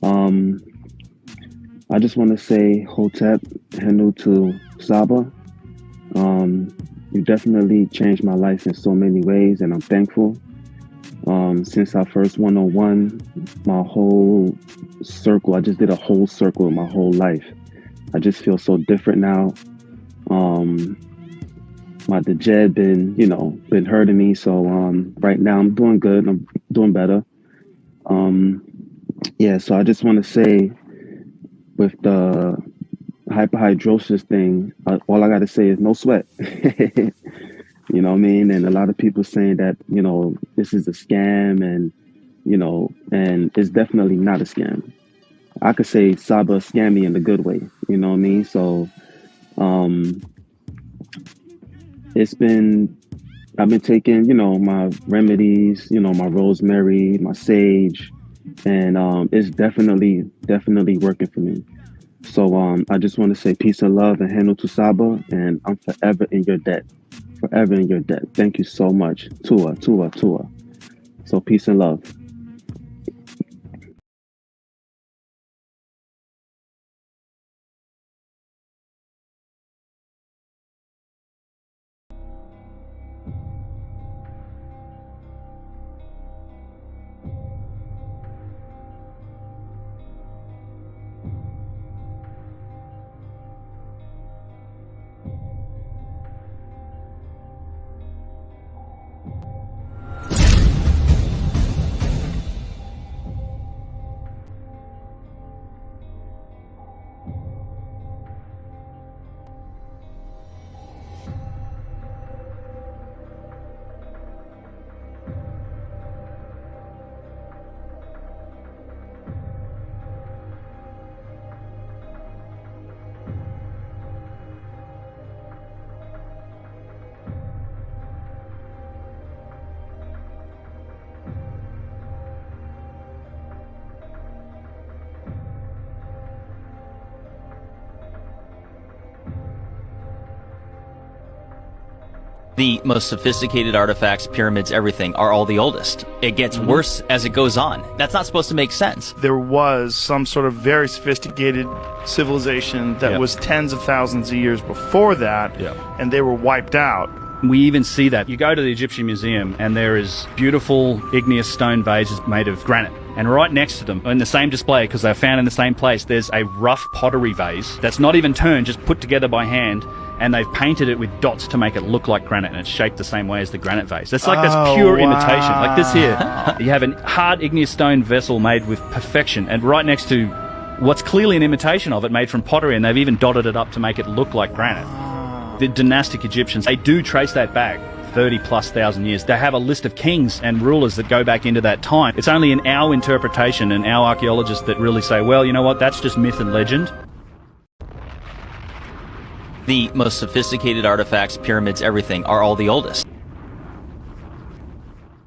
I just want to say Hotep, Henu to SABA. You definitely changed my life in so many ways, and I'm thankful. Since our first one-on-one, my whole circle, I just did a whole circle of my whole life. I just feel so different now. My DJed been hurting me. So right now I'm doing good. I'm doing better. Yeah, so I just want to say with the hyperhidrosis thing, all I got to say is no sweat. You know what I mean? And a lot of people saying that, this is a scam and, and it's definitely not a scam. I could say SABA scammed me in a good way. You know what I mean? So I've been taking, my remedies, my rosemary, my sage, and it's definitely working for me. So I just want to say peace and love and Henu to SABA, and I'm forever in your debt. Forever in your debt. Thank you so much. Tua. So peace and love. The most sophisticated artifacts, pyramids, everything are all the oldest. It gets worse as it goes on. That's not supposed to make sense. There was some sort of very sophisticated civilization that was tens of thousands of years before that, and they were wiped out. We even see that. You go to the Egyptian Museum and there is beautiful igneous stone vases made of granite. And right next to them, in the same display, because they're found in the same place, there's a rough pottery vase that's not even turned, just put together by hand, and they've painted it with dots to make it look like granite, and it's shaped the same way as the granite vase. That's like that's pure imitation. Like this here, you have a hard igneous stone vessel made with perfection, and right next to what's clearly an imitation of it made from pottery, and they've even dotted it up to make it look like granite. The dynastic Egyptians, they do trace that back 30,000+ years. They have a list of kings and rulers that go back into that time. It's only in our interpretation and our archaeologists that really say, well, you know what, that's just myth and legend. The most sophisticated artifacts, pyramids, everything are all the oldest.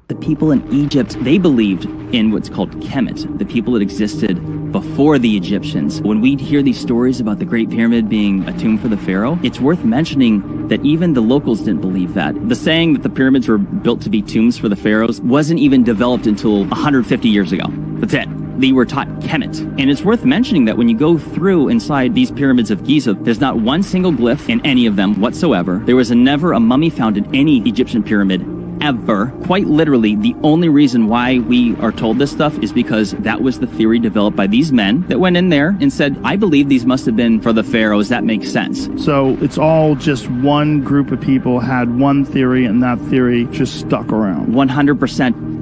The people in Egypt, they believed in what's called Kemet, the people that existed before the Egyptians. When we hear these stories about the Great Pyramid being a tomb for the pharaoh, it's worth mentioning that even the locals didn't believe that. The saying that the pyramids were built to be tombs for the pharaohs wasn't even developed until 150 years ago. That's it. They were taught Kemet. And it's worth mentioning that when you go through inside these pyramids of Giza, there's not one single glyph in any of them whatsoever. There was never a mummy found in any Egyptian pyramid ever. Quite literally, the only reason why we are told this stuff is because that was the theory developed by these men that went in there and said, I believe these must have been for the pharaohs. That makes sense. So it's all just one group of people had one theory, and that theory just stuck around. 100%.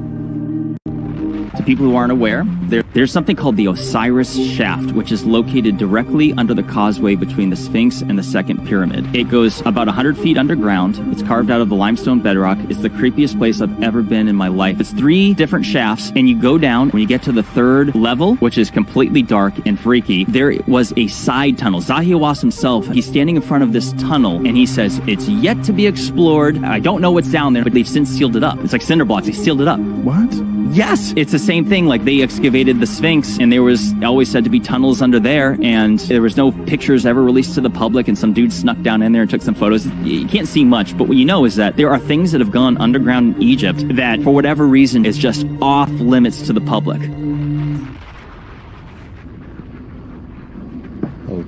To people who aren't aware, there's something called the Osiris Shaft, which is located directly under the causeway between the Sphinx and the second pyramid. It goes about 100 feet underground. It's carved out of the limestone bedrock. It's the creepiest place I've ever been in my life. It's 3 different shafts, and you go down. When you get to the 3rd level, which is completely dark and freaky, there was a side tunnel. Zahi Hawass himself, he's standing in front of this tunnel, and he says, it's yet to be explored. I don't know what's down there, but they've since sealed it up. It's like cinder blocks. They sealed it up. What? Yes, it's the same thing. Like, they excavated the Sphinx, and there was always said to be tunnels under there, and there was no pictures ever released to the public, and some dude snuck down in there and took some photos. You can't see much, but what you know is that there are things that have gone underground in Egypt that, for whatever reason, is just off limits to the public.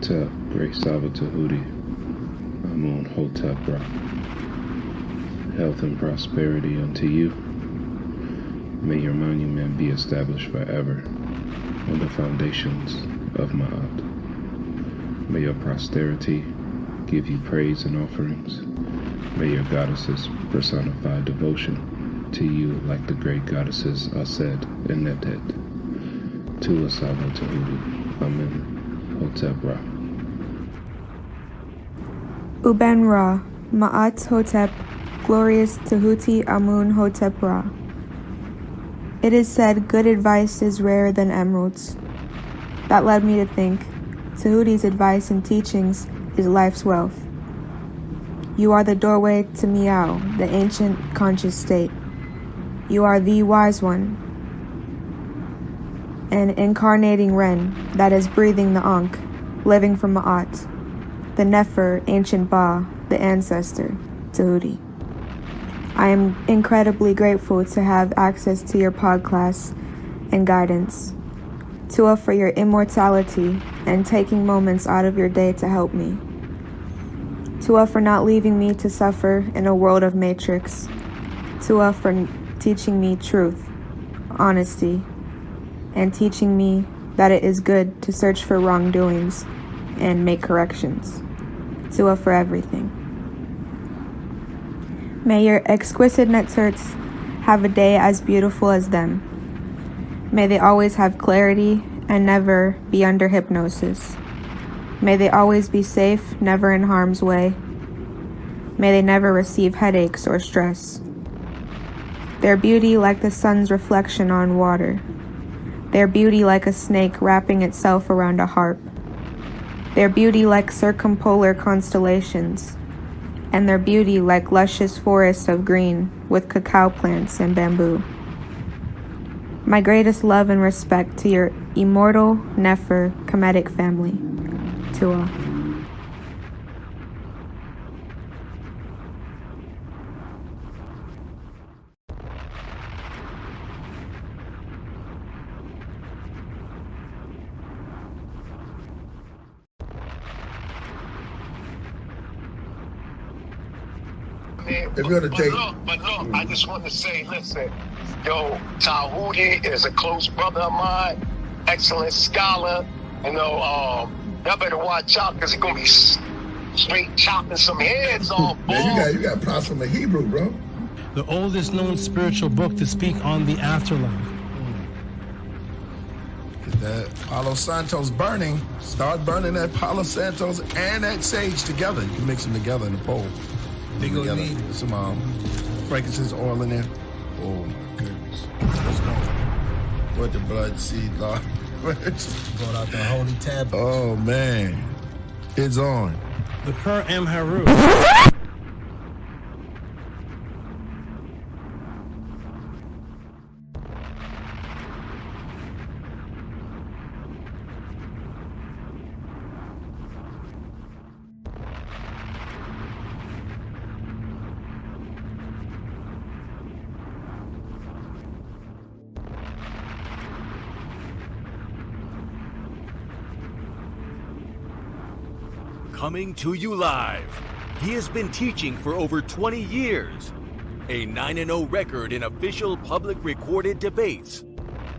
Hotep, Great Saba Tehuti, Amun Hotep Ra. Health and prosperity unto you. May your monument be established forever on the foundations of Ma'at. May your posterity give you praise and offerings. May your goddesses personify devotion to you like the great goddesses Aset and Netet. Tula Saba Tehuti, Amen, Hotep Ra. Uben Ra, Ma'at Hotep, Glorious Tehuti Amun Hotep Ra. It is said good advice is rarer than emeralds. That led me to think Tehuti's advice and teachings is life's wealth. You are the doorway to Miao, the ancient conscious state. You are the wise one, an incarnating Ren that is breathing the Ankh, living from Ma'at, the Nefer, ancient Ba, the ancestor, Tehuti. I am incredibly grateful to have access to your podcast and guidance, Tua for your immortality and taking moments out of your day to help me. Tua for not leaving me to suffer in a world of matrix. Tua for teaching me truth, honesty, and teaching me that it is good to search for wrongdoings and make corrections. Tua for everything. May your exquisite netterts have a day as beautiful as them. May they always have clarity and never be under hypnosis. May they always be safe, never in harm's way. May they never receive headaches or stress. Their beauty like the sun's reflection on water. Their beauty like a snake wrapping itself around a harp. Their beauty like circumpolar constellations. And their beauty like luscious forests of green with cacao plants and bamboo. My greatest love and respect to your immortal Nefer Kemetic family. Tua. If you're gonna take, but look, I just want to say, listen, yo, Tehuti is a close brother of mine, excellent scholar. You know, y'all better watch out because he's gonna be straight chopping some heads off. Man, you got props from the Hebrew, bro. The oldest known spiritual book to speak on the afterlife. Get that Palo Santos burning. Start burning that Palo Santos and that sage together. You can mix them together in the bowl. They gonna need some frankincense oil in there. Oh my goodness. Let's go. With the blood seed, Lord. Brought out the holy tab. Oh man. It's on. The Per M HERU. Coming to you live. He has been teaching for over 20 years. A 9-0 record in official public recorded debates.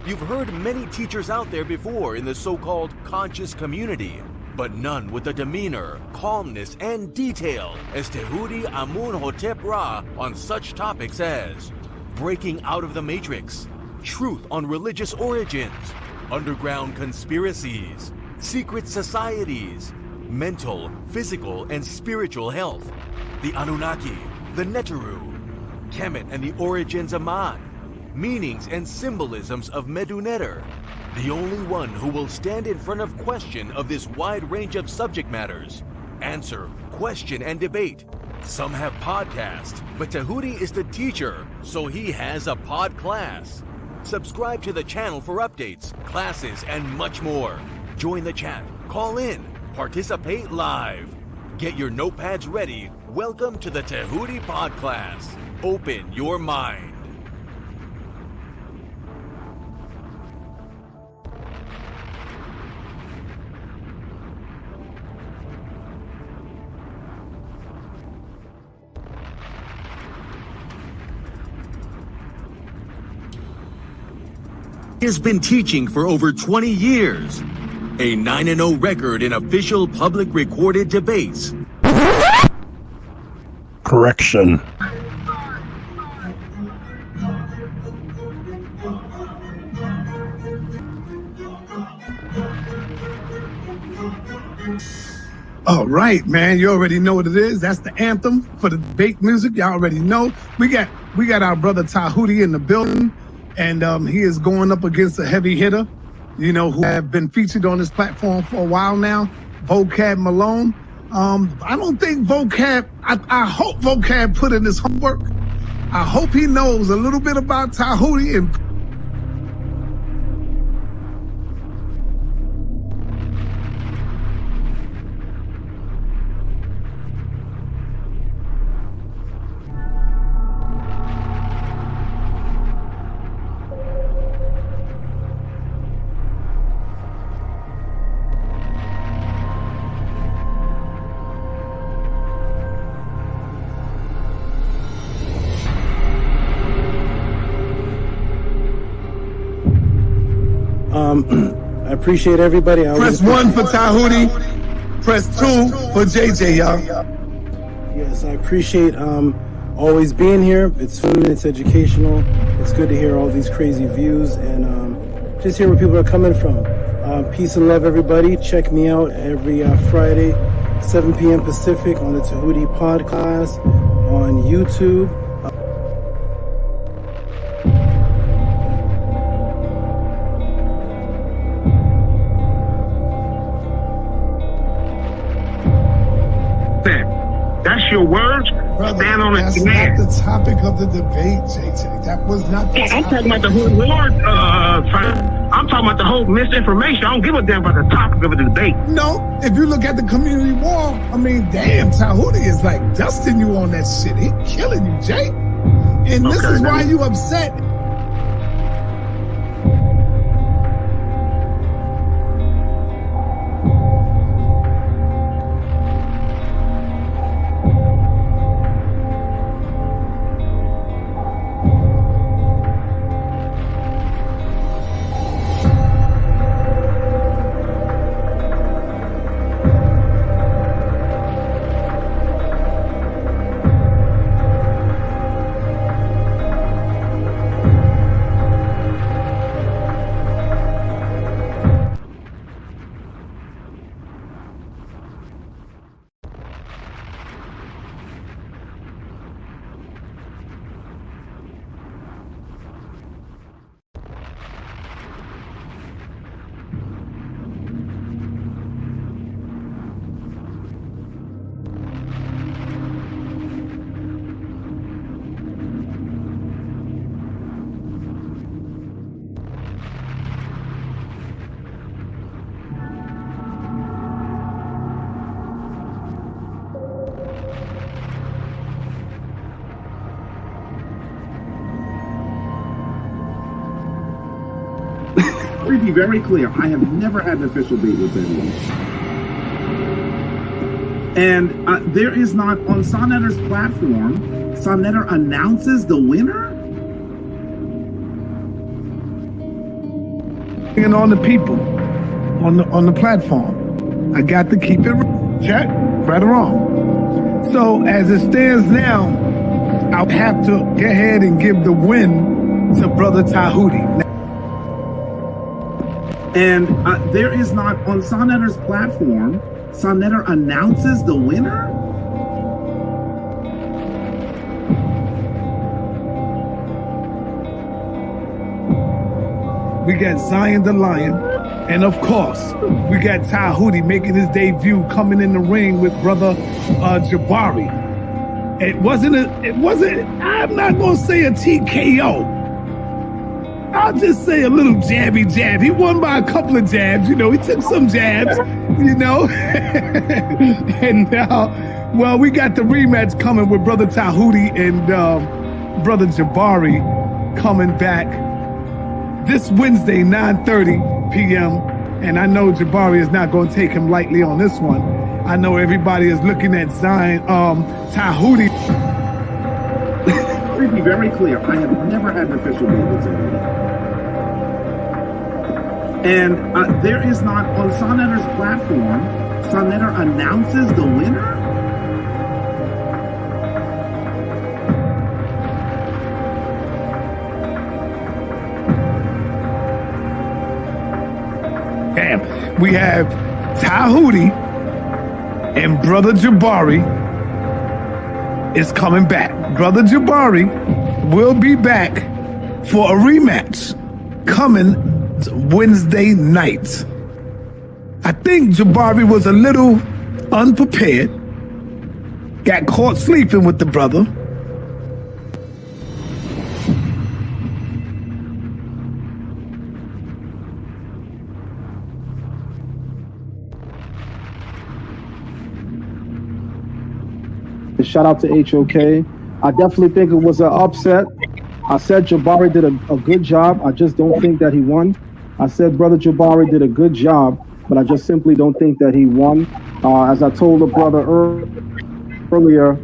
You've heard many teachers out there before in the so-called conscious community, but none with the demeanor, calmness, and detail as Tehuti Amun Hotep Ra on such topics as breaking out of the matrix, truth on religious origins, underground conspiracies, secret societies, mental, physical, and spiritual health, the Anunnaki, the Neteru, Kemet and the origins of Man, meanings and symbolisms of Medu-Neter, the only one who will stand in front of question of this wide range of subject matters, answer, question, and debate. Some have podcasts, but Tehuti is the teacher, so he has a pod class. Subscribe to the channel for updates, classes, and much more. Join the chat, call in, participate live. Get your notepads ready. Welcome to the Tehuti Podclass. Open your mind. He has been teaching for over 20 years. A 9-0 record in official public recorded debates. Correction. All right, man. You already know what it is. That's the anthem for the debate music. Y'all already know. We got our brother Tehuti in the building, and he is going up against a heavy hitter, you know, who have been featured on this platform for a while now, Vocab Malone. I don't think Vocab, I hope Vocab put in his homework. I hope he knows a little bit about Tehuti and I appreciate everybody. Press 1 for Tehuti. Press 2 for JJ, y'all. Yes, I appreciate always being here. It's fun, it's educational. It's good to hear all these crazy views and just hear where people are coming from. Peace and love, everybody. Check me out every Friday, 7 p.m. Pacific on the Tehuti Podclass on YouTube. That's your words. Brother, stand on that's it. Not the topic of the debate, JJ. That was not the topic. I'm talking about the whole word. I'm talking about the whole misinformation. I don't give a damn about the topic of the debate. No, if you look at the community wall, I mean, damn, Tehuti is like dusting you on that shit. He killing you, Jay. And this is why you upset. Let me be very clear, I have never had an official date with anyone. And there is not, on Sonnetter's platform, Sonnetter announces the winner? And on the people, on the platform. I got to keep it check, right or wrong. So as it stands now, I'll have to go ahead and give the win to Brother Tehuti. And there is not, on Sonnetter's platform, Sonnetter announces the winner? We got Zion the Lion, and of course, we got Tehuti making his debut, coming in the ring with Brother Jabari. It wasn't, I'm not gonna say a TKO. I'll just say a little jabby jab. He won by a couple of jabs, you know, he took some jabs, you know. And now, well, we got the rematch coming with Brother Tehuti and Brother Jabari coming back this Wednesday, 9:30 p.m. And I know Jabari is not going to take him lightly on this one. I know everybody is looking at Zion, Tehuti. Let me be very clear, I have never had an official date with anyone. And there is not, on Sonetter's platform, Sonetter announces the winner? Damn. We have Tehuti and Brother Jabari is coming back. Brother Jabari will be back for a rematch coming Wednesday night. I think Jabari was a little unprepared, got caught sleeping with the brother. Shout out to HOK. I definitely think it was an upset. I said Jabari did a good job. I just don't think that he won. I said Brother Jabari did a good job, but I just simply don't think that he won. As I told the brother earlier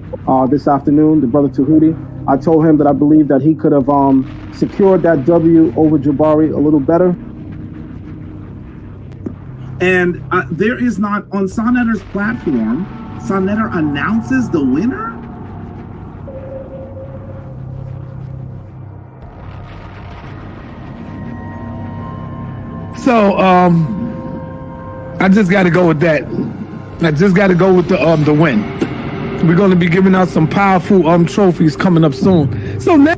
this afternoon, the brother Tehuti, I told him that I believe that he could have secured that W over Jabari a little better. And there is not, on Sonetter's platform, Sonetter announces the winner? So, I just got to go with that. I just got to go with the win. We're going to be giving out some powerful trophies coming up soon. So now.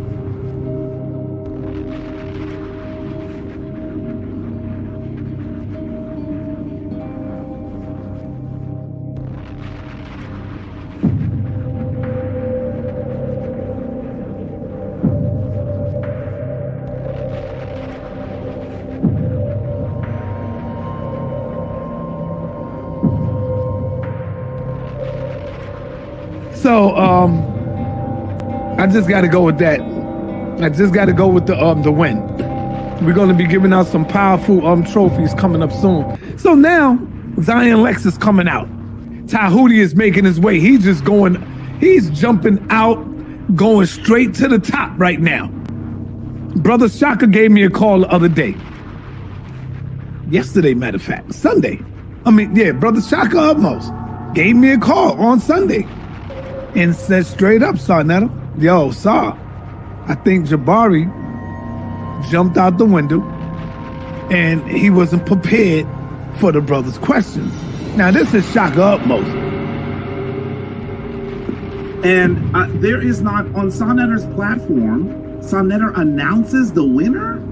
So, I just got to go with that. I just got to go with the win. We're going to be giving out some powerful trophies coming up soon. So now, Zion Lex is coming out. Tehuti is making his way. He's jumping out, going straight to the top right now. Brother Shaka gave me a call the other day. Yesterday, matter of fact, Sunday. Brother Shaka Utmost gave me a call on Sunday. And said straight up, Sonetta, yo, Saw, I think Jabari jumped out the window and he wasn't prepared for the brother's questions. Now, this is Shaka Utmost. And there is not, on Sonetter's platform, Sonetter announces the winner?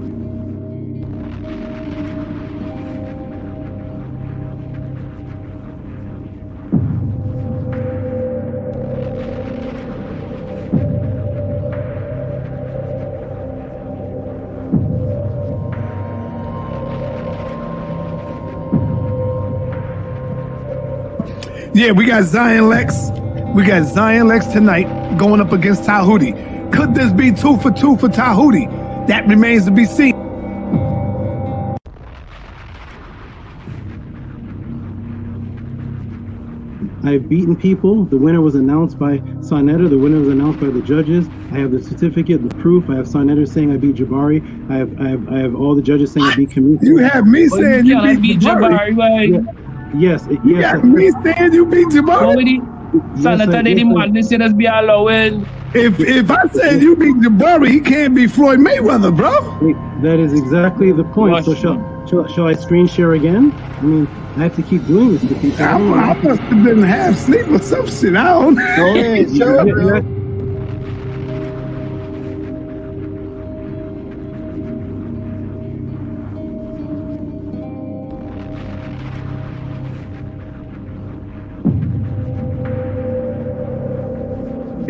Yeah, we got Zion Lex. We got Zion Lex tonight going up against Tehuti. Could this be 2 for 2 for Tehuti? That remains to be seen. I've beaten people. The winner was announced by Sonetter. The winner was announced by the judges. I have the certificate, the proof. I have Sonetter saying I beat Jabari. I have all the judges saying I beat Kemet. You have me saying you beat Jabari. Yeah. Yes. You got me saying you beat Jabari. If I said you beat Jabari, he can't be Floyd Mayweather, bro. That is exactly the point. So shall I screen share again? I mean, I have to keep doing this to people. I must have been half asleep or some shit. I don't know. Go ahead, show it, bro.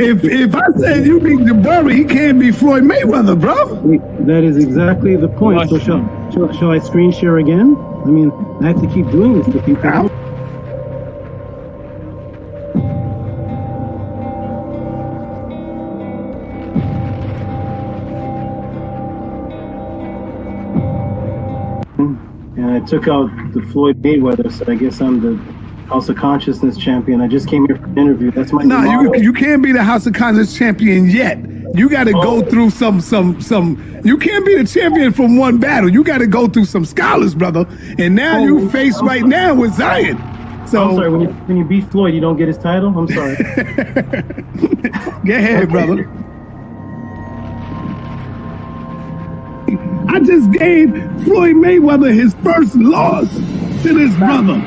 If I said you beat Jabari, he can't be Floyd Mayweather, bro. That is exactly the point. So shall I screen share again? I mean, I have to keep doing this to people. And I took out the Floyd Mayweather, so I guess I'm the House of Consciousness champion. I just came here for an interview. That's my you can't be the House of Consciousness champion yet. You got to go through some. You can't be the champion from one battle. You got to go through some scholars, brother. And now you face right now with Zion. So I'm sorry, when you beat Floyd, you don't get his title? I'm sorry. Go ahead, brother. I just gave Floyd Mayweather his first loss to this brother.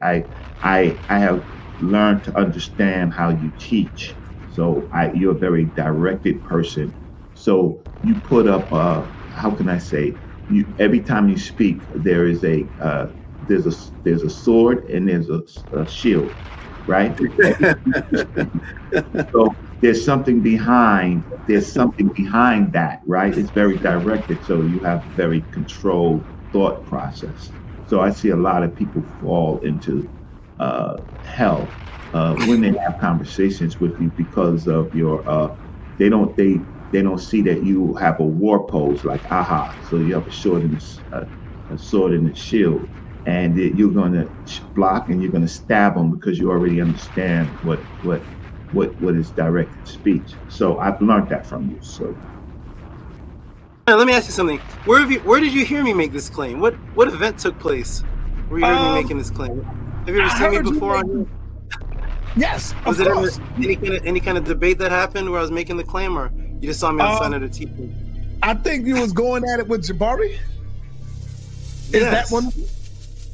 I have learned to understand how you teach. So you're a very directed person. So you put up, how can I say, every time you speak, there's a sword and there's a shield, right? So there's something behind that, right? It's very directed. So you have a very controlled thought process. So I see a lot of people fall into hell when they have conversations with you because of your they don't see that you have a war pose like aha. So you have a sword and a shield, and you're going to block and you're going to stab them because you already understand what is directed speech. So I've learned that from you. So. Let me ask you something. Where did you hear me make this claim? What event took place where you heard me making this claim? Have you ever seen me before on here? Yes, was it any kind of debate that happened where I was making the claim, or you just saw me on Senator TV? I think you was going at it with Jabari. Is that one?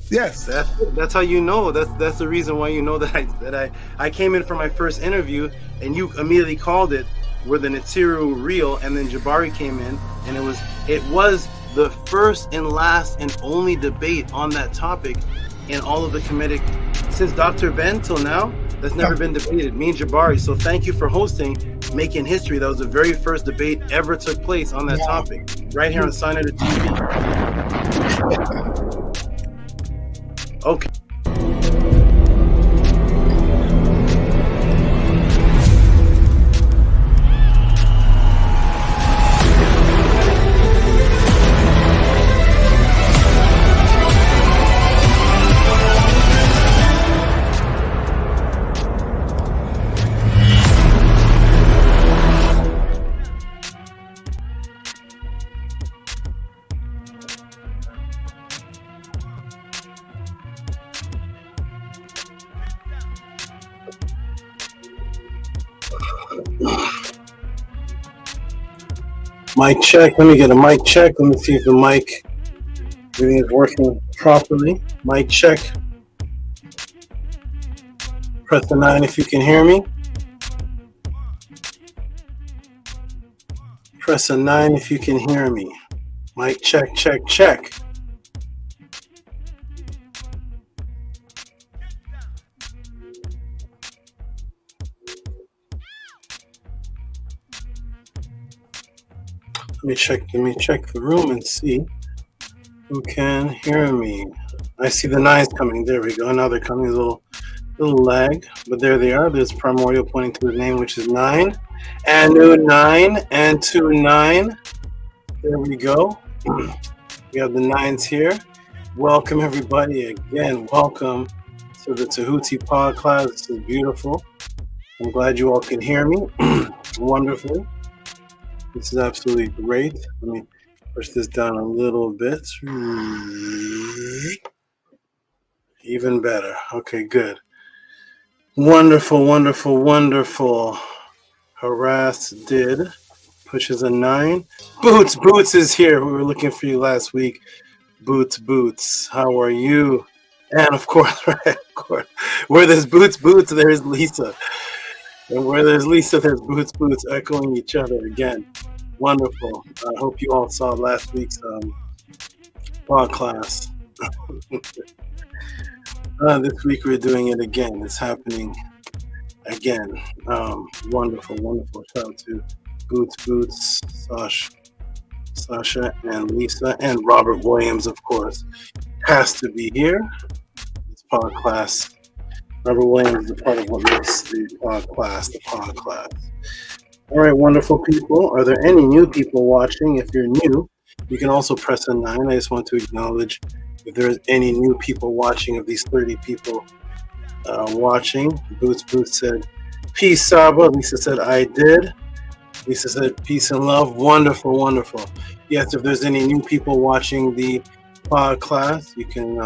Yes. That's how you know. That's the reason why you know that I came in for my first interview and you immediately called it where the NESU real, and then Jabari came in, and it was the first and last and only debate on that topic in all of the Kemetic since Dr. Ben till now. That's never been debated. Me and Jabari. So thank you for hosting, making history. That was the very first debate ever took place on that topic, right here on Senator TV. Okay. Mic check. Let me get a mic check. Let me see if the mic everything is working properly. Mic check. Press the 9 if you can hear me. Press a 9 if you can hear me. Mic check, check, check. Let me check the room and see who can hear me. I see the 9s coming. There we go. Now they're coming. A little lag, but there they are. There's Primordial pointing to his name, which is 9. And new 9 and 2 9. There we go. We have the 9s here. Welcome everybody again. Welcome to the Tehuti Podclass. This is beautiful. I'm glad you all can hear me wonderfully. This is absolutely great. Let me push this down a little bit. Even better. Okay, good. Wonderful, wonderful, wonderful. Harass did. Pushes a 9. Boots is here. We were looking for you last week. Boots. How are you? And of course, right, of course. Where there's Boots, there's Lisa. And where there's Lisa, there's Boots, echoing each other again. Wonderful. I hope you all saw last week's podcast. This week we're doing it again. It's happening again. Wonderful. Shout out to Boots, Sasha, and Lisa, and Robert Williams, of course, has to be here. It's podcast. Robert Williams is a part of what makes the podcast. All right, wonderful people. Are there any new people watching? If you're new, you can also press a 9. I just want to acknowledge if there's any new people watching, of these 30 people watching. Boots said, peace, Saba. Lisa said, I did. Lisa said, peace and love. Wonderful. Yes, if there's any new people watching the podcast, you can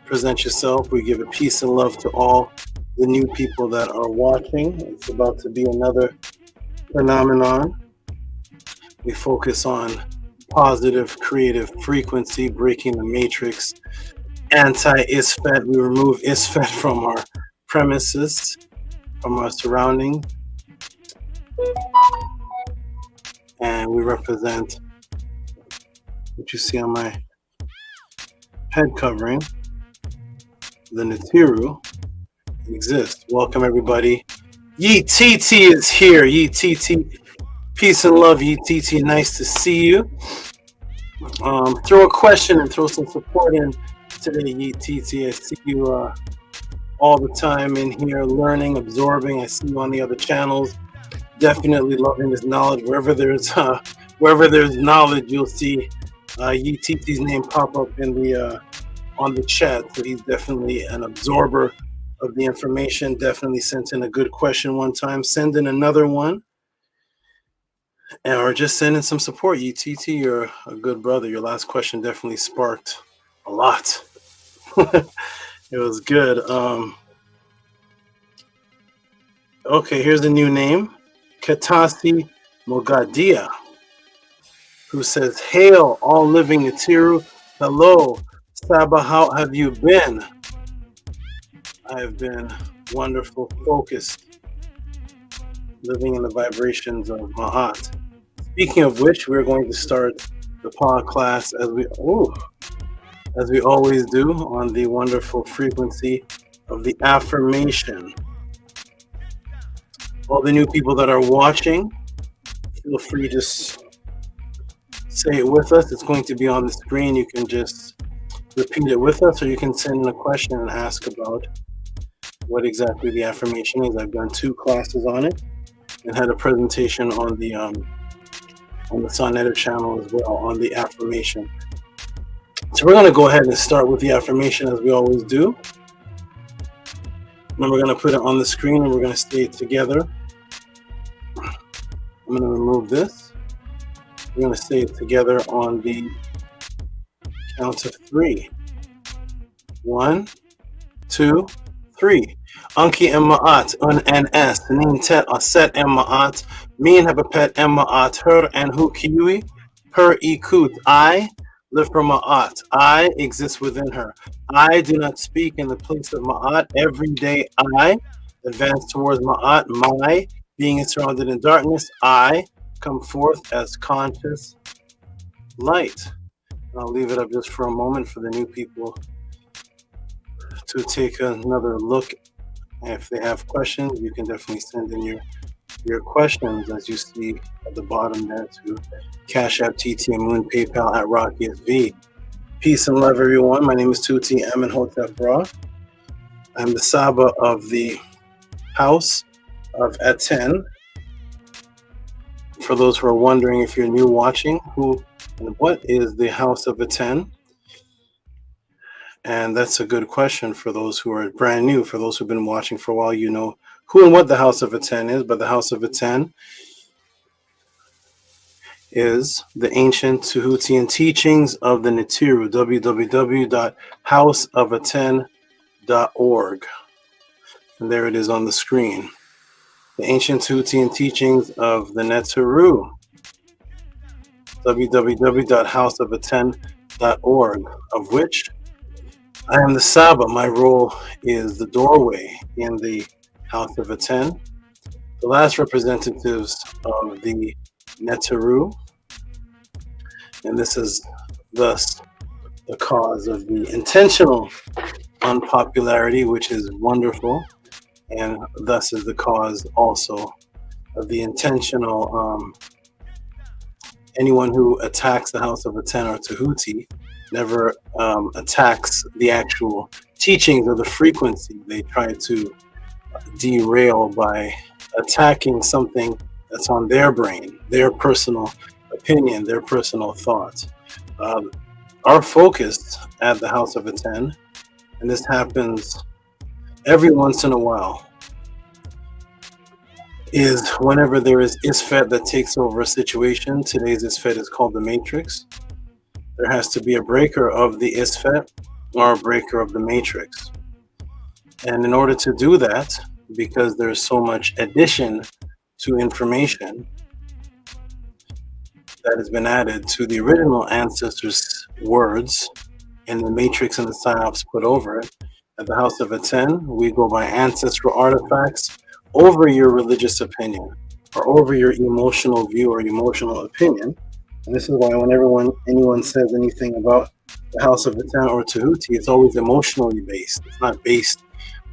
present yourself. We give a peace and love to all the new people that are watching. It's about to be another phenomenon. We focus on positive creative frequency, breaking the matrix, anti-ISFET. We remove ISFET from our premises, from our surrounding, and we represent what you see on my head covering, the NESU exists. Welcome everybody. Yi TT is here. Yi TT, peace and love. Yi TT, nice to see you. Throw a question and throw some support in today, Yi TT. I see you all the time in here, learning, absorbing. I see you on the other channels. Definitely loving this knowledge. Wherever there's knowledge, you'll see Yi TT's name pop up in the on the chat. So he's definitely an absorber of the information. Definitely sent in a good question one time. Send in another one, or just send in some support. Yi TT, you're a good brother. Your last question definitely sparked a lot. It was good. Okay, here's a new name, Katasi Mogadia, who says, hail all living Atiru. Hello, Saba, how have you been? I have been wonderful, focused, living in the vibrations of Ma'at. Speaking of which, we're going to start the podcast as we always do, on the wonderful frequency of the affirmation. All the new people that are watching, feel free to just say it with us. It's going to be on the screen. You can just repeat it with us, or you can send in a question and ask about what exactly the affirmation is. I've done 2 classes on it and had a presentation on the Sonetta channel as well on the affirmation. So we're going to go ahead and start with the affirmation as we always do. And we're going to put it on the screen and we're going to say it together. I'm going to remove this. We're going to say it together on the count of 3. 1, 2, 3. Anki and Ma'at, Un and S, Nin Tet, Aset and Ma'at, Min Habapet and Ma'at, Her and Hu Kiwi, Her Ikut, I live for Ma'at. I exist within her. I do not speak in the place of Ma'at. Every day I advance towards Ma'at. My being is surrounded in darkness. I come forth as conscious light. I'll leave it up just for a moment for the new people to take another look. If they have questions, you can definitely send in your questions, as you see at the bottom there, to Cash App, TT Moon, PayPal at RockySV. Peace and love, everyone. My name is Tehuti Ra. I'm the SABA of the House of ATTON. For those who are wondering, if you're new watching, who and what is the House of ATTON? And that's a good question for those who are brand new. For those who've been watching for a while, you know who and what the House of ATTON is. But the House of ATTON is the ancient Tehutian teachings of the NESU, www.houseofatton.org. And there it is on the screen. The ancient Tehutian teachings of the NESU, www.houseofatton.org, of which I am the SABA. My role is the doorway in the House of ATTON. The last representatives of the NESU, and this is thus the cause of the intentional unpopularity, which is wonderful, and thus is the cause also of the intentional anyone who attacks the House of ATTON or Tehuti never attacks the actual teachings or the frequency. They try to derail by attacking something that's on their brain, their personal opinion, their personal thoughts. Our focus at the House of ATTON, and this happens every once in a while, is whenever there is ISFET that takes over a situation. Today's ISFET is called the Matrix. There has to be a breaker of the ISFET or a breaker of the Matrix. And in order to do that, because there's so much addition to information that has been added to the original ancestors' words and the Matrix and the psyops put over it, at the House of ATTON, we go by ancestral artifacts over your religious opinion or over your emotional view or emotional opinion. And this is why whenever anyone says anything about the House of ATTON or Tehuti, it's always emotionally based. It's not based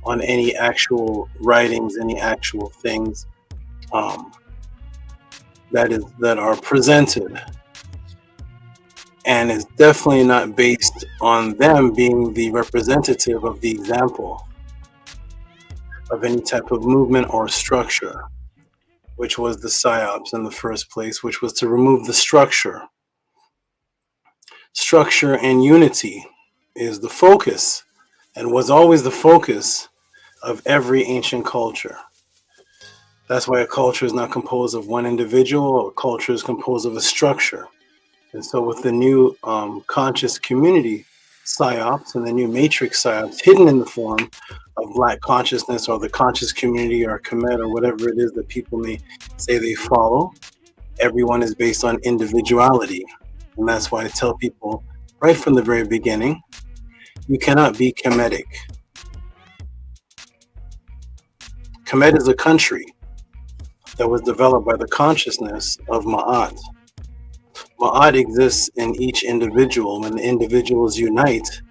on any actual writings, any actual things that are presented. And it's definitely not based on them being the representative of the example of any type of movement or structure, which was the psyops in the first place, which was to remove the structure. Structure and unity is the focus and was always the focus of every ancient culture. That's why a culture is not composed of one individual. A culture is composed of a structure. And so with the new conscious community psyops and the new matrix psyops hidden in the form of Black consciousness or the conscious community or Kemet or whatever it is that people may say they follow, everyone is based on individuality. And that's why I tell people right from the very beginning, you cannot be Kemetic. Kemet is a country that was developed by the consciousness of Ma'at. Ma'at exists in each individual. When the individuals unite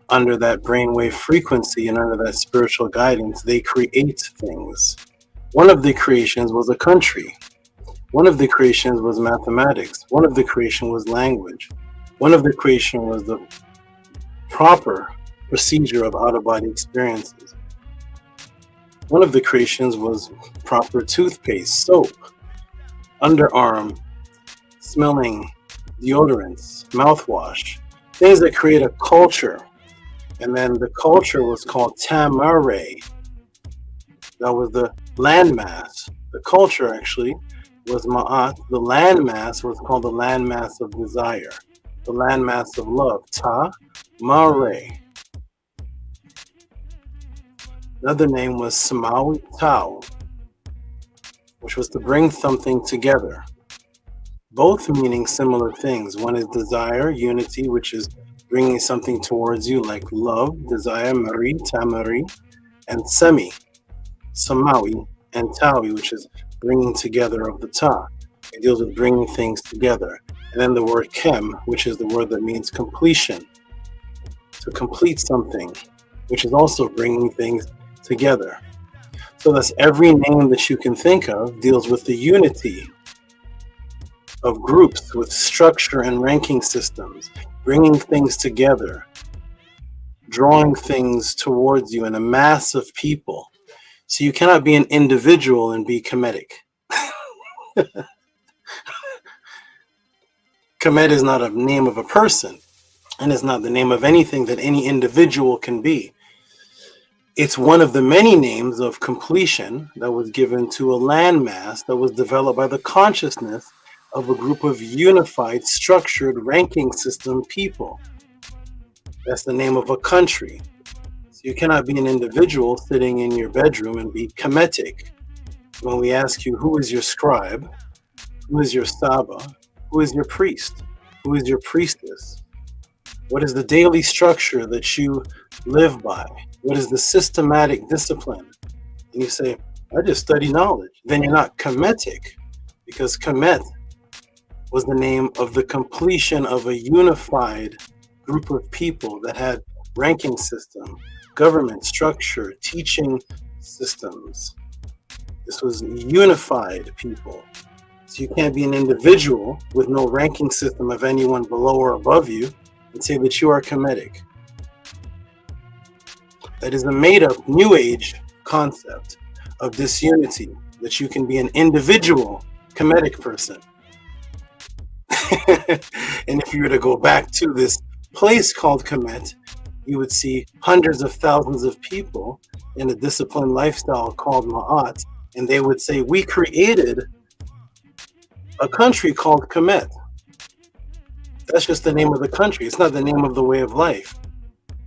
under that brainwave frequency and under that spiritual guidance, they create things. One of the creations was a country. One of the creations was mathematics. One of the creation was language. One of the creation was the proper procedure of out-of-body experiences. One of the creations was proper toothpaste, soap, underarm, smelling, deodorants, mouthwash, things that create a culture. And then the culture was called Tam-RA. That was the landmass. The culture actually was Ma'at. The landmass was called the landmass of desire, the landmass of love, Ta-Ma-Re. Another name was Samawi Tau, which was to bring something together. Both meaning similar things. One is desire, unity, which is bringing something towards you, like love, desire, mari, tamari, and semi, samawi, and tawi, which is bringing together of the ta. It deals with bringing things together. And then the word kem, which is the word that means completion, to complete something, which is also bringing things together. So that's every name that you can think of deals with the unity of groups with structure and ranking systems, bringing things together, drawing things towards you in a mass of people. So you cannot be an individual and be Kemetic. Kemet is not a name of a person, and it's not the name of anything that any individual can be. It's one of the many names of completion that was given to a landmass that was developed by the consciousness of a group of unified, structured, ranking system people. That's the name of a country. So you cannot be an individual sitting in your bedroom and be Kemetic. When we ask you, who is your scribe? Who is your SABA? Who is your priest? Who is your priestess? What is the daily structure that you live by? What is the systematic discipline? And you say, I just study knowledge. Then you're not Kemetic, because Kemet was the name of the completion of a unified group of people that had ranking system, government structure, teaching systems. This was unified people. So you can't be an individual with no ranking system of anyone below or above you and say that you are Kemetic. That is a made-up New Age concept of disunity, that you can be an individual Kemetic person. And if you were to go back to this place called Kemet, you would see hundreds of thousands of people in a disciplined lifestyle called Ma'at, and they would say, we created a country called Kemet. That's just the name of the country. It's not the name of the way of life.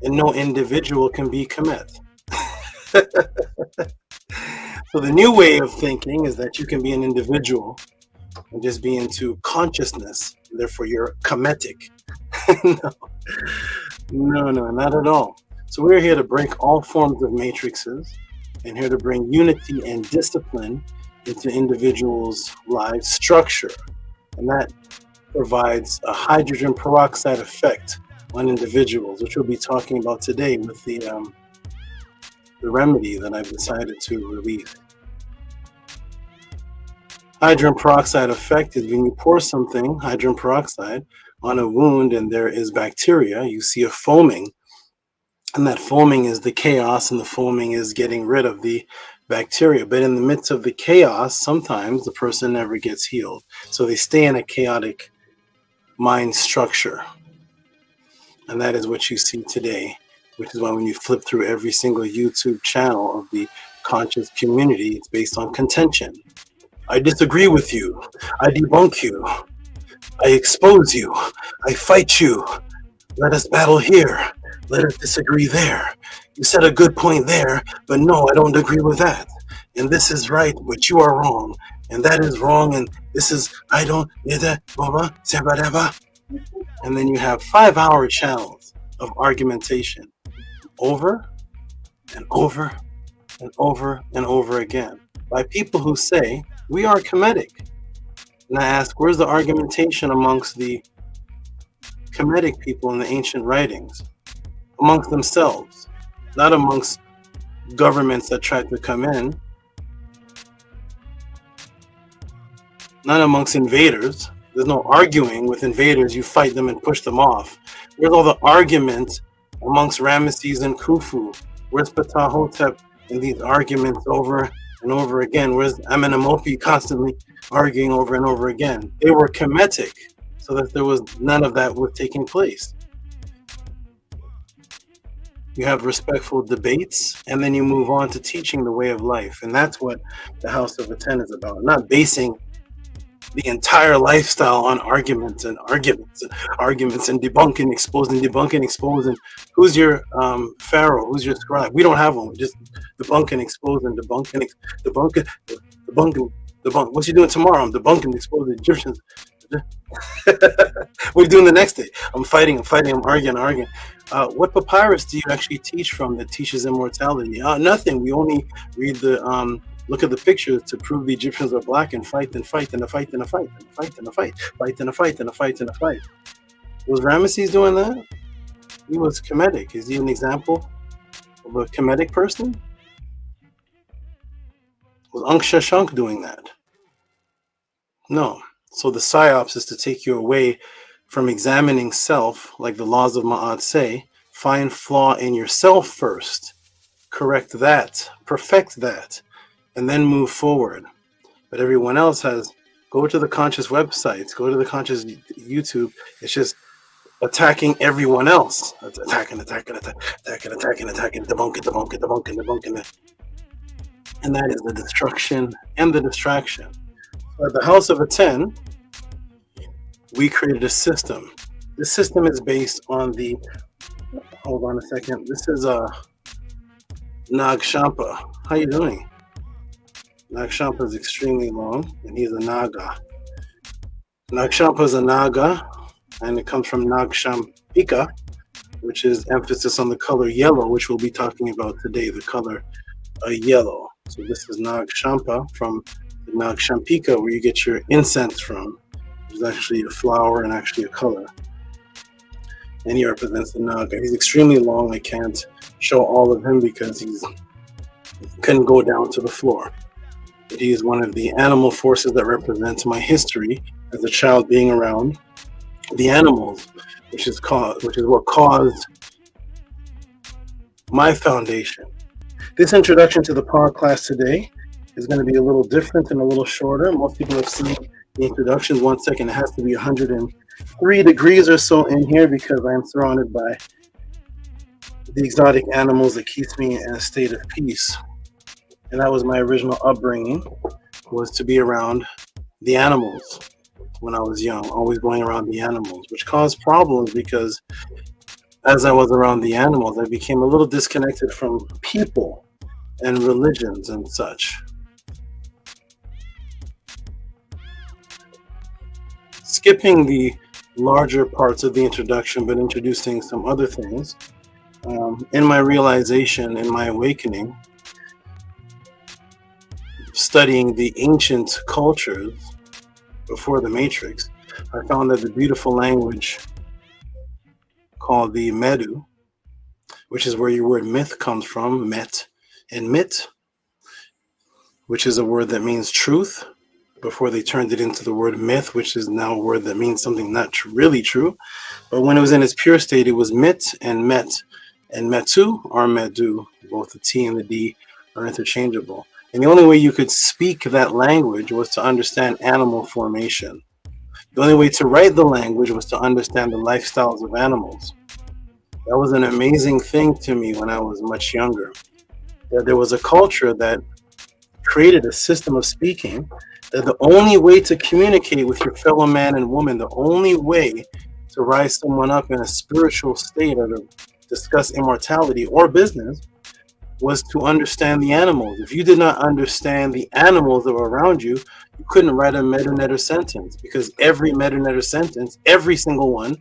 And no individual can be Kemet. So the new way of thinking is that you can be an individual and just be into consciousness. Therefore, you're Kemetic. No, not at all. So we're here to break all forms of matrices and here to bring unity and discipline into individuals' lives structure. And that provides a hydrogen peroxide effect on individuals, which we'll be talking about today with the remedy that I've decided to release. Hydrogen peroxide effect is when you pour something, hydrogen peroxide, on a wound and there is bacteria, you see a foaming. And that foaming is the chaos, and the foaming is getting rid of the bacteria. But in the midst of the chaos, sometimes the person never gets healed. So they stay in a chaotic mind structure. And that is what you see today, which is why when you flip through every single YouTube channel of the conscious community, it's based on contention. I disagree with you. I debunk you. I expose you. I fight you. Let us battle here. Let us disagree there. You said a good point there, but no, I don't agree with that. And this is right, but you are wrong. And that is wrong, and this is, I don't, and then you have 5-hour channels of argumentation over and over and over and over again by people who say, we are Kemetic. And I ask, where's the argumentation amongst the Kemetic people in the ancient writings? Amongst themselves, not amongst governments that tried to come in, not amongst invaders. There's no arguing with invaders. You fight them and push them off. Where's all the argument amongst Ramesses and Khufu? Where's Ptahhotep in these arguments over and over again? Where's Amenemopi constantly arguing over and over again? They were Kemetic, so that there was none of that was taking place. You have respectful debates, and then you move on to teaching the way of life. And that's what the House of Atten is about. Not basing the entire lifestyle on arguments and debunking, exposing. Who's your pharaoh? Who's your scribe? We don't have one. We just debunk and expose and debunk. What you doing tomorrow? I'm debunking, expose the Egyptians. What are you doing the next day? I'm fighting, I'm arguing. What papyrus do you actually teach from that teaches immortality? Nothing. We only read the look at the pictures to prove the Egyptians are black and fight and fight and a fight and a fight and a fight and a fight, fight and a fight and a fight and a fight. Was Ramesses doing that? He was Kemetic. Is he an example of a Kemetic person? Was Ankh Sheshonk doing that? No. So the psyops is to take you away from examining self, like the laws of Ma'at say. Find flaw in yourself first, correct that, perfect that, and then move forward. But everyone else has, go to the conscious websites, go to the conscious YouTube. It's just attacking everyone else. Attacking, debunking it. And that is the destruction and the distraction. So at the House of Aten, we created a system. This system is based on the, hold on a second. This is Nag Shampa. How you doing? Nag Shampa is extremely long, and he's a Naga. Nag Shampa is a Naga, and it comes from Nag Shampika, which is emphasis on the color yellow, which we'll be talking about today, the color yellow. So this is Nag Shampa from the Nag Shampika, where you get your incense from. There's actually a flower and actually a color. And he represents the Naga. He's extremely long. I can't show all of him because he couldn't go down to the floor. But he is one of the animal forces that represents my history as a child being around the animals, which is what caused my foundation. This introduction to the podcast today is going to be a little different and a little shorter. Most people have seen the introductions. 1 second, it has to be 103 degrees or so in here because I'm surrounded by the exotic animals that keeps me in a state of peace. And that was my original upbringing, was to be around the animals when I was young, always going around the animals, which caused problems because as I was around the animals, I became a little disconnected from people and religions and such. Skipping the larger parts of the introduction, but introducing some other things. In my realization, in my awakening, studying the ancient cultures before the Matrix, I found that the beautiful language called the Medu, which is where your word myth comes from, met and mit, which is a word that means truth, before they turned it into the word myth, which is now a word that means something not really true. But when it was in its pure state, it was mit and met. And metu or medu, both the T and the D are interchangeable. And the only way you could speak that language was to understand animal formation. The only way to write the language was to understand the lifestyles of animals. That was an amazing thing to me when I was much younger. That there was a culture that created a system of speaking, that the only way to communicate with your fellow man and woman, the only way to rise someone up in a spiritual state or to discuss immortality or business was to understand the animals. If you did not understand the animals that were around you, you couldn't write a metanetter sentence, because every metanetter sentence, every single one,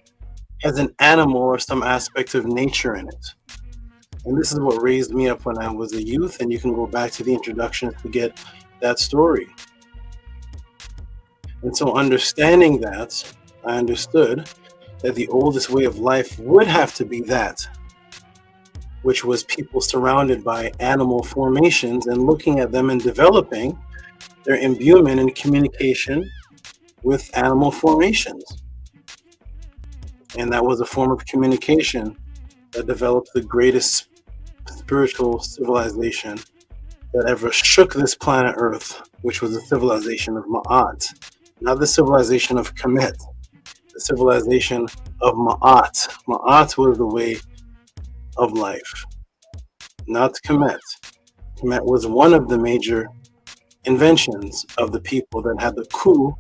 has an animal or some aspect of nature in it. And this is what raised me up when I was a youth, and you can go back to the introduction to get that story. And so understanding that, I understood that the oldest way of life would have to be that, which was people surrounded by animal formations and looking at them and developing their imbuement and communication with animal formations. And that was a form of communication that developed the greatest spiritual civilization that ever shook this planet Earth, which was the civilization of Ma'at. Not the civilization of Kemet, the civilization of Ma'at. Ma'at was the way of life, not Kemet. Kemet was one of the major inventions of the people that had the coup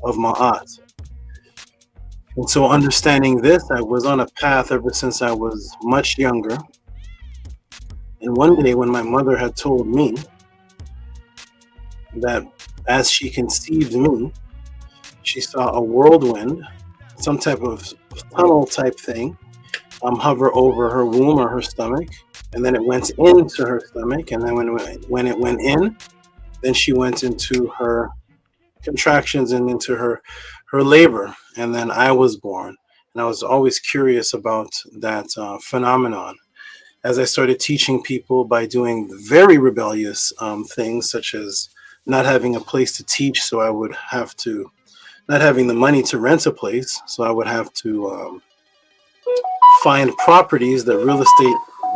of Ma'at. And so understanding this, I was on a path ever since I was much younger. And one day when my mother had told me that as she conceived me, she saw a whirlwind, some type of tunnel type thing, hover over her womb or her stomach, and then it went into her stomach, and then when it went in, then she went into her contractions and into her labor, and then I was born. And I was always curious about that phenomenon. As I started teaching people by doing very rebellious things, such as not having a place to teach, so I would have to, not having the money to rent a place, so I would have to find properties that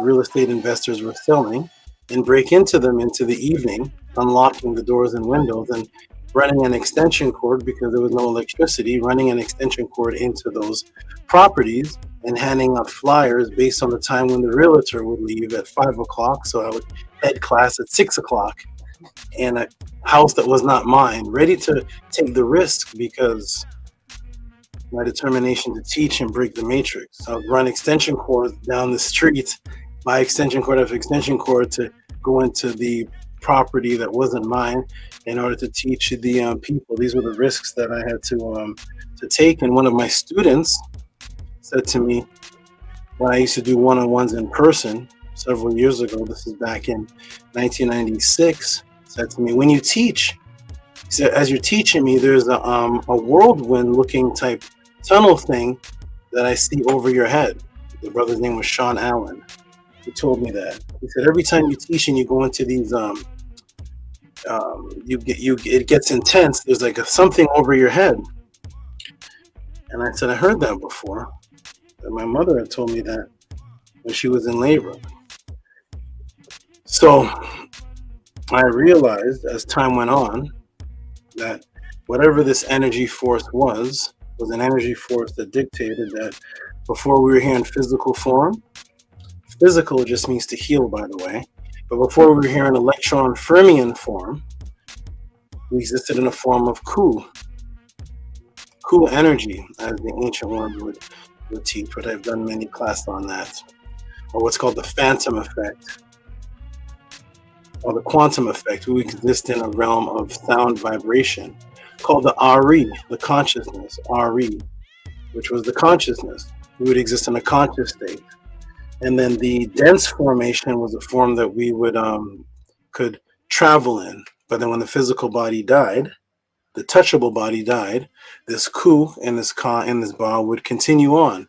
real estate investors were selling and break into them into the evening, unlocking the doors and windows and running an extension cord, because there was no electricity, running an extension cord into those properties and handing out flyers based on the time when the realtor would leave at 5 o'clock. So I would head class at 6 o'clock in a house that was not mine, ready to take the risk because my determination to teach and break the matrix. I would run extension cords down the street, buy extension cord after extension cord to go into the property that wasn't mine in order to teach the people. These were the risks that I had to take. And one of my students said to me, when I used to do one-on-ones in person several years ago, this is back in 1996, said to me, when you teach, he said, as you're teaching me, there's a whirlwind looking type tunnel thing that I see over your head. The brother's name was Sean Allen. He told me that. He said, every time you teach and you go into these, it gets intense. There's like something over your head. And I said, I heard that before. And my mother had told me that when she was in labor. So I realized as time went on that whatever this energy force was an energy force that dictated that before we were here in physical form, physical just means to heal, by the way, but before we were here in electron fermion form, we existed in a form of Ku energy, as the ancient ones would teach, but I've done many classes on that, or what's called the phantom effect, or the quantum effect. We exist in a realm of sound vibration called the RE, the consciousness, RE, which was the consciousness. We would exist in a conscious state. And then the dense formation was a form that we would could travel in. But then when the physical body died, the touchable body died, this Ku and this Ka and this Ba would continue on.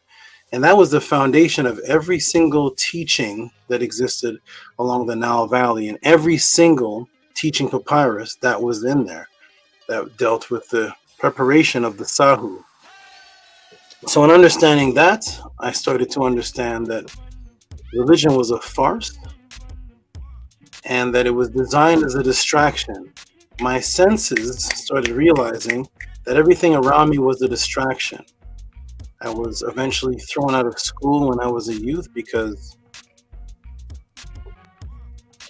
And that was the foundation of every single teaching that existed along the Nile Valley, and every single teaching papyrus that was in there that dealt with the preparation of the Sahu. So in understanding that, I started to understand that religion was a farce and that it was designed as a distraction. My senses started realizing that everything around me was a distraction. I was eventually thrown out of school when I was a youth because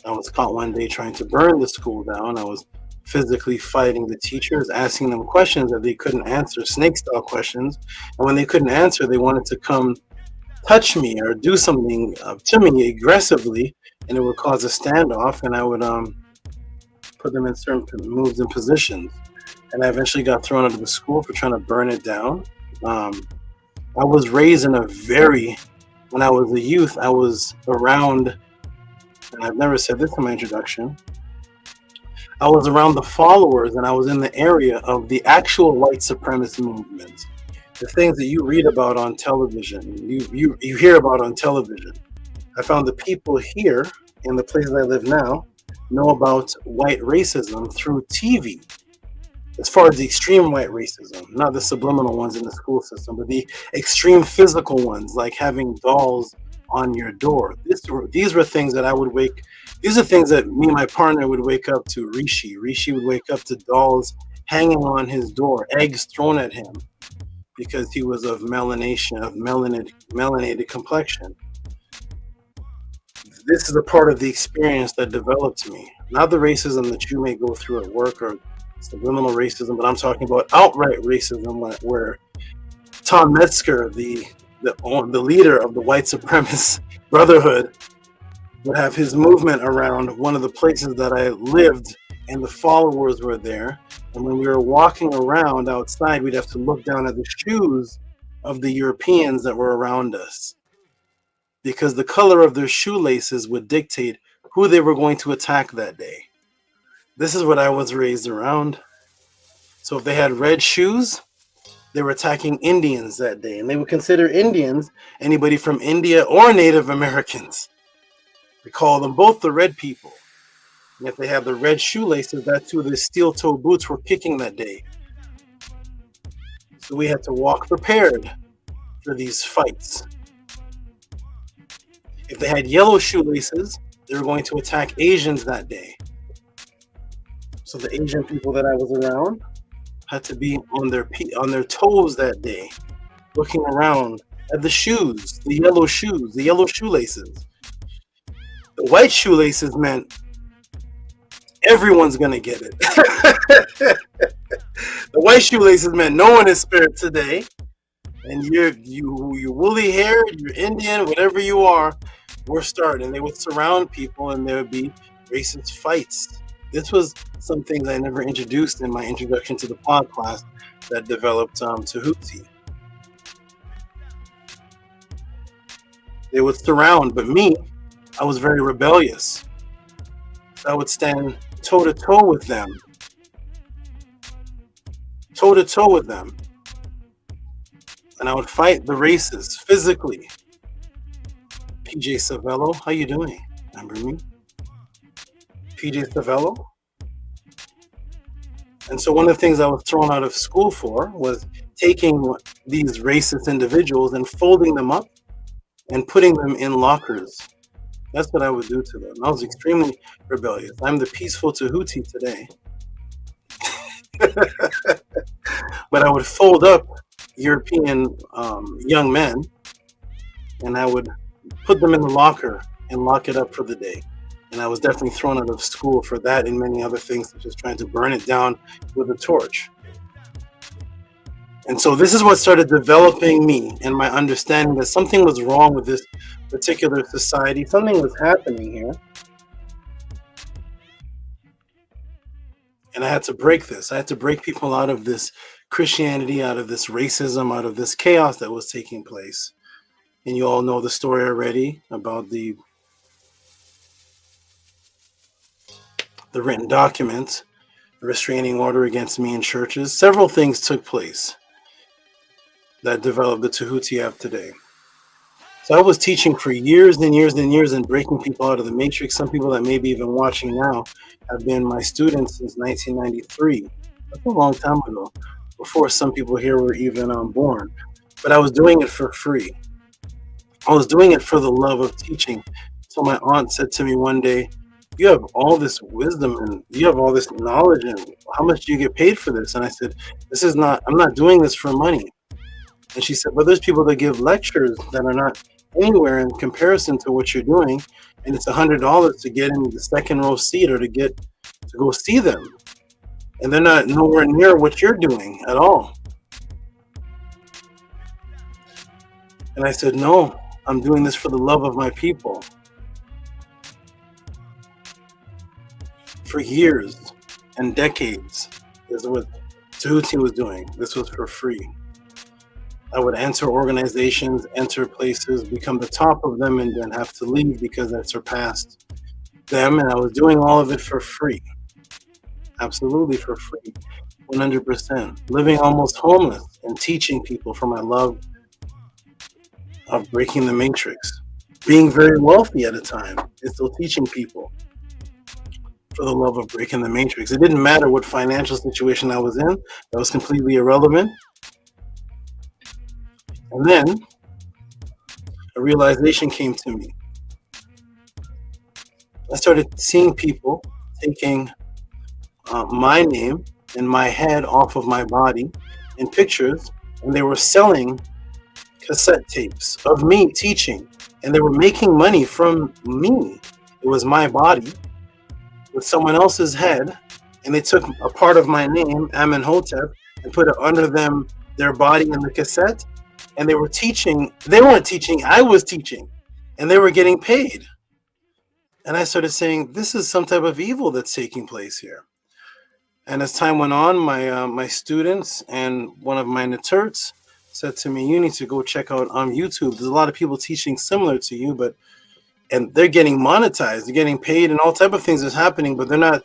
I was caught one day trying to burn the school down. I was physically fighting the teachers, asking them questions that they couldn't answer, snake-style questions. And when they couldn't answer, they wanted to come touch me or do something to me aggressively, and it would cause a standoff, and I would put them in certain moves and positions. And I eventually got thrown out of the school for trying to burn it down. I was raised in when I was a youth, I was around, and I've never said this in my introduction, I was around the followers, and I was in the area of the actual white supremacist movement. The things that you read about on television, you hear about on television. I found the people here in the places I live now know about white racism through TV. As far as the extreme white racism, not the subliminal ones in the school system, but the extreme physical ones, like having dolls on your door. These were things that these are things that me and my partner would wake up to. Rishi would wake up to dolls hanging on his door, eggs thrown at him because he was of melanated complexion. This is a part of the experience that developed me. Not the racism that you may go through at work or subliminal racism, but I'm talking about outright racism, where Tom Metzger, the leader of the white supremacist brotherhood, would have his movement around one of the places that I lived, and the followers were there. And when we were walking around outside, we'd have to look down at the shoes of the Europeans that were around us, because the color of their shoelaces would dictate who they were going to attack that day. This is what I was raised around. So if they had red shoes, they were attacking Indians that day, and they would consider Indians anybody from India or Native Americans. We call them both the red people. And if they had the red shoelaces, that's who the steel-toe boots were kicking that day. So we had to walk prepared for these fights. If they had yellow shoelaces, they were going to attack Asians that day. So the Asian people that I was around had to be on their toes that day, looking around at the shoes, the yellow shoes, the yellow shoelaces. The white shoelaces meant everyone's gonna get it. The white shoelaces meant no one is spared today, and you woolly haired, you're Indian, whatever you are, we're starting. They would surround people, and there would be racist fights. This was some things I never introduced in my introduction to the podcast that developed Tehuti. They would surround, but me, I was very rebellious. I would stand toe-to-toe with them. Toe-to-toe with them. And I would fight the racists physically. PJ Savello, how you doing? Remember me? PJ Savello. And so one of the things I was thrown out of school for was taking these racist individuals and folding them up and putting them in lockers. That's what I would do to them. I was extremely rebellious. I'm the peaceful Tehuti today. But I would fold up European young men, and I would put them in the locker and lock it up for the day. And I was definitely thrown out of school for that and many other things, such as trying to burn it down with a torch. And so this is what started developing me and my understanding that something was wrong with this particular society. Something was happening here. And I had to break this. I had to break people out of this Christianity, out of this racism, out of this chaos that was taking place. And you all know the story already about the written document, the restraining order against me in churches. Several things took place that developed the Tehuti app today. So I was teaching for years and years and years and breaking people out of the matrix. Some people that may be even watching now have been my students since 1993. That's a long time ago, before some people here were even born. But I was doing it for free. I was doing it for the love of teaching. So my aunt said to me one day, "You have all this wisdom and you have all this knowledge, and how much do you get paid for this?" And I said, I'm not doing this for money. And she said, "But there's people that give lectures that are not anywhere in comparison to what you're doing, and it's $100 to get in the second row seat or to go see them. And they're not nowhere near what you're doing at all." And I said, "No, I'm doing this for the love of my people." For years and decades, this is what Tehuti was doing. This was for free. I would enter organizations, enter places, become the top of them, and then have to leave because I surpassed them. And I was doing all of it for free. Absolutely for free. 100%. Living almost homeless and teaching people for my love of breaking the matrix. Being very wealthy at a time and still teaching people for the love of breaking the matrix. It didn't matter what financial situation I was in. That was completely irrelevant. And then a realization came to me. I started seeing people taking my name and my head off of my body in pictures, and they were selling cassette tapes of me teaching, and they were making money from me. It was my body with someone else's head and they took a part of my name, Amenhotep, and put it under their body in the cassette, and they were teaching. They weren't teaching, I was teaching, and they were getting paid. And I started saying, this is some type of evil that's taking place here. And as time went on, my students and one of my interts said to me, you need to go check out on YouTube. There's a lot of people teaching similar to you, and they're getting monetized, they're getting paid, and all type of things is happening, but they're not.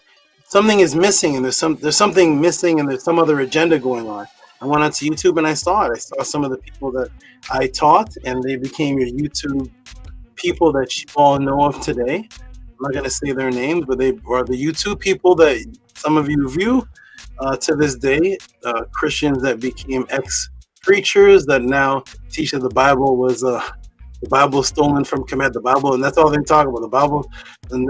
Something is missing, and there's something missing, and there's some other agenda going on. I went onto YouTube and I saw it. I saw some of the people that I taught, and they became your YouTube people that you all know of today. I'm not going to say their names, but they are the YouTube people that some of you view to this day. Christians that became ex-preachers that now teach that the Bible was the Bible stolen from Kemet, the Bible, and that's all they talk about, the Bible, and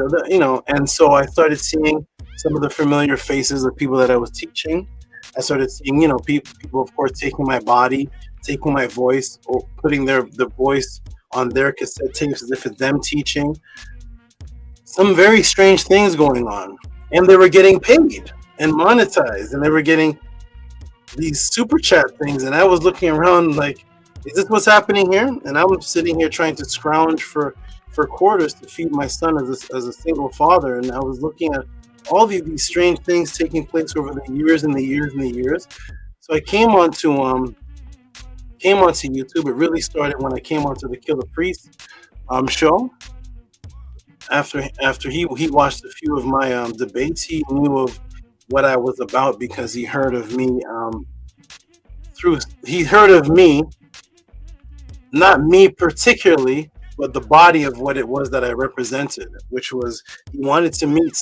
And so I started seeing some of the familiar faces of people that I was teaching. I started seeing, people, of course, taking my body, taking my voice, or putting the voice on their cassette tapes as if it's them teaching. Some very strange things going on, and they were getting paid and monetized, and they were getting these super chat things, and I was looking around like, is this what's happening here? And I'm sitting here trying to scrounge for quarters to feed my son as a single father, and I was looking at all these strange things taking place over the years and the years and the years. So I came onto YouTube. It really started when I came onto the Killer Priest show. After he watched a few of my debates, he knew of what I was about because he heard of me not me particularly, but the body of what it was that I represented, which was he wanted to meet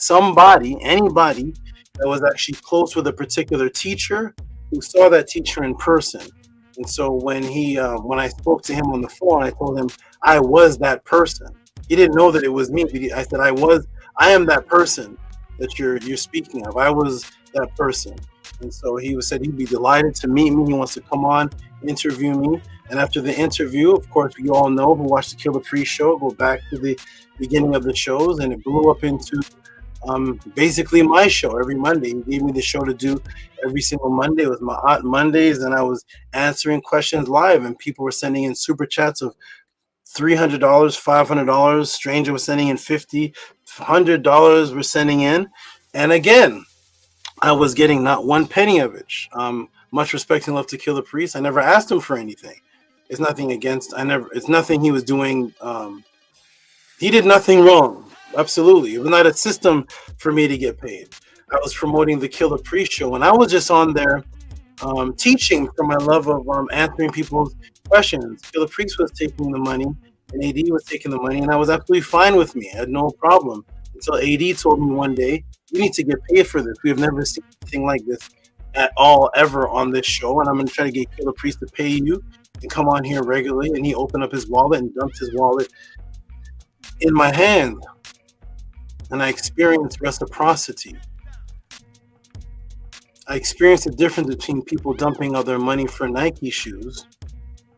anybody that was actually close with a particular teacher who saw that teacher in person. And so when I spoke to him on the phone, I told him I was that person. He didn't know that it was me, but I said I am that person that you're speaking of. I was that person. And so he said he'd be delighted to meet me. He wants to come on, interview me. And after the interview, of course, you all know who watched the Killer Priest show, go back to the beginning of the shows, and it blew up into basically my show every Monday. He gave me the show to do every single Monday. It was my Aunt Mondays, and I was answering questions live, and people were sending in super chats of $300, $500. Stranger was sending in $50, $100 were sending in. And again, I was getting not one penny of it. Much respect and love to Killer Priest. I never asked him for anything. It's nothing against. It's nothing he was doing. He did nothing wrong. Absolutely, it was not a system for me to get paid. I was promoting the Killer Priest show, and I was just on there teaching for my love of answering people's questions. Killer Priest was taking the money, and AD was taking the money, and I was absolutely fine with me. I had no problem until AD told me one day, "You need to get paid for this. We have never seen anything like this at all ever on this show, and I'm going to try to get Killer Priest to pay you and come on here regularly." And he opened up his wallet and dumped his wallet in my hand, and I experienced reciprocity. I experienced the difference between people dumping all their money for Nike shoes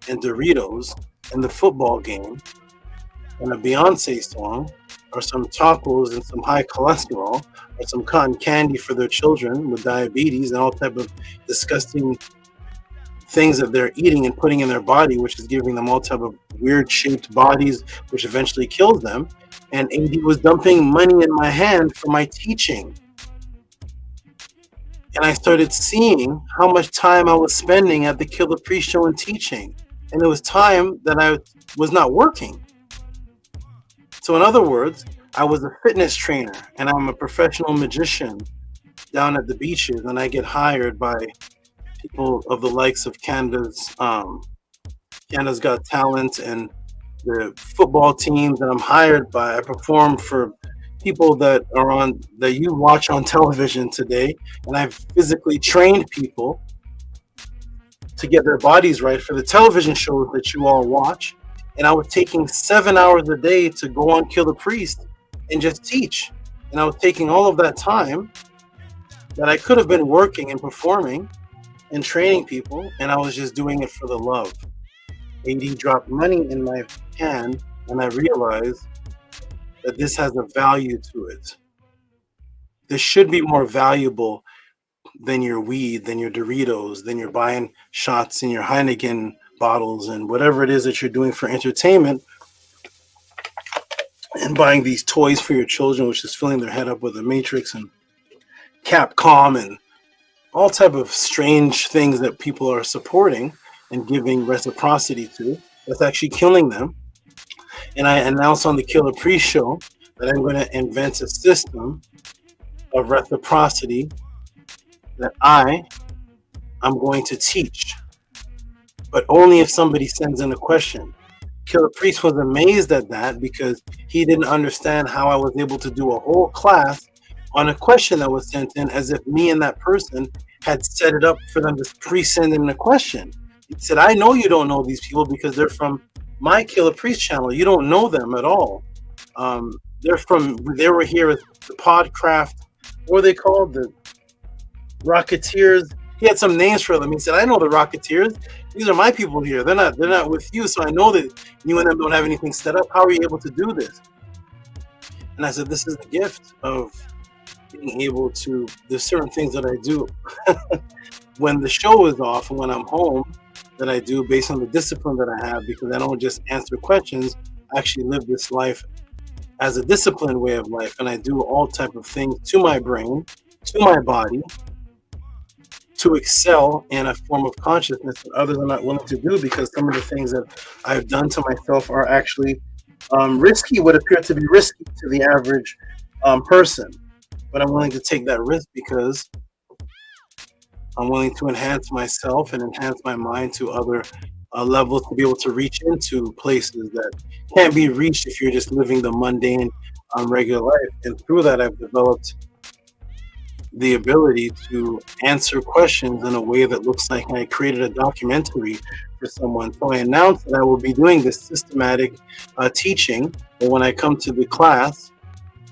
and Doritos and the football game and a Beyonce song, or some tacos and some high cholesterol, or some cotton candy for their children with diabetes and all type of disgusting things that they're eating and putting in their body, which is giving them all type of weird shaped bodies, which eventually kills them. And AD was dumping money in my hand for my teaching. And I started seeing how much time I was spending at the Killer Priest show and teaching. And it was time that I was not working. So in other words, I was a fitness trainer and I'm a professional magician down at the beaches, and I get hired by people of the likes of Canada's Got Talent and the football teams that I'm hired by. I perform for people that you watch on television today, and I've physically trained people to get their bodies right for the television shows that you all watch. And I was taking 7 hours a day to go on Killer Priest and just teach. And I was taking all of that time that I could have been working and performing and training people, and I was just doing it for the love. AD dropped money in my hand, and I realized that this has a value to it. this should be more valuable than your weed, than your Doritos, than you're buying shots in your Heineken bottles and whatever it is that you're doing for entertainment, and buying these toys for your children, which is filling their head up with the Matrix and Capcom and all type of strange things that people are supporting and giving reciprocity to. That's actually killing them. And I announced on the Killer Priest show that I'm going to invent a system of reciprocity that I'm going to teach, but only if somebody sends in a question. Killer Priest was amazed at that because he didn't understand how I was able to do a whole class on a question that was sent in, as if me and that person had set it up for them to pre-send in a question. He said, I know you don't know these people because they're from my Killer Priest channel. You don't know them at all. They were here as the Podcraft, what are they called? The Rocketeers. He had some names for them. He said, I know the Rocketeers. These are my people here. They're not with you, so I know that you and them don't have anything set up. How are you able to do this? And I said, this is the gift of being able to, there's certain things that I do when the show is off and when I'm home that I do based on the discipline that I have, because I don't just answer questions. I actually live this life as a disciplined way of life, and I do all type of things to my brain, to my body, to excel in a form of consciousness that others are not willing to do, because some of the things that I've done to myself are actually risky, would appear to be risky to the average person. But I'm willing to take that risk because I'm willing to enhance myself and enhance my mind to other levels, to be able to reach into places that can't be reached if you're just living the mundane, regular life. And through that, I've developed the ability to answer questions in a way that looks like I created a documentary for someone. So I announced that I will be doing this systematic teaching, but when I come to the class,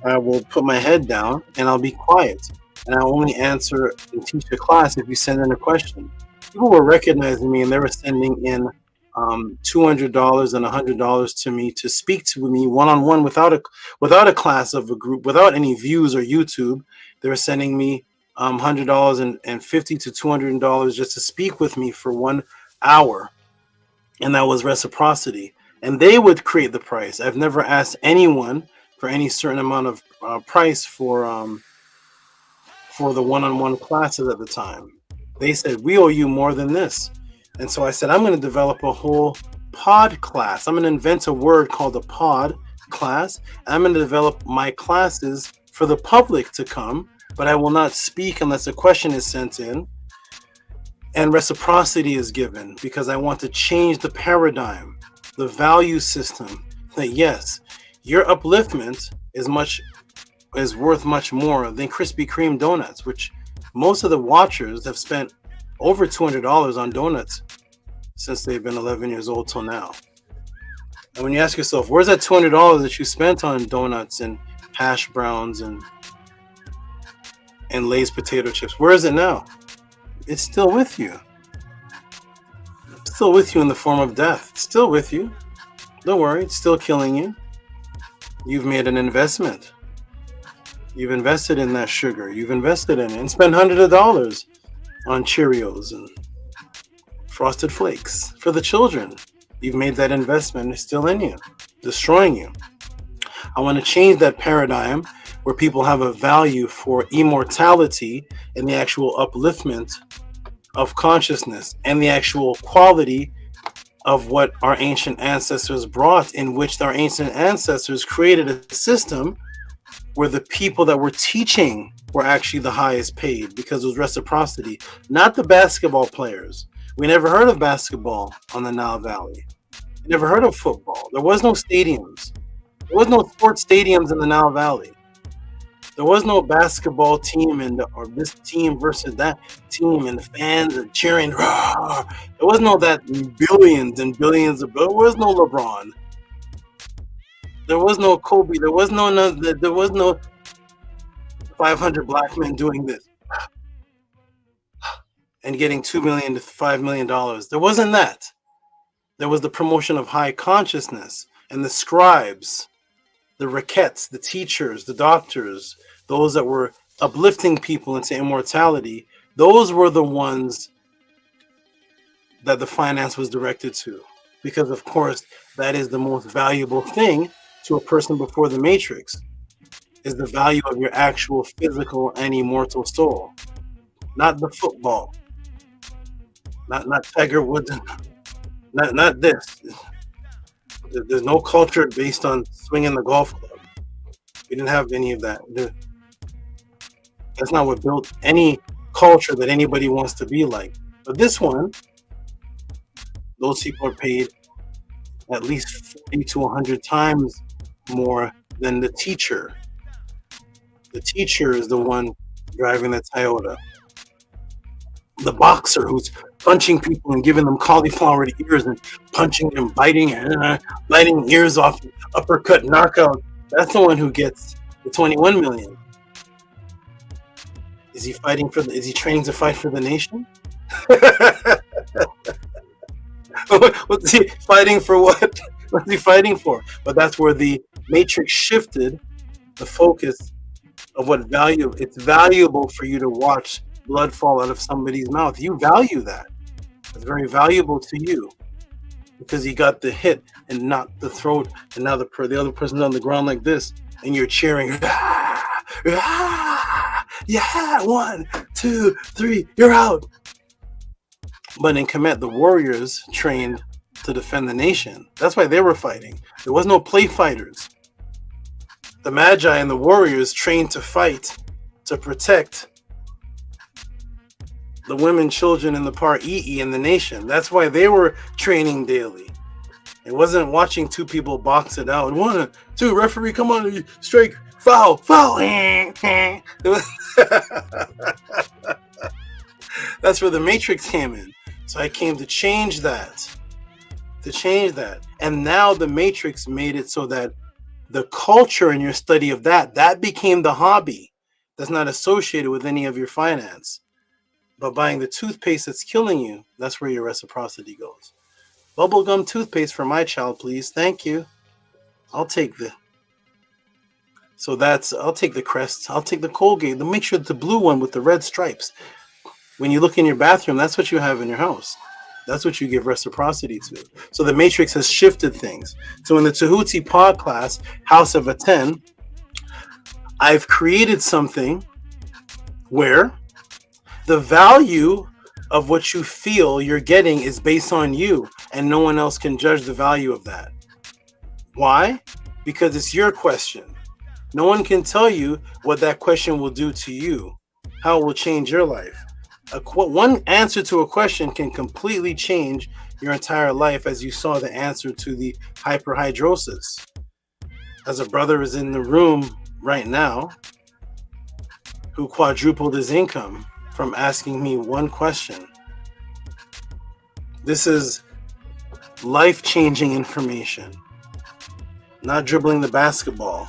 I will put my head down and I'll be quiet. And I only answer and teach a class if you send in a question. People were recognizing me and they were sending in $200 and $100 to me to speak to me one-on-one without a class of a group, without any views or YouTube. They were sending me $100 and $50 to $200 just to speak with me for 1 hour. And that was reciprocity. And they would create the price. I've never asked anyone for any certain amount of price for the one-on-one classes at the time. They said, we owe you more than this. And so I said, I'm going to develop a whole pod class. I'm going to invent a word called a pod class. I'm going to develop my classes for the public to come, but I will not speak unless a question is sent in and reciprocity is given, because I want to change the paradigm, the value system, that yes, your upliftment is worth much more than Krispy Kreme donuts, which most of the watchers have spent over $200 on donuts since they've been 11 years old till now. And when you ask yourself, where's that $200 that you spent on donuts and hash browns and Lay's potato chips, where is it now? It's still with you. It's still with you in the form of death. It's still with you. Don't worry, it's still killing you. You've made an investment. You've invested in that sugar. You've invested in it and spent hundreds of dollars on Cheerios and Frosted Flakes for the children. You've made that investment. It's still in you, destroying you. I want to change that paradigm where people have a value for immortality and the actual upliftment of consciousness and the actual quality of what our ancient ancestors brought, in which our ancient ancestors created a system where the people that were teaching were actually the highest paid, because it was reciprocity, not the basketball players. We never heard of basketball on the Nile Valley. We never heard of football. There was no stadiums. There was no sports stadiums in the Nile Valley. There was no basketball team or this team versus that team and the fans are cheering. Rah! There was no that billions and billions of. There was no LeBron. There was no Kobe. There was no 500 black men doing this and getting $2 million to $5 million. There wasn't that. There was the promotion of high consciousness and the scribes, the raquettes, the teachers, the doctors, those that were uplifting people into immortality, those were the ones that the finance was directed to. Because, of course, that is the most valuable thing to a person before the Matrix, is the value of your actual physical and immortal soul. Not the football. Not Tiger Woods. Not this. There's no culture based on swinging the golf club. We didn't have any of that. That's not what built any culture that anybody wants to be like. But this one, those people are paid at least 40 to 100 times more than the teacher. The teacher is the one driving the Toyota. The boxer who's punching people and giving them cauliflower ears and punching them, biting ears off, uppercut, knockout. That's the one who gets the 21 million. Is he training to fight for the nation? What's he fighting for? What? What's he fighting for? But that's where the Matrix shifted the focus of what value. It's valuable for you to watch blood fall out of somebody's mouth. You value that. It's very valuable to you because he got the hit and knocked the throat, and now the other person's on the ground like this, and you're cheering. Ah, ah, yeah, 1, 2, 3, you're out. But in Kemet, the warriors trained to defend the nation. That's why they were fighting. There was no play fighters. The Magi and the warriors trained to fight, to protect the women, children, and the Par-EE in the nation. That's why they were training daily. It wasn't watching two people box it out. 1, 2, referee, come on, strike, foul, foul. That's where the Matrix came in. So I came to change that. And now the Matrix made it so that the culture in your study of that became the hobby that's not associated with any of your finance. But buying the toothpaste that's killing you, that's where your reciprocity goes. Bubblegum toothpaste for my child, please. Thank you. I'll take the Crest. I'll take the Colgate. Make sure the blue one with the red stripes. When you look in your bathroom, that's what you have in your house. That's what you give reciprocity to. So the Matrix has shifted things. So in the Tehuti Podclass, House of Aten, I've created something where the value of what you feel you're getting is based on you, and no one else can judge the value of that. Why? Because it's your question. No one can tell you what that question will do to you, how it will change your life. One answer to a question can completely change your entire life, as you saw the answer to the hyperhidrosis. As a brother is in the room right now who quadrupled his income from asking me one question. This is life-changing information. Not dribbling the basketball,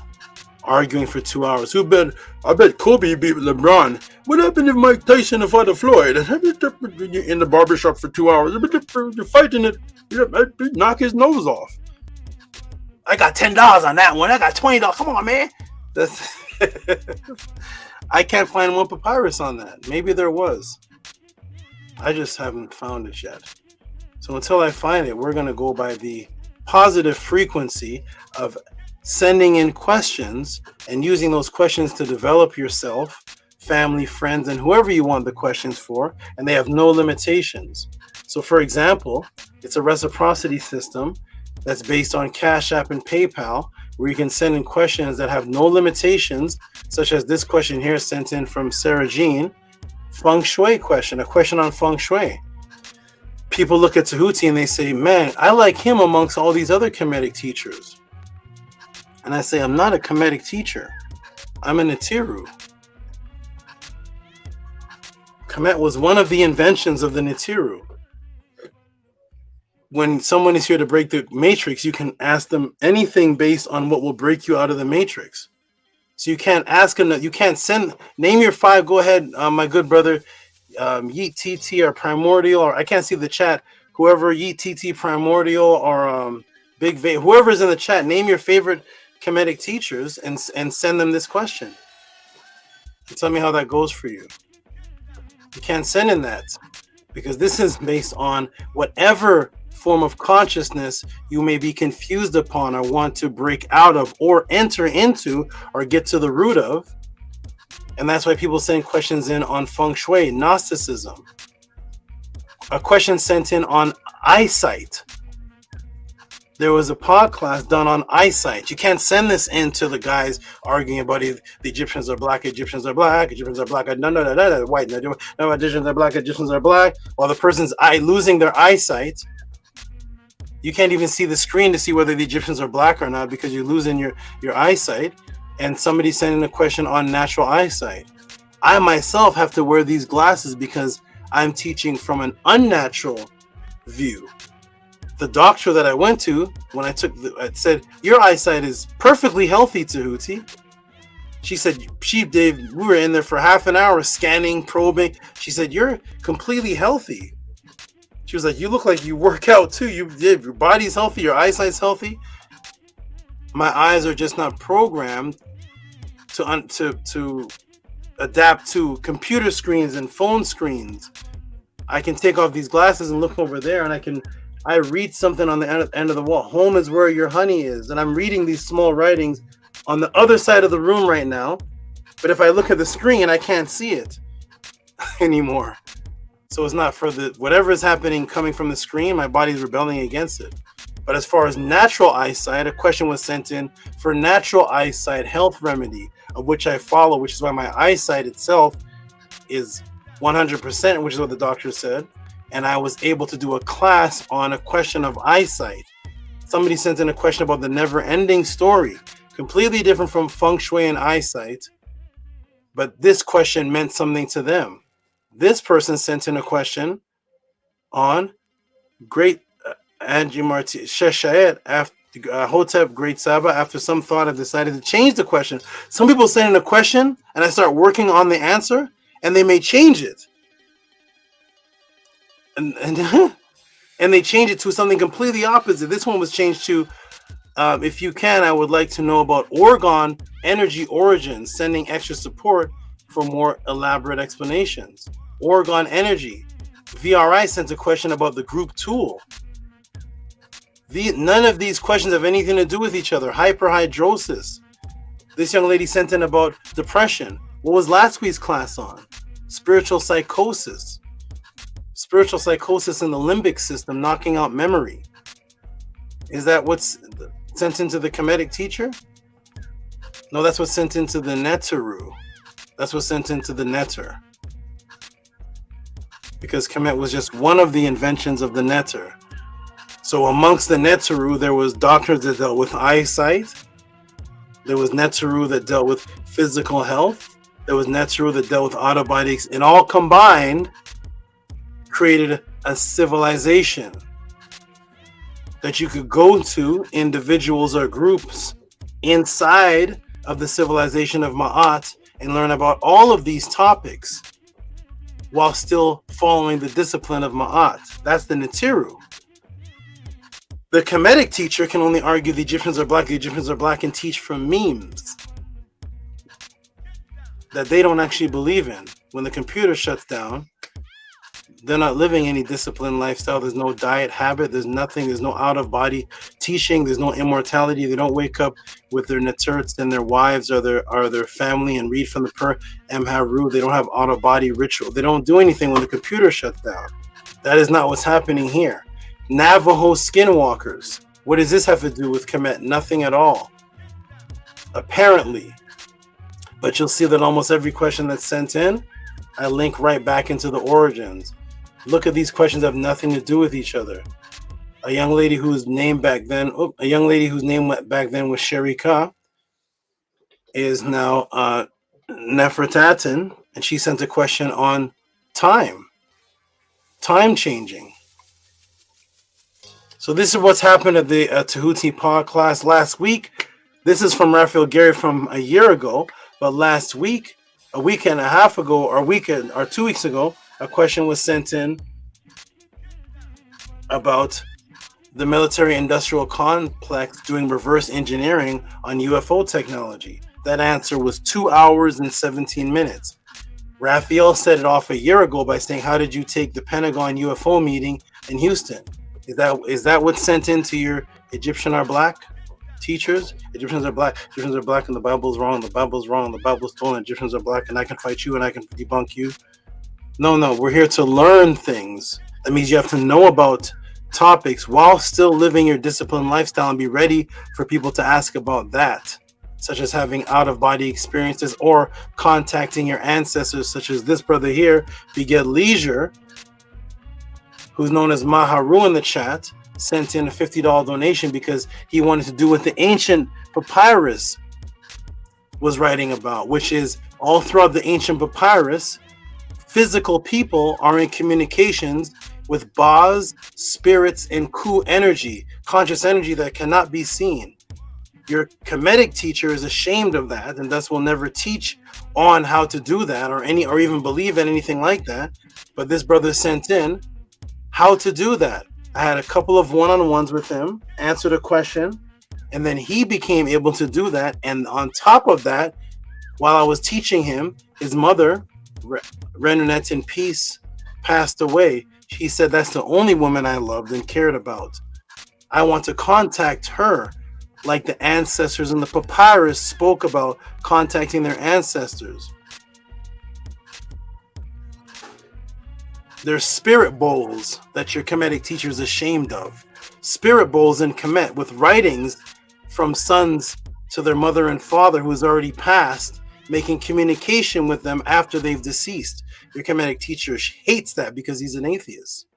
arguing for 2 hours. I bet Kobe beat LeBron. What happened if Mike Tyson fought Floyd? In the barbershop for 2 hours. You're fighting it. Knock his nose off. I got $10 on that one. I got $20. Come on, man. I can't find one papyrus on that. Maybe there was. I just haven't found it yet. So until I find it, we're going to go by the positive frequency of sending in questions and using those questions to develop yourself, family, friends, and whoever you want the questions for, and they have no limitations. So for example, it's a reciprocity system that's based on Cash App and PayPal, where you can send in questions that have no limitations, such as this question here sent in from Sarah Jean, Feng Shui question, a question on Feng Shui. People look at Tehuti and they say, man, I like him amongst all these other Kemetic teachers. And I say, I'm not a Kemetic teacher. I'm a Netiru. Kemet was one of the inventions of the Netiru. When someone is here to break the matrix, you can ask them anything based on what will break you out of the matrix. So you can't ask them, you can't send, name your 5, go ahead, my good brother, Yeet TT or Primordial, or I can't see the chat, whoever, Yeet TT Primordial or Big V, whoever's in the chat, name your favorite Kemetic teachers and send them this question. Tell me how that goes for you. You can't send in that because this is based on whatever form of consciousness you may be confused upon or want to break out of or enter into or get to the root of. And that's why people send questions in on feng shui, Gnosticism. A question sent in on eyesight. There was a pod class done on eyesight. You can't send this in to the guys arguing about if the Egyptians are black, Egyptians are black, Egyptians are black, no, white, no, Egyptians are black, Egyptians are black, while the person's losing their eyesight. You can't even see the screen to see whether the Egyptians are black or not because you're losing your eyesight. And somebody sending a question on natural eyesight. I myself have to wear these glasses because I'm teaching from an unnatural view. The doctor that I went to, when I said, your eyesight is perfectly healthy, Tehuti. She said, Dave, we were in there for half an hour scanning, probing. She said, you're completely healthy. She was like, you look like you work out too. Your body's healthy, your eyesight's healthy. My eyes are just not programmed to adapt to computer screens and phone screens. I can take off these glasses and look over there, and I read something on the end of the wall. Home is where your honey is, and I'm reading these small writings on the other side of the room right now. But if I look at the screen, I can't see it anymore. So it's not for whatever is happening coming from the screen. My body's rebelling against it. But as far as natural eyesight, a question was sent in for natural eyesight health remedy, of which I follow, which is why my eyesight itself is 100%, which is what the doctor said. And I was able to do a class on a question of eyesight. Somebody sent in a question about the never-ending story, completely different from feng shui and eyesight. But this question meant something to them. This person sent in a question on great Anjimarti Sheshayet after Hotep Great Saba. After some thought, I've decided to change the question. Some people send in a question and I start working on the answer and they may change it. And they change it to something completely opposite. This one was changed to, if you can, I would like to know about orgone energy origins, sending extra support for more elaborate explanations. Orgone energy. VRI sent a question about the group tool. None of these questions have anything to do with each other. Hyperhidrosis. This young lady sent in about depression. What was last week's class on? Spiritual psychosis. Spiritual psychosis in the limbic system, knocking out memory. Is that what's sent into the Kemetic teacher? No, that's what's sent into the Neteru. That's what's sent into the Neter. Because Kemet was just one of the inventions of the Neter. So amongst the Neteru, there was doctors that dealt with eyesight. There was Neteru that dealt with physical health. There was Neteru that dealt with autobodies. And all combined created a civilization that you could go to, individuals or groups inside of the civilization of Ma'at, and learn about all of these topics while still following the discipline of Ma'at. That's the Netiru. The Kemetic teacher can only argue the Egyptians are black, and teach from memes that they don't actually believe in. When the computer shuts down, they're not living any disciplined lifestyle. There's no diet habit. There's nothing. There's no out-of-body teaching. There's no immortality. They don't wake up with their neturts and their wives or their family and read from the HERU. They don't have out-of-body ritual. They don't do anything when the computer shuts down. That is not what's happening here. Navajo skinwalkers. What does this have to do with Kemet? Nothing at all. Apparently. But you'll see that almost every question that's sent in, I link right back into the origins. Look at these questions have nothing to do with each other. A young lady whose name back then, was Sherika, is now Nefertatan, and she sent a question on time changing. So this is what's happened at the Tehuti Podclass last week. This is from Raphael Gary from a year ago, but last week, a week and a half ago, or 2 weeks ago, a question was sent in about the military industrial complex doing reverse engineering on UFO technology. that answer was 2 hours and 17 minutes. Raphael set it off a year ago by saying, how did you take the Pentagon UFO meeting in Houston? Is that what's sent into your Egyptian are black teachers? Egyptians are black and the Bible's wrong, the Bible's wrong, the Bible's stolen, Egyptians are black and I can fight you and I can debunk you. No, we're here to learn things. That means you have to know about topics while still living your disciplined lifestyle and be ready for people to ask about that, such as having out-of-body experiences or contacting your ancestors, such as this brother here, Beget Leisure, who's known as Maharu in the chat, sent in a $50 donation because he wanted to do what the ancient papyrus was writing about, which is all throughout the ancient papyrus, physical people are in communications with Ba's, spirits, and Ku energy, conscious energy that cannot be seen. Your Kemetic teacher is ashamed of that and thus will never teach on how to do that or even believe in anything like that. But this brother sent in how to do that. I had a couple of one-on-ones with him, answered a question, and then he became able to do that. And on top of that, while I was teaching him, his mother, Renunette in peace, passed away. He said, that's the only woman I loved and cared about. I want to contact her like the ancestors in the papyrus spoke about contacting their ancestors. There's spirit bowls that your Kemetic teacher is ashamed of. Spirit bowls in Kemet with writings from sons to their mother and father who has already passed, making communication with them after they've deceased. Your Kemetic teacher hates that because he's an atheist.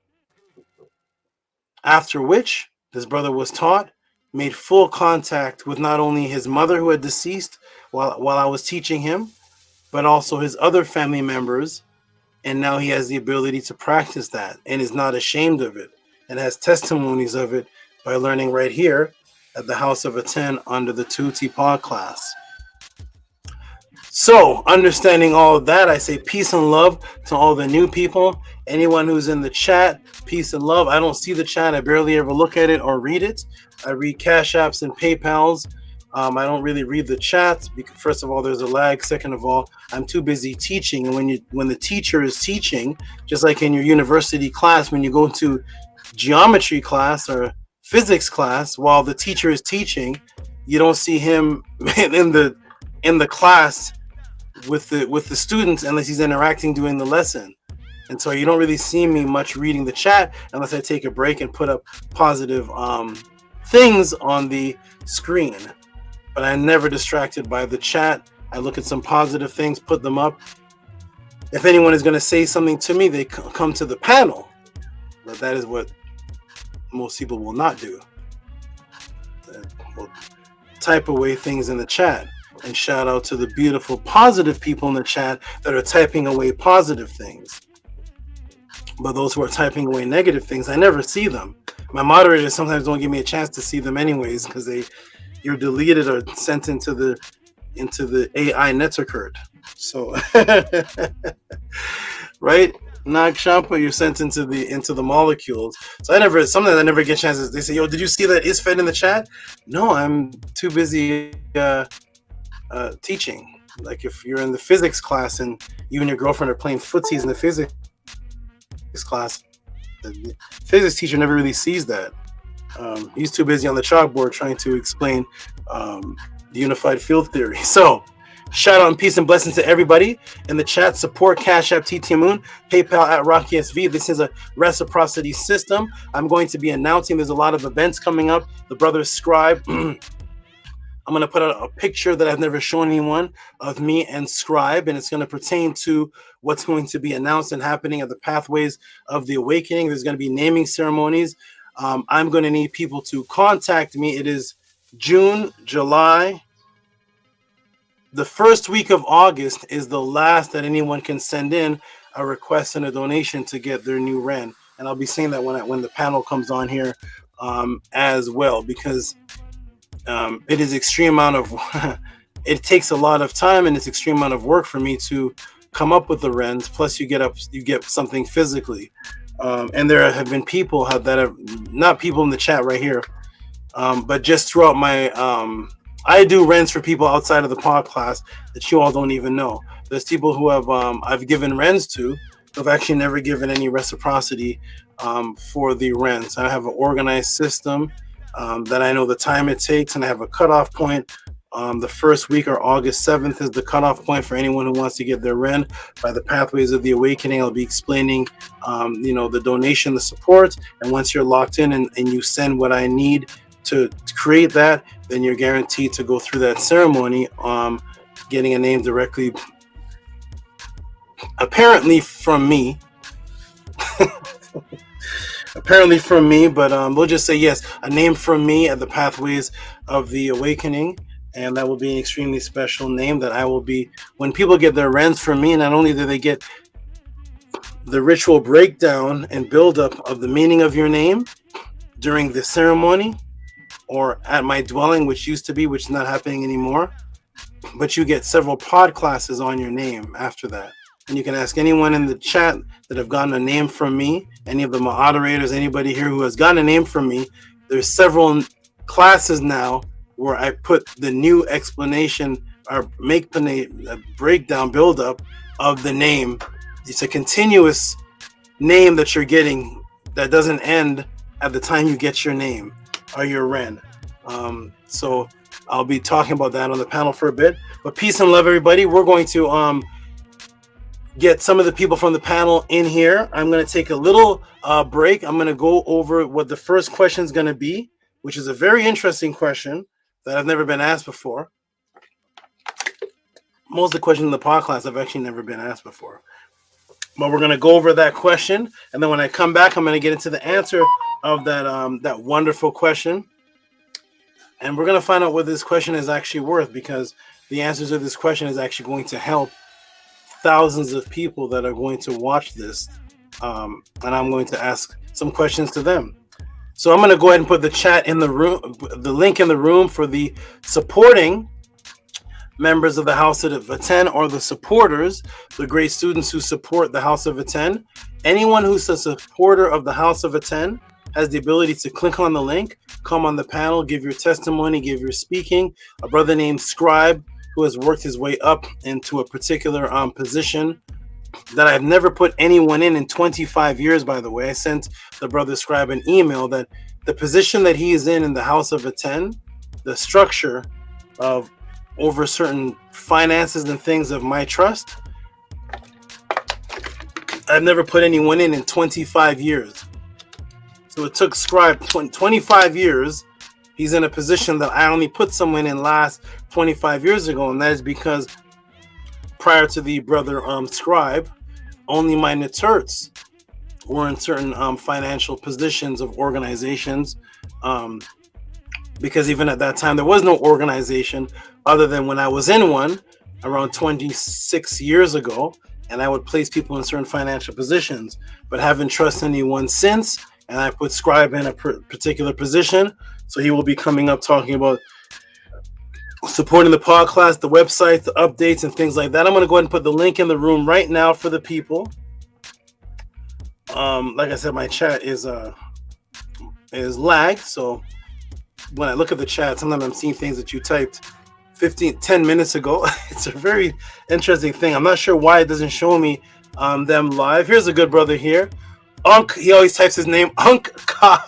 After which, this brother was taught, made full contact with not only his mother who had deceased while I was teaching him, but also his other family members. And now he has the ability to practice that and is not ashamed of it and has testimonies of it by learning right here at the House of ATTON under the Tehuti Podclass. So, understanding all of that, I say peace and love to all the new people. Anyone who's in the chat, peace and love. I don't see the chat. I barely ever look at it or read it. I read Cash Apps and PayPals. I don't really read the chats because, first of all, there's a lag. Second of all, I'm too busy teaching. And when the teacher is teaching, just like in your university class, when you go to geometry class or physics class, while the teacher is teaching, you don't see him in the class with the students unless he's interacting during the lesson. And so you don't really see me much reading the chat unless I take a break and put up positive things on the screen. But I'm never distracted by the chat. I look at some positive things, put them up. If anyone is going to say something to me, they come to the panel. But that is what most people will not do. They'll type away things in the chat. And shout out to the beautiful positive people in the chat that are typing away positive things. But those who are typing away negative things, I never see them. My moderators sometimes don't give me a chance to see them anyways because you're deleted or sent into the AI network. So right? Nag Shampa, you're sent into the molecules. So sometimes I never get chances. They say, yo, did you see that is fed in the chat? No, I'm too busy teaching. Like if you're in the physics class and you and your girlfriend are playing footsies in the physics class, the physics teacher never really sees that. He's too busy on the chalkboard trying to explain the unified field theory. So shout out and peace and blessings to everybody in the chat. Support Cash App TT Moon, PayPal at Rocky SV. This is a reciprocity system. I'm going to be announcing there's a lot of events coming up. The Brothers Scribe. I'm going to put out a picture that I've never shown anyone of me and Scribe, and it's going to pertain to what's going to be announced and happening at the Pathways of the Awakening. There's going to be naming ceremonies. I'm going to need people to contact me. It is June, July. The first week of August is the last that anyone can send in a request and a donation to get their new REN. And I'll be saying that when the panel comes on here as well, because it is extreme amount of it takes a lot of time and it's extreme amount of work for me to come up with the RENs. Plus you get something physically. And there have been people that have, not people in the chat right here, but just throughout my I do Rens for people outside of the pod class that you all don't even know. There's people who have I've given Rens to who have actually never given any reciprocity for the Rens. I have an organized system that I know the time it takes, and I have a cutoff point. The first week, or August 7th, is the cutoff point for anyone who wants to get their Ren by the Pathways of the Awakening. I'll be explaining, the donation, the support, and once you're locked in and you send what I need to create that, then you're guaranteed to go through that ceremony, getting a name directly, apparently from me. Apparently from me, but we'll just say yes, a name from me at the Pathways of the Awakening. And that will be an extremely special name that I will be, when people get their Rens from me, not only do they get the ritual breakdown and buildup of the meaning of your name during the ceremony or at my dwelling, which used to be, which is not happening anymore, but you get several pod classes on your name after that. And you can ask anyone in the chat that have gotten a name from me, any of the moderators, anybody here who has gotten a name from me. There's several classes now where I put the new explanation or make the breakdown buildup of the name. It's a continuous name that you're getting that doesn't end at the time you get your name or your Ren. So I'll be talking about that on the panel for a bit. But peace and love, everybody. We're going to get some of the people from the panel in here. I'm going to take a little break. I'm going to go over what the first question is going to be, which is a very interesting question that I've never been asked before. Most of the questions in the pod class I've actually never been asked before. But we're going to go over that question, and then when I come back, I'm going to get into the answer of that wonderful question. And we're going to find out what this question is actually worth, because the answers to this question is actually going to help thousands of people that are going to watch this. And I'm going to ask some questions to them. So I'm going to go ahead and put the chat in the room, the link in the room for the supporting members of the House of Atten, or the supporters, the great students who support the House of Atten. Anyone who's a supporter of the House of Atten has the ability to click on the link, come on the panel, give your testimony, give your speaking. A brother named Scribe, who has worked his way up into a particular position that I've never put anyone in 25 years, by the way. I sent the brother Scribe an email that the position that he is in the House of Atten, the structure of over certain finances and things of my trust, I've never put anyone in 25 years. So it took Scribe 25 years. He's in a position that I only put someone in last 25 years ago, and that is because prior to the brother Scribe, only my Neterts were in certain financial positions of organizations, because even at that time there was no organization other than when I was in one around 26 years ago, and I would place people in certain financial positions, but haven't trusted anyone since. And I put Scribe in a particular position, so he will be coming up talking about supporting the podcast, the website, the updates, and things like that. I'm going to go ahead and put the link in the room right now for the people. Like I said, my chat is lagged, so when I look at the chat, sometimes I'm seeing things that you typed 10 minutes ago. It's a very interesting thing. I'm not sure why it doesn't show me them live. Here's a good brother here. He always types his name, Ankara.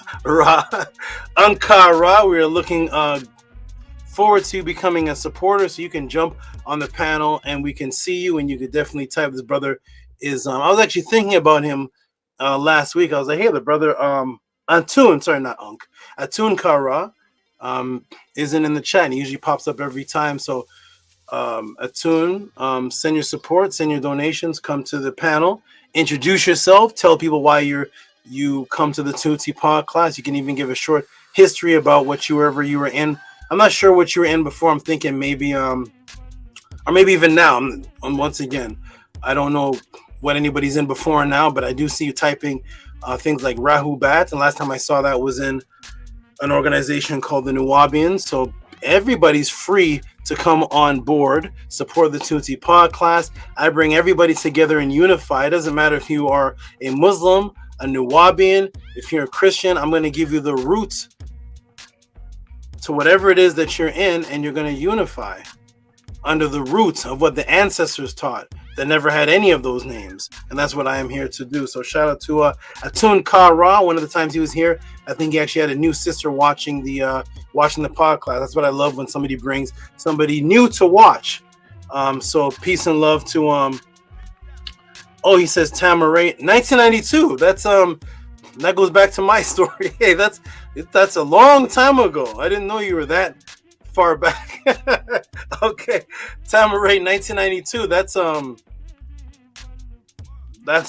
Ankara. We are looking forward to becoming a supporter, so you can jump on the panel and we can see you, and you could definitely type. This brother is I was actually thinking about him last week. I was like, hey, the brother Antun, sorry, not Unk, Atun Kara isn't in the chat, and he usually pops up every time. So Atun, send your support, send your donations, come to the panel, introduce yourself, tell people why you come to the Tehuti Podclass. You can even give a short history about wherever you were in. I'm not sure what you were in before. I'm thinking maybe or maybe even now. Once again, I don't know what anybody's in before and now, but I do see you typing things like Rahubat, and last time I saw that was in an organization called the Nuwabians. So everybody's free to come on board, support the Tehuti Podclass. I bring everybody together and unify. It doesn't matter if you are a Muslim, a Nuwabian, if you're a Christian. I'm going to give you the root to whatever it is that you're in, and you're going to unify under the roots of what the ancestors taught that never had any of those names. And that's what I am here to do. So shout out to ATTON Kara. One of the times he was here, I think he actually had a new sister watching the podcast. That's what I love, when somebody brings somebody new to watch. So peace and love to oh, he says Tamara, 1992. That's that goes back to my story. Hey, that's a long time ago. I didn't know you were that far back. Okay, Tamara, 1992. That's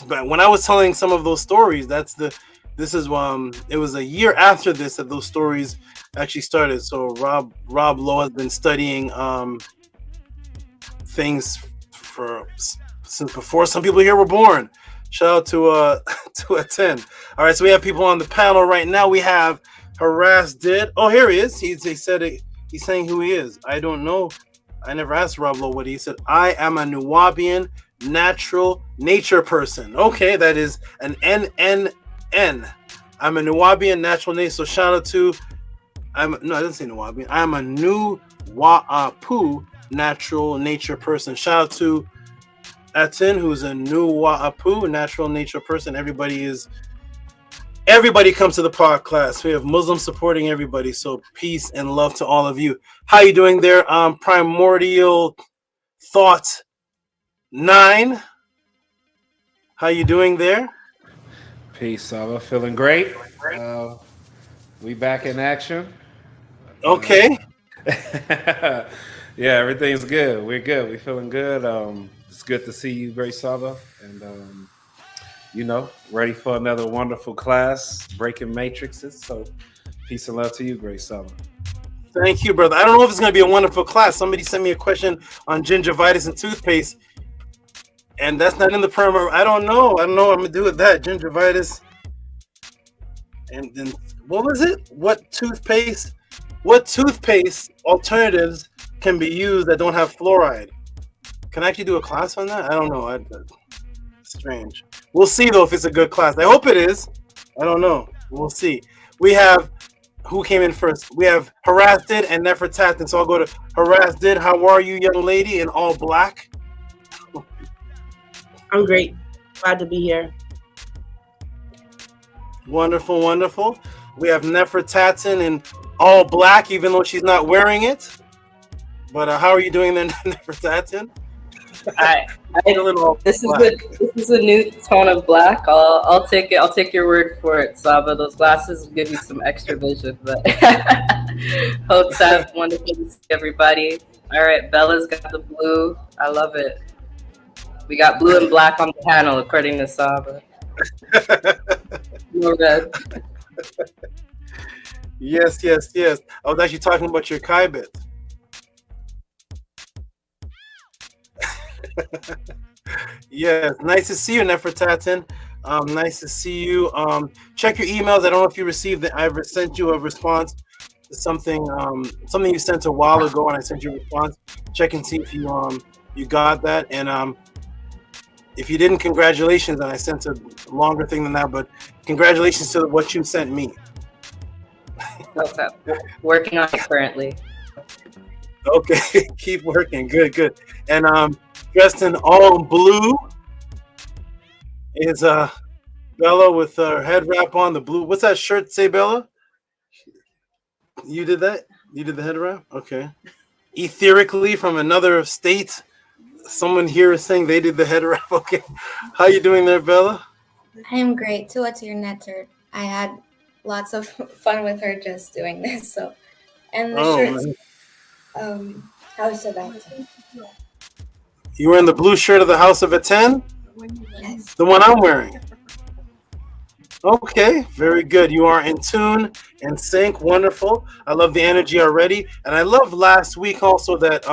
when I was telling some of those stories. It was a year after this that those stories actually started. So Rob Lowe has been studying things since before some people here were born. Shout out to a 10. All right, so we have people on the panel right now. We have Harassed Did. Oh, here he is. He said it. He's saying who he is. I don't know. I never asked Rob Lowe what he said. I am a Nubian natural nature person. Okay, that is an NNN. I'm a Nubian natural nature. So shout out to I didn't say Nubian. I'm a Nuwa'apu natural nature person. Shout out to ATTON, who's a Nuwa'apu natural nature person. Everybody comes to the podcast. We have Muslims supporting everybody. So peace and love to all of you. How you doing there? Primordial Thought 9. How you doing there? Peace, Saba. Feeling great. We back in action. Okay. Yeah, everything's good. We're good. We're feeling good. It's good to see you, Great Saba. And ready for another wonderful class, breaking matrices. So peace and love to you, Great Saba. Thank you, brother. I don't know if it's going to be a wonderful class. Somebody sent me a question on gingivitis and toothpaste, and that's not in the primer. I don't know what I'm going to do with that. Gingivitis. And then, what was it? What toothpaste alternatives can be used that don't have fluoride? Can I actually do a class on that? I don't know. Strange. We'll see, though, if it's a good class. I hope it is. I don't know. We'll see. We have, who came in first? We have Harassed and Nefertatan. So I'll go to Harassed. How are you, young lady, in all black? I'm great. Glad to be here. Wonderful, wonderful. We have Nefertatan in all black, even though she's not wearing it. But how are you doing then, Nefertatan? I a little. This is a new tone of black. I'll take it. I'll take your word for it, Saba. Those glasses will give you some extra vision. But hope that wonderful to see everybody. All right, Bella's got the blue. I love it. We got blue and black on the panel, according to Saba. No red. Yes. I was actually talking about your Kybit. Yes, nice to see you, Nefertatan. Nice to see you. Check your emails. I don't know if you received it. I've sent you a response to something you sent a while ago, and I sent you a response. Check and see if you got that. And if you didn't, congratulations. And I sent a longer thing than that, but congratulations to what you sent me. What's up? Working on it currently. Okay, keep working. Good. And dressed in all blue is Bella with her head wrap on, the blue. What's that shirt say, Bella? You did that? You did the head wrap? Okay. Etherically from another state. Someone here is saying they did the head wrap. Okay. How you doing there, Bella? I am great. To your nerd. I had lots of fun with her just doing this. So, and the shirts. House of ATTON. You were in the blue shirt of the House of ATTON? Yes. The one I'm wearing. Okay, very good. You are in tune and sync. Wonderful. I love the energy already. And I love last week also that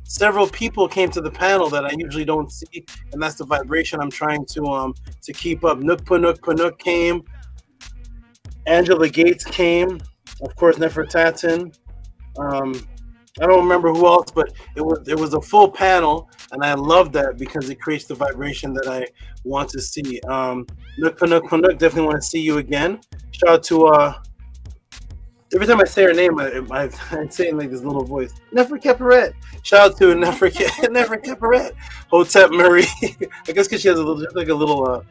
several people came to the panel that I usually don't see. And that's the vibration I'm trying to keep up. Nook Panuk came. Angela Gates came. Of course, Nefertatan. I don't remember who else, but it was a full panel, and I love that because it creates the vibration that I want to see. Nook Panuk, definitely want to see you again. Shout out to Every time I say her name, I say it in like this little voice. Nefer Keperet. Shout out to Nefer Keperet. Hotep Marie. I guess because she has a little, like a little.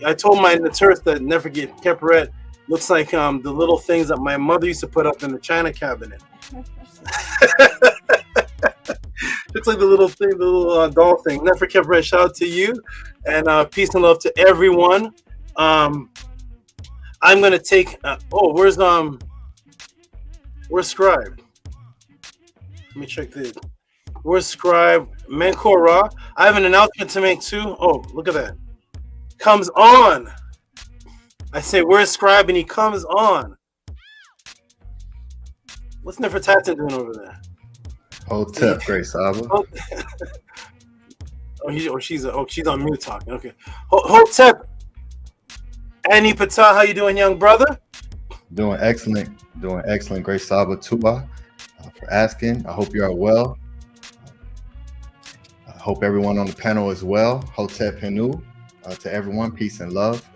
I told my nurse that Nefer Keperet looks like the little things that my mother used to put up in the china cabinet. Looks like the little thing, the little doll thing. Nefer Keperet. Shout out to you, and peace and love to everyone. I'm gonna take. Where's Scribe? Let me check this. Where's Scribe? Menkora. I have an announcement to make too. Oh, look at that. Comes on. I say, where's Scribe? And he comes on. What's Nefertati doing over there? Hotep, Great Saba. She's on mute talking. Okay. Hotep. Annie Patel, how you doing, young brother? Doing excellent, Great Saba Tuba, for asking. I hope you are well. I hope everyone on the panel is well. Hotep Henu, to everyone, peace and love.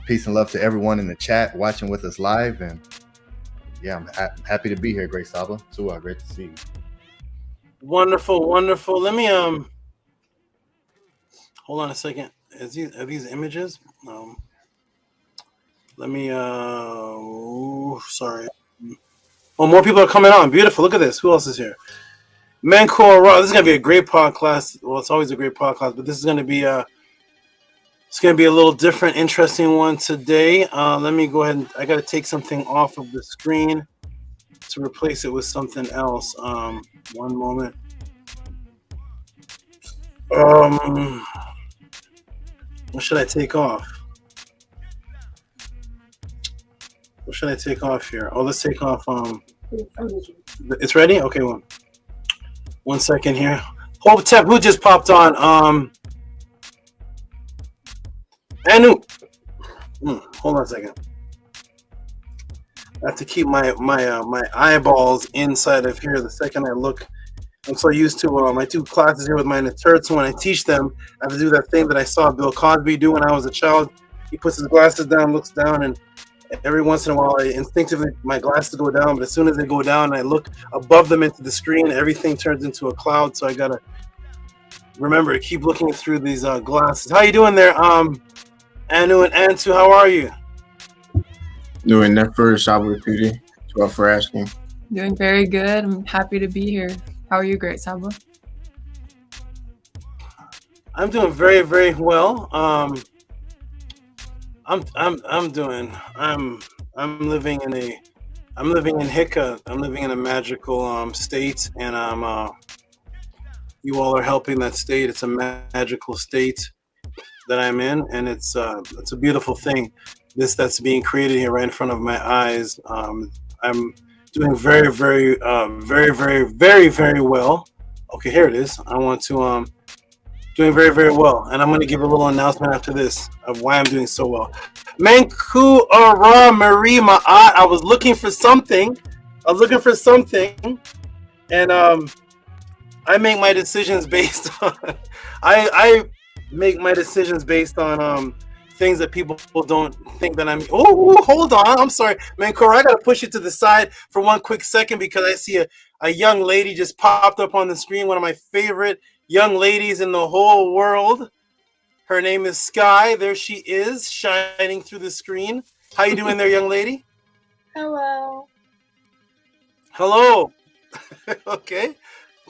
Peace and love to everyone in the chat watching with us live. And yeah, I'm happy to be here, Great Saba. Tuba, great to see you. Wonderful, wonderful. Let me hold on a second. Are these images? Let me sorry. Oh, more people are coming on. Beautiful. Look at this. Who else is here? Menkora. This is gonna be a great podcast. Well, it's always a great podcast, but this is gonna be a little different, interesting one today. Let me go ahead and I gotta take something off of the screen to replace it with something else. One moment. What should I take off? What should I take off here? Oh, let's take off. It's ready? Okay, one second here. Hotep, who just popped on? Anu. Hold on a second. I have to keep my eyeballs inside of here. The second I look, I'm so used to my two classes here with my interts. When I teach them, I have to do that thing that I saw Bill Cosby do when I was a child. He puts his glasses down, looks down, and every once in a while, instinctively, my glasses go down. But as soon as they go down, I look above them into the screen. Everything turns into a cloud. So I gotta remember to keep looking through these glasses. How you doing there, Anu and Antu? How are you? Doing that for Saba Tutti. For asking. Doing very good. I'm happy to be here. How are you, Great Saba? I'm doing very, very well. I'm living in HICA. I'm living in a magical state, and you all are helping that state. It's a magical state that I'm in, and it's a beautiful thing. That's being created here right in front of my eyes. I'm doing very, very, very, very, very, very well. Okay, here it is. I want to doing very, very well, and I'm going to give a little announcement after this of why I'm doing so well. Manku Ara Marie Ma'at. I was looking for something. And I make my decisions based on I make my decisions based on things that people don't think that I'm. Oh, hold on. I'm sorry, Mankora. I gotta push it to the side for one quick second because I see a young lady just popped up on the screen. One of my favorite young ladies in the whole world. Her name is Sky. There she is, shining through the screen. How you doing there, young lady? Hello. Hello. Okay,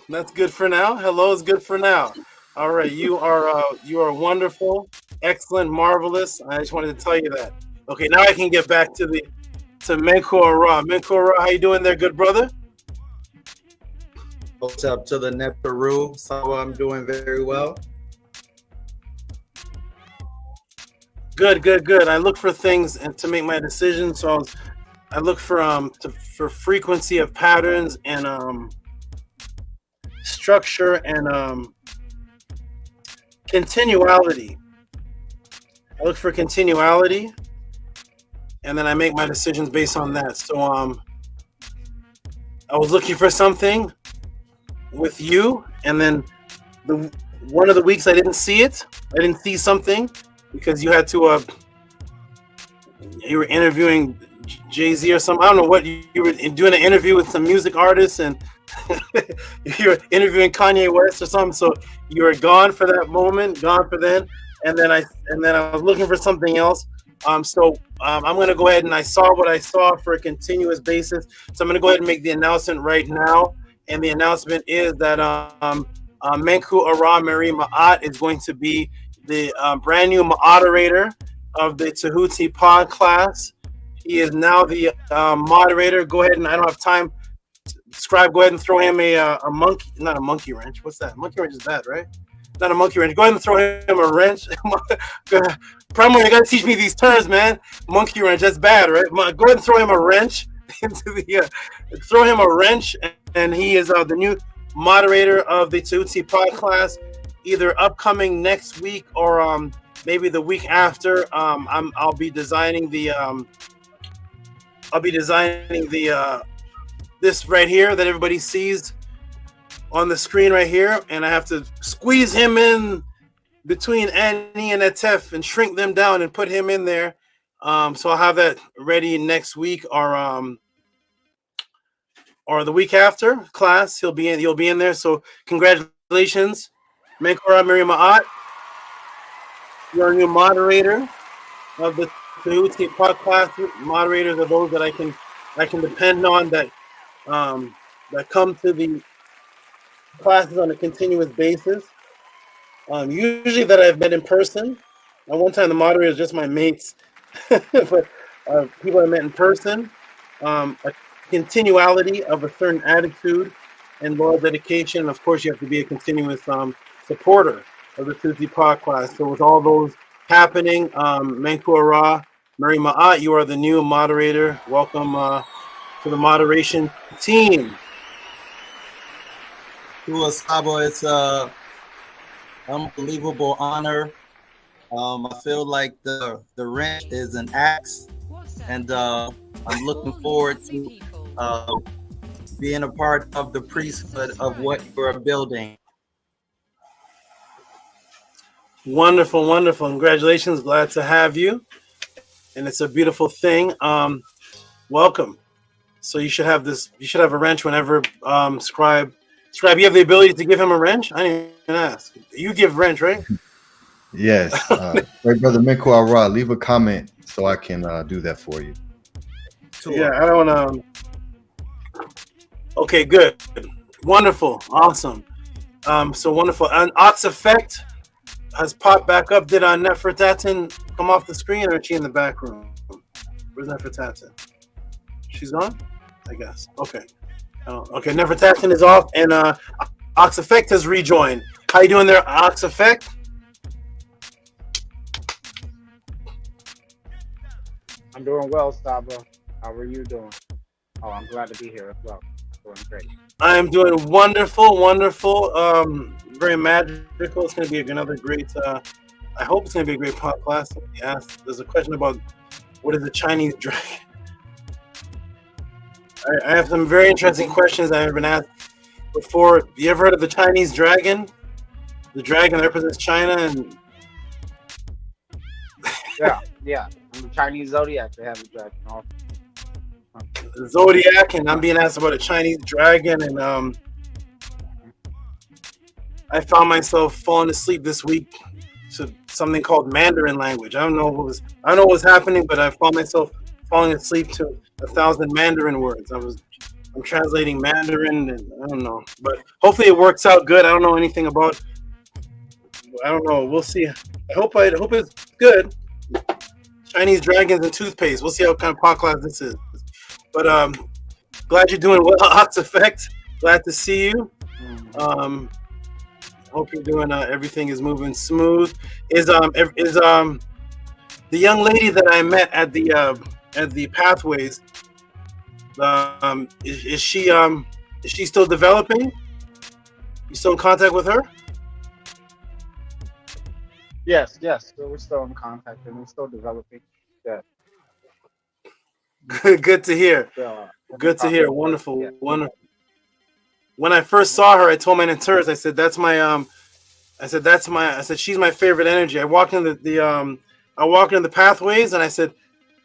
that's good for now. Hello is good for now. All right, you are wonderful, excellent, marvelous. I just wanted to tell you that. Okay, now I can get back to Menkora. Menkora, how you doing there, good brother? What's up to the Neperu? So I'm doing very well. Good. I look for things and to make my decisions. So I look for frequency of patterns and structure and continuality. I look for continuality, and then I make my decisions based on that. So I was looking for something with you, and then one of the weeks I didn't see it. I didn't see something because you had to you were interviewing Jay-Z or something. I don't know what you were doing, an interview with some music artists, and you were interviewing Kanye West or something. So you were gone for that moment, gone for then, and then I was looking for something else. I'm going to go ahead, and I saw what I saw for a continuous basis. So I'm going to go ahead and make the announcement right now. And the announcement is that Menku Ara Mary Ma'at is going to be the brand new moderator of the Tehuti Podclass. He is now the moderator. Go ahead, and I don't have time. Scribe, go ahead and throw him not a monkey wrench. What's that? Monkey wrench is bad, right? Not a monkey wrench. Go ahead and throw him a wrench. Primo, you gotta teach me these terms, man. Monkey wrench, that's bad, right? Go ahead and throw him a wrench into the. Throw him a wrench, and he is the new moderator of the Tehuti Podclass, either upcoming next week or maybe the week after. I'll be designing the. This right here that everybody sees on the screen right here, and I have to squeeze him in between Annie and Atef and shrink them down and put him in there. So I'll have that ready next week or the week after class. You'll be in there. So congratulations, Menkora Mary Ma'at. You're a new moderator of the Tehuti Podclass. Moderators are those that I can depend on that come to the classes on a continuous basis. Usually that I've met in person. At one time, the moderators just my mates, but people I met in person. A continuality of a certain attitude and loyal dedication. Of course, you have to be a continuous supporter of the Tehuti Podclass. So with all those happening, Menku Ara Mary Ma'at, you are the new moderator. Welcome to the moderation team. To us, SABA, it's a unbelievable honor. I feel like the wrench is an axe, and I'm looking forward to being a part of the priesthood of what you're building. Wonderful, wonderful. Congratulations. Glad to have you. And it's a beautiful thing. Welcome. So you should have this. You should have a wrench whenever Scribe. You have the ability to give him a wrench. I didn't even ask. You give wrench, right? Yes. Great brother Menku Ara, leave a comment so I can do that for you. Yeah, I don't. Okay, good, wonderful, awesome. So wonderful. And Ox Effect has popped back up. Did Nefertatin come off the screen, or is she in the back room? Where's Nefertatin? She's gone, I guess. Okay. Okay, Nefertatin is off, and Ox Effect has rejoined. How you doing there, Ox Effect? I'm doing well, Saba. How are you doing? Oh, I'm glad to be here as well. Doing great. I am doing wonderful, wonderful. Very magical. It's going to be another great. I hope it's going to be a great class. There's a question about what is the Chinese dragon. I have some very interesting questions that have been asked before. You ever heard of the Chinese dragon? The dragon that represents China and. Yeah. In the Chinese zodiac, they have a dragon. Zodiac, and I'm being asked about a Chinese dragon, and I found myself falling asleep this week to something called Mandarin language. I don't know what was happening, but I found myself falling asleep to 1,000 Mandarin words. I'm translating Mandarin, and I don't know, but hopefully it works out good. I don't know anything about. I don't know. We'll see. I hope it's good. Chinese dragons and toothpaste. We'll see how kind of podcast this is. But glad you're doing well, Ox Effect. Glad to see you. Hope you're doing. Everything is moving smooth. Is the young lady that I met at the Pathways? Is she still developing? You still in contact with her? Yes. So we're still in contact and we're still developing. Yeah. Good to hear. Good to hear. Wonderful. Wonderful. When I first saw her, I told my interns, I said, she's my favorite energy. I walked into the Pathways, and I said,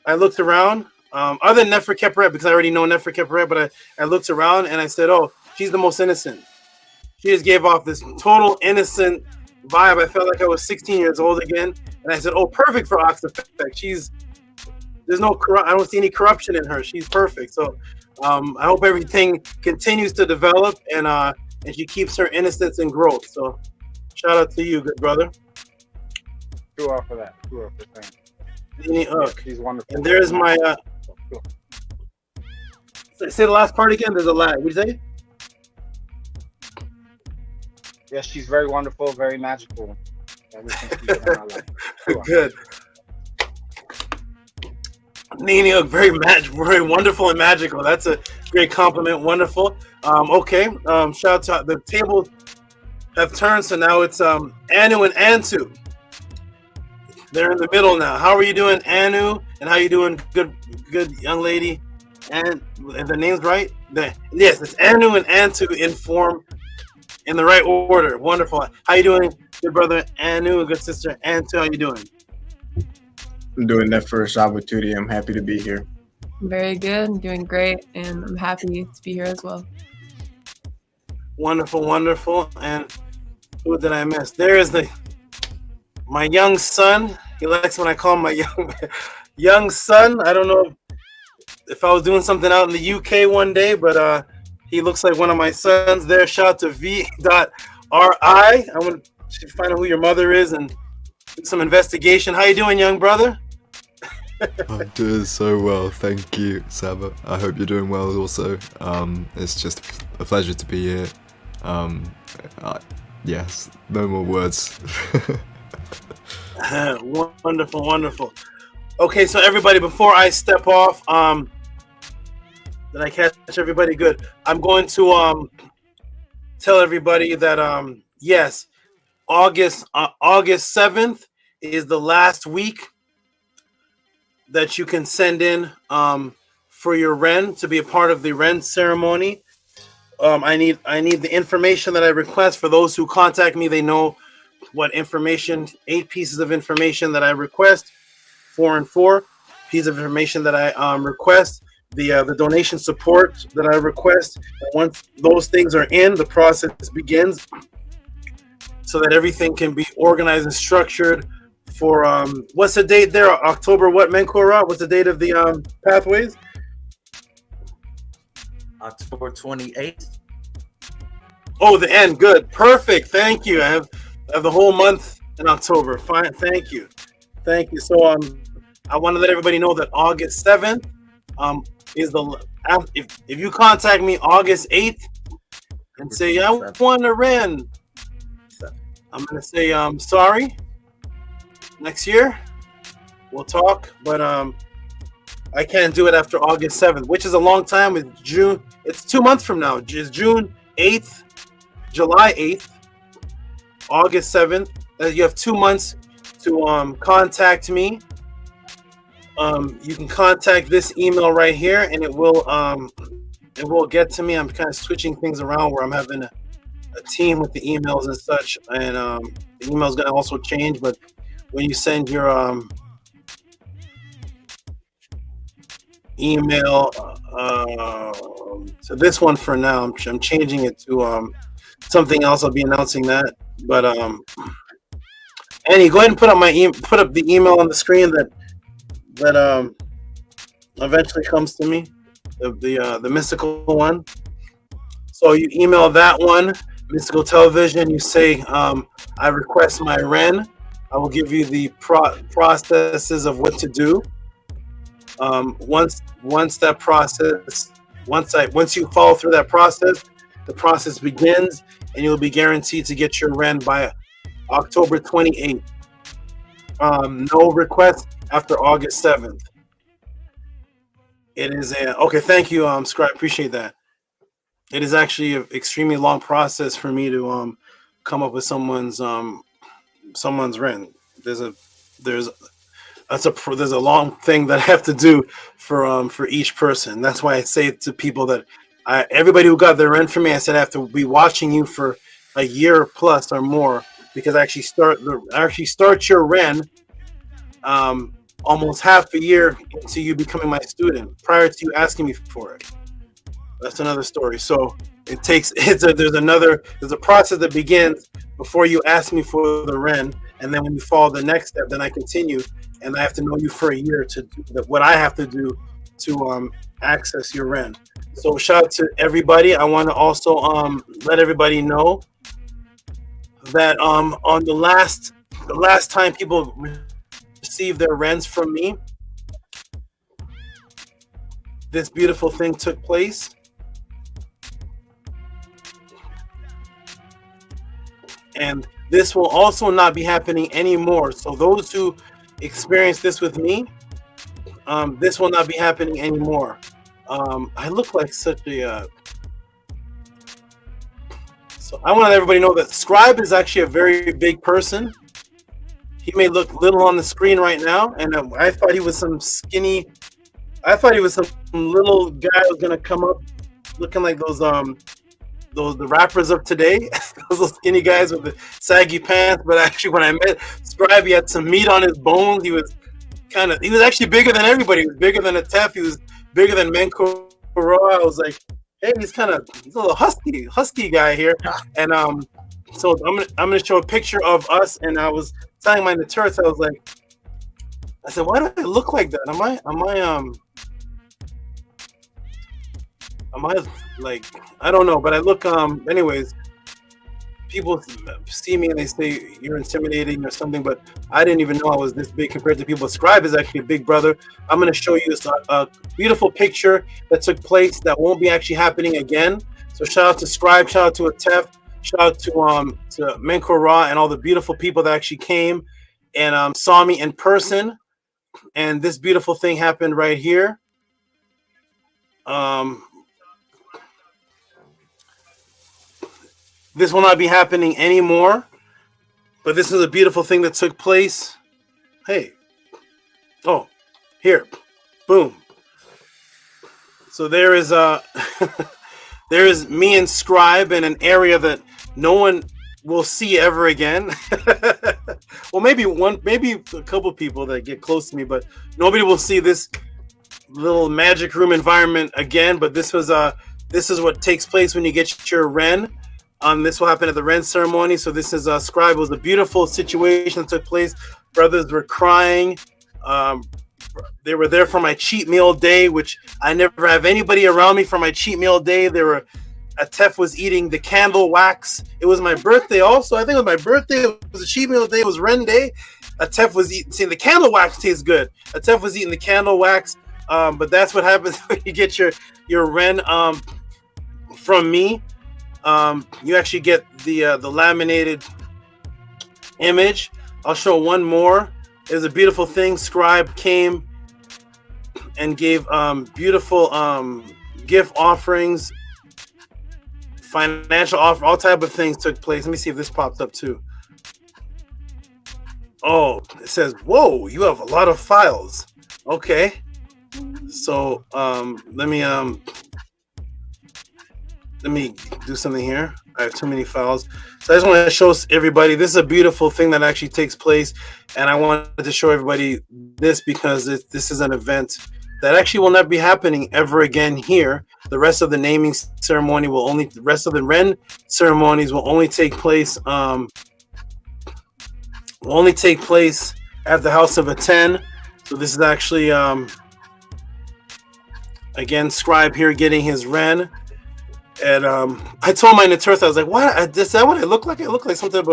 I looked around. other than Nefra Keperet, because I already know Nefra Keperet, but I looked around and I said, oh, she's the most innocent. She just gave off this total innocent vibe. I felt like I was 16 years old again. And I said, oh, perfect for Oxifec. I don't see any corruption in her. She's perfect. So I hope everything continues to develop and she keeps her innocence and growth. So shout out to you, good brother. True up for that. True up for that. She's wonderful. And there's my say the last part again. There's a lag. What did you say? Yes, she's very wonderful, very magical. Everything she's done in my life. Good. Nini, very wonderful and magical. That's a great compliment. Wonderful. Okay. Shout out. The tables have turned, so now it's Anu and Antu. They're in the middle now. How are you doing, Anu? And how you doing, good young lady? And the name's right? Yes, it's Anu and Antu in form, in the right order. Wonderful. How you doing, good brother Anu and good sister Antu? How you doing? I'm doing that first opportunity. I'm happy to be here. Very good. I'm doing great, and I'm happy to be here as well. Wonderful, wonderful. And who did I miss? There is my young son. He likes when I call him my young son. I don't know if I was doing something out in the UK one day, but he looks like one of my sons there. Shout out to V.RI. I want to find out who your mother is and do some investigation. How you doing, young brother? I'm doing so well, thank you, Saba. I hope you're doing well also. It's just a pleasure to be here. Yes, no more words. Wonderful, wonderful. Okay, so everybody, before I step off, did I catch everybody good? I'm going to tell everybody that yes, August 7th is the last week that you can send in for your REN to be a part of the REN ceremony. I need the information that I request. For those who contact me, they know what information, 8 pieces of information that I request, 4 and 4 pieces of information that I request, the donation support that I request. And once those things are in, the process begins so that everything can be organized and structured for what's the date there? October what, Menkora? What's the date of the pathways? October 28th. Oh, the end. Good. Perfect. Thank you. I have the whole month in October. Fine. Thank you. Thank you. So I want to let everybody know that August 7th is if you contact me August 8th and say I want to REN, I'm gonna say sorry. Next year we'll talk, but I can't do it after August 7th, which is a long time. It's June. It's 2 months from now. It's June 8th, July 8th, August 7th. You have 2 months to contact me. You can contact this email right here, and it will get to me. I'm kind of switching things around where I'm having a team with the emails and such, and the email is going to also change. But when you send your email to this one for now, I'm changing it to something else. I'll be announcing that. But Annie, go ahead and put up the email on the screen that eventually comes to me, the mystical one. So you email that one, Mystical Television. You say I request my REN. I will give you the processes of what to do. Once you follow through that process, the process begins, and you'll be guaranteed to get your REN by October 28th. No request after August 7th. It is okay. Thank you, Scribe. Appreciate that. It is actually an extremely long process for me to come up with someone's REN. There's a long thing that I have to do for each person. That's why I say to people that everybody who got their REN for me, I said I have to be watching you for a year plus or more, because I actually start your REN almost half a year into you becoming my student, prior to you asking me for it. That's another story. So it takes there's a process that begins before you ask me for the REN, and then when you follow the next step, then I continue, and I have to know you for a year to do what I have to do to access your REN. So shout out to everybody. I want to also let everybody know that on the last time people received their RENs from me, this beautiful thing took place. And this will also not be happening anymore. So those who experience this with me, this will not be happening anymore. I look like such a... So I want to let everybody know that Scribe is actually a very big person. He may look little on the screen right now, and I thought he was some skinny... I thought he was some little guy who was going to come up looking like those the rappers of today, those little skinny guys with the saggy pants. But actually, when I met Scribe, he had some meat on his bones. He was actually bigger than everybody. He was bigger than Atef. He was bigger than Menko Ra. I was like, hey, he's a little husky guy here. And so I'm gonna show a picture of us. And I was telling my Naturats, I said, why do I look like that? Am I like, I don't know, but I look, anyways, people see me and they say you're intimidating or something, but I didn't even know I was this big compared to people. Scribe is actually a big brother. I'm going to show you a beautiful picture that took place that won't be actually happening again. So shout out to Scribe, shout out to Atef, shout out to Menko Ra and all the beautiful people that actually came and saw me in person. And this beautiful thing happened right here. This will not be happening anymore, but this is a beautiful thing that took place. Hey, oh, here, boom. So there is there is me and Scribe in an area that no one will see ever again. Well, maybe a couple people that get close to me, but nobody will see this little magic room environment again. But this is what takes place when you get your REN. This will happen at the REN ceremony. So this is Scribe. It was a beautiful situation that took place. Brothers were crying. They were there for my cheat meal day, which I never have anybody around me for my cheat meal day. Atef was eating the candle wax. It was my birthday also. I think it was my birthday. It was a cheat meal day. It was REN day. Atef was eating the candle wax. Tastes good. Atef was eating the candle wax. But that's what happens when you get your REN from me. You actually get the laminated image. I'll show one more. There's a beautiful thing. Scribe came and gave beautiful gift offerings, financial offer, all type of things took place. Let me see if this pops up too. Oh, it says, whoa, you have a lot of files. Okay. So let me do something here. I have too many files. So I just want to show everybody, this is a beautiful thing that actually takes place. And I wanted to show everybody this because this is an event that actually will not be happening ever again here. The rest of the naming ceremony the rest of the REN ceremonies will only take place at the House of ATTON. So this is actually again Scribe here getting his REN. And I told my Naturats, I was like, "What? Is that what I look like? I look like some type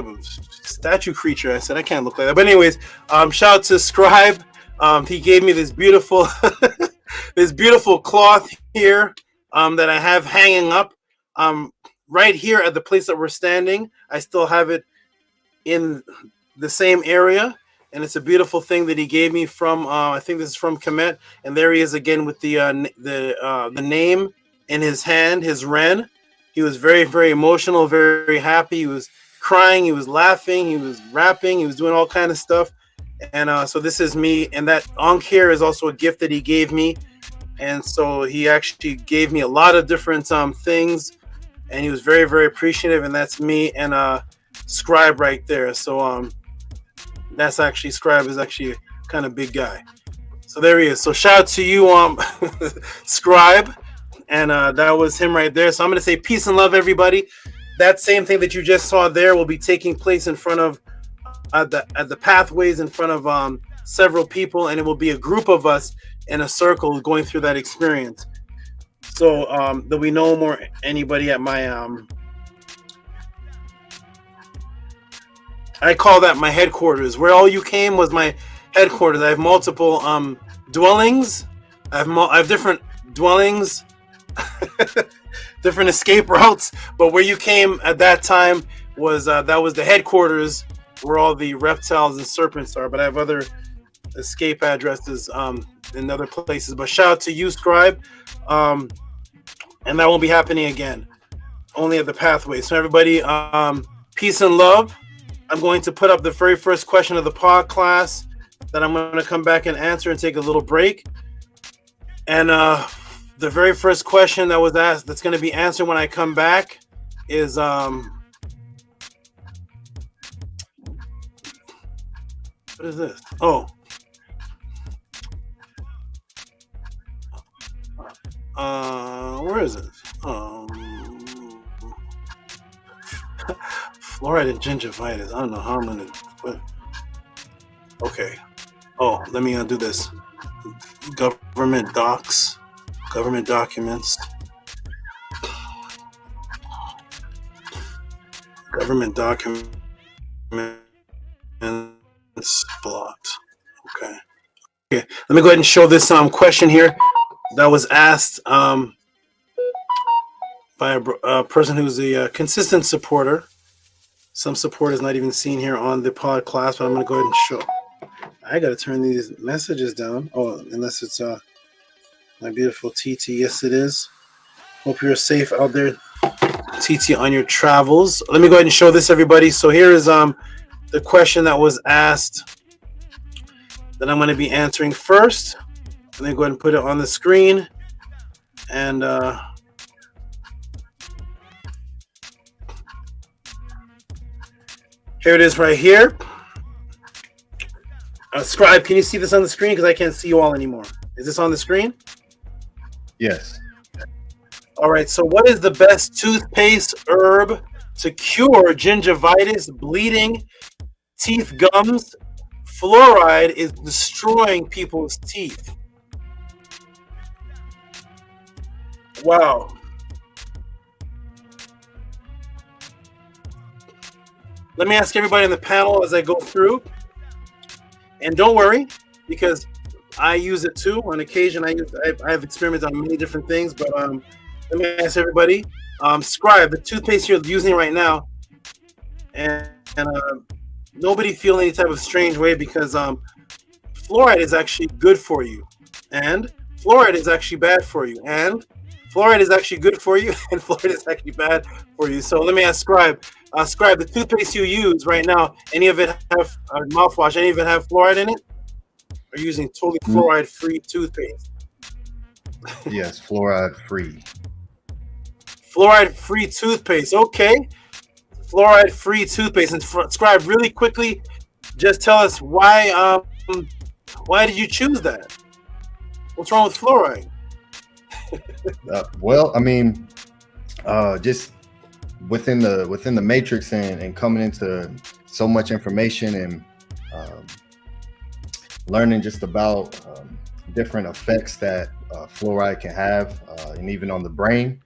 of statue creature." I said, "I can't look like that." But anyways, shout out to Scribe. He gave me this beautiful, this beautiful cloth here that I have hanging up right here at the place that we're standing. I still have it in the same area. And it's a beautiful thing that he gave me from, I think this is from Kemet. And there he is again with the name in his hand, his REN. He was very, very emotional, very, very happy. He was crying, he was laughing, he was rapping, he was doing all kind of stuff. And so this is me. And that Ankh here is also a gift that he gave me. And so he actually gave me a lot of different things. And he was very, very appreciative. And that's me and Scribe right there. So That's actually Scribe is actually a kind of big guy. So there he is. So shout out to you, Scribe, and that was him right there. So I'm gonna say peace and love, everybody. That same thing that you just saw there will be taking place in front of at the pathways in front of several people, and it will be a group of us in a circle going through that experience. So there'll be no more anybody at my I call that my headquarters. Where all you came was my headquarters. I have multiple dwellings. I have different dwellings, different escape routes. But where you came at that time was that was the headquarters where all the reptiles and serpents are. But I have other escape addresses in other places. But shout out to you, Scribe. And that won't be happening again. Only at the pathway. So everybody, peace and love. I'm going to put up the very first question of the pod class that I'm going to come back and answer and take a little break. And the very first question that was asked, that's going to be answered when I come back, is what is this? Oh. Where is it? Fluoride and gingivitis. I don't know how I'm gonna. Okay. Oh, let me do this. Government docs, government documents, government documents blocked. Okay. Okay. Let me go ahead and show this question here that was asked by a person who's a consistent supporter. Some support is not even seen here on the pod class, but I'm going to go ahead and show. I got to turn these messages down. Oh, unless it's my beautiful TT. Yes, it is. Hope you're safe out there, TT, on your travels. Let me go ahead and show this, everybody. So here is the question that was asked that I'm going to be answering first. Let me go ahead and put it on the screen. And here it is right here. Scribe, can you see this on the screen? Because I can't see you all anymore. Is this on the screen? Yes. All right. So what is the best toothpaste herb to cure gingivitis, bleeding, teeth, gums? Fluoride is destroying people's teeth. Wow. Let me ask everybody on the panel as I go through. And don't worry, because I use it too. On occasion, I have experimented on many different things. But let me ask everybody. Scribe, the toothpaste you're using right now, and nobody feel any type of strange way, because fluoride is actually good for you, and fluoride is actually bad for you, and fluoride is actually good for you, and fluoride is actually bad for you. So let me ask Scribe. Scribe, the toothpaste you use right now, any of it have mouthwash? Any of it have fluoride in it? Are you using totally fluoride-free toothpaste? Yes, fluoride-free. Fluoride-free toothpaste. Okay, fluoride-free toothpaste. And Scribe, really quickly, just tell us why. Why did you choose that? What's wrong with fluoride? Well, I mean, just within the matrix and coming into so much information and learning just about different effects that fluoride can have, and even on the brain.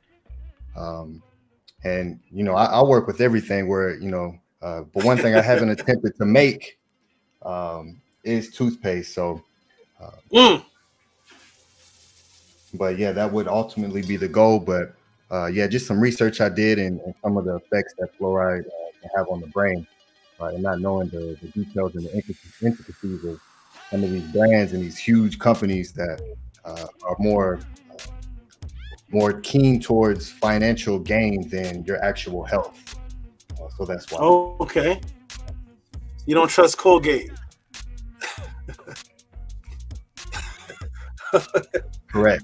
And you know, I work with everything where, you know, but one thing I haven't attempted to make is toothpaste. So, but yeah, that would ultimately be the goal. But yeah, just some research I did and some of the effects that fluoride can have on the brain, and not knowing the details and the intricacies of some of these brands and these huge companies that are more keen towards financial gain than your actual health. So that's why. Oh, okay. You don't trust Colgate. Correct.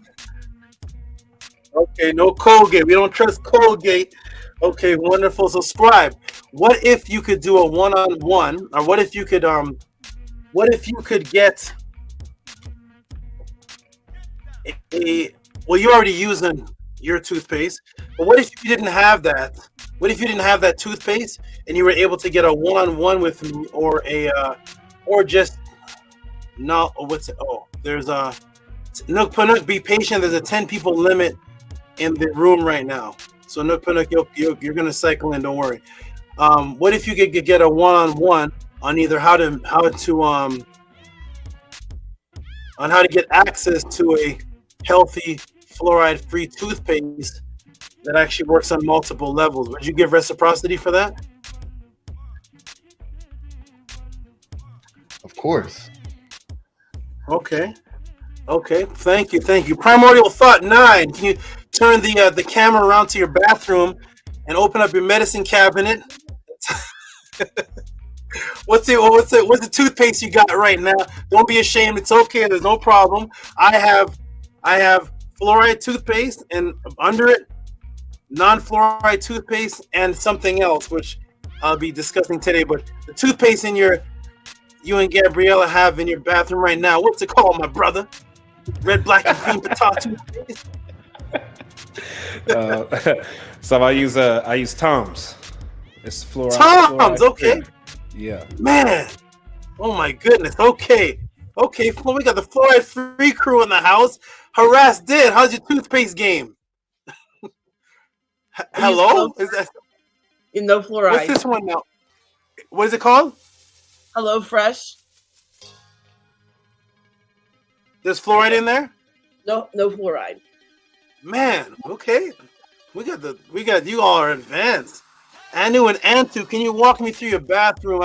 Okay, no Colgate. We don't trust Colgate. Okay, wonderful. So Scribe, what if you could do a one-on-one, or what if you could what if you could get well, you're already using your toothpaste, but what if you didn't have that? What if you didn't have that toothpaste and you were able to get a one-on-one with me, or just no? What's it? Oh, there's a Nook Panuk. Be patient. There's a 10 people limit in the room right now. So Nook Panuk, you're gonna cycle in. Don't worry. What if you could get a one-on-one on either how to get access to a healthy fluoride-free toothpaste that actually works on multiple levels? Would you give reciprocity for that? Of course. Okay. Thank you. Primordial Thought 9. Can you turn the camera around to your bathroom and open up your medicine cabinet? What's the toothpaste you got right now? Don't be ashamed. It's okay. There's no problem. I have fluoride toothpaste, and under it, non-fluoride toothpaste and something else, which I'll be discussing today. But the toothpaste you and Gabriella have in your bathroom right now, what's it called, my brother? Red, black, and green potato toothpaste. So I use Tom's. It's fluoride. Tom's, okay. Yeah. Man, oh my goodness. Okay. Well, we got the fluoride-free crew in the house. Harass did. How's your toothpaste game? Hello? Is that no fluoride? What's this one now? What is it called? Hello Fresh. There's fluoride in there? No fluoride. Man, okay. We got you all are advanced. Anu and Antu, can you walk me through your bathroom?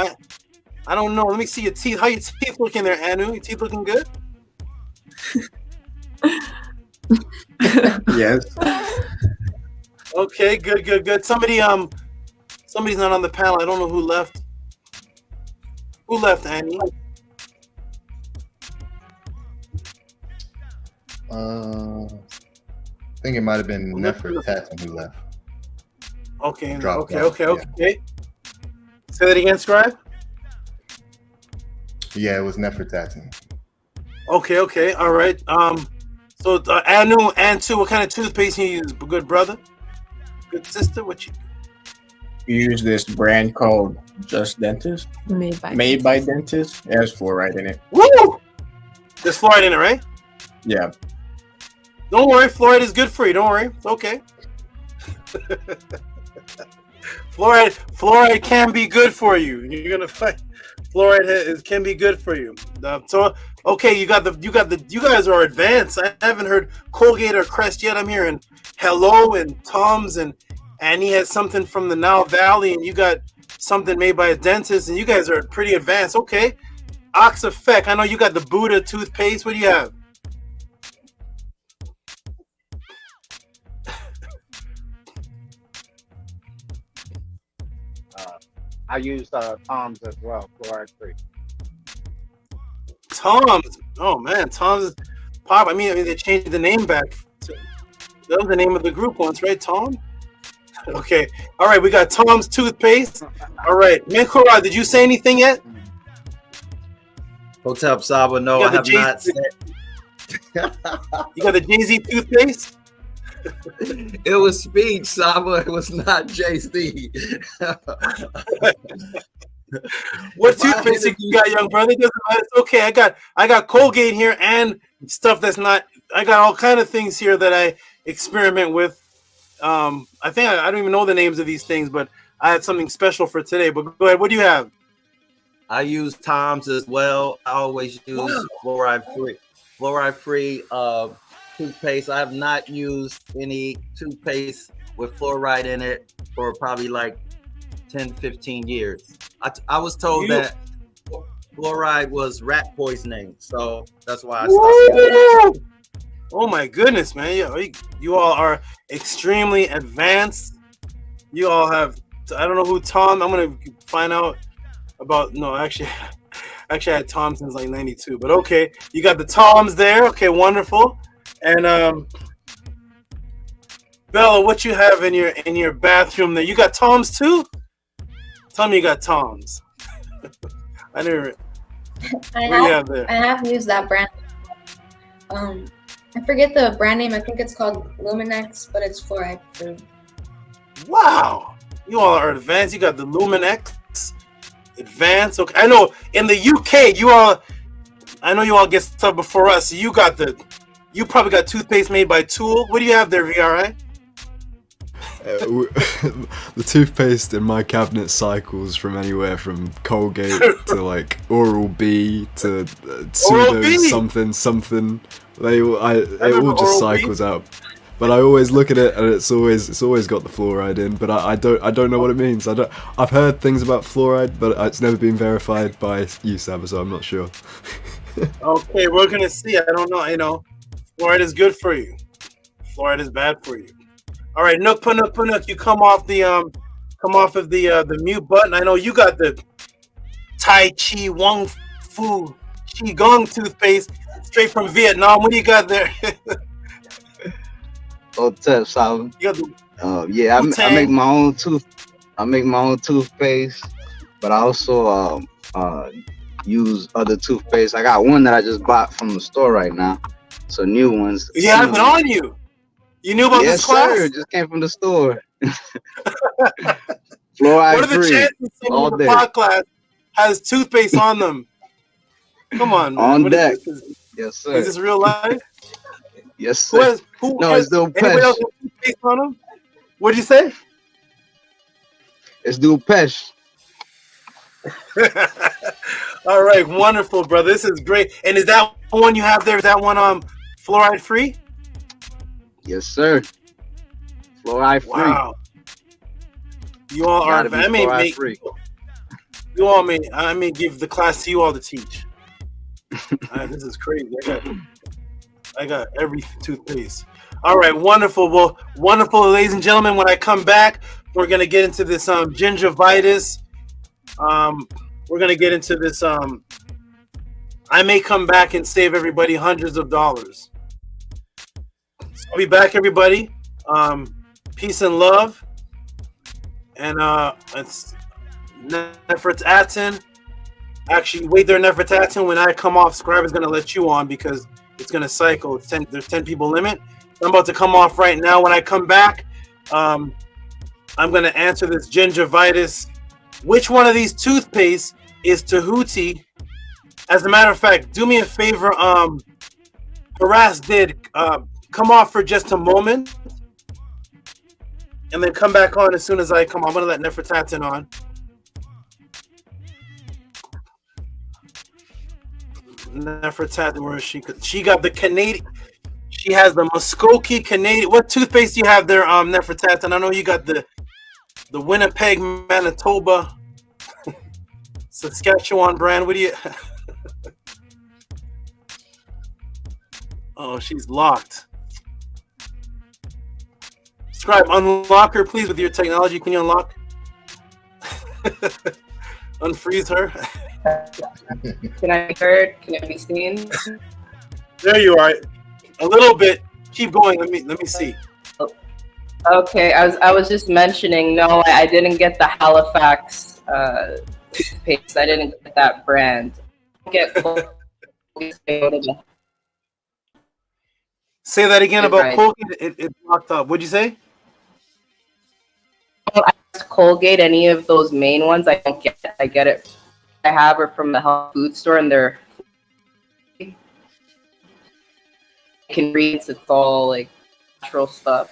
I don't know. Let me see your teeth. How your teeth looking there, Anu? Your teeth looking good? Yes. Okay, good. Somebody's not on the panel. I don't know who left. Who left, Annie? I think it might have been Nefertati who left. Okay. Yeah. Say that again, Scribe. Yeah, it was Nefertati. Okay. All right. So Anu, Antu, what kind of toothpaste you use, good brother? Good sister, what you use? This brand called Just Dentist. Made by Dentist. It has fluoride in it. Woo! There's fluoride in it, right? Yeah. Don't worry, fluoride is good for you. Don't worry, it's okay. Fluoride can be good for you. You're gonna fight. Fluoride can be good for you. So okay, you guys are advanced. I haven't heard Colgate or Crest yet. I'm hearing Hello and Tom's, and he has something from the Nile Valley, and you got something made by a dentist, and you guys are pretty advanced. Okay, Ox Effect. I know you got the Buddha toothpaste. What do you have? I use Tom's as well, fluoride free. Tom's. Oh man, Tom's is pop. I mean they changed the name back. That was the name of the group once, right? Tom. Okay. All right. We got Tom's toothpaste. All right. Menkora, did you say anything yet? Hotep Saba, no, I have not said. You got the Jay-Z toothpaste? It was speech, Saba. It was not JC. What toothpaste you got, young brother? It doesn't matter. It's okay. I got Colgate here and stuff that's not. I got all kind of things here that I experiment with. I think I don't even know the names of these things, but I had something special for today. But go ahead. What do you have? I use Tom's as well. I always use fluoride free toothpaste. I have not used any toothpaste with fluoride in it for probably like 10-15 years. I was told that fluoride was rat poisoning, so that's why I stopped. Oh my goodness, man. You all are extremely advanced. You all have, I don't know who Tom, I'm going to find out about, no, actually I had Tom since like 92, but okay. You got the Toms there. Okay, wonderful. And Bella, what you have in your bathroom there? You got Toms too? Tell me you got Toms. I never. I What do you have there? I have used that brand. I forget the brand name. I think it's called Luminex, but it's fluoride free. Wow, you all are advanced. You got the Luminex advanced. Okay, I know in the UK, I know you all get stuff before us. So you probably got toothpaste made by Tool. What do you have there, VRI? The toothpaste in my cabinet cycles from anywhere from Colgate to like Oral-B to pseudo something. It all just cycles out. But I always look at it and it's always got the fluoride in. But I don't know what it means. I've heard things about fluoride, but it's never been verified by you, SABA, so I'm not sure. Okay, we're gonna see. I don't know. You know, fluoride is good for you. Fluoride is bad for you. All right, Nook Panuk, you come off of the mute button. I know you got the Tai Chi Wong Fu Qigong toothpaste straight from Vietnam. What do you got there? What's up, Simon? Yeah, I make my own toothpaste, but I also use other toothpaste. I got one that I just bought from the store right now. So new ones. Yeah, I've been on you. You knew about this class? Yes, sir. Just came from the store. Fluoride What are the free chances all someone in the day. podcast has toothpaste on them? Come on, man. On What deck. is this? Yes, sir. Is this real life? Yes, sir. No, it's Dual anybody else Pesh. have toothpaste on them? What'd you say? It's Dual Pesh. All right, wonderful, brother. This is great. And is that one you have there? Is that one fluoride free? Yes, sir. Fluoride free. Wow. You all are. Gotta be I may fluoride make free. you all may. I may give the class to you all to teach. This is crazy. I got every toothpaste. All right, wonderful. Well, wonderful, ladies and gentlemen. When I come back, we're gonna get into this gingivitis. We're gonna get into this. I may come back and save everybody hundreds of dollars. So I'll be back, everybody. Peace and love. And it's ATTON. Actually, wait there, ATTON. When I come off, Scribe is gonna let you on because it's gonna cycle. There's 10 people limit. I'm about to come off right now. When I come back, I'm gonna answer this gingivitis. Which one of these toothpaste is Tehuti? As a matter of fact, do me a favor. Harass did come off for just a moment, and then come back on as soon as I come. I'm gonna let ATTON on. ATTON, where is she? She got the Canadian. She has the Muskokie Canadian. What toothpaste do you have there, ATTON? I know you got the Winnipeg, Manitoba, Saskatchewan brand. What do you? Oh, she's locked. Scribe, unlock her, please, with your technology. Can you unlock? Unfreeze her. Can I be heard? Can it be seen? There you are. A little bit. Keep going. Let me see. Okay, I was just mentioning. No, I didn't get the Halifax toothpaste. I didn't get that brand. Say that again about Right. Colgate. It locked up. What'd you say? Colgate, any of those main ones, I don't get it. I get it. I have her from the health food store, and they're I can read. It's all like natural stuff.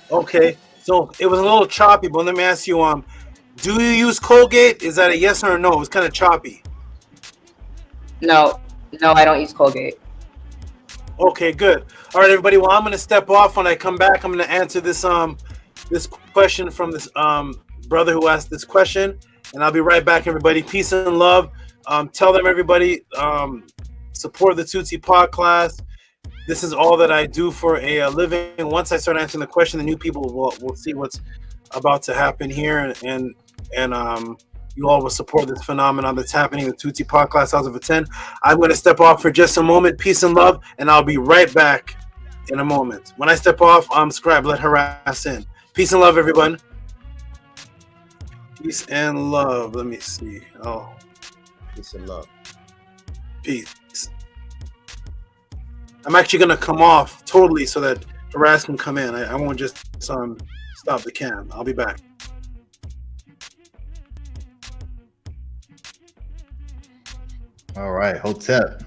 Okay, so it was a little choppy, but let me ask you, do you use Colgate? Is that a yes or a no? It's kind of choppy. No, I don't use Colgate. Okay, good. All right, everybody. Well, I'm gonna step off. When I come back, I'm gonna answer this this question from this brother who asked this question, and I'll be right back, everybody. Peace and love. Tell them, everybody, support the Tehuti Podclass. This is all that I do for a living. Once I start answering the question, the new people will see what's about to happen here, and you all will support this phenomenon that's happening in the Tehuti Podclass House of a 10. I'm going to step off for just a moment. Peace and love, and I'll be right back in a moment. When I step off, Scribe, let Harass in. Peace and love, everyone. Peace and love. Let me see. Oh, Peace and love. Peace. I'm actually gonna come off totally so that Faraz can come in. I won't just stop the cam. I'll be back. All right, Hotep.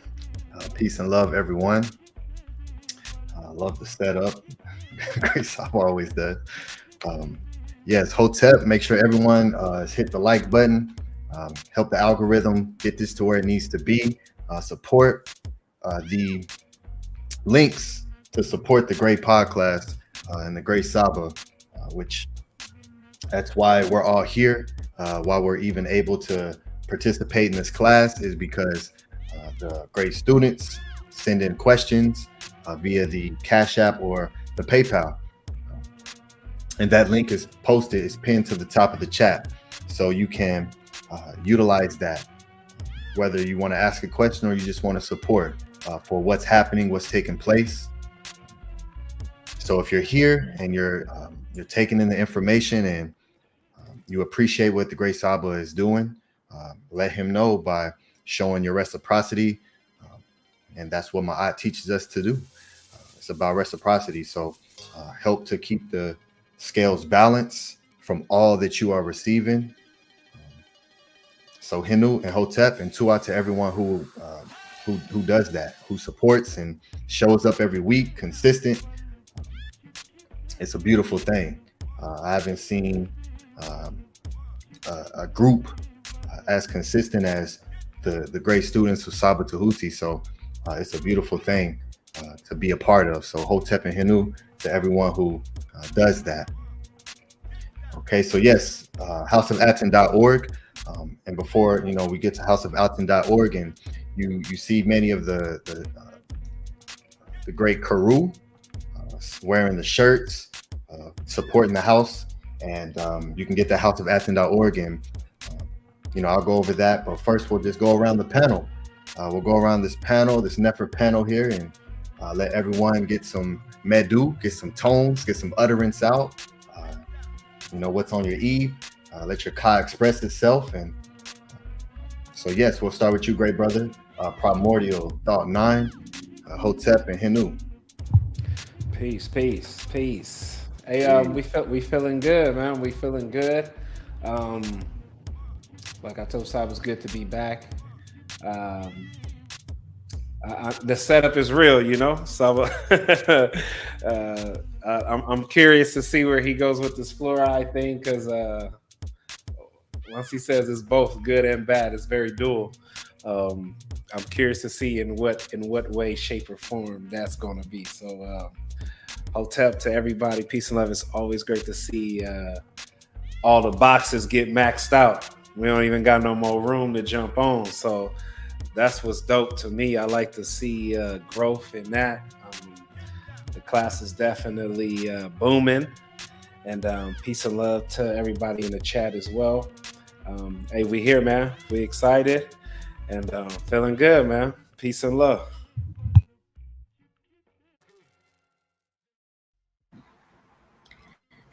Peace and love, everyone. I love the setup. Great Saba always does. Yes, Hotep, make sure everyone has hit the like button. Help the algorithm get this to where it needs to be. Support the links to support the great podcast and the great Saba, which that's why we're all here, why we're even able to participate in this class is because the great students send in questions via the Cash App or the PayPal. And that link is posted, is pinned to the top of the chat. So you can utilize that, whether you want to ask a question or you just want to support for what's happening, what's taking place. So if you're here and you're taking in the information and you appreciate what the great Saba is doing, let him know by showing your reciprocity. And that's what Ma'at teaches us to do. It's about reciprocity. So help to keep the scales balanced from all that you are receiving. So Henu and Hotep and Tuat to everyone who does that, who supports and shows up every week, consistent. It's a beautiful thing. I haven't seen a group as consistent as the great students of Saba Tehuti. So it's a beautiful thing to be a part of. So Hotep and Henu to everyone who does that. Okay, so yes, houseofatton.org. And before we get to houseofatton.org, and you see many of the great HERU wearing the shirts, supporting the house, and you can get to houseofatton.org, and I'll go over that. But first, we'll just go around the panel. We'll go around this panel, this Nefer panel here, and let everyone get some medu, get some tones, get some utterance out. What's on your Eve. Let your Ka express itself. And so, yes, we'll start with you, great brother. Primordial Thought 9, Hotep and Henu. Peace. Hey, we feeling good, man. We feeling good. Like I told Sab, it's good to be back. The setup is real, So I'm curious to see where he goes with this fluoride thing, because once he says it's both good and bad, it's very dual. I'm curious to see in what way, shape, or form that's going to be. So, Hotep to everybody, peace and love. It's always great to see all the boxes get maxed out. We don't even got no more room to jump on. So that's what's dope to me. I like to see growth in that. The class is definitely booming. And peace and love to everybody in the chat as well. Hey, we here, man. We excited and feeling good, man. Peace and love.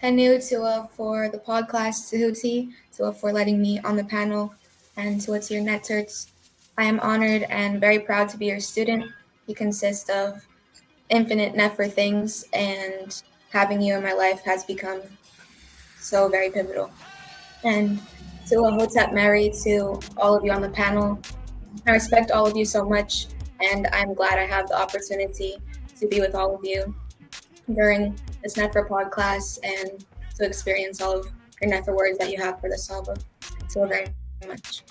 Henu, Tua for the podcast, Tehuti, Tua for letting me on the panel, and Tua to your netterts. I am honored and very proud to be your student. You consist of infinite Nefer things, and having you in my life has become so very pivotal. And to Hotep Mary, to all of you on the panel, I respect all of you so much, and I'm glad I have the opportunity to be with all of you during this Nefer pod class and to experience all of your Nefer words that you have for the Saba. So very much.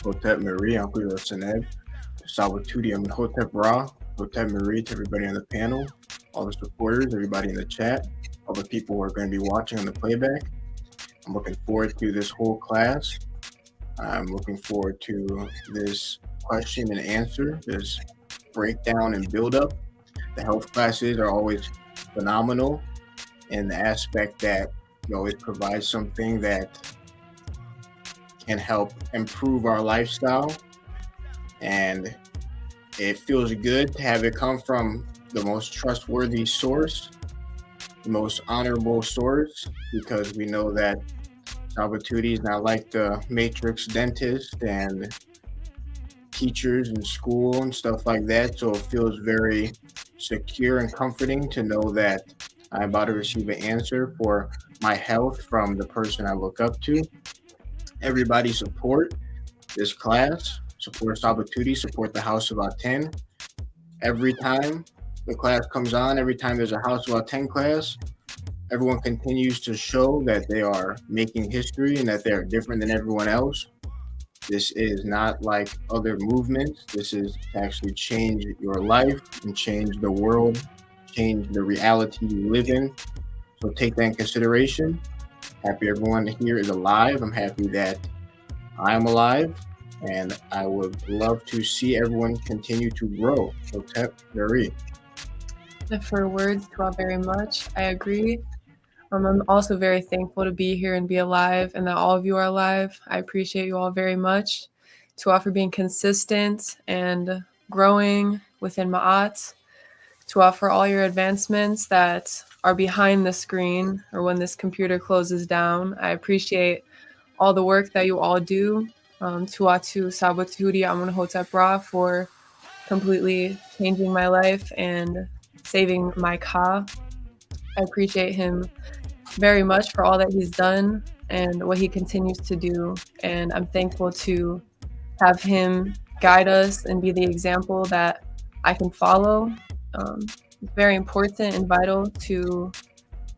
Hotep Marie, Uncle Yosened, Saba Tudi, I'm Hotep Ra, Hotep Marie to everybody on the panel, all the supporters, everybody in the chat, all the people who are going to be watching on the playback. I'm looking forward to this whole class. I'm looking forward to this question and answer, this breakdown and build up. The health classes are always phenomenal in the aspect that it provides something that can help improve our lifestyle, and it feels good to have it come from the most trustworthy source, the most honorable source, because we know that Salvatore is not like the Matrix dentist and teachers in school and stuff like that. So it feels very secure and comforting to know that I'm about to receive an answer for my health from the person I look up to. Everybody support this class, support Salvatore, support the House of ATTON. Every time the class comes on, every time there's a House of ATTON class, everyone continues to show that they are making history and that they're different than everyone else. This is not like other movements. This is to actually change your life and change the world, change the reality you live in. So take that in consideration. Happy everyone here is alive. I'm happy that I'm alive, and I would love to see everyone continue to grow. So Tehuti. For words, to all very much. I agree. I'm also very thankful to be here and be alive, and that all of you are alive. I appreciate you all very much. To all for being consistent and growing within Ma'at. To all for all your advancements that are behind the screen or when this computer closes down. I appreciate all the work that you all do. To Salvatore Amenhotep Ra for completely changing my life and saving my ka. I appreciate him very much for all that he's done and what he continues to do. And I'm thankful to have him guide us and be the example that I can follow. It's very important and vital to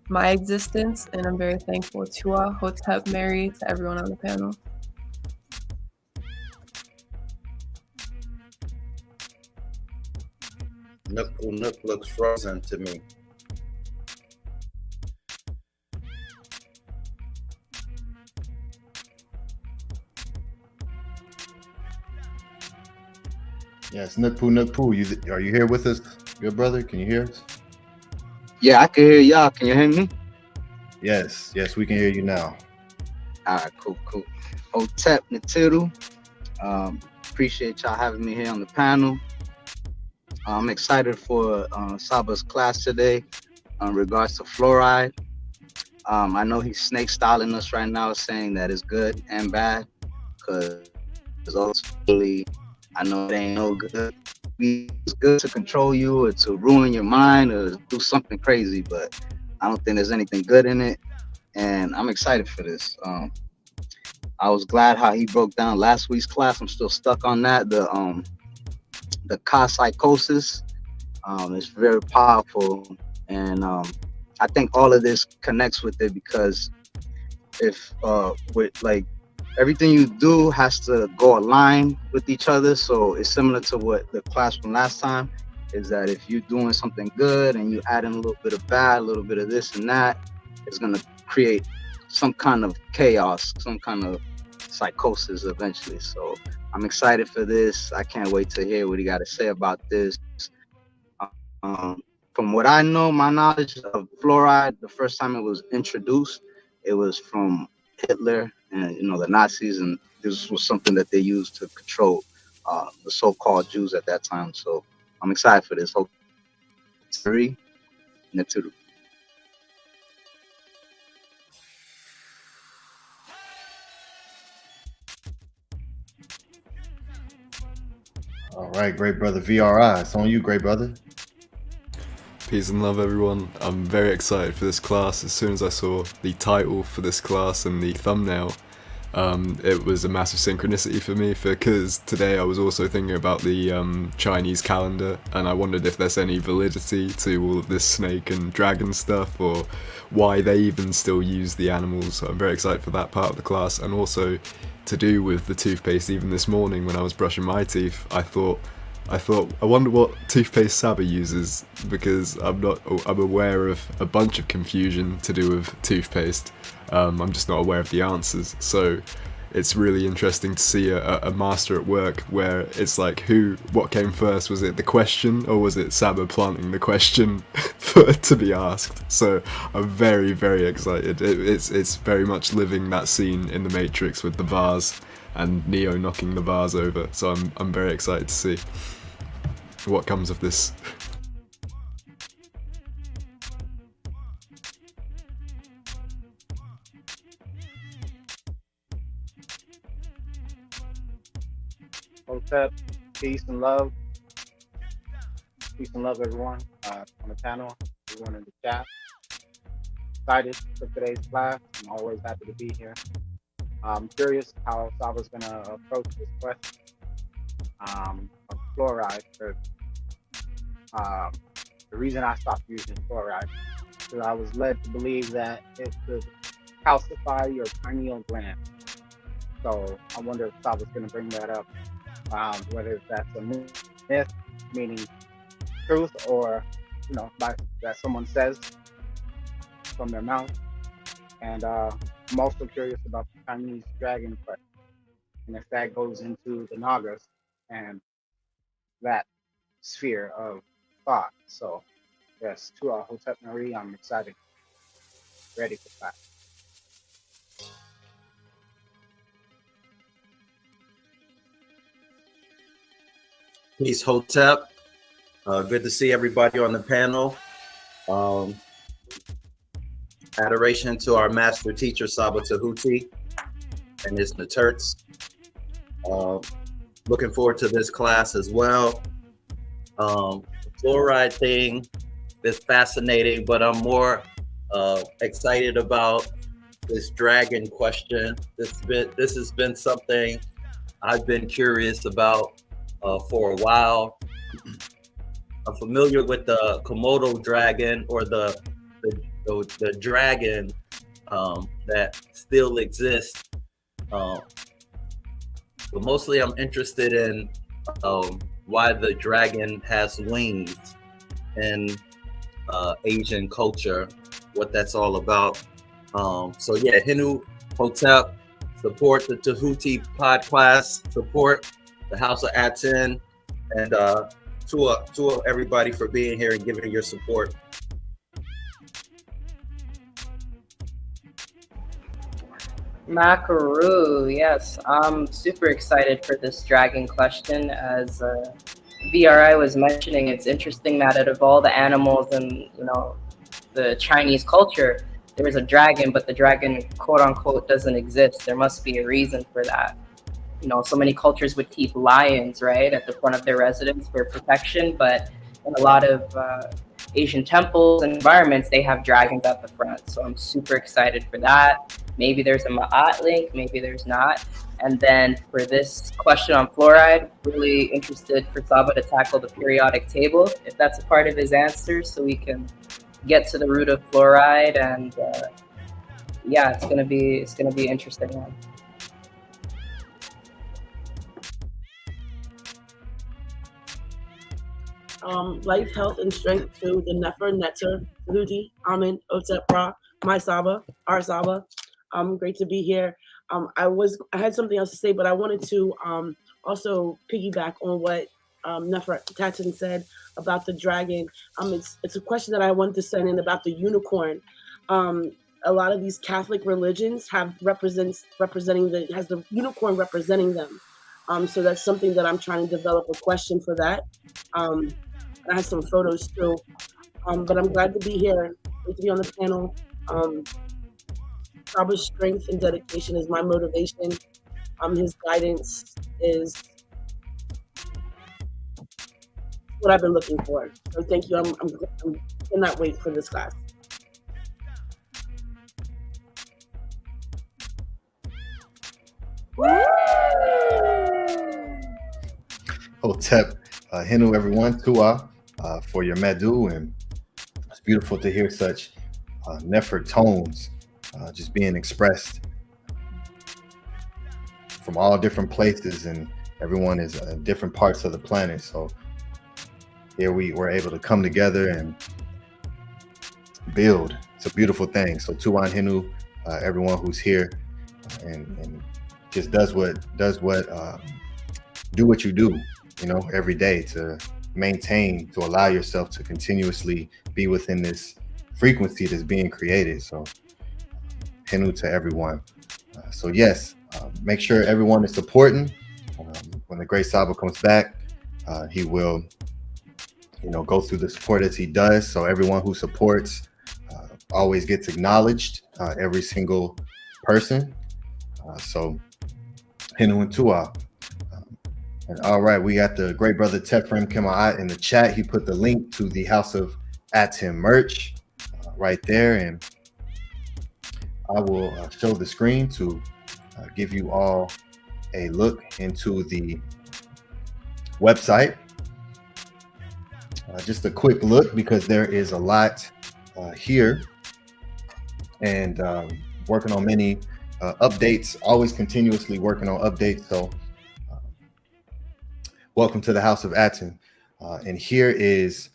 my existence. And I'm very thankful to Hotep, Mary, to everyone on the panel. Nook looks frozen to me. Yes, Nook Poo. Are you here with us, good brother? Can you hear us? Yeah, I can hear y'all. Can you hear me? Yes, we can hear you now. All right, cool. Hotep Natiru. Appreciate y'all having me here on the panel. I'm excited for Saba's class today in regards to fluoride. I know he's snake styling us right now, saying that it's good and bad, because ultimately I know it ain't no good. It's good to control you or to ruin your mind or do something crazy, but I don't think there's anything good in it. And I'm excited for this. I was glad how he broke down last week's class. I'm still stuck on that. The Ka psychosis is very powerful, and I think all of this connects with it, because if with like everything you do has to go aligned with each other. So it's similar to what the class from last time is, that if you're doing something good and you add in a little bit of bad, a little bit of this and that, it's going to create some kind of chaos, some kind of psychosis eventually. So I'm excited for this. I can't wait to hear what he got to say about this. From what I know, my knowledge of fluoride, the first time it was introduced, it was from Hitler and the Nazis, and this was something that they used to control the so-called Jews at that time. So I'm excited for this. Three, Naturu. All right, great brother VRI. It's on you, great brother. Peace and love, everyone. I'm very excited for this class. As soon as I saw the title for this class and the thumbnail, it was a massive synchronicity for me, because today I was also thinking about the Chinese calendar, and I wondered if there's any validity to all of this snake and dragon stuff, or why they even still use the animals. So I'm very excited for that part of the class, and also to do with the toothpaste. Even this morning when I was brushing my teeth, I thought, I wonder what toothpaste SABA uses, because I'm aware of a bunch of confusion to do with toothpaste. I'm just not aware of the answers. So it's really interesting to see a master at work where it's like, what came first? Was it the question, or was it SABA planting the question for it to be asked? So I'm very, very excited. It's very much living that scene in The Matrix with the vase and Neo knocking the vase over. So I'm very excited to see what comes of this. Hotep, peace and love. Peace and love, everyone on the panel, everyone in the chat. Excited for today's class. I'm always happy to be here. I'm curious how SABA's going to approach this question of fluoride. The reason I stopped using fluoride is because I was led to believe that it could calcify your pineal gland. So I wonder if SABA's going to bring that up, whether that's a myth, meaning truth, or that someone says from their mouth. And I'm also curious about the Chinese dragon question, and if that goes into the Nagas and that sphere of thought. So yes, to our Hotep Marie, I'm excited, ready for that. Peace, Hotep. Good to see everybody on the panel. Adoration to our master teacher, SABA Tehuti, and his Neterts. Looking forward to this class as well. Fluoride thing is fascinating, but I'm more excited about this dragon question. This has been something I've been curious about for a while. I'm familiar with the Komodo dragon, or the dragon that still exists, but mostly I'm interested in why the dragon has wings in Asian culture, what that's all about. So yeah, HENU, Hotep, support the Tehuti Podclass, support the House of ATTON, and to everybody for being here and giving your support. Macaru, yes, I'm super excited for this dragon question. As VRI was mentioning, it's interesting that out of all the animals in the Chinese culture, there is a dragon, but the dragon, quote unquote, doesn't exist. There must be a reason for that. So many cultures would keep lions, right, at the front of their residence for protection, but in a lot of Asian temples and environments, they have dragons at the front. So I'm super excited for that. Maybe there's a Ma'at link, maybe there's not. And then for this question on fluoride, really interested for SABA to tackle the periodic table, if that's a part of his answers, so we can get to the root of fluoride. And yeah, it's gonna be an interesting one. Life, health, and strength to the Nefer, Neter, Ludi, Amen, Otep Ra, my Saba, our Saba. Great to be here. I had something else to say, but I wanted to also piggyback on what Nefer Tatton said about the dragon. It's a question that I wanted to send in about the unicorn. A lot of these Catholic religions has the unicorn representing them. So that's something that I'm trying to develop a question for that. I have some photos too, but I'm glad to be here, great to be on the panel. Saba's strength and dedication is my motivation. His guidance is what I've been looking for. So thank you. I cannot wait for this class. Hotep, HENU, everyone, Tua, for your Medu, and it's beautiful to hear such Nefer tones just being expressed from all different places, and everyone is in different parts of the planet. So here we were able to come together and build. It's a beautiful thing. So Tua and HENU, everyone who's here and just do what you do, every day to maintain, to allow yourself to continuously be within this frequency that's being created. So HENU to everyone. So yes, make sure everyone is supporting. When the great Saba comes back, he will, go through the support as he does. So everyone who supports always gets acknowledged, every single person. So HENU and Tua. All right, we got the great brother Tefrem Kemet in the chat. He put the link to the House of ATTON merch right there, and I will show the screen to give you all a look into the website. Just a quick look, because there is a lot here, and working on many updates, always continuously working on updates. So welcome to the House of ATTON. And here is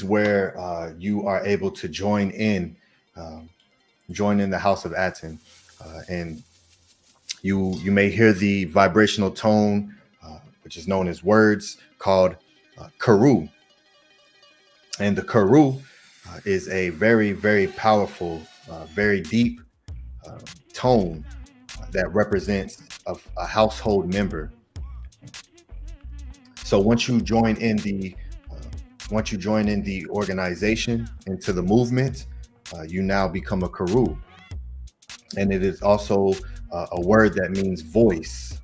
where you are able to join in the House of ATTON. And you may hear the vibrational tone, which is known as words, called HERU. And the HERU is a very, very powerful, very deep tone that represents a household member. So once you join in the organization, into the movement, you now become a HERU. And it is also a word that means voice,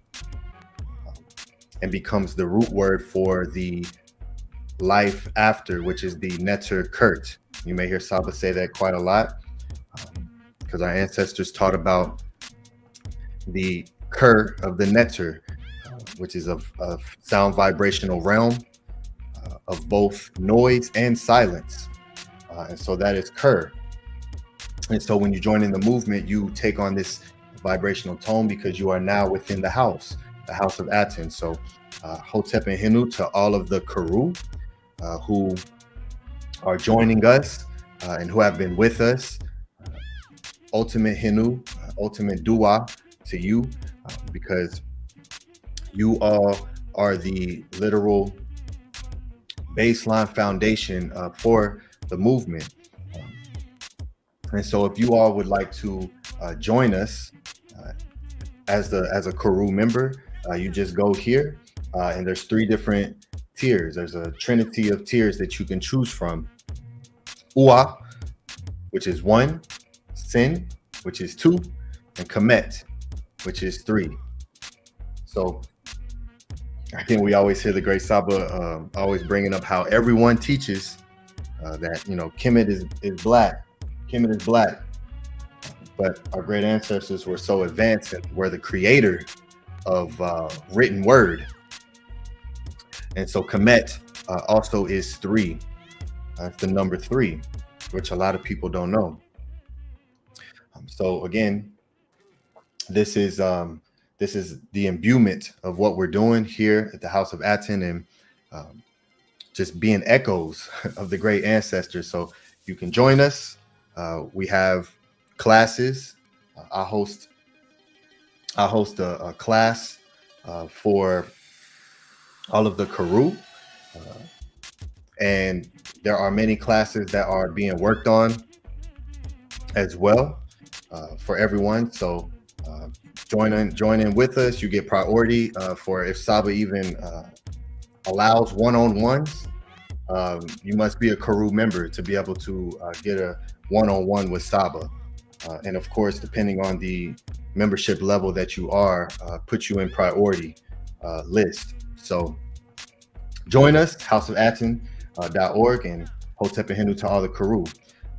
and becomes the root word for the life after, which is the neter kert. You may hear Saba say that quite a lot, because our ancestors taught about the ker of the neter, which is a sound vibrational realm of both noise and silence. And so that is ker. And so when you join in the movement, you take on this vibrational tone, because you are now within the House of ATTON. So Hotep and Henu to all of the HERU who are joining us and who have been with us. Ultimate Henu, ultimate dua to you, because you all are the literal baseline foundation for the movement. And so if you all would like to join us as a HERU member, you just go here, and there's 3 different tiers. There's a trinity of tiers that you can choose from. Ua, which is 1, Sin, which is 2, and Kemet, which is 3. So I think we always hear the great Saba always bringing up how everyone teaches that, you know, Kemet is black. Kemet is black. But our great ancestors were so advanced and were the creator of written word. And so Kemet also is 3. That's the number 3, which a lot of people don't know. So again, this is the imbuement of what we're doing here at the House of ATTON, and just being echoes of the great ancestors. So you can join us. We have classes. I host a class for all of the HERU, and there are many classes that are being worked on as well for everyone. So join in with us. You get priority for, if Saba even allows one-on-ones. You must be a HERU member to be able to get a one-on-one with Saba. And of course, depending on the membership level that you are, put you in priority list. So join us, houseofatton.org, and Hotep and Henu to all the HERU.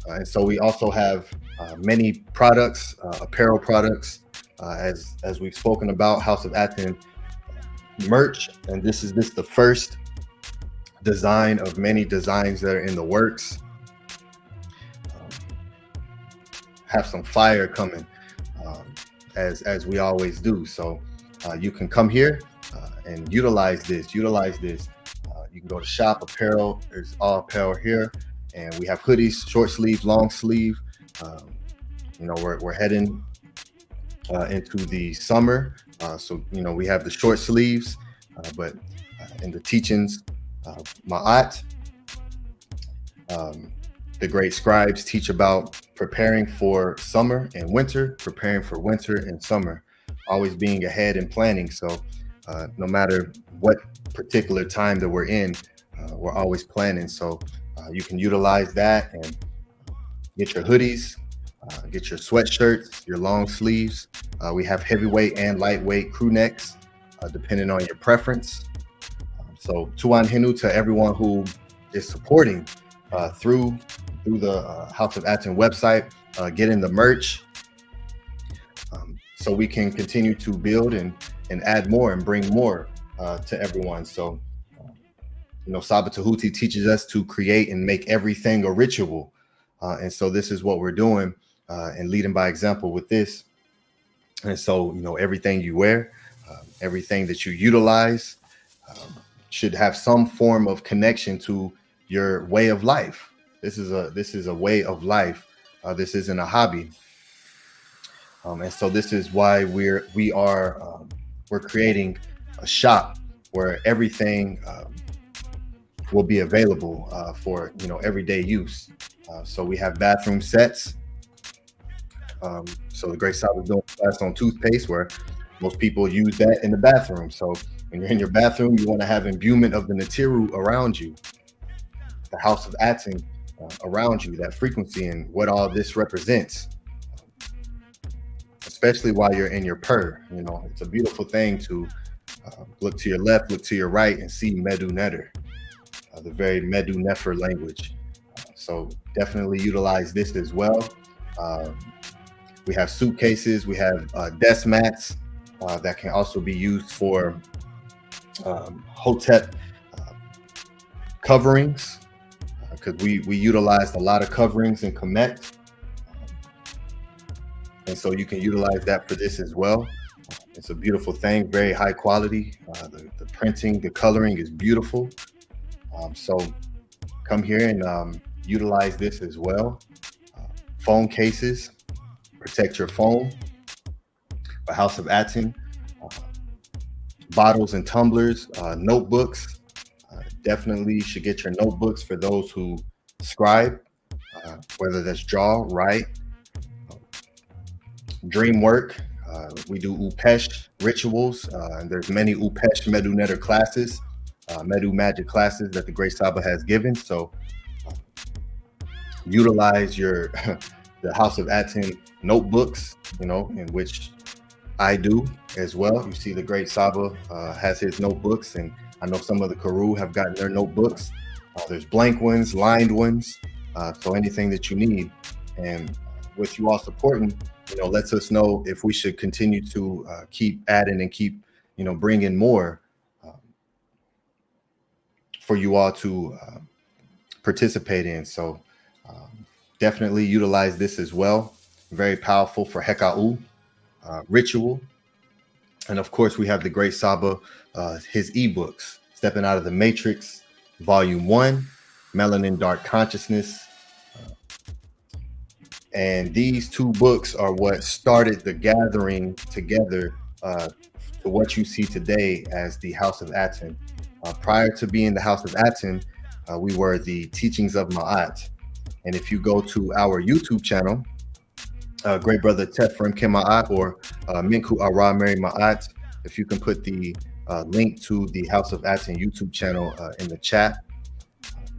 And so we also have many products, apparel products, as we've spoken about, House of ATTON merch. And this is the first design of many designs that are in the works. Have some fire coming, as we always do. So you can come here and utilize this. You can go to shop apparel. There's all apparel here, and we have hoodies, short sleeve, long sleeve. You know, we're heading into the summer, so you know we have the short sleeves, but in the teachings, Ma'at, the great scribes teach about preparing for summer and winter, preparing for winter and summer, always being ahead and planning. So no matter what particular time that we're in, we're always planning. So you can utilize that and get your hoodies, get your sweatshirts, your long sleeves. We have heavyweight and lightweight crew necks. depending on your preference. So Tuan Hinu to everyone who is supporting through the House of Atten website, getting the merch, so we can continue to build and add more and bring more to everyone. So, Saba Tehuti teaches us to create and make everything a ritual. And so this is what we're doing and leading by example with this. And so, everything you wear, everything that you utilize should have some form of connection to your way of life. This is a way of life. This isn't a hobby. And so this is why we're creating a shop where everything will be available for everyday use. So we have bathroom sets. So the Great Saba is doing a class on toothpaste, where most people use that in the bathroom. So when you're in your bathroom, you want to have imbuement of the Netiru around you, the House of Atten around you, that frequency and what all this represents. Especially while you're in your purr, it's a beautiful thing to look to your left, look to your right, and see Medu Netter, the very Medu Nefer language. So definitely utilize this as well. We have suitcases, we have desk mats that can also be used for Hotep coverings, because we utilized a lot of coverings in Kemet. And so you can utilize that for this as well. It's a beautiful thing, very high quality. The printing, the coloring is beautiful. So come here and utilize this as well. Phone cases, protect your phone. The House of Atten, bottles and tumblers, notebooks. Definitely should get your notebooks for those who scribe, whether that's draw, write, dream work. We do Upesh rituals, and there's many Upesh Medu Netter classes, Medu magic classes that the Great Saba has given. So utilize your the House of Atten notebooks, in which I do as well. You see the Great Saba has his notebooks, and I know some of the Heru have gotten their notebooks. There's blank ones, lined ones, so anything that you need. And with you all supporting, lets us know if we should continue to keep adding and keep, bringing more for you all to participate in. So definitely utilize this as well. Very powerful for Heka'u ritual. And of course, we have the Great Saba, his ebooks, Stepping Out of the Matrix, Volume 1, Melanin Dark Consciousness. And these two books are what started the gathering together to what you see today as the House of Atten. Prior to being the House of Atten, we were the Teachings of Ma'at. And if you go to our YouTube channel, Great Brother Tefrem Kema'at or Minku Ara Mary Ma'at, if you can put the link to the House of Atten YouTube channel in the chat,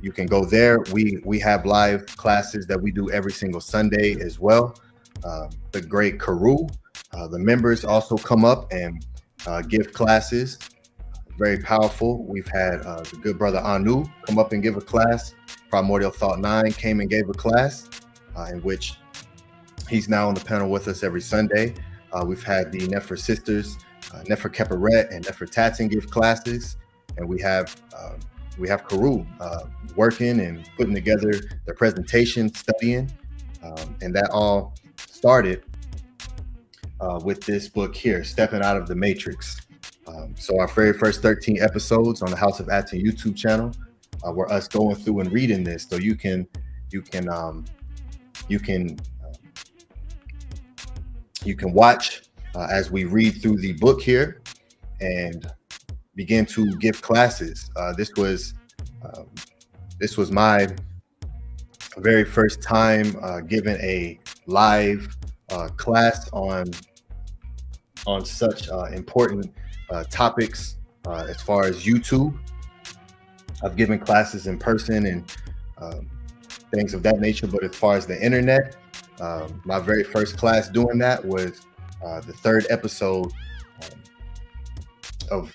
you can go there. We have live classes that we do every single Sunday as well. The great Heru, the members also come up and give classes. Very powerful. We've had the good brother Anu come up and give a class. Primordial Thought 9 came and gave a class in which he's now on the panel with us every Sunday. We've had the Nefer sisters, Nefer Keperet and Nefer Tatin give classes, and we have Heru working and putting together their presentation, studying, and that all started with this book here, Stepping Out of the Matrix. So our very first 13 episodes on the House of Atten YouTube channel were us going through and reading this, so you can watch as we read through the book here and begin to give classes. This was my very first time giving a live class on such important topics as far as YouTube. I've given classes in person and things of that nature, but as far as the internet, my very first class doing that was the third episode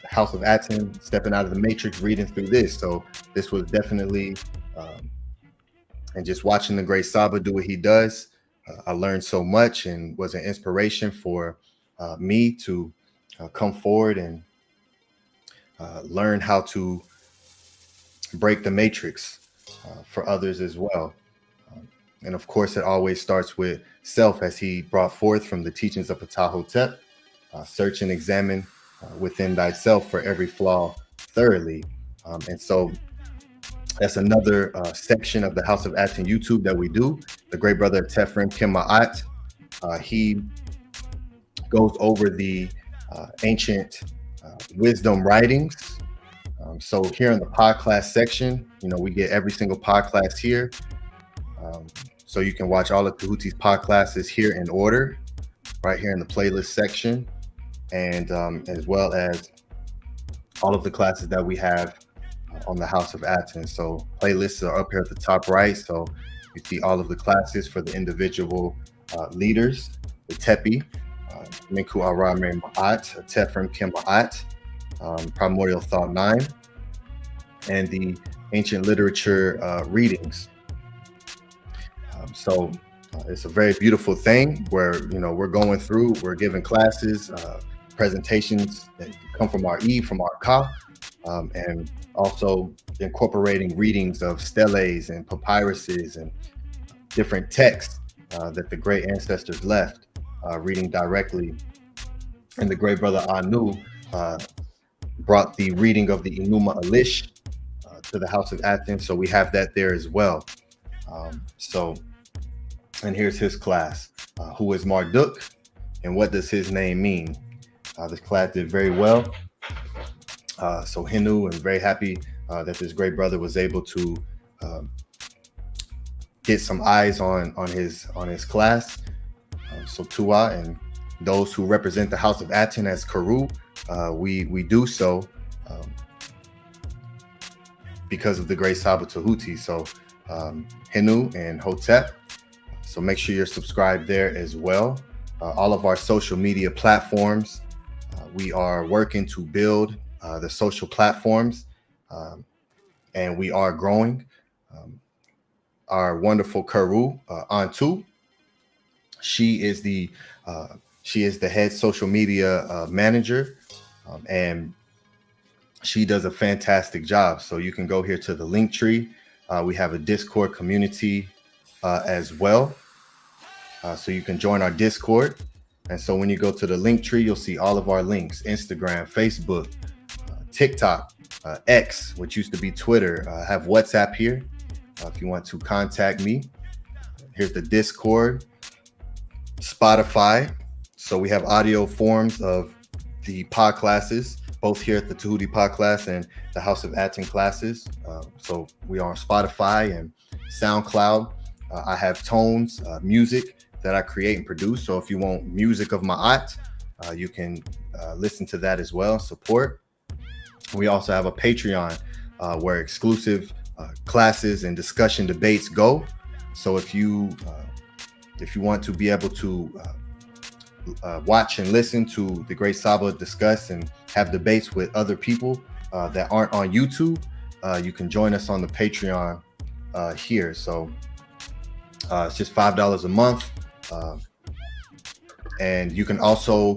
House of ATTON, stepping out of the matrix, reading through this. So this was definitely, and just watching the great Saba do what he does, I learned so much and was an inspiration for me to come forward and learn how to break the matrix for others as well. And of course, it always starts with self, as he brought forth from the teachings of Ptah-hotep, search and examine within thyself for every flaw thoroughly. And so that's another section of the House of ATTON YouTube that we do. The great brother Tefrim Kima'at, he goes over the ancient wisdom writings. So here in the podcast section, we get every single podcast here. So you can watch all of Tehuti's podcasts here in order, right here in the playlist section, and as well as all of the classes that we have on the House of ATTON. So playlists are up here at the top right. So you see all of the classes for the individual leaders, the Tepi, Minku Arame Ma'at, Tefrim Kim Ma'at, Primordial Thought 9, and the ancient literature readings. So it's a very beautiful thing where, we're going through, we're giving classes, presentations that come from our from our Ka, and also incorporating readings of steles and papyruses and different texts that the great ancestors left, reading directly. And the great brother Anu brought the reading of the Enuma Elish to the House of ATTON, so we have that there as well. And here's his class. Who is Marduk, and what does his name mean? This class did very well. So Henu, I'm very happy that this great brother was able to get some eyes on his class. So Tua and those who represent the House of ATTON as HERU, we do so because of the great Saba Tehuti. So Henu and Hotep. So make sure you're subscribed there as well. All of our social media platforms, we are working to build the social platforms, and we are growing. Our wonderful Karu, Antu, she is the head social media manager, and she does a fantastic job. So you can go here to the link tree. We have a Discord community as well. So you can join our Discord. And so when you go to the link tree, you'll see all of our links: Instagram, Facebook, TikTok, X, which used to be Twitter. I have WhatsApp here if you want to contact me. Here's the Discord, Spotify. So we have audio forms of the pod classes, both here at the Tehuti Podclass and the House of ATTON classes. So we are on Spotify and SoundCloud. I have tones, music that I create and produce. So if you want music of Ma'at, you can listen to that as well, support. We also have a Patreon where exclusive classes and discussion debates go. So if you want to be able to watch and listen to the great Saba discuss and have debates with other people that aren't on YouTube, you can join us on the Patreon here. So it's just $5 a month. And you can also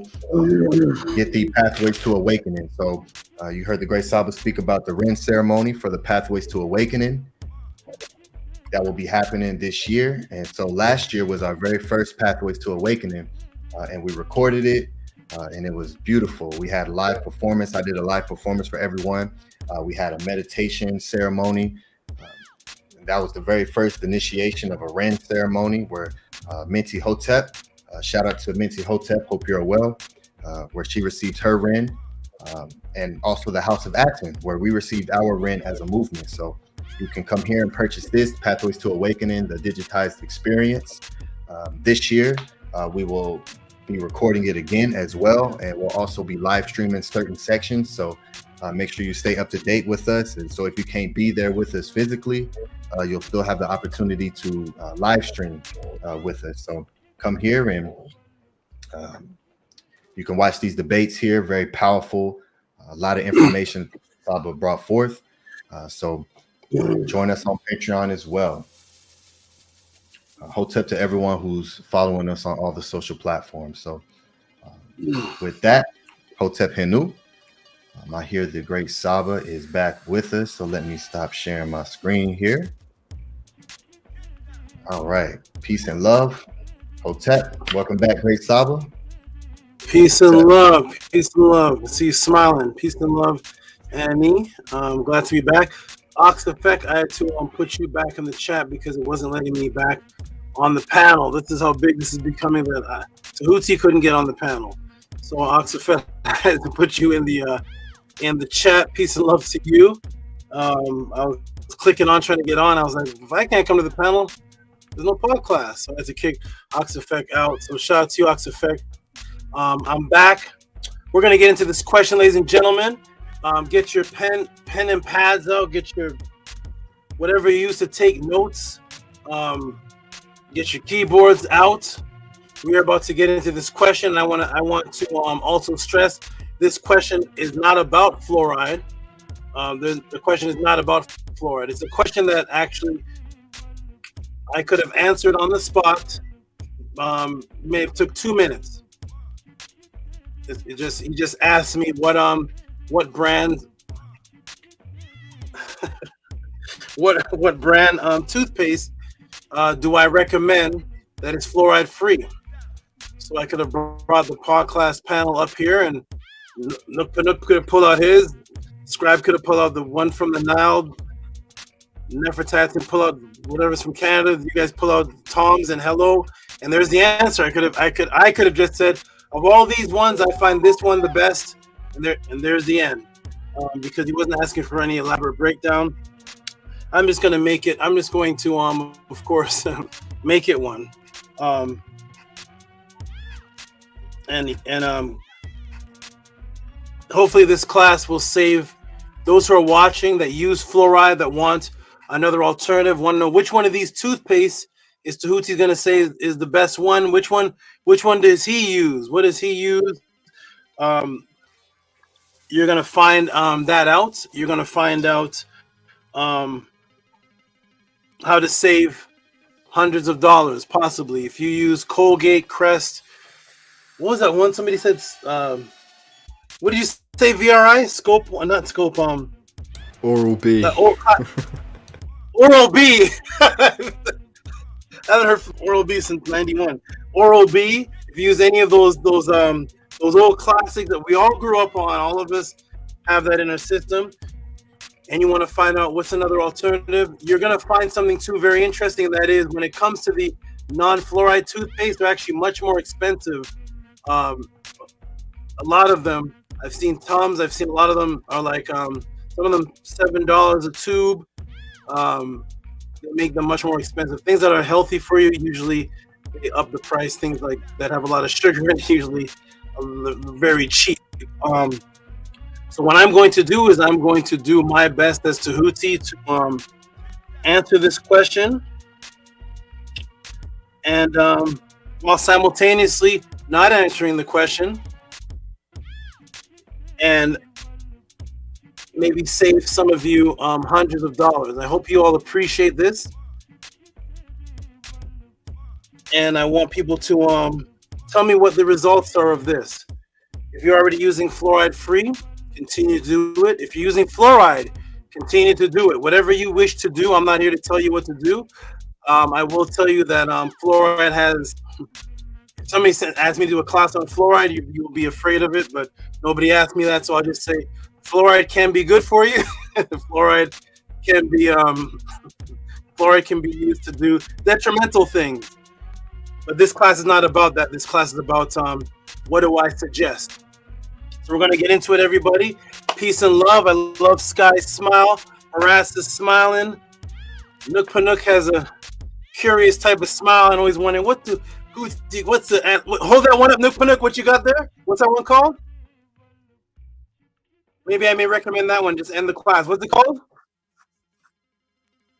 get the Pathways to Awakening. So you heard the great Saba speak about the Ren ceremony for the Pathways to Awakening. That will be happening this year. And so last year was our very first Pathways to Awakening, and we recorded it, and it was beautiful. We had a live performance. I did a live performance for everyone. We had a meditation ceremony. That was the very first initiation of a Ren ceremony where Minty Hotep, shout out to Minty Hotep, hope you're well, where she received her Ren, and also the House of ATTON, where we received our Ren as a movement. So you can come here and purchase this, Pathways to Awakening, the digitized experience. This year, we will be recording it again as well, and we'll also be live streaming certain sections. So make sure you stay up to date with us. And so if you can't be there with us physically, you'll still have the opportunity to live stream with us. So come here and you can watch these debates here, very powerful A lot of information Saba brought forth. So join us on Patreon as well. Hotep to everyone who's following us on all the social platforms. So with that, Hotep Henu. I hear the great Saba is back with us. So let me stop sharing my screen here. All right. Peace and love. Hotep, welcome back, great Saba. Peace and love. Peace and love. See you smiling. Peace and love, Annie. I'm glad to be back. Ox Effect, I had to put you back in the chat because it wasn't letting me back on the panel. This is how big this is becoming that Tehuti couldn't get on the panel. So Ox Effect, I had to put you in the chat. Peace and love to you. I was clicking on trying to get on. I was like, if I can't come to the panel, there's no podcast. So I had to kick Ox Effect out. So shout out to you, Ox Effect. I'm back. We're going to get into this question, ladies and gentlemen. Get your pen and pads out. Get your whatever you use to take notes. Get your keyboards out. We are about to get into this question. I want to also stress this question is not about fluoride. The question is not about fluoride. It's a question that actually I could have answered on the spot. May have took 2 minutes. He just asked me what brand what brand toothpaste do I recommend that is fluoride free? So I could have brought the Podclass panel up here, and Nook could have pulled out his. Scribe could have pulled out the one from the Nile. Nefertati pull out whatever's from Canada. You guys pull out Tom's and Hello, and there's the answer. I could have just said, of all these ones, I find this one the best, and there's the end. Because he wasn't asking for any elaborate breakdown. I'm just gonna make it. I'm just going to, of course, make it one. And hopefully this class will save those who are watching that use fluoride, that want another alternative, want to know which one of these toothpaste is Tehuti going to say is the best one. Which one does he use? What does he use? You're going to find that out. You're going to find out how to save hundreds of dollars, possibly, if you use Colgate, Crest. What was that one? Somebody said, what did you say, VRI? Scope? Not Scope. Oral-B. Oral-B. I haven't heard from Oral-B since '91. Oral-B. If you use any of those old classics that we all grew up on, all of us have that in our system, and you want to find out what's another alternative, you're going to find something too very interesting. That is, when it comes to the non-fluoride toothpaste, they're actually much more expensive. A lot of them, I've seen Tums. I've seen a lot of them are like some of them $7 a tube. They make them much more expensive. Things that are healthy for you usually they up the price. Things like that have a lot of sugar in it usually are very cheap. So what I'm going to do is I'm going to do my best as Tehuti to answer this question, and while simultaneously not answering the question, and maybe save some of you hundreds of dollars. I hope you all appreciate this, and I want people to tell me what the results are of this. If you're already using fluoride free, continue to do it. If you're using fluoride, continue to do it. Whatever you wish to do, I'm not here to tell you what to do. I will tell you that fluoride has. If somebody asked me to do a class on fluoride, you'll be afraid of it, but nobody asked me that, so I'll just say fluoride can be good for you. Fluoride can be used to do detrimental things. But this class is not about that. This class is about what do I suggest. So we're going to get into it, everybody. Peace and love. I love Sky's smile. Harass is smiling. Nook Panook has a curious type of smile and always wondering hold that one up, Nook Panook. What you got there? What's that one called? Maybe I may recommend that one. Just end the class. What's it called?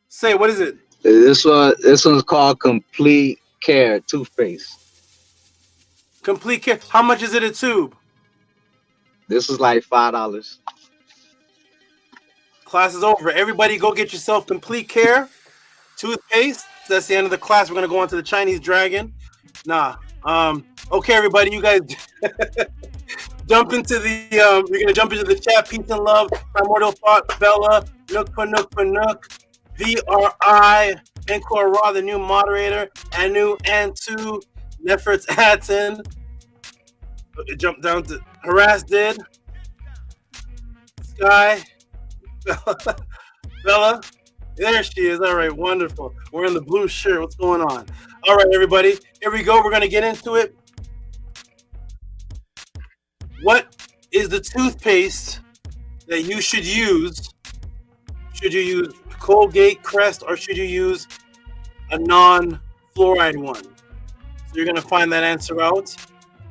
Say, what is it? This one's called Complete Care Toothpaste. Complete Care. How much is it a tube? This is like $5. Class is over. Everybody go get yourself Complete Care toothpaste. That's the end of the class. We're gonna go on to the Chinese Dragon. Okay, everybody, you guys jump into the we're gonna jump into the chat. Peace and love. Primordial Thought, Bella, Nook for Nook, VRI, Encore Raw, the new moderator, Anu, Antu, Nefert's Atton. Jump down to Harass did. Sky. Bella. There she is. All right, wonderful. We're in the blue shirt. What's going on? All right, everybody. Here we go. We're going to get into it. What is the toothpaste that you should use? Should you use Colgate, Crest, or should you use a non-fluoride one? So you're going to find that answer out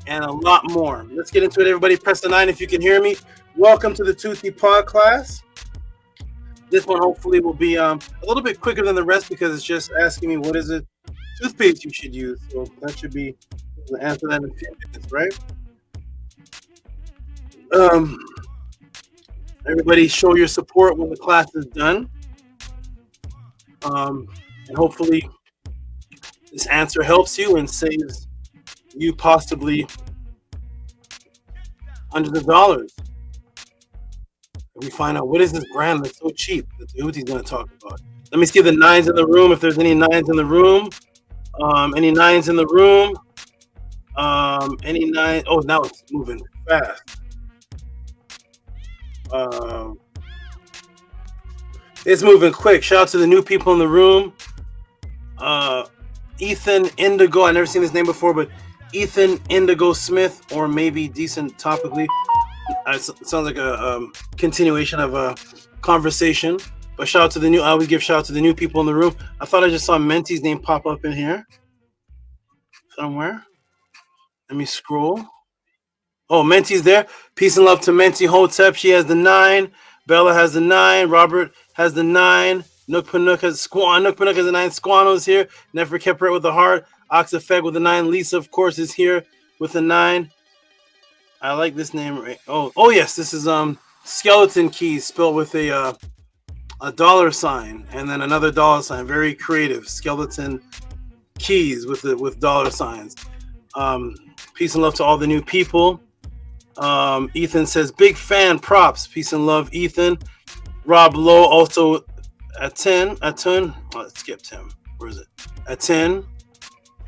and a lot more. Let's get into it, everybody. Press the 9 if you can hear me. Welcome to the Tehuti Podclass. This one hopefully will be a little bit quicker than the rest because it's just asking me what is it toothpaste you should use. So that should be the answer that in a few minutes, right? Everybody show your support when the class is done. And hopefully this answer helps you and saves you possibly hundreds of dollars. We find out what is this brand that's so cheap that Tehuti's going to talk about. Let me see the 9s in the room. If there's any 9s in the room, any 9s in the room, any 9. Oh, now it's moving fast. It's moving quick. Shout out to the new people in the room. Ethan Indigo. I've never seen this name before, but Ethan Indigo Smith, or maybe decent topically. It sounds like a continuation of a conversation. But shout out to the new. I always give shout out to the new people in the room. I thought I just saw Menti's name pop up in here somewhere. Let me scroll. Oh, Menti's there. Peace and love to Menti Hotep. She has the 9. Bella has the 9. Robert has the 9. Nook Panook has Squan. Nook Panook has the 9. Squano's here. Never kept right with the heart. Oxafeg with the 9. Lisa, of course, is here with the 9. I like this name. Oh yes, this is Skeleton Keys spelled with a $sign and then another $sign. Very creative. Skeleton Keys with $signs. Peace and love to all the new people. Ethan says big fan, props. Peace and love, Ethan. Rob Lowe also at 10. Oh, I skipped him. Where is it? At 10.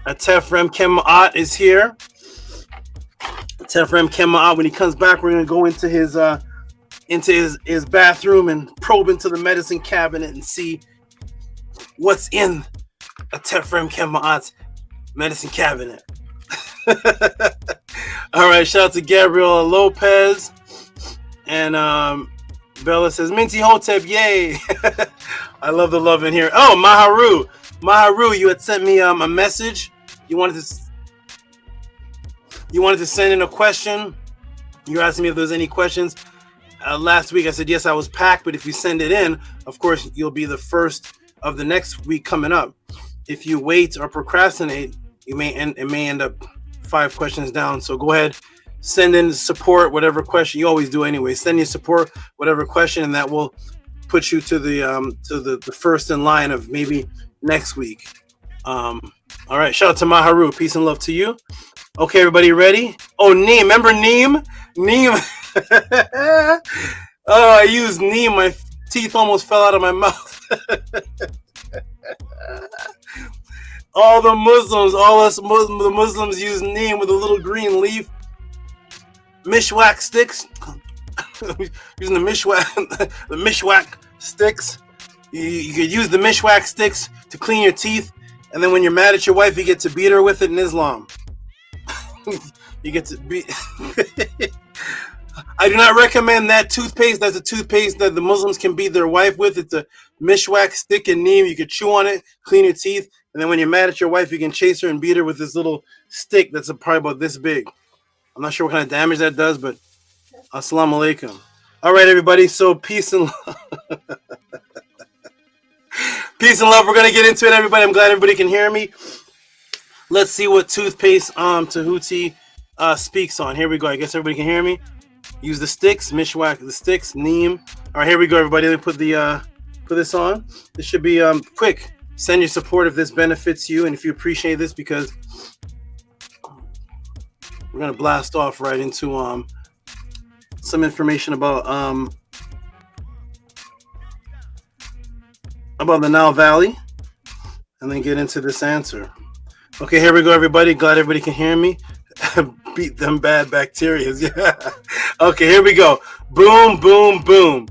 Tefrem Kemaat is here. Tefrem Kemaat. When he comes back, we're gonna go into his bathroom and probe into the medicine cabinet and see what's in a Tefrem Kemaat's medicine cabinet. All right, shout out to Gabriel Lopez. And Bella says, Minty Hotep, yay. I love the love in here. Oh, Maharu, you had sent me a message. You wanted to send in a question. You were asking me if there's any questions. Last week I said, yes, I was packed, but if you send it in, of course, you'll be the first of the next week coming up. If you wait or procrastinate, it may end up 5 questions down. So go ahead, send in support, whatever question you always do anyway. Send your support, whatever question, and that will put you to the first in line of maybe next week. All right, shout out to Maharu. Peace and love to you. Okay, everybody ready? Oh, Neem. Remember Neem? Neem. Oh, I used Neem. My teeth almost fell out of my mouth. All the Muslims, the Muslims use Neem with a little green leaf. Mishwak sticks. Using the Mishwak sticks. You could use the Mishwak sticks to clean your teeth, and then when you're mad at your wife, you get to beat her with it in Islam. You get to beat. I do not recommend that toothpaste. That's a toothpaste that the Muslims can beat their wife with. It's a Mishwak stick and Neem. You could chew on it, clean your teeth, and then when you're mad at your wife, you can chase her and beat her with this little stick that's probably about this big. I'm not sure what kind of damage that does, but assalamu alaikum. All right, everybody. So peace and love. Peace and love. We're going to get into it, everybody. I'm glad everybody can hear me. Let's see what toothpaste Tehuti speaks on. Here we go. I guess everybody can hear me. Use the sticks, mishwak the sticks, neem. All right, here we go, everybody. Let me put this on. This should be quick. Send your support if this benefits you and if you appreciate this, because we're gonna blast off right into some information about the Nile Valley, and then get into this answer. Okay, here we go, everybody. Glad everybody can hear me. Beat them bad bacteria. Yeah. Okay, here we go. Boom, boom, boom.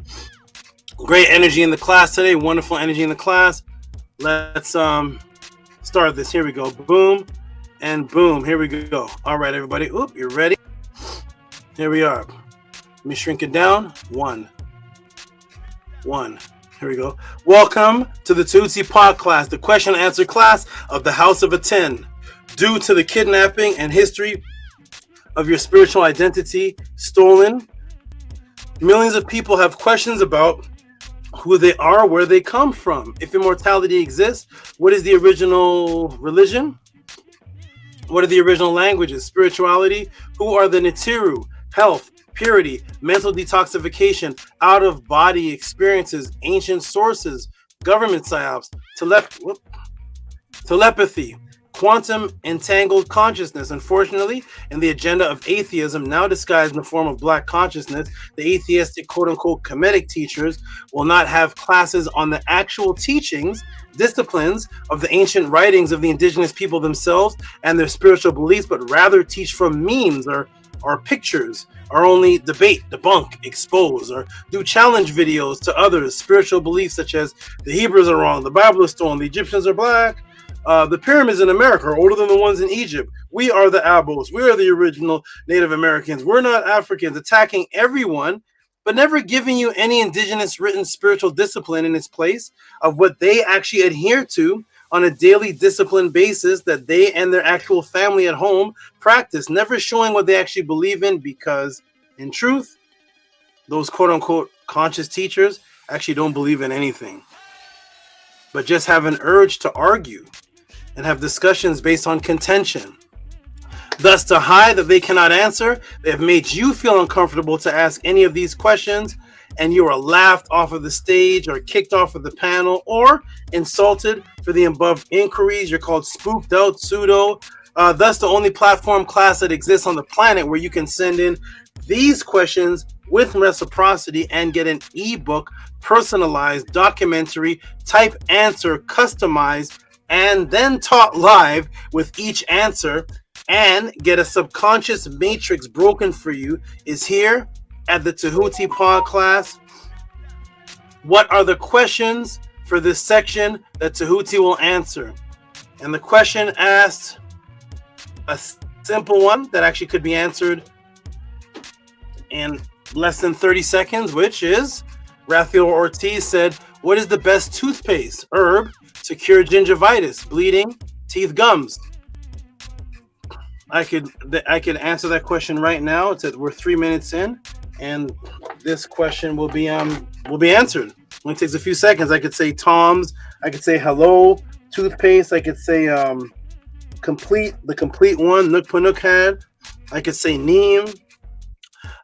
Great energy in the class today. Wonderful energy in the class. Let's start this. Here we go. Boom and boom. Here we go. All right, everybody. Oop, you're ready. Here we are. Let me shrink it down. One. Here we go. Welcome to the Tehuti Podclass, the question and answer class of the House of ATTON. Due to the kidnapping and history of your spiritual identity stolen, millions of people have questions about who they are, where they come from. If immortality exists, what is the original religion? What are the original languages? Spirituality? Who are the NESU? Health, purity, mental detoxification, out-of-body experiences, ancient sources, government psyops, telepathy, quantum entangled consciousness. Unfortunately, in the agenda of atheism, now disguised in the form of black consciousness, the atheistic quote-unquote Kemetic teachers will not have classes on the actual teachings, disciplines of the ancient writings of the indigenous people themselves and their spiritual beliefs, but rather teach from memes or pictures, or only debate, debunk, expose, or do challenge videos to others' spiritual beliefs, such as the Hebrews are wrong, the Bible is stolen, the Egyptians are black, the pyramids in America are older than the ones in Egypt, we are the Abos, we are the original Native Americans, we're not Africans, attacking everyone, but never giving you any indigenous written spiritual discipline in its place of what they actually adhere to on a daily discipline basis that they and their actual family at home practice, never showing what they actually believe in, because in truth, those quote-unquote conscious teachers actually don't believe in anything, but just have an urge to argue and have discussions based on contention. Thus, to hide that they cannot answer, they have made you feel uncomfortable to ask any of these questions, and you are laughed off of the stage or kicked off of the panel or insulted for the above inquiries. You're called spooked out, pseudo. Thus, the only platform class that exists on the planet where you can send in these questions with reciprocity and get an ebook, personalized, documentary, type answer, customized, and then taught live with each answer, and get a subconscious matrix broken for you, is here at the Tehuti Podclass. What are the questions for this section that Tehuti will answer? And the question asks a simple one that actually could be answered in less than 30 seconds, which is, Raphael Ortiz said, what is the best toothpaste herb to cure gingivitis, bleeding, teeth, gums? I could answer that question right now. We're 3 minutes in, and this question will be answered. It only takes a few seconds. I could say Tom's. I could say hello toothpaste. I could say the complete one Nook Panook had. I could say neem.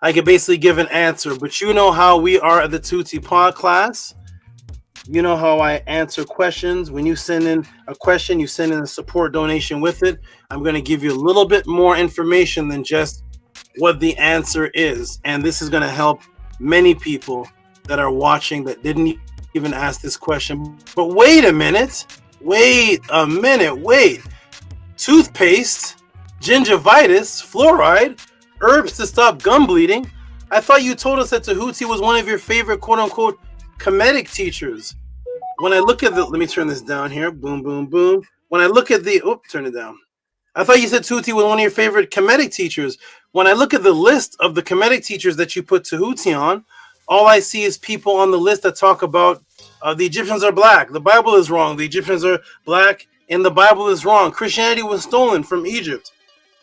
I could basically give an answer. But you know how we are at the Tehuti Podclass. You know how I answer questions. When you send in a question, you send in a support donation with it. I'm going to give you a little bit more information than just what the answer is. And this is going to help many people that are watching that didn't even ask this question. But wait a minute. Toothpaste, gingivitis, fluoride, herbs to stop gum bleeding. I thought you told us that Tehuti was one of your favorite quote-unquote Kemetic teachers. When I look at let me turn this down here. Boom, boom, boom. When I look at turn it down. I thought you said Tehuti was one of your favorite Kemetic teachers. When I look at the list of the Kemetic teachers that you put Tehuti on, all I see is people on the list that talk about the Egyptians are black. The Bible is wrong. The Egyptians are black and the Bible is wrong. Christianity was stolen from Egypt.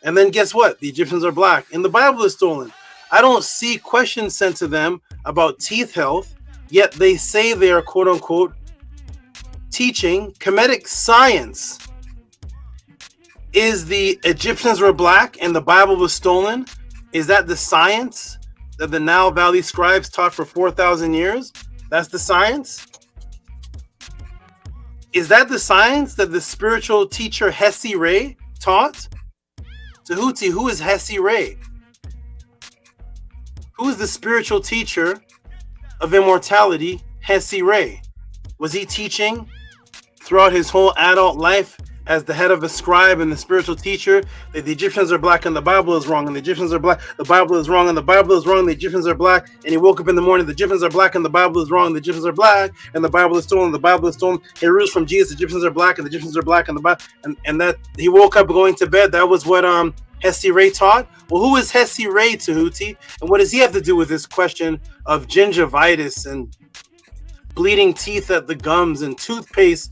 And then guess what? The Egyptians are black and the Bible is stolen. I don't see questions sent to them about teeth health, yet they say they are quote unquote teaching Kemetic science. Is the Egyptians were black and the Bible was stolen? Is that the science that the Nile Valley scribes taught for 4,000 years? That's the science? Is that the science that the spiritual teacher HESY-RA taught? Tehuti, who is HESY-RA? Who is the spiritual teacher of immortality, HESY-RA? Was he teaching throughout his whole adult life as the head of a scribe and the spiritual teacher that the Egyptians are black and the Bible is wrong, and the Egyptians are black, the Bible is wrong, and the Bible is wrong, the Egyptians are black, and he woke up in the morning, the Egyptians are black and the Bible is wrong, the Egyptians are black, and the Bible is stolen, the Bible is stolen, HERU's from Jesus, the Egyptians are black, and the Egyptians are black, and the Bible, and that he woke up going to bed. That was what HESY-RA taught. Well, who is HESY-RA, Tehuti? And what does he have to do with this question of gingivitis and bleeding teeth at the gums and toothpaste?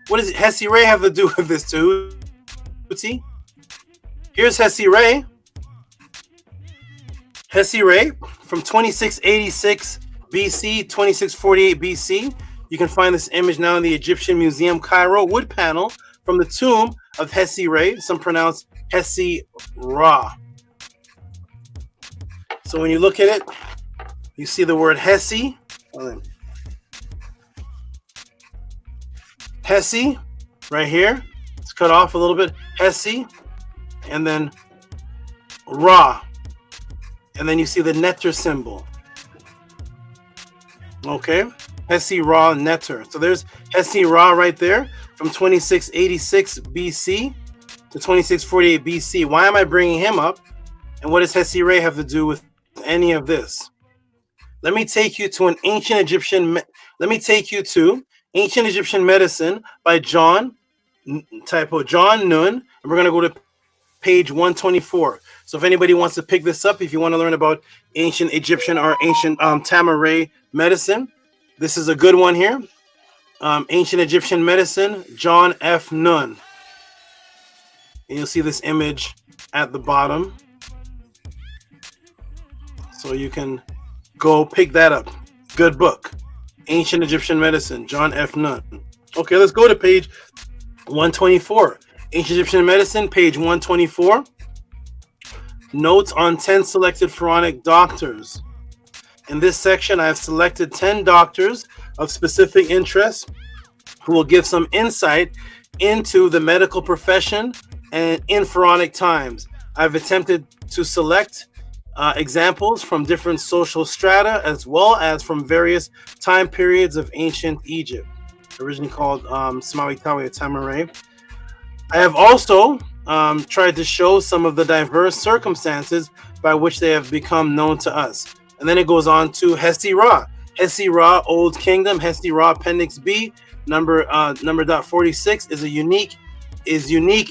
What does HESY-RA have to do with this, Tehuti? Here's HESY-RA. HESY-RA from 2686 BC, 2648 BC. You can find this image now in the Egyptian Museum, Cairo. Wood panel from the tomb of HESY-RA. Some pronounce HESY-RA. So when you look at it, you see the word HESY. HESY right here. It's cut off a little bit. HESY. And then Ra. And then you see the netter symbol. Okay. HESY-RA netter. So there's HESY-RA right there from 2686 BC to 2648 BC. Why am I bringing him up? And what does HESY-RA have to do with any of this? Let me take you to an ancient Egyptian. Let me take you to Ancient Egyptian Medicine by John Nun, and we're going to go to page 124. So if anybody wants to pick this up, if you want to learn about ancient Egyptian or ancient Tamaray medicine, this is a good one here. Ancient Egyptian Medicine, John F. Nun. And you'll see this image at the bottom. So you can go pick that up. Good book. Ancient Egyptian Medicine, John F. Nun. Okay, let's go to page 124. Ancient Egyptian Medicine, page 124. Notes on 10 selected pharaonic doctors. In this section, I have selected 10 doctors of specific interest who will give some insight into the medical profession and in pharaonic times. I've attempted to select examples from different social strata as well as from various time periods of ancient Egypt, originally called Samawitawi Tamaray. I have also tried to show some of the diverse circumstances by which they have become known to us. And then it goes on to HESY-RA. HESY-RA, Old Kingdom, HESY-RA Appendix B, number 46 is unique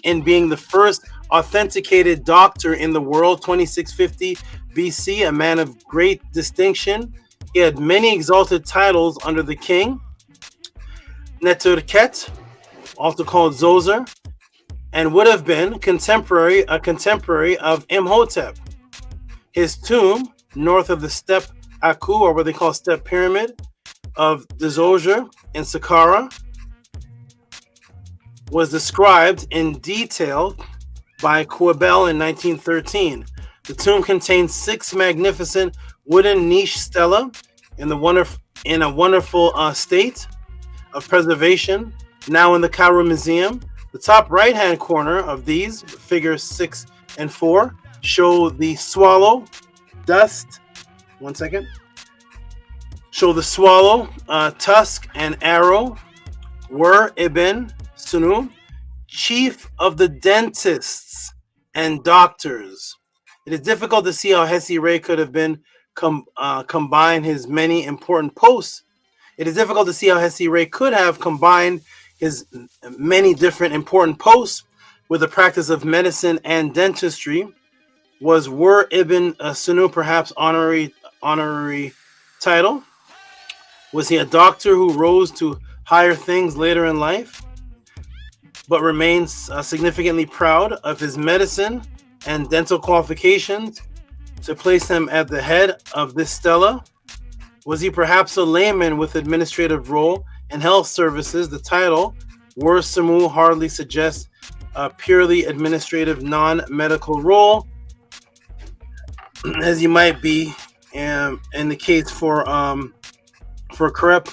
in being the first authenticated doctor in the world, 2650 BC, a man of great distinction. He had many exalted titles under the king. NETERCHET, also called Zoser, and would have been a contemporary of Imhotep. His tomb, north of the step Aku, or what they call step pyramid of Dzoser in Saqqara, was described in detail by Quebel in 1913. The tomb contains 6 magnificent wooden niche stela in a wonderful state of preservation, now in the Cairo Museum. The top right-hand corner of these, figures 6 and 4, show the swallow, dust, show the swallow, tusk, and arrow, were Ibn Sunu, chief of the dentists and doctors. It is difficult to see how HESY-RA could have been combined his many important posts. It is difficult to see how HESY-RA could have combined his many different important posts with the practice of medicine and dentistry. Was Were Ibn Sunu perhaps honorary title? Was he a doctor who rose to higher things later in life, but remains significantly proud of his medicine and dental qualifications to place him at the head of this stela? Was he perhaps a layman with administrative role in health services? The title, Were Samu, hardly suggests a purely administrative, non-medical role, as he might be and indicates for Krep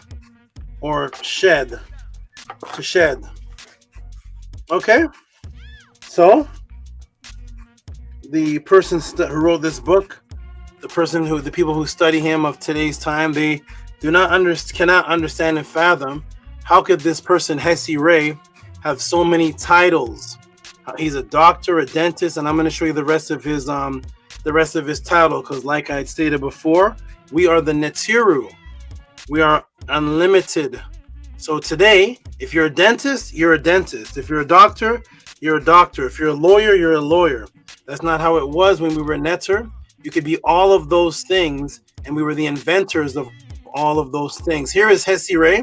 or shed, to shed. Okay, so the person who wrote this book, the people who study him of today's time, they cannot understand and fathom how could this person HESY-RA have so many titles. He's a doctor, a dentist, and I'm going to show you the rest of his title, because like I stated before, we are the NETERU. We are unlimited. So today, if you're a dentist, you're a dentist. If you're a doctor, you're a doctor. If you're a lawyer, you're a lawyer. That's not how it was when we were NETER. You could be all of those things, and we were the inventors of all of those things. Here is HESY-RA.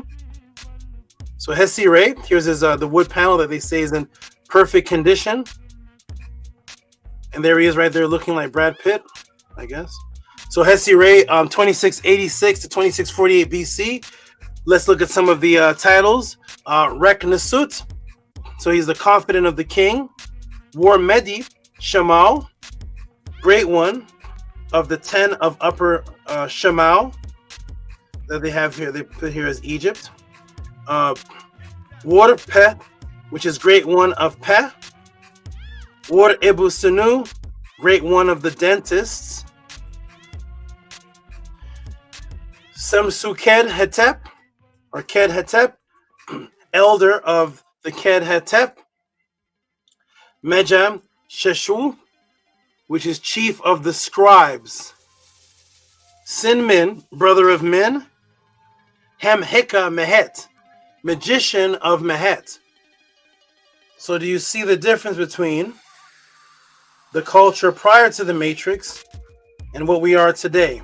So HESY-RA, here's his the wood panel that they say is in perfect condition. And there he is right there looking like Brad Pitt, I guess. So HESY-RA, 2686 to 2648 BC. Let's look at some of the titles. Rek Nasut, so he's the confidant of the king. War Medi, Shamal, great one of the 10 of upper Shamal that they have here. They put here as Egypt. War Peh, which is great one of Peh. War Ebu Sanu, great one of the dentists. Semsu Ked Hetep, or Ked Hetep, elder of the Ked Hetep. Mejam Sheshu, which is chief of the scribes. Sin Min, brother of Min. Hem Heka Mehet, magician of Mehet. So do you see the difference between the culture prior to the Matrix and what we are today?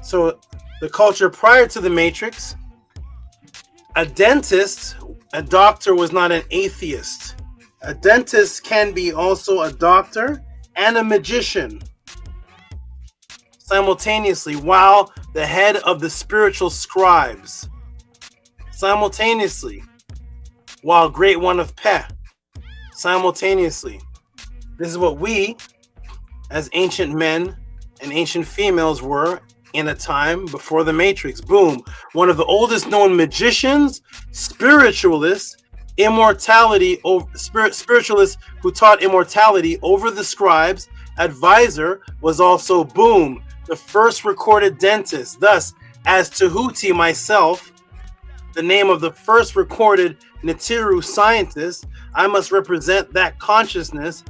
So the culture prior to the Matrix, a dentist, a doctor was not an atheist. A dentist can be also a doctor and a magician simultaneously, while the head of the spiritual scribes simultaneously, while great one of Peh simultaneously. This is what we as ancient men and ancient females were in a time before the Matrix. Boom. One of the oldest known magicians, spiritualists, spiritualists who taught immortality over the scribes. Advisor was also, boom, the first recorded dentist. Thus, as Tehuti myself, the name of the first recorded NETERU scientist, I must represent that consciousness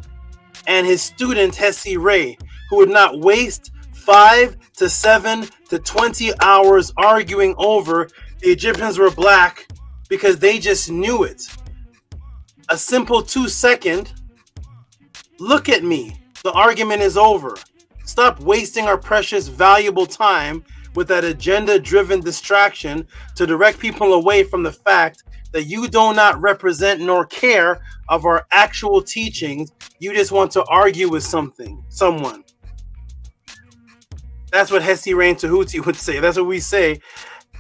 and his student HESY-RA, who would not waste 5 to 7 to 20 hours arguing over the Egyptians were black because they just knew it. A simple 2-second, look at me, the argument is over. Stop wasting our precious, valuable time with that agenda-driven distraction to direct people away from the fact that you do not represent nor care of our actual teachings. You just want to argue with someone. That's what HESY-RA and Tehuti would say. That's what we say.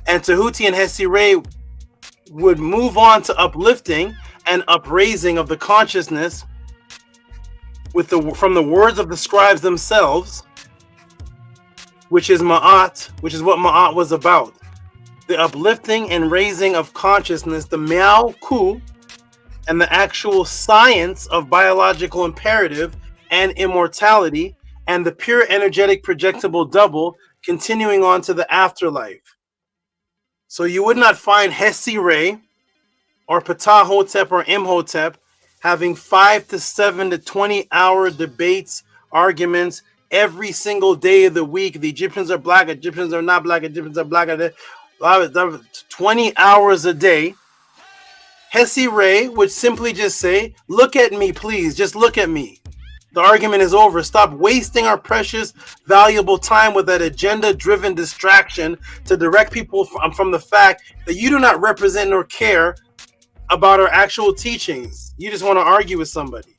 And Tehuti and HESY-RA would move on to uplifting and upraising of the consciousness from the words of the scribes themselves, which is Ma'at, which is what Ma'at was about. The uplifting and raising of consciousness, the Miao Ku, and the actual science of biological imperative and immortality, and the pure energetic projectable double continuing on to the afterlife. So you would not find HESY-RA or Ptah-hotep or Imhotep having 5 to 7 to 20 hour debates, arguments every single day of the week. The Egyptians are black, Egyptians are not black, Egyptians are black. 20 hours a day. HESY-RA would simply just say, look at me, please, just look at me. The argument is over. Stop wasting our precious, valuable time with that agenda-driven distraction to direct people from the fact that you do not represent nor care about our actual teachings. You just want to argue with somebody.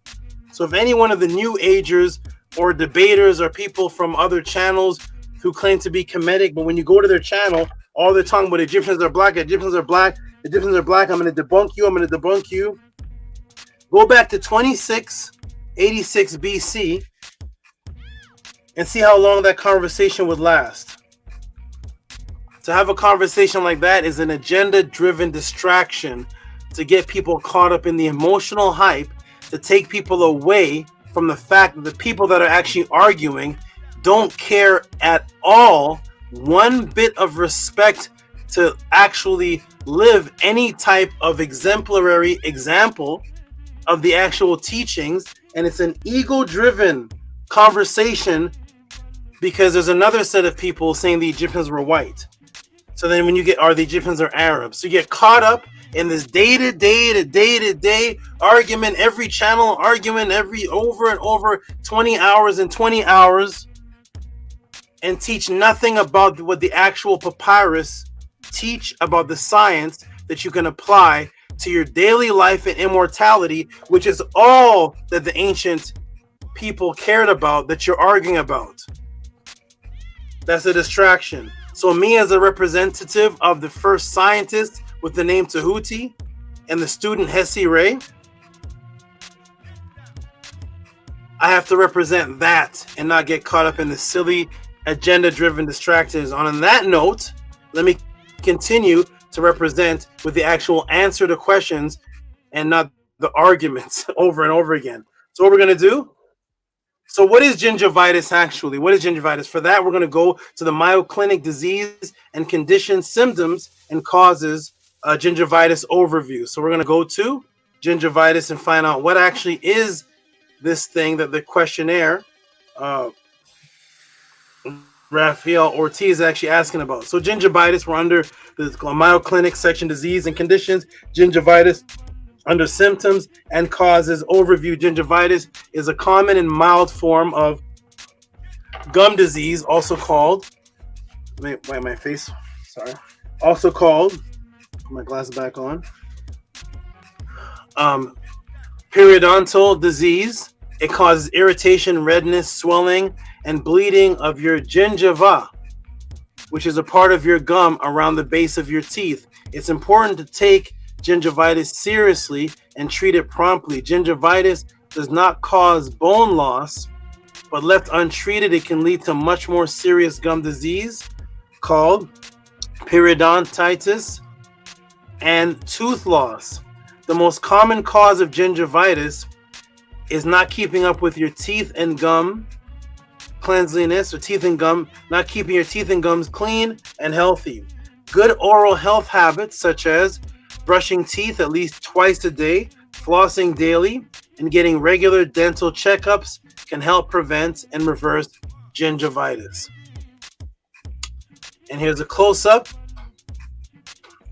So if any one of the new agers or debaters or people from other channels who claim to be Kemetic, but when you go to their channel, all they're talking about Egyptians are black, Egyptians are black, Egyptians are black, I'm going to debunk you, I'm going to debunk you. Go back to 2686 BC and see how long that conversation would last. To have a conversation like that is an agenda-driven distraction to get people caught up in the emotional hype, to take people away from the fact that the people that are actually arguing don't care at all, one bit of respect to actually live any type of exemplary example of the actual teachings, and it's an ego-driven conversation because there's another set of people saying the Egyptians were white. So then when you get, the Egyptians are Arabs. So you get caught up in this day-to-day argument, every channel argument, over and over, 20 hours and 20 hours, and teach nothing about what the actual papyrus teach about the science that you can apply to your daily life and immortality, which is all that the ancient people cared about that you're arguing about. That's a distraction. So me as a representative of the first scientist with the name Tehuti and the student HESY-RA, I have to represent that and not get caught up in the silly agenda-driven distractions. On that note, let me continue to represent with the actual answer to questions and not the arguments over and over again. So what we're going to do, so what is gingivitis actually? What is gingivitis? For that, we're going to go to the myoclinic disease and condition symptoms and causes gingivitis overview. So we're going to go to gingivitis and find out what actually is this thing that the questionnaire Rafael Ortiz is actually asking about. So gingivitis, we're under the myoclinic section, disease and conditions. Gingivitis under symptoms and causes overview. Gingivitis is a common and mild form of gum disease, also called, wipe my face, sorry, also called, put my glasses back on, periodontal disease. It causes irritation, redness, swelling, and bleeding of your gingiva, which is a part of your gum around the base of your teeth. It's important to take gingivitis seriously and treat it promptly. Gingivitis does not cause bone loss, but left untreated, it can lead to much more serious gum disease called periodontitis and tooth loss. The most common cause of gingivitis is not keeping up with your teeth and gum cleanliness, or teeth and gum, not keeping your teeth and gums clean and healthy. Good oral health habits such as brushing teeth at least twice a day, flossing daily, and getting regular dental checkups can help prevent and reverse gingivitis. And here's a close-up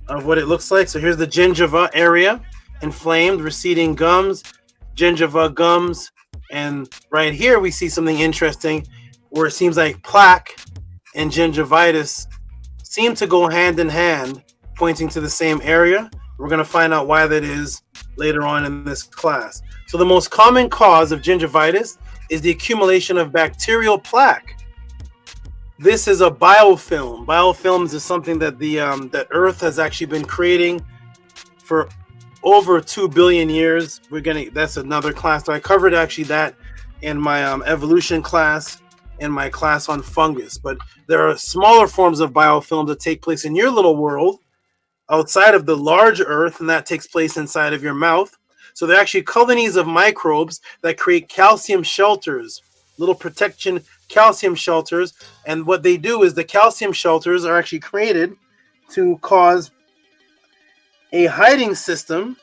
of what it looks like. So here's the gingiva area, inflamed, receding gums, gingiva gums, and right here we see something interesting where it seems like plaque and gingivitis seem to go hand in hand, pointing to the same area. We're going to find out why that is later on in this class. So the most common cause of gingivitis is the accumulation of bacterial plaque. This is a biofilm. Biofilms is something that that Earth has actually been creating for over 2 billion years. That's another class. So I covered actually that in my evolution class, in my class on fungus. But there are smaller forms of biofilms that take place in your little world outside of the large Earth, and that takes place inside of your mouth. So they're actually colonies of microbes that create calcium shelters, little protection calcium shelters. And what they do is the calcium shelters are actually created to cause a hiding system,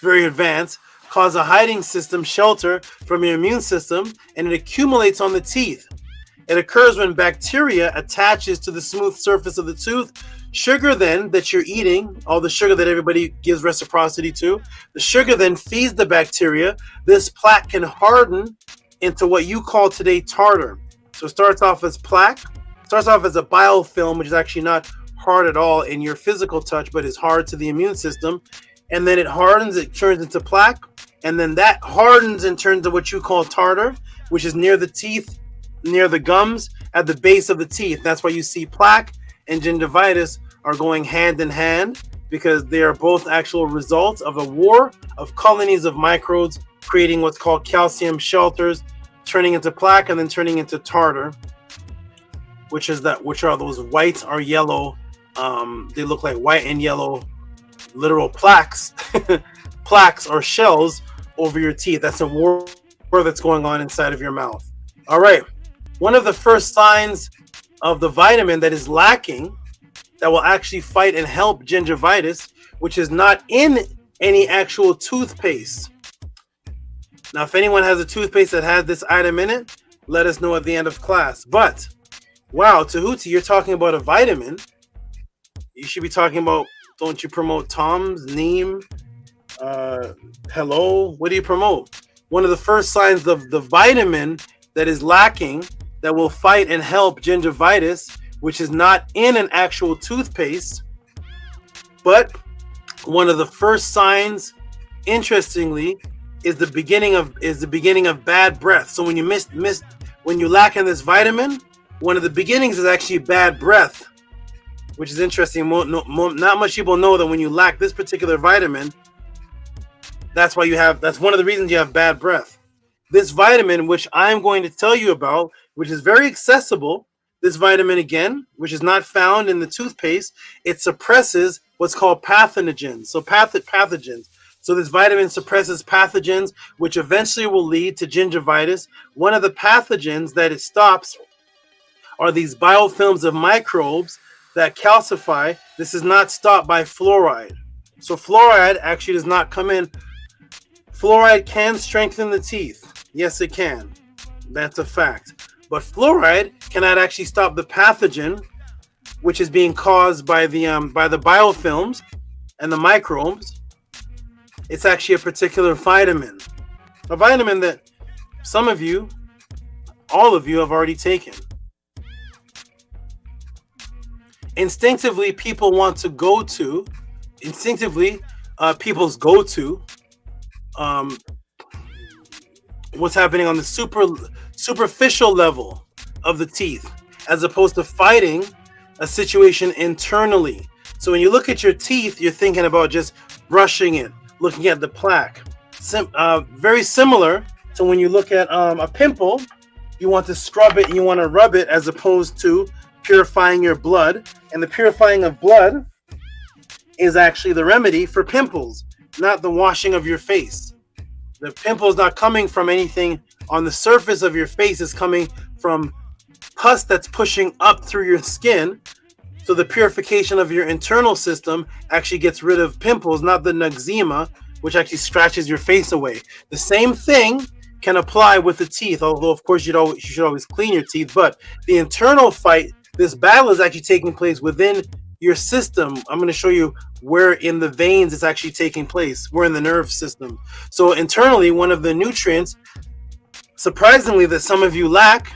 very advanced, cause a hiding system shelter from your immune system, and it accumulates on the teeth. It occurs when bacteria attaches to the smooth surface of the tooth. Sugar then that you're eating, all the sugar that everybody gives reciprocity to, the sugar then feeds the bacteria. This plaque can harden into what you call today tartar. So it starts off as plaque, starts off as a biofilm, which is actually not hard at all in your physical touch, but is hard to the immune system. And then it hardens, it turns into plaque, and then that hardens and turns to what you call tartar, which is near the teeth, near the gums, at the base of the teeth. That's why you see plaque and gingivitis are going hand in hand, because they are both actual results of a war of colonies of microbes creating what's called calcium shelters turning into plaque, and then turning into tartar, which are those white or yellow. They look like white and yellow, literal plaques, plaques or shells over your teeth. That's a war that's going on inside of your mouth. All right. One of the first signs of the vitamin that is lacking that will actually fight and help gingivitis, which is not in any actual toothpaste. Now, if anyone has a toothpaste that has this item in it, let us know at the end of class. But, wow, Tehuti, you're talking about a vitamin. You should be talking about, don't you promote Tom's, Neem, Hello? What do you promote? One of the first signs of the vitamin that is lacking that will fight and help gingivitis, which is not in an actual toothpaste, but one of the first signs, interestingly, is the beginning of bad breath. So when you when you lack in this vitamin, one of the beginnings is actually bad breath, which is interesting. Not much people know that when you lack this particular vitamin, that's one of the reasons you have bad breath. This vitamin, which I'm going to tell you about, which is very accessible, this vitamin again, which is not found in the toothpaste, it suppresses what's called pathogens. So pathogens. So this vitamin suppresses pathogens, which eventually will lead to gingivitis. One of the pathogens that it stops are these biofilms of microbes that calcify. This is not stopped by fluoride. So fluoride actually does not come in. Fluoride can strengthen the teeth. Yes, it can. That's a fact. But fluoride cannot actually stop the pathogen, which is being caused by the biofilms and the microbes. It's actually a particular vitamin. A vitamin that some of you, all of you have already taken. Instinctively, people want to go to, people's go to, what's happening on the superficial level of the teeth, as opposed to fighting a situation internally. So when you look at your teeth, you're thinking about just brushing it, looking at the plaque. Very similar to when you look at a pimple, you want to scrub it and you want to rub it, as opposed to purifying your blood. And the purifying of blood is actually the remedy for pimples, not the washing of your face. The pimple is not coming from anything on the surface of your face. It's coming from pus that's pushing up through your skin. So the purification of your internal system actually gets rid of pimples, not the eczema, which actually scratches your face away. The same thing can apply with the teeth, although of course you should always clean your teeth. But the internal fight, this battle is actually taking place within your system. I'm going to show you where in the veins it's actually taking place, where in the nerve system. So internally, one of the nutrients, surprisingly, that some of you lack,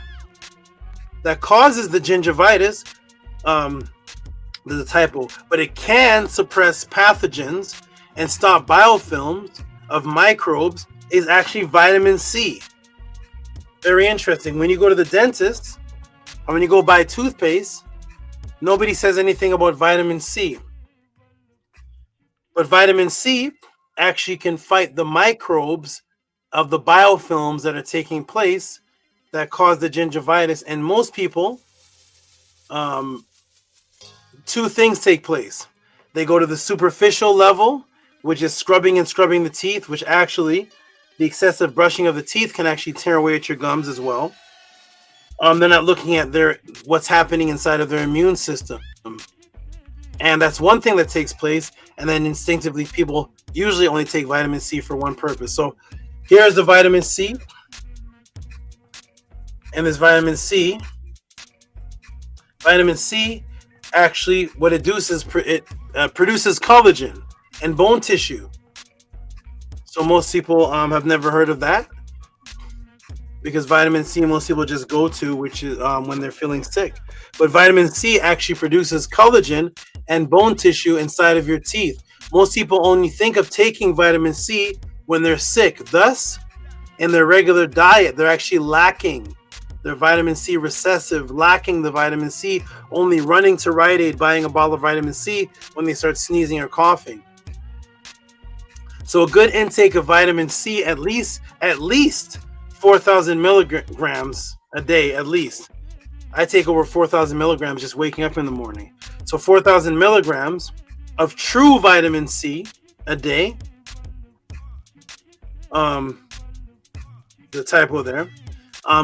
that causes the gingivitis, there's a typo, but it can suppress pathogens and stop biofilms of microbes, is actually vitamin C. Very interesting. When you go to the dentist, or when you go buy toothpaste, nobody says anything about vitamin C. But vitamin C actually can fight the microbes of the biofilms that are taking place that cause the gingivitis. And most people, two things take place. They go to the superficial level, which is scrubbing the teeth, which actually, the excessive brushing of the teeth can actually tear away at your gums as well. They're not looking at what's happening inside of their immune system. And that's one thing that takes place. And then instinctively, people usually only take vitamin C for one purpose. So here's the vitamin C. And this vitamin C actually, what it does is it produces collagen and bone tissue. So most people have never heard of that, because vitamin C most people just go to, which is when they're feeling sick. But vitamin C actually produces collagen and bone tissue inside of your teeth. Most people only think of taking vitamin C when they're sick. Thus, in their regular diet, they're actually lacking. They're vitamin C recessive, lacking the vitamin C, only running to Rite Aid, buying a bottle of vitamin C when they start sneezing or coughing. So a good intake of vitamin C, at least 4,000 milligrams a day at least. I take over 4,000 milligrams just waking up in the morning. So 4,000 milligrams of true vitamin C a day. The typo there.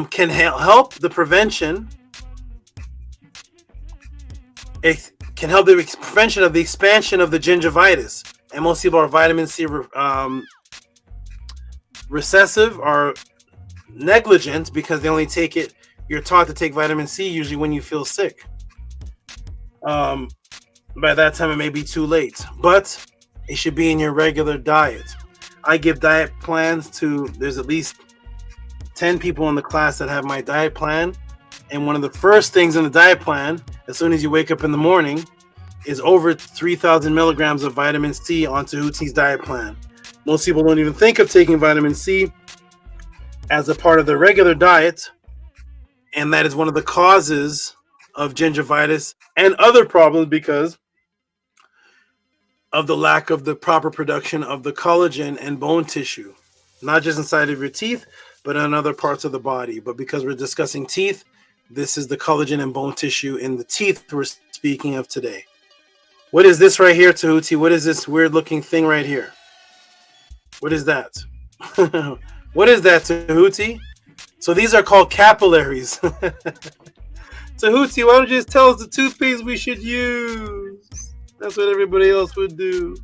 Can help the prevention. It can help the prevention of the expansion of the gingivitis. And most people are vitamin C recessive or negligent because they only take it. You're taught to take vitamin C usually when you feel sick. By that time, it may be too late, but it should be in your regular diet. I give diet plans to, there's at least 10 people in the class that have my diet plan. And one of the first things in the diet plan, as soon as you wake up in the morning, is over 3,000 milligrams of vitamin C on Tehuti's diet plan. Most people don't even think of taking vitamin C as a part of their regular diet. And that is one of the causes of gingivitis and other problems because of the lack of the proper production of the collagen and bone tissue, not just inside of your teeth, but in other parts of the body. But because we're discussing teeth, this is the collagen and bone tissue in the teeth we're speaking of today. What is this right here, Tehuti? What is this weird looking thing right here? What is that? What is that, Tehuti? So these are called capillaries. Tehuti, why don't you just tell us the toothpaste we should use? That's what everybody else would do.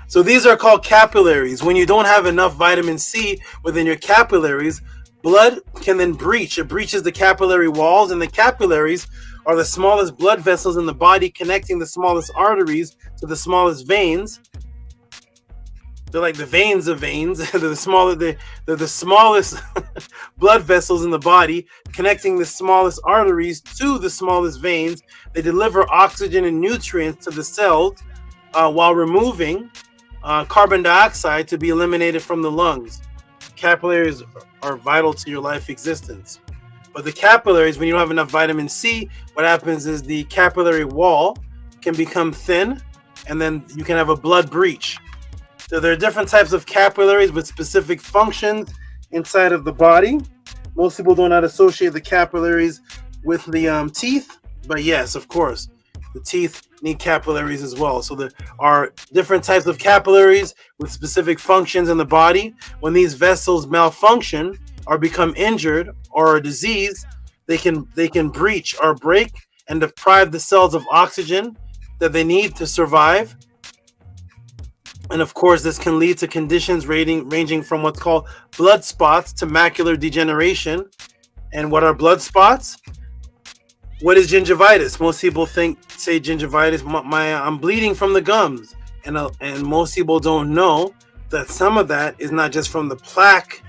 So these are called capillaries. When you don't have enough vitamin C within your capillaries, blood can then breach. It breaches the capillary walls, and the capillaries are the smallest blood vessels in the body connecting the smallest arteries to the smallest veins. They're like the veins of veins. They're the smallest blood vessels in the body, connecting the smallest arteries to the smallest veins. They deliver oxygen and nutrients to the cells while removing carbon dioxide to be eliminated from the lungs. Capillaries are vital to your life existence. But the capillaries, when you don't have enough vitamin C, what happens is the capillary wall can become thin, and then you can have a blood breach. So there are different types of capillaries with specific functions inside of the body. Most people do not associate the capillaries with the teeth, but yes, of course, the teeth need capillaries as well. So there are different types of capillaries with specific functions in the body. When these vessels malfunction or become injured or are diseased, they can breach or break and deprive the cells of oxygen that they need to survive. And of course, this can lead to conditions ranging from what's called blood spots to macular degeneration. And what are blood spots? What is gingivitis? Most people say gingivitis, I'm bleeding from the gums. And most people don't know that some of that is not just from the plaque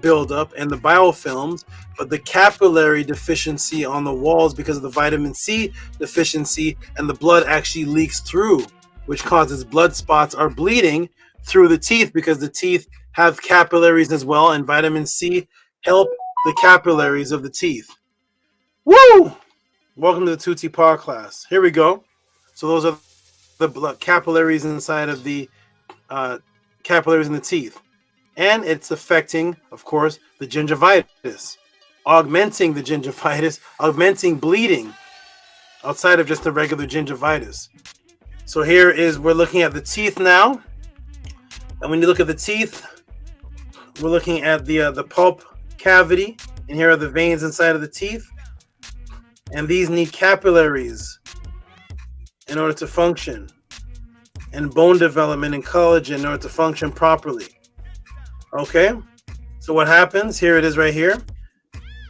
buildup and the biofilms, but the capillary deficiency on the walls because of the vitamin C deficiency, and the blood actually leaks through, which causes blood spots or bleeding through the teeth because the teeth have capillaries as well, and vitamin C help the capillaries of the teeth. Woo! Welcome to the Tehuti Podclass. Here we go. So those are the blood capillaries inside of the capillaries in the teeth. And it's affecting, of course, the gingivitis, augmenting the gingivitis, augmenting bleeding outside of just the regular gingivitis. So here we're looking at the teeth now. And when you look at the teeth, we're looking at the pulp cavity. And here are the veins inside of the teeth. And these need capillaries in order to function, and bone development and collagen in order to function properly. Okay, so what happens? Here it is right here.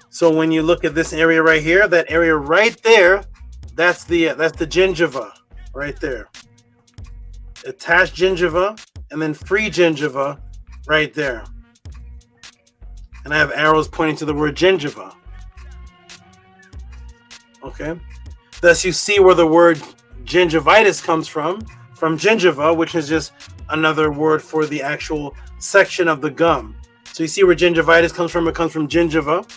So when you look at this area right here, that area right there, that's the gingiva right there. Attached gingiva and then free gingiva right there. And I have arrows pointing to the word gingiva. Okay, thus you see where the word gingivitis comes from gingiva, which is just another word for the actual section of the gum. So you see where gingivitis comes from. It comes from gingiva.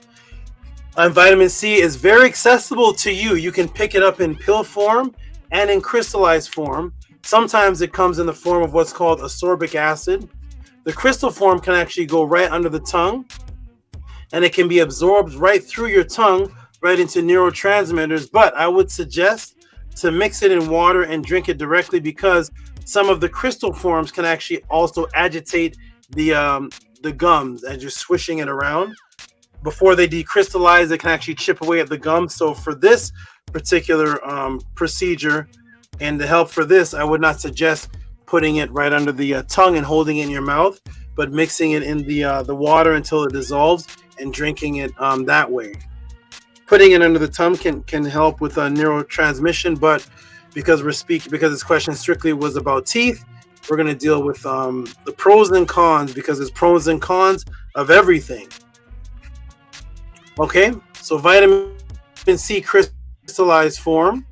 And vitamin C is very accessible to you. You can pick it up in pill form and in crystallized form. Sometimes it comes in the form of what's called ascorbic acid. The crystal form can actually go right under the tongue. and it can be absorbed right through your tongue, right into neurotransmitters. But I would suggest to mix it in water and drink it directly, because some of the crystal forms can actually also agitate the gums as you're swishing it around. Before they decrystallize, they can actually chip away at the gums. So for this particular procedure and the help for this, I would not suggest putting it right under the tongue and holding it in your mouth, but mixing it in the water until it dissolves and drinking it that way. Putting it under the tongue can help with neurotransmission, but because this question strictly was about teeth, we're going to deal with the pros and cons, because there's pros and cons of everything. Okay, so vitamin C crystallized form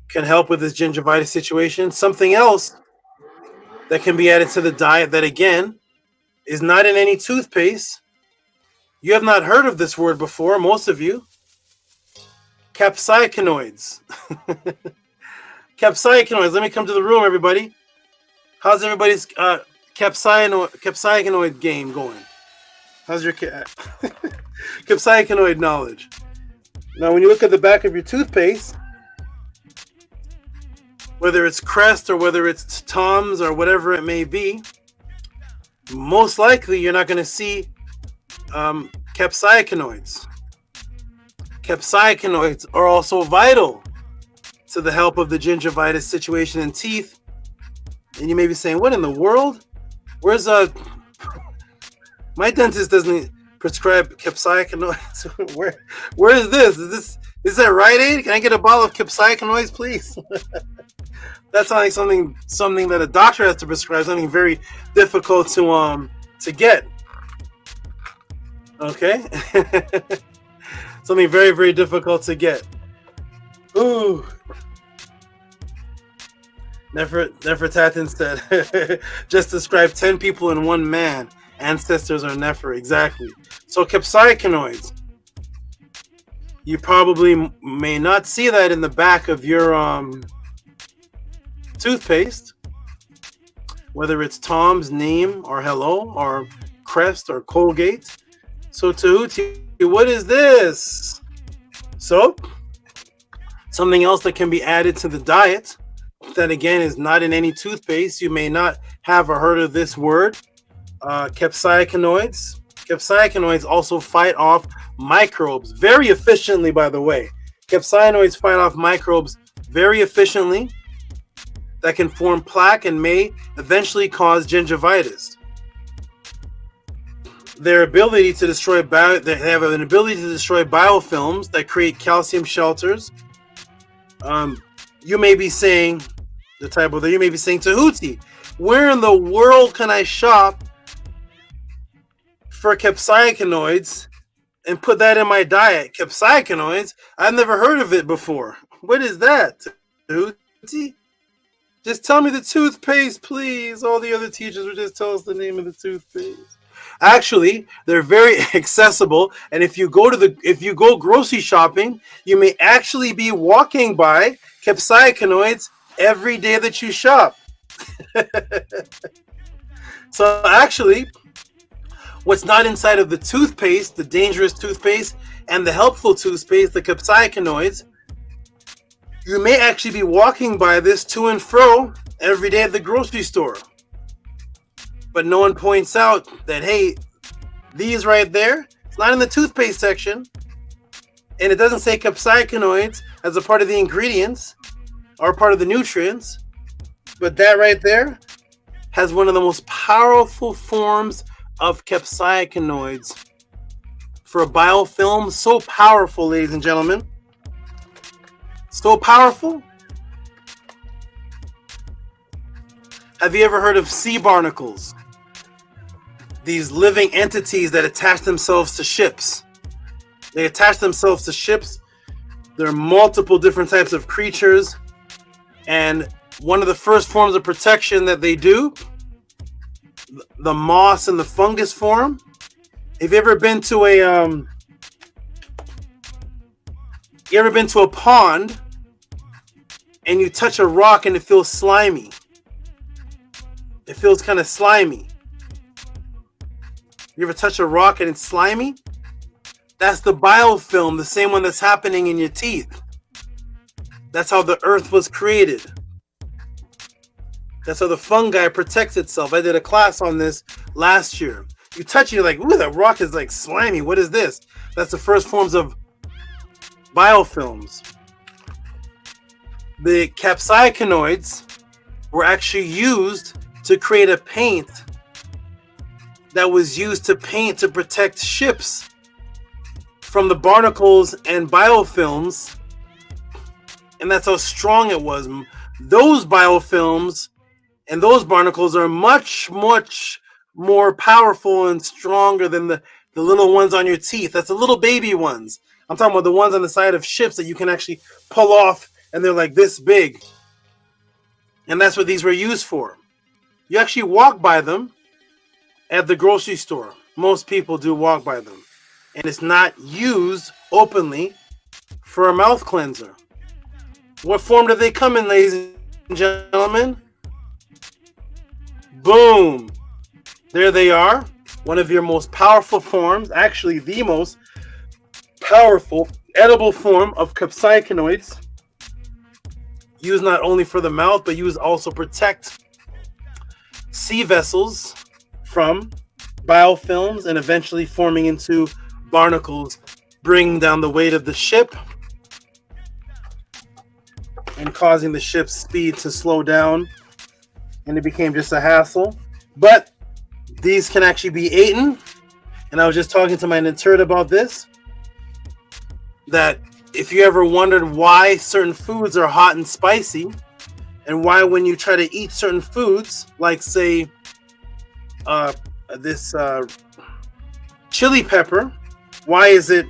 can help with this gingivitis situation. Something else that can be added to the diet that, again, is not in any toothpaste. You have not heard of this word before, most of you. Capsaicinoids. Capsaicinoids. Let me come to the room, everybody. How's everybody's capsaicinoid game going? How's your capsaicinoid knowledge? Now, when you look at the back of your toothpaste, whether it's Crest or whether it's Tom's or whatever it may be, most likely you're not going to see capsaicinoids. Capsaicinoids are also vital to the help of the gingivitis situation in teeth. And you may be saying, what in the world? Where's my dentist doesn't prescribe capsaicinoids. Where is this? Is that Rite Aid? Can I get a bottle of capsaicinoids, please? That's like something that a doctor has to prescribe, something very difficult to get. Okay? Something very, very difficult to get. Ooh. Nefertatan said, just describe 10 people in one man. Ancestors are Nefer, exactly. So capsaicinoids. You probably may not see that in the back of your toothpaste, whether it's Tom's, Neem, or Hello, or Crest, or Colgate. So Tehuti, what is this? So, something else that can be added to the diet that, again, is not in any toothpaste. You may not have or heard of this word. Capsaicinoids. Capsaicinoids also fight off microbes very efficiently, by the way. Capsaicinoids fight off microbes very efficiently that can form plaque and may eventually cause gingivitis. Their ability to destroy they have an ability to destroy biofilms that create calcium shelters. You may be saying, Tehuti, where in the world can I shop for capsaicinoids and put that in my diet? Capsaicinoids? I've never heard of it before. What is that, Tehuti? Just tell me the toothpaste, please. All the other teachers would just tell us the name of the toothpaste. Actually, they're very accessible, and if you go grocery shopping, you may actually be walking by capsaicinoids every day that you shop. So actually, what's not inside of the toothpaste, the dangerous toothpaste, and the helpful toothpaste, the capsaicinoids, you may actually be walking by this to and fro every day at the grocery store. But no one points out that, hey, these right there, it's not in the toothpaste section, and it doesn't say capsaicinoids as a part of the ingredients or part of the nutrients, but that right there has one of the most powerful forms of capsaicinoids for a biofilm. So powerful, ladies and gentlemen. So powerful. Have you ever heard of sea barnacles? These living entities that attach themselves to ships. They attach themselves to ships. There are multiple different types of creatures. And one of the first forms of protection that they do, the moss and the fungus form. Have you ever been to a pond and you touch a rock and it feels slimy? It feels kind of slimy. You ever touch a rock and it's slimy? That's the biofilm, the same one that's happening in your teeth. That's how the earth was created. That's how the fungi protects itself. I did a class on this last year. You touch it, you're like, ooh, that rock is like slimy. What is this? That's the first forms of biofilms. The capsaicinoids were actually used to create a paint that was used to paint to protect ships from the barnacles and biofilms, and that's how strong it was. Those biofilms and those barnacles are much, much more powerful and stronger than the little ones on your teeth. That's the little baby ones. I'm talking about the ones on the side of ships that you can actually pull off, and they're like this big. And that's what these were used for. You actually walk by them at the grocery store. Most people do walk by them. And it's not used openly for a mouth cleanser. What form do they come in, ladies and gentlemen? Boom. There they are. One of your most powerful forms, actually the most powerful edible form of capsaicinoids, used not only for the mouth, but used also protect sea vessels from biofilms and eventually forming into barnacles, bringing down the weight of the ship and causing the ship's speed to slow down, and it became just a hassle. But these can actually be eaten, and I was just talking to my intern about this, that if you ever wondered why certain foods are hot and spicy, and why when you try to eat certain foods, like say this chili pepper, why do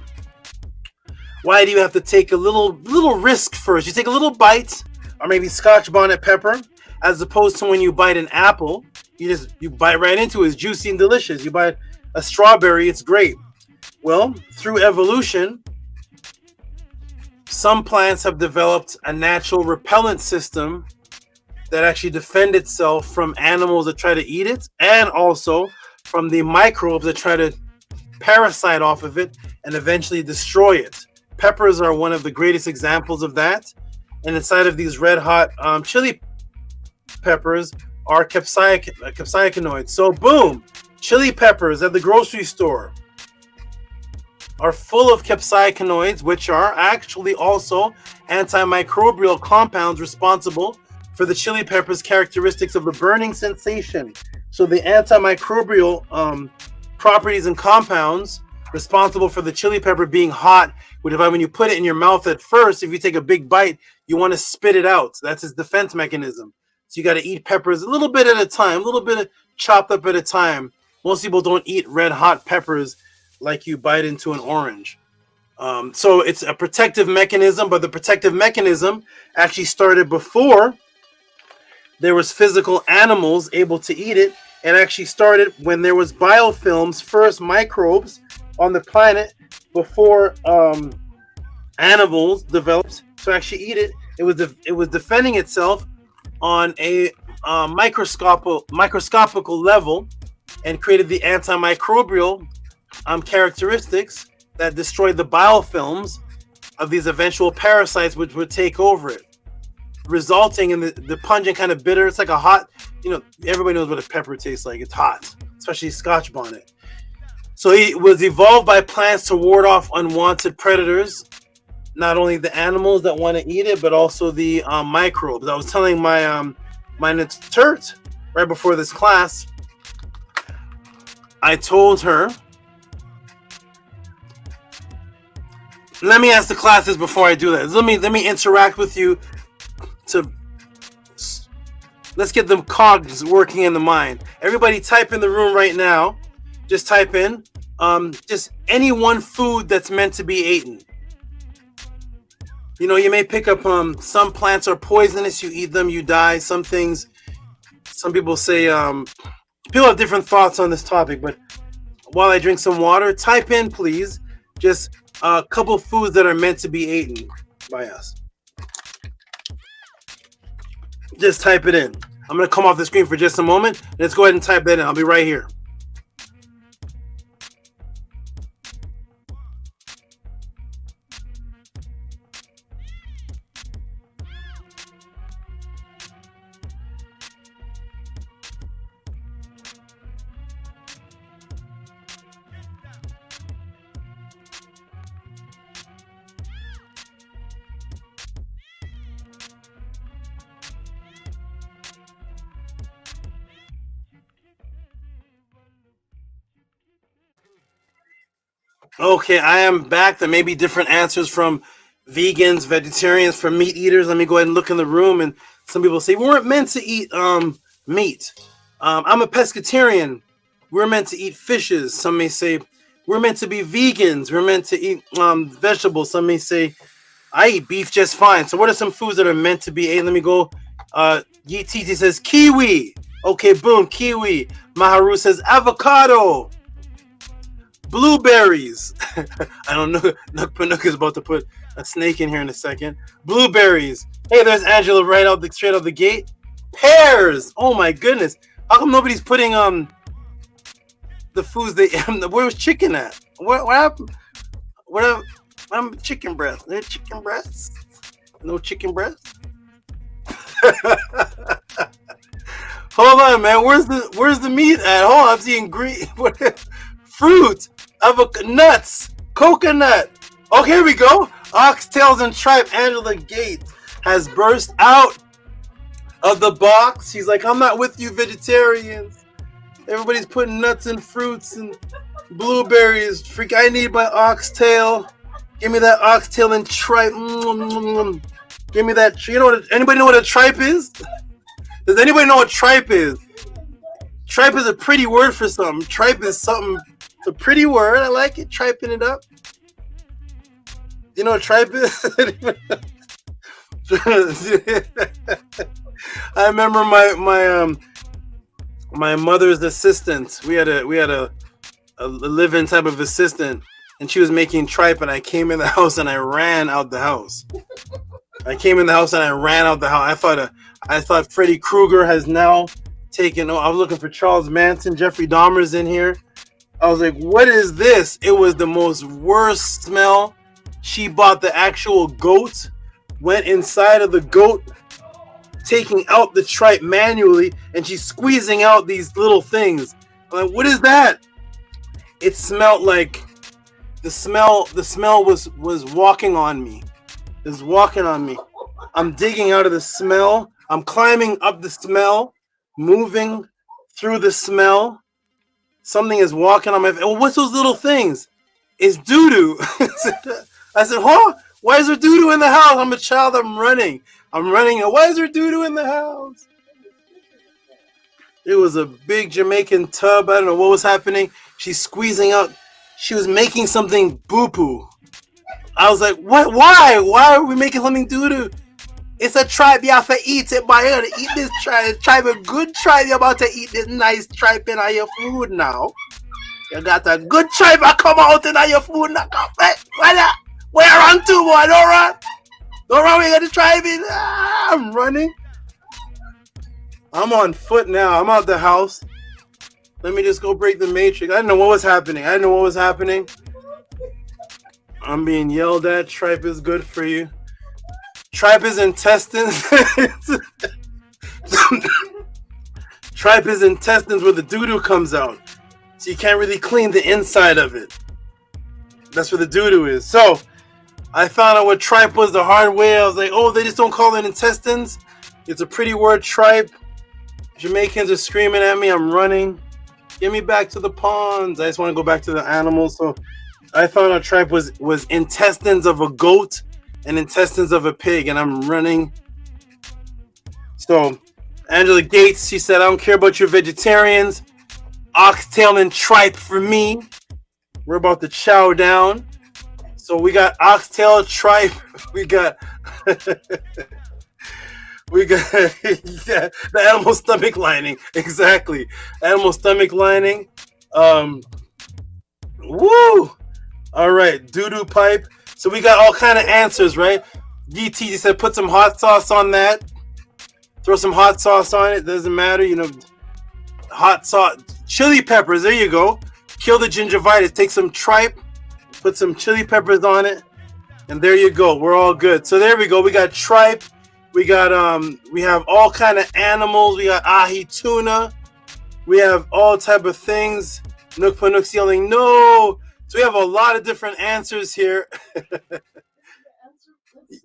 you have to take a little risk first? You take a little bite, or maybe Scotch bonnet pepper, as opposed to when you bite an apple, you bite right into it. It's juicy and delicious. You bite a strawberry, it's great. Well, through evolution, some plants have developed a natural repellent system that actually defend itself from animals that try to eat it, and also from the microbes that try to parasite off of it and eventually destroy it. Peppers are one of the greatest examples of that. And inside of these red hot chili peppers are capsaicinoids. So boom, chili peppers at the grocery store are full of capsaicinoids, which are actually also antimicrobial compounds responsible for the chili pepper's characteristics of the burning sensation. So the antimicrobial properties and compounds responsible for the chili pepper being hot, which is why when you put it in your mouth at first, if you take a big bite, you want to spit it out. That's its defense mechanism. So you got to eat peppers a little bit at a time, a little bit chopped up at a time. Most people don't eat red hot peppers like you bite into an orange. So it's a protective mechanism, but the protective mechanism actually started before there was physical animals able to eat it. It actually started when there was biofilms, first microbes on the planet before animals developed to actually eat it. It was defending itself on a microscopical level and created the antimicrobial characteristics that destroyed the biofilms of these eventual parasites, which would take over it, resulting in the pungent kind of bitter. It's like a hot, everybody knows what a pepper tastes like. It's hot, especially Scotch bonnet. So it was evolved by plants to ward off unwanted predators, not only the animals that want to eat it, but also the microbes. I was telling my intern right before this class, I told her, let me ask the classes before I do that. Let me interact with you let's get them cogs working in the mind. Everybody type in the room right now. Just type in just any one food that's meant to be eaten. You may pick up some plants are poisonous. You eat them, you die. Some people say people have different thoughts on this topic, but while I drink some water, type in, please, just a couple foods that are meant to be eaten by us. Just type it in. I'm going to come off the screen for just a moment. Let's go ahead and type that in. I'll be right here. Okay, I am back. There may be different answers from vegans, vegetarians, from meat eaters. Let me go ahead and look in the room. And some people say we weren't meant to eat meat. I'm a pescatarian. We're meant to eat fishes. Some may say we're meant to be vegans. We're meant to eat vegetables. Some may say I eat beef just fine. So what are some foods that are meant to be ate? Let me go. YTT says kiwi. Okay, boom, kiwi. Maharu says avocado. Blueberries. I don't know. Nook is about to put a snake in here in a second. Blueberries. Hey, there's Angela straight out the gate. Pears. Oh my goodness. How come nobody's putting the foods they where was chicken at? What happened? What chicken breast? There chicken breasts? No chicken breast? Hold on, man. Where's the meat at? Hold on, I'm seeing green fruit, avocado, nuts, coconut. Okay, here we go. Oxtails and tripe. Angela Gates has burst out of the box. She's like, I'm not with you vegetarians. Everybody's putting nuts and fruits and blueberries. Freak, I need my oxtail. Give me that oxtail and tripe. Give me that. You know what? Anybody know what a tripe is? Does anybody know what tripe is? Tripe is a pretty word for something. Tripe is something. It's a pretty word. I like it. Triping it up. You know what tripe is? I remember my mother's assistant. We had a live-in type of assistant, and she was making tripe, and I came in the house and I ran out the house. I thought Freddy Krueger has now taken. I was looking for Charles Manson. Jeffrey Dahmer's in here. I was like, what is this? It was the most worst smell. She bought the actual goat, went inside of the goat, taking out the tripe manually, and she's squeezing out these little things. I'm like, what is that? It smelled like the smell was walking on me. It was walking on me. I'm digging out of the smell. I'm climbing up the smell, moving through the smell. Something is walking on my face. Well, what's those little things? It's doo-doo. I said, huh? Why is there doo-doo in the house? I'm a child. I'm running. Why is there doo-doo in the house? It was a big Jamaican tub. I don't know what was happening. She's squeezing out. She was making something boo-poo. I was like, what? Why? Why are we making something doo-doo? It's a tribe. You have to eat it, boy. You gotta eat this tribe. Tribe, a good tribe. You're about to eat this nice tribe in your food now. You got a good tribe that come out in your food now. Where I run to, boy? Don't run. Don't run. We got the tribe in. I'm running. I'm on foot now. I'm out the house. Let me just go break the matrix. I didn't know what was happening. I'm being yelled at. Tripe is good for you. Tripe is intestines. Tripe is intestines where the doo-doo comes out. So you can't really clean the inside of it. That's where the doo-doo is. So I found out what tripe was the hard way. I was like, oh, they just don't call it intestines. It's a pretty word, tripe. Jamaicans are screaming at me. I'm running. Get me back to the ponds. I just want to go back to the animals. So I found out tripe was intestines of a goat and intestines of a pig, and I'm running. So Angela Gates, she said, I don't care about your vegetarians. Oxtail and tripe for me. We're about to chow down. So we got oxtail, tripe. We got the animal stomach lining. Exactly. Animal stomach lining. Woo! All right, doo-doo pipe. So we got all kind of answers, right? DT said put some hot sauce on that. Throw some hot sauce on it. Doesn't matter, hot sauce. Chili peppers, there you go. Kill the gingivitis. Take some tripe, put some chili peppers on it, and there you go. We're all good. So there we go. We got tripe. We got we have all kind of animals. We got ahi tuna. We have all type of things. Nook Panook's yelling no. So we have a lot of different answers here.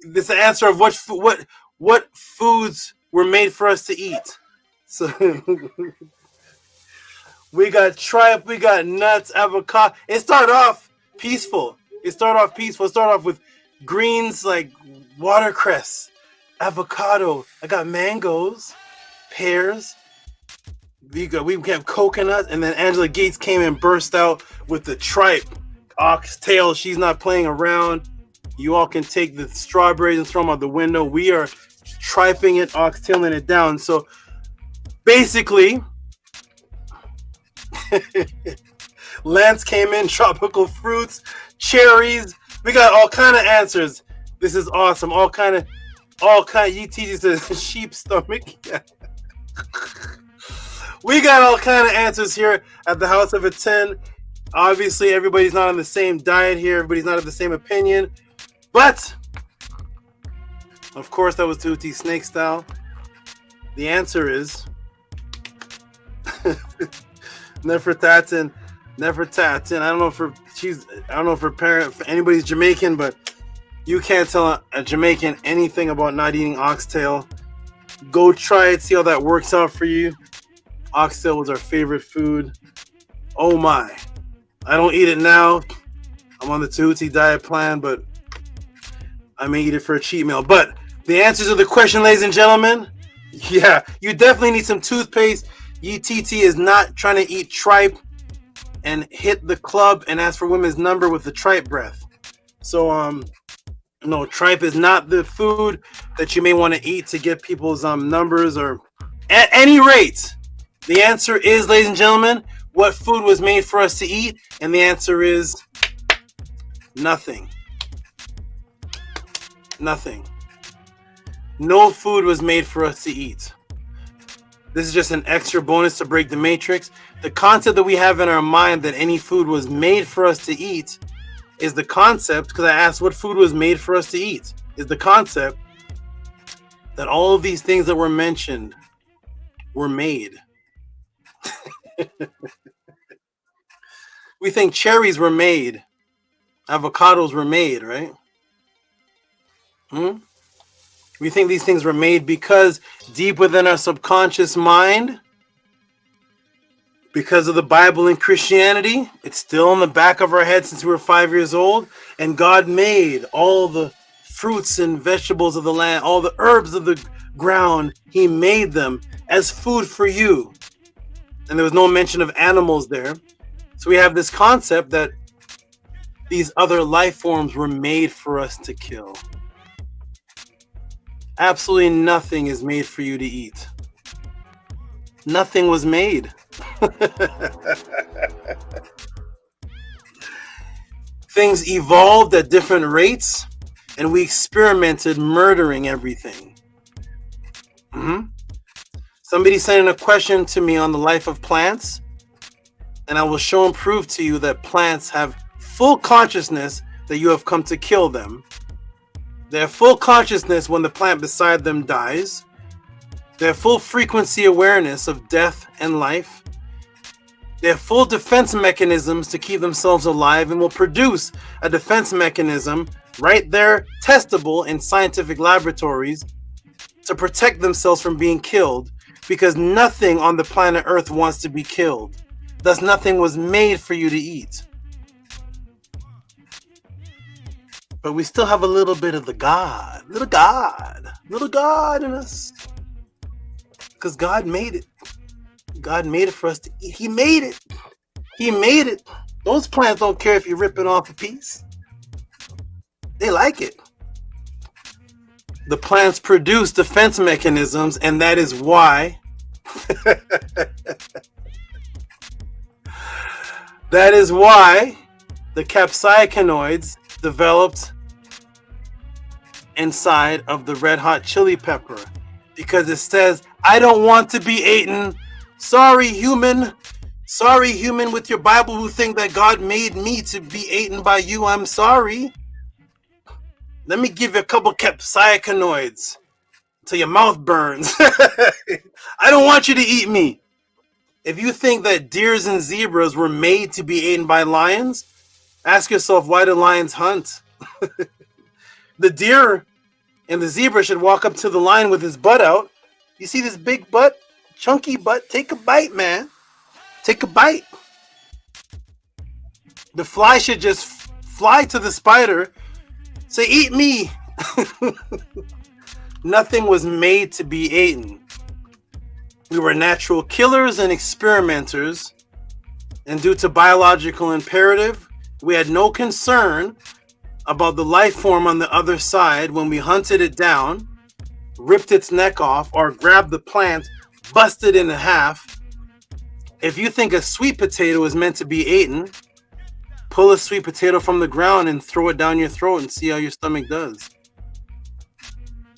This is the answer of what foods were made for us to eat. So we got tripe, we got nuts, avocado. It started off peaceful. It started off peaceful. It started off with greens like watercress, avocado. I got mangoes, pears. We have coconut, and then Angela Gates came and burst out with the tripe, oxtail. She's not playing around. You all can take the strawberries and throw them out the window. We are triping it, oxtailing it down. So basically, Lance came in, tropical fruits, cherries. We got all kind of answers. This is awesome. All kind of UTG says sheep stomach. We got all kind of answers here at the House of a 10. Obviously, everybody's not on the same diet here. Everybody's not of the same opinion. But, of course, that was Tehuti Snake Style. The answer is Nefertatan. I don't know if her parent, if anybody's Jamaican, but you can't tell a Jamaican anything about not eating oxtail. Go try it, see how that works out for you. Oxtail was our favorite food. Oh my. I don't eat it now. I'm on the Tehuti diet plan, but I may eat it for a cheat meal. But the answers to the question, ladies and gentlemen, yeah, you definitely need some toothpaste. UTT is not trying to eat tripe and hit the club and ask for women's number with the tripe breath. So, no, tripe is not the food that you may want to eat to get people's numbers. Or at any rate, the answer is, ladies and gentlemen, what food was made for us to eat? And the answer is nothing. Nothing. No food was made for us to eat. This is just an extra bonus to break the matrix. The concept that we have in our mind that any food was made for us to eat is the concept, because I asked what food was made for us to eat, is the concept that all of these things that were mentioned were made. We think cherries were made, avocados were made, right? We think these things were made because deep within our subconscious mind, because of the Bible and Christianity, it's still in the back of our head since we were 5 years old, and God made all the fruits and vegetables of the land, all the herbs of the ground. He made them as food for you. And there was no mention of animals there. So we have this concept that these other life forms were made for us to kill. Absolutely nothing is made for you to eat. Nothing was made. Things evolved at different rates, and we experimented murdering everything. Somebody sent in a question to me on the life of plants, and I will show and prove to you that plants have full consciousness that you have come to kill them. They have full consciousness when the plant beside them dies. They have full frequency awareness of death and life. They have full defense mechanisms to keep themselves alive and will produce a defense mechanism right there, testable in scientific laboratories, to protect themselves from being killed, because nothing on the planet Earth wants to be killed. Thus, nothing was made for you to eat. But we still have a little bit of the little God in us. Because God made it. God made it for us to eat. He made it. He made it. Those plants don't care if you're ripping off a piece. They like it. The plants produce defense mechanisms, and that is why that is why the capsaicinoids developed inside of the red hot chili pepper, because it says, I don't want to be eaten. Sorry, human with your Bible who think that God made me to be eaten by you. I'm sorry. Let me give you a couple capsaicinoids till your mouth burns. I don't want you to eat me. If you think that deers and zebras were made to be eaten by lions, ask yourself, why do lions hunt? The deer and the zebra should walk up to the lion with his butt out. You see this big butt, chunky butt? Take a bite, man. Take a bite. The fly should just fly to the spider, say, eat me. Nothing was made to be eaten. We were natural killers and experimenters, and due to biological imperative, we had no concern about the life form on the other side when we hunted it down, ripped its neck off, or grabbed the plant, busted it in half. If you think a sweet potato is meant to be eaten, pull a sweet potato from the ground and throw it down your throat and see how your stomach does.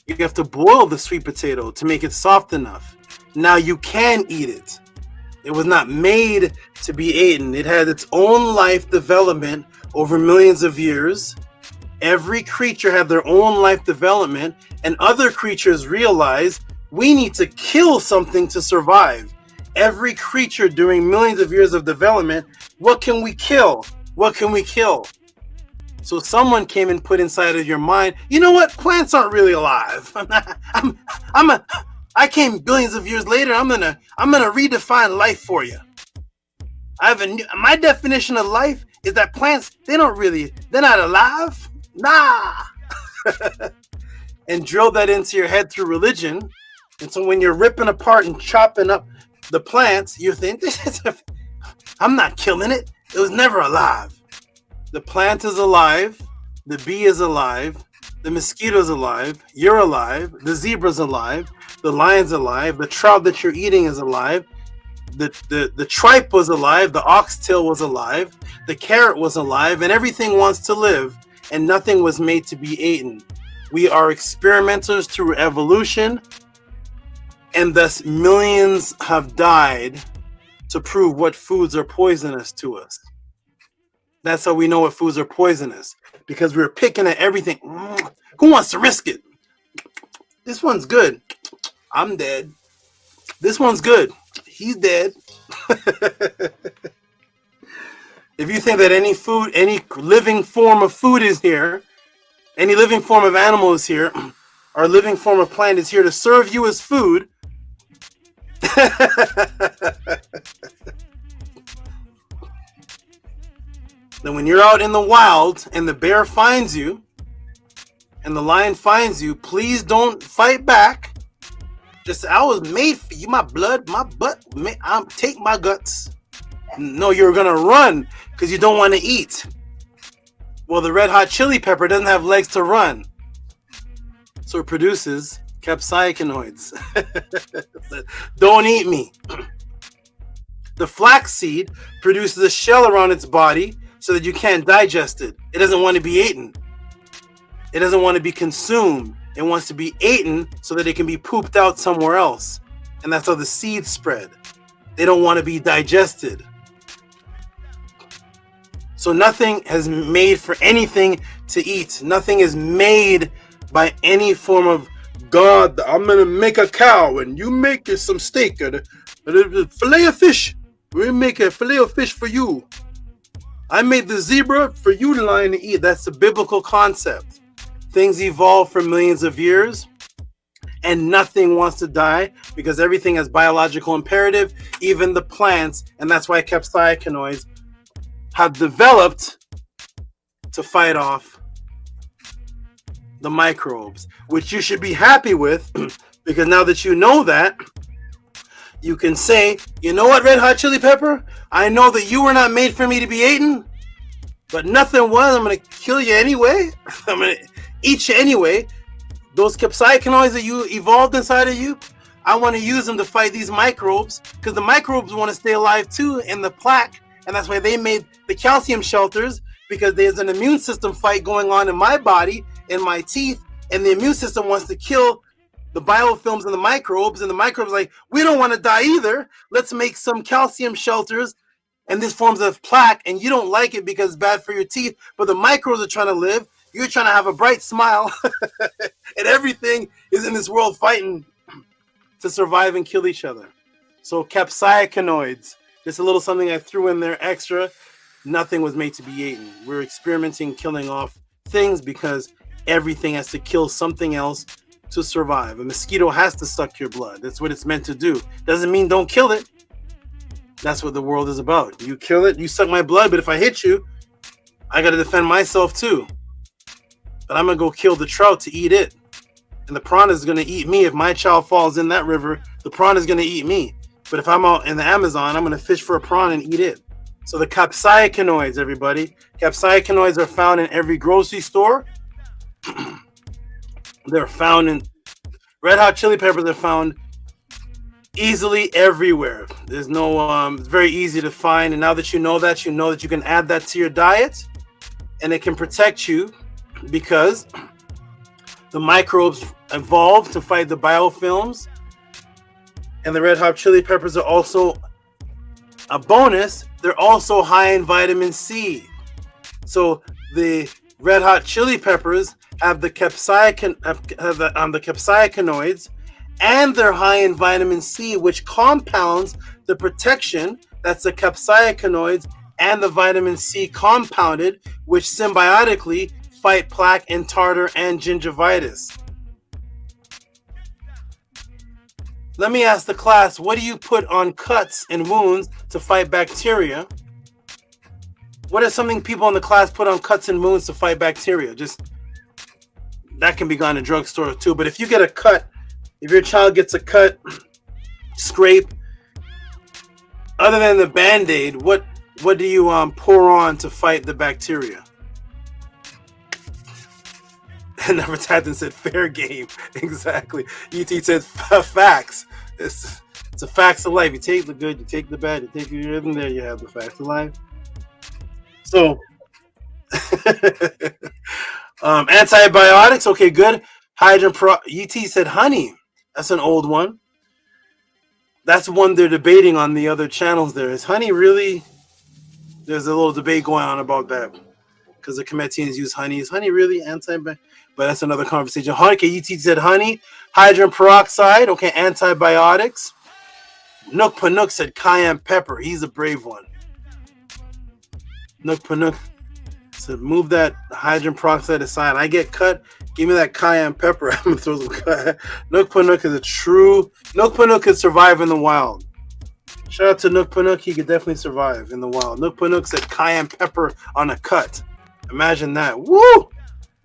You have to boil the sweet potato to make it soft enough. Now you can eat it. It was not made to be eaten. It had its own life development over millions of years. Every creature had their own life development, and other creatures realized we need to kill something to survive. Every creature during millions of years of development, what can we kill? What can we kill? So someone came and put inside of your mind, you know what? Plants aren't really alive. I came billions of years later. I'm gonna redefine life for you. My definition of life is that plants, they're not alive. Nah. And drill that into your head through religion. And so when you're ripping apart and chopping up the plants, you think, I'm not killing it. It was never alive. The plant is alive. The bee is alive. The mosquito's alive. You're alive. The zebra's alive. The lion's alive. The trout that you're eating is alive. The tripe was alive. The oxtail was alive. The carrot was alive. And everything wants to live. And nothing was made to be eaten. We are experimenters through evolution. And thus millions have died to prove what foods are poisonous to us. That's how we know what foods are poisonous. Because we're picking at everything. Who wants to risk it? This one's good. I'm dead. This one's good. He's dead. If you think that any food, any living form of food is here, any living form of animal is here, or living form of plant is here to serve you as food, then when you're out in the wild and the bear finds you and the lion finds you, please don't fight back. Just, I was made for you, my blood, my butt, take my guts. No, you're gonna run because you don't want to eat. Well, the red hot chili pepper doesn't have legs to run, so it produces capsaicinoids. Don't eat me. The flaxseed produces a shell around its body so that you can't digest it. It doesn't want to be eaten. It doesn't want to be consumed. It wants to be eaten so that it can be pooped out somewhere else. And that's how the seeds spread. They don't want to be digested. So nothing has made for anything to eat. Nothing is made by any form of God. I'm going to make a cow and you make some steak or a fillet of fish. We make a fillet of fish for you. I made the zebra for you, the lion, to eat. That's the biblical concept. Things evolve for millions of years and nothing wants to die because everything has biological imperative, even the plants. And that's why capsaicinoids have developed to fight off the microbes, which you should be happy with because now that you know that, you can say, you know what, red hot chili pepper? I know that you were not made for me to be eaten, but nothing was. I'm going to kill you anyway. I'm going to eat you anyway. Those capsaicinoids that you evolved inside of you, I want to use them to fight these microbes because the microbes want to stay alive too in the plaque. And that's why they made the calcium shelters, because there's an immune system fight going on in my body, in my teeth, and the immune system wants to kill the biofilms and the microbes, and the microbes are like, we don't want to die either. Let's make some calcium shelters, and this forms of plaque, and you don't like it because it's bad for your teeth, but the microbes are trying to live. You're trying to have a bright smile, and everything is in this world fighting to survive and kill each other. So capsaicinoids, just a little something I threw in there extra. Nothing was made to be eaten. We're experimenting, killing off things because everything has to kill something else to survive. A mosquito has to suck your blood. That's what it's meant to do. Doesn't mean don't kill it. That's what the world is about. You kill it, you suck my blood, but if I hit you, I got to defend myself too. But I'm going to go kill the trout to eat it. And the piranha is going to eat me. If my child falls in that river, the piranha is going to eat me. But if I'm out in the Amazon, I'm going to fish for a piranha and eat it. So the capsaicinoids, everybody. Capsaicinoids are found in every grocery store. They're found in red hot chili peppers are found easily everywhere. There's no it's very easy to find. And now that you know that you can add that to your diet, and it can protect you because the microbes evolve to fight the biofilms. And the red hot chili peppers are also a bonus. They're also high in vitamin C. So the red hot chili peppers have the capsaicinoids, and they're high in vitamin C, which compounds the protection. That's the capsaicinoids and the vitamin C compounded, which symbiotically fight plaque and tartar and gingivitis. Let me ask the class, what do you put on cuts and wounds to fight bacteria? What is something people in the class put on cuts and wounds to fight bacteria? Just that can be gone in drugstore too. But if you get a cut, if your child gets a cut, scrape, other than the Band-Aid, what do you pour on to fight the bacteria? And Never Titan said fair game. Exactly. ET said facts. It's a facts of life. You take the good, you take the bad, you take everything there, you have the facts of life. So antibiotics, okay, good. ET said honey. That's an old one. That's one they're debating on the other channels there. Is honey really? There's a little debate going on about that. Because the Kemetians use honey. Is honey really antibiotic? But that's another conversation. Okay, ET said honey. Hydrogen peroxide. Okay, antibiotics. Nook Panook said cayenne pepper. He's a brave one. Nook Panook said move that hydrogen peroxide aside. I get cut. Give me that cayenne pepper. I'm going to throw some cut. Nook Panook is a true... Nook Panook could survive in the wild. Shout out to Nook Panook. He could definitely survive in the wild. Nook Panook said cayenne pepper on a cut. Imagine that. Woo!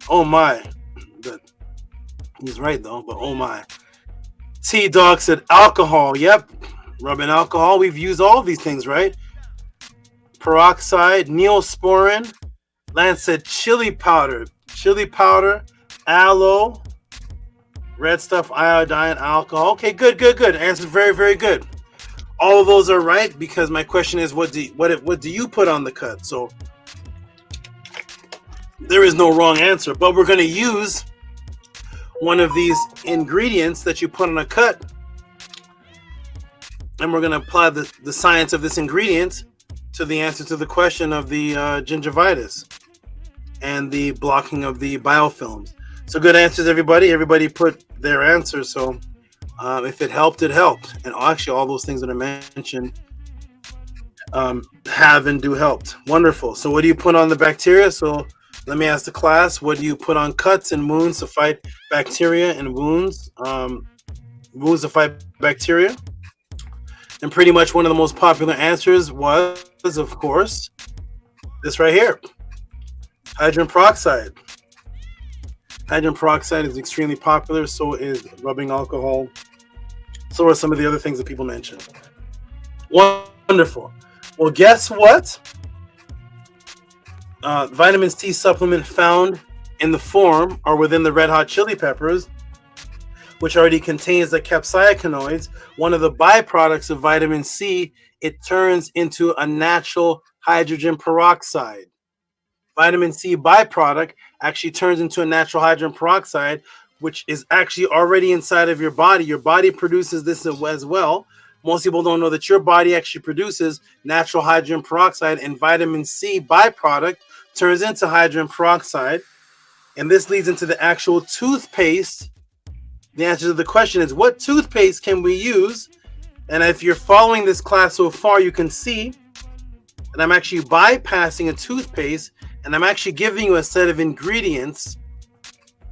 Oh my. But he's right though, but oh my. T-Dog said alcohol. Yep. Rubbing alcohol. We've used all these things, right? Peroxide, neosporin. Lance said chili powder. Chili powder, aloe, red stuff, iodine, alcohol. Okay, good. Answer very, very good. All of those are right because my question is, what do you put on the cut? So there is no wrong answer, but we're going to use one of these ingredients that you put on a cut, and we're going to apply the science of this ingredient to the answer to the question of the gingivitis and the blocking of the biofilms. So good answers, everybody. Everybody put their answers. So if it helped, it helped. And actually, all those things that I mentioned have and do helped. Wonderful. So what do you put on the bacteria? So let me ask the class, what do you put on cuts and wounds to fight bacteria and wounds? Wounds to fight bacteria. And pretty much one of the most popular answers was, of course, this right here. Hydrogen peroxide. Hydrogen peroxide is extremely popular. So is rubbing alcohol. So are some of the other things that people mentioned. Wonderful. Well, guess what? Vitamin C supplement found in the form or within the red hot chili peppers, which already contains the capsaicinoids, one of the byproducts of vitamin C, it turns into a natural hydrogen peroxide. Vitamin C byproduct actually turns into a natural hydrogen peroxide, which is actually already inside of your body. Your body produces this as well. Most people don't know that your body actually produces natural hydrogen peroxide, and vitamin C byproduct turns into hydrogen peroxide. And this leads into the actual toothpaste. The answer to the question is, what toothpaste can we use? And if you're following this class so far, you can see that I'm actually bypassing a toothpaste, and I'm actually giving you a set of ingredients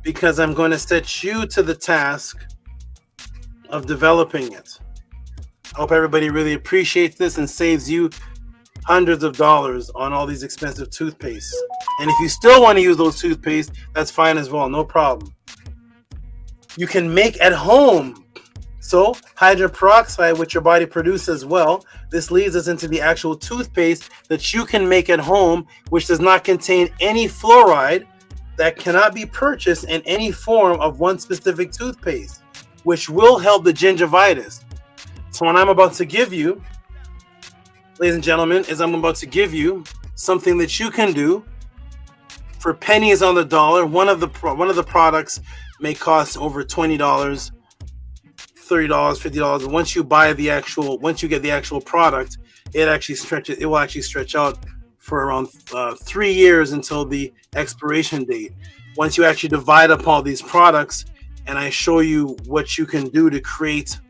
because I'm going to set you to the task of developing it. I hope everybody really appreciates this and saves you hundreds of dollars on all these expensive toothpaste. And if you still want to use those toothpaste, that's fine as well, no problem. You can make at home. So hydrogen peroxide, which your body produces as well. This leads us into the actual toothpaste that you can make at home, which does not contain any fluoride, that cannot be purchased in any form of one specific toothpaste, which will help the gingivitis. So what I'm about to give you, ladies and gentlemen, is I'm about to give you something that you can do for pennies on the dollar. One of the products may cost over $20, $30, $50. Once you get the actual product, it will actually stretch out for around 3 years until the expiration date. Once you actually divide up all these products, and I show you what you can do to create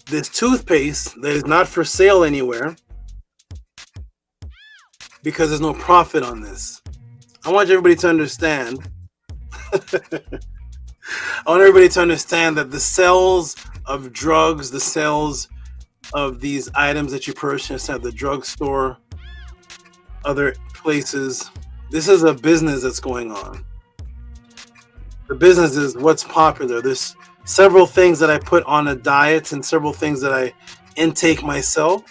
this toothpaste that is not for sale anywhere, because there's no profit on this. I want everybody to understand. I want everybody to understand that the sales of drugs, the sales of these items that you purchase at the drugstore, other places, this is a business that's going on. The business is what's popular. There's several things that I put on a diet and several things that I intake myself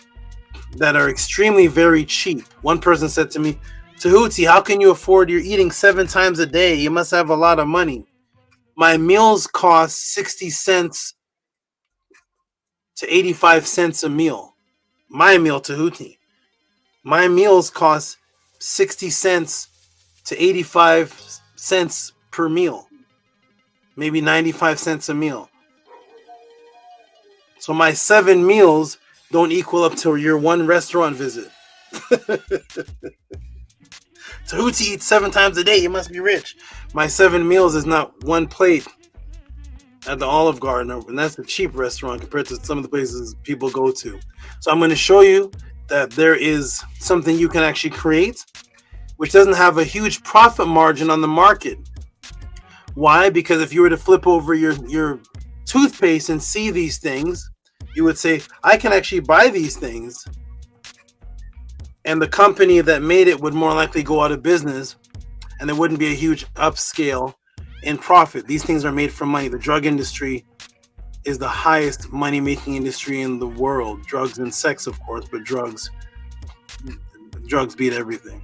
that are extremely very cheap. One person said to me, Tehuti, how can you afford, you're eating 7 times a day? You must have a lot of money. My meals cost 60 cents to 85 cents a meal. My meal, Tehuti. My meals cost 60 cents to 85 cents per meal. Maybe 95 cents a meal. So my 7 meals don't equal up to your 1 restaurant visit. Tehuti eats 7 times a day. You must be rich. My 7 meals is not 1 plate at the Olive Garden, and that's a cheap restaurant compared to some of the places people go to. So I'm going to show you that there is something you can actually create, which doesn't have a huge profit margin on the market. Why? Because if you were to flip over your toothpaste and see these things, you would say, I can actually buy these things, and the company that made it would more likely go out of business, and there wouldn't be a huge upscale in profit. These things are made for money. The drug industry is the highest money-making industry in the world. Drugs and sex, of course, but drugs beat everything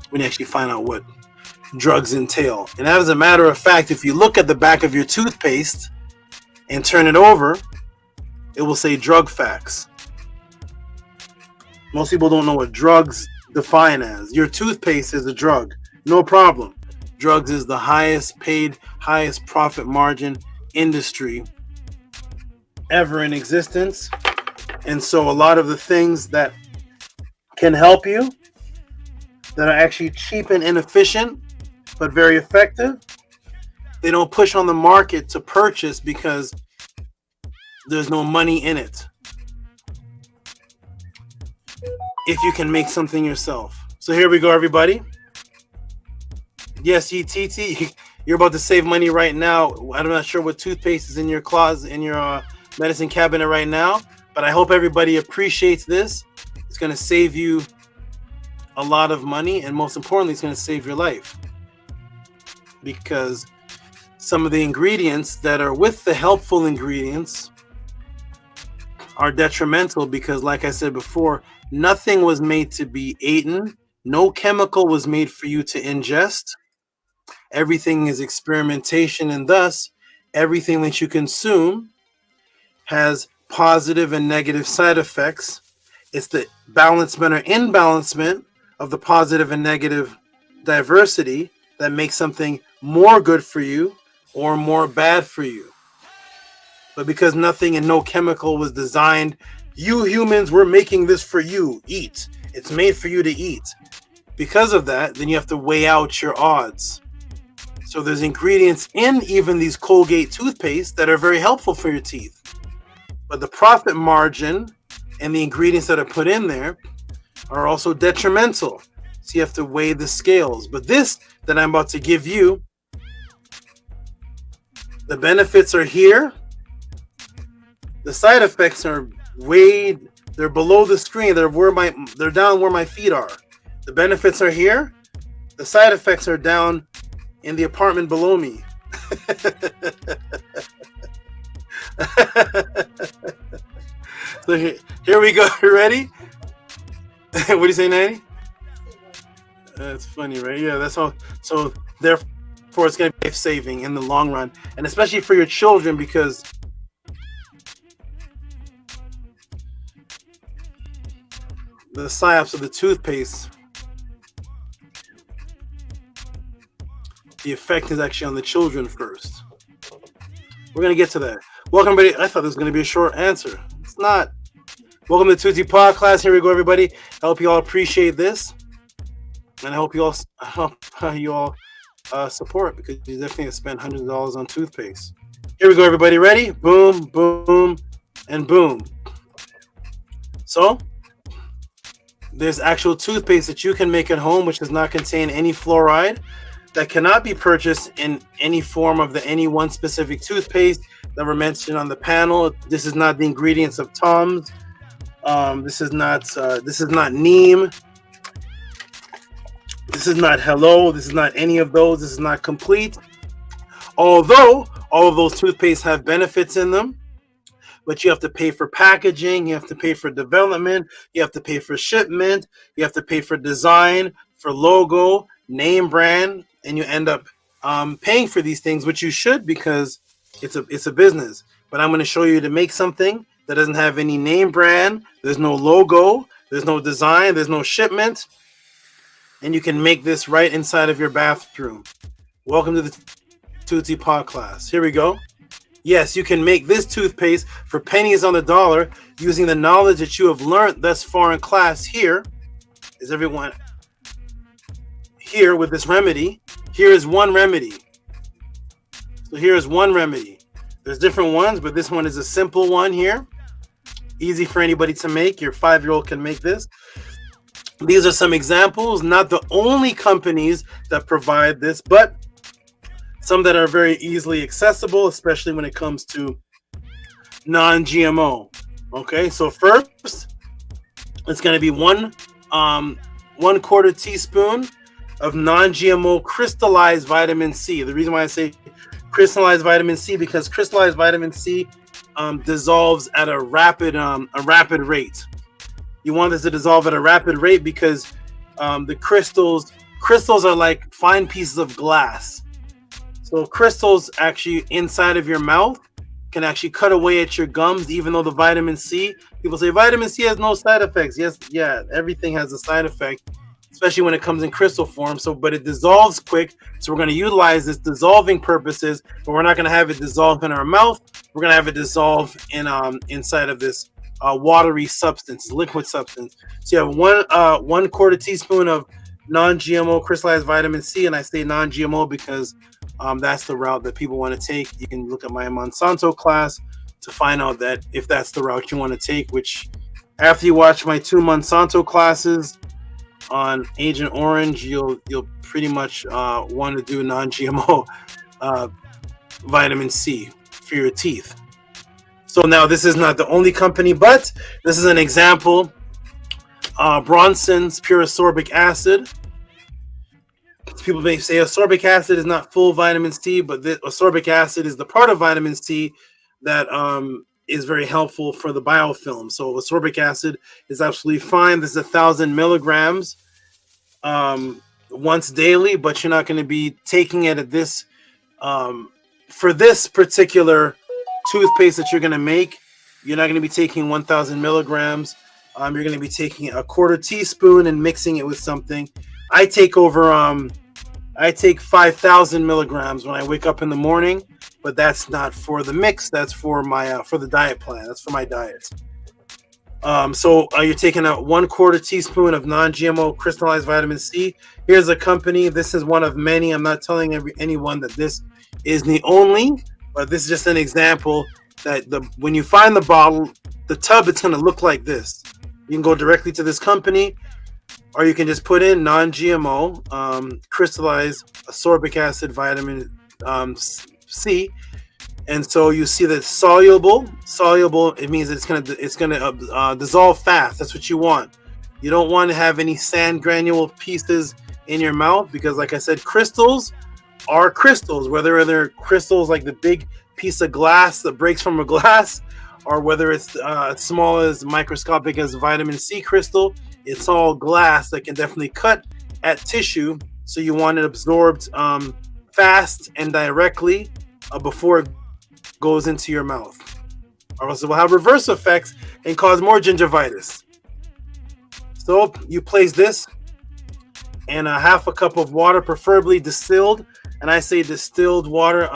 when you actually find out what drugs entail. And as a matter of fact, if you look at the back of your toothpaste and turn it over, it will say drug facts. Most people don't know what drugs define as. Your toothpaste is a drug. No problem. Drugs is the highest paid, highest profit margin industry ever in existence. And so a lot of the things that can help you, that are actually cheap and inefficient, but very effective, they don't push on the market to purchase because there's no money in it. If you can make something yourself. So here we go, everybody. Yes, TT, you're about to save money right now. I'm not sure what toothpaste is in your closet, in your medicine cabinet right now, but I hope everybody appreciates this. It's going to save you a lot of money, and most importantly, it's going to save your life. Because some of the ingredients that are with the helpful ingredients are detrimental, because like I said before, nothing was made to be eaten. No chemical was made for you to ingest. Everything is experimentation, and thus everything that you consume has positive and negative side effects. It's the balancement or imbalancement of the positive and negative diversity that makes something more good for you or more bad for you. But because nothing and no chemical was designed, you humans were making this for you. Eat. It's made for you to eat. Because of that, then you have to weigh out your odds. So there's ingredients in even these Colgate toothpaste that are very helpful for your teeth. But the profit margin and the ingredients that are put in there are also detrimental. So you have to weigh the scales. But this that I'm about to give you, the benefits are here. The side effects are way They're below the screen. They're down where my feet are. The benefits are here. The side effects are down in the apartment below me. So here we go. You ready? What do you say, Nanny? That's funny, right? Yeah, that's all. So therefore, it's going to be life-saving in the long run, and especially for your children, because the psyops of the toothpaste, the effect is actually on the children first. We're going to get to that. Welcome, everybody. I thought this was going to be a short answer. It's not. Welcome to Tehuti Podclass. Here we go, everybody. I hope you all appreciate this, and I hope you all support, because you definitely have spent hundreds of dollars on toothpaste. Here we go, everybody. Ready? Boom, boom, and boom. So there's actual toothpaste that you can make at home, which does not contain any fluoride, that cannot be purchased in any form of any one specific toothpaste that were mentioned on the panel. This is not the ingredients of Tums. This is not Neem. This is not Hello. This is not any of those. This is not Complete. Although all of those toothpastes have benefits in them, but you have to pay for packaging, you have to pay for development, you have to pay for shipment, you have to pay for design, for logo, name brand, and you end up paying for these things, which you should, because it's a business. But I'm going to show you to make something that doesn't have any name brand, there's no logo, there's no design, there's no shipment, and you can make this right inside of your bathroom. Welcome to the Tehuti Podclass. Here we go. Yes, you can make this toothpaste for pennies on the dollar using the knowledge that you have learned thus far in class. Here is everyone here with this remedy. Here is one remedy. So here is one remedy. There's different ones, but this one is a simple one here. Easy for anybody to make. Your 5-year-old can make this. These are some examples, not the only companies that provide this, but some that are very easily accessible, especially when it comes to non-GMO. Okay, so first, it's going to be 1/4 teaspoon of non-GMO crystallized vitamin C. The reason why I say crystallized vitamin C, because crystallized vitamin C dissolves at a rapid rate. You want this to dissolve at a rapid rate because the crystals are like fine pieces of glass. So crystals actually inside of your mouth can actually cut away at your gums, even though the vitamin C, people say vitamin C has no side effects. Yes, yeah, everything has a side effect, especially when it comes in crystal form. So, but it dissolves quick. So we're going to utilize this dissolving purposes, but we're not going to have it dissolve in our mouth. We're going to have it dissolve in inside of this watery substance, liquid substance. So you have 1/4 teaspoon of non-GMO crystallized vitamin C, and I say non-GMO because that's the route that people want to take. You can look at my Monsanto class to find out that if that's the route you want to take, which after you watch my 2 Monsanto classes on Agent Orange, you'll pretty much want to do non-GMO vitamin C for your teeth. So now this is not the only company, but this is an example. Bronson's pure ascorbic acid. People may say ascorbic acid is not full vitamin C, but the ascorbic acid is the part of vitamin C that is very helpful for the biofilm. So ascorbic acid is absolutely fine. This is 1,000 milligrams once daily, but you're not going to be taking it at this for this particular toothpaste that you're going to make. You're not going to be taking 1,000 milligrams. You're going to be taking 1/4 teaspoon and mixing it with something. I take 5,000 milligrams when I wake up in the morning, but that's not for the mix. That's for my for the diet plan. That's for my diet. So you're taking a 1/4 teaspoon of non-GMO crystallized vitamin C. Here's a company. This is one of many. I'm not telling anyone that this is the only, but this is just an example that when you find the bottle, the tub, it's going to look like this. You can go directly to this company, or you can just put in non-GMO crystallized ascorbic acid vitamin C, And so you see that soluble, it means it's gonna dissolve fast. That's what you want. You don't want to have any sand granule pieces in your mouth, because like I said, crystals are crystals, whether they're crystals like the big piece of glass that breaks from a glass, or whether it's as small as microscopic as vitamin C crystal. It's all glass that can definitely cut at tissue. So you want it absorbed fast and directly before it goes into your mouth, or else it will have reverse effects and cause more gingivitis. So you place this in a half a cup of water, preferably distilled. And I say distilled water.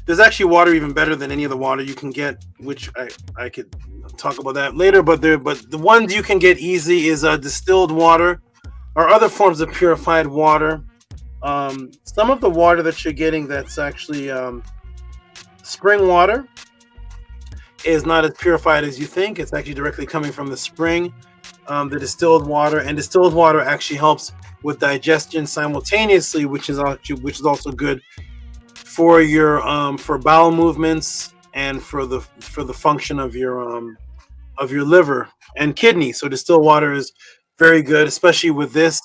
There's actually water even better than any of the water you can get, which I could talk about that later. But the ones you can get easy is distilled water or other forms of purified water. Some of the water that you're getting that's actually spring water is not as purified as you think. It's actually directly coming from the spring. The distilled water actually helps with digestion simultaneously, which is also good for your for bowel movements and for the function of your liver and kidney. So distilled water is very good, especially with this,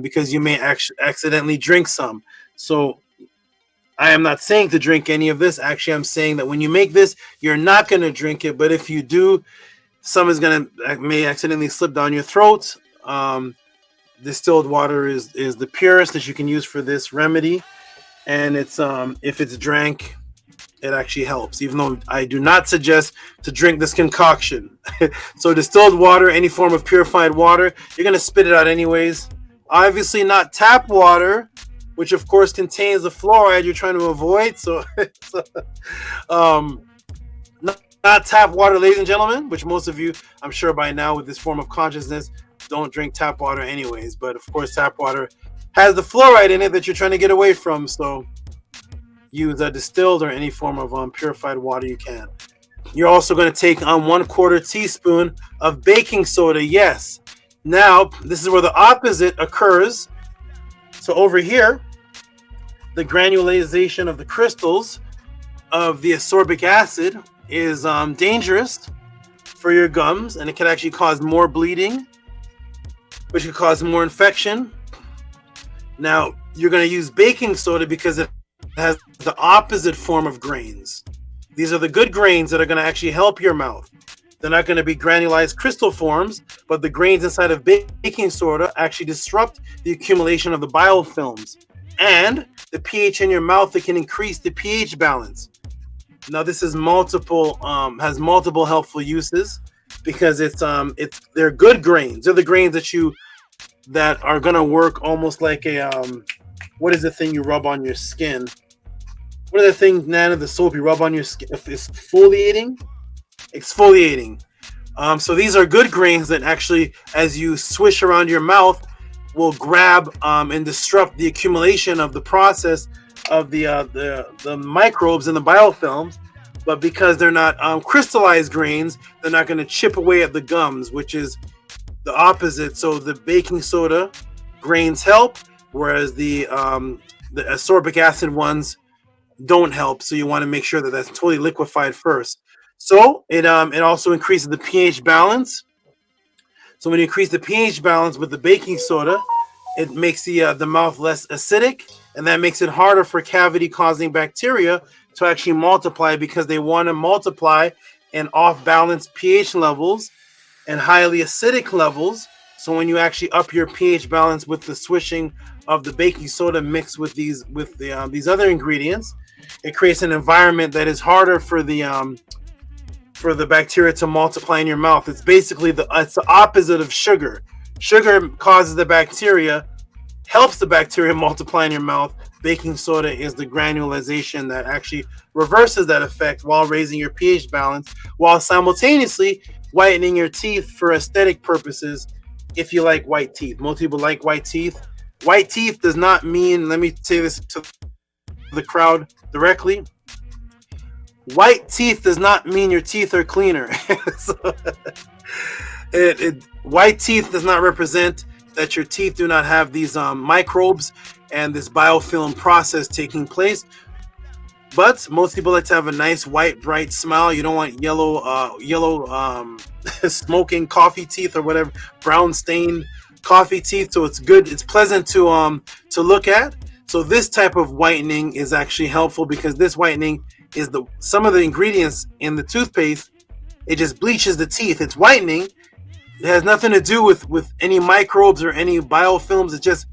because you may accidentally drink some. So I am not saying to drink any of this. Actually, I'm saying that when you make this, you're not going to drink it. But if you do, some may accidentally slip down your throat. Distilled water is the purest that you can use for this remedy. And it's if it's drank, it actually helps, even though I do not suggest to drink this concoction. So distilled water, any form of purified water, you're going to spit it out anyways. Obviously not tap water, which of course contains the fluoride you're trying to avoid. So not tap water, ladies and gentlemen, which most of you, I'm sure by now with this form of consciousness, don't drink tap water anyways. But of course, tap water has the fluoride in it that you're trying to get away from. So use a distilled or any form of purified water you can. You're also going to take 1/4 teaspoon of baking soda. Yes. Now, this is where the opposite occurs. So over here, the granulation of the crystals of the ascorbic acid is dangerous for your gums, and it can actually cause more bleeding, which could cause more infection. Now, you're going to use baking soda because it has the opposite form of grains. These are the good grains that are going to actually help your mouth. They're not going to be granulized crystal forms, but the grains inside of baking soda actually disrupt the accumulation of the biofilms. And the pH in your mouth, it can increase the pH balance. Now, this is has multiple helpful uses because they're good grains. They're the grains that are going to work almost like a what is the thing you rub on your skin? What are the things, Nana, the soap you rub on your skin? Exfoliating. So these are good grains that actually, as you swish around your mouth, will grab and disrupt the accumulation of the process of the microbes and the biofilms. But because they're not crystallized grains, they're not going to chip away at the gums, which is the opposite. So the baking soda grains help, whereas the ascorbic acid ones don't help. So you want to make sure that that's totally liquefied first. So it also increases the pH balance. So when you increase the pH balance with the baking soda, it makes the mouth less acidic, and that makes it harder for cavity-causing bacteria to actually multiply, because they want to multiply in off-balance pH levels and highly acidic levels. So when you actually up your pH balance with the swishing of the baking soda mixed with these other ingredients, it creates an environment that is harder for the bacteria to multiply in your mouth. It's basically it's the opposite of sugar. Sugar causes the bacteria, helps the bacteria multiply in your mouth. Baking soda is the granulation that actually reverses that effect while raising your pH balance, while simultaneously whitening your teeth for aesthetic purposes. If you like white teeth, most people like white teeth. White teeth does not mean, let me say this to the crowd directly, white teeth does not mean your teeth are cleaner. White teeth does not represent that your teeth do not have these microbes and this biofilm process taking place. But most people like to have a nice white, bright smile. You don't want yellow smoking coffee teeth or whatever, brown stained coffee teeth. So it's good. It's pleasant to look at. So this type of whitening is actually helpful because this whitening is some of the ingredients in the toothpaste. It just bleaches the teeth. It's whitening. It has nothing to do with any microbes or any biofilms. It's just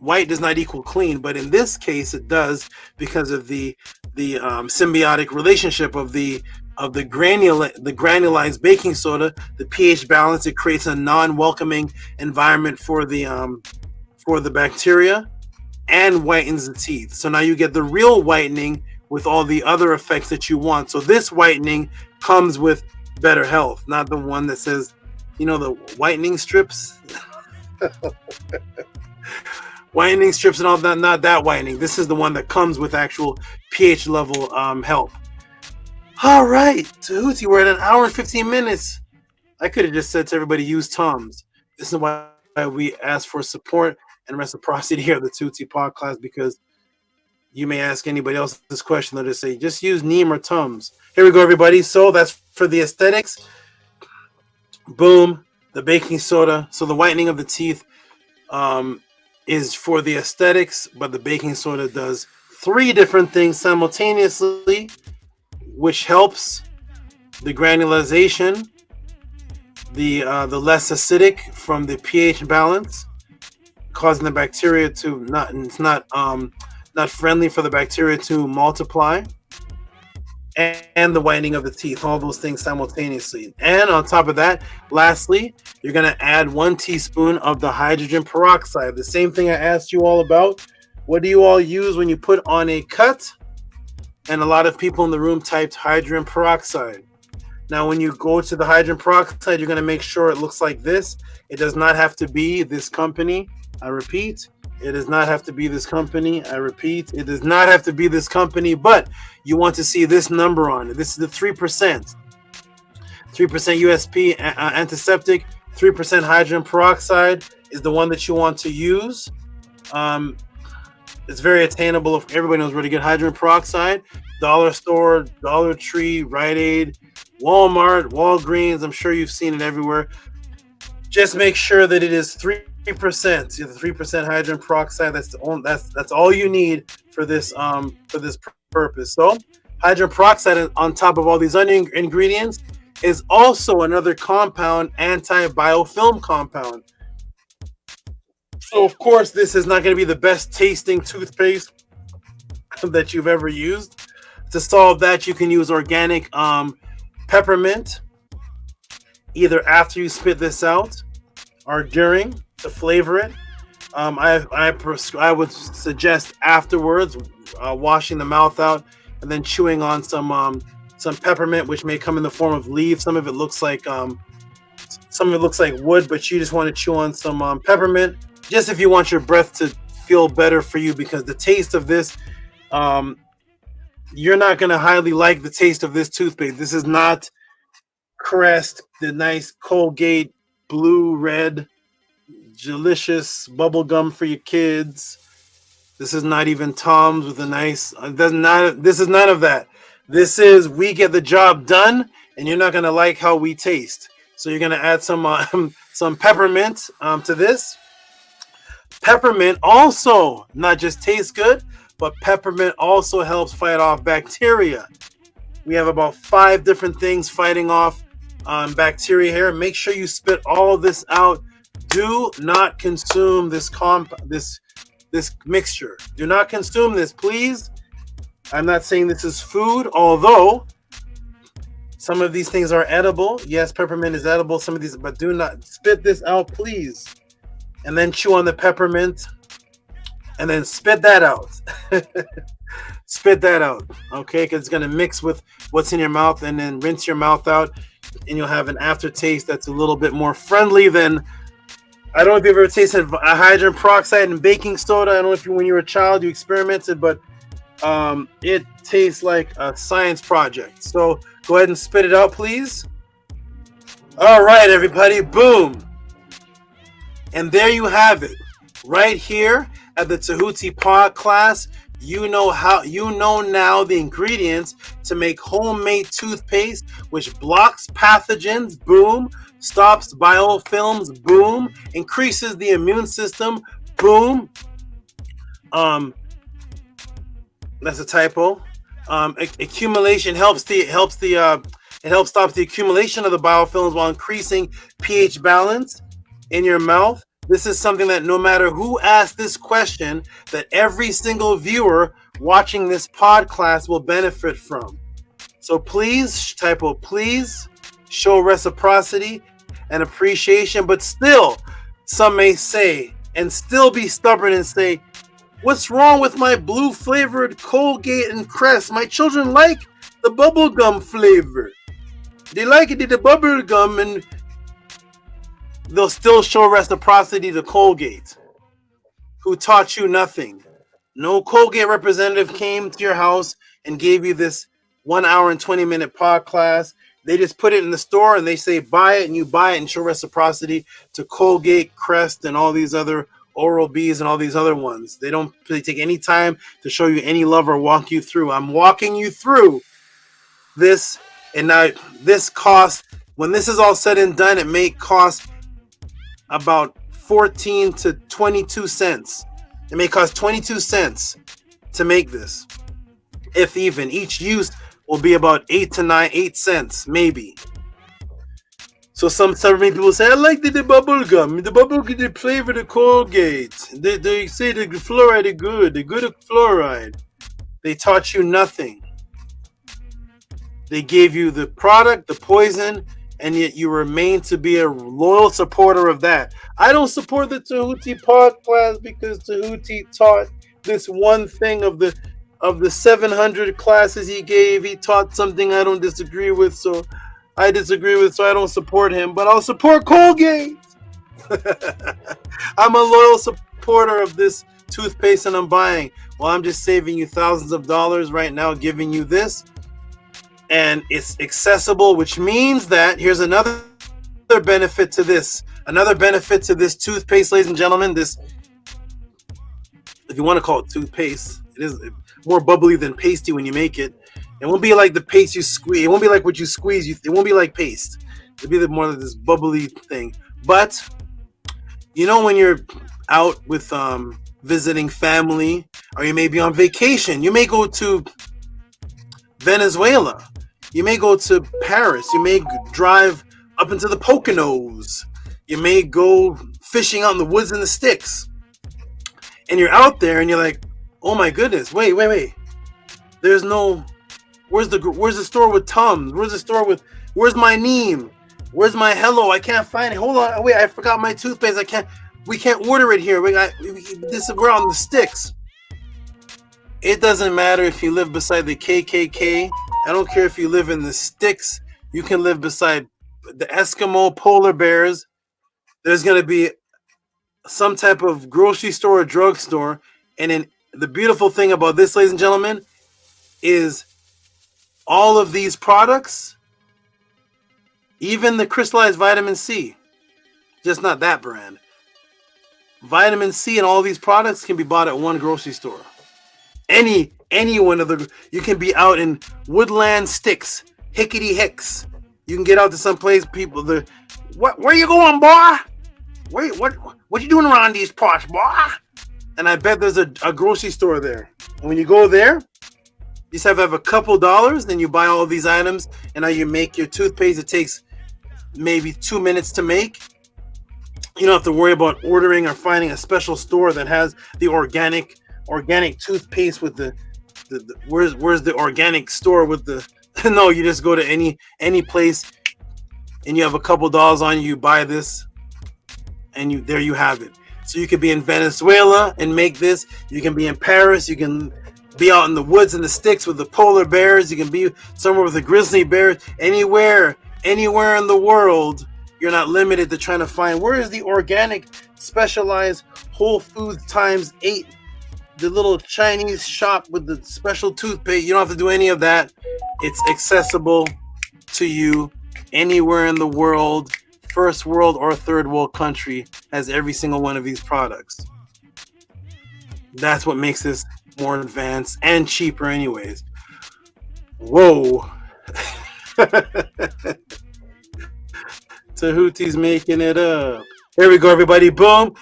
white does not equal clean, but in this case it does because of the symbiotic relationship of the granulized baking soda, the pH balance. It creates a non-welcoming environment for the bacteria and whitens the teeth. So now you get the real whitening with all the other effects that you want. So this whitening comes with better health, not the one that says, the whitening strips. Whitening strips and all that, not that whitening. This is the one that comes with actual pH level help. All right, Tehuti, we're at 1 hour and 15 minutes. I could have just said to everybody, use Tums. This is why we ask for support and reciprocity here at the Tehuti Podclass, because you may ask anybody else this question. They'll just say, just use Neem or Tums. Here we go, everybody. So that's for the aesthetics. Boom, the baking soda. So the whitening of the teeth is for the aesthetics, but the baking soda does 3 different things simultaneously, which helps the granulation, the less acidic from the pH balance, causing the bacteria to not friendly for the bacteria to multiply, and the whitening of the teeth. All those things simultaneously. And on top of that, lastly, you're going to add 1 teaspoon of the hydrogen peroxide. The same thing I asked you all about. What do you all use when you put on a cut? And a lot of people in the room typed hydrogen peroxide. Now, when you go to the hydrogen peroxide, you're going to make sure it looks like this. It does not have to be this company. I repeat, it does not have to be this company. I repeat, it does not have to be this company, but you want to see this number on it. This is the 3%. 3% USP antiseptic, 3% hydrogen peroxide is the one that you want to use. It's very attainable. If everybody knows where to get hydrogen peroxide, dollar store, Dollar Tree, Rite Aid, Walmart, Walgreens. I'm sure you've seen it everywhere. Just make sure that it is 3%. You have 3% hydrogen peroxide. That's all you need for this purpose. So hydrogen peroxide on top of all these other ingredients is also another compound, anti-biofilm compound. So of course this is not going to be the best tasting toothpaste that you've ever used. To solve that, you can use organic peppermint, either after you spit this out or during, to flavor it. I would suggest afterwards, washing the mouth out and then chewing on some peppermint, which may come in the form of leaves. Some of it looks like wood, but you just want to chew on some peppermint, just if you want your breath to feel better for you, because the taste of this, you're not going to highly like the taste of this toothpaste. This is not Crest, the nice Colgate blue red delicious bubble gum for your kids. This is not even Tom's with a nice, this is none of that. This is, we get the job done, and you're not going to like how we taste. So you're going to add some peppermint to this. Peppermint also not just tastes good, but peppermint also helps fight off bacteria. We have about 5 different things fighting off bacteria here. Make sure you spit all this out. Do not consume this mixture. Do not consume this, please. I'm not saying this is food, although some of these things are edible. Yes, peppermint is edible, some of these, but do not spit this out, please. And then chew on the peppermint and then spit that out. Spit that out, okay? Because it's going to mix with what's in your mouth, and then rinse your mouth out, and you'll have an aftertaste that's a little bit more friendly than, I don't know if you've ever tasted a hydrogen peroxide and baking soda. I don't know if when you were a child you experimented, but it tastes like a science project. So go ahead and spit it out, please. All right, everybody, boom. And there you have it, right here at the Tehuti Podclass. you know now the ingredients to make homemade toothpaste, which blocks pathogens, boom, stops biofilms, boom, increases the immune system, boom. That's a typo. Accumulation helps stop the accumulation of the biofilms while increasing pH balance in your mouth. This is something that no matter who asked this question, that every single viewer watching this podcast will benefit from. So please, typo, please show reciprocity and appreciation. But still, some may say, and still be stubborn and say, what's wrong with my blue flavored Colgate and Crest? My children like the bubblegum flavor. They like it in the bubblegum, and they'll still show reciprocity to Colgate, who taught you nothing. No Colgate representative came to your house and gave you this 1 hour and 20-minute podcast. They just put it in the store and they say buy it, and you buy it and show reciprocity to Colgate, Crest, and all these other Oral-B's and all these other ones. They don't really take any time to show you any love or walk you through. I'm walking you through this, and now this costs, when this is all said and done, it may cost about 14 to 22 cents. It may cost 22 cents to make this, if even. Each use will be about 8 cents, maybe. So some many people say, I like the bubble gum. The bubble gum, they flavor the Colgate. They say the fluoride is good. The good of fluoride. They taught you nothing. They gave you the product, the poison, and yet you remain to be a loyal supporter of that. I don't support the Tehuti Podclass because Tehuti taught this one thing of the 700 classes he gave. He taught something I don't disagree with, so I don't support him, but I'll support Colgate. I'm a loyal supporter of this toothpaste, and I'm buying. Well, I'm just saving you thousands of dollars right now, giving you this, and it's accessible, which means that here's another benefit to this. Another benefit to this toothpaste, ladies and gentlemen. This, if you want to call it toothpaste, it is more bubbly than pasty when you make it. It won't be like the paste you squeeze. It won't be like what you squeeze. It won't be like paste. It'll be more of this bubbly thing. But you know, when you're out with visiting family, or you may be on vacation, you may go to Venezuela, you may go to Paris, you may drive up into the Poconos, you may go fishing out in the woods and the sticks, and you're out there and you're like, oh my goodness, wait, there's no. Where's the store with Tums? Where's my Neem? Where's my Hello? I can't find it. Hold on, wait, I forgot my toothpaste. We can't order it here. We're on the sticks. It doesn't matter if you live beside the KKK. I don't care if you live in the sticks. You can live beside the Eskimo polar bears. There's going to be some type of grocery store or drugstore. And then the beautiful thing about this, ladies and gentlemen, is all of these products, even the crystallized vitamin C, just not that brand. Vitamin C and all these products can be bought at one grocery store. Any one of the, you can be out in Woodland Sticks, Hickety Hicks. You can get out to some place, people. Where you going, boy? What you doing around these parts, boy? And I bet there's a grocery store there. And when you go there, you just have a couple dollars, then you buy all these items, and now you make your toothpaste. It takes maybe 2 minutes to make. You don't have to worry about ordering or finding a special store that has the organic toothpaste with the where's the organic store with the no, you just go to any place and you have a couple dollars on you buy this, and there you have it. So you could be in Venezuela and make this. You can be in Paris. You can be out in the woods and the sticks with the polar bears. You can be somewhere with the grizzly bears. Anywhere in the world, you're not limited to trying to find where is the organic, specialized Whole Foods times 8, the little Chinese shop with the special toothpaste. You don't have to do any of that. It's accessible to you anywhere in the world. First world or third world country has every single one of these products. That's what makes this more advanced and cheaper anyways. Whoa. Tehuti's making it up. Here we go, everybody. Boom.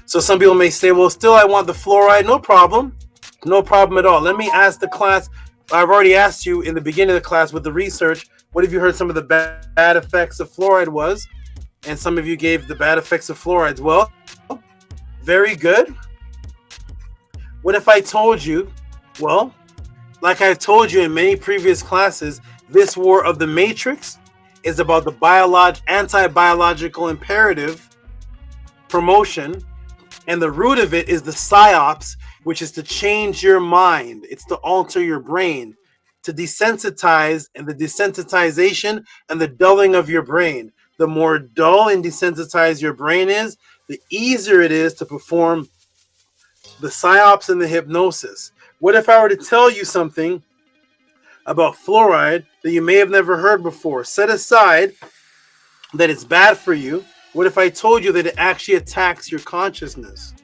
So some people may say, well, still I want the fluoride. No problem. No problem at all. Let me ask the class. I've already asked you in the beginning of the class with the research, what have you heard some of the bad effects of fluoride was? And some of you gave the bad effects of fluorides. Well, very good. What if I told you, well, like I've told you in many previous classes, this war of the matrix is about the anti-biological imperative promotion, and the root of it is the psyops, which is to change your mind. It's to alter your brain, to desensitize, and the desensitization and the dulling of your brain. The more dull and desensitized your brain is, the easier it is to perform the psyops and the hypnosis. What if I were to tell you something about fluoride that you may have never heard before? Set aside that it's bad for you. What if I told you that it actually attacks your consciousness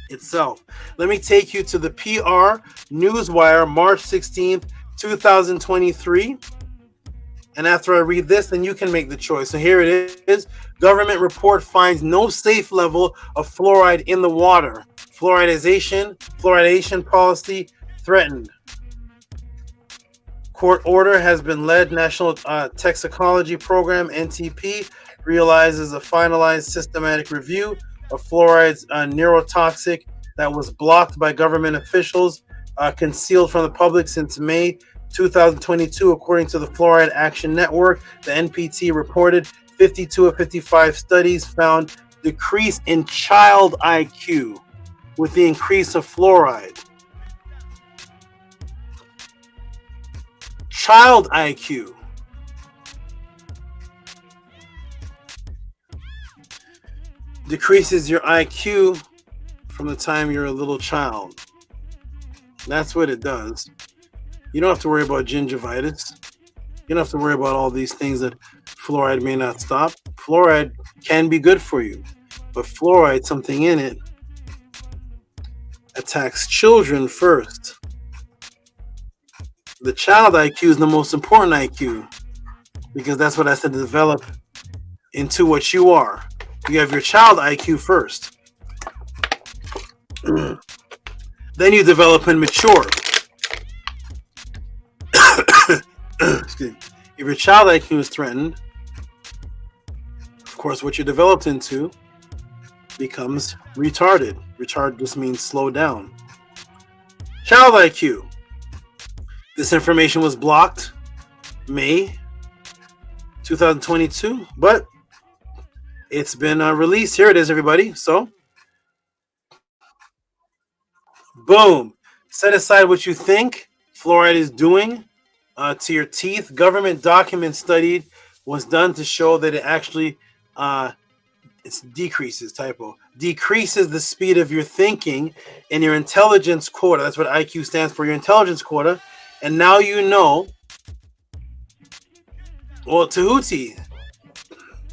itself? Let me take you to the PR Newswire, March 16th, 2023. And after I read this, then you can make the choice. So here it is. Government report finds no safe level of fluoride in the water. Fluoridation policy threatened. Court order has been led. National Toxicology Program, NTP, realizes a finalized systematic review of fluoride's neurotoxic that was blocked by government officials, concealed from the public since May 2022. According to the Fluoride Action Network, the NPT reported 52 of 55 studies found decrease in child IQ with the increase of fluoride. Child IQ. Decreases your IQ from the time you're a little child. That's what it does. You don't have to worry about gingivitis. You don't have to worry about all these things that fluoride may not stop. Fluoride can be good for you, but fluoride, something in it, attacks children first. The child IQ is the most important IQ because that's what has to develop into what you are. You have your child IQ first. Then you develop and mature. Excuse me. If your child IQ is threatened, of course, what you're developed into becomes retarded. Retarded just means slow down. Child IQ. This information was blocked May 2022, but it's been released. Here it is, everybody. So, boom. Set aside what you think fluoride is doing to your teeth. Government document study was done to show that it actually decreases the speed of your thinking and your intelligence quota. That's what IQ stands for, your intelligence quota. And now you know. Well, Tehuti,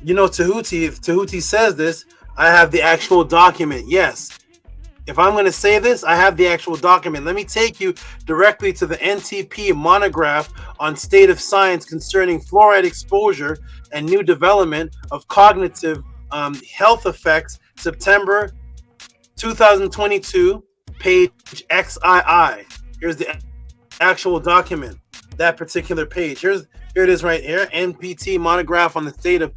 if Tehuti says this, I have the actual document. Yes. If I'm going to say this, I have the actual document. Let me take you directly to the NTP monograph on state of science concerning fluoride exposure and new development of cognitive health effects, September 2022, page XII. Here's the actual document, that particular page. Here it is right here. NPT monograph on the state of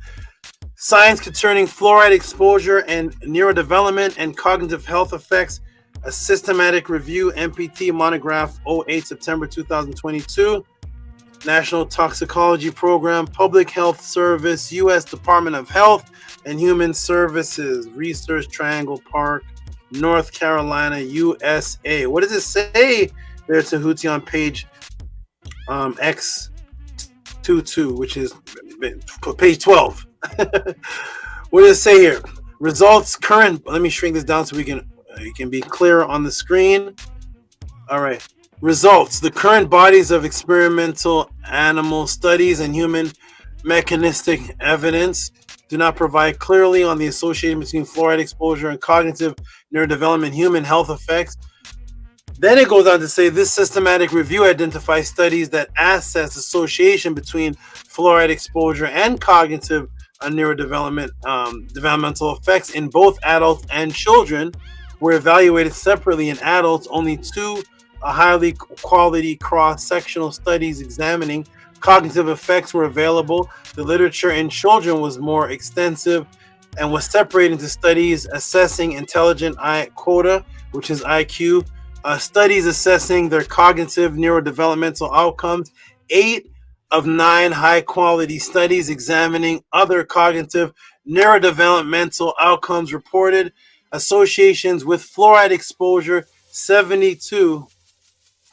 science concerning fluoride exposure and neurodevelopment and cognitive health effects, a systematic review, NPT monograph 08 September 2022, National Toxicology Program, Public Health Service, U.S. Department of Health and Human Services, Research Triangle Park, North Carolina, USA. What does it say there, Tehuti, on page X22, which is page 12? What does it say here? Results current. Let me shrink this down so we can it can be clearer on the screen. All right. Results. The current bodies of experimental animal studies and human mechanistic evidence do not provide clearly on the association between fluoride exposure and cognitive neurodevelopment human health effects. Then it goes on to say this systematic review identifies studies that assess association between fluoride exposure and cognitive developmental effects in both adults and children. Were evaluated separately in adults. Only 2 highly quality cross-sectional studies examining cognitive effects were available. The literature in children was more extensive and was separated into studies assessing intelligent quota, which is IQ, studies assessing their cognitive neurodevelopmental outcomes, 8 of 9 high-quality studies examining other cognitive neurodevelopmental outcomes reported associations with fluoride exposure, 72.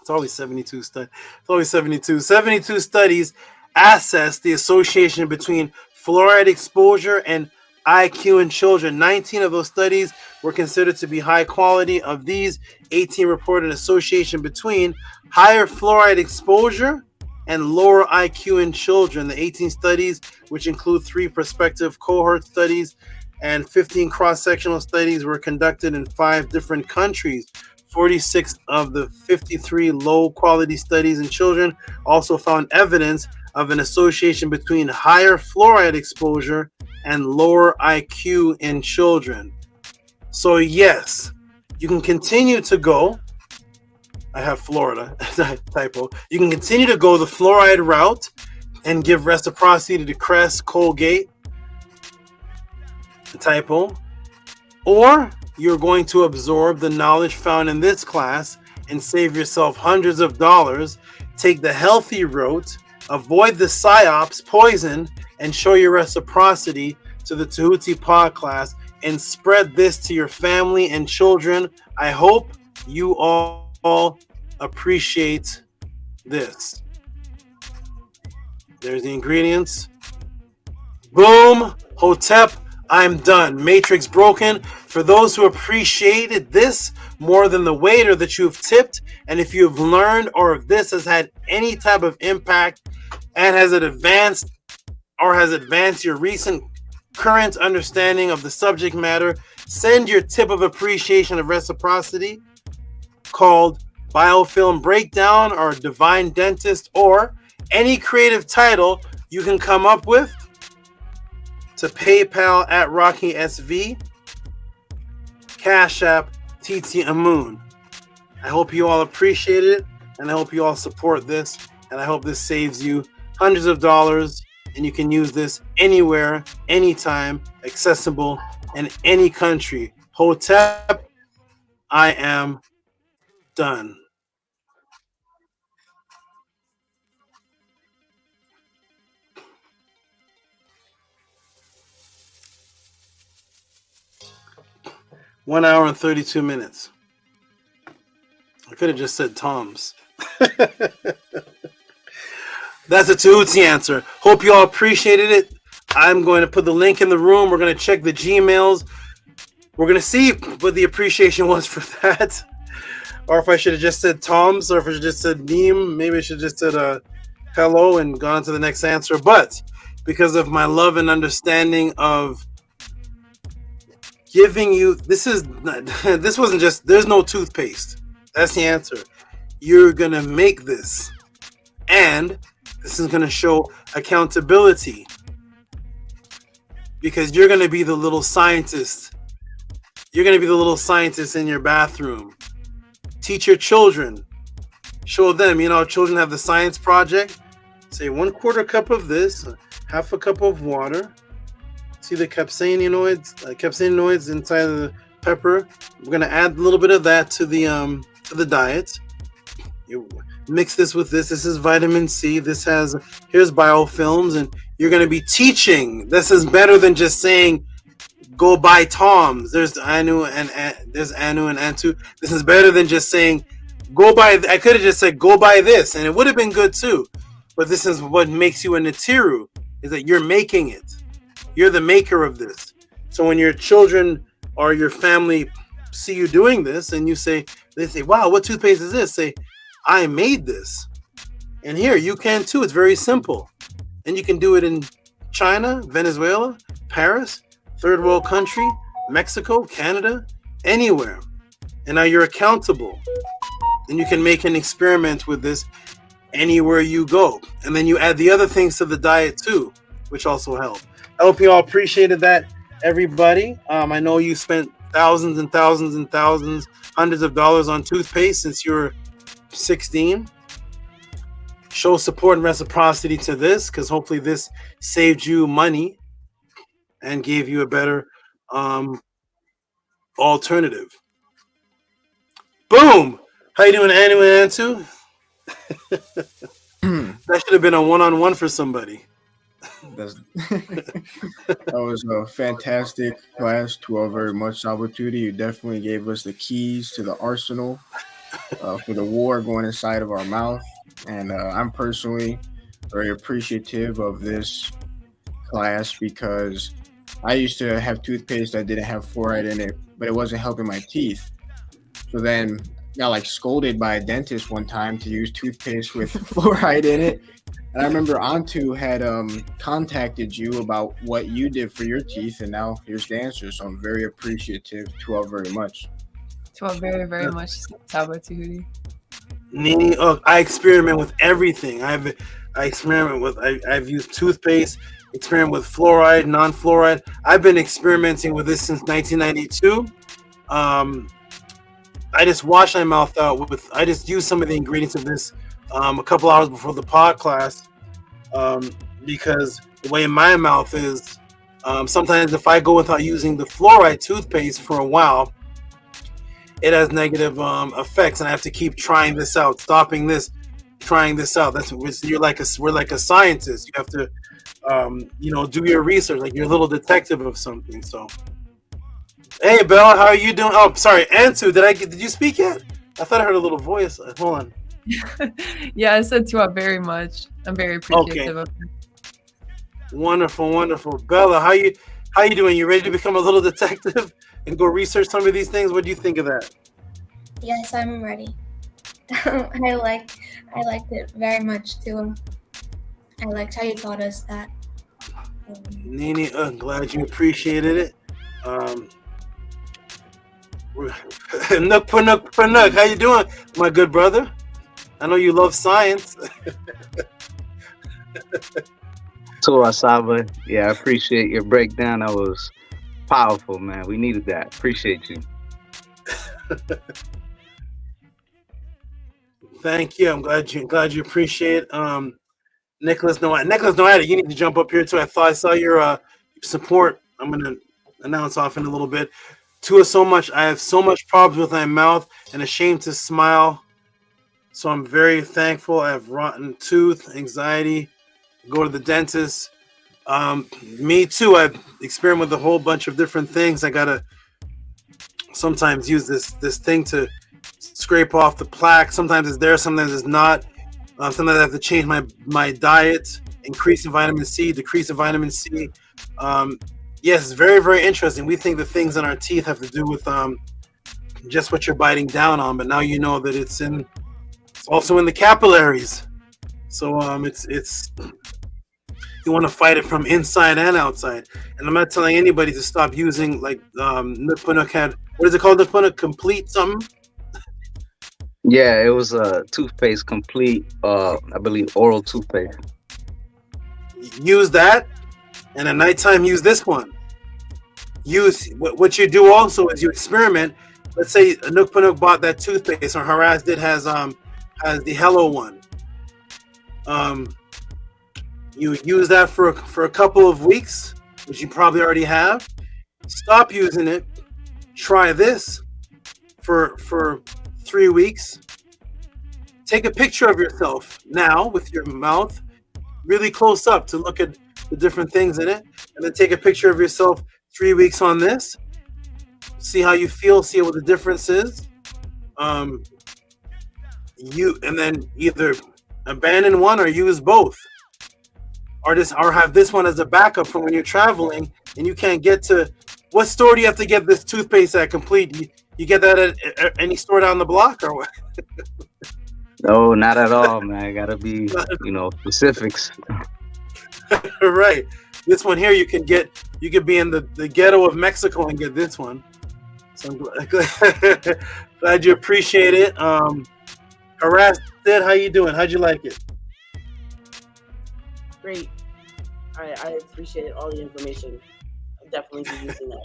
It's always 72 studies. It's always 72. 72 studies assessed the association between fluoride exposure and IQ in children. 19 of those studies were considered to be high quality. Of these, 18 reported association between higher fluoride exposure and lower IQ in children. The 18 studies, which include 3 prospective cohort studies and 15 cross-sectional studies, were conducted in 5 different countries. 46 of the 53 low-quality studies in children also found evidence of an association between higher fluoride exposure and lower IQ in children. So yes, you can continue to go. I have Florida, typo. You can continue to go the fluoride route and give reciprocity to Crest, Colgate, typo, or you're going to absorb the knowledge found in this class and save yourself hundreds of dollars, take the healthy route, avoid the psyops, poison, and show your reciprocity to the Tehuti Podclass and spread this to your family and children. I hope you all appreciate this. There's the ingredients. Boom, Hotep. I'm done. Matrix broken. For those who appreciated this more than the waiter that you've tipped, and if you've learned or if this has had any type of impact and has it advanced your recent current understanding of the subject matter, send your tip of appreciation of reciprocity called Biofilm Breakdown or Divine Dentist or any creative title you can come up with to PayPal at Rocky SV, Cash App TT Amoon. I hope you all appreciate it, and I hope you all support this, and I hope this saves you hundreds of dollars, and you can use this anywhere, anytime, accessible in any country. Hotep, I am done. One hour and 32 minutes. I could have just said Tom's. That's a Tehuti answer. Hope you all appreciated it. I'm going to put the link in the room. We're going to check the Gmails. We're going to see what the appreciation was for that. Or if I should have just said Tom's, or if I should have just said Neem. Maybe I should have just said hello and gone to the next answer. But because of my love and understanding of giving you, this wasn't just, there's no toothpaste. That's the answer. You're going to make this. And this is going to show accountability. Because you're going to be the little scientist. You're going to be the little scientist in your bathroom. Teach your children. Show them, children have the science project. Say 1/4 cup of this, 1/2 cup of water. See the capsaicinoids inside of the pepper. We're gonna add a little bit of that to the diet. You mix this with this. This is vitamin C. Here's biofilms, and you're gonna be teaching. This is better than just saying go buy Tom's. There's Anu and Antu. This is better than just saying go buy. I could have just said go buy this, and it would have been good too. But this is what makes you a Netiru, is that you're making it. You're the maker of this. So when your children or your family see you doing this and they say, wow, what toothpaste is this? Say, I made this. And here, you can too. It's very simple. And you can do it in China, Venezuela, Paris, third world country, Mexico, Canada, anywhere. And now you're accountable. and you can make an experiment with this anywhere you go. And then you add the other things to the diet too, which also help. I hope you all appreciated that, everybody. I know you spent thousands and thousands and thousands, hundreds of dollars on toothpaste since you were 16. Show support and reciprocity to this, because hopefully this saved you money and gave you a better alternative. Boom! How you doing, Anu and Antu? That should have been a one-on-one for somebody. That was a fantastic class. 12 very much, Salvatore. You definitely gave us the keys to the arsenal for the war going inside of our mouth. And I'm personally very appreciative of this class because I used to have toothpaste that didn't have fluoride in it, but it wasn't helping my teeth. So then got like scolded by a dentist one time to use toothpaste with fluoride in it. And I remember Antu had contacted you about what you did for your teeth, and now here's the answer. So I'm very appreciative to all very much. To all very, very much. Tehuti. Nini, I experiment with everything. I've used toothpaste, experiment with fluoride, non-fluoride. I've been experimenting with this since 1992. I just wash my mouth out with. I just use some of the ingredients of this a couple hours before the pod class, because the way my mouth is, sometimes if I go without using the fluoride toothpaste for a while, it has negative effects, and I have to keep trying this out, stopping this, trying this out. That's we're like a scientist. You have to, do your research, like you're a little detective of something. So, hey, Bella, how are you doing? Oh, sorry, Antu, did you speak yet? I thought I heard a little voice. Hold on. Yeah, I said to very much. I'm very appreciative of it. Wonderful, wonderful. Bella, how you doing? You ready to become a little detective and go research some of these things? What do you think of that? Yes, I'm ready. I liked it very much too. I liked how you taught us that. Nini, glad you appreciated it. Nook, how you doing, my good brother? I know you love science. So, SABA, yeah, I appreciate your breakdown. That was powerful, man. We needed that. Appreciate you. Thank you. I'm glad you appreciate it. Nicholas Noada, you need to jump up here too. I thought I saw your support. I'm gonna announce off in a little bit. Tua, so much. I have so much problems with my mouth and ashamed to smile. So I'm very thankful. I have rotten tooth, anxiety, go to the dentist. Me too. I've experimented with a whole bunch of different things. I gotta sometimes use this thing to scrape off the plaque. Sometimes it's there, sometimes it's not. Sometimes I have to change my diet, increase in vitamin C, decrease in vitamin C. Yes, it's very, very interesting. We think the things in our teeth have to do with just what you're biting down on, but now you know that it's also in the capillaries. So it's you want to fight it from inside and outside. And I'm not telling anybody to stop using like Nukpunuk had, what is it called? Nukpunuk Complete something? Yeah, it was a toothpaste complete, I believe oral toothpaste. Use that, and at nighttime use this one. Use what you do also is you experiment. Let's say Nukpunuk bought that toothpaste, or Haraz did has the Hello one. You use that for a couple of weeks, which you probably already have. Stop using it. Try this for 3 weeks. Take a picture of yourself now with your mouth really close up to look at the different things in it, and then take a picture of yourself 3 weeks on this. See how you feel. See what the difference is. And then either abandon one or use both, or have this one as a backup for when you're traveling and you can't get to. What store do you have to get this toothpaste at complete? You get that at any store down the block or what? No, not at all, man. I gotta be, specifics. Right. This one here, you could be in the ghetto of Mexico and get this one. So I'm glad you appreciate it. Harass said, how you doing? How'd you like it? Great. I appreciate all the information. I'll definitely be using that.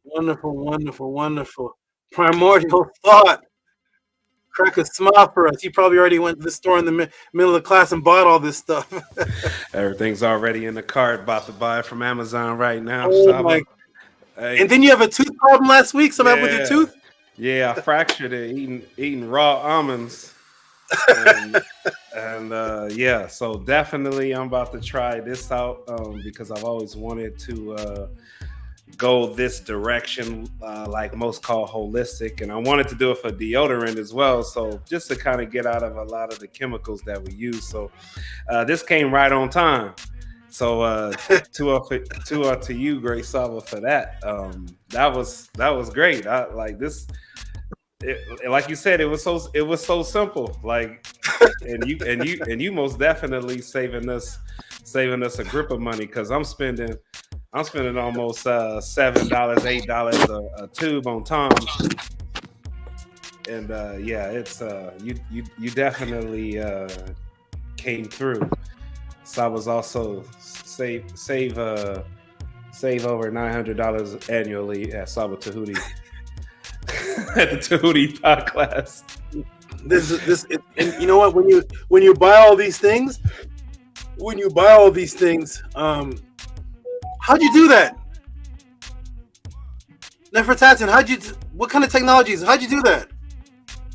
Wonderful, wonderful, wonderful. Primordial thought. Crack a smile for us. You probably already went to the store in the middle of the class and bought all this stuff. Everything's already in the cart. About to buy it from Amazon right now. Oh my. Hey. And then you have a tooth problem last week. Something happened with your tooth? Yeah, I fractured it eating raw almonds. And yeah, so definitely I'm about to try this out because I've always wanted to go this direction, like most call holistic, and I wanted to do it for deodorant as well, so just to kind of get out of a lot of the chemicals that we use. So this came right on time. So to you, Great Saba, for that. That was great. I like this. Like you said, it was so simple. Like, and you most definitely saving us a grip of money, because I'm spending almost $7, $8 a tube on Tom's, and yeah, it's you definitely came through. Saba's also save over $900 annually at Saba Tehuti. At the Tehuti Podclass. And you know what? When you buy all these things, how'd you do that? Nefertatan, what kind of technologies? How'd you do that?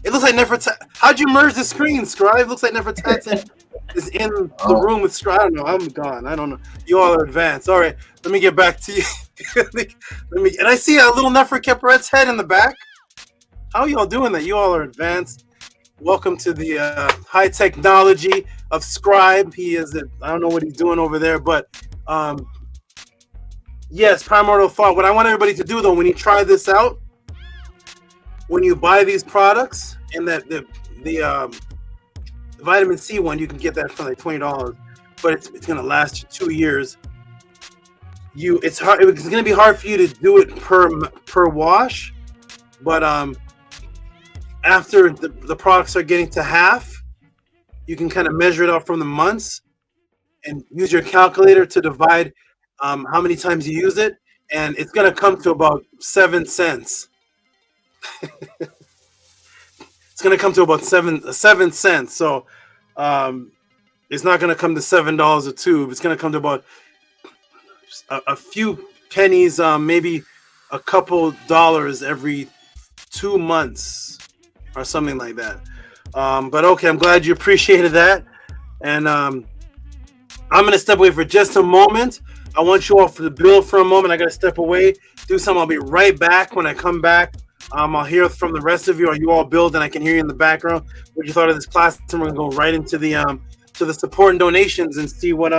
It looks like Nefertatan. How'd you merge the screen, Scribe? It looks like Nefertatan is in the room with Scribe. I don't know. I'm gone. I don't know. You all are advanced. All right, let me get back to you. And I see a little Neferkepret's head in the back. How are y'all doing that? You all are advanced. Welcome to the high technology of Scribe. I don't know what he's doing over there, but yes, primordial thought. What I want everybody to do, though, when you try this out, when you buy these products, and that the vitamin C one, you can get that for like $20, but it's going to last you 2 years. It's going to be hard for you to do it per wash, but after the products are getting to half, you can kind of measure it out from the months and use your calculator to divide how many times you use it, and it's going to come to about 7 cents. It's going to come to about 7 cents. So it's not going to come to $7 a tube. It's going to come to about a few pennies, maybe a couple dollars every 2 months or something like that. But okay, I'm glad you appreciated that. And I'm going to step away for just a moment. I want you all to build for a moment. I got to step away, do something. I'll be right back. When I come back, I'll hear from the rest of you. Are you all build? And I can hear you in the background what you thought of this class. And we're going to go right into the support and donations and see what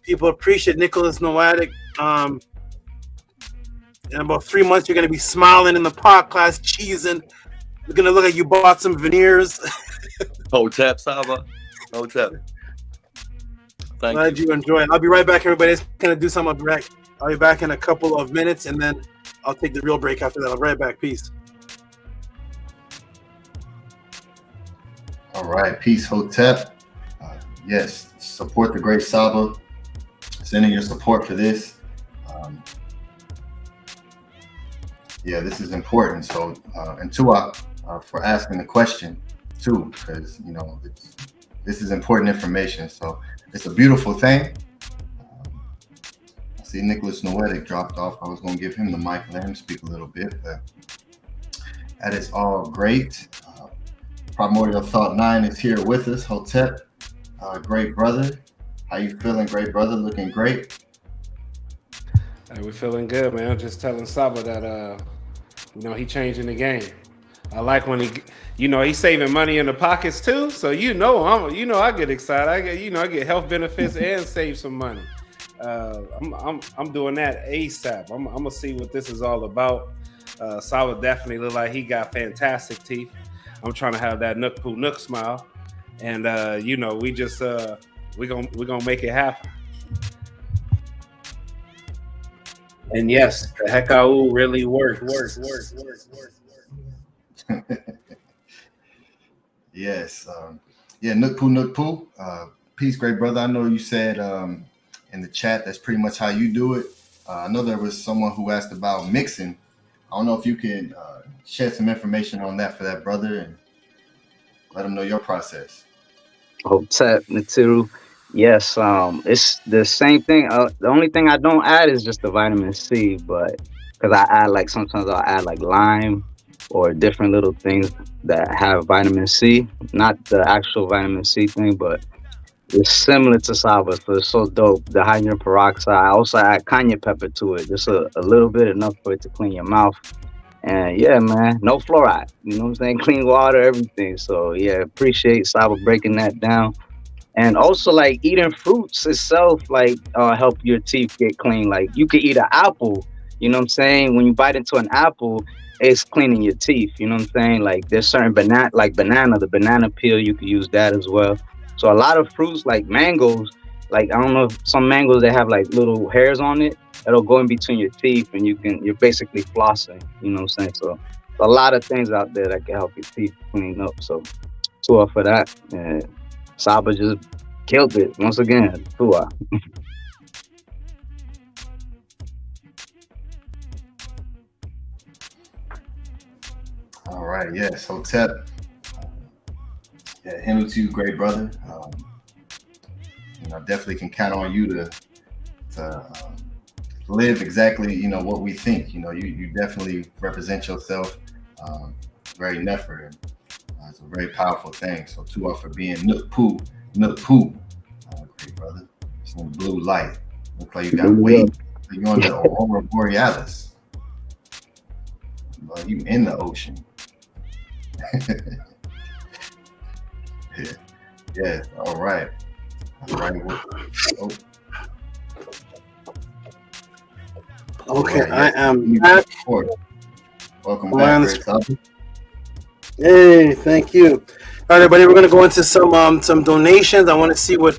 people appreciate. Nicholas Noatic. In about 3 months, you're going to be smiling in the podcast, cheesing. You're going to look like you bought some veneers. Hotep, Saba. Hotep. Glad you enjoy it. I'll be right back, everybody. It's going to do something. I'll be back in a couple of minutes, and then I'll take the real break after that. I'll be right back. Peace. All right. Peace, Hotep. Yes, support the great Saba. Sending your support for this. Yeah, this is important. So, and Tua, for asking the question too, because this is important information. So it's a beautiful thing. I see Nicholas Noetic dropped off. I was going to give him the mic, let him speak a little bit, but that is all great. Primordial Thought 9 is here with us. Hotep, great brother. How you feeling, great brother? Looking great. Hey, we're feeling good, man. I'm just telling Saba that he changing the game. I like when he's saving money in the pockets too. So I get excited. I get health benefits and save some money. I'm doing that ASAP. I'm gonna see what this is all about. Saba definitely look like he got fantastic teeth. I'm trying to have that nook poo nook smile, and we just we're gonna make it happen. And yes, the HEKAU really works. Yes. Yeah, Nook Poo. Peace, great brother. I know you said in the chat that's pretty much how you do it. I know there was someone who asked about mixing. I don't know if you can shed some information on that for that brother and let them know your process. Hotep, Natiru. Yes, it's the same thing. The only thing I don't add is just the vitamin C, but because I add like sometimes I'll add like lime or different little things that have vitamin C, not the actual vitamin C thing, but it's similar to SABA, so it's so dope. The hydrogen peroxide. I also add cayenne pepper to it, just a little bit, enough for it to clean your mouth. And yeah, man, no fluoride. You know what I'm saying? Clean water, everything. So yeah, appreciate SABA breaking that down. And also, like, eating fruits itself, like, help your teeth get clean. Like, you could eat an apple, you know what I'm saying? When you bite into an apple, it's cleaning your teeth, you know what I'm saying? Like, there's certain banana, the banana peel, you could use that as well. So a lot of fruits, like mangoes, like, I don't know, if some mangoes, they have, like, little hairs on it that'll go in between your teeth, and you're basically flossing, you know what I'm saying? So a lot of things out there that can help your teeth clean up. So, tour for that. And SABA just killed it once again. Tua. All right, yes, Hotep. Yeah, handle to you, great brother. Definitely can count on you to live exactly, what we think. You definitely represent yourself very nefer. It's a very powerful thing. So Tua for being Nook Poo. Great brother. It's in blue light. Look like you got weight. You're on the Aurora Borealis. You in the ocean. Yeah. All right. Oh. Okay, right, I yes. am back. Welcome back, great brother. Hey, thank you. All right, everybody, we're gonna go into some donations. I want to see the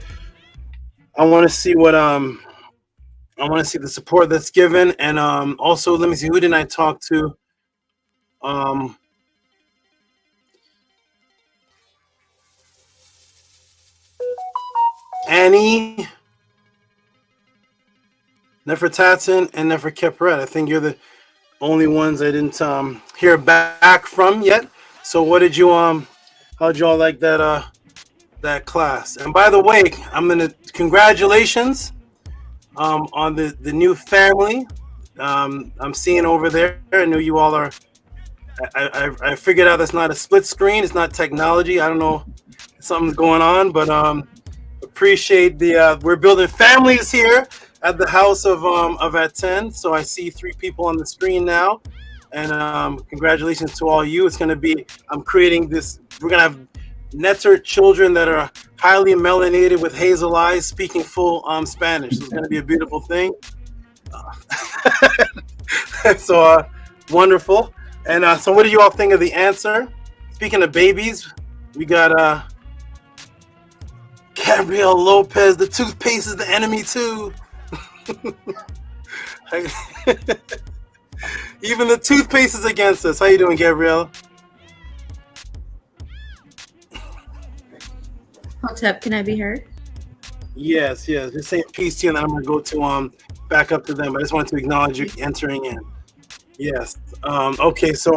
support that's given, and also let me see, who didn't I talk to? Annie, Nefertatin, and Neferkepret. I think you're the only ones I didn't hear back from yet. So what did you how'd you all like that class? And by the way, congratulations on the new family I'm seeing over there. I know you all are. I figured out that's not a split screen. It's not technology. I don't know, something's going on, but appreciate we're building families here at the house of ATTON. So I see 3 people on the screen now, and congratulations to all you. It's going to be, I'm creating this, we're going to have netter children that are highly melanated with hazel eyes, speaking full Spanish. So it's going to be a beautiful thing. So wonderful. And so what do you all think of the answer? Speaking of babies, we got Gabriel Lopez, the toothpaste is the enemy too. Even the toothpaste is against us. How you doing, Gabrielle? Hotep, can I be heard? Yes. Just saying peace to you, and then I'm gonna go to back up to them. I just wanted to acknowledge you entering in. Yes. Okay, so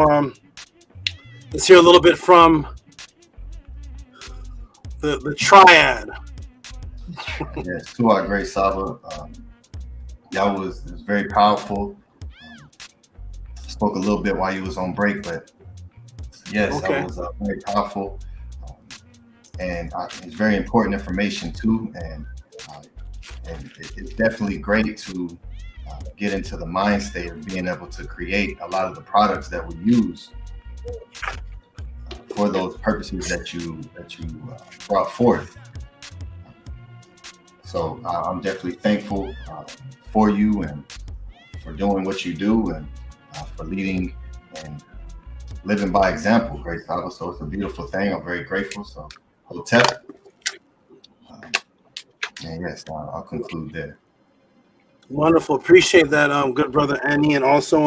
let's hear a little bit from the triad. Yes, to our great SABA. That was very powerful. Spoke a little bit while you was on break, but yes, Okay. That was very powerful. And it's very important information too. And it's definitely great to get into the mind state of being able to create a lot of the products that we use for those purposes that you brought forth. So I'm definitely thankful for you and for doing what you do and for leading and living by example, great SABA. So it's a beautiful thing. I'm very grateful. So Hotep. And yes, I'll conclude there. Wonderful. Appreciate that, good brother Annie. And also,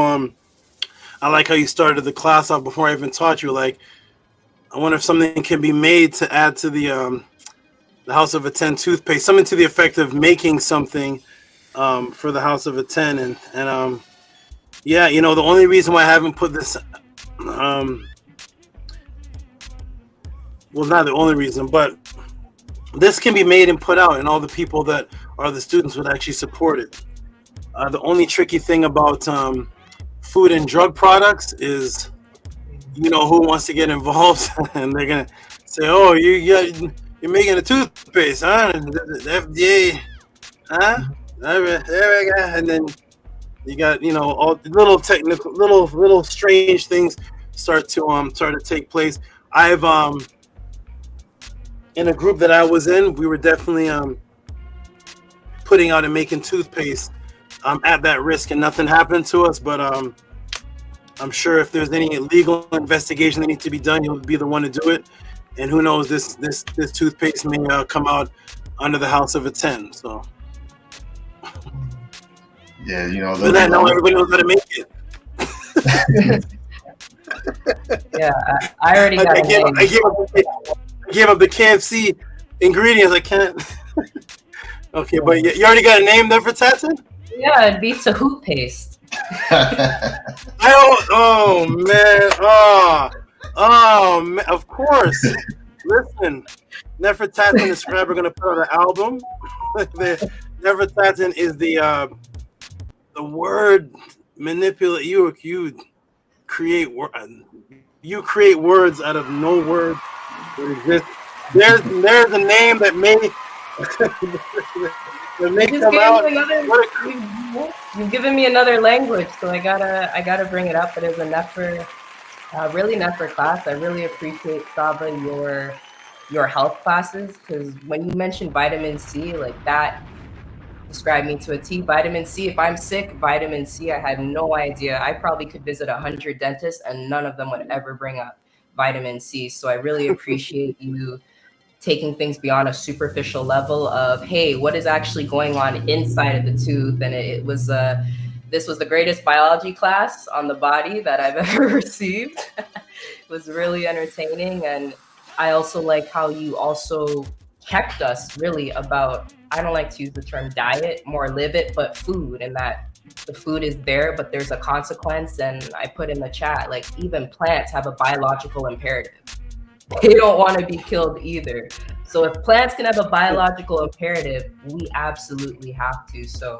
I like how you started the class off before I even taught you. Like, I wonder if something can be made to add to the House of a 10 toothpaste, something to the effect of making something for the House of a 10. And yeah, you know, the only reason why I haven't put this, well, not the only reason, but this can be made and put out, and all the people that are the students would actually support it. The only tricky thing about food and drug products is, you know, who wants to get involved, and they're gonna say, "Oh, you're making a toothpaste, huh? The FDA, huh? There we go." And then you got, you know, all the little technical, little strange things start to take place. I've in a group that I was in, we were definitely putting out and making toothpaste at that risk, and nothing happened to us. But I'm sure if there's any legal investigation that needs to be done, he'll be the one to do it. And who knows, this toothpaste may come out under the House of a 10. So yeah, you know, but now everybody knows how to make it. Yeah, I already got I gave up the KFC ingredients. I can't. Okay, but you already got a name there for Tatson? Yeah, it'd be Tehuti paste. Oh man, of course. Listen, Nefertatan and Scrab are gonna put out an album. Nefertatan is the word manipulate. You create words out of no word that exist. There's a name that may come out. You've given me another language, so I gotta bring it up. It is a really Nefer class. I really appreciate, Saba, your health classes, because when you mentioned vitamin C, like that described me to a T. Vitamin C, if I'm sick, vitamin C, I had no idea. I probably could visit 100 dentists and none of them would ever bring up vitamin C. So I really appreciate you taking things beyond a superficial level of, hey, what is actually going on inside of the tooth? And this was the greatest biology class on the body that I've ever received. It was really entertaining. And I also like how you also kept us really about, I don't like to use the term diet, more live it, but food, and that the food is there, but there's a consequence. And I put in the chat, like even plants have a biological imperative. They don't want to be killed either. So if plants can have a biological imperative, we absolutely have to. So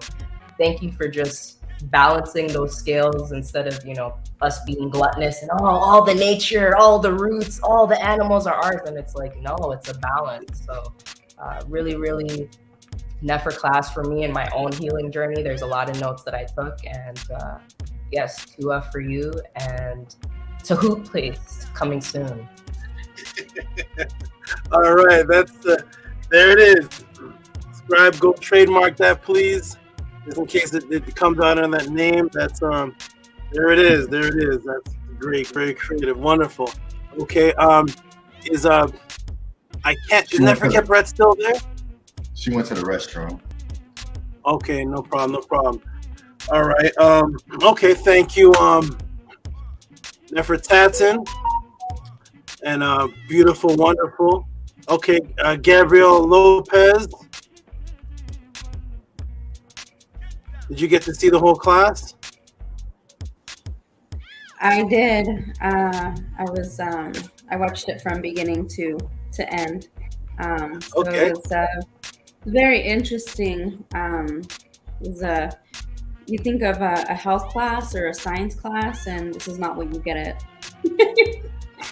thank you for just balancing those scales instead of, you know, us being gluttonous and all the nature, all the roots, all the animals are ours. And it's like, no, it's a balance. So really, really Nefer class for me in my own healing journey. There's a lot of notes that I took, and yes, Tua for you, and Tehuti place coming soon. All right, there it is. Scribe, go trademark that, please, just in case it comes out on that name. That's there it is. That's great, very creative, wonderful. Okay, is Nefer Kepret still there? She went to the restroom. Okay, no problem. All right. Okay, thank you, Nefertatan. And beautiful, wonderful. Okay, Gabriel Lopez. Did you get to see the whole class? I did. I watched it from beginning to end. So okay. It was very interesting. You think of a health class or a science class, and this is not what you get at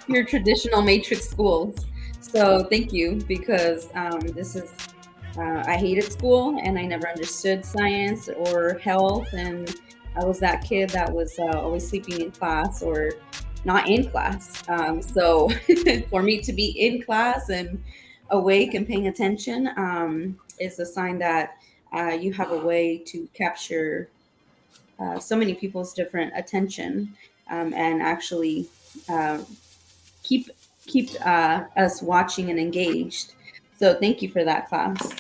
your traditional matrix schools. So thank you, because this is I hated school and I never understood science or health, and I was that kid that was always sleeping in class or not in class. So for me to be in class and awake and paying attention is a sign that you have a way to capture so many people's different attention and actually keep us watching and engaged. So thank you for that class.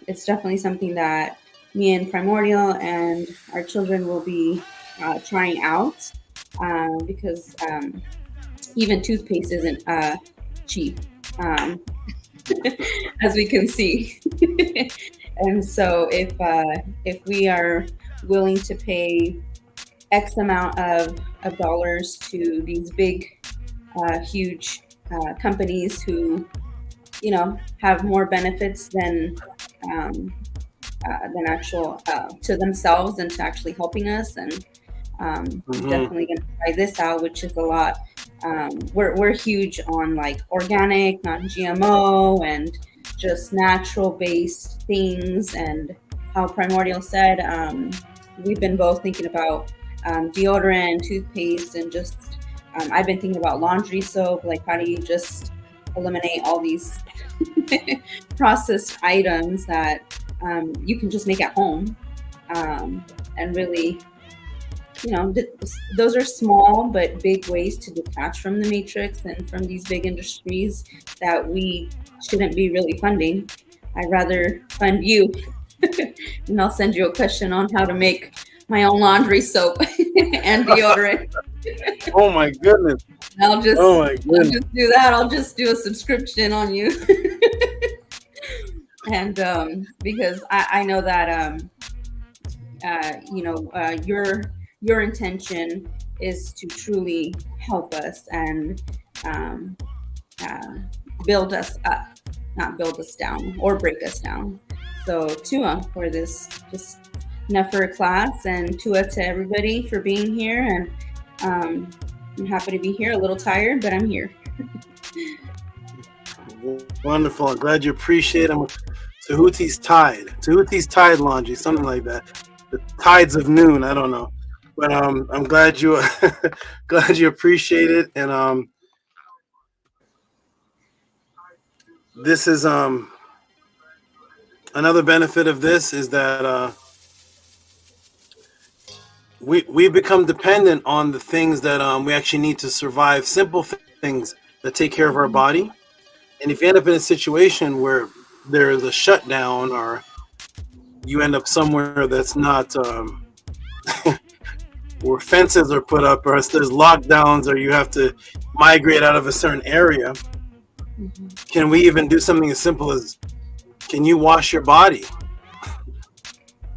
It's definitely something that me and Primordial and our children will be trying out because even toothpaste isn't cheap, as we can see. And so if we are willing to pay X amount of dollars to these big, huge companies who, you know, have more benefits than actual to themselves and to actually helping us, and definitely gonna try this out, which is a lot. We're huge on like organic, non-GMO, and just natural based things. And how Primordial said, we've been both thinking about deodorant, toothpaste, and just I've been thinking about laundry soap. Like, how do you just eliminate all these processed items that you can just make at home, and really, you know, those are small but big ways to detach from the matrix and from these big industries that we shouldn't be really funding. I'd rather fund you, and I'll send you a question on how to make my own laundry soap and deodorant. Oh my goodness! I'll just do that. I'll just do a subscription on you. And because I know that you know, your intention is to truly help us and build us up, not build us down or break us down. So Tua for this just Nefer class, and Tua to everybody for being here. And I'm happy to be here. A little tired, but I'm here. Wonderful. I'm glad you appreciate them. Tehuti's Tide Laundry, something like that. The Tides of Noon, I don't know. But I'm glad you glad you appreciate it. And this is another benefit of this is that we become dependent on the things that we actually need to survive, simple things that take care of our body. And if you end up in a situation where there is a shutdown, or you end up somewhere that's not where fences are put up, or there's lockdowns, or you have to migrate out of a certain area, can we even do something as simple as, can you wash your body?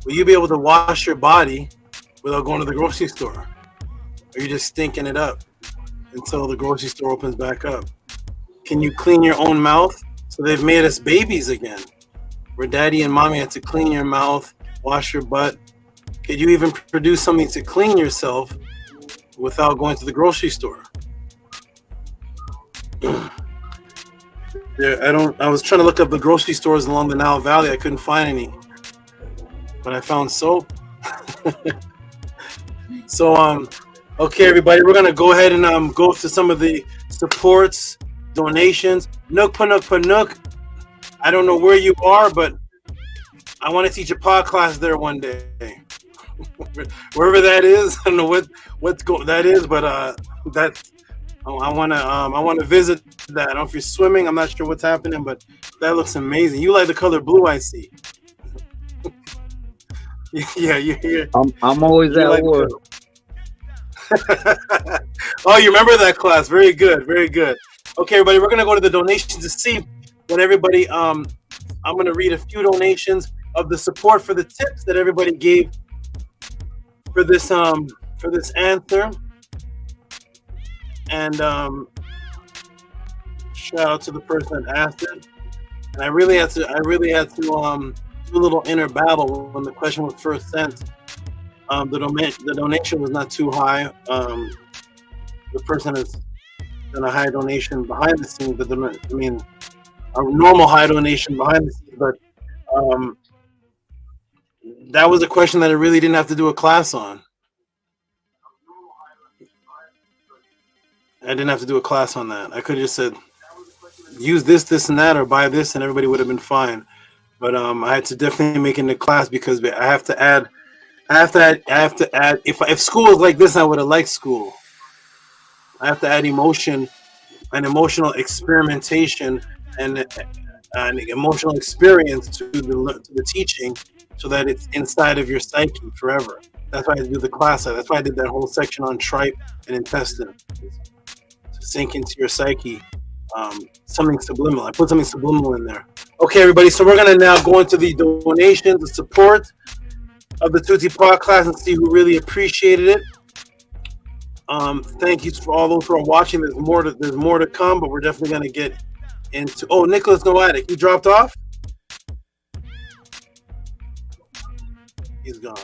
Will you be able to wash your body without going to the grocery store? Or are you just stinking it up until the grocery store opens back up? Can you clean your own mouth? So they've made us babies again, where daddy and mommy had to clean your mouth, wash your butt. Could you even produce something to clean yourself without going to the grocery store? I was trying to look up the grocery stores along the Nile Valley. I couldn't find any, but I found soap. So, okay, everybody, we're gonna go ahead and go to some of the supports, donations. Nook Panuk Panuk. I don't know where you are, but I want to teach a pod class there one day. Wherever that is, I don't know that is, but I want to visit that. I don't know if you're swimming. I'm not sure what's happening, but that looks amazing. You like the color blue, I see. Yeah, you're. I'm always at work. Oh, you remember that class? Very good, very good. Okay, everybody, we're gonna go to the donations to see what everybody. I'm gonna read a few donations of the support for the tips that everybody gave for this answer. And shout out to the person that asked it. And I really had to do a little inner battle when the question was first sent. The donation was not too high. The person has done a high donation behind the scenes, but a normal high donation behind the scenes. But that was a question that I really didn't have to do a class on. I didn't have to do a class on that. I could have just said, use this, and that, or buy this, and everybody would have been fine. But I had to definitely make it in the class because I have to add. If school was like this, I would have liked school. I have to add emotion and emotional experimentation and emotional experience to the teaching, so that it's inside of your psyche forever. That's why I do the class. That's why I did that whole section on tripe and intestine. sink into your psyche. Something subliminal. I put something subliminal in there. Okay, everybody. So we're gonna now go into the donations, the support of the Tehuti Podclass, and see who really appreciated it. Thank you for all those who are watching. There's more to come, but we're definitely gonna get into. Oh, Nicholas Noatic, he dropped off. He's gone.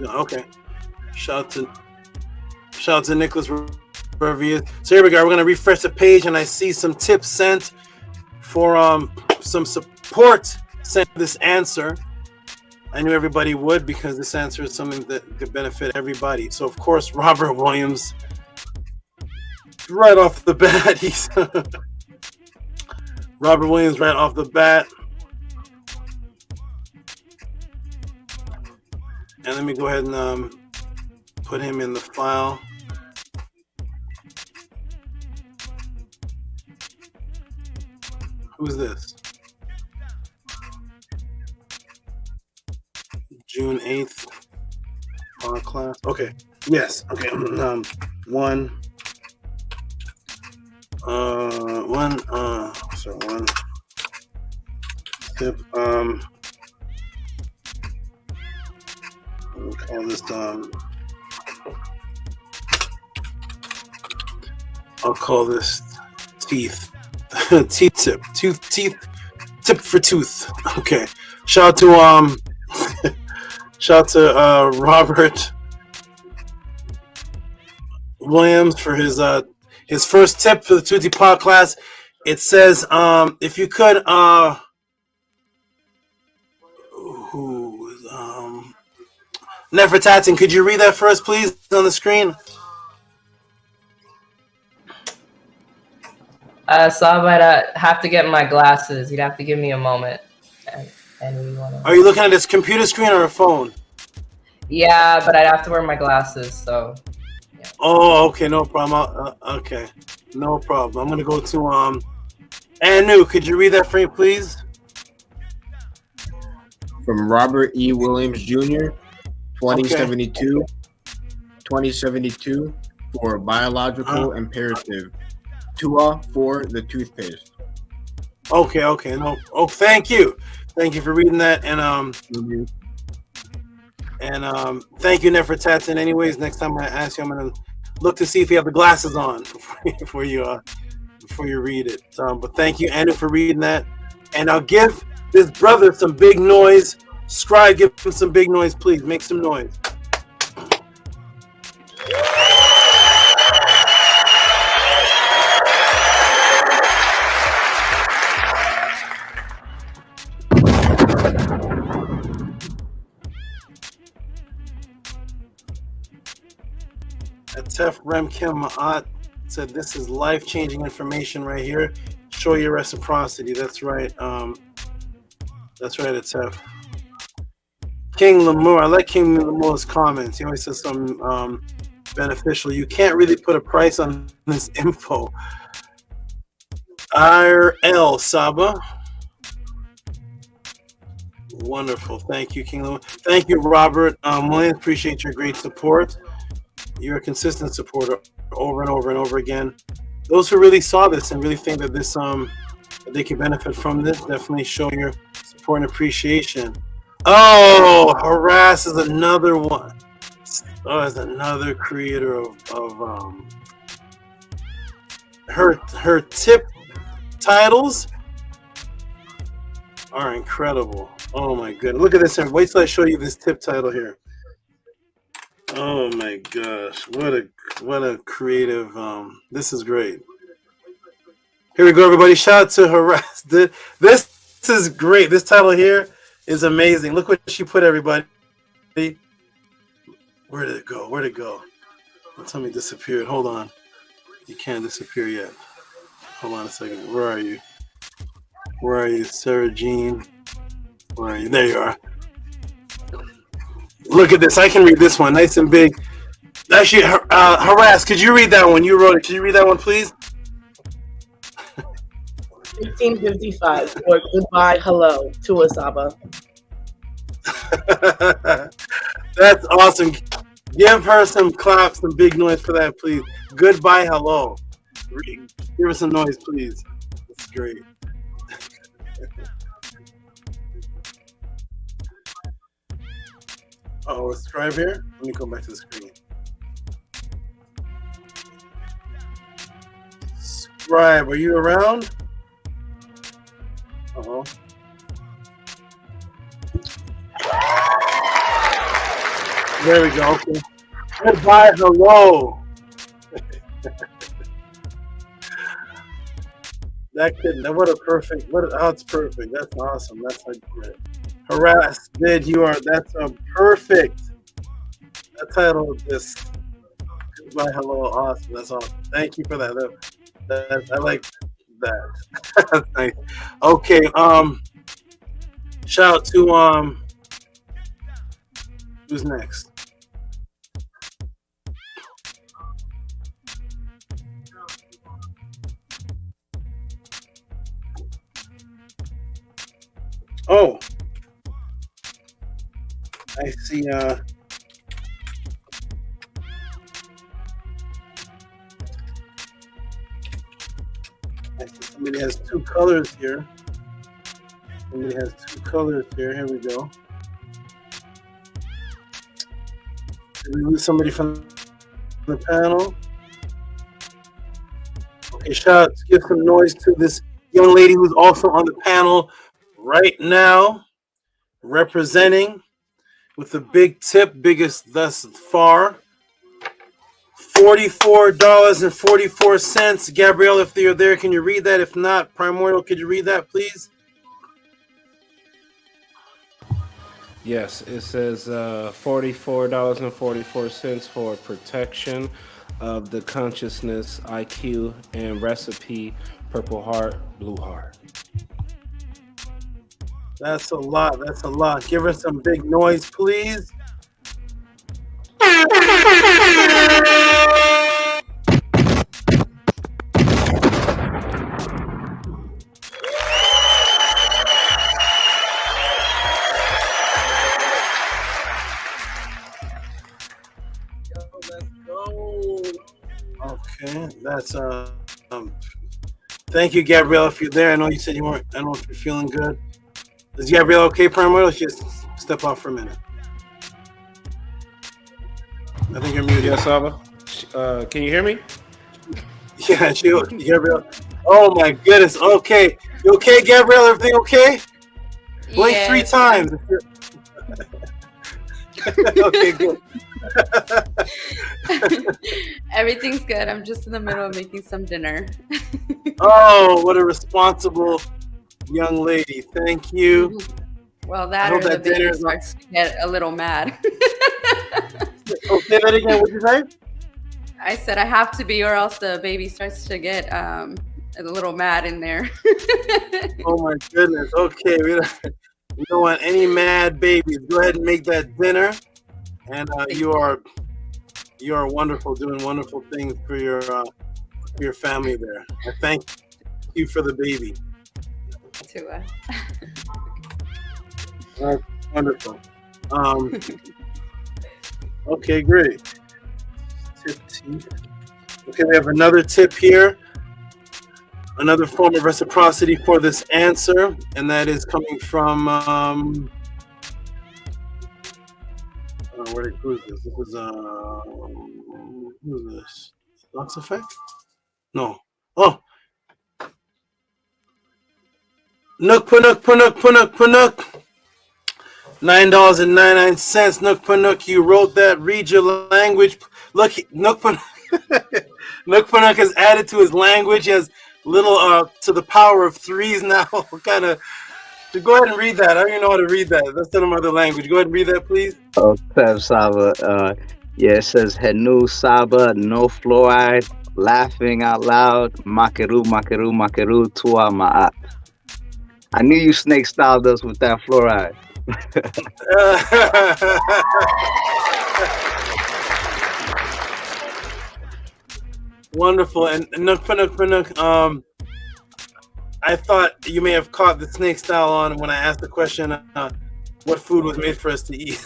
Okay. Shout out to Nicholas wherever he is. So here we go. We're gonna refresh the page, and I see some tips sent for some support sent to this answer. I knew everybody would, because this answer is something that could benefit everybody. So of course, Robert Williams, right off the bat, he's Robert Williams right off the bat. And let me go ahead and put him in the file. Who's this? June 8th. Class. Okay. Yes. Okay. One tip. We'll call this I'll call this teeth. Teeth tip. Teeth tip for tooth. Okay. Shout out to Robert Williams for his first tip for the Tehuti Podclass. It says if you could Nefertatin, could you read that for us, please, on the screen? Saba, I'd have to get my glasses. You'd have to give me a moment. Are you looking at this computer screen or a phone? Yeah, but I'd have to wear my glasses, so. Yeah. Oh, okay, no problem. Okay, no problem. I'm gonna go to Anu. Could you read that for me, please? From Robert E. Williams Jr., 2072 for biological imperative. Tua for the toothpaste. Okay. No. Oh, thank you for reading that, and thank you, Nefertatin. Anyways, next time I ask you, I'm gonna look to see if you have the glasses on before you read it. But thank you, Anu, for reading that, and I'll give this brother some big noise. Scribe, give him some big noise, please. Make some noise. Tef Rem Kim Ma'at said, "This is life-changing information right here. Show your reciprocity." That's right. That's right, Tef. King Lamour. I like King Lamour's comments. He always says something beneficial. You can't really put a price on this info. IRL Saba. Wonderful. Thank you, King Lamour. Thank you, Robert Williams. Appreciate your great support. You're a consistent supporter over and over and over again. Those who really saw this and really think that this that they can benefit from this, definitely show your support and appreciation. Oh, Harass is another one. Oh, is another creator of her tip titles are incredible. Oh my goodness. Look at this here. Wait till I show you this tip title here. Oh my gosh, what a creative, this is great. Here we go, everybody. Shout out to Harass. This is great. This title here is amazing. Look what she put, everybody. Where did it go? Don't tell me it disappeared. Hold on. You can't disappear yet. Hold on a second. Where are you, Sarah Jean? Where are you? There you are. Look at this. I can read this one. Nice and big. Actually, Harass, could you read that one? You wrote it. Could you read that one, please? 1855 or goodbye, hello to Saba. That's awesome. Give her some claps, some big noise for that, please. Goodbye, hello. Give her some noise, please. That's great. Oh, subscribe here? Let me go back to the screen. Scribe, are you around? Uh-oh. There we go. Okay. Goodbye, hello. What a perfect. It's perfect. That's awesome. That's like great. Harass, that's a perfect. The title of this. Goodbye, hello, awesome. That's awesome. Thank you for that. I like that. That's nice. Okay. Shout out to who's next? Oh, I see. I see somebody has two colors here. Here we go. Did we lose somebody from the panel? Okay, shout out, give some noise to this young lady who's also on the panel right now, representing with the big tip, biggest thus far, $44.44. Gabrielle, if you're there, can you read that? If not, Primordial, could you read that, please? Yes, it says $44.44 for protection of the consciousness, IQ, and recipe, Purple Heart, Blue Heart. That's a lot. That's a lot. Give us some big noise, please. Okay, that's thank you, Gabrielle, if you're there. I know you said you weren't. I don't know if you're feeling good. Is Gabrielle okay, Primordial? Just step off for a minute. I think you're muted. Yes, Saba. Can you hear me? Yeah, Gabrielle. Oh my goodness. Okay, you okay, Gabrielle? Everything okay? Blink 3 times. Okay, good. Everything's good. I'm just in the middle of making some dinner. Oh, what a responsible young lady. Thank you. Well, that or the baby starts to get a little mad. Oh, say that again. What did you say? I said I have to be, or else the baby starts to get a little mad in there. Oh my goodness. Okay, we don't want any mad babies. Go ahead and make that dinner. And you are wonderful, doing wonderful things for your family there. I thank you for the baby. Wonderful. Okay, great. Tip T. Okay, we have another tip here. Another form of reciprocity for this answer, and that is coming from who's this? This is who's this? Lux Effect? No. Oh. Nook Panuk. $9.99. Nook Panuk, you wrote that. Read your language. Look, Nook Panuk has added to his language. He has little to the power of 3s now. Kind of. So go ahead and read that. I don't even know how to read that. That's in another language. Go ahead and read that, please. Oh, Saba. Yeah, it says HENU SABA, no fluoride, laughing out loud, makeru, tua ma'at. I knew you snake styled us with that fluoride. Wonderful. And Nook, I thought you may have caught the snake style on when I asked the question, what food was made for us to eat?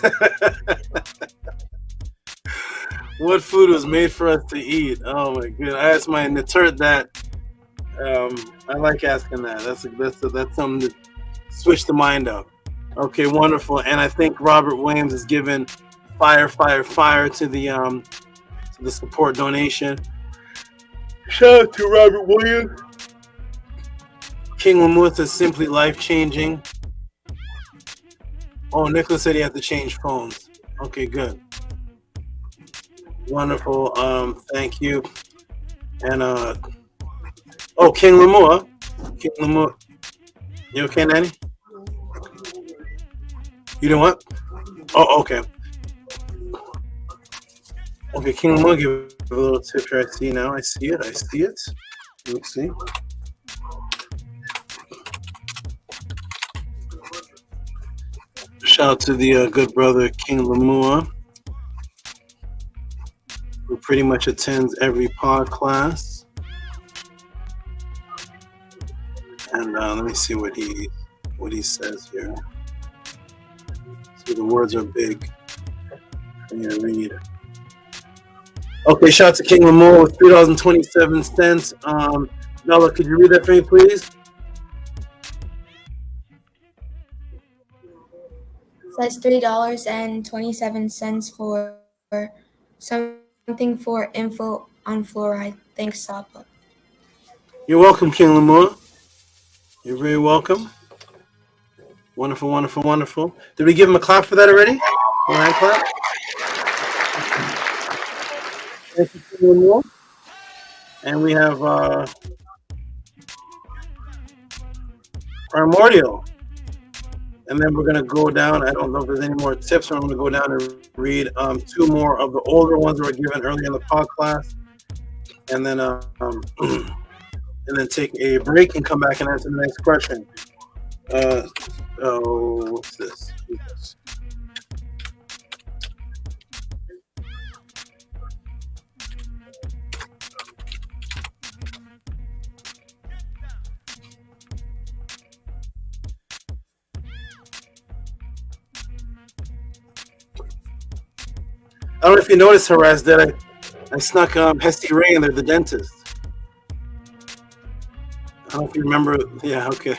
What food was made for us to eat? Oh my goodness! I asked my Natert that. I like asking that. That's something to switch the mind up. Okay, wonderful. And I think Robert Williams is giving fire to the support donation. Shout out to Robert Williams. King Lamouth is simply life-changing. Oh, Nicholas said he had to change phones. Okay, good. Wonderful. Thank you. And King Lamour. King Lamour. You okay, Nanny? You know what? Oh, okay. Okay, King Lamour, give a little tip here. I see now. I see it. Let me see. Shout out to the good brother King Lamour, who pretty much attends every pod class. And let me see what he says here. See, the words are big for me to read. Okay, shout out to King Lamour with $3.27. Bella, could you read that for me, please? That's $3.27 for something for info on fluoride. Thanks, SABA. You're welcome, King Lamour. You're very welcome. Wonderful, wonderful, wonderful. Did we give him a clap for that already? All right, clap. Thank you, King Lamour. And we have Primordial. And then we're going to go down. I don't know if there's any more tips. I'm going to go down and read two more of the older ones that were given early in the pod class. And then take a break and come back and answer the next question. What's this? I don't know if you noticed, Haraz, that I snuck HESY-RA in there, the dentist. I don't know if you remember. Yeah, okay.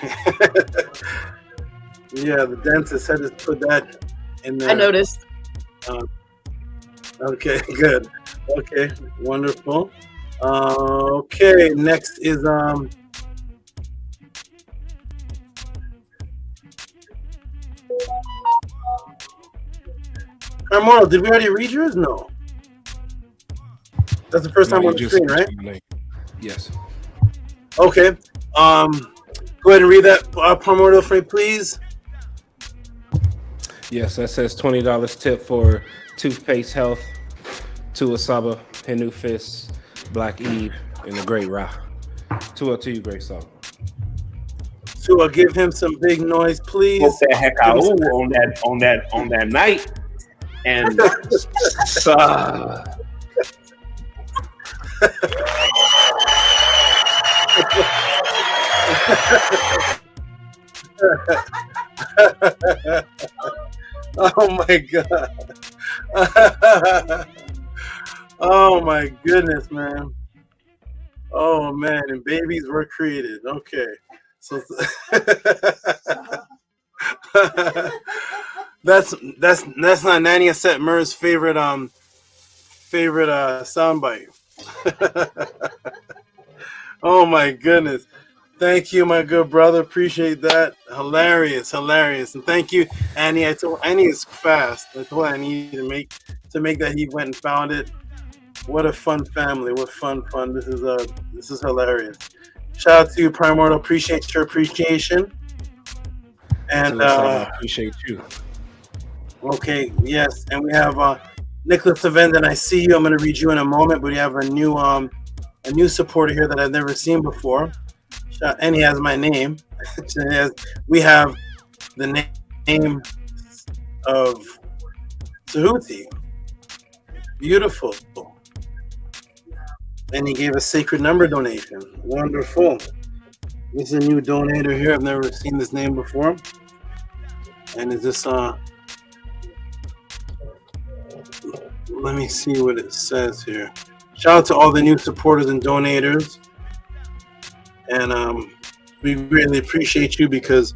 Yeah, the dentist had to put that in there. I noticed. Okay, good. Okay, wonderful. Okay, next is Armando, did we already read yours? No. That's the first time on the screen, right? Yes. Okay. Go ahead and read that Primordial for me, please. Yes, that says $20 tip for Toothpaste Health, to SABA, HERU Fist, Black Eve, and the Great Ra. To you, Great SABA. So give him some big noise, please. Hope that heck out on that night. And oh my god. Oh my goodness, man. Oh man, and babies were created. Okay. So that's not Nanny Aset Murr's favorite soundbite. Oh my goodness. Thank you, my good brother. Appreciate that. Hilarious. And thank you, Annie. I told Annie is fast. I told Annie to make that. He went and found it. What a fun family. What fun. This is hilarious. Shout out to you, Primordial. Appreciate your appreciation. And I appreciate you. Okay, yes. And we have Nicholas Savend, I see you. I'm gonna read you in a moment, but we have a new supporter here that I've never seen before. And he has my name. We have the name of Tehuti. Beautiful. And he gave a sacred number donation. Wonderful. This is a new donator here. I've never seen this name before. And is this let me see what it says here. Shout out to all the new supporters and donators. And we greatly appreciate you because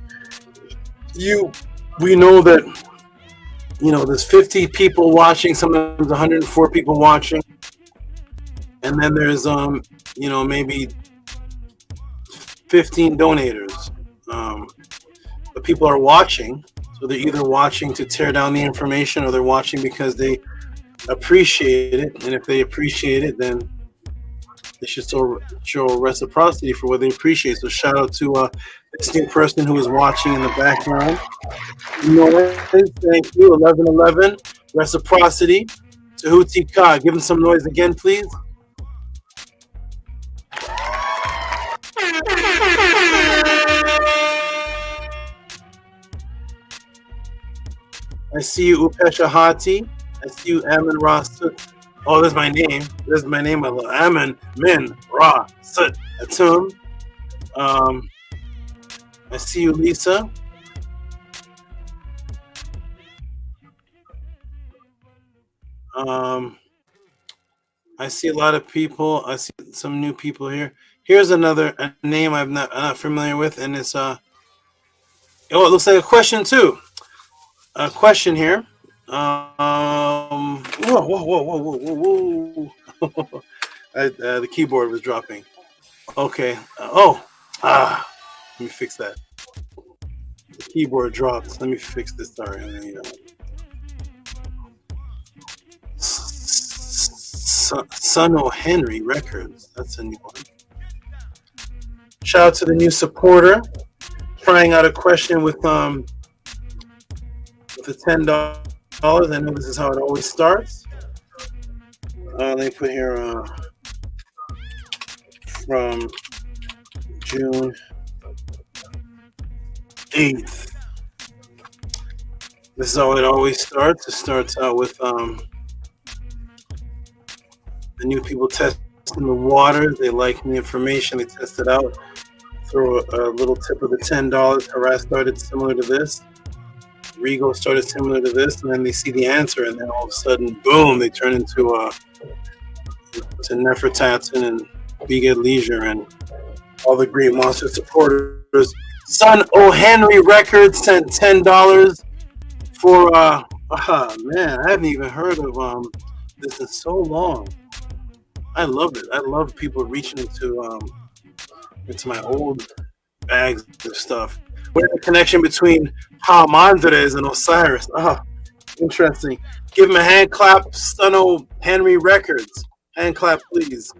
we know that, you know, there's 50 people watching, sometimes 104 people watching. And then there's, you know, maybe 15 donators. But people are watching. So they're either watching to tear down the information or they're watching because they appreciate it. And if they appreciate it, then they should show reciprocity for what they appreciate. So shout out to this new person who is watching in the background. Noise, thank you. 1111. Reciprocity. Tehuti Ka. Give him some noise again, please. I see you, Upesha Hati. I see you, Amin Rasut. Oh, that's my name. This is my name. I love Amin Min Ra Sut Atum. I see you, Lisa. I see a lot of people. I see some new people here. Here's a name I'm not familiar with, and it's oh, it looks like a question too. A question here. Whoa! The keyboard was dropping. Okay. Let me fix that. The keyboard dropped. Let me fix this. Sorry. Son O. Henry Records. That's a new one. Shout out to the new supporter. Trying out a question with the $10. I know this is how it always starts. Let me put here from June 8th. This is how it always starts. It starts out with the new people testing the water. They like the information. They test it out. Throw a little tip of the $10. Harass started similar to this. Rego started similar to this, and then they see the answer, and then all of a sudden, boom, they turn into Nefertatin and Big Leisure and all the great monster supporters. Son O. Henry Records sent $10 for man, I haven't even heard of this in so long. I love it. I love people reaching into my old bags of stuff. Where's the connection between Palmandres and Osiris? Interesting. Give him a hand clap, Son O. Henry Records. Hand clap, please.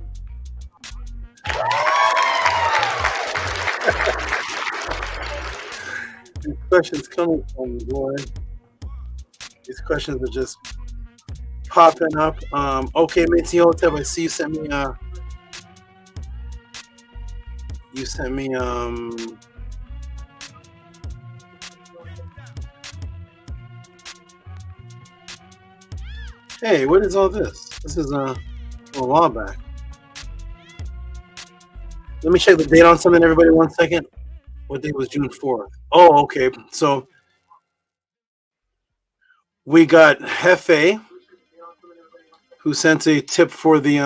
These questions coming from me, boy. These questions are just popping up. Okay, Minty Hotep, I see you sent me hey, what is all this? This is a while back. Let me check the date on something, everybody, 1 second. What date was June 4th? Oh, okay. So we got Hefe, who sent a tip for the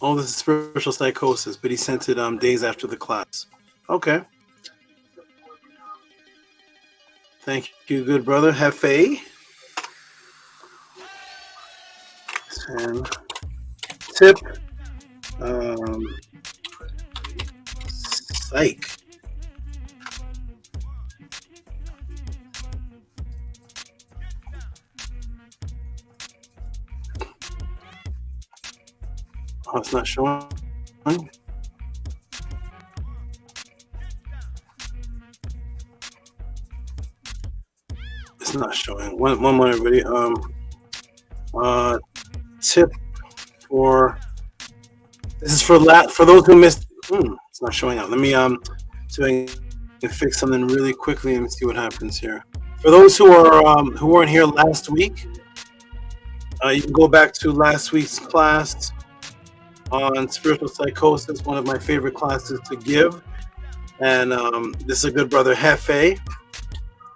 this is spiritual psychosis, but he sent it days after the class. Okay. Thank you, good brother. Hefe. And tip. Psych. Oh, it's not showing. It's not showing. One more, everybody. Tip for this is for those who missed. It's not showing up. Let me see if I can fix something really quickly and see what happens here. For those who are who weren't here last week, you can go back to last week's class on spiritual psychosis, one of my favorite classes to give. And this is a good brother, Hefe,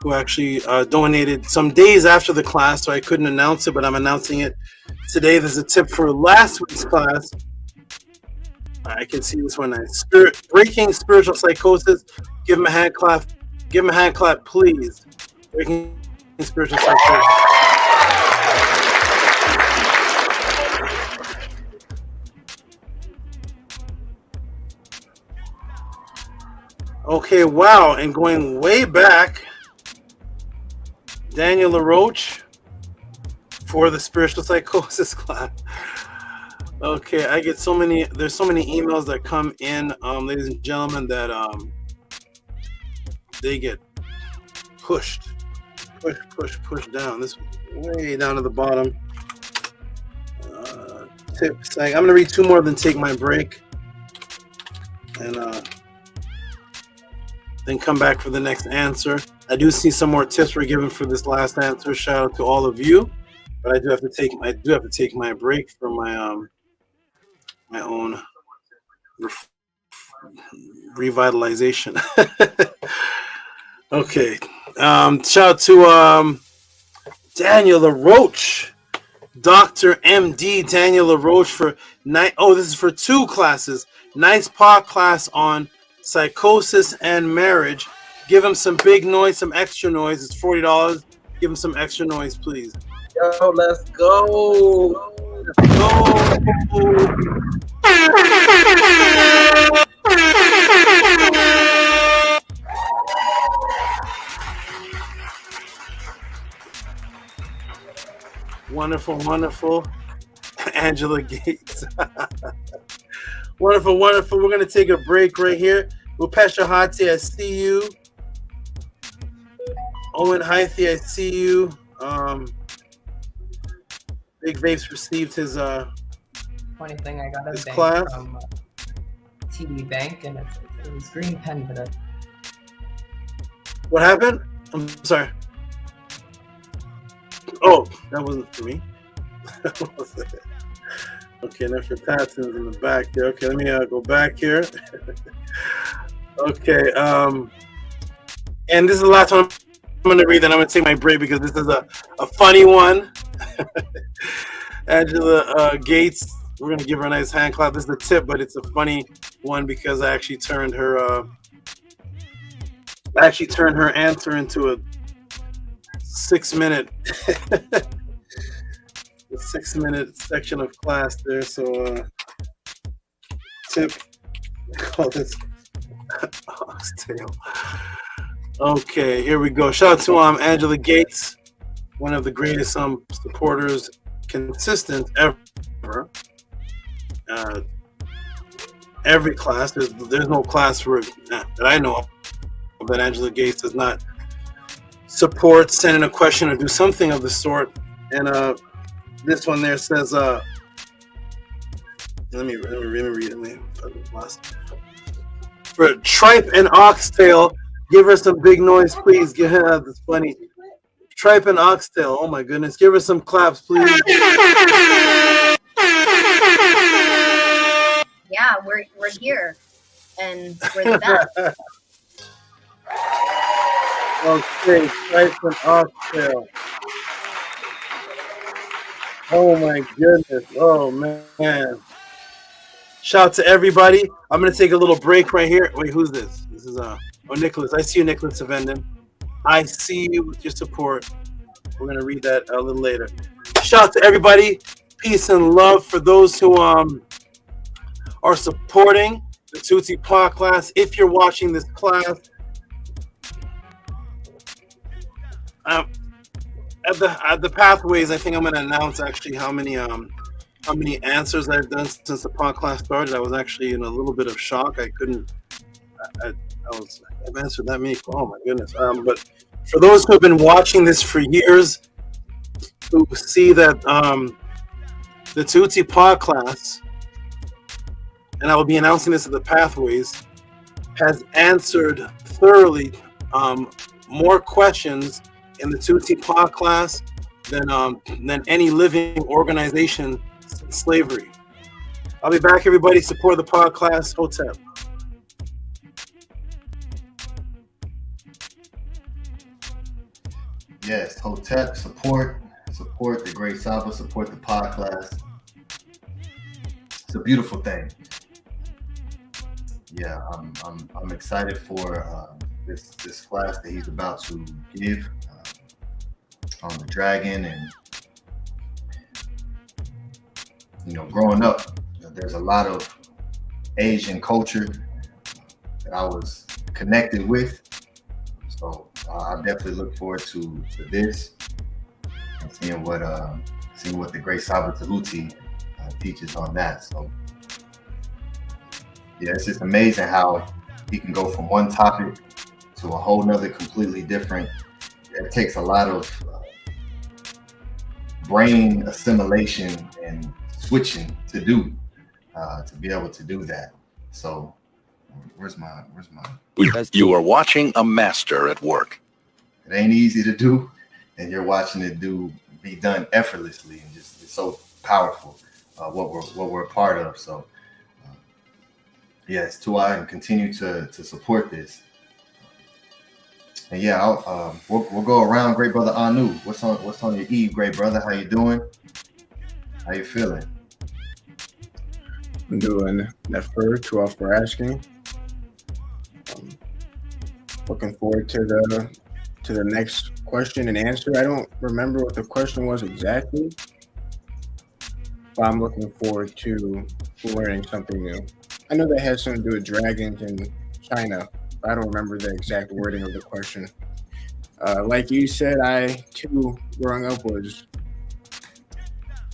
who actually donated some days after the class, so I couldn't announce it, but I'm announcing it today. There's a tip for last week's class. I can see this one nice. Breaking spiritual psychosis. Give him a hand clap. Give him a hand clap, please. Breaking spiritual psychosis. Okay, wow, and going way back, Daniel LaRoche for the spiritual psychosis class. Okay, I get so many, there's so many emails that come in, ladies and gentlemen, that they get pushed down. This way down to the bottom. Tips. I'm going to read two more, then take my break. And then come back for the next answer. I do see some more tips were given for this last answer. Shout out to all of you. But I do have to take my break for my my own revitalization. Okay. Shout out to Daniel LaRoche, Dr. MD Daniel LaRoche for this is for 2 classes. Nice podcast on psychosis and marriage. Give him some big noise, some extra noise. It's $40. Give him some extra noise, please. Yo, let's go. Let's go. Wonderful, wonderful. Angela Gates. Wonderful, wonderful. We're going to take a break right here. Rupesh Hati, I see you. Owen Hythe, I see you. Big Vapes received his Funny thing, I got a bank class from TD Bank, and it was green pen, but What happened? I'm sorry. Oh, that wasn't for me. Okay, now for Tatson's in the back there. Okay, let me go back here. Okay, and this is the last one I'm going to read, and I'm going to take my break because this is a funny one. Angela Gates, we're going to give her a nice hand clap. This is a tip, but it's a funny one because I actually turned her answer into a 6-minute a 6-minute section of class there. So tip, call this oxtail. Okay, here we go. Shout out to Angela Gates, one of the greatest supporters, consistent ever. Every class, there's no class that I know of that Angela Gates does not support, send in a question or do something of the sort. And this one there says, let me read it. For tripe and oxtail, give her some big noise, please. Give her this funny tripe and oxtail. Oh my goodness, give her some claps, please. Yeah, we're here, and we're the best. Okay, tripe and oxtail. Oh my goodness. Oh man. Shout out to everybody. I'm gonna take a little break right here. Wait, who's this? This is Nicholas. I see you, Nicholas Savendon. I see you with your support. We're gonna read that a little later. Shout out to everybody. Peace and love for those who are supporting the Tehuti Podclass. If you're watching this class, at the pathways, I think I'm gonna announce actually how many answers I've done since the podcast started. I was actually in a little bit of shock. I've answered that many. Oh my goodness. But for those who have been watching this for years, who see that the Tehuti Podclass, and I will be announcing this at the pathways, has answered thoroughly more questions in the Tehuti Podclass than any living organization since slavery. I'll be back, everybody. Support the Podclass. Hotep. Yes, Hotep, support the great SABA, support the podcast. It's a beautiful thing. Yeah, I'm excited for this class that he's about to give on the dragon. And growing up, there's a lot of Asian culture that I was connected with, so I definitely look forward to this and seeing what the great SABA Tehuti teaches on that. So yeah, it's just amazing how he can go from one topic to a whole nother completely different. It takes a lot of brain assimilation and switching to do to be able to do that. So where's my You are watching a master at work. It ain't easy to do, and you're watching it be done effortlessly, and just it's so powerful what we're a part of. So yes, to I and continue to support this. And yeah, we'll go around. Great brother Anu, what's on your eve, great brother? How you doing? How you feeling? I'm doing Nefer, 12 for asking. Looking forward to the next question and answer. I don't remember what the question was exactly, but I'm looking forward to learning something new. I know that has something to do with dragons in China, but I don't remember the exact wording of the question. Like you said, I too, growing up, was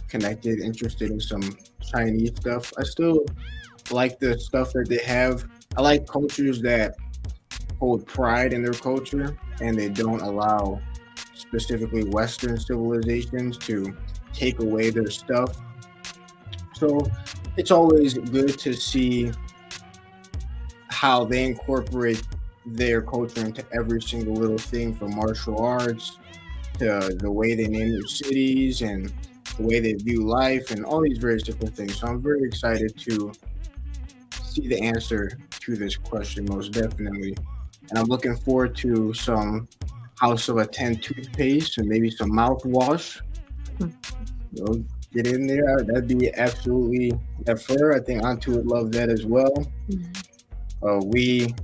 connected, interested in some Chinese stuff. I still like the stuff that they have. I like cultures that hold pride in their culture and they don't allow specifically Western civilizations to take away their stuff. So it's always good to see how they incorporate their culture into every single little thing, from martial arts to the way they name their cities and the way they view life and all these various different things. So I'm very excited to see the answer to this question, most definitely. And I'm looking forward to some houseofatton toothpaste and maybe some mouthwash. Get in there. That'd be absolutely Nefer. I think Antu would love that as well. We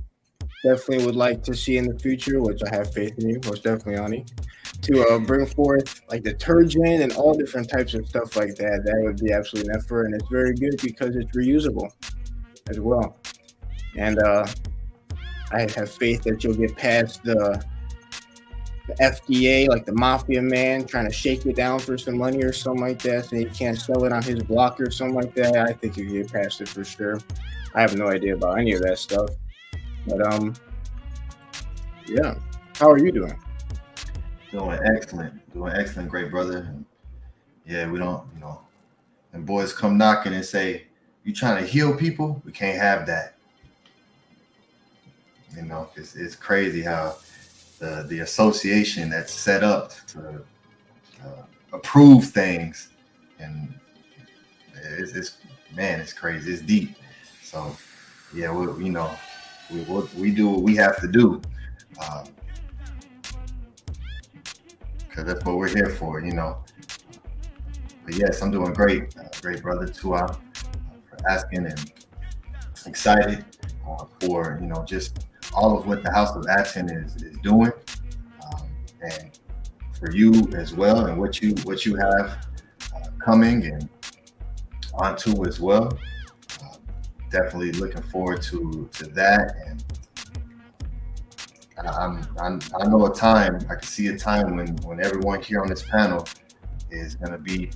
definitely would like to see in the future, which I have faith in you, most definitely, Ani, to bring forth like detergent and all different types of stuff like that. That would be absolutely Nefer, and it's very good because it's reusable as well. And I have faith that you'll get past the FDA, like the mafia man trying to shake you down for some money or something like that, so you can't sell it on his block or something like that. I think you can get past it for sure. I have no idea about any of that stuff. But yeah. How are you doing? Doing excellent, great brother. And yeah, we don't, and boys come knocking and say, "You trying to heal people? We can't have that." It's crazy how the association that's set up to approve things, and it's crazy. It's deep. So yeah, we do what we have to do, because that's what we're here for, But yes, I'm doing great, great brother Tua, for asking, and excited for just all of what the House of ATTON is doing, and for you as well, and what you have coming and onto as well. Definitely looking forward to that, and I know a time. I can see a time when everyone here on this panel is going to be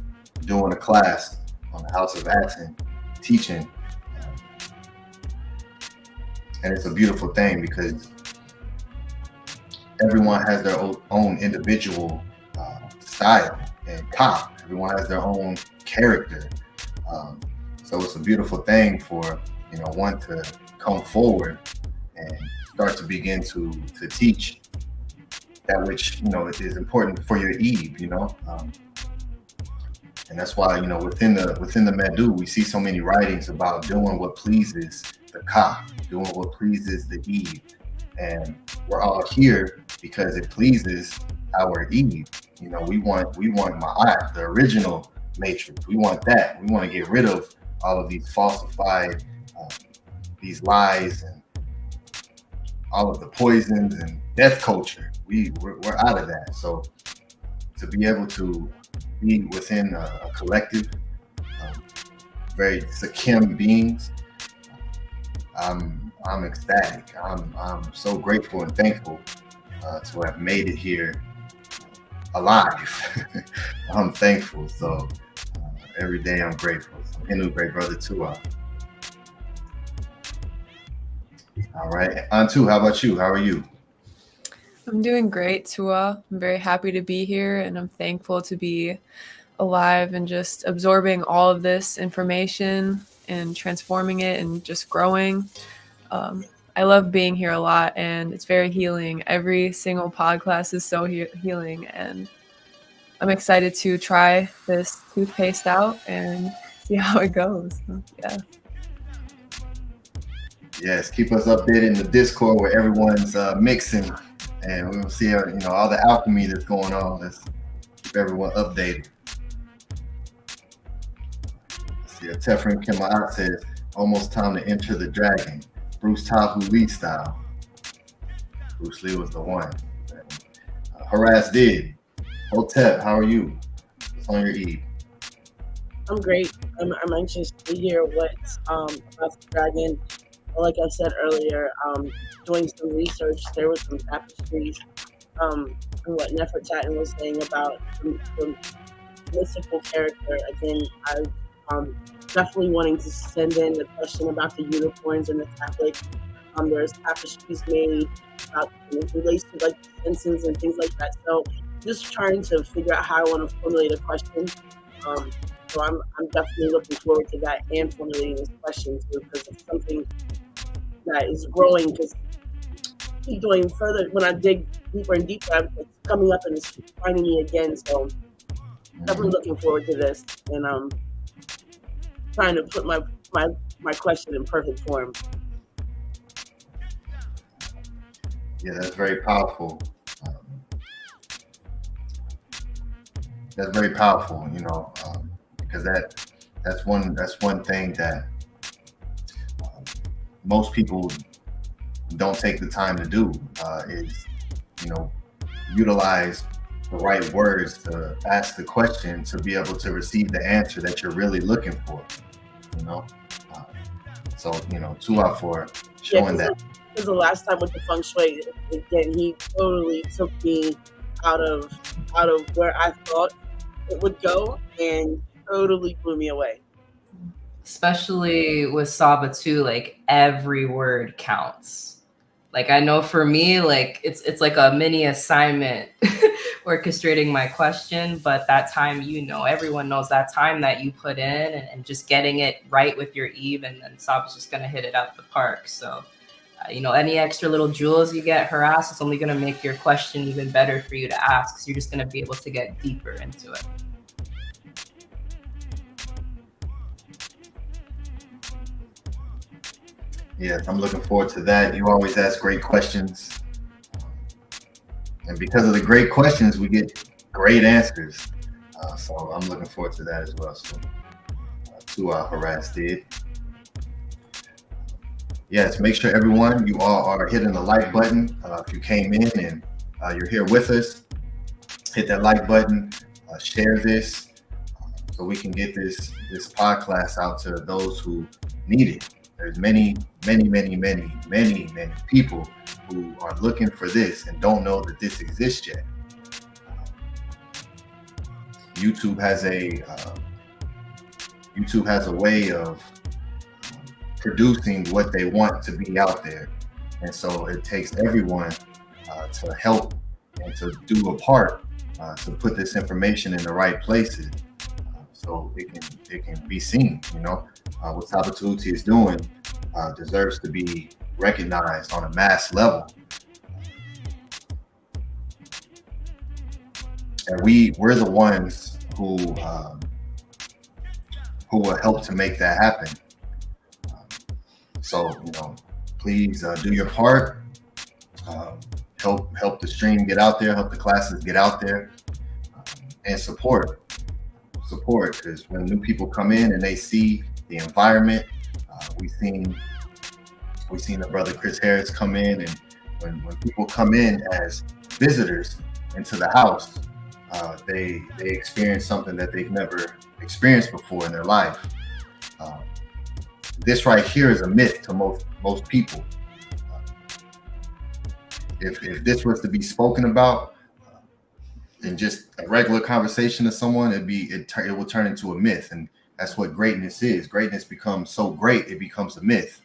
doing a class on the House of ATTON, teaching, and it's a beautiful thing because everyone has their own individual style and cop. Everyone has their own character. So it's a beautiful thing for one to come forward and start to begin to teach that which is important for your Eve, and that's why within the Medu we see so many writings about doing what pleases the Ka, doing what pleases the Eve, and we're all here because it pleases our Eve. You know, we want Ma'at, the original matrix. We want that. We want to get rid of all of these falsified, these lies and all of the poisons and death culture. We're out of that. So to be able to be within a collective, very Sakim beings, I'm ecstatic. I'm so grateful and thankful to have made it here alive. I'm thankful. So every day I'm grateful. So Henu, great brother too. All right, Antu, how about you? How are you? I'm doing great, Tua. I'm very happy to be here, and I'm thankful to be alive and just absorbing all of this information and transforming it and just growing. I love being here a lot, and it's very healing. Every single podcast is so healing, and I'm excited to try this toothpaste out and see how it goes. Yeah. Yes, keep us updated in the Discord where everyone's mixing, and we'll see all the alchemy that's going on. Let's keep everyone updated. Let's see, Tefren Kima'at says, almost time to enter the dragon. Bruce Tahu Lee style. Bruce Lee was the one. Harass did. Hotep, how are you? What's on your Eve? I'm great. I'm anxious to hear what's about the dragon. Like I said earlier, doing some research, there was some tapestries, and what Nefertiti was saying about the mystical character. Again, I'm definitely wanting to send in the question about the unicorns and the Catholic. There's tapestries made about related to like senses and things like that. So just trying to figure out how I want to formulate a question. So I'm definitely looking forward to that and formulating this question too, because it's something that is growing. Because keep doing further when I dig deeper and deeper, it's coming up and it's finding me again. So definitely looking forward to this, and trying to put my question in perfect form. Yeah, that's very powerful. That's very powerful, because that's one thing that most people don't take the time to do, is utilize the right words to ask the question to be able to receive the answer that you're really looking for. So Tua for showing that. Because the last time with the feng shui, again, he totally took me out of where I thought it would go and totally blew me away. Especially with SABA too, like every word counts. Like I know for me, like it's like a mini assignment orchestrating my question, but that time, everyone knows that time that you put in and just getting it right with your Eve, and then SABA's just gonna hit it out the park. So any extra little jewels you get harassed, it's only going to make your question even better for you to ask, because you're just going to be able to get deeper into it. Yes, I'm looking forward to that. You always ask great questions. And because of the great questions, we get great answers. So I'm looking forward to that as well. So to Harass did. Yes, make sure everyone, you all are hitting the like button. If you came in and you're here with us, hit that like button, share this, so we can get this podcast out to those who need it. There's many people who are looking for this and don't know that this exists yet. YouTube has a way of producing what they want to be out there, and so it takes everyone to help and to do a part to put this information in the right places, so it can be seen. What Tehuti is doing deserves to be recognized on a mass level, and we're the ones who will help to make that happen. So, please do your part. help the stream get out there, help the classes get out there, and support, because when new people come in and they see the environment, we've seen the brother Chris Harris come in, and when people come in as visitors into the house, they experience something that they've never experienced before in their life. This right here is a myth to most people. If this was to be spoken about in just a regular conversation to someone, it will turn into a myth, and that's what greatness is. Greatness becomes so great it becomes a myth.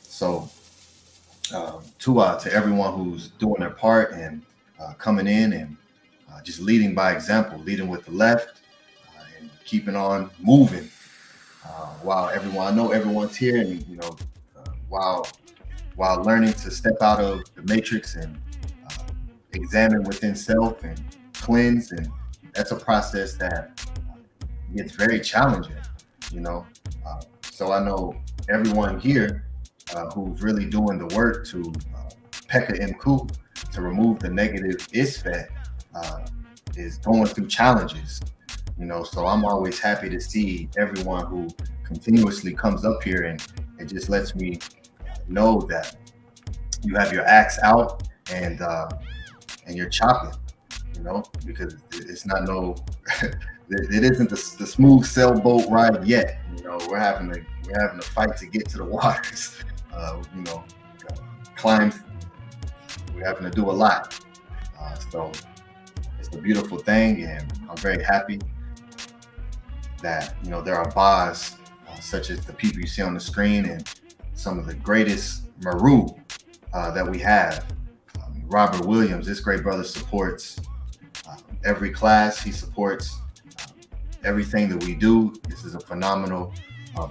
So, to everyone who's doing their part and coming in and just leading by example, leading with the left and keeping on moving. While I know everyone's here, and while learning to step out of the matrix and examine within self and cleanse, and that's a process that gets very challenging, So I know everyone here who's really doing the work to Pekka Mku, to remove the negative isfet, is going through challenges, So I'm always happy to see everyone who continuously comes up here, and it just lets me know that you have your axe out and you're chopping, because it's not it isn't the smooth sailboat ride yet. We're having to fight to get to the waters. Climb. We're having to do a lot. So it's a beautiful thing, and I'm very happy that there are bars such as the people you see on the screen, and some of the greatest Meru that we have. Robert Williams, this great brother, supports every class. He supports everything that we do. This is a phenomenal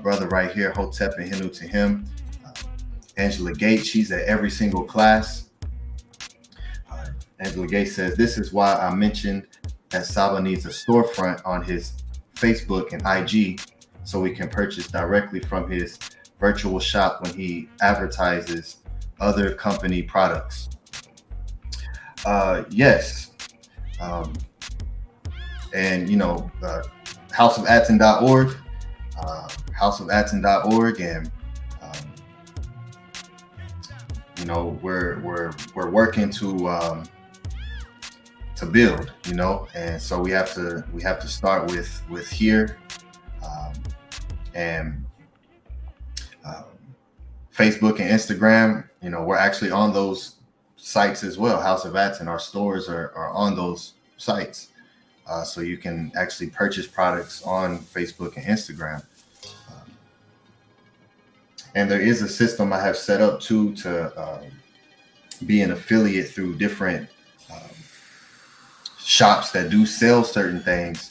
brother right here. Hotep and Henu to him. Angela Gates, she's at every single class. Angela Gates says, "This is why I mentioned that SABA needs a storefront on his Facebook and IG so we can purchase directly from his virtual shop when he advertises other company products." Yes. And houseofatton.org, houseofatton.org, and we're working to build, and so we have to start with here, and Facebook and Instagram. We're actually on those sites as well. House of Atton, our stores are on those sites, so you can actually purchase products on Facebook and Instagram. And there is a system I have set up too to be an affiliate through different shops that do sell certain things.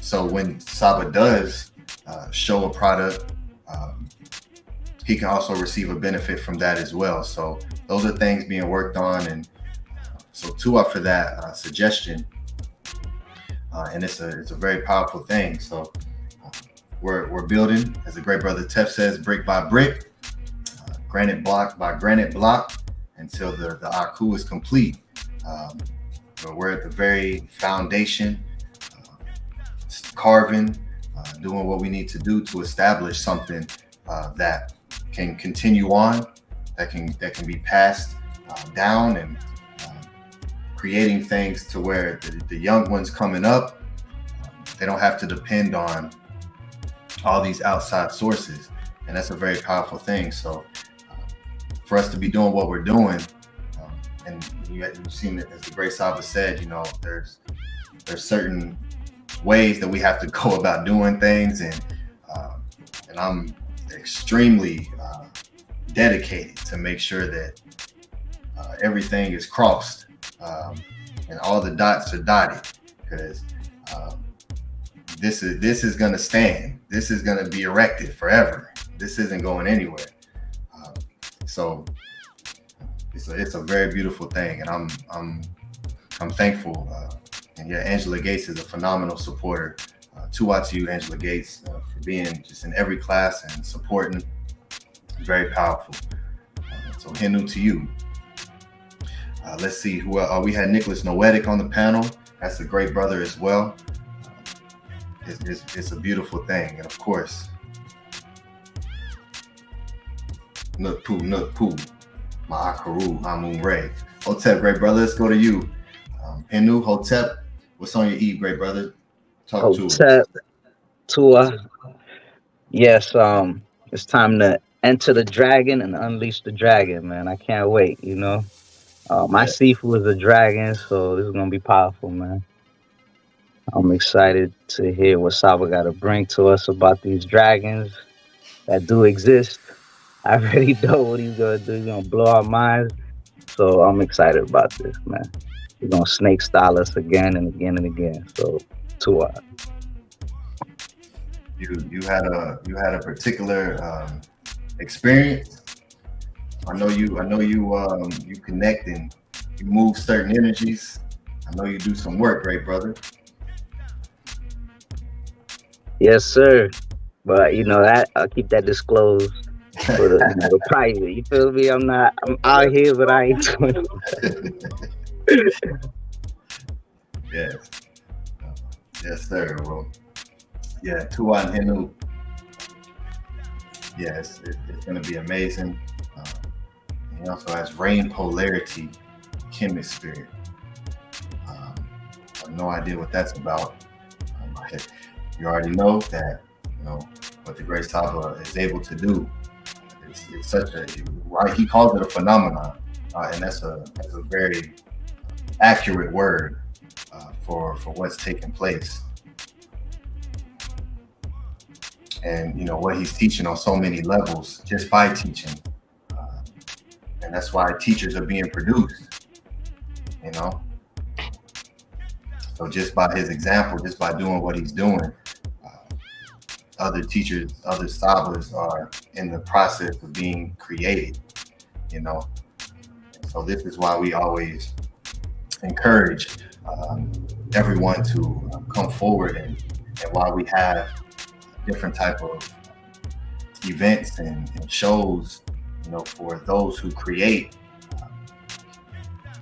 So when SABA does show a product, he can also receive a benefit from that as well. So those are things being worked on, and so Tua for that suggestion. And it's a very powerful thing. So we're building, as the great brother Tef says, brick by brick, granite block by granite block, until the Aku is complete. But we're at the very foundation, carving, doing what we need to do to establish something that can continue on, that can be passed down, and creating things to where the young ones coming up, they don't have to depend on all these outside sources, and that's a very powerful thing. So for us to be doing what we're doing, and you've seen it, as the great Saba said, there's certain ways that we have to go about doing things, and I'm extremely dedicated to make sure that everything is crossed and all the dots are dotted, because this is going to stand. This is going to be erected forever. This isn't going anywhere. So it's a very beautiful thing, and I'm thankful. And yeah, Angela Gates is a phenomenal supporter. To you, Angela Gates, for being just in every class and supporting. Very powerful. So Henu to you. Let's see who we had Nicholas Noetic on the panel. That's a great brother as well. It's a beautiful thing, and of course, Nook Poo, Ma'akaru Amun Ray. Hotep, great brother. Let's go to you. Henu, Hotep, what's on your Eve, great brother? Talk to us. Hotep, Tua. Yes, it's time to enter the dragon and unleash the dragon, man. I can't wait, you know. My Sifu is a dragon, so this is gonna be powerful, man. I'm excited to hear what Saba got to bring to us about these dragons that do exist. I already know what he's gonna do. He's gonna blow our minds. So I'm excited about this, man. He's gonna snake style us again and again and again. So Tua. You had a particular experience. I know you connect and you move certain energies. I know you do some work, great brother. Yes, sir. But you know that I'll keep that disclosed for the private. You feel me? I'm out here, but I ain't doing it. Yes. Yes, sir. Well, yeah, Tuan Henu. Yes, it's going to be amazing. He also has Rain Polarity Kemet Spirit. I have no idea what that's about. You already know that, you know, what the Great Saba is able to do. It's such a, right? He calls it a phenomenon, and that's a very accurate word for what's taking place. And you know what he's teaching on so many levels just by teaching, and that's why teachers are being produced. You know, so just by his example, just by doing what he's doing, other teachers, other Sabas are in the process of being created. You know, so this is why we always encourage everyone to come forward, and why we have different type of events and shows, you know, for those who create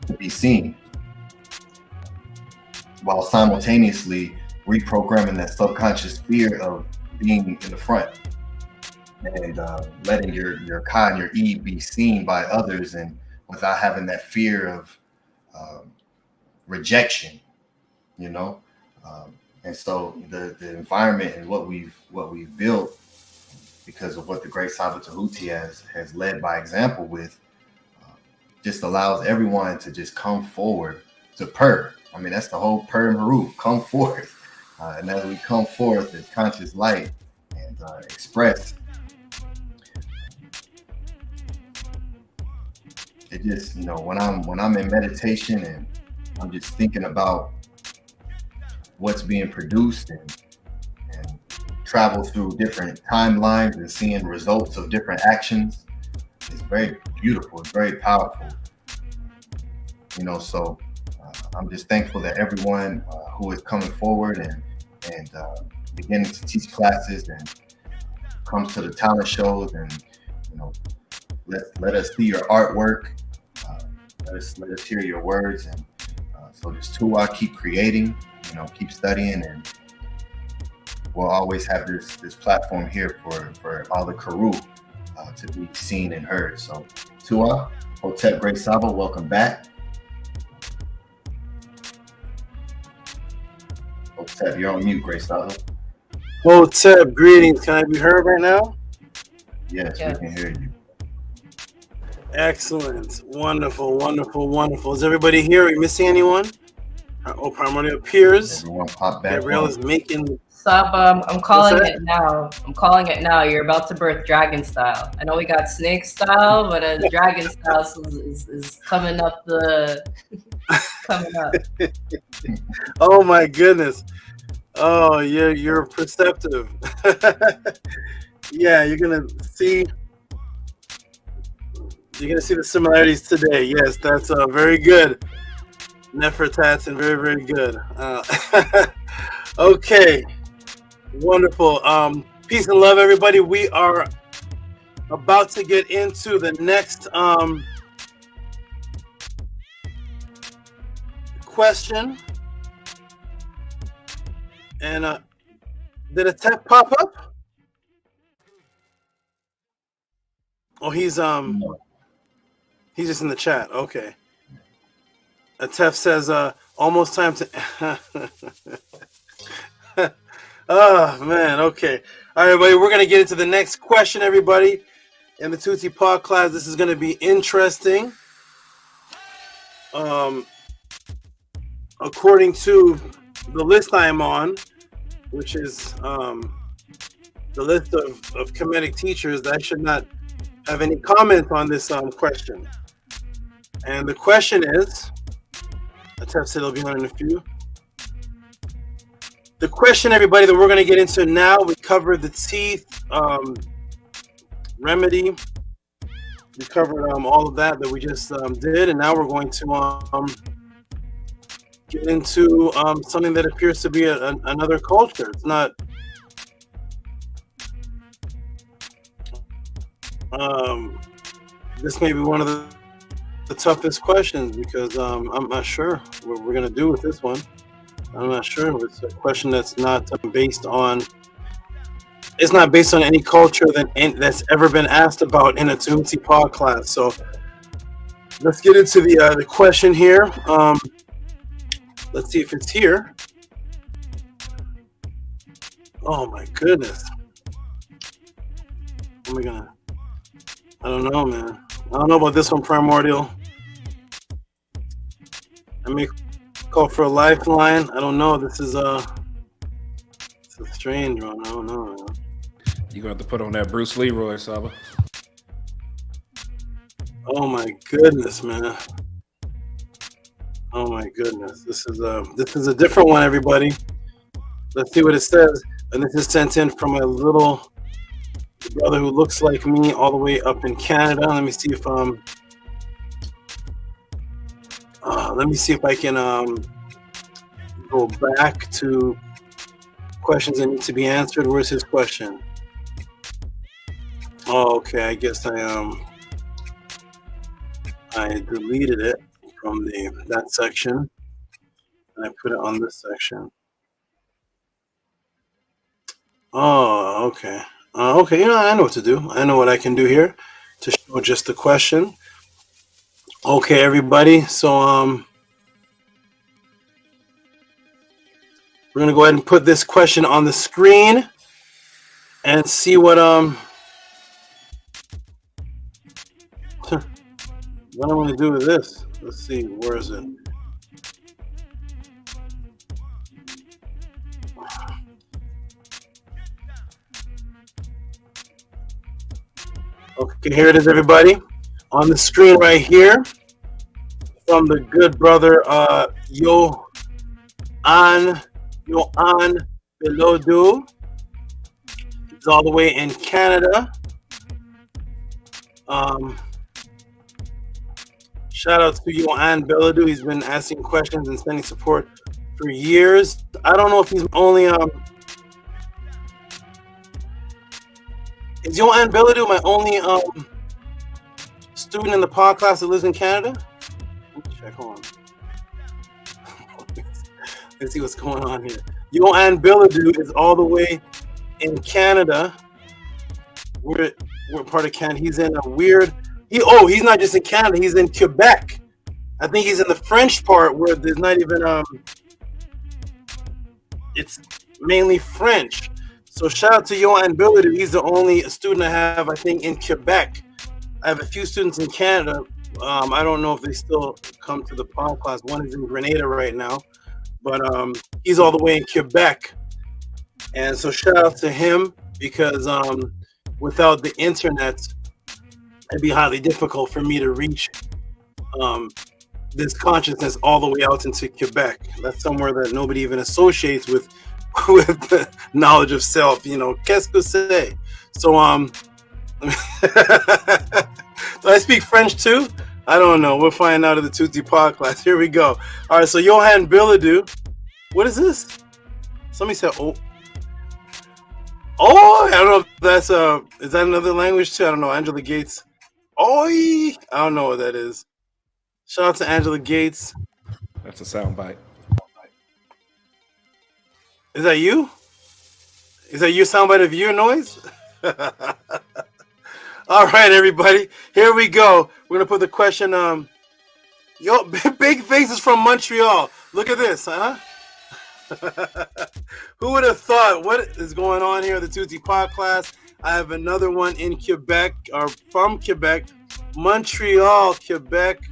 to be seen, while simultaneously reprogramming that subconscious fear of being in the front, and letting your Ka and your E be seen by others, and without having that fear of rejection, you know. And so the environment and what we've built, because of what the Great Saba Tehuti has led by example with, just allows everyone to just come forward to purr. I mean, that's the whole purr and HERU, come forth. And as we come forth as conscious light and express, it just, you know, when I'm in meditation and I'm just thinking about what's being produced and travel through different timelines and seeing results of different actions, it's very beautiful, it's very powerful. You know, so I'm just thankful that everyone who is coming forward and beginning to teach classes and comes to the talent shows, and you know, let us see your artwork, let us hear your words, and so this too, I keep creating, you know, keep studying, and we'll always have this platform here for all the Karu to be seen and heard. So Tua, Hotep, Great Saba, welcome back. Hotep, you're on mute, Great Saba. Hotep, greetings. Can I be heard right now? Yes, we can hear you. Excellent. Wonderful, wonderful, wonderful. Is everybody here? Are we missing anyone? Oh, Primordial appears. Everyone pop back. Gabrielle is making... Saba, I'm calling it now. I'm calling it now. You're about to birth dragon style. I know we got snake style, but dragon style is coming up coming up. Oh my goodness. Oh, you're perceptive. Yeah, you're gonna see the similarities today. Yes, that's very good. Nefertats and very, very good. Okay. Wonderful. Peace and love, everybody. We are about to get into the next question. And did a tech pop up? Oh, he's just in the chat. Okay. Atef says, almost time to. Oh man. Okay. All right, everybody. We're gonna get into the next question, everybody. In the Tehuti Podclass, this is gonna be interesting. According to the list I am on, which is the list of Kemetic teachers, I should not have any comment on this question. And the question is, Atef said it'll be on in a few. The question, everybody, that we're going to get into now, we covered the teeth remedy. We covered all of that we just did, and now we're going to get into something that appears to be another culture. It's not. This may be one of the toughest questions because I'm not sure what we're going to do with this one. I'm not sure. It's a question that's not based on. It's not based on any culture that's ever been asked about in a Tehuti Podclass. So let's get into the question here. Let's see if it's here. Oh my goodness. Oh my god. I don't know, man. I don't know about this one, Primordial. I may call for a lifeline. I don't know. This is a strange one. I don't know, man. You're going to have to put on that Bruce Leroy, Saba. Oh my goodness, man. Oh my goodness. This is a different one, everybody. Let's see what it says. And this is sent in from a little brother who looks like me all the way up in Canada. Let me see if I can go back to questions that need to be answered. Where's his question? Oh, okay. I guess I deleted it from that section and I put it on this section. Oh, okay. Okay, I know what to do. I know what I can do here to show just the question. Okay, everybody. So we're gonna go ahead and put this question on the screen and see what what I'm gonna do with this. Let's see, where is it? Okay, here it is, everybody. On the screen right here from the good brother YOAN BILODEAU. He's all the way in Canada. Shout out to YOAN BILODEAU. He's been asking questions and sending support for years. I don't know if he's only is YOAN BILODEAU my only student in the podcast that lives in Canada? Let me check. Hold on. Let's see what's going on here. YOAN BILODEAU is all the way in Canada. We're part of Canada. He's in a weird. He's not just in Canada. He's in Quebec. I think he's in the French part where there's not even it's mainly French. So shout out to YOAN BILODEAU. He's the only student I have, I think, in Quebec. I have a few students in Canada. I don't know if they still come to the podcast. One is in Grenada right now, but he's all the way in Quebec. And so shout out to him because without the internet, it'd be highly difficult for me to reach this consciousness all the way out into Quebec. That's somewhere that nobody even associates with the knowledge of self. Qu'est-ce que c'est? So do I speak French too? I don't know. We'll find out at the Tehuti Podclass. Here we go. All right, so YOAN BILODEAU. What is this? Somebody said, oh. Oh, I don't know if that's is that another language too? I don't know. Angela Gates. Oi! I don't know what that is. Shout out to Angela Gates. That's a soundbite. Is that you? Is that your soundbite of your noise? All right, everybody. Here we go. We're gonna put the question. Yo, big faces from Montreal. Look at this, huh? Who would have thought? What is going on here? The Tehuti Podclass. I have another one in Quebec, or from Quebec, Montreal, Quebec.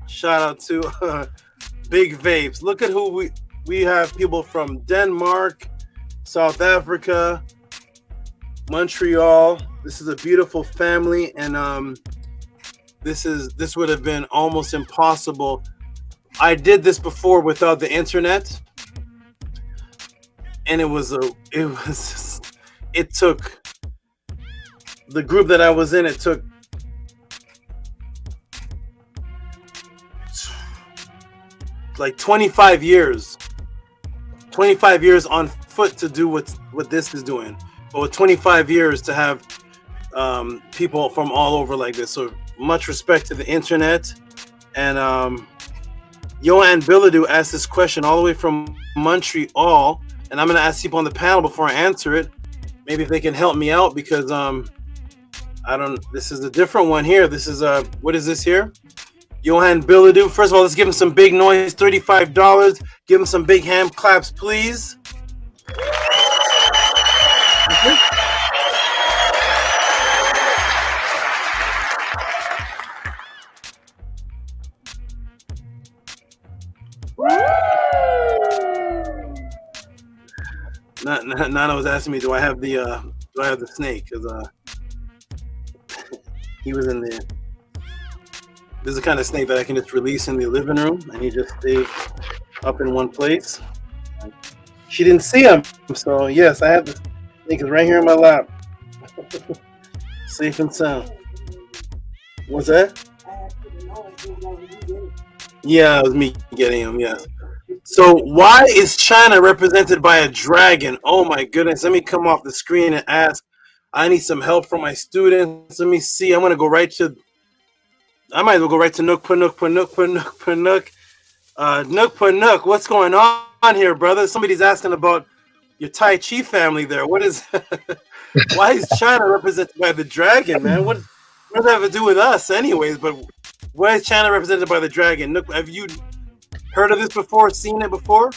Shout out to Big Vapes. Look at who we have. People from Denmark, South Africa, Montreal. This is a beautiful family, and this would have been almost impossible. I did this before without the internet, and it took the group that I was in. It took like 25 years on foot to do what this is doing, but with 25 years to have people from all over like this. So much respect to the internet. And YOAN BILODEAU asked this question all the way from Montreal, and I'm going to ask people on the panel before I answer it, maybe if they can help me out, because this is a different one here. This is what is this here? YOAN BILODEAU. First of all, let's give him some big noise. $35. Give him some big hand claps, please. Nana was asking me, do I have the snake? Because he was in there. This is the kind of snake that I can just release in the living room, and he just stays up in one place. She didn't see him, so yes, I have the snake is right here in my lap, safe and sound. What's that? Yeah, it was me getting him. Yes. So why is China represented by a dragon? Oh my goodness! Let me come off the screen and ask. I need some help from my students. Let me see. I'm gonna go right to. I might as well go right to Nook Nook. Nook. What's going on here, brother? Somebody's asking about your Tai Chi family there. What is? Why is China represented by the dragon, man? What does that have to do with us, anyways? But why is China represented by the dragon? Nook, have you heard of this before? Seen it before?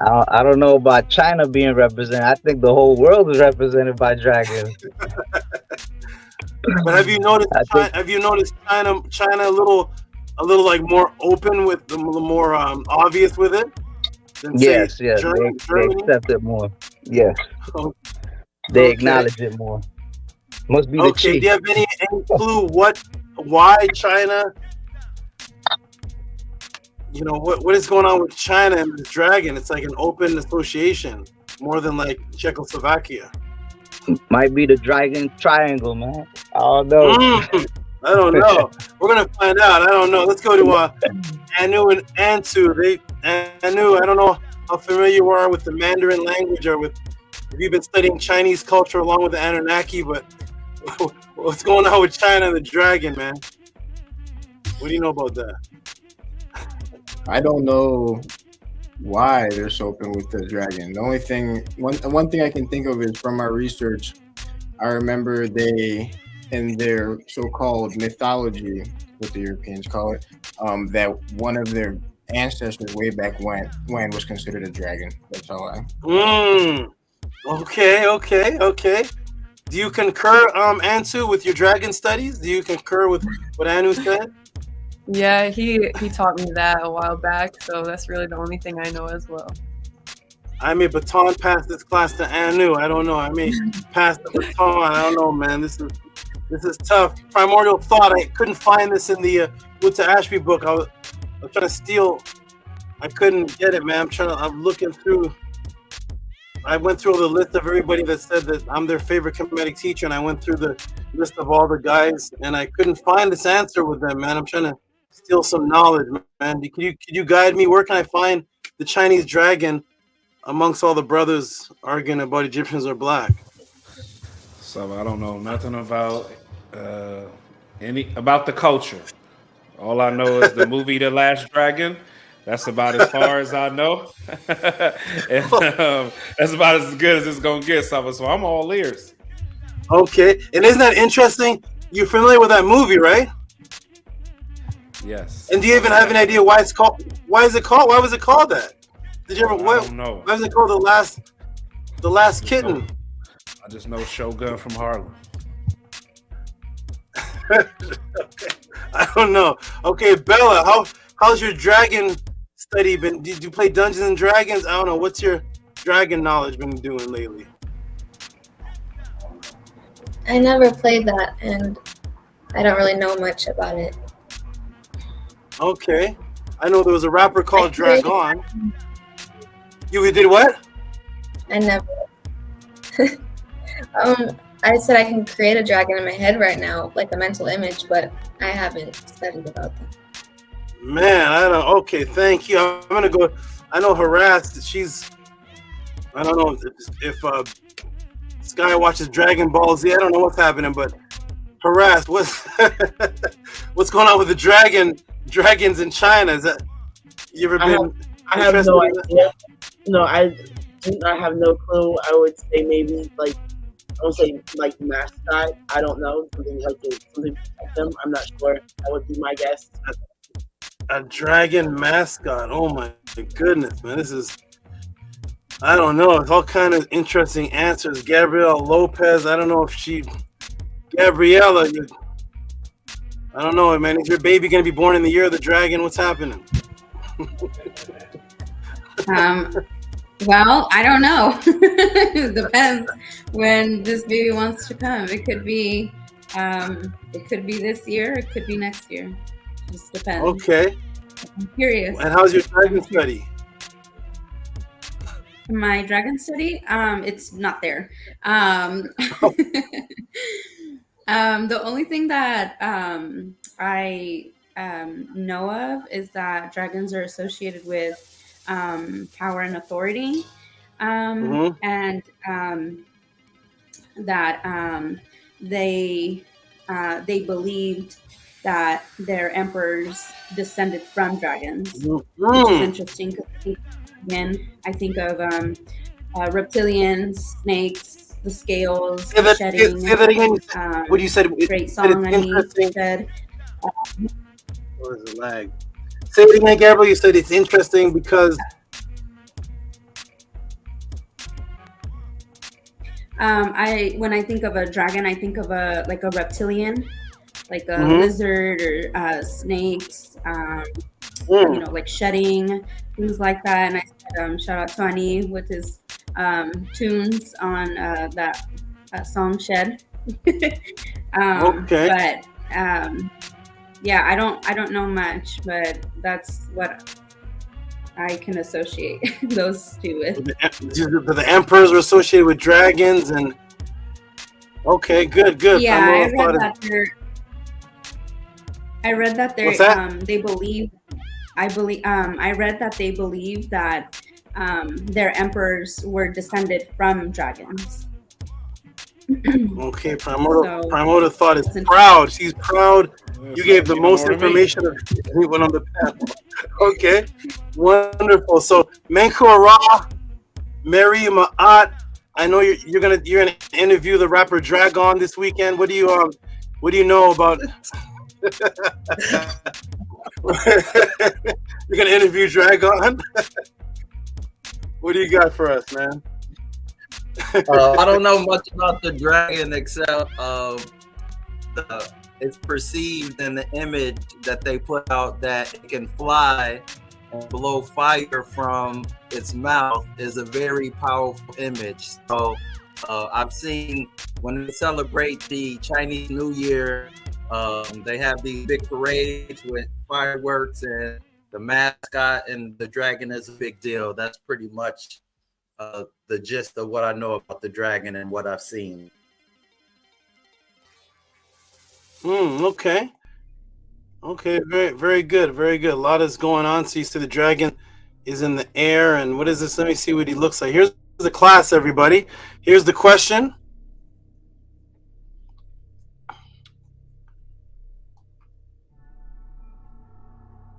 I don't know about China being represented. I think the whole world is represented by dragons. But have you noticed? China a little like more open with a little more obvious with it? Yes. Germany? They accept it more. Yes. They acknowledge it more. Must be the okay. chief. Do you have any clue why China? You know what is going on with China and the dragon? It's like an open association, more than like Czechoslovakia. Might be the dragon triangle, man. I don't know. I don't know. We're gonna find out. I don't know. Let's go to Anu and Antu. Anu, I don't know how familiar you are with the Mandarin language or if you've been studying Chinese culture along with the Anunnaki, but what's going on with China and the dragon, man? What do you know about that? I don't know why they're so open with the dragon. The only thing, one thing I can think of is from my research, I remember they, in their so-called mythology, what the Europeans call it, that one of their ancestors way back when was considered a dragon. That's all I. Okay. Do you concur, Antu, with your dragon studies? Do you concur with what Anu said? Yeah, he taught me that a while back, so that's really the only thing I know as well. I may baton pass this class to Anu. I don't know. I may pass the baton. I don't know, man. This is tough. Primordial thought. I couldn't find this in the Wood to Ashby book. I was trying to steal. I couldn't get it, man. I'm looking through. I went through the list of everybody that said that I'm their favorite Kemetic teacher, and I went through the list of all the guys, and I couldn't find this answer with them, man. I'm trying to steal some knowledge, man. Could you guide me? Where can I find the Chinese dragon amongst all the brothers arguing about Egyptians are black? So I don't know nothing about about the culture. All I know is the movie The Last Dragon. That's about as far as I know. And, that's about as good as it's gonna get, so I'm all ears. Okay, and isn't that interesting? You're familiar with that movie, right? Yes. And do you even have an idea why it's called? Why is it called? Why was it called that? Did you ever? I don't know. Why was it called the last kitten? I just know Shogun from Harlem. Okay. I don't know. Okay, Bella, how's your dragon study been? Did you play Dungeons and Dragons? I don't know. What's your dragon knowledge been doing lately? I never played that, and I don't really know much about it. Okay. I know there was a rapper called Dragon. You did what? I never. I said I can create a dragon in my head right now, like a mental image, but I haven't studied about that. Man, I don't. Okay, thank you. I'm gonna go. I know Harassed. She's. I don't know if Sky watches Dragon Ball Z. I don't know what's happening, but Harassed. What's going on with the dragons in China? Is that you ever been? I have no idea. No, I have no clue. I would say maybe like I would say like mascot. I don't know, something like something like them. I'm not sure. That would be my guess. A dragon mascot. Oh my goodness, man! This is. I don't know. It's all kind of interesting answers. Gabrielle Lopez. I don't know if Gabriella. I don't know, man. Is your baby gonna be born in the year of the dragon? What's happening? Well, I don't know. It depends when this baby wants to come. It could be this year. It could be next year. Just depends. Okay. I'm curious. And how's your dragon study? My dragon study? It's not there. The only thing that I know of is that dragons are associated with power and authority, and that they believed that their emperors descended from dragons, which is interesting because again, I think of reptilians, snakes, the scales, the shedding. Say that again. What you said? Great song. Said. What is the lag? Say it again, Gabriel. You said it's interesting because. When I think of a dragon, I think of a reptilian, like a lizard or snakes. You know, like shedding, things like that. And I said, shout out to Ani with his tunes on that song Shed. Okay. But yeah, I don't know much, but that's what I can associate those two with. The emperors were associated with dragons, and okay, good. Yeah, I read that they're they believe. I read that they believe that their emperors were descended from dragons. Okay, Primordial Thought is proud. She's proud. You gave the most information of anyone on the panel. Okay, wonderful. So Menkura, Mary Ma'at, I know you're gonna interview the rapper Dragon this weekend. What do you know about? You're gonna interview Dragon. What do you got for us, man? I don't know much about the dragon except it's perceived in the image that they put out that it can fly and blow fire from its mouth is a very powerful image. So I've seen when they celebrate the Chinese New Year, they have these big parades with fireworks and the mascot and the dragon is a big deal. That's pretty much the gist of what I know about the dragon and what I've seen. Okay, very, very good, very good. A lot is going on. So you see the dragon is in the air. And what is this? Let me see what he looks like. Here's the class, everybody. Here's the question.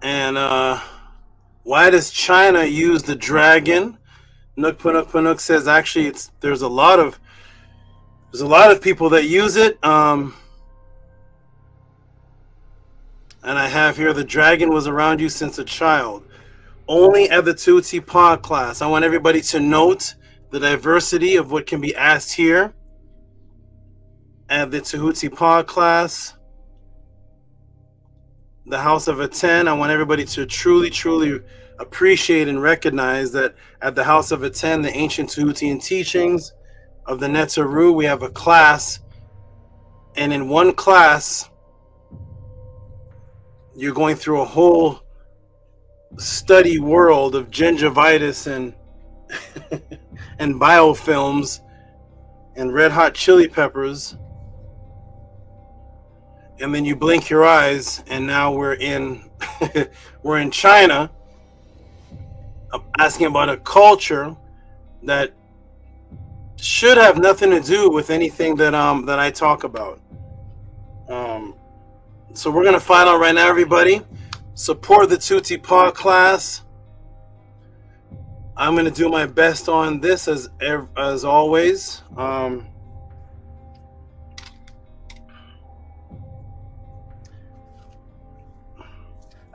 And why does China use the dragon? Nook Panuk says actually there's a lot of people that use it. And I have here the dragon was around you since a child. Only at the Tehuti Podclass. I want everybody to note the diversity of what can be asked here at the Tehuti Podclass. The House of ATTON. I want everybody to truly appreciate and recognize that at the House of ATTON, the ancient Tehutian teachings of the NESU, we have a class, and in one class, you're going through a whole study world of gingivitis and and biofilms and red hot chili peppers. And then you blink your eyes, and now we're in we're in China. I'm asking about a culture that should have nothing to do with anything that that I talk about. So we're gonna find out right now, everybody. Support the Tehuti Podclass. I'm gonna do my best on this as always.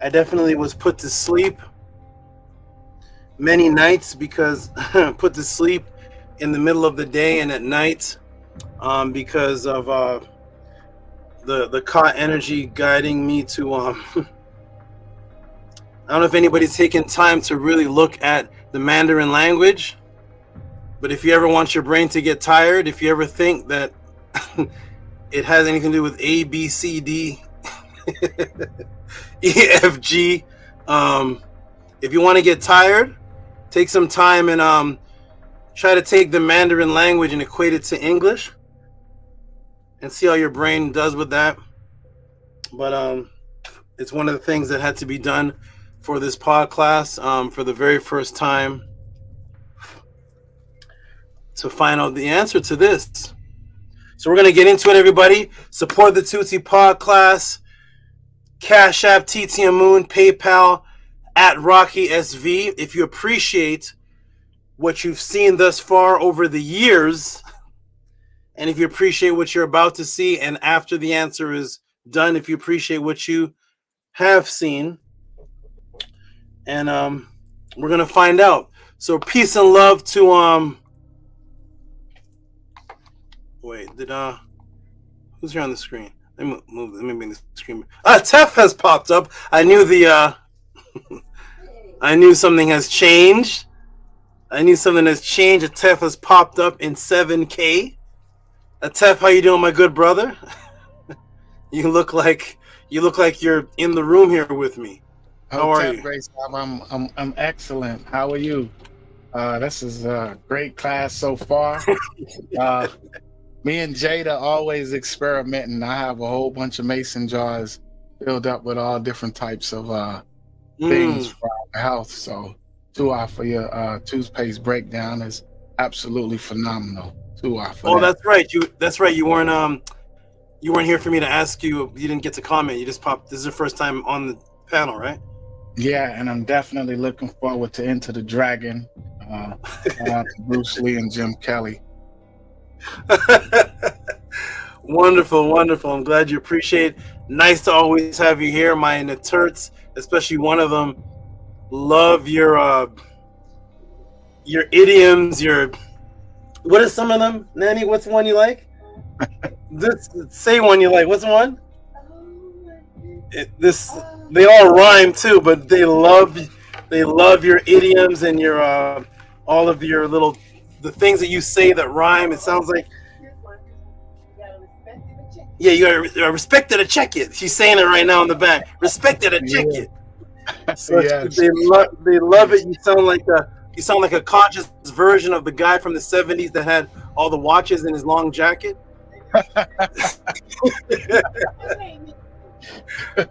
I definitely was put to sleep many nights because put to sleep in the middle of the day and at night because of the Ka energy guiding me to I don't know if anybody's taken time to really look at the Mandarin language, but if you ever want your brain to get tired, if you ever think that it has anything to do with A, B, C, D, E, F, G, if you want to get tired, take some time and try to take the Mandarin language and equate it to English and see how your brain does with that. But it's one of the things that had to be done for this podcast for the very first time to find out the answer to this. So we're going to get into it, everybody. Support the Tehuti Podclass. Cash App, TTM Moon, PayPal, at Rocky SV. If you appreciate what you've seen thus far over the years, and if you appreciate what you're about to see, and after the answer is done, if you appreciate what you have seen, and we're gonna find out. So peace and love to who's here on the screen? Let me bring the screen. Tef has popped up. I knew I knew something has changed. Tef has popped up in 7K. Tef, how you doing, my good brother? You look like you're in the room here with me. How are you? Grace, I'm excellent. How are you? This is a great class so far. Me and Jada always experimenting. I have a whole bunch of mason jars filled up with all different types of things for our health. So Tua for your toothpaste breakdown is absolutely phenomenal. Tua for that. That's right. You weren't here for me to ask you. You didn't get to comment. You just popped. This is your first time on the panel, right? Yeah, and I'm definitely looking forward to Enter the Dragon. Bruce Lee and Jim Kelly. Wonderful. I'm glad you appreciate it. Nice to always have you here. My Naturts, especially one of them, love your idioms, what are some of them? Nanny, what's the one you like? Say one you like. What's the one? They all rhyme too, but they love your idioms and your all of your the things that you say that rhyme. It sounds like you gotta respect it or check it. She's saying it right now in the back. Respect it or check it. So yes. They love it. You sound like a conscious version of the guy from the 70s that had all the watches in his long jacket.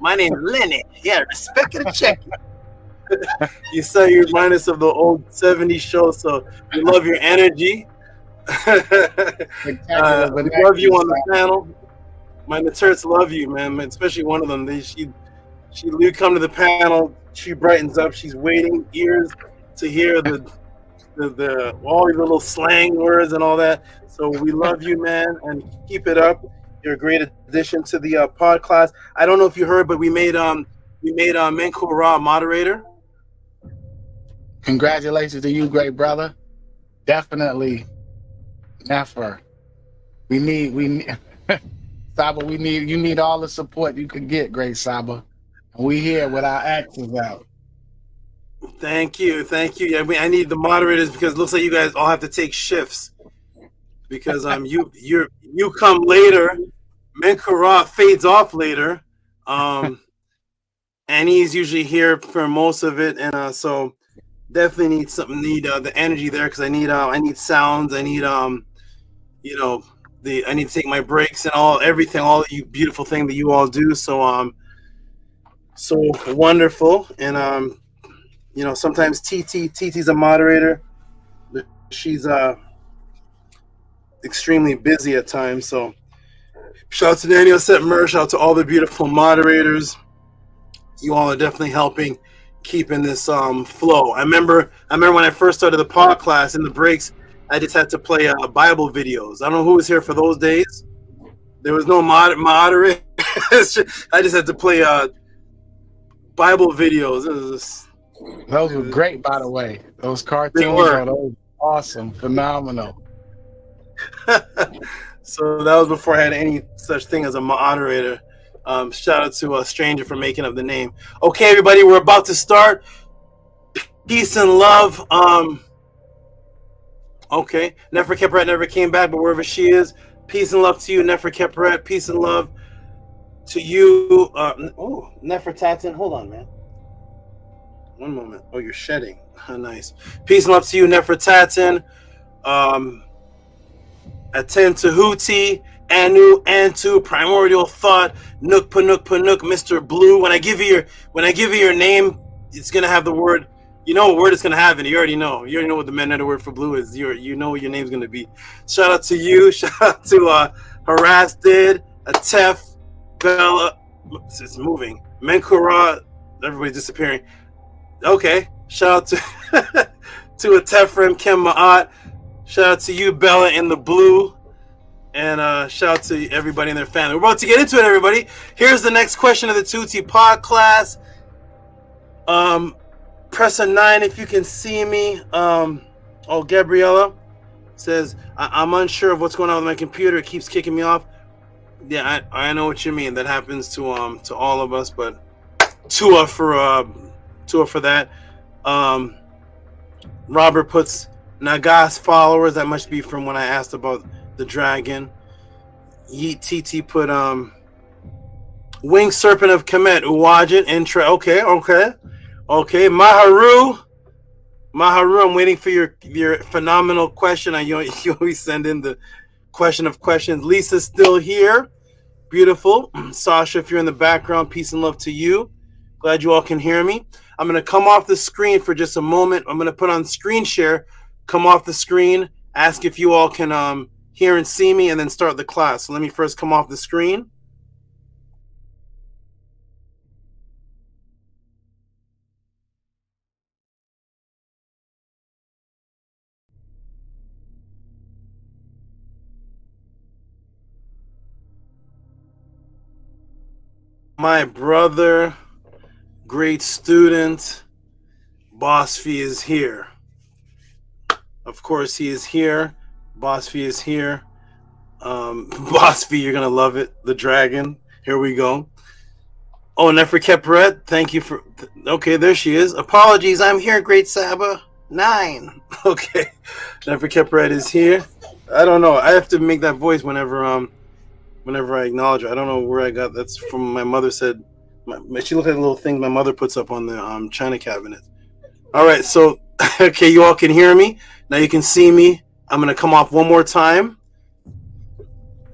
My name's Lenny. Yeah, respect it and check it. You said you remind us of the old '70s show, so we love your energy. We love you on the panel. My Turks love you, man. Especially one of them. You come to the panel. She brightens up. She's waiting ears to hear the all these little slang words and all that. So we love you, man, and keep it up. You're a great addition to the pod class. I don't know if you heard, but we made Menko Ra moderator. Congratulations to you, great brother. Definitely, Nefer. We need Saba. You need all the support you can get, great Saba. And we here with our axes out. Thank you. Yeah, I need the moderators because it looks like you guys all have to take shifts because you come later. Menko fades off later, and he's usually here for most of it, and so definitely need the energy there because I need sounds. I need I need to take my breaks and all you beautiful thing that you all do. So so wonderful, and sometimes TT's a moderator, but she's extremely busy at times. So shout out to Daniel Setmer, shout out to all the beautiful moderators. You all are definitely helping keeping this flow. I remember when I first started the pod class in the breaks, I just had to play Bible videos. I don't know who was here for those days. There was no moderator. I just had to play Bible videos. Those were great, by the way. Those cartoons were those awesome, phenomenal. So that was before I had any such thing as a moderator. Shout out to a stranger for making up the name. Okay, everybody, we're about to start. Peace and love. Okay, Nefer Kepret never came back, but wherever she is, peace and love to you, Nefer Kepret. Peace and love to you. Nefer Tatin. Hold on, man. One moment. Oh, you're shedding. Nice. Peace and love to you, Nefer Tatin. Attend Tehuti, Anu, Antu, Primordial Thought, Nook, Panuk, Mr. Blue. When I give you your name, it's gonna have the word. You know what word it's gonna have, and you already know. You already know what the Mennonite word for blue is. You know what your name's gonna be. Shout out to you. Shout out to Harassed, Atef, Bella. It's moving. Menkura. Everybody's disappearing. Okay. Shout out to Atefrim, Kem Ma'at. Shout out to you, Bella, in the blue. And shout out to everybody in their family. We're about to get into it, everybody. Here's the next question of the Tehuti Podclass. Press a 9 if you can see me. Gabriella says, I'm unsure of what's going on with my computer. It keeps kicking me off. Yeah, I know what you mean. That happens to all of us, but Tua for that. Robert puts Nagas followers. That must be from when I asked about the dragon. Yeet TT put Winged Serpent of Kemet, Uwajit, Intra. Okay. Maharu, I'm waiting for your phenomenal question. You always send in the question of questions. Lisa's still here. Beautiful. Sasha, if you're in the background, peace and love to you. Glad you all can hear me. I'm going to come off the screen for just a moment. I'm going to put on screen share, come off the screen, ask if you all can hear and see me, and then start the class. So let me first come off the screen. My brother, great student, Boss Fee is here. Of course, he is here. Boss Fee is here. Boss Fee, you're gonna love it. The dragon. Here we go. Oh, Nefer Kepret, thank you for. Okay, there she is. Apologies, I'm here. Great Saba 9. Okay, Nefer Kepret is here. I don't know. I have to make that voice whenever I acknowledge her. I don't know where I got that's from. My mother said. She looked at the little thing my mother puts up on the china cabinet. All right, so okay, you all can hear me now. You can see me. I'm gonna come off one more time,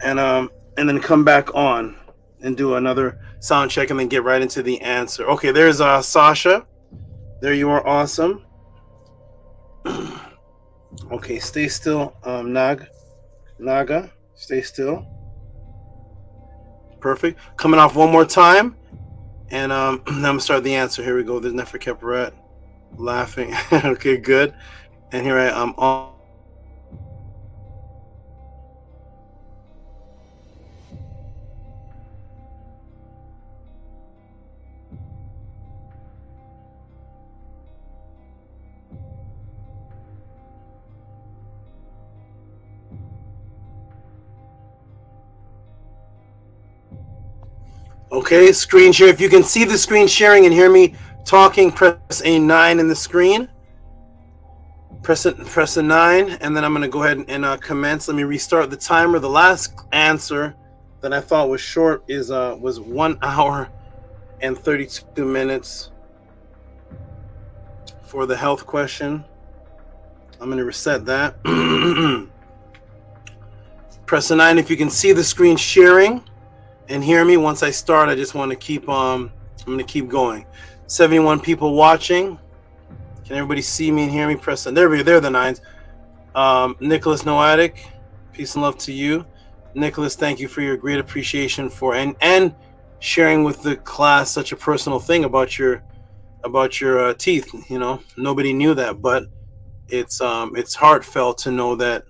and then come back on and do another sound check, and then get right into the answer. Okay, there's Sasha. There you are. Awesome. Okay, stay still, Naga. Stay still. Perfect. Coming off one more time. And I'm going to start the answer. Here we go. There's Nefer Keperet laughing. Okay, good. And here I am on. Okay, screen share. If you can see the screen sharing and hear me talking, press a 9 in the screen. Press a 9, and then I'm going to go ahead and commence. Let me restart the timer. The last answer that I thought was short was 1 hour and 32 minutes for the health question. I'm going to reset that. Press a 9 if you can see the screen sharing and hear me. Once I start, I just want to keep I'm going to keep going. 71 people watching. Can everybody see me and hear me? Press on. There we go. There are the 9s. Nicholas Noatic, peace and love to you. Nicholas, thank you for your great appreciation for and sharing with the class such a personal thing about your teeth. You know, nobody knew that, but it's heartfelt to know that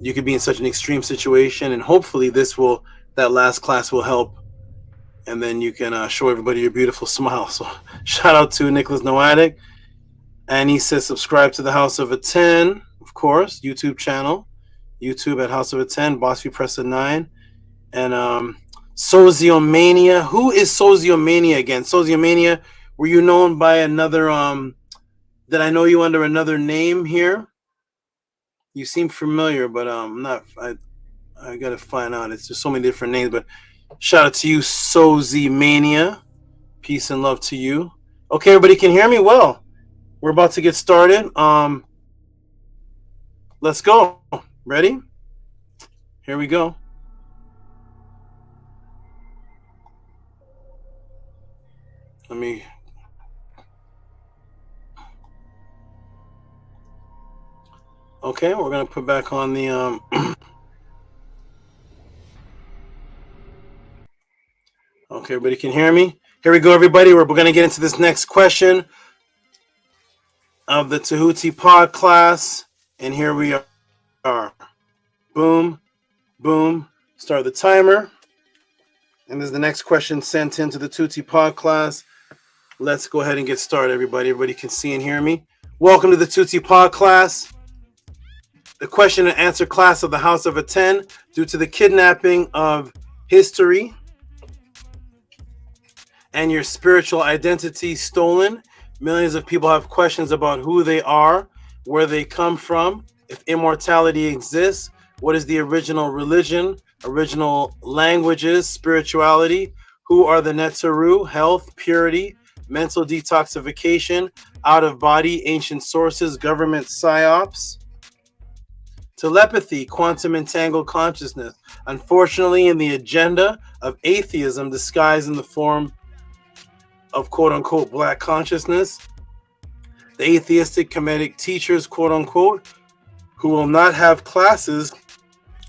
you could be in such an extreme situation, and hopefully that last class will help, and then you can show everybody your beautiful smile. So shout out to Nicholas Noatic. And he says subscribe to the House of a 10, of course, YouTube channel, YouTube at House of a 10. Boss, you press a 9. And Sociomania. Who is Sociomania again? Sociomania, were you known by another, did I know you under another name here? You seem familiar, but I got to find out. It's just so many different names, but shout out to you, Sociomania. Peace and love to you. Okay, everybody can hear me well. We're about to get started. Let's go. Ready? Here we go. Let me. Okay, we're gonna put back on the Okay, everybody can hear me. Here we go, everybody. We're gonna get into this next question of the Tehuti Podclass, and here we are. Boom, boom. Start the timer. And this is the next question sent into the Tehuti Podclass. Let's go ahead and get started, everybody. Everybody can see and hear me. Welcome to the Tehuti Podclass, the question and answer class of the House of a 10. Due to the kidnapping of history and your spiritual identity stolen, millions of people have questions about who they are, where they come from, if immortality exists, what is the original religion, original languages, spirituality, who are the NESU, health, purity, mental detoxification, out of body, ancient sources, government psyops, telepathy, quantum entangled consciousness. Unfortunately, in the agenda of atheism disguised in the form of quote-unquote black consciousness, the atheistic Kemetic teachers, quote-unquote, who will not have classes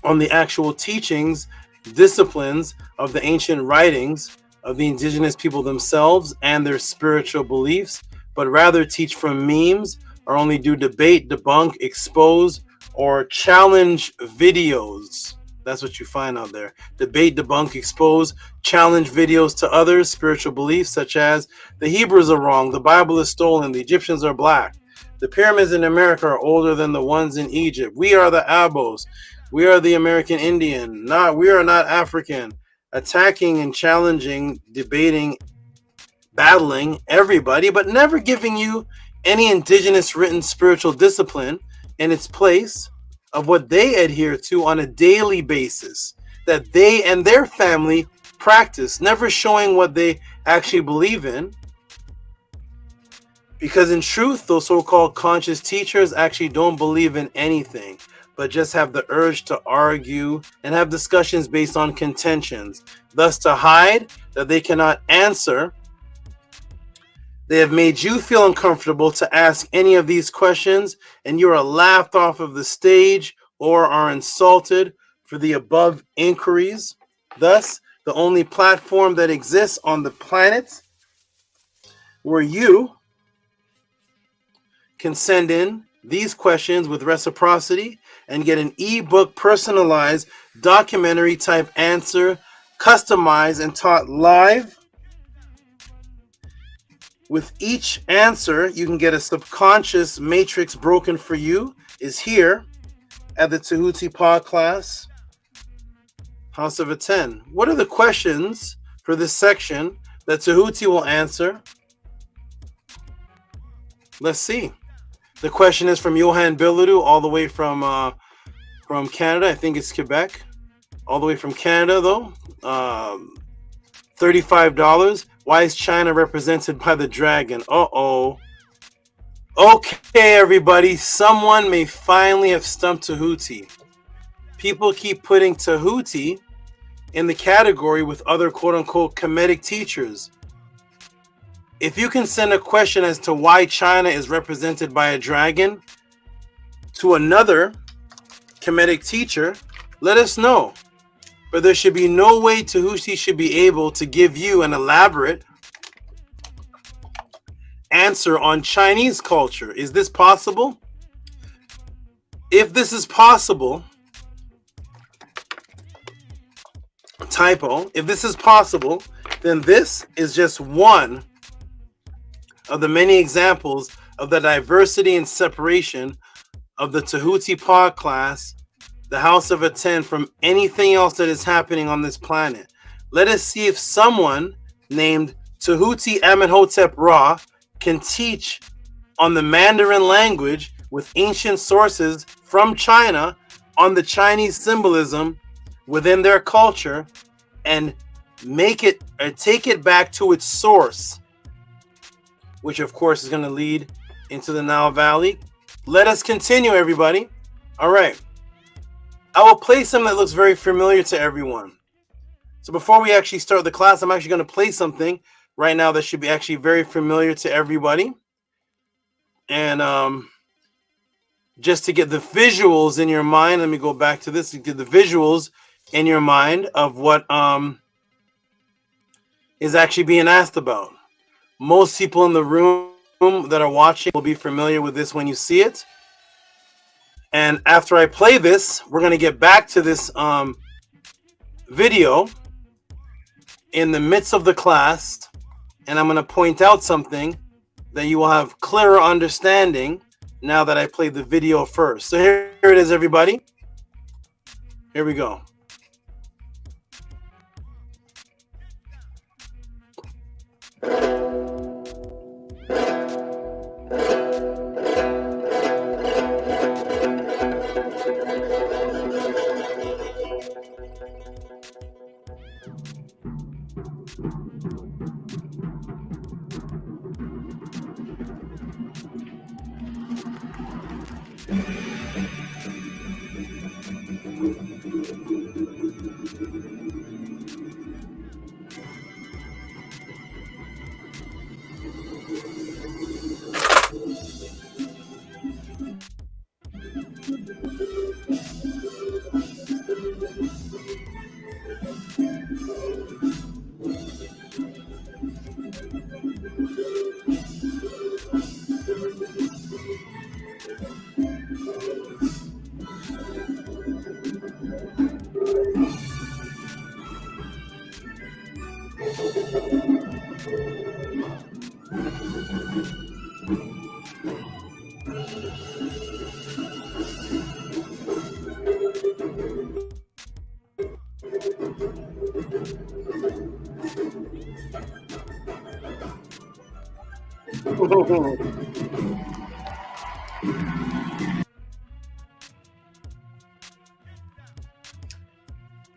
on the actual teachings, disciplines of the ancient writings of the indigenous people themselves and their spiritual beliefs, but rather teach from memes or only do debate, debunk, expose, or challenge videos. That's what you find out there. Debate, debunk, expose, challenge videos to others' spiritual beliefs, such as the Hebrews are wrong, the Bible is stolen, the Egyptians are black, the pyramids in America are older than the ones in Egypt, we are the Abos, we are the American Indian, we are not African, attacking and challenging, debating, battling everybody, but never giving you any indigenous written spiritual discipline in its place of what they adhere to on a daily basis, that they and their family practice, never showing what they actually believe in. Because in truth, those so-called conscious teachers actually don't believe in anything, but just have the urge to argue and have discussions based on contentions, thus to hide that they cannot answer they have made you feel uncomfortable to ask any of these questions, and you are laughed off of the stage or are insulted for the above inquiries. Thus, the only platform that exists on the planet where you can send in these questions with reciprocity and get an ebook personalized documentary type answer, customized and taught live. With each answer, you can get a subconscious matrix broken for you, is here at the Tehuti Podclass House of a 10. What are the questions for this section that Tehuti will answer? Let's see. The question is from Johan BILODEAU, all the way from Canada. I think it's Quebec. All the way from Canada, though. $35. Why is China represented by the dragon? Uh-oh. Okay, everybody. Someone may finally have stumped Tehuti. People keep putting Tehuti in the category with other quote-unquote Kemetic teachers. If you can send a question as to why China is represented by a dragon to another Kemetic teacher, let us know. But there should be no way Tehuti should be able to give you an elaborate answer on Chinese culture. Is this possible? If this is possible, typo, if this is possible, then this is just one of the many examples of the diversity and separation of the Tehuti Podclass, the House of a 10, from anything else that is happening on this planet. Let us see if someone named Tehuti Amenhotep Ra can teach on the Mandarin language with ancient sources from China on the Chinese symbolism within their culture and make it or take it back to its source, which of course is going to lead into the Nile Valley. Let us continue, everybody. All right. I will play something that looks very familiar to everyone. So before we actually start the class, I'm actually going to play something right now that should be actually very familiar to everybody. And just to get the visuals in your mind, let me go back to this to get the visuals in your mind of what is actually being asked about. Most people in the room that are watching will be familiar with this when you see it. And after I play this, we're going to get back to this video in the midst of the class. And I'm going to point out something that you will have clearer understanding now that I played the video first. So here it is, everybody. Here we go.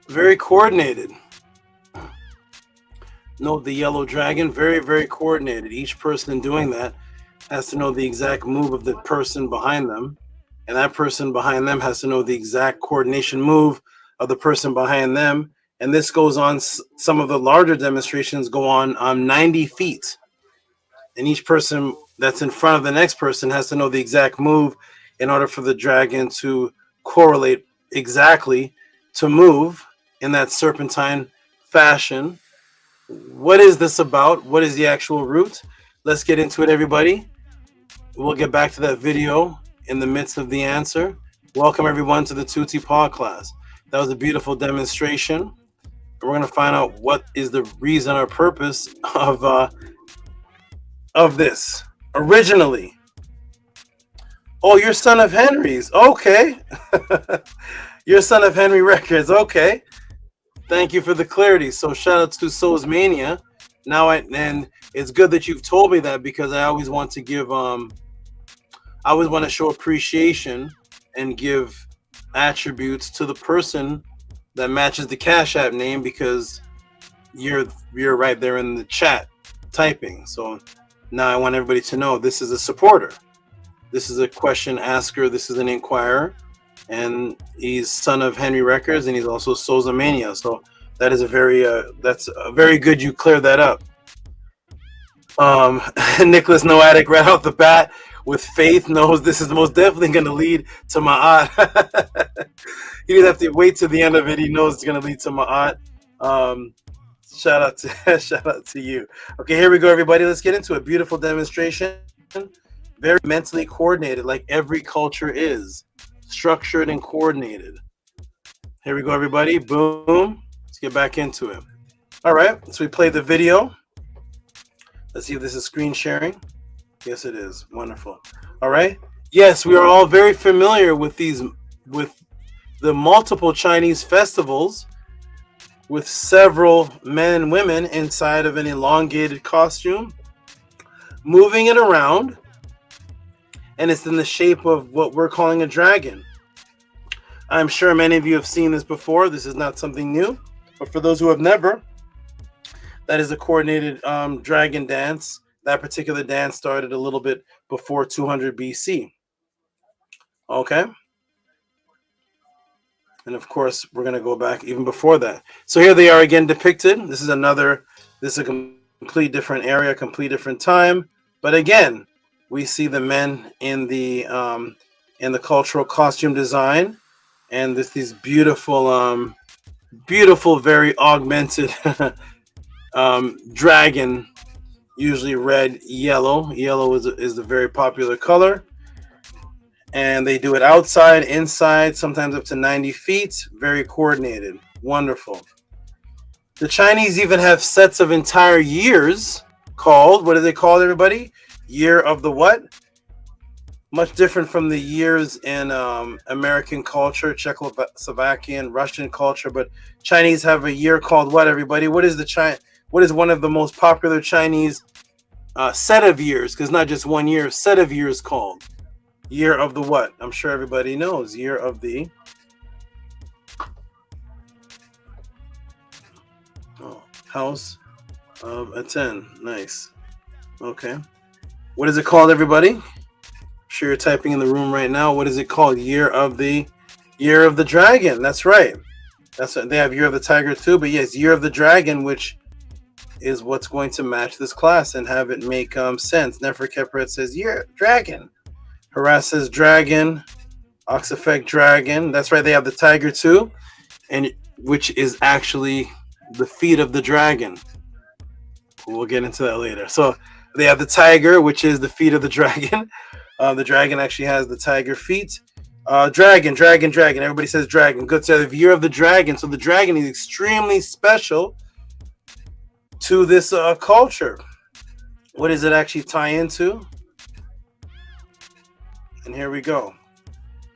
Very coordinated. Note the yellow dragon, very, very coordinated. Each person doing that has to know the exact move of the person behind them. And that person behind them has to know the exact coordination move of the person behind them. And this goes on, some of the larger demonstrations go on 90 feet. and each person that's in front of the next person has to know the exact move in order for the dragon to correlate exactly to move in that serpentine fashion. What is this about? What is the actual root? Let's get into it, everybody. We'll get back to that video in the midst of the answer. Welcome, everyone, to the Tehuti Podclass. That was a beautiful demonstration. We're going to find out what is the reason or purpose of this. Originally, oh, you're Son of Henry's. Okay. You're Son of Henry Records. Okay. Thank you for the clarity. So shout out to Souls Mania. And it's good that you've told me that, because I always want to give I always want to show appreciation and give attributes to the person that matches the Cash App name, because you're right there in the chat typing. So now I want everybody to know this is a supporter. This is a question asker. This is an inquirer. And he's Son of Henry Records, and he's also Souza Mania. So that is a very that's a very good you cleared that up. Nicholas Noatic right off the bat with faith knows this is most definitely going to lead to Ma'at. He didn't have to wait to the end of it. He knows it's going to lead to Ma'at. Shout out to you. Okay, here we go, everybody. Let's get into it. Beautiful demonstration. Very mentally coordinated, like every culture is. Structured and coordinated. Here we go, everybody. Boom. Let's get back into it. All right, so we played the video. Let's see if this is screen sharing. Yes, it is. Wonderful. All right. Yes, we are all very familiar with the multiple Chinese festivals with several men and women inside of an elongated costume, moving it around, and it's in the shape of what we're calling a dragon. I'm sure many of you have seen this before. This is not something new, but for those who have never, that is a coordinated dragon dance. That particular dance started a little bit before 200 BC. Okay. And of course, we're going to go back even before that. So here they are again depicted. This is a complete different area, complete different time. But again, we see the men in the cultural costume design, and these beautiful, beautiful, very augmented dragon, usually red, yellow. Yellow is the very popular color. And they do it outside, inside, sometimes up to 90 feet. Very coordinated. Wonderful. The Chinese even have sets of entire years called, what are they called, everybody? Year of the what? Much different from the years in American culture, Czechoslovakian, Russian culture. But Chinese have a year called what, everybody? What is one of the most popular Chinese set of years? Because not just 1 year, set of years called. Year of the what? I'm sure everybody knows. Year of the House of Atten. Nice. Okay. What is it called, everybody? I'm sure you're typing in the room right now. What is it called? Year of the Dragon. That's right. That's what they have. Year of the Tiger too. But yes, Year of the Dragon, which is what's going to match this class and have it make sense. Nefer Kepret says Year Dragon. Harass says dragon. Oxifect dragon. That's right. They have the tiger too, and which is actually the feet of the dragon. We'll get into that later. So they have the tiger, which is the feet of the dragon. The dragon actually has the tiger feet. Dragon. Everybody says dragon. Good. So the year of the dragon. So the dragon is extremely special to this culture. What does it actually tie into? And here we go.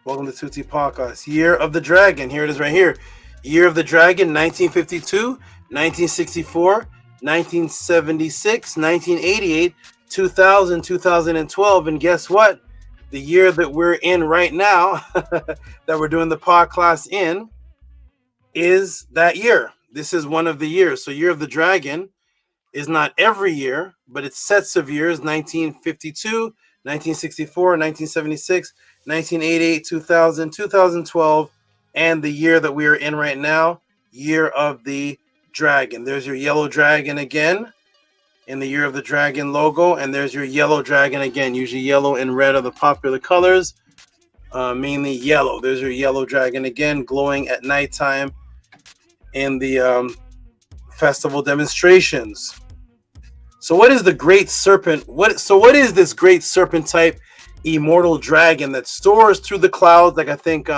Welcome to Tehuti Podcast. Year of the Dragon. Here it is right here. Year of the Dragon, 1952, 1964, 1976, 1988, 2000, 2012. And guess what? The year that we're in right now, that we're doing the podcast in, is that year. This is one of the years. So Year of the Dragon is not every year, but it's sets of years, 1952, 1964, 1976, 1988, 2000, 2012, and the year that we are in right now, Year of the Dragon. There's your yellow dragon again. in the Year of the Dragon logo. And there's your yellow dragon again. Usually yellow and red are the popular colors, mainly yellow. There's your yellow dragon again, glowing at nighttime in the festival demonstrations. So what is the great serpent? What is this great serpent type immortal dragon that soars through the clouds? Like I think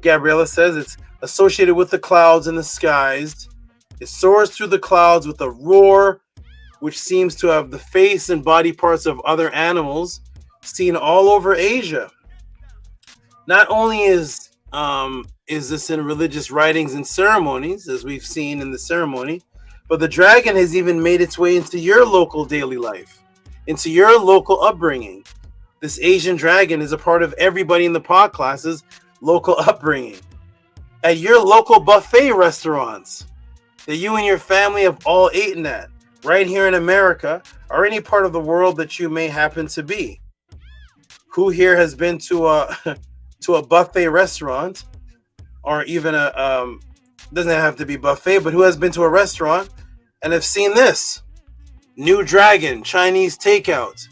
Gabriella says, it's associated with the clouds and the skies. It soars through the clouds with a roar, which seems to have the face and body parts of other animals, seen all over Asia. Not only is this in religious writings and ceremonies, as we've seen in the ceremony, but the dragon has even made its way into your local daily life, into your local upbringing. This Asian dragon is a part of everybody in the pod class's local upbringing. At your local buffet restaurants that you and your family have all eaten at, right here in America, or any part of the world that you may happen to be. Who here has been to a buffet restaurant, or even doesn't have to be buffet, but who has been to a restaurant and have seen this? New Dragon, Chinese takeout,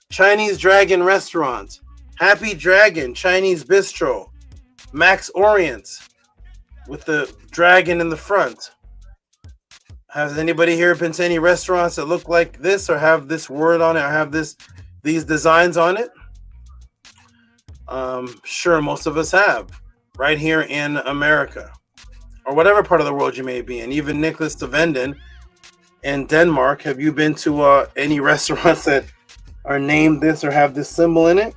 Chinese Dragon restaurant, Happy Dragon, Chinese bistro, Max Orient with the dragon in the front. Has anybody here been to any restaurants that look like this, or have this word on it, or have these designs on it? Sure, most of us have, right here in America, or whatever part of the world you may be in. Even Nicholas de Venden in Denmark. Have you been to any restaurants that are named this or have this symbol in it?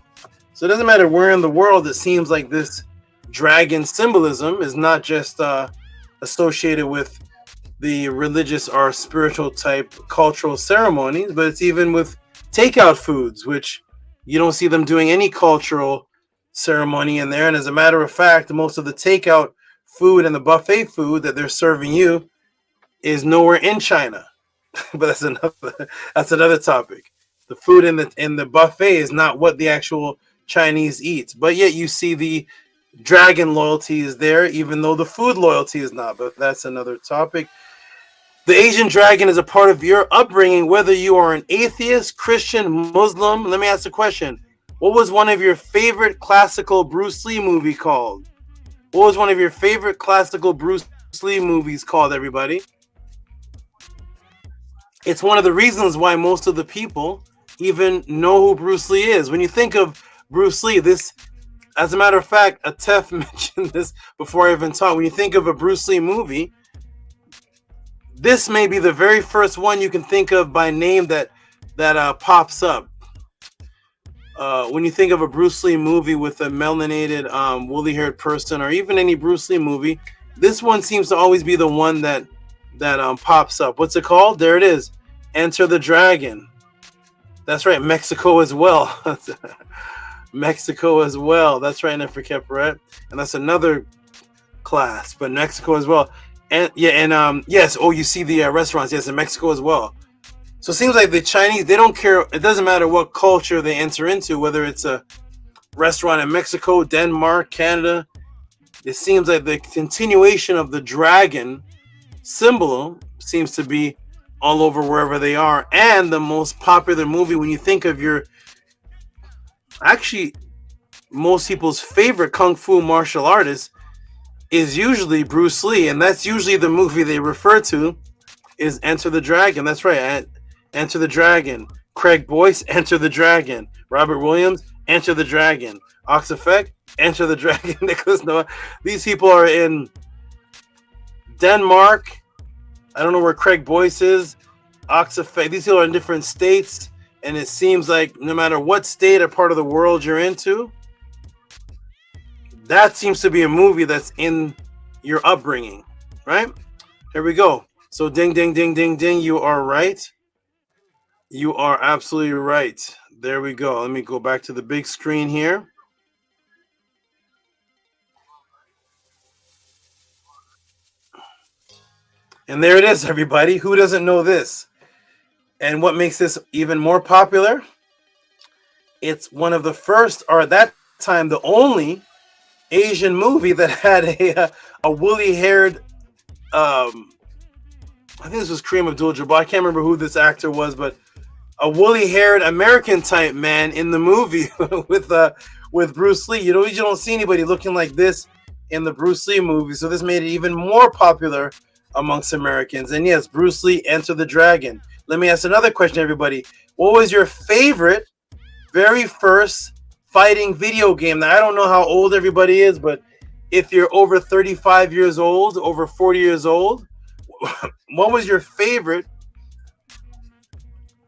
So it doesn't matter where in the world. It seems like this dragon symbolism is not just associated with the religious or spiritual type cultural ceremonies, but it's even with takeout foods, which you don't see them doing any cultural ceremony in there. And as a matter of fact, most of the takeout food and the buffet food that they're serving you is nowhere in China. But that's another topic. The food in the buffet is not what the actual Chinese eat, but yet you see the dragon loyalty is there, even though the food loyalty is not. But that's another topic. The Asian dragon is a part of your upbringing, whether you are an atheist, Christian, Muslim. Let me ask a question. What was one of your favorite classical Bruce Lee movie called? What was one of your favorite classical Bruce Lee movies called, everybody? It's one of the reasons why most of the people even know who Bruce Lee is. When you think of Bruce Lee, this, as a matter of fact, Atef mentioned this before I even talked. When you think of a Bruce Lee movie, this may be the very first one you can think of by name that pops up. When you think of a Bruce Lee movie with a melanated, woolly-haired person, or even any Bruce Lee movie, this one seems to always be the one that pops up. What's it called? There it is. Enter the Dragon. That's right. Mexico as well. Mexico as well. That's right, Neferkeperet. And that's another class, but Mexico as well. And yeah, and yes. Oh, you see the restaurants. Yes, in Mexico as well. So it seems like the Chinese, they don't care. It doesn't matter what culture they enter into, whether it's a restaurant in Mexico, Denmark, Canada. It seems like the continuation of the dragon symbol seems to be all over wherever they are. And the most popular movie, when you think of actually most people's favorite kung fu martial artist, is usually Bruce Lee, and that's usually the movie they refer to is Enter the Dragon. That's right, Enter the Dragon. Craig Boyce, Enter the Dragon. Robert Williams, Enter the Dragon. Ox Effect, Enter the Dragon. Nicholas Noah. These people are in Denmark. I don't know where Craig Boyce is. Ox Effect. These people are in different states, and it seems like no matter what state or part of the world you're into, that seems to be a movie that's in your upbringing, right? Here we go. So ding, ding, ding, ding, ding. You are right. You are absolutely right. There we go. Let me go back to the big screen here. And there it is, everybody. Who doesn't know this? And what makes this even more popular? It's one of the first, or at that time, the only Asian movie that had a woolly-haired I think this was Kareem Abdul-Jabbar. I can't remember who this actor was, but a woolly-haired American type man in the movie with Bruce Lee. You don't see anybody looking like this in the Bruce Lee movie, so this made it even more popular amongst Americans. And yes, Bruce Lee, Enter the Dragon. Let me ask another question, everybody. What was your favorite, very first fighting video game? Now, I don't know how old everybody is, but if you're over 35 years old, over 40 years old, what was your favorite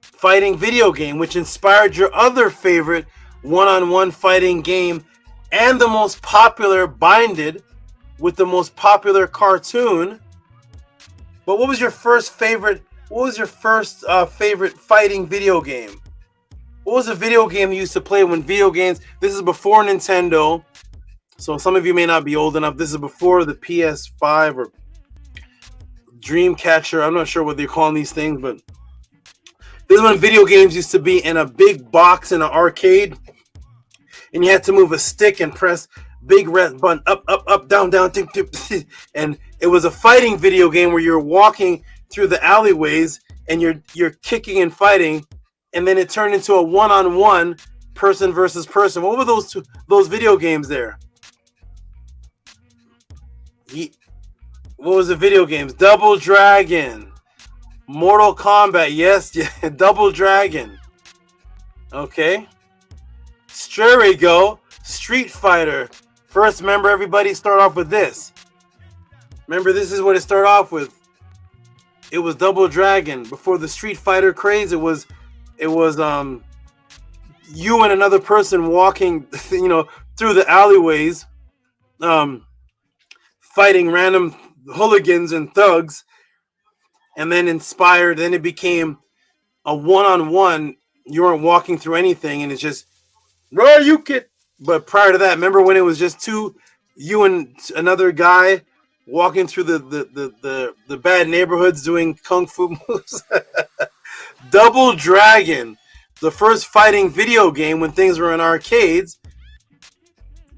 fighting video game, which inspired your other favorite one-on-one fighting game and the most popular, binded with the most popular cartoon? But what was your first favorite? What was your first favorite fighting video game? What was a video game you used to play when video games? This is before Nintendo, so some of you may not be old enough. This is before the PS5 or Dreamcatcher. I'm not sure what they're calling these things, but this is when video games used to be in a big box in an arcade, and you had to move a stick and press big red button up, down, tip, and it was a fighting video game where you're walking through the alleyways and you're kicking and fighting, and then it turned into a one-on-one person versus person. What were those video games there? What was the video games? Double Dragon, Mortal Kombat. Yes, yeah, Double Dragon. Okay. There we go. Street Fighter. First, remember, everybody start off with this. Remember, this is what it started off with. It was Double Dragon. Before the Street Fighter craze, it was you and another person walking, through the alleyways, fighting random hooligans and thugs, and then inspired. Then it became a one-on-one. You weren't walking through anything, and it's just, bro, you kid. But prior to that, remember when it was just you and another guy walking through the bad neighborhoods doing kung fu moves? Double Dragon, the first fighting video game when things were in arcades,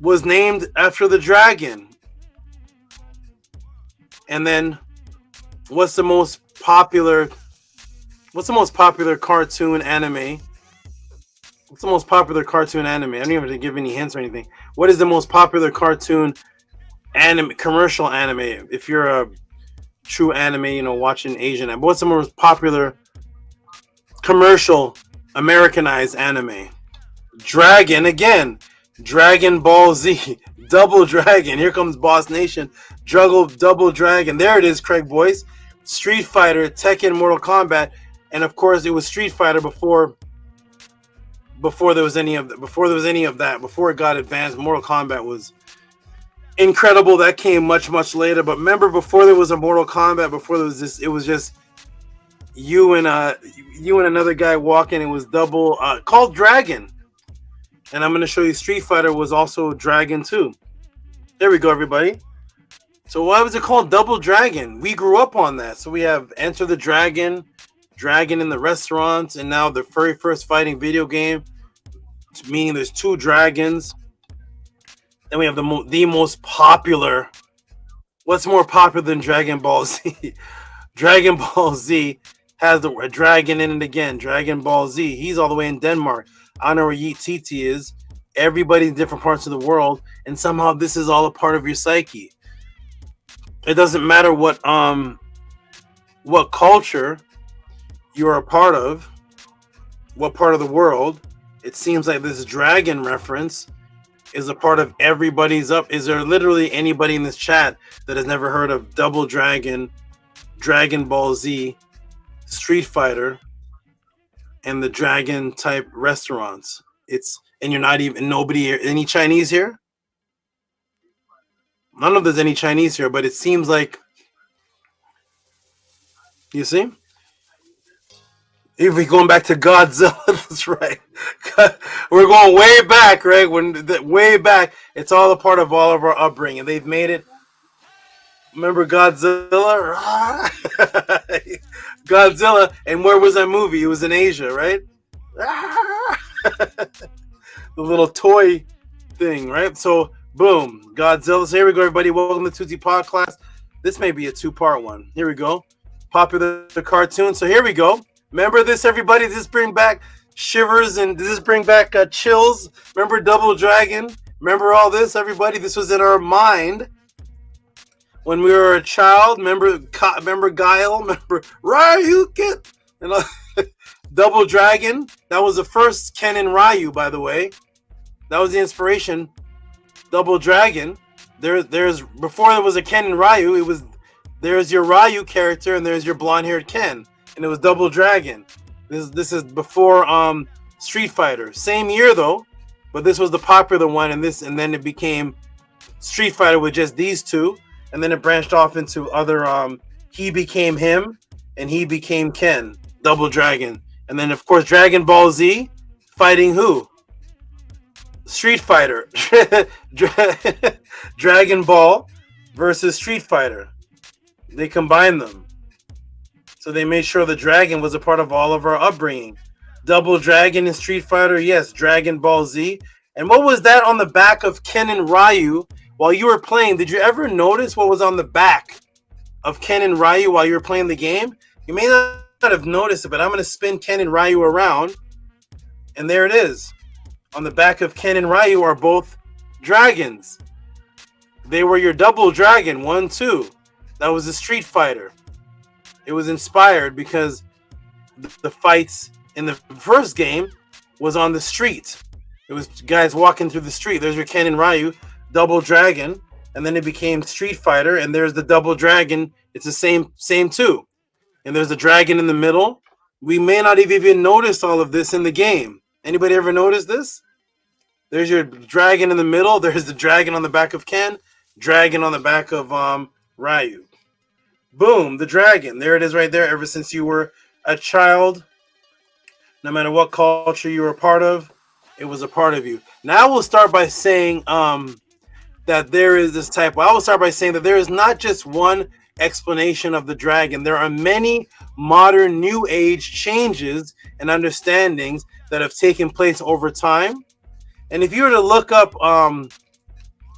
was named after the dragon. And then what's the most popular cartoon anime? What's the most popular cartoon anime? I don't even have to give any hints or anything. What is the most popular cartoon anime, commercial anime? If you're a true anime, watching Asian anime. What's the most popular commercial Americanized anime? Dragon again. Dragon Ball Z. Double Dragon. Here comes Boss Nation. Double Dragon. There it is, Craig Boyce. Street Fighter, Tekken, Mortal Kombat, and of course it was Street Fighter before there was any of that. Before it got advanced, Mortal Kombat was incredible. That came much later. But remember, before there was a Mortal Kombat, before there was this, it was just you and another guy walking. It was double called Dragon. And I'm going to show you Street Fighter was also Dragon too. There we go, everybody. So why was it called Double Dragon? We grew up on that. So we have Enter the Dragon, Dragon in the restaurants, and now the very first fighting video game, meaning there's two dragons. Then we have the most popular. What's more popular than Dragon Ball Z? Dragon Ball Z has a dragon in it again. Dragon Ball Z. He's all the way in Denmark. I don't know where Yeet Titi is. Everybody's in different parts of the world, and somehow this is all a part of your psyche. It doesn't matter what culture you're a part of, what part of the world. It seems like this dragon reference is a part of everybody's up. Is there literally anybody in this chat that has never heard of Double Dragon, Dragon Ball Z, Street Fighter, and the dragon type restaurants? And you're not even, nobody here, any Chinese here? I don't know if there's any Chinese here, but it seems like, you see? If we're going back to Godzilla, that's right. We're going way back, right? Way back. It's all a part of all of our upbringing. They've made it. Remember Godzilla? Godzilla. And where was that movie? It was in Asia, right? The little toy thing, right? So, boom. Godzilla. So here we go, everybody. Welcome to Tehuti Podclass. This may be a two-part one. Here we go. popular cartoon. So here we go. Remember this, everybody? Does this bring back shivers and does this bring back chills? Remember Double Dragon? Remember all this, everybody? This was in our mind when we were a child. Remember Guile? Remember Ryu Kid? And Double Dragon. That was the first Ken and Ryu, by the way. That was the inspiration. Double Dragon. There's before there was a Ken and Ryu. There's your Ryu character and there's your blonde-haired Ken, and it was Double Dragon. This is before Street Fighter. Same year though, but this was the popular one, and then it became Street Fighter with just these two, and then it branched off into other. He became him, and he became Ken. Double Dragon, and then of course Dragon Ball Z, fighting who? Street Fighter. Dragon Ball versus Street Fighter. They combined them. So they made sure the dragon was a part of all of our upbringing. Double Dragon in Street Fighter, yes. Dragon Ball Z. And what was that on the back of Ken and Ryu while you were playing? Did you ever notice what was on the back of Ken and Ryu while you were playing the game? You may not have noticed it, but I'm going to spin Ken and Ryu around. And there it is. On the back of Ken and Ryu are both dragons. They were your Double Dragon, 1, 2. That was a Street Fighter. It was inspired because the fights in the first game was on the street. It was guys walking through the street. There's your Ken and Ryu, Double Dragon, and then it became Street Fighter, and there's the Double Dragon. It's the same two. And there's the dragon in the middle. We may not have even noticed all of this in the game. Anybody ever notice this? There's your dragon in the middle. There's the dragon on the back of Ken, dragon on the back of Ryu. Boom, the dragon. There it is right there. Ever since you were a child, no matter what culture you were a part of, it was a part of you. Now we'll start by saying that there is this type. Well, I will start by saying that there is not just one explanation of the dragon. There are many modern new age changes and understandings that have taken place over time. And if you were to look up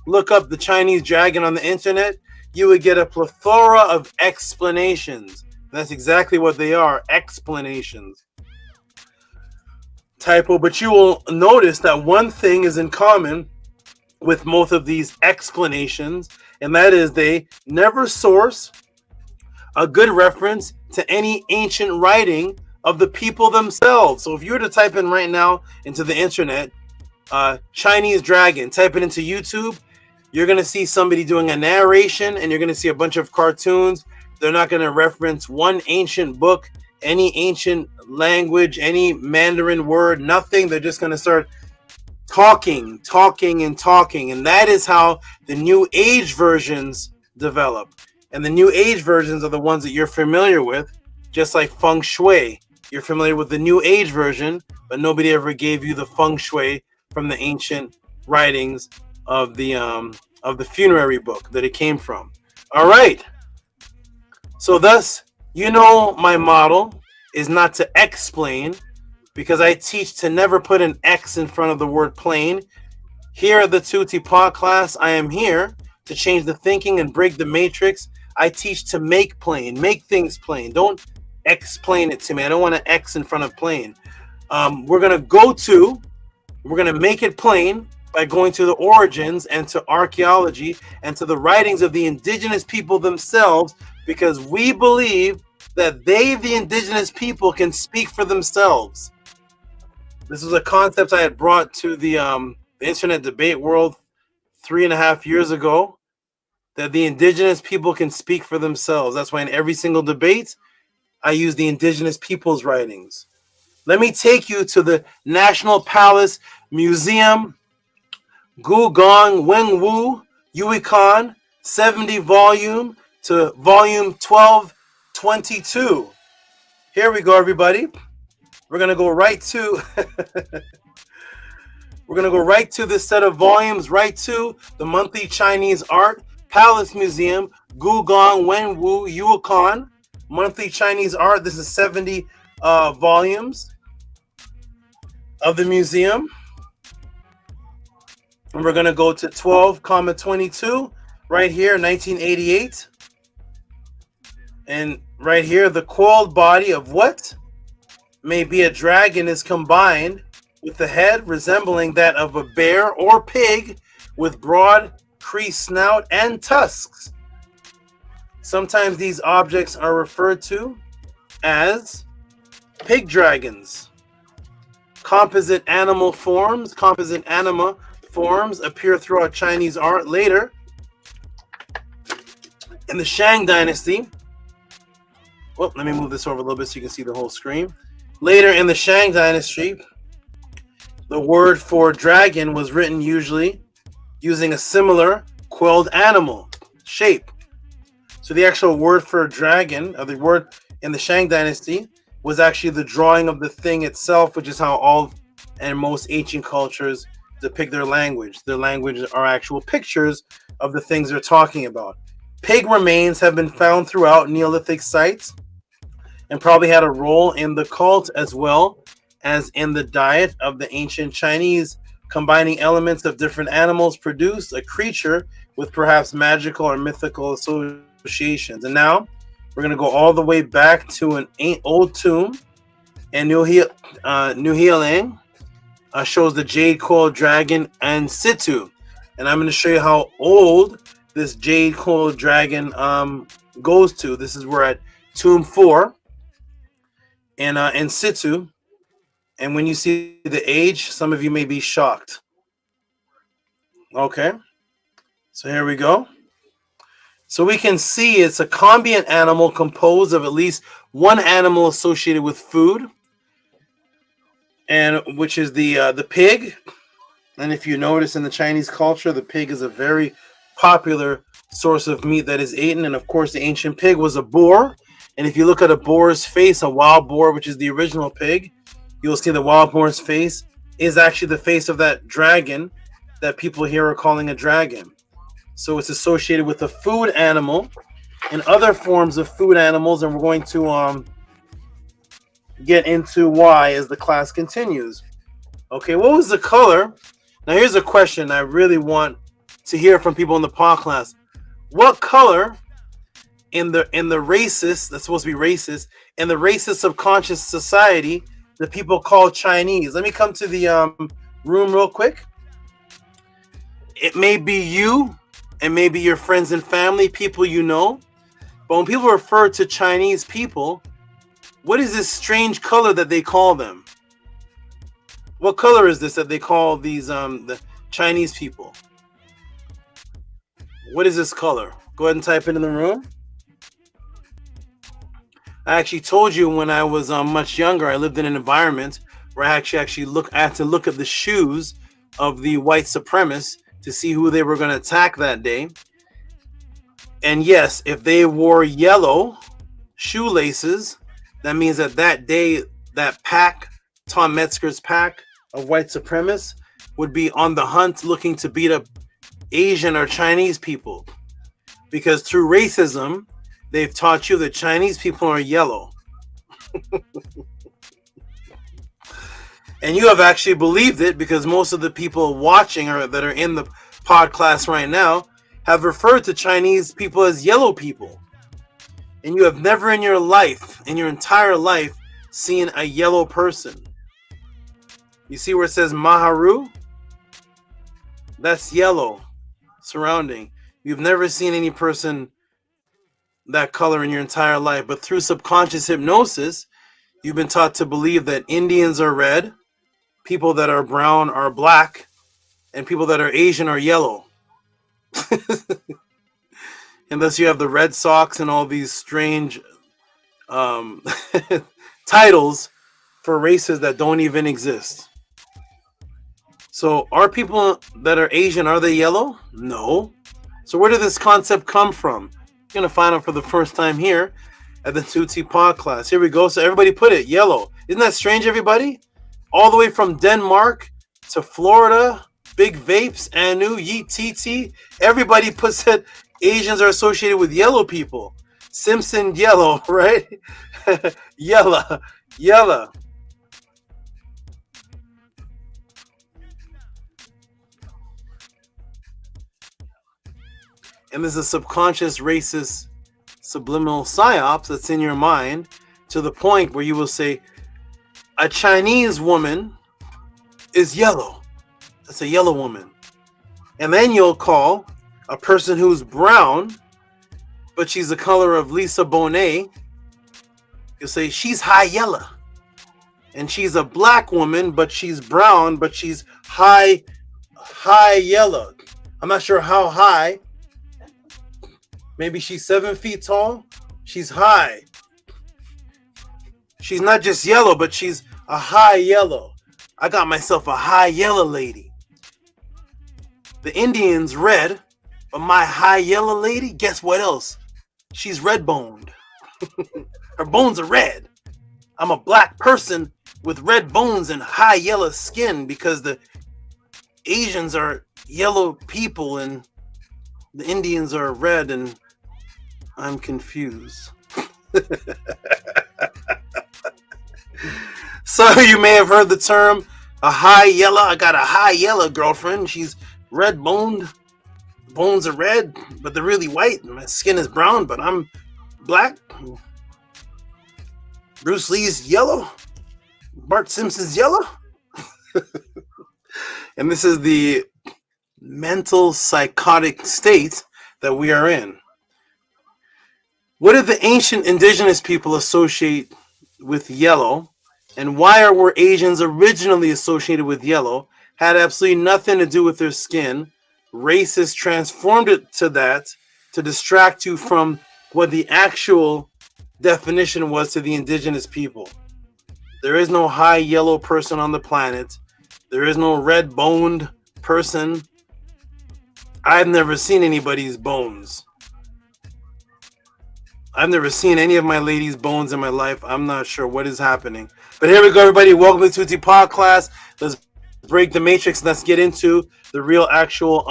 the Chinese dragon on the internet, you would get a plethora of explanations. That's exactly what they are, explanations. Typo, but you will notice that one thing is in common with most of these explanations, and that is they never source a good reference to any ancient writing of the people themselves. So if you were to type in right now into the internet, Chinese dragon, type it into YouTube, you're going to see somebody doing a narration, and you're going to see a bunch of cartoons. They're not going to reference one ancient book, any ancient language, any Mandarin word, nothing. They're just going to start talking. And that is how the New Age versions develop. And the New Age versions are the ones that you're familiar with, just like Feng Shui. You're familiar with the New Age version, but nobody ever gave you the Feng Shui from the ancient writings of the funerary book that it came from. All right. So thus, my model is not to explain, because I teach to never put an X in front of the word plain. Here at the Tehuti Podclass, I am here to change the thinking and break the matrix. I teach to make plain, make things plain. Don't explain it to me. I don't want an X in front of plain. We're going to make it plain by going to the origins and to archaeology and to the writings of the indigenous people themselves, because we believe that they, the indigenous people, can speak for themselves. This was a concept I had brought to the internet debate world 3.5 years ago, that the indigenous people can speak for themselves. That's why in every single debate, I use the indigenous people's writings. Let me take you to the National Palace Museum, Gugong Wenwu Yuikan, 70 volume to volume 1222. Here we go, everybody. We're gonna go right to this set of volumes, right to the monthly Chinese art, Palace Museum, Gugong Wenwu Yuikan, monthly Chinese art. This is 70 volumes of the museum. And we're going to go to 12,22 right here, 1988. And right here, the coiled body of what may be a dragon is combined with the head resembling that of a bear or pig with broad creased snout and tusks. Sometimes these objects are referred to as pig dragons. Composite anima forms appear throughout Chinese art later. In the Shang Dynasty, well, let me move this over a little bit so you can see the whole screen. Later in the Shang Dynasty, the word for dragon was written usually using a similar coiled animal shape. So the actual word for dragon, or the word in the Shang Dynasty, was actually the drawing of the thing itself, which is how all and most ancient cultures depict their language. Their language are actual pictures of the things they're talking about. Pig remains have been found throughout Neolithic sites and probably had a role in the cult as well as in the diet of the ancient Chinese. Combining elements of different animals produced a creature with perhaps magical or mythical associations. And now we're going to go all the way back to an old tomb, and New Healing shows the jade coiled dragon in situ. And I'm going to show you how old this jade coiled dragon goes to. This is we're at tomb 4 and in situ. And when you see the age, some of you may be shocked. Okay, so here we go. So we can see it's a combinant animal composed of at least one animal associated with food, and which is the pig. And if you notice in the Chinese culture, the pig is a very popular source of meat that is eaten. And of course, the ancient pig was a boar. And if you look at a boar's face, a wild boar, which is the original pig, you'll see the wild boar's face is actually the face of that dragon that people here are calling a dragon. So it's associated with a food animal and other forms of food animals, and we're going to get into why as the class continues. Okay, what was the color? Now here's a question I really want to hear from people in the podcast. What color in the racist, that's supposed to be racist, in the racist subconscious society that people call Chinese? Let me come to the room real quick. It may be you, and maybe your friends and family, people you know. But when people refer to Chinese people, what is this strange color that they call them? What color is this that they call these the Chinese people? What is this color? Go ahead and type it in the room. I actually told you when I was much younger, I lived in an environment where I had to look at the shoes of the white supremacists to see who they were going to attack that day. And yes, if they wore yellow shoelaces, that means that day, that pack, Tom Metzger's pack of white supremacists, would be on the hunt looking to beat up Asian or Chinese people. Because through racism, they've taught you that Chinese people are yellow. And you have actually believed it, because most of the people watching or that are in the pod class right now have referred to Chinese people as yellow people. And you have never in your life, in your entire life, seen a yellow person. You see where it says Maharu? That's yellow surrounding. You've never seen any person that color in your entire life. But through subconscious hypnosis, you've been taught to believe that Indians are red, people that are brown are black, and people that are Asian are yellow. And thus you have the Red Sox and all these strange titles for races that don't even exist. So are people that are Asian, are they yellow? No. So where did this concept come from? You're going to find out for the first time here at the Tehuti Podclass. Here we go. So everybody put it, yellow. Isn't that strange, everybody? All the way from Denmark to Florida, Big Vapes, Anu, Yeet, TT. Everybody puts that Asians are associated with yellow people. Simpson, yellow, right? Yellow. And there's a subconscious racist subliminal psyops that's in your mind to the point where you will say, a Chinese woman is yellow. That's a yellow woman. And then you'll call a person who's brown, but she's the color of Lisa Bonet. You'll say, she's high yellow. And she's a black woman, but she's brown, but she's high yellow. I'm not sure how high. Maybe she's 7 feet tall. She's high. She's not just yellow, but she's a high yellow. I got myself a high yellow lady. The Indian's red, but my high yellow lady, guess what else? She's red boned. Her bones are red. I'm a black person with red bones and high yellow skin because the Asians are yellow people and the Indians are red, and I'm confused. So you may have heard the term a high yellow. I got a high yellow girlfriend. She's red boned. Bones are red, but they're really white. My skin is brown, but I'm black. Bruce Lee's yellow. Bart Simpson's yellow. And this is the mental psychotic state that we are in. What did the ancient indigenous people associate with yellow, and why were Asians originally associated with yellow? Had absolutely nothing to do with their skin. Racists transformed it to that to distract you from what the actual definition was to the indigenous people. There is no high yellow person on the planet. There is no red boned person. I've never seen anybody's bones. I've never seen any of my ladies' bones in my life. I'm not sure what is happening. But here we go, everybody. Welcome to Tehuti Podclass. Let's break the matrix and let's get into the real actual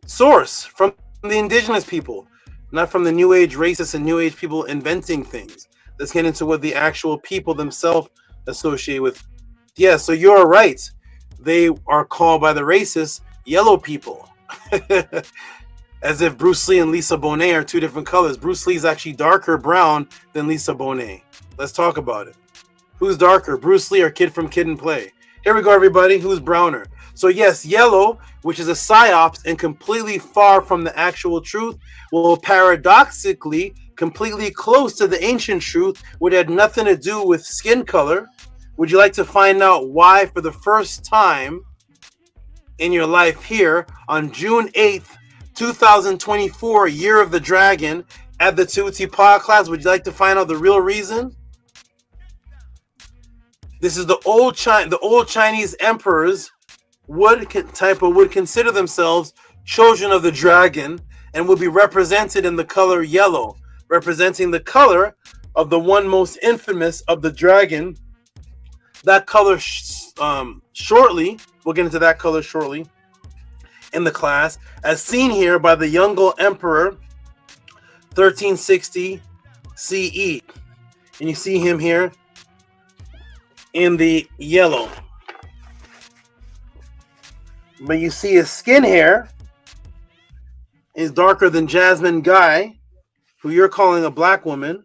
source from the indigenous people, not from the new age racists and new age people inventing things. Let's get into what the actual people themselves associate with. Yeah, so you're right. They are called by the racists yellow people. As if Bruce Lee and Lisa Bonet are two different colors. Bruce Lee is actually darker brown than Lisa Bonet. Let's talk about it. Who's darker, Bruce Lee or Kid from Kid and Play? Here we go, everybody. Who's browner? So yes, yellow, which is a psyops and completely far from the actual truth, will paradoxically completely close to the ancient truth, which had nothing to do with skin color. Would you like to find out why for the first time in your life here on June 8th, 2024, Year of the Dragon, at the Tehuti Podclass? Would you like to find out the real reason? This is the old Chinese emperors would consider themselves children of the dragon and would be represented in the color yellow, representing the color of the one most infamous of the dragon. That color shortly, we'll get into that color shortly in the class, as seen here by the Yongle Emperor, 1360 CE. And you see him here in the yellow. But you see his skin hair is darker than Jasmine Guy, who you're calling a black woman.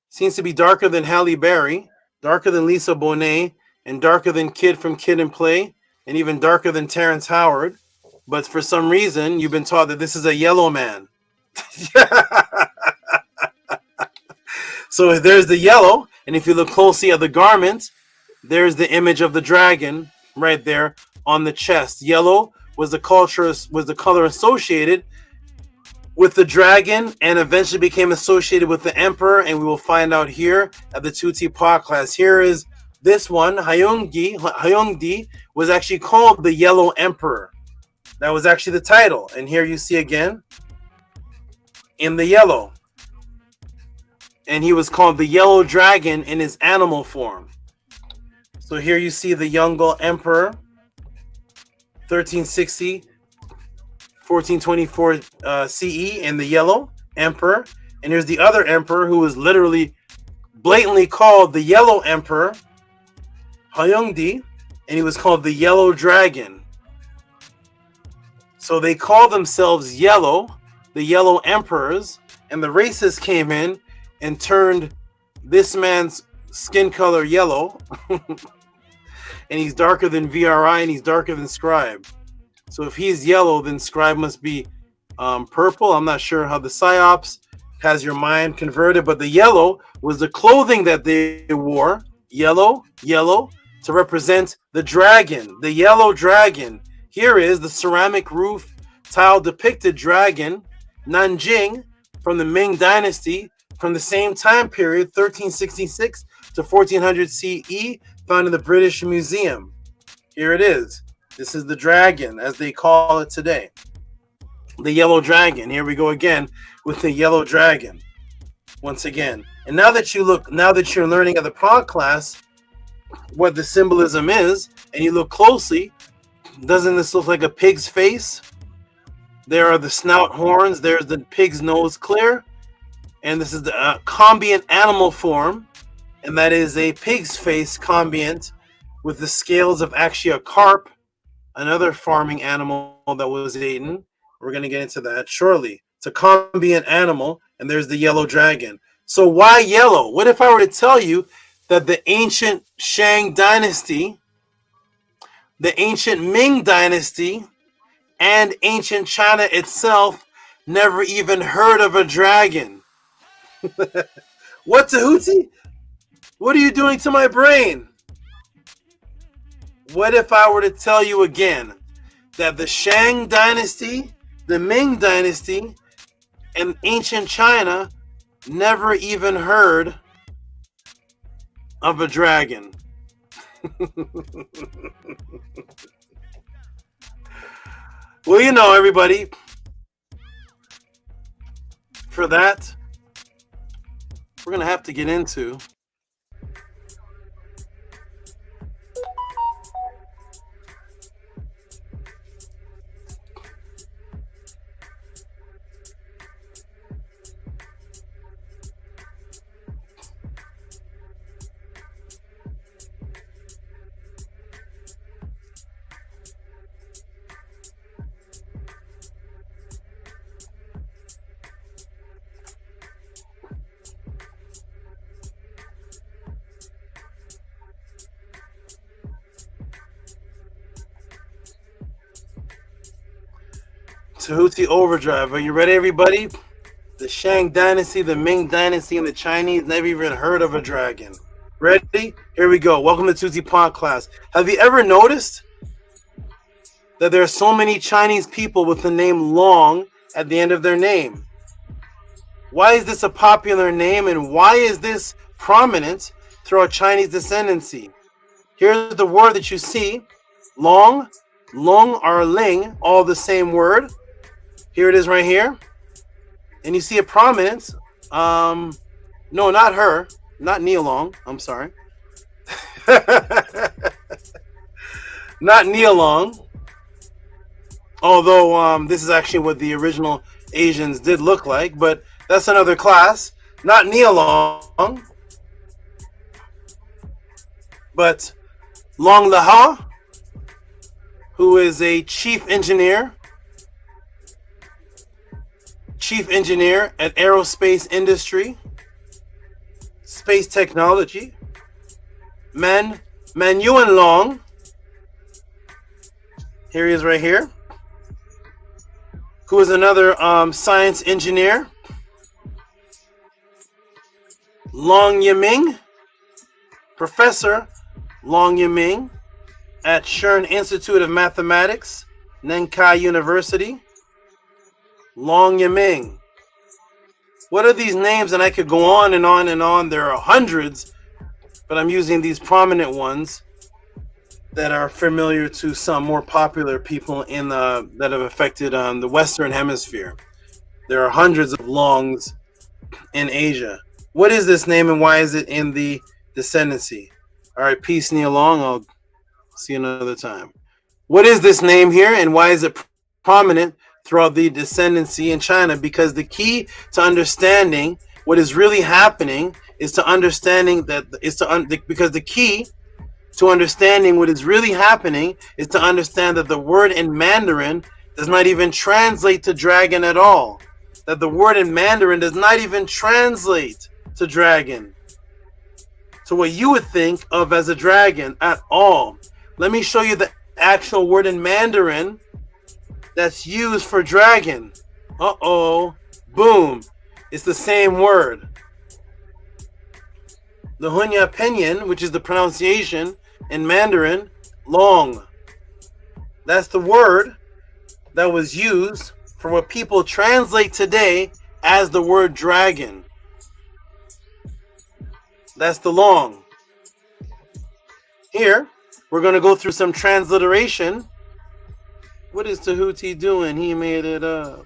Seems to be darker than Halle Berry, darker than Lisa Bonet, and darker than Kid from Kid and Play, and even darker than Terrence Howard. But for some reason, you've been taught that this is a yellow man. So there's the yellow, and if you look closely at the garment, there's the image of the dragon right there on the chest. Yellow was the color associated with the dragon, and eventually became associated with the emperor, and we will find out here at the Tehuti Podclass. Here is this one. Hyungdi was actually called the Yellow Emperor. That was actually the title. And here you see again in the yellow. And he was called the Yellow Dragon in his animal form. So here you see the Yongle Emperor, 1360, 1424 CE, and the Yellow Emperor. And here's the other emperor who was literally blatantly called the Yellow Emperor, Hyungdi, and he was called the Yellow Dragon. So they call themselves yellow the yellow emperors, and the racists came in and turned this man's skin color yellow. And he's darker than VRI, and he's darker than Scribe. So if he's yellow, then Scribe must be purple. I'm not sure how the PsyOps has your mind converted, but the yellow was the clothing that they wore. Yellow, to represent the dragon, the yellow dragon. Here is the ceramic roof tile depicted dragon, Nanjing, from the Ming Dynasty, from the same time period, 1366 to 1400 CE, found in the British Museum. Here it is. This is the dragon, as they call it today. The yellow dragon. Here we go again with the yellow dragon. Once again. And now that you're learning at the prog class what the symbolism is, and you look closely, doesn't this look like a pig's face? There are the snout horns. There's the pig's nose clear. And this is the combient animal form. And that is a pig's face combient with the scales of actually a carp, another farming animal that was eaten. We're going to get into that shortly. It's a combient animal, and there's the yellow dragon. So why yellow? What if I were to tell you that the ancient Shang dynasty, the ancient Ming dynasty, and ancient China itself never even heard of a dragon? What, Tehuti? What are you doing to my brain? What if I were to tell you again that the Shang dynasty, the Ming dynasty, and ancient China never even heard of a dragon? Well, you know, everybody, for that, we're going to have to get into Tehuti Overdrive. Are you ready, everybody? The Shang dynasty, the Ming dynasty, and the Chinese never even heard of a dragon. Ready? Here we go. Welcome to Tehuti Podclass. Have you ever noticed that there are so many Chinese people with the name Long at the end of their name? Why is this a popular name, and why is this prominent throughout Chinese descendancy? Here's the word that you see. Long, Long or Ling, all the same word. Here it is right here. And you see a prominence. No, not her. Not Nia Long. I'm sorry. Not Nia Long. Although this is actually what the original Asians did look like. But that's another class. Not Nia Long. But Long Laha, who is a chief engineer at aerospace industry, space technology. Man Yuan Long, here he is right here, who is another science engineer. Long Yiming, Professor Long Yiming at Shern Institute of Mathematics, Nankai University. Long Yiming. What are these names? And I could go on and on and on. There are hundreds, but I'm using these prominent ones that are familiar to some more popular people in that have affected the Western Hemisphere. There are hundreds of Longs in Asia. What is this name, and why is it in the descendancy? All right, peace, Neil Long. I'll see you another time. What is this name here, and why is it prominent throughout the descendancy in China? Because the key to understanding what is really happening is to understanding that because the key to understanding what is really happening is to understand that the word in Mandarin does not even translate to dragon at all. that the word in Mandarin does not even translate to dragon, to what you would think of as a dragon at all. Let me show you the actual word in Mandarin that's used for dragon. Uh-oh. Boom. It's the same word. The Hunya Pinyin, which is the pronunciation in Mandarin, long. That's the word that was used for what people translate today as the word dragon. That's the long. Here, we're going to go through some transliteration. What is Tehuti doing? He made it up.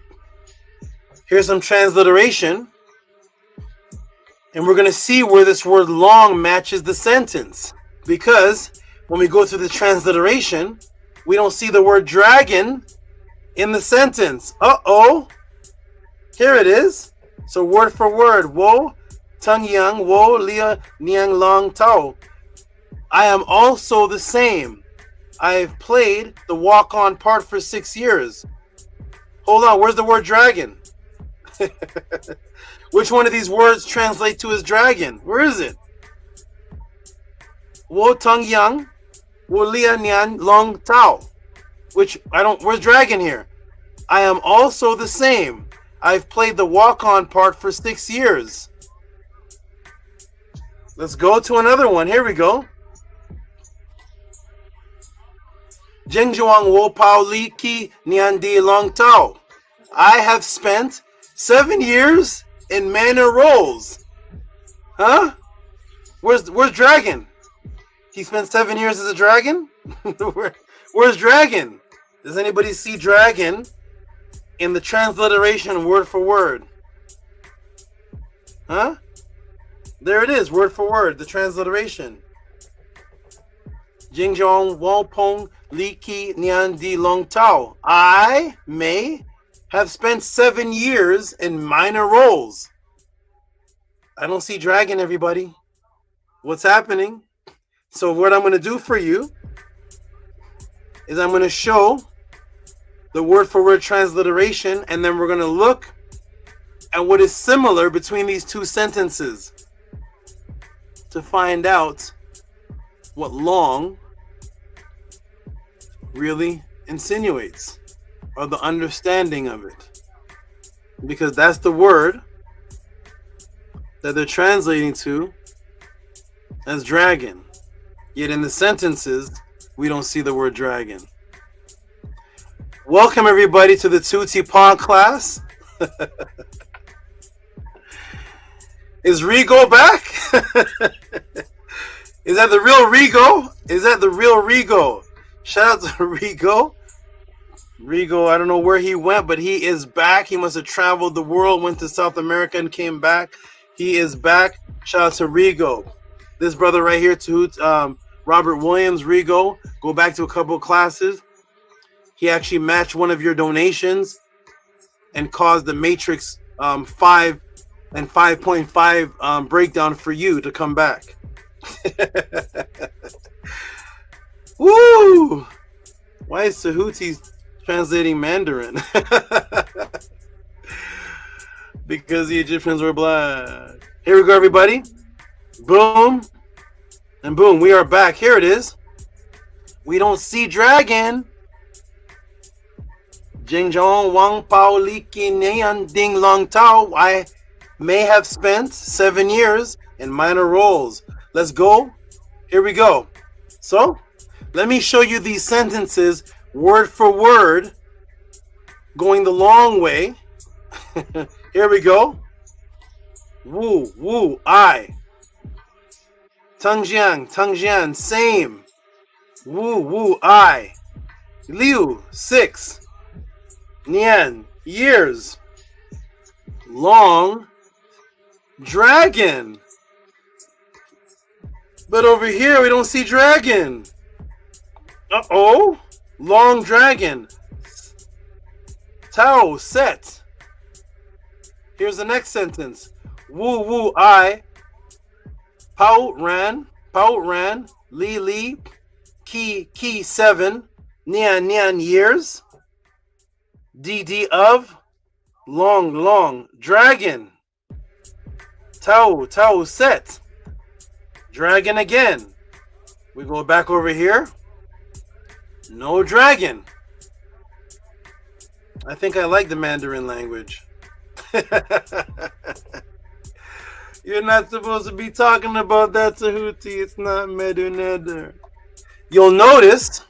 Here's some transliteration. And we're going to see where this word long matches the sentence. Because when we go through the transliteration, we don't see the word dragon in the sentence. Uh-oh. Here it is. So word for word. Wo, tung yang, wo, lia, niang, long, tao. I am also the same. I have played the walk-on part for 6 years. Hold on, where's the word dragon? Which one of these words translate to as dragon? Where is it? Wo tung yang, wo lia nian long tao. Where's dragon here? I am also the same. I've played the walk-on part for 6 years. Let's go to another one. Here we go. Jingjuang wo pao li ki nian di long tao. I have spent 7 years in manor roles. Huh? Where's dragon? He spent 7 years as a dragon? Where's dragon? Does anybody see dragon in the transliteration word for word? Huh? There it is, word for word, the transliteration. Jingzhong Wopong Li Ki Nian Di Long Tao. I may have spent 7 years in minor roles. I don't see dragon, everybody. What's happening? So what I'm going to do for you is I'm going to show the word for word transliteration, and then we're going to look at what is similar between these two sentences to find out what long really insinuates, or the understanding of it. Because that's the word that they're translating to as dragon. Yet in the sentences, we don't see the word dragon. Welcome everybody to the Tehuti Podclass. Is Rigo back? Is that the real Rigo? Is that the real Rigo? Shout out to Rigo. Rigo, I don't know where he went, but he is back. He must have traveled the world, went to South America and came back. He is back. Shout out to Rigo. This brother right here, Robert Williams, Rigo, go back to a couple of classes. He actually matched one of your donations and caused the Matrix 5 and 5.5 breakdown for you to come back. Woo! Why is Tehuti translating Mandarin? Because the Egyptians were black. Here we go, everybody. Boom. And boom, we are back. Here it is. We don't see dragon. Jingzhong Wang Pao Li Ki Nian Ding Long Tao. I may have spent 7 years in minor roles. Let's go. Here we go. So, let me show you these sentences word for word, going the long way. Here we go. Wu, wu, I. Tangjian, same. Wu, wu, I. Liu, 6. Nian, years. Long, dragon. But over here, we don't see dragon. Uh-oh. Long dragon. Tao, set. Here's the next sentence. Wu, wu, I. Pao, ran. Li, li. Ki, 7. Nian, years. Di, of. long. Dragon. Tau, set. Dragon again. We go back over here. No dragon. I think I like the Mandarin language. You're not supposed to be talking about that, Tehuti. It's not Meduneder. You'll notice,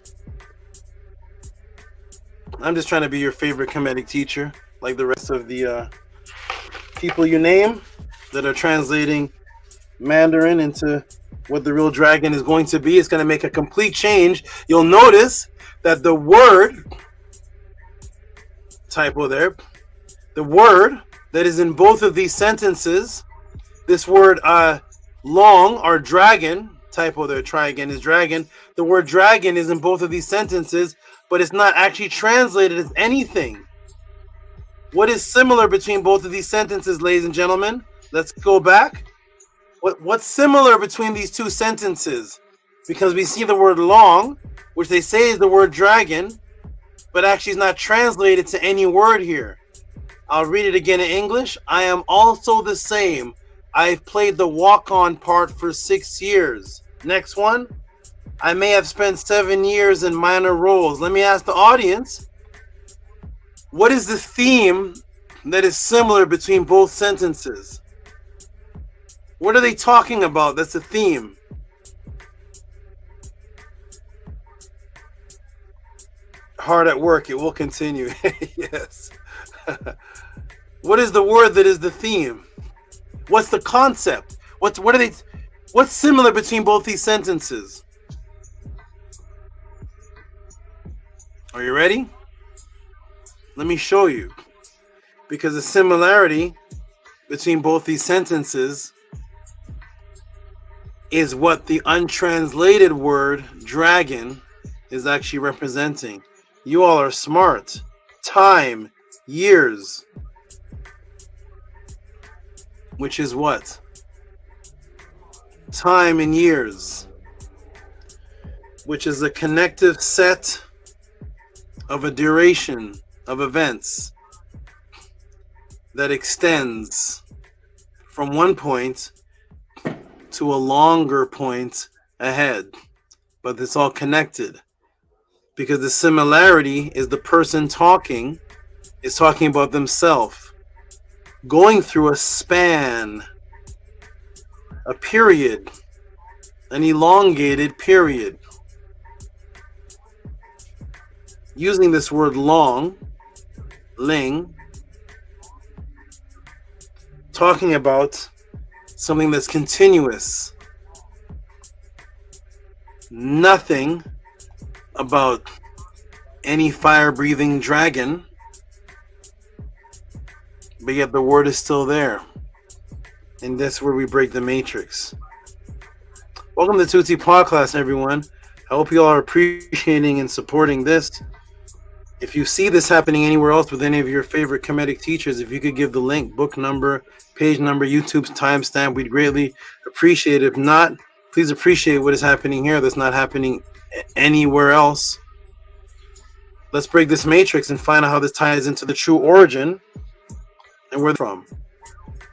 I'm just trying to be your favorite Kemetic teacher, like the rest of the people you name that are translating Mandarin into what the real dragon is going to be. It's going to make a complete change. You'll notice that the word, typo there, the word that is in both of these sentences, this word long or dragon, typo there, try again, is dragon. The word dragon is in both of these sentences, but it's not actually translated as anything. What is similar between both of these sentences, ladies and gentlemen? Let's go back. What's similar between these two sentences? Because we see the word long, which they say is the word dragon, but actually is not translated to any word here. I'll read it again in English. I am also the same. I've played the walk-on part for 6 years. Next one. I may have spent 7 years in minor roles. Let me ask the audience, what is the theme that is similar between both sentences? What are they talking about? That's a theme. Hard at work. It will continue. Yes. What is the word that is the theme? What's the concept? What's similar between both these sentences? Are you ready? Let me show you. Because the similarity between both these sentences is what the untranslated word dragon is actually representing. You all are smart. Time, years. Which is what? Time and years. Which is a connective set of a duration of events that extends from one point to a longer point ahead. But it's all connected. Because the similarity is the person talking is talking about themselves. Going through a span, a period, an elongated period. Using this word long, ling, talking about something that's continuous. Nothing about any fire-breathing dragon, but yet the word is still there. And that's where we break the matrix. Welcome to Tehuti Podclass, everyone. I hope you all are appreciating and supporting this. If you see this happening anywhere else with any of your favorite Kemetic teachers, if you could give the link, book number, page number, YouTube's timestamp, we'd greatly appreciate it. If not, please appreciate what is happening here that's not happening anywhere else. Let's break this matrix and find out how this ties into the true origin and where they're from.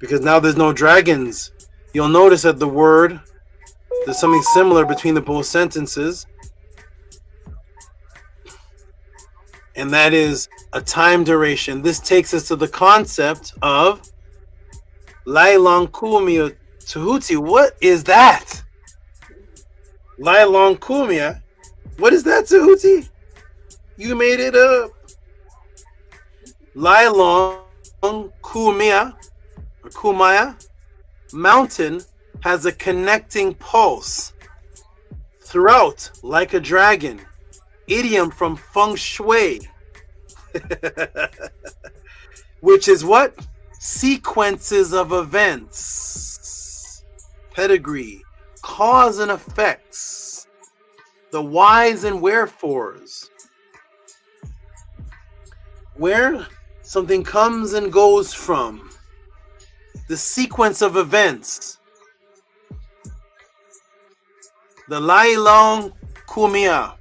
Because now there's no dragons. You'll notice that the word, there's something similar between the both sentences. And that is a time duration. This takes us to the concept of Lailong Kumia Tehuti. What is that? Lailong Kumia? What is that, Tehuti? You made it up. Lailong Kumia or Kumaya mountain has a connecting pulse throughout like a dragon. Idiom from feng shui, which is what? Sequences of events, pedigree, cause and effects, the whys and wherefores, where something comes and goes from, the sequence of events. The Lailong Kumia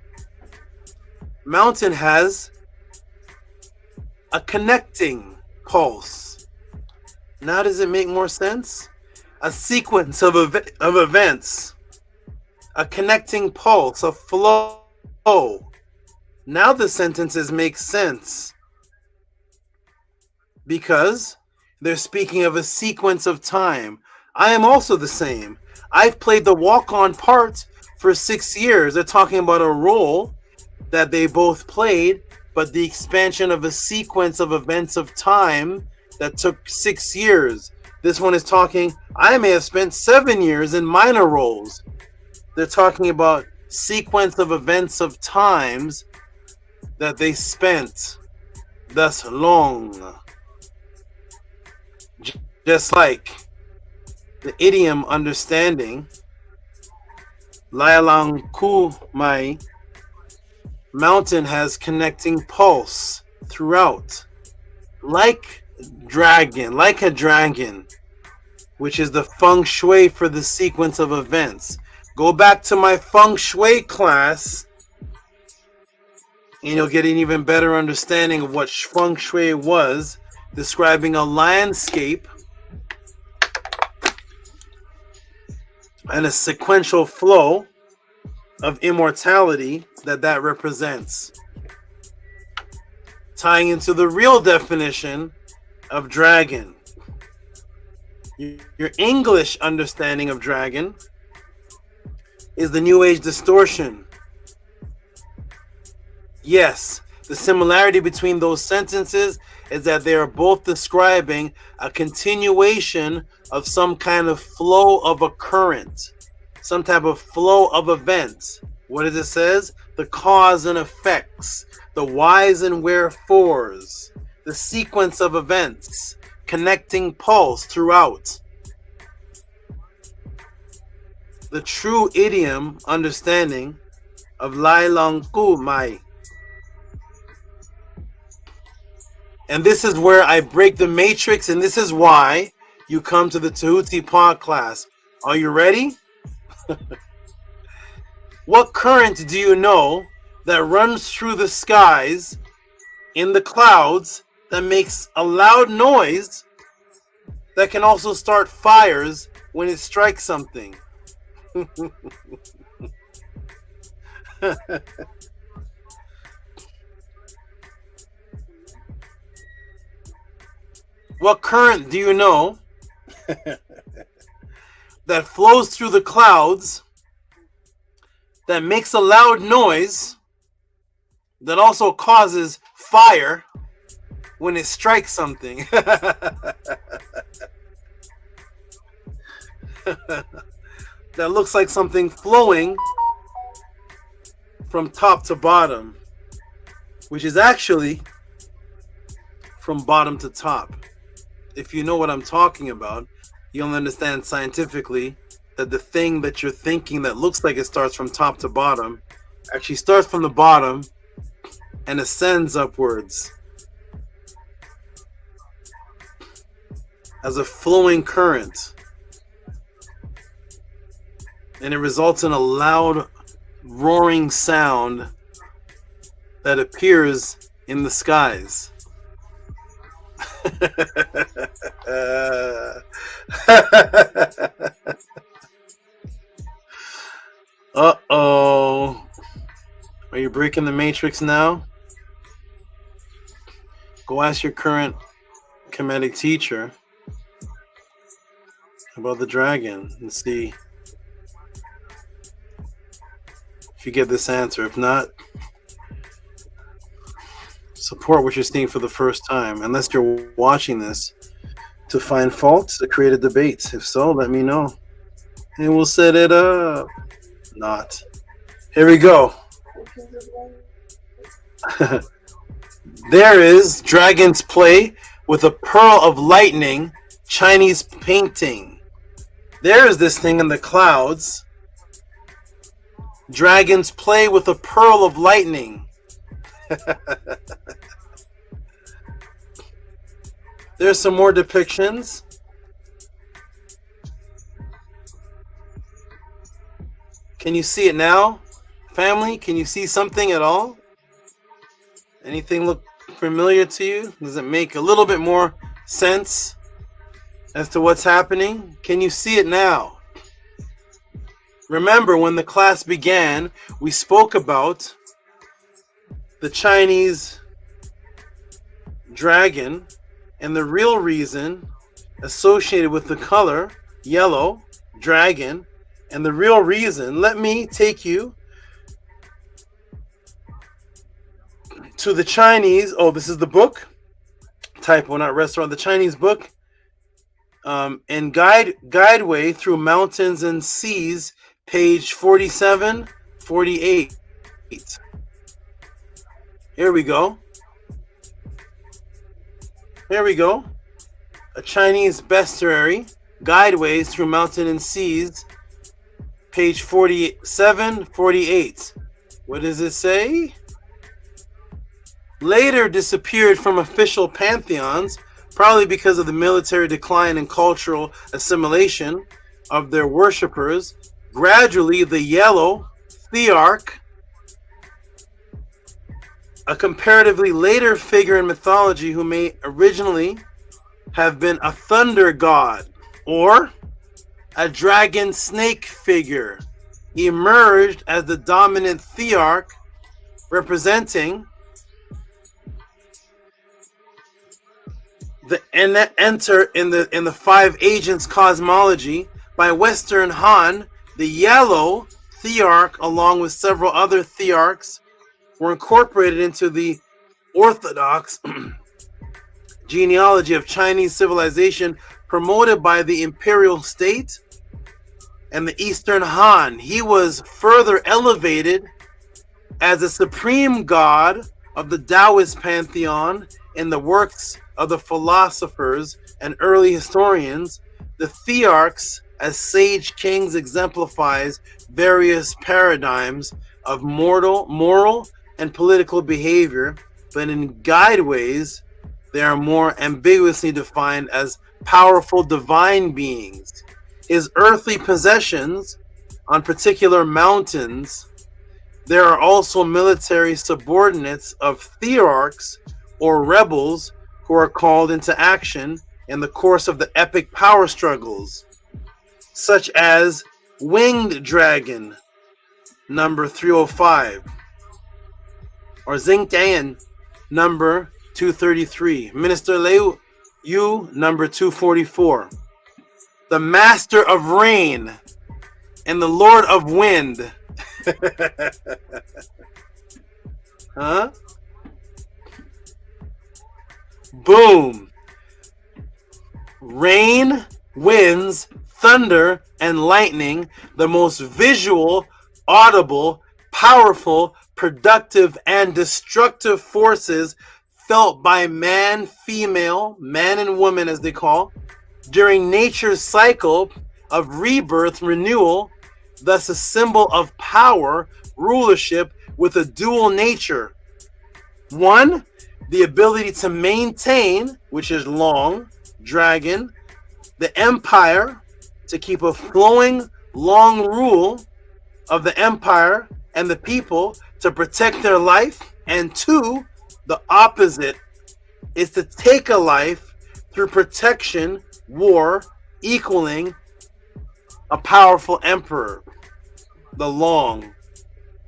mountain has a connecting pulse. Now does it make more sense? A sequence of events, a connecting pulse, a flow. Now the sentences make sense because they're speaking of a sequence of time. I am also the same. I've played the walk-on part for 6 years. They're talking about a role that they both played, but the expansion of a sequence of events of time that took 6 years. This one is talking, I may have spent 7 years in minor roles. They're talking about sequence of events of times that they spent thus long. Just like the idiom understanding, Lailang Ku Mai, mountain has connecting pulse throughout. Like a dragon, which is the feng shui for the sequence of events. Go back to my feng shui class and you'll get an even better understanding of what feng shui was, describing a landscape and a sequential flow of immortality that represents. Tying into the real definition of dragon. Your English understanding of dragon is the New Age distortion. Yes, the similarity between those sentences is that they are both describing a continuation of some kind of flow of a current, some type of flow of events. What does it says? The cause and effects, the whys and wherefores, the sequence of events, connecting pulse throughout. The true idiom understanding of Lai Long Ku Mai. And this is where I break the matrix, and this is why you come to the Tehuti Podclass. Are you ready? What current do you know that runs through the skies in the clouds that makes a loud noise that can also start fires when it strikes something? What current do you know that flows through the clouds that makes a loud noise that also causes fire when it strikes something? That looks like something flowing from top to bottom, which is actually from bottom to top. If you know what I'm talking about, you'll understand scientifically that the thing that you're thinking that looks like it starts from top to bottom actually starts from the bottom and ascends upwards as a flowing current. And it results in a loud roaring sound that appears in the skies. Uh-oh. Are you breaking the matrix now? Go ask your current Kemetic teacher about the dragon and see if you get this answer. If not, support what you're seeing for the first time, unless you're watching this to find faults, to create a debate. If so, let me know and we'll set it up. Not. Here we go. There is Dragon's Play with a Pearl of Lightning Chinese painting. There is this thing in the clouds. Dragon's Play with a Pearl of Lightning. There's some more depictions. Can you see it now, family? Can you see something at all? Anything look familiar to you? Does it make a little bit more sense as to what's happening? Can you see it now? Remember, when the class began, we spoke about the Chinese dragon and the real reason associated with the color yellow dragon, and the real reason. Let me take you to the Chinese. Oh, this is the book. Typo, not restaurant. The Chinese book. And Guideway Through Mountains and Seas, page 47, 48. Here we go. Here we go. A Chinese bestiary, Guideways Through Mountain and Seas, page 47, 48. What does it say? Later disappeared from official pantheons, probably because of the military decline and cultural assimilation of their worshippers. Gradually, the yellow thearch, a comparatively later figure in mythology who may originally have been a thunder god or a dragon snake figure, emerged as the dominant thearch, representing the enter in the five agents cosmology. By Western Han, the yellow thearch, along with several other thearchs, were incorporated into the orthodox genealogy of Chinese civilization promoted by the imperial state and the Eastern Han. He was further elevated as a supreme god of the Taoist pantheon in the works of the philosophers and early historians. The thearchs as sage kings exemplifies various paradigms of moral and political behavior, but in guideways they are more ambiguously defined as powerful divine beings. His earthly possessions on particular mountains. There are also military subordinates of thearchs or rebels who are called into action in the course of the epic power struggles, such as Winged Dragon, number 305, or Xingtian, number 233, Minister Liu Yu, number 244, the Master of Rain and the Lord of Wind. Huh? Boom. Rain, winds, thunder, and lightning, the most visual, audible, powerful, productive, and destructive forces felt by man, female, man and woman as they call, during nature's cycle of rebirth, renewal, thus a symbol of power, rulership with a dual nature. One, the ability to maintain, which is long, dragon, the empire, to keep a flowing, long rule of the empire and the people to protect their life. And two, the opposite is to take a life through protection, war, equaling a powerful emperor, the long,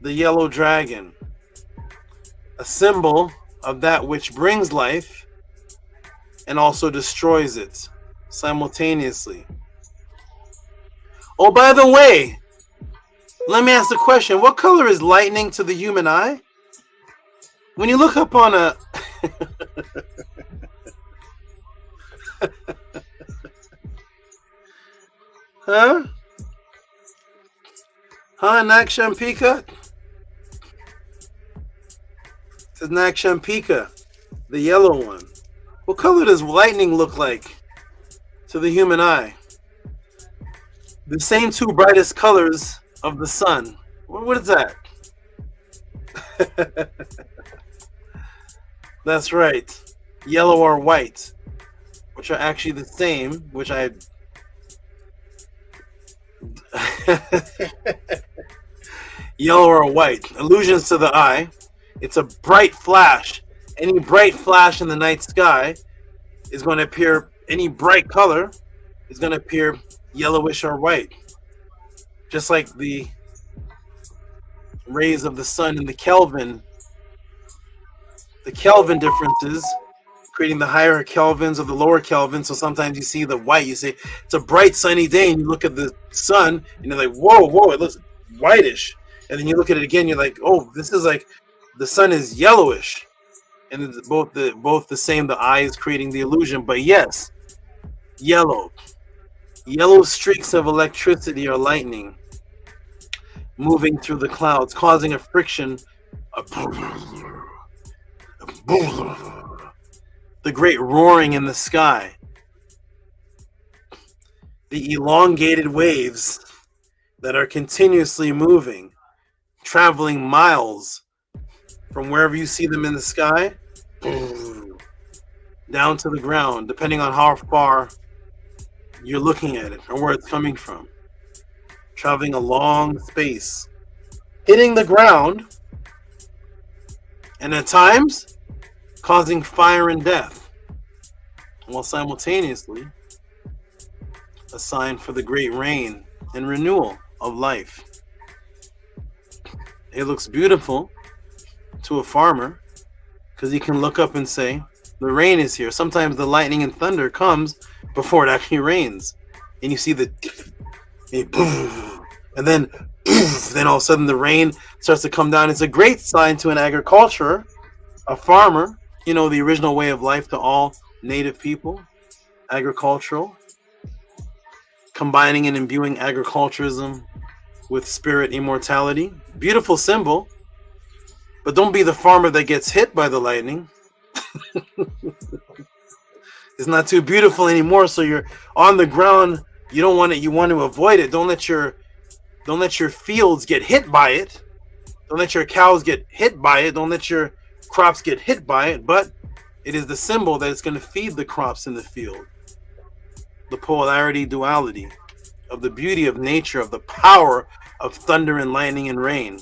the yellow dragon, a symbol of that which brings life and also destroys it simultaneously. Oh, by the way, let me ask the question. What color is lightning to the human eye? When you look up on a... Huh? Huh, Nakshampika? It says Nakshampika, the yellow one. What color does lightning look like to the human eye? The same two brightest colors of the sun. What is that? That's right. Yellow or white, which are actually the same, which I... Yellow or white. Illusions to the eye. It's a bright flash any bright flash in the night sky is going to appear, any bright color is going to appear yellowish or white. Just like the rays of the sun in the Kelvin differences, creating the higher Kelvins or the lower Kelvins. So sometimes you see the white, you say it's a bright sunny day, and you look at the sun and you're like, whoa, it looks whitish. And then you look at it again, you're like, oh, this is like the sun is yellowish. And it's both the same, the eye is creating the illusion. But yes, yellow streaks of electricity or lightning moving through the clouds, causing a friction, the great roaring in the sky, the elongated waves that are continuously moving, traveling miles from wherever you see them in the sky down to the ground, depending on how far you're looking at it or where it's coming from. Traveling a long space, hitting the ground, and at times causing fire and death, while simultaneously a sign for the great rain and renewal of life. It looks beautiful to a farmer because he can look up and say, the rain is here. Sometimes the lightning and thunder comes before it actually rains, and you see the and then all of a sudden the rain starts to come down. It's a great sign to an agriculturer, a farmer, the original way of life to all native people, agricultural, combining and imbuing agriculturism with spirit immortality. Beautiful symbol, but don't be the farmer that gets hit by the lightning. It's not too beautiful anymore, so you're on the ground. You don't want it. You want to avoid it. Don't let your fields get hit by it. Don't let your cows get hit by it. Don't let your crops get hit by it. But it is the symbol that it's going to feed the crops in the field. The polarity duality of the beauty of nature, of the power of thunder and lightning and rain.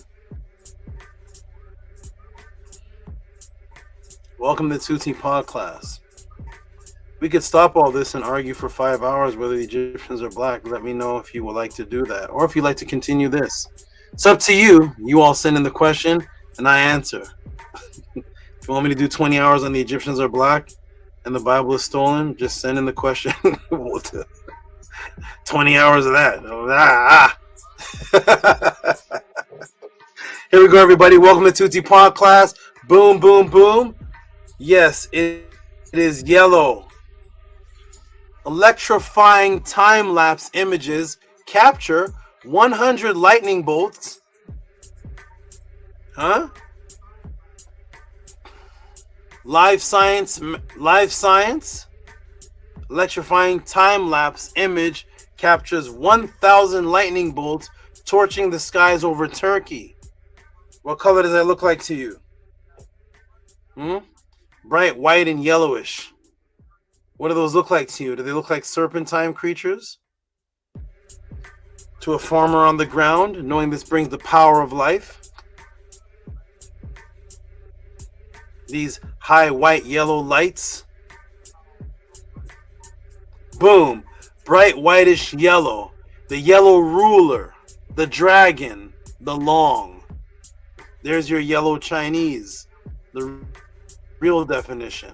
Welcome to Tehuti Podclass. We could stop all this and argue for 5 hours whether the Egyptians are black. Let me know if you would like to do that, or if you'd like to continue this. It's up to you. You all send in the question and I answer. If you want me to do 20 hours on the Egyptians are black and the Bible is stolen, just send in the question. We'll do 20 hours of that. Here we go, everybody. Welcome to Tehuti Podclass. Boom, boom, boom. Yes, it is yellow. Electrifying time-lapse images capture 100 lightning bolts. Live science. Electrifying time-lapse image captures 1,000 lightning bolts torching the skies over Turkey. What color does that look like to you? Bright white and yellowish. What do those look like to you? Do they look like serpentine creatures? To a farmer on the ground, knowing this brings the power of life. These high white yellow lights. Boom. Bright whitish yellow. The yellow ruler. The dragon. The long. There's your yellow Chinese. The real definition.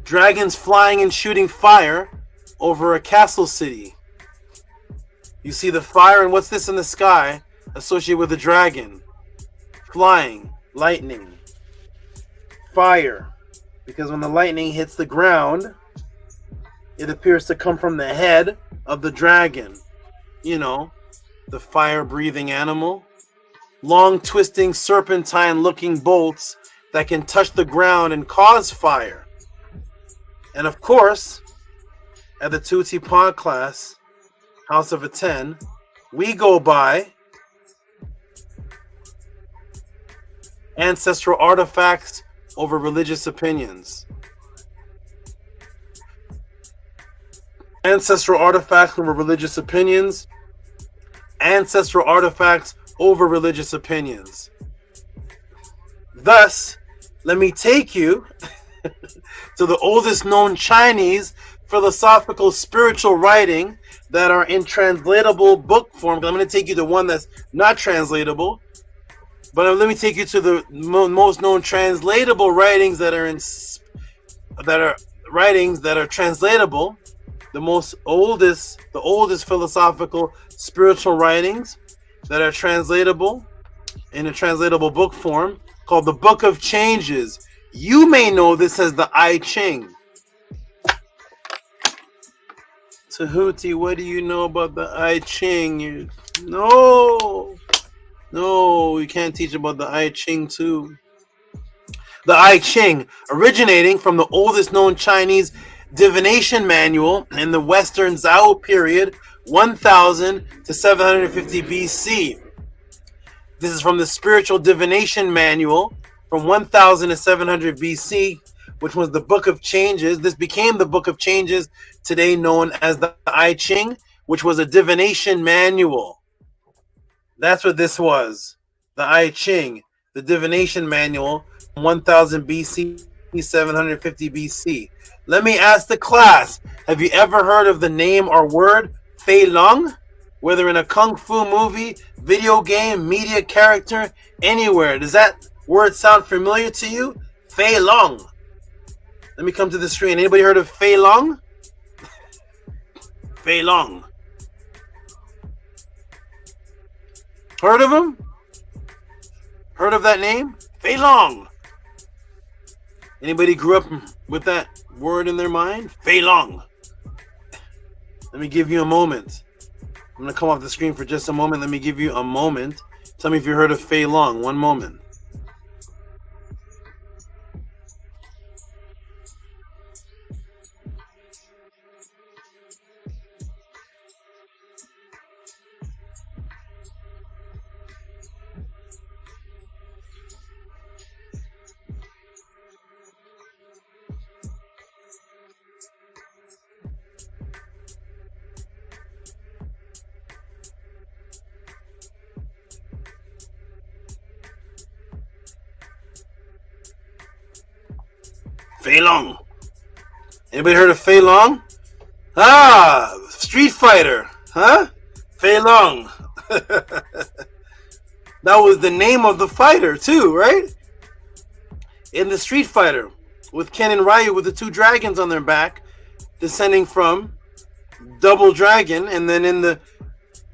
Dragons flying and shooting fire over a castle city. You see the fire, and what's this in the sky associated with the dragon? Flying, lightning, fire. Because when the lightning hits the ground, it appears to come from the head of the dragon. The fire-breathing animal. Long, twisting, serpentine-looking bolts that can touch the ground and cause fire. And of course, at the Tehuti Podclass, House of a 10, we go by ancestral artifacts over religious opinions. Ancestral artifacts over religious opinions. Ancestral artifacts over religious opinions. Thus, let me take you to the oldest known Chinese philosophical spiritual writing that are in translatable book form. I'm going to take you to one that's not translatable, but let me take you to the most known translatable writings that are translatable. The oldest philosophical spiritual writings that are translatable in a translatable book form, called the Book of Changes. You may know this as the I-CHING. Tehuti, what do you know about the I-CHING? No, you can't teach about the I-CHING too. The I-CHING, originating from the oldest known Chinese divination manual in the Western Zhou period, 1000 to 750 BC. This is from the spiritual divination manual from 1000 to 700 BC, which was the Book of Changes. This became the Book of Changes, today known as the I-CHING, which was a divination manual. That's what this was. The I-CHING, the divination manual, 1000 BC, 750 BC. Let me ask the class, have you ever heard of the name or word Fei Long? Whether in a kung fu movie, video game, media character, anywhere. Does that word sound familiar to you? Fei Long. Let me come to the screen. Anybody heard of Fei Long? Fei Long. Heard of him? Heard of that name? Fei Long. Anybody grew up with that word in their mind? Fei Long. Let me give you a moment. I'm going to come off the screen for just a moment. Let me give you a moment. Tell me if you heard of Fei Long. One moment. Fei Long. Anybody heard of Fei Long? Ah, Street Fighter, huh? Fei Long. That was the name of the fighter too, right? In the Street Fighter, with Ken and Ryu with the two dragons on their back, descending from Double Dragon, and then in the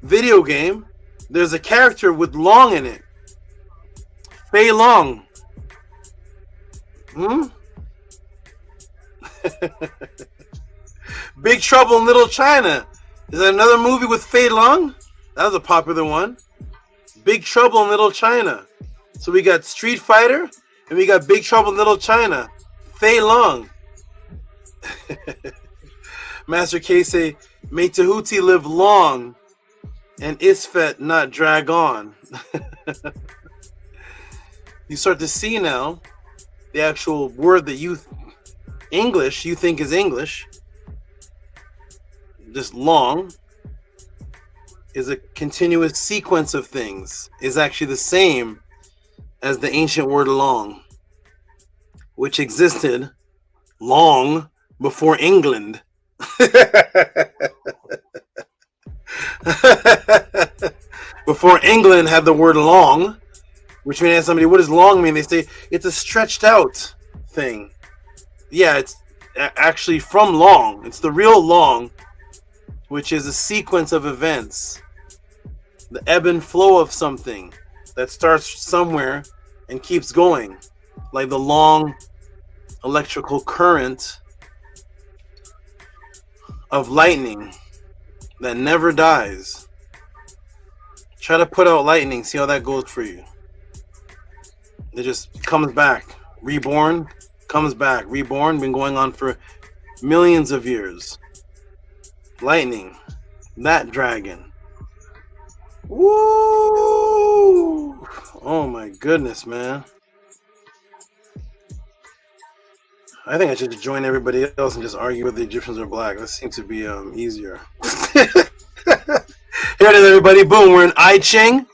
video game, there's a character with Long in it. Fei Long. Big Trouble in Little China. Is that another movie with Fei Long? That was a popular one. Big Trouble in Little China. So we got Street Fighter and we got Big Trouble in Little China. Fei Long. Master K say, may Tehuti live long and Isfet not drag on. You start to see now the actual word that you English you think is English, just long, is a continuous sequence of things, is actually the same as the ancient word long, which existed long before England. Before England had the word long, which means somebody, what does long mean? They say it's a stretched out thing. Yeah, it's actually from long. It's the real long, which is a sequence of events. The ebb and flow of something that starts somewhere and keeps going. Like the long electrical current of lightning that never dies. Try to put out lightning, see how that goes for you. It just comes back. Reborn, comes back. Reborn, been going on for millions of years. Lightning, that dragon. Woo! Oh my goodness, man. I think I should join everybody else and just argue whether the Egyptians are black. That seems to be easier. Here it is, everybody. Boom, we're in I-CHING.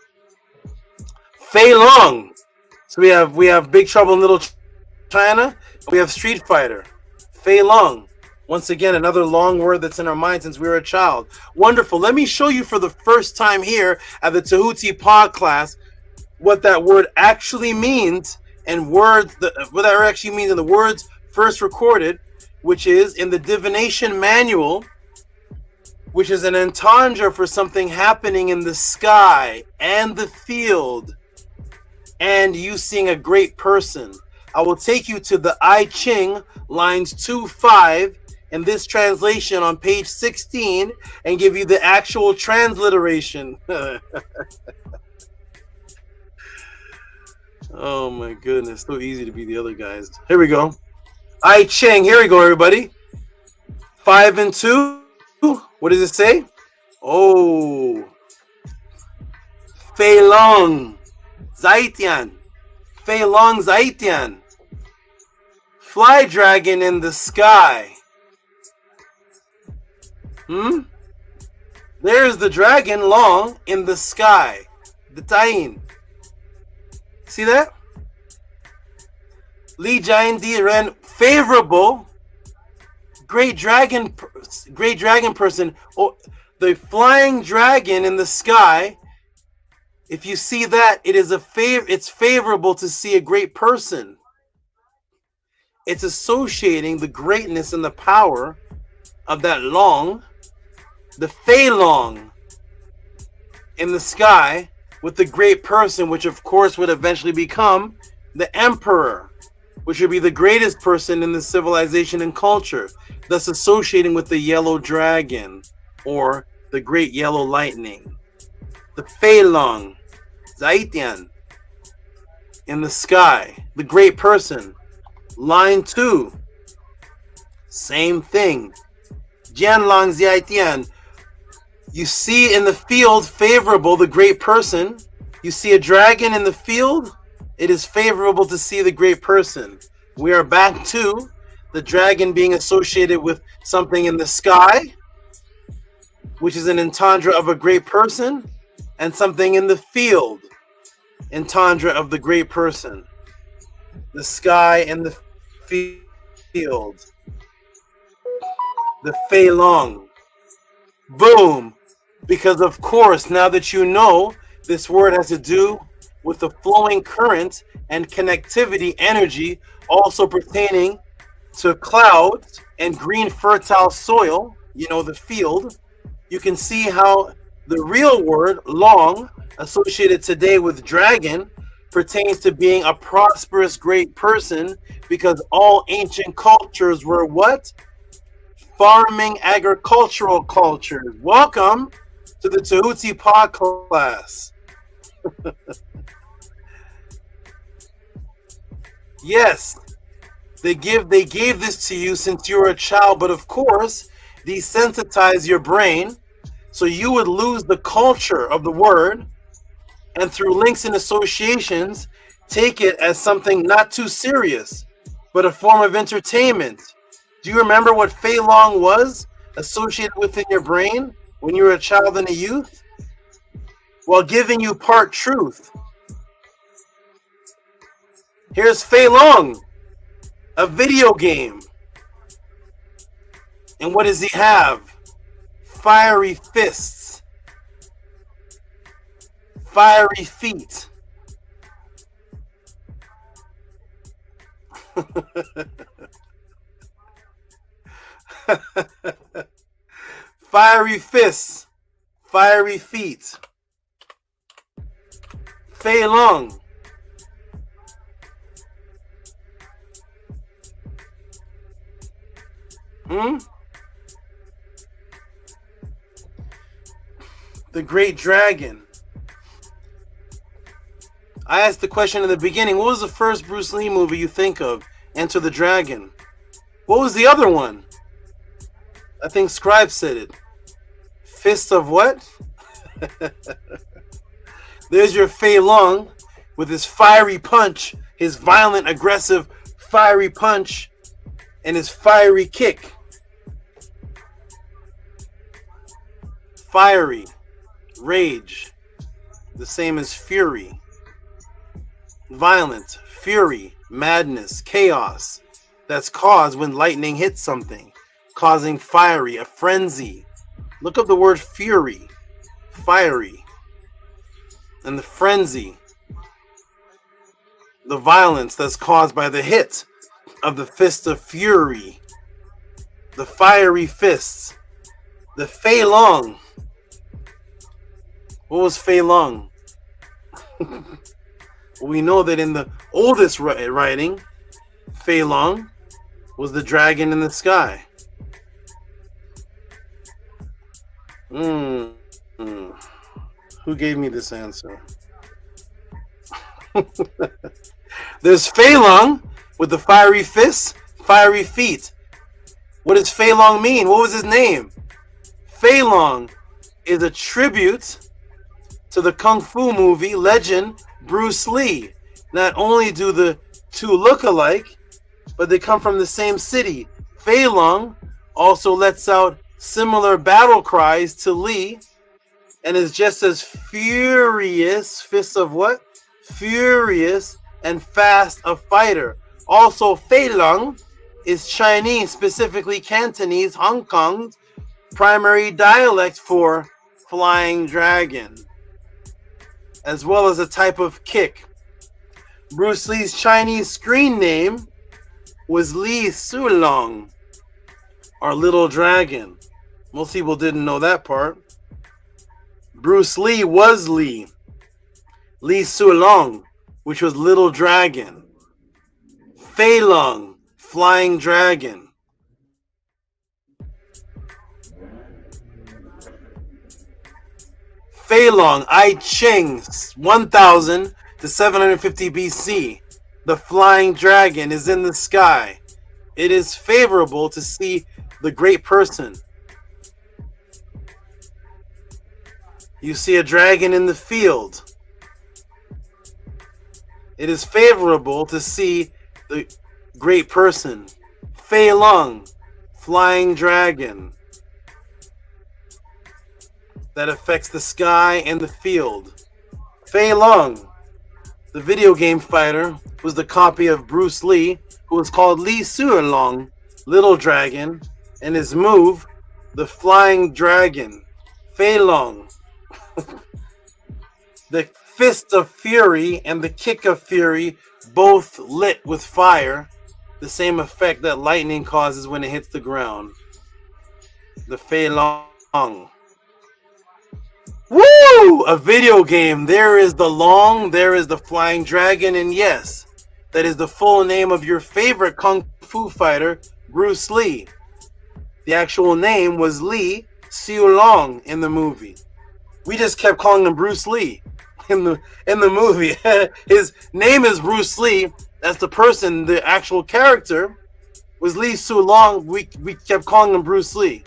Fei Long. So we have Big Trouble in Little China. We have Street Fighter. Fei Long. Once again, another long word that's in our mind since we were a child. Wonderful. Let me show you for the first time here at the Tehuti Podclass what that word actually means and what that actually means in the words first recorded, which is in the divination manual, which is an entendre for something happening in the sky and the field and you seeing a great person. I will take you to the I-CHING lines 2-5 in this translation on page 16 and give you the actual transliteration. Oh my goodness, so easy to be the other guys. Here we go. I-CHING, here we go, everybody. 5 and 2. What does it say? Oh. Fei Long Zaitian. Fei Long Zaitian. Fly dragon in the sky. There's the dragon long in the sky. The Tain. See that? Li Jain Di Ren, favorable. Great dragon person. Oh, the flying dragon in the sky. If you see that, it's favorable to see a great person. It's associating the greatness and the power of that long, the Fei Long in the sky with the great person, which of course would eventually become the emperor, which would be the greatest person in the civilization and culture, thus associating with the yellow dragon or the great yellow lightning. The Fei Long, Zaitian, in the sky, the great person. Line 2, same thing. Jian Long Zaitian, you see in the field favorable, the great person. You see a dragon in the field, it is favorable to see the great person. We are back to the dragon being associated with something in the sky, which is an entendre of a great person, and something in the field, entendre of the great person. The sky and the field. The Fei Long. Boom. Because of course, now that you know, this word has to do with the flowing current and connectivity energy, also pertaining to clouds and green fertile soil, you know, the field. You can see how the real word long, associated today with dragon, pertains to being a prosperous great person, because all ancient cultures were what? Farming agricultural cultures. Welcome to the Tehuti Podclass. Yes, they gave this to you since you were a child, but of course, desensitize your brain so you would lose the culture of the word, and through links and associations, take it as something not too serious, but a form of entertainment. Do you remember what Fei Long was associated within your brain when you were a child and a youth? While giving you part truth. Here's Fei Long, a video game. And what does he have? Fiery fists. Fiery feet. Fiery fists. Fiery feet. Fei Long. The Great Dragon. I asked the question in the beginning, what was the first Bruce Lee movie you think of? Enter the Dragon. What was the other one? I think Scribe said it. Fist of what? There's your Fei Long with his fiery punch, his violent, aggressive, fiery punch, and his fiery kick. Fiery, rage, the same as fury. violent, fury, madness, chaos that's caused when lightning hits something, causing fiery, a frenzy. Look up the word fury, fiery, and the frenzy, the violence that's caused by the hit of the fist of fury, the fiery fists, the Fei Long. What was Fei Long? We know that in the oldest writing, Fei Long was the dragon in the sky. Who gave me this answer? There's Fei Long with the fiery fists, fiery feet. What does Fei Long mean? What was his name? Fei Long is a tribute to the Kung Fu movie legend Bruce Lee. Not only do the two look alike, but they come from the same city. Fei Long also lets out similar battle cries to Lee and is just as furious, fists of what? Furious and fast a fighter. Also, Fei Long is Chinese, specifically Cantonese, Hong Kong's primary dialect for flying dragon, as well as a type of kick. Bruce Lee's Chinese screen name was Li Sulong, or Little Dragon. Most people didn't know that part. Bruce Lee was Li Sulong, which was Little Dragon. Fei Long, Flying Dragon. Fei Long, I-CHING, 1000 to 750 BC. The flying dragon is in the sky. It is favorable to see the great person. You see a dragon in the field. It is favorable to see the great person. Fei Long, flying dragon. That affects the sky and the field. Fei Long, the video game fighter, was the copy of Bruce Lee, who was called Li Sulong, Little Dragon, and his move, the Flying Dragon. Fei Long. The Fist of Fury and the Kick of Fury, both lit with fire, the same effect that lightning causes when it hits the ground. The Fei Long. Woo! A video game. There is the Long, there is the Flying Dragon, and yes, that is the full name of your favorite Kung Fu fighter, Bruce Lee. The actual name was Li Sulong in the movie. We just kept calling him Bruce Lee in the movie. His name is Bruce Lee. That's the person, the actual character was Li Sulong. We kept calling him Bruce Lee.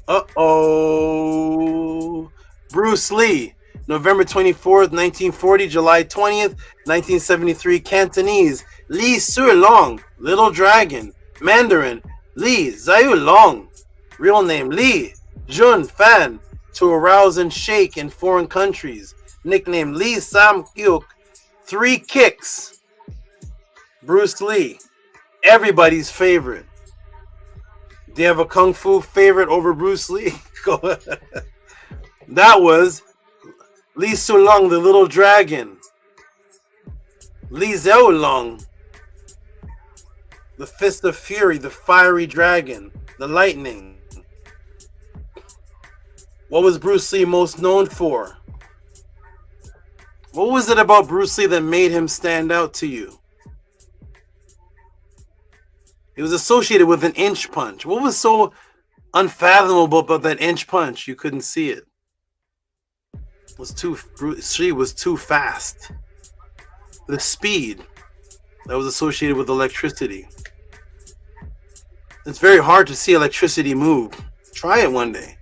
Uh-oh. Bruce Lee, November 24th, 1940, July 20th, 1973, Cantonese, Li Sulong, Little Dragon, Mandarin, Li Zayulong, real name Li Jun Fan, to arouse and shake in foreign countries, nickname Li Sam Kyuk, 3 kicks. Bruce Lee, everybody's favorite. Do you have a Kung Fu favorite over Bruce Lee? Go ahead. That was Li Sulong, the Little Dragon. Li Zhaolong, the Fist of Fury, the Fiery Dragon, the Lightning. What was Bruce Lee most known for? What was it about Bruce Lee that made him stand out to you? It was associated with an inch punch. What was so unfathomable about that inch punch? You couldn't see it. Bruce Lee was too fast. The speed that was associated with electricity. It's very hard to see electricity move. Try it one day.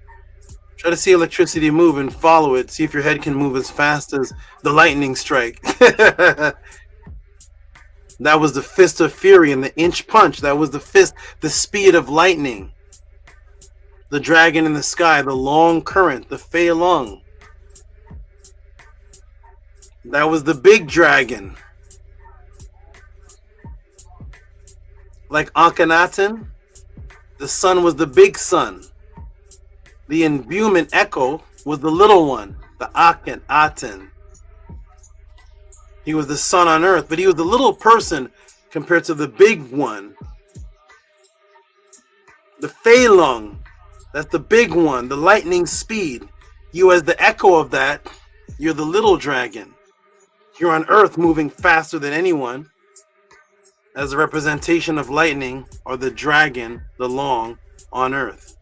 Try to see electricity move and follow it. See if your head can move as fast as the lightning strike. That was the Fist of Fury and the inch punch. That was the fist, the speed of lightning. The dragon in the sky, the long current, the Fei Long. That was the big dragon. Like Akhenaten, the sun was the big sun. The imbuement echo was the little one, the Akhenaten. He was the sun on earth, but he was the little person compared to the big one. The Feilong, that's the big one, the lightning speed. You as the echo of that, you're the little dragon. You're on earth moving faster than anyone. As a representation of lightning, or the dragon, the long, on earth.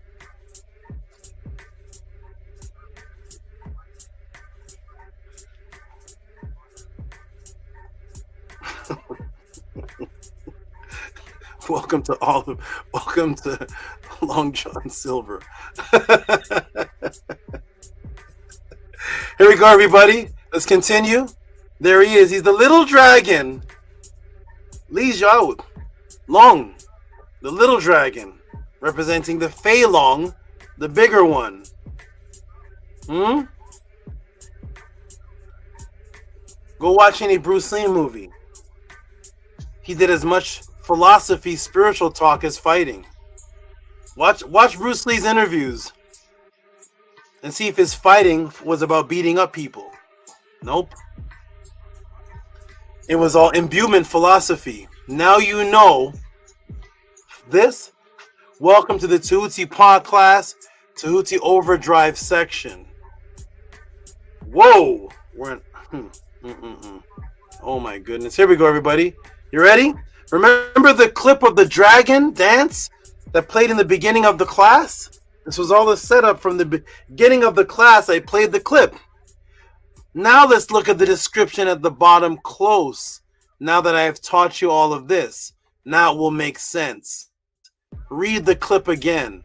Welcome to Long John Silver. Here we go, everybody. Let's continue. There he is. He's the little dragon. Li Zhao Long, the little dragon, representing the Fei Long, the bigger one. Go watch any Bruce Lee movie. He did as much philosophy, spiritual talk as fighting. Watch Bruce Lee's interviews and see if his fighting was about beating up people. Nope. It was all imbuement philosophy. Now you know this. Welcome to the Tehuti Podclass, Tehuti Overdrive section. Whoa! We're in. Oh my goodness. Here we go, everybody. You ready? Remember the clip of the dragon dance that played in the beginning of the class? This was all the setup from the beginning of the class. I played the clip. Now let's look at the description at the bottom close. Now that I have taught you all of this, now it will make sense. Read the clip again.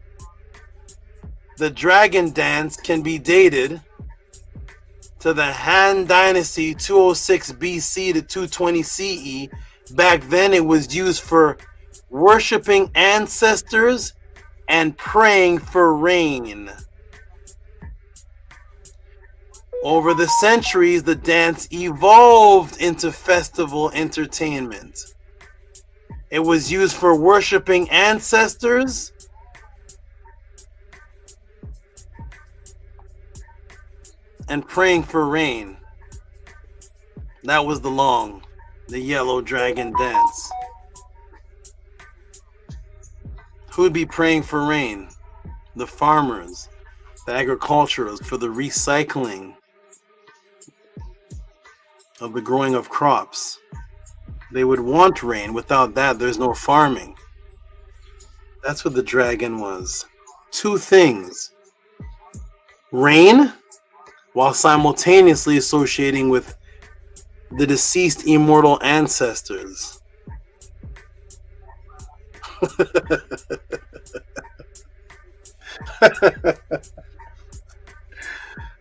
The dragon dance can be dated to the Han Dynasty 206 BC to 220 CE. Back then it was used for worshiping ancestors and praying for rain. Over the centuries, the dance evolved into festival entertainment. It was used for worshiping ancestors and praying for rain. That was the yellow dragon dance. Who would be praying for rain? The farmers, the agriculturalists, for the recycling of the growing of crops. They would want rain. Without that, there's no farming. That's what the dragon was. Two things. Rain, while simultaneously associating with the deceased immortal ancestors.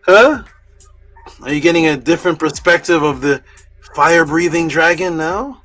Huh? Are you getting a different perspective of the fire-breathing dragon now?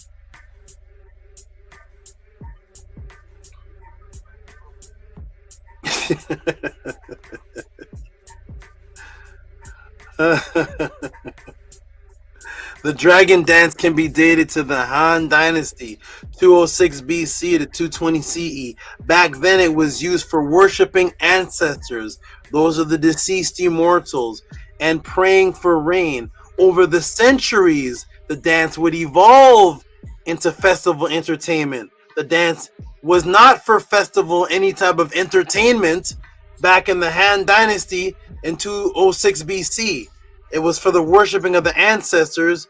The dragon dance can be dated to the Han Dynasty, 206 BC to 220 CE. Back then it was used for worshiping ancestors. Those are the deceased immortals. And praying for rain. Over the centuries, the dance would evolve into festival entertainment. The dance was not for festival, any type of entertainment back in the Han Dynasty in 206 BC. It was for the worshiping of the ancestors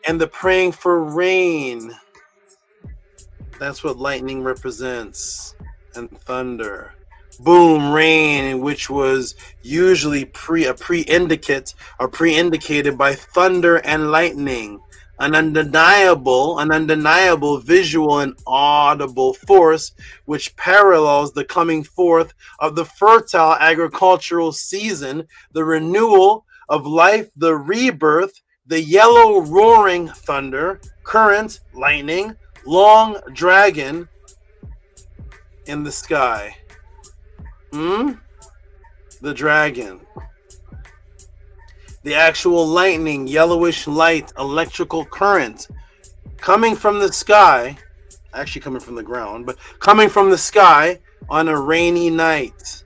and the praying for rain. That's what lightning represents. And thunder. Boom, rain, which was usually pre-indicated by thunder and lightning. An undeniable visual and audible force which parallels the coming forth of the fertile agricultural season, the renewal of life, the rebirth, the yellow roaring thunder, current, lightning, long dragon in the sky. The dragon. the actual lightning, yellowish light, electrical current coming from the sky, actually coming from the ground, but coming from the sky on a rainy night.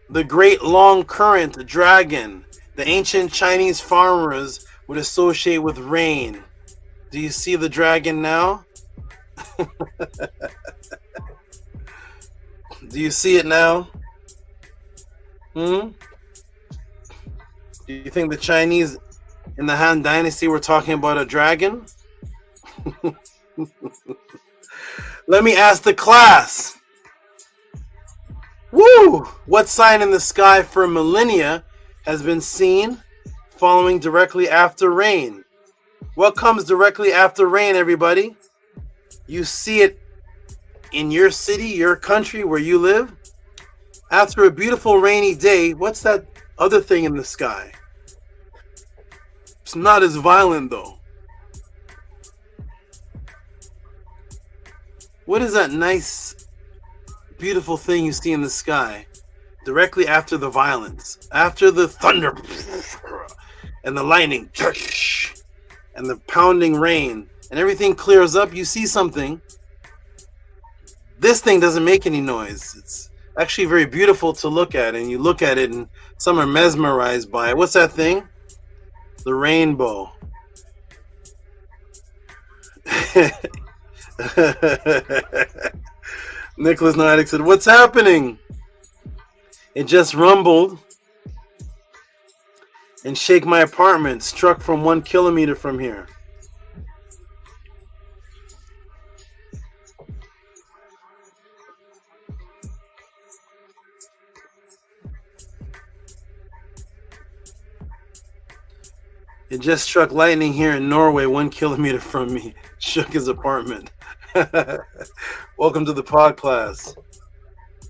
The great long current dragon, the ancient Chinese farmers would associate with rain. Do you see the dragon now? Do you see it now? Do you think the Chinese in the Han Dynasty were talking about a dragon? Let me ask the class. Woo! What sign in the sky for millennia has been seen following directly after rain? What comes directly after rain, everybody? You see it in your city, your country, where you live. After a beautiful rainy day, what's that other thing in the sky? It's not as violent, though. What is that nice, beautiful thing you see in the sky directly after the violence, after the thunder and the lightning and the pounding rain and everything clears up? You see something. This thing doesn't make any noise. It's actually very beautiful to look at, and you look at it and some are mesmerized by it. What's that thing? The rainbow. Nicholas Nidek said, what's happening? It just rumbled and shake my apartment, struck from 1 kilometer from here. It just struck lightning here in Norway, 1 kilometer from me. Shook his apartment. Welcome to the podcast.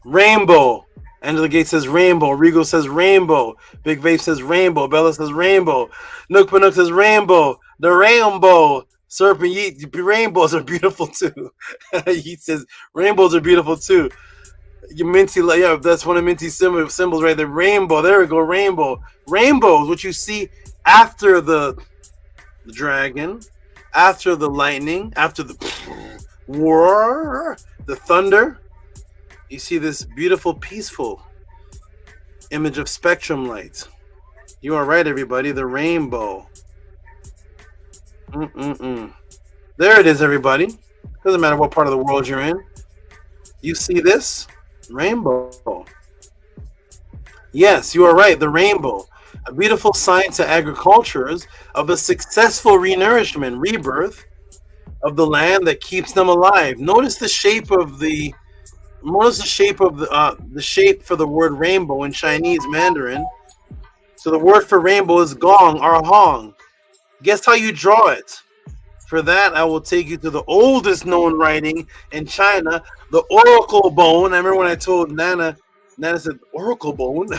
Rainbow. Angela Gates says rainbow. Regal says rainbow. Big Vape says rainbow. Bella says rainbow. Nook Panook says rainbow. The rainbow. Serpent Yeet. Rainbows are beautiful too. Yeet says rainbows are beautiful too. Minty, yeah, that's one of Minty's symbols right there. Rainbow. There we go. Rainbow. Rainbows, what you see after the dragon, after the lightning, after the roar, the thunder, you see this beautiful, peaceful image of spectrum light. You are right, everybody. The rainbow. There it is, everybody. Doesn't matter what part of the world you're in. You see this? Rainbow. Yes, you are right. The rainbow. A beautiful sign to agricultures of a successful renourishment, rebirth of the land that keeps them alive. Notice the shape of the shape for the word rainbow in Chinese Mandarin. So the word for rainbow is gong or hong. Guess how you draw it? For that, I will take you to the oldest known writing in China, the oracle bone. I remember when I told Nana said, oracle bone? What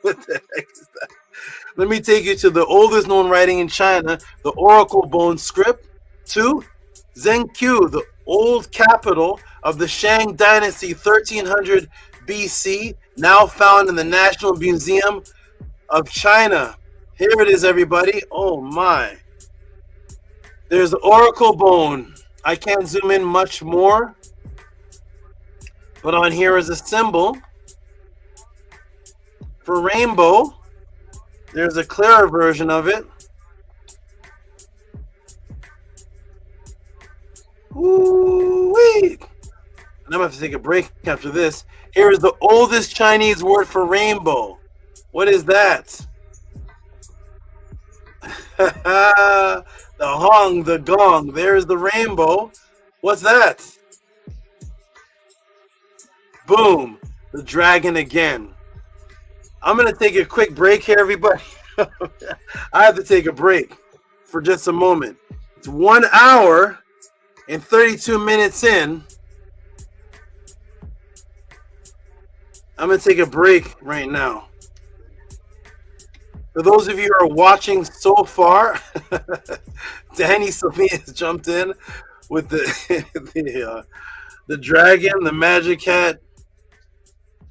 the heck is that? Let me take you to the oldest known writing in China, the oracle bone script, to Zhengqiu, the old capital of the Shang Dynasty, 1300 BC, now found in the National Museum of China. Here it is, everybody. Oh my. There's the oracle bone. I can't zoom in much more, but on here is a symbol for rainbow. There's a clearer version of it. Ooh-wee. And I'm gonna have to take a break after this. Here is the oldest Chinese word for rainbow. What is that? The hong, the gong. There's the rainbow. What's that? Boom. The dragon again. I'm going to take a quick break here, everybody. I have to take a break for just a moment. It's 1 hour and 32 minutes in. I'm going to take a break right now. For those of you who are watching so far, Danny Sylvia has jumped in with the dragon, the magic hat,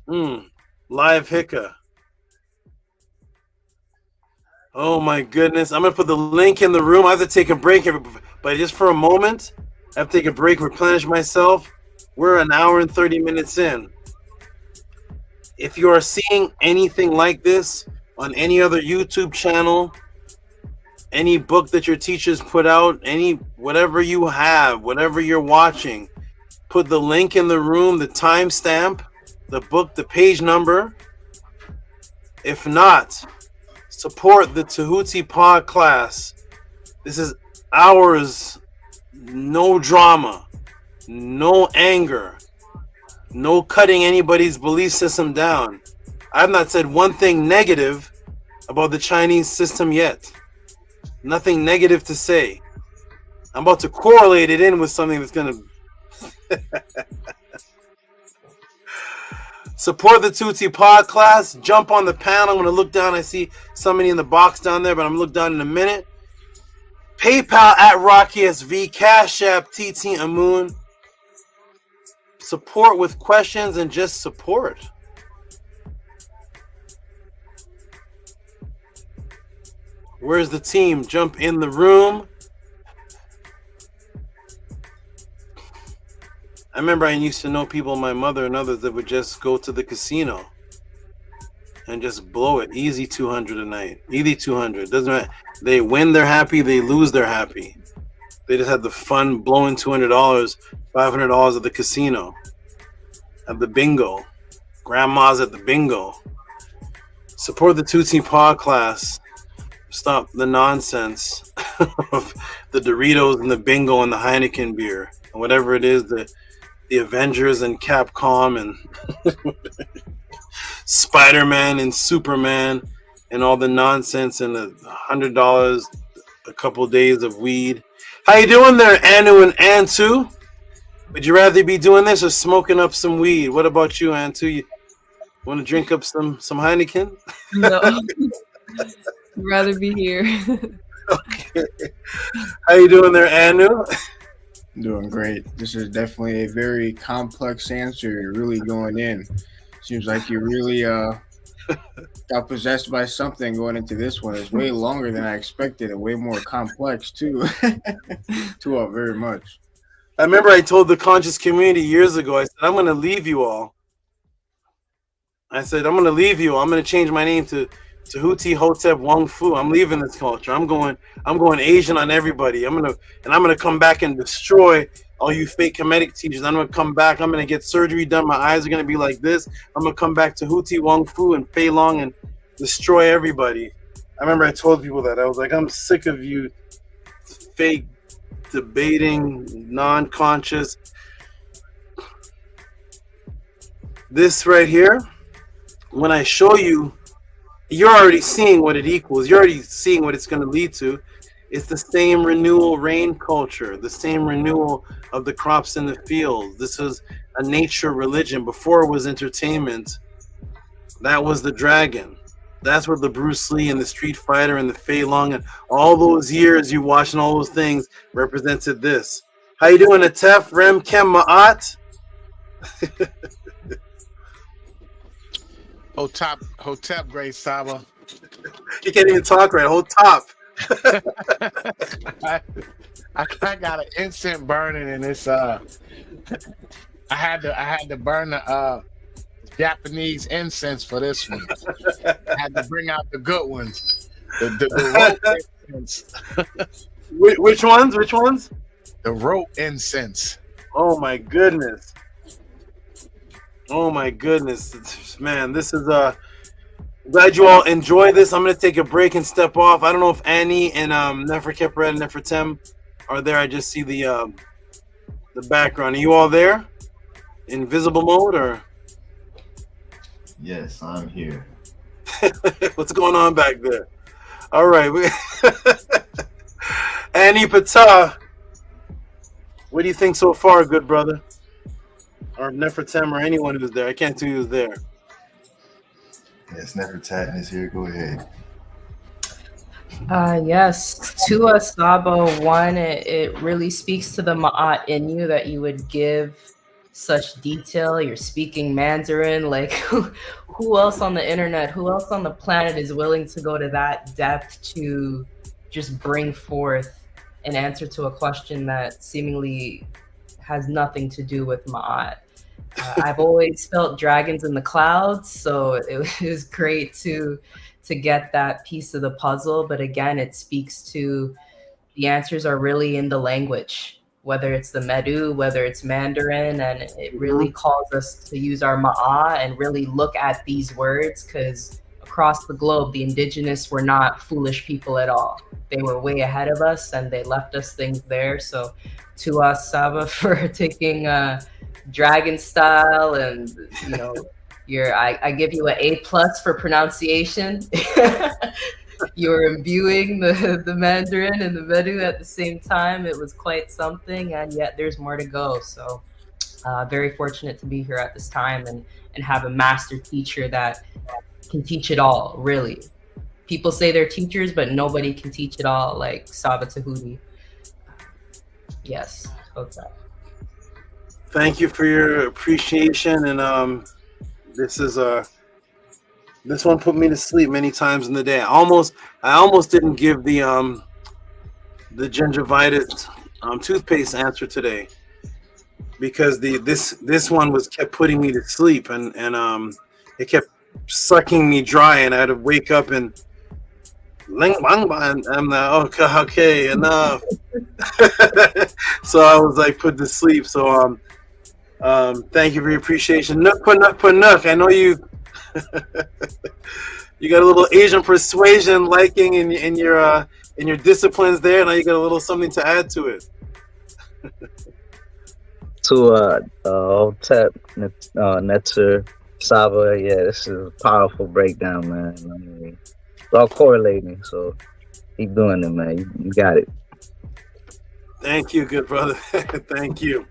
live Hika. Oh my goodness. I'm gonna put the link in the room. I have to take a break, but just for a moment, I have to take a break, replenish myself. We're an hour and 30 minutes in. If you are seeing anything like this on any other YouTube channel, any book that your teachers put out, whatever you have, whatever you're watching, put the link in the room, the timestamp, the book, the page number. If not, support the Tehuti Podclass. This is ours. No drama, no anger, no cutting anybody's belief system down. I've not said one thing negative about the Chinese system yet. Nothing negative to say. I'm about to correlate it in with something that's going to support the Tehuti Podclass. Jump on the panel. I'm going to look down. I see somebody in the box down there, but I'm going to look down in a minute. PayPal at Rocky SV, Cash App TT Amun. Support with questions and just support. Where's the team? Jump in the room. I remember I used to know people, my mother and others, that would just go to the casino and just blow it. Easy 200 a night. Easy 200. Doesn't matter. They win, they're happy. They lose, they're happy. They just had the fun blowing $200, $500 at the casino, at the bingo. Grandma's at the bingo. Support the Tehuti Podclass. Stop the nonsense of the Doritos and the bingo and the Heineken beer and whatever it is, the Avengers and Capcom and Spider-Man and Superman and all the nonsense and the $100 a couple days of weed. How you doing there, Anu and Antu? Would you rather be doing this or smoking up some weed? What about you, Antu? You want to drink up some Heineken? No. I'd rather be here. Okay. How you doing there, Anu? Doing great. This is definitely a very complex answer. You're really going in. Seems like you really got possessed by something going into this one. It's way longer than I expected and way more complex too. Very much. I remember I told the conscious community years ago, I said, I'm going to leave you all. I said, I'm going to leave you. I'm going to change my name to Tehuti Hotep Wong Fu. I'm leaving this culture. I'm going Asian on everybody. I'm gonna come back and destroy all you fake Kemetic teachers. I'm gonna come back. I'm gonna get surgery done. My eyes are gonna be like this. I'm gonna come back to Tehuti Wong Fu and Fei Long and destroy everybody. I remember I told people that. I was like, I'm sick of you fake debating, non-conscious. This right here, when I show you, you're already seeing what it equals. You're already seeing what it's going to lead to. It's the same renewal rain culture, the same renewal of the crops in the fields. This is a nature religion. Before it was entertainment, that was the dragon. That's what the Bruce Lee and the Street Fighter and the Fei Long and all those years you watched and all those things represented this. How you doing, Atef, Rem, Kem, Ma'at? Hotep, great Saba. You can't even talk right. Hotep. I got an incense burning, and it's I had to burn the Japanese incense for this one. I had to bring out the good ones. The rope incense. Which ones? Which ones? The rope incense. Oh my goodness. Oh my goodness, man! This is glad you all enjoy this. I'm gonna take a break and step off. I don't know if Annie and Neferkepred and Nefertem are there. I just see the background. Are you all there? Invisible mode or? Yes, I'm here. What's going on back there? All right, Annie Patah. What do you think so far, good brother? Or Nefertem or anyone who's there. I can't tell who's there. Yes, Nefertat is here. Go ahead. Yes, to Saba, one, it really speaks to the Ma'at in you that you would give such detail. You're speaking Mandarin. Like, who else on the internet, who else on the planet is willing to go to that depth to just bring forth an answer to a question that seemingly has nothing to do with Ma'at? I've always felt dragons in the clouds, so it was great to get that piece of the puzzle. But again, it speaks to the answers are really in the language, whether it's the Medu, whether it's Mandarin, and it really calls us to use our Ma'a and really look at these words, because across the globe, the indigenous were not foolish people at all. They were way ahead of us and they left us things there. So to us, Saba, for taking dragon style, and you know, I give you an A+ for pronunciation. You're imbuing the Mandarin and the Medu at the same time. It was quite something, and yet there's more to go. So very fortunate to be here at this time and have a master teacher that can teach it all, really. People say they're teachers, but nobody can teach it all like Saba Tehuti. Yes, okay. Thank you for your appreciation, and this one put me to sleep many times in the day. I almost didn't give the gingivitis toothpaste answer today, because this one kept putting me to sleep, and it kept sucking me dry, and I had to wake up and I'm like, okay, enough. So I was like put to sleep. So thank you for your appreciation. Nook. I know you you got a little Asian persuasion liking in your disciplines there. Now you got a little something to add to it. To Hotep, Netzer, Saba, yeah, this is a powerful breakdown, man. I mean, it's all correlating, so keep doing it, man. You got it. Thank you, good brother. Thank you.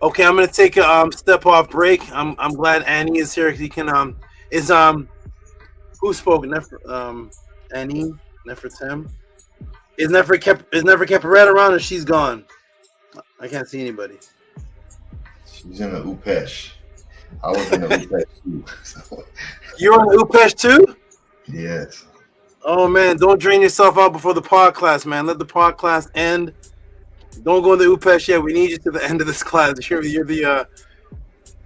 Okay, I'm gonna take a step off break. I'm glad Annie is here. He can who spoke? Annie, Nefertem. Is Neferkeperet around, or she's gone? I can't see anybody. She's in the Upesh. I was in the Upesh too. So. You're on the Upesh too? Yes. Oh man, don't drain yourself out before the pod class, man. Let the pod class end. Don't go in the Upesh yet. We need you to the end of this class. You're the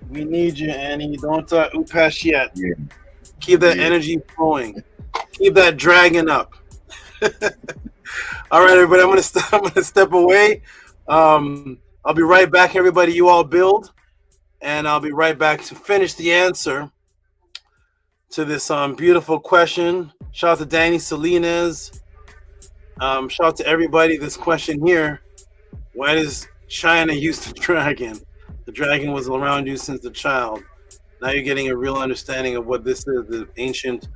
we need you, Annie. Don't Upesh yet. Yeah. Keep that energy flowing. Keep that dragon up. All right, everybody. I'm gonna step away. I'll be right back, everybody. You all build, and I'll be right back to finish the answer to this beautiful question. Shout out to Danny Salinas. Shout out to everybody. This question here: why does China use the dragon? The dragon was around you since a child. Now you're getting a real understanding of what this is. The ancient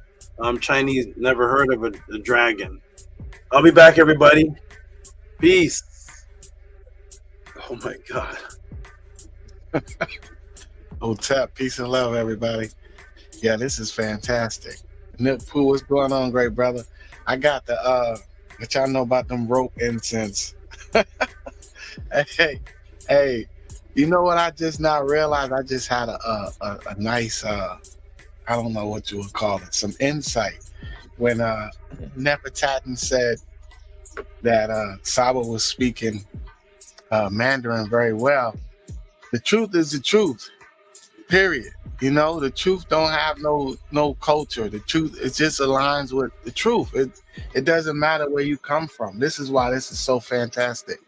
Chinese never heard of a dragon. I'll be back, everybody. Peace. Oh my God. Hotep, peace and love, everybody. Yeah, this is fantastic. Nick Pooh, what's going on, great brother? I got the what y'all know about them rope incense. Hey, you know what I just now realized? I just had a nice I don't know what you would call it, some insight when Nefertiti said that Saba was speaking Mandarin very well. The truth is the truth, period. You know, the truth don't have no culture. The truth, it just aligns with the truth. It doesn't matter where you come from. This is why this is so fantastic,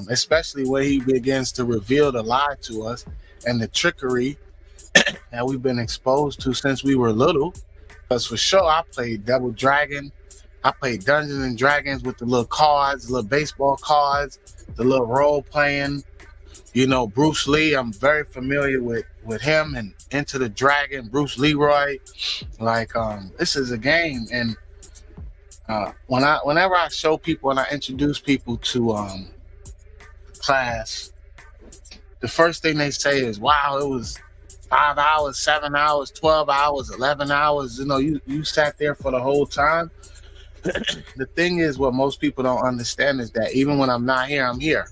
especially when he begins to reveal the lie to us and the trickery that we've been exposed to since we were little. Because for sure, I played Double Dragon. I played Dungeons and Dragons with the little cards, the little baseball cards, the little role playing. You know, Bruce Lee, I'm very familiar with him, and Enter the Dragon, Bruce Leroy. Like, this is a game. And whenever I show people and I introduce people to class, the first thing they say is, wow, it was 5 hours, 7 hours, 12 hours, 11 hours. You know, you sat there for the whole time. The thing is, what most people don't understand is that even when I'm not here, I'm here.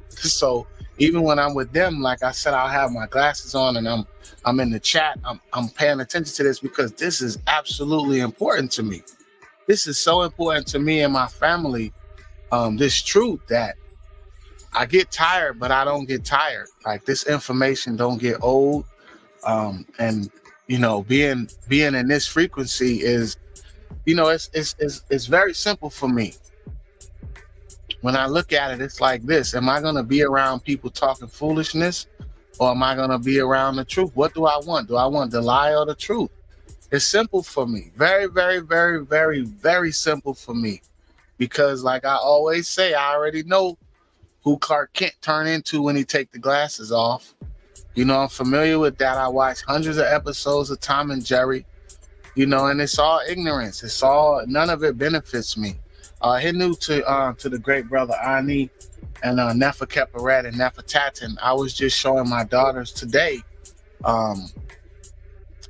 So even when I'm with them, like I said, I'll have my glasses on and I'm in the chat. I'm paying attention to this because this is absolutely important to me. This is so important to me and my family. This truth that I get tired, but I don't get tired. Like this information don't get old. And you know, being in this frequency is, you know, it's very simple for me. When I look at it, it's like this: am I gonna be around people talking foolishness, or am I gonna be around the truth? What do I want? Do I want the lie or the truth? It's simple for me. Very, very, very, very, very simple for me. Because like I always say, I already know who Clark Kent turn into when he take the glasses off. You know, I'm familiar with that. I watched hundreds of episodes of Tom and Jerry, you know, and it's all ignorance. It's all, none of it benefits me. Henu to the great brother Ani and Nefer Keperet and Nefer Tatin. I was just showing my daughters today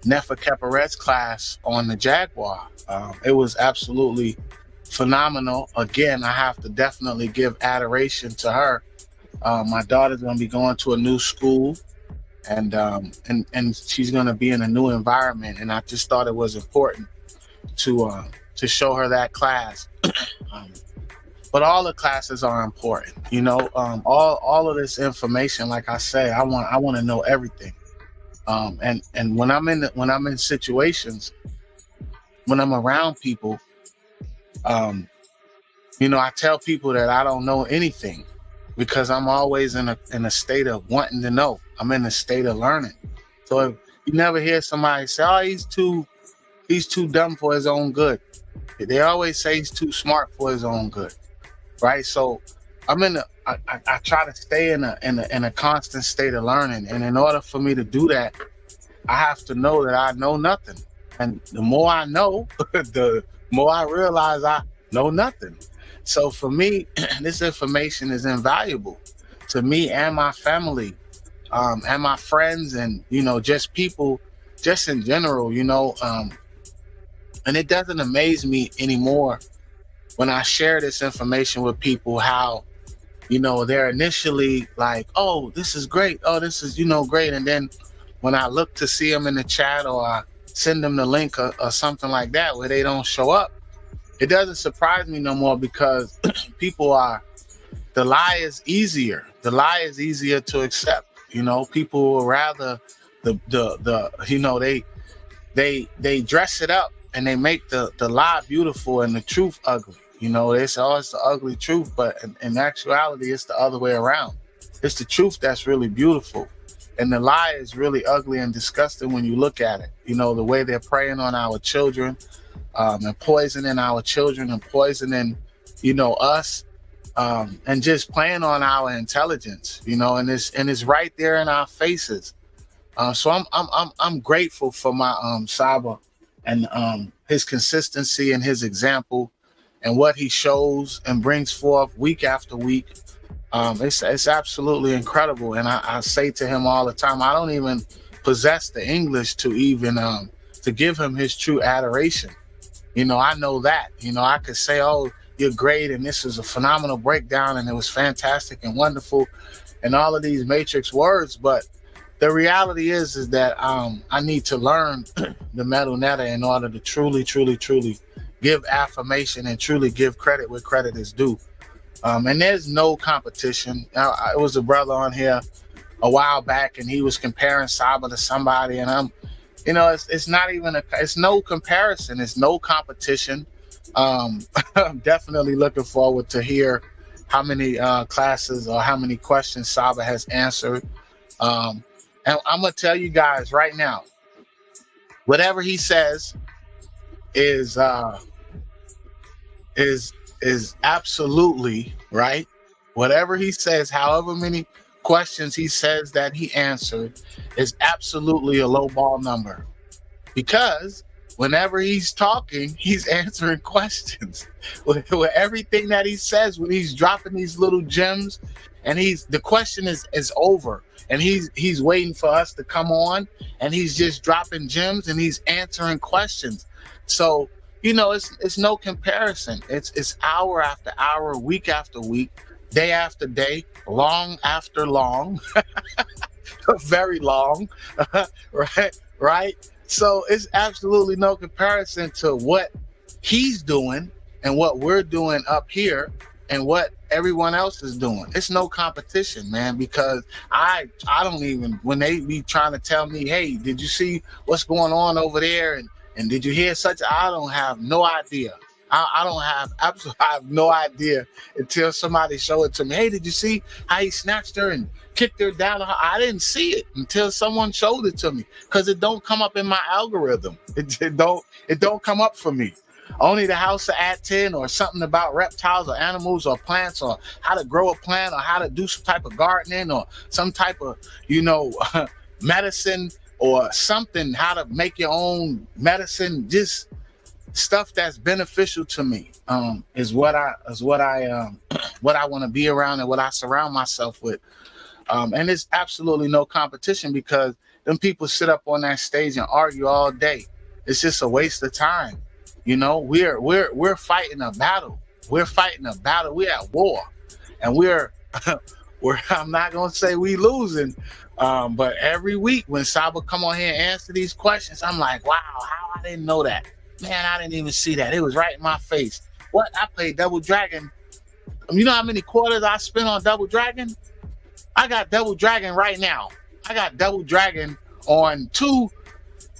Nefer Keperet's class on the Jaguar. It was absolutely phenomenal. Again, I have to definitely give adoration to her. My daughter's going to be going to a new school, and she's going to be in a new environment. And I just thought it was important to show her that class. But all the classes are important, you know. All of this information, like I say, I want to know everything. And when I'm in situations, when I'm around people, you know, I tell people that I don't know anything because I'm always in a state of wanting to know. I'm in a state of learning. So if you never hear somebody say, "Oh, he's too dumb for his own good," they always say he's too smart for his own good, right? So I try to stay in a constant state of learning, and in order for me to do that, I have to know that I know nothing. And the more I know, the more I realize I know nothing. So for me, this information is invaluable to me and my family, and my friends, and you know, just people, just in general, you know. And it doesn't amaze me anymore when I share this information with people, how, you know, they're initially like, "Oh, this is great. Oh, this is, you know, great." And then when I look to see them in the chat, or I send them the link or something like that where they don't show up, it doesn't surprise me no more, because the lie is easier. The lie is easier to accept. You know, people will rather you know, they dress it up and they make the lie beautiful and the truth ugly. You know, it's the ugly truth, but in actuality, it's the other way around. It's the truth that's really beautiful, and the lie is really ugly and disgusting when you look at it. You know, the way they're preying on our children, and poisoning our children, and poisoning, you know, us, and just playing on our intelligence. You know, and it's right there in our faces. So I'm grateful for my SABA and his consistency and his example and what he shows and brings forth week after week. It's absolutely incredible. And I say to him all the time, I don't even possess the English to even to give him his true adoration. You know, I know that. You know, I could say, "Oh, you're great, and this is a phenomenal breakdown, and it was fantastic and wonderful," and all of these matrix words, but the reality is that I need to learn the metal netta in order to truly give affirmation and truly give credit where credit is due. And there's no competition. It was a brother on here a while back, and he was comparing SABA to somebody, and you know, it's not even it's no comparison. It's no competition. I'm definitely looking forward to hear how many classes or how many questions SABA has answered. And I'm gonna tell you guys right now, whatever he says is absolutely right. Whatever he says, however many questions he says that he answered, is absolutely a low ball number, because whenever he's talking, he's answering questions with everything that he says. When he's dropping these little gems, and the question is over, and he's waiting for us to come on, and he's just dropping gems and he's answering questions. So, you know, it's no comparison. It's hour after hour, week after week, day after day, long after long, very long, right? So it's absolutely no comparison to what he's doing and what we're doing up here and what everyone else is doing. It's no competition, man, because I don't even, when they be trying to tell me, hey, did you see what's going on over there? And did you hear such? I don't have no idea. I have no idea until somebody show it to me. Hey, did you see how he snatched her and kicked her down? I didn't see it until someone showed it to me, because it don't come up in my algorithm. It don't come up for me. Only the House of ATTON or something about reptiles or animals or plants or how to grow a plant or how to do some type of gardening or some type of, medicine or something, how to make your own medicine, just stuff that's beneficial to me is what I want to be around and what I surround myself with. And it's absolutely no competition, because them people sit up on that stage and argue all day. It's just a waste of time. We're fighting a battle. We're fighting a battle. We're at war, and we're I'm not gonna say we losing, but every week when Saba come on here and answer these questions, I'm like, wow, how I didn't know that. Man, I didn't even see that. It was right in my face. What? I played Double Dragon. You know how many quarters I spent on Double Dragon? I got Double Dragon right now. I got Double Dragon on two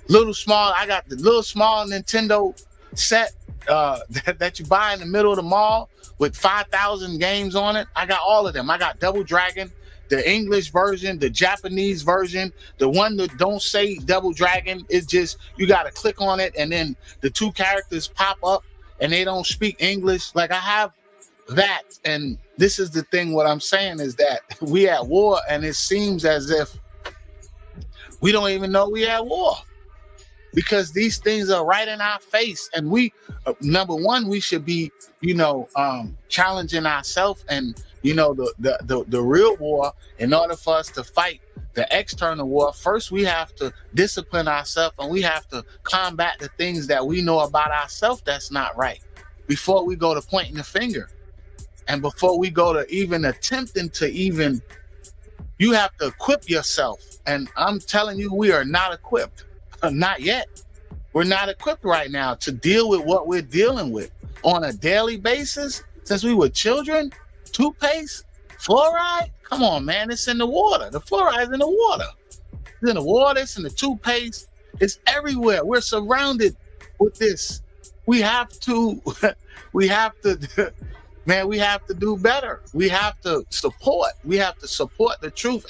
little small. I got the little small Nintendo set that you buy in the middle of the mall with 5,000 games on it. I got all of them. I got Double Dragon, the English version, the Japanese version, the one that don't say Double Dragon. It's just, you got to click on it and then the two characters pop up and they don't speak English. Like, I have that. And this is the thing, what I'm saying is that we at war, and it seems as if we don't even know we at war, because these things are right in our face. And we, number one, we should be, challenging ourselves and, the real war. In order for us to fight the external war, first we have to discipline ourselves, and we have to combat the things that we know about ourselves that's not right before we go to pointing the finger. And before we go to even attempting to even, you have to equip yourself. And I'm telling you, we are not equipped. Not yet. We're not equipped right now to deal with what we're dealing with on a daily basis since we were children. Toothpaste, fluoride, come on, man, it's in the water. The fluoride is in the water. It's in the water, it's in the toothpaste. It's everywhere. We're surrounded with this. We have to, man, we have to do better. We have to support the truth.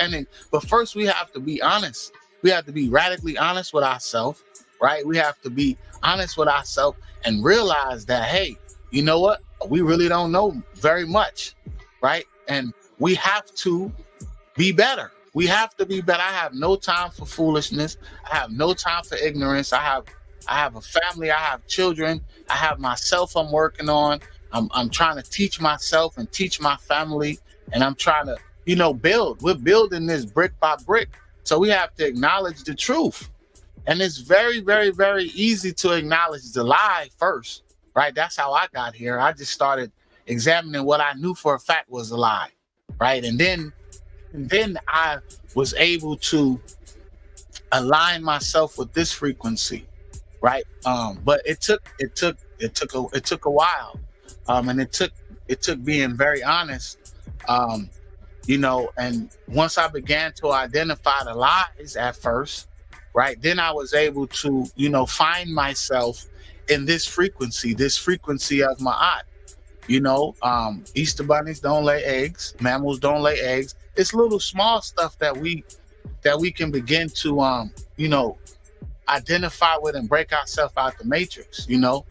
But first we have to be honest. We have to be radically honest with ourselves, right? We have to be honest with ourselves and realize that, hey, you know what? We really don't know very much, right? And we have to be better. We have to be better. I have no time for foolishness. I have no time for ignorance. I have a family. I have children. I have myself I'm working on. I'm trying to teach myself and teach my family. And I'm trying to, build. We're building this brick by brick. So we have to acknowledge the truth. And it's very, very, very easy to acknowledge the lie first, right? That's how I got here. I just started examining what I knew for a fact was a lie, right? And then I was able to align myself with this frequency, right? But it took a while, and it took being very honest. And once I began to identify the lies at first, right, then I was able to, find myself in this frequency of Ma'at. Easter bunnies don't lay eggs, mammals don't lay eggs. It's little small stuff that we can begin to, identify with and break ourselves out the matrix. The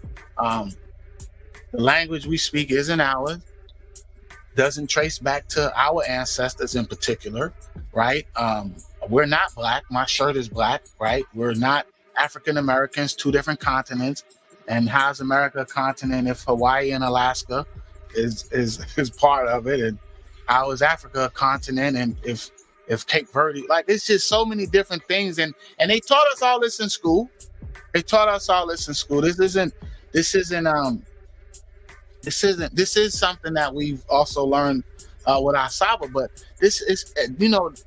language we speak isn't ours. Doesn't trace back to our ancestors in particular, right? We're not black. My shirt is black, right? We're not African Americans, two different continents. And how's America a continent if Hawaii and Alaska is part of it? And how is Africa a continent? And if Cape Verde, like, it's just so many different things. And they taught us all this in school. This is something that we've also learned with our SABA. But this is,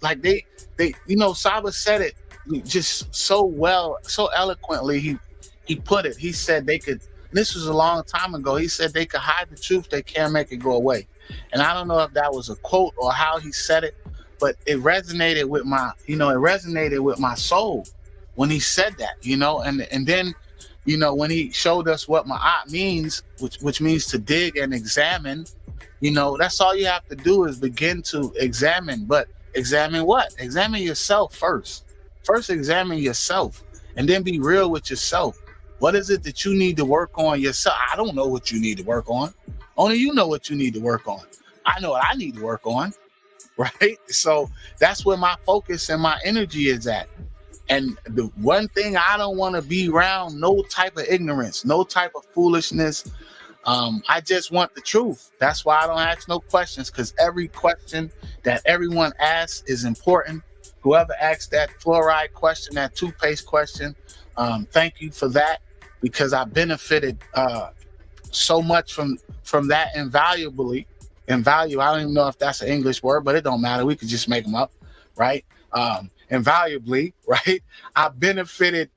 like they, SABA said it just so well, so eloquently. He put it. He said they could. This was a long time ago. He said they could hide the truth, they can't make it go away. And I don't know if that was a quote or how he said it, but it resonated with my soul when he said that, and then, when he showed us what ma'at means, which means to dig and examine, that's all you have to do is begin to examine. But examine what? Examine yourself first. First examine yourself, and then be real with yourself. What is it that you need to work on yourself? I don't know what you need to work on. Only you know what you need to work on. I know what I need to work on, right? So that's where my focus and my energy is at. And the one thing I don't want to be around, no type of ignorance, no type of foolishness. I just want the truth. That's why I don't ask no questions, because every question that everyone asks is important. Whoever asked that fluoride question, that toothpaste question, thank you for that, because I benefited so much from that invaluably. I don't even know if that's an English word, but it don't matter. We could just make them up, right? Invaluably, right? I benefited,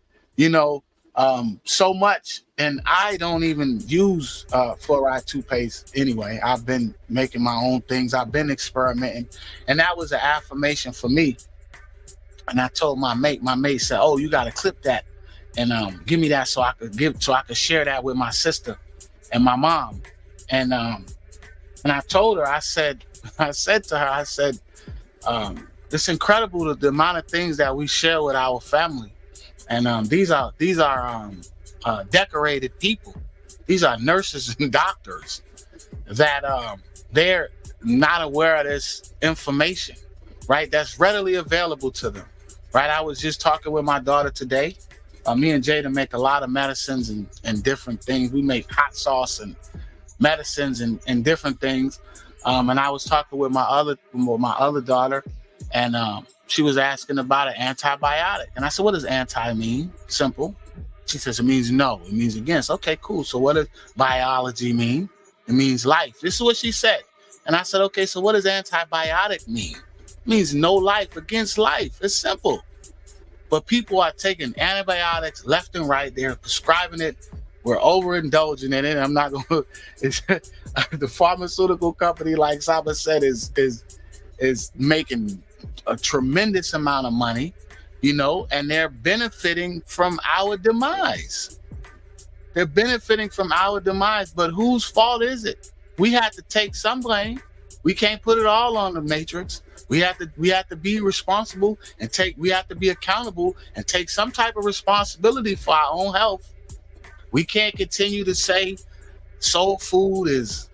so much, and I don't even use fluoride toothpaste anyway. I've been making my own things. I've been experimenting, and that was an affirmation for me. And I told my mate said, "Oh, you got to clip that and give me that so I could share that with my sister and my mom." And I told her, I said to her, it's incredible the amount of things that we share with our family. And these are decorated people. These are nurses and doctors that they're not aware of this information, right? That's readily available to them, right? I was just talking with my daughter today. Me and Jada make a lot of medicines and different things. We make hot sauce and medicines and different things. And I was talking with my other daughter, and she was asking about an antibiotic. And I said, "What does anti mean?" Simple. She says, "It means no. It means against." Okay, cool. So what does biology mean? It means life. This is what she said. And I said, "Okay, so what does antibiotic mean?" It means no life against life. It's simple. But people are taking antibiotics left and right. They're prescribing it. We're overindulging in it. I'm not going to. The pharmaceutical company, like Saba said, is making a tremendous amount of money, and they're benefiting from our demise. They're benefiting from our demise. But whose fault is it? We have to take some blame. We can't put it all on the matrix. We have to be responsible and we have to be accountable and take some type of responsibility for our own health. We can't continue to say soul food is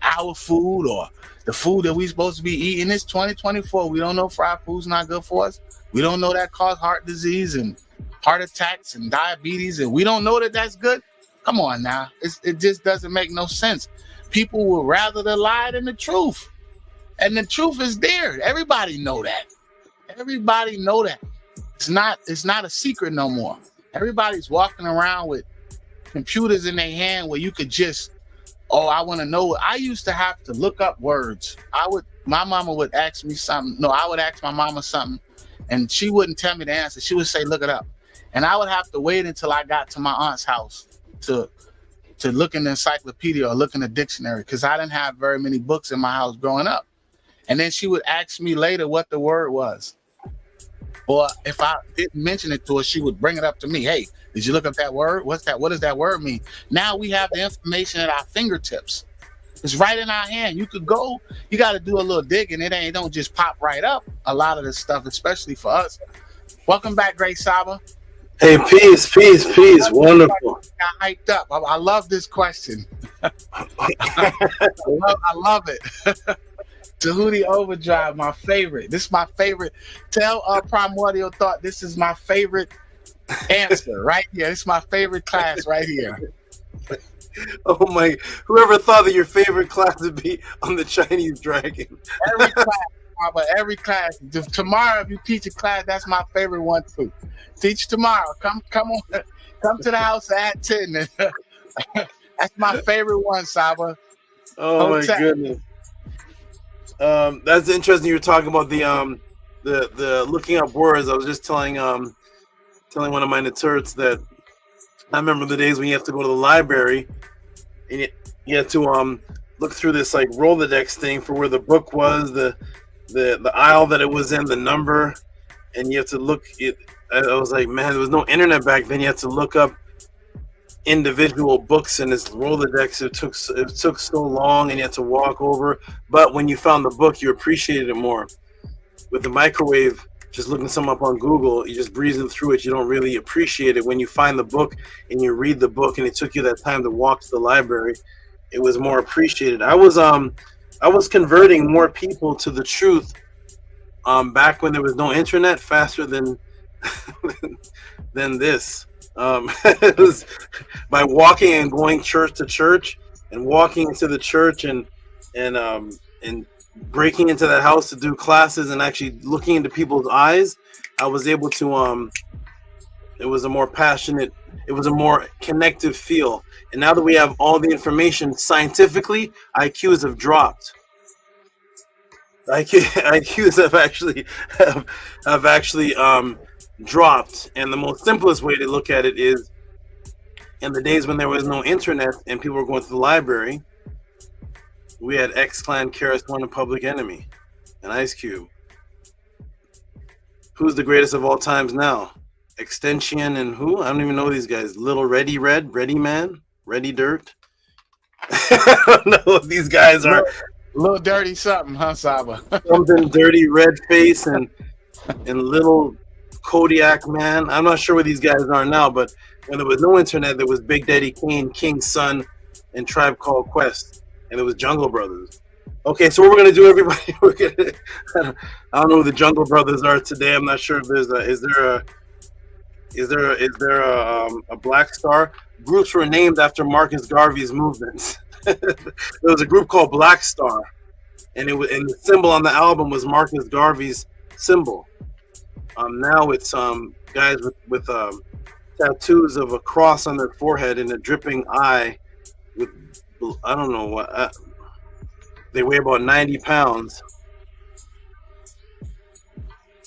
our food or the food that we're supposed to be eating. It's 2024. We don't know fried food's not good for us. We don't know that cause heart disease and heart attacks and diabetes, and we don't know that that's good. Come on now. It just doesn't make no sense. People would rather the lie than the truth. And the truth is there. Everybody know that. Everybody know that. It's not a secret no more. Everybody's walking around with computers in their hand where you could just, I want to know. I used to have to look up words. My mama would ask me something. No, I would ask my mama something, and she wouldn't tell me the answer. She would say, "Look it up." And I would have to wait until I got to my aunt's house to look in the encyclopedia or look in the dictionary, because I didn't have very many books in my house growing up. And then she would ask me later what the word was. Or if I didn't mention it to her, she would bring it up to me. "Hey, did you look up that word? What's that? What does that word mean?" Now we have the information at our fingertips. It's right in our hand. You could go, you got to do a little digging. It don't just pop right up. A lot of this stuff, especially for us. Welcome back, Great Saba. Hey, peace. Wonderful. Got hyped up. I love this question. I love it. Tehuti Overdrive, my favorite. This is my favorite. Tell Primordial Thought this is my favorite answer right here. This is my favorite class right here. Oh my! Whoever thought that your favorite class would be on the Chinese dragon? Every class. Tomorrow, if you teach a class, that's my favorite one too. Teach tomorrow. Come on. Come to the house at 10. That's my favorite one, Saba. Oh my goodness. That's interesting. You were talking about the looking up words. I was just telling one of my naturds that I remember the days when you have to go to the library and you had to look through this like Rolodex thing for where the book was, the aisle that it was in, the number, and you have to look it. I was like, man, there was no internet back then. You had to look up individual books in this Rolodex. It took so long, and you had to walk over. But when you found the book, you appreciated it more. With the microwave, just looking something up on Google, you just breezing through it. You don't really appreciate it. When you find the book and you read the book, and it took you that time to walk to the library, it was more appreciated. I was converting more people to the truth back when there was no internet faster than than this. It was by walking and going church to church and walking into the church and breaking into that house to do classes and actually looking into people's eyes. I was able to it was a more passionate, it was a more connective feel. And now that we have all the information scientifically, IQs have dropped. IQs have actually dropped. And the most simplest way to look at it is, in the days when there was no internet and people were going to the library, we had X-Clan, KRS-One, and Public Enemy, and Ice Cube. Who's the greatest of all times now? Extension and who? I don't even know these guys. Little Ready Red, Ready Man, Ready Dirt. I don't know what these guys are. Little dirty something, huh, Saba? Something dirty, red face, and little Kodiak Man. I'm not sure where these guys are now, but when there was no internet, there was Big Daddy Kane, King's Son, and Tribe Called Quest, and it was Jungle Brothers. Okay, so what we're gonna do, everybody? I don't know who the Jungle Brothers are today. I'm not sure if there's is there a Black Star? Groups were named after Marcus Garvey's movements. There was a group called Black Star, and the symbol on the album was Marcus Garvey's symbol. Now it's guys with tattoos of a cross on their forehead and a dripping eye. With I don't know what they weigh about 90 pounds.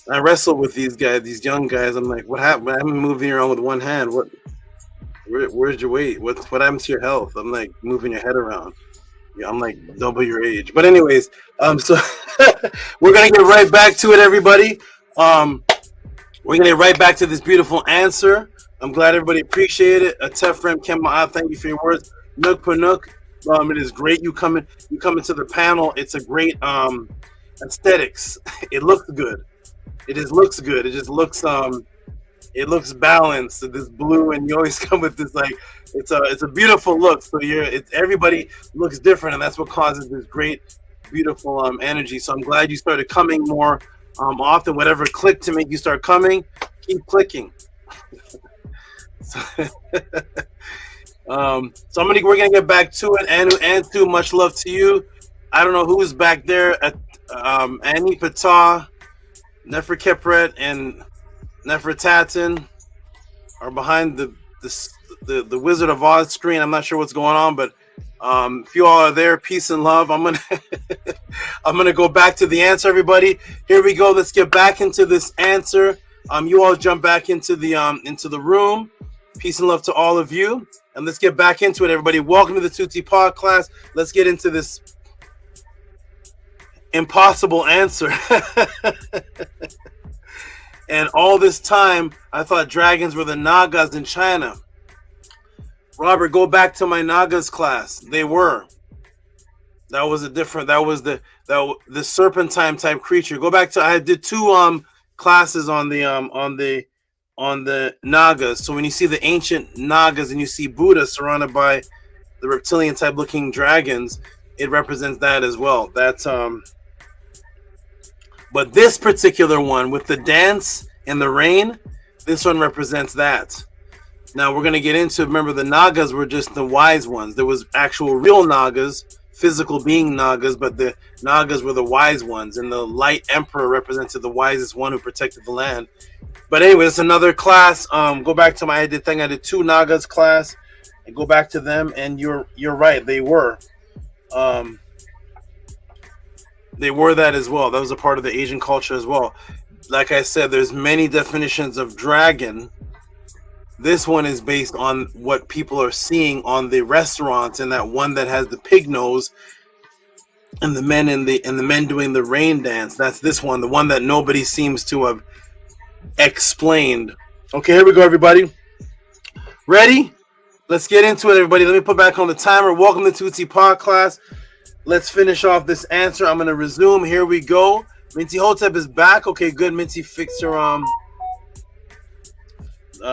I wrestle with these guys, these young guys. I'm like, what happened? I've been moving around with one hand. Where's your weight? What happened to your health? I'm like moving your head around. Yeah, I'm like double your age. But anyways, so we're gonna get right back to it, everybody. We're gonna get right back to this beautiful answer. I'm glad everybody appreciated it. Tefrem Kema, thank you for your words. Nook per Nook, it is great. You come into the panel. It's a great aesthetics. It looks good. It just looks good. It just looks it looks balanced. This blue, and you always come with this like it's a beautiful look. So everybody looks different, and that's what causes this great, beautiful energy. So I'm glad you started coming more often. Whatever clicked to make you start coming, keep clicking. So we're gonna get back to it. Antu, much love to you. I don't know who's back there. Annie Patah, Neferkepret, and Nefertatan are behind the Wizard of Oz screen. I'm not sure what's going on, but if you all are there, peace and love. I'm gonna go back to the answer, everybody. Here we go. Let's get back into this answer. You all jump back into the room. Peace and love to all of you, and let's get back into it, everybody. Welcome to the Tehuti Podclass. Let's get into this impossible answer. And all this time, I thought dragons were the Nagas in China. Robert, go back to my Nagas class. They were. That was the serpentine type creature. Go back to, I did two classes on the Nagas. So when you see the ancient Nagas and you see Buddha surrounded by the reptilian type looking dragons, it represents that as well. That's but this particular one with the dance and the rain, this one represents that. Now we're going to get into, remember the Nagas were just the wise ones. There was actual real Nagas, physical being Nagas, but the Nagas were the wise ones, and the light emperor represented the wisest one who protected the land. But anyway, it's another class. Go back to I did two Nagas class, and go back to them, and you're right, they were. They were that as well. That was a part of the Asian culture as well. Like I said, there's many definitions of dragon. This one is based on what people are seeing on the restaurants, and that one that has the pig nose and the men doing the rain dance. That's this one, the one that nobody seems to have explained. Okay, here we go, everybody. Ready? Let's get into it, everybody. Let me put back on the timer. Welcome to Tehuti Podclass. Let's finish off this answer. I'm going to resume. Here we go. Minty Hotep is back. Okay, good. Minty fixed her,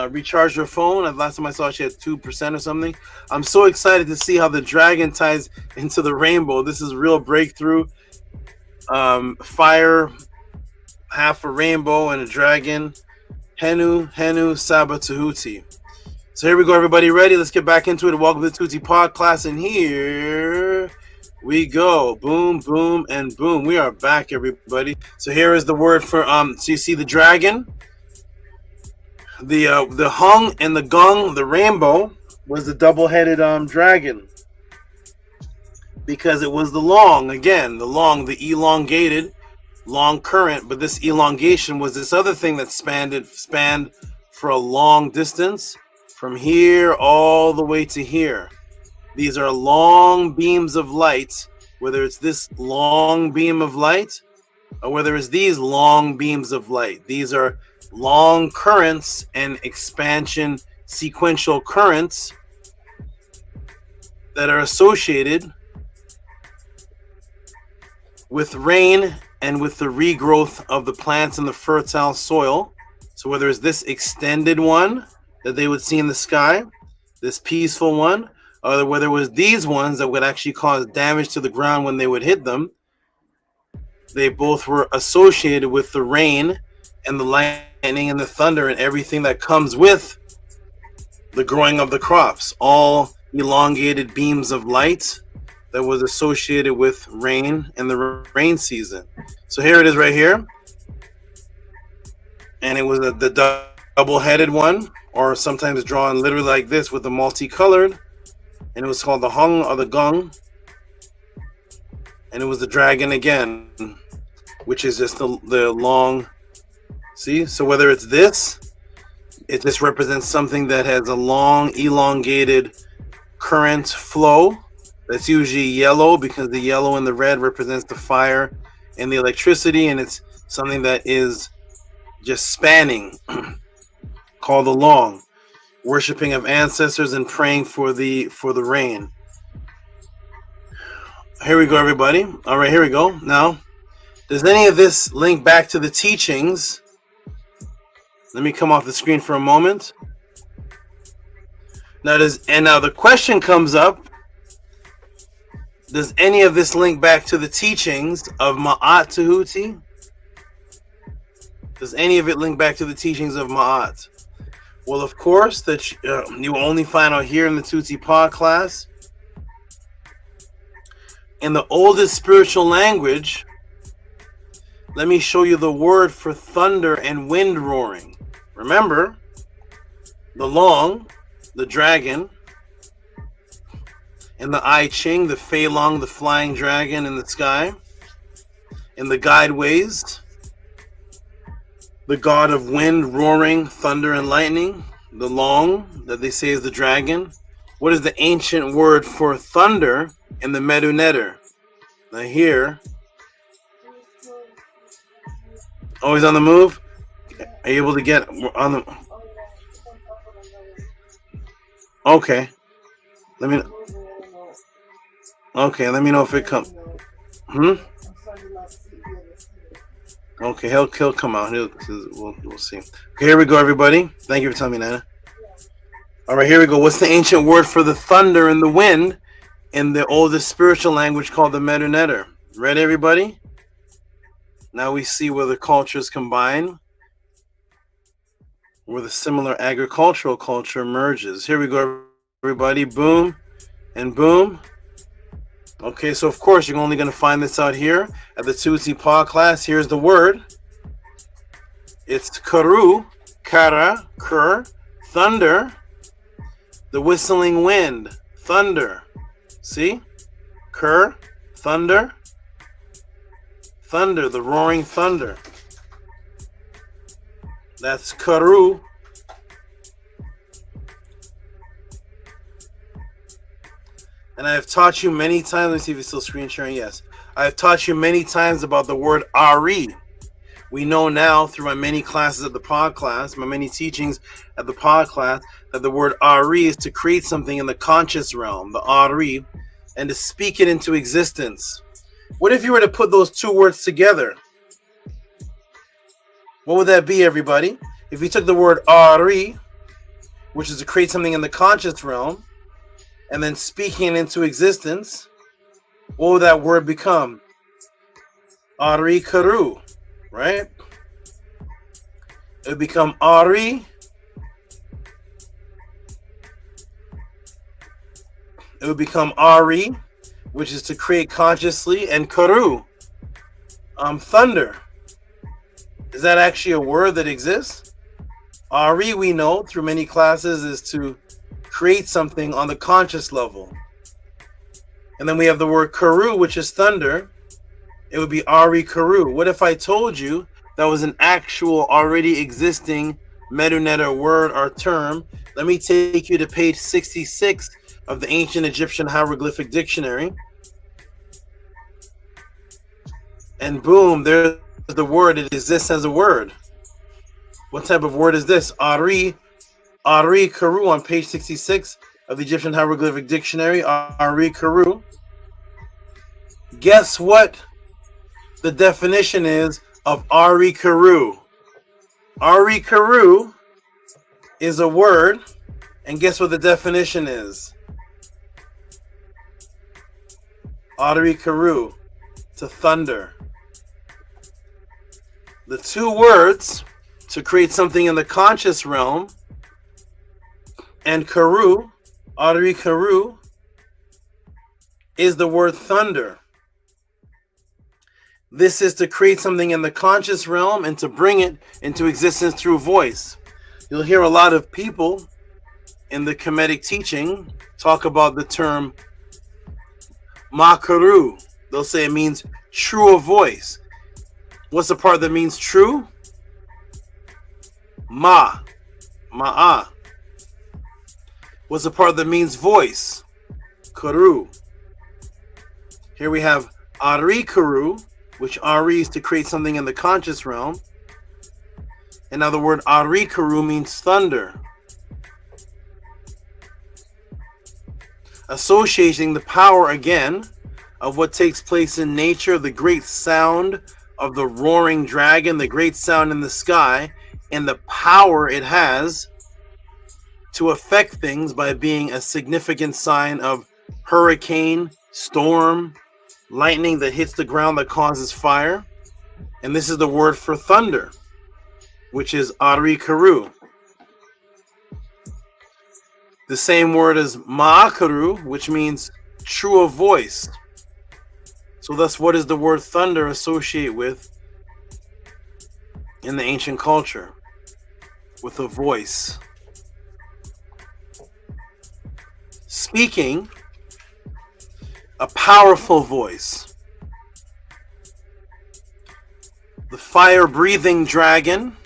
recharged her phone. Last time I saw she had 2% or something. I'm so excited to see how the dragon ties into the rainbow. This is real breakthrough. Fire, half a rainbow, and a dragon. HENU, SABA, Tehuti. So here we go, everybody. Ready? Let's get back into it. Welcome to Tehuti Podclass, and here we go. Boom, boom, and boom. We are back, everybody. So here is the word for so you see the dragon, the hung and the gung, the rainbow was the double-headed dragon, because it was the long, again, the elongated long current, but this elongation was this other thing that spanned for a long distance from here all the way to here. These are long beams of light, whether it's this long beam of light or whether it's these long beams of light. These are long currents and expansion sequential currents that are associated with rain and with the regrowth of the plants in the fertile soil. So whether it's this extended one that they would see in the sky, this peaceful one, or whether it was these ones that would actually cause damage to the ground when they would hit them, they both were associated with the rain and the lightning and the thunder and everything that comes with the growing of the crops. All elongated beams of light that was associated with rain and the rain season. So here it is right here. And it was the double-headed one, or sometimes drawn literally like this with the multicolored. And it was called the hung or the gung. And it was the dragon again, which is just the long, see? So whether it's this, it just represents something that has a long elongated current flow. That's usually yellow, because the yellow and the red represents the fire and the electricity, and it's something that is just spanning, called the long, worshiping of ancestors and praying for the rain. Here we go, everybody. All right, here we go. Now, does any of this link back to the teachings? Let me come off the screen for a moment. Now the question comes up: does any of this link back to the teachings of Ma'at Tehuti? Does any of it link back to the teachings of Ma'at? Well, of course, that you will only find out here in the Tehuti Podclass. In the oldest spiritual language, let me show you the word for thunder and wind roaring. Remember, the long, the dragon, and the I-CHING, the Fei Long, the flying dragon in the sky, and the guideways, the god of wind, roaring, thunder, and lightning, the long, that they say is the dragon. What is the ancient word for thunder in the Medu Neter? Now here, always on the move. Are you able to get on the? Okay, let me. Okay, let me know if it comes. Okay, he'll come out. We'll see. Okay, here we go, everybody. Thank you for telling me, Nana. All right, here we go. What's the ancient word for the thunder and the wind in the oldest spiritual language called the Medu Neter? Ready, everybody? Now we see where the cultures combine, where the similar agricultural culture merges. Here we go, everybody. Boom and boom. Okay, so of course you're only going to find this out here at the Tehuti Podclass. Here's the word. It's karu, kara, kur, thunder, the whistling wind, thunder. See? Kur, thunder, thunder, the roaring thunder. That's HERU. And I've taught you many times, let me see if it's still screen sharing, yes. I've taught you many times about the word RE. We know now through my many classes at the pod class, my many teachings at the pod class, that the word RE is to create something in the conscious realm, the RE, and to speak it into existence. What if you were to put those two words together? What would that be, everybody? If you took the word RE, which is to create something in the conscious realm, and then speaking it into existence, what would that word become? RE HERU, right? It would become RE. It would become RE, which is to create consciously, and HERU, thunder. Is that actually a word that exists? RE, we know through many classes, is to create something on the conscious level. And then we have the word HERU, which is thunder. It would be RE HERU. What if I told you that was an actual already existing Medu-Neter word or term? Let me take you to page 66 of the Ancient Egyptian Hieroglyphic Dictionary. And boom, there's the word. It exists as a word. What type of word is this? RE HERU on page 66 of the Egyptian Hieroglyphic Dictionary. RE HERU. Guess what the definition is of RE HERU? RE HERU is a word, and guess what the definition is? RE HERU, to thunder. The two words to create something in the conscious realm, and HERU, RE HERU, is the word thunder. This is to create something in the conscious realm and to bring it into existence through voice. You'll hear a lot of people in the Kemetic teaching talk about the term Ma-HERU. They'll say it means true of voice. What's the part that means true? Ma'a. What's the part that means voice? HERU. Here we have RE HERU, which RE is to create something in the conscious realm. And now the word RE HERU means thunder. Associating the power again of what takes place in nature, the great sound of the roaring dragon, the great sound in the sky, and the power it has to affect things by being a significant sign of hurricane, storm, lightning that hits the ground that causes fire. And this is the word for thunder, which is RE HERU. The same word as Ma-HERU, which means true of voice. So thus, what does the word thunder associate with in the ancient culture? With a voice. Speaking, a powerful voice. The fire-breathing dragon,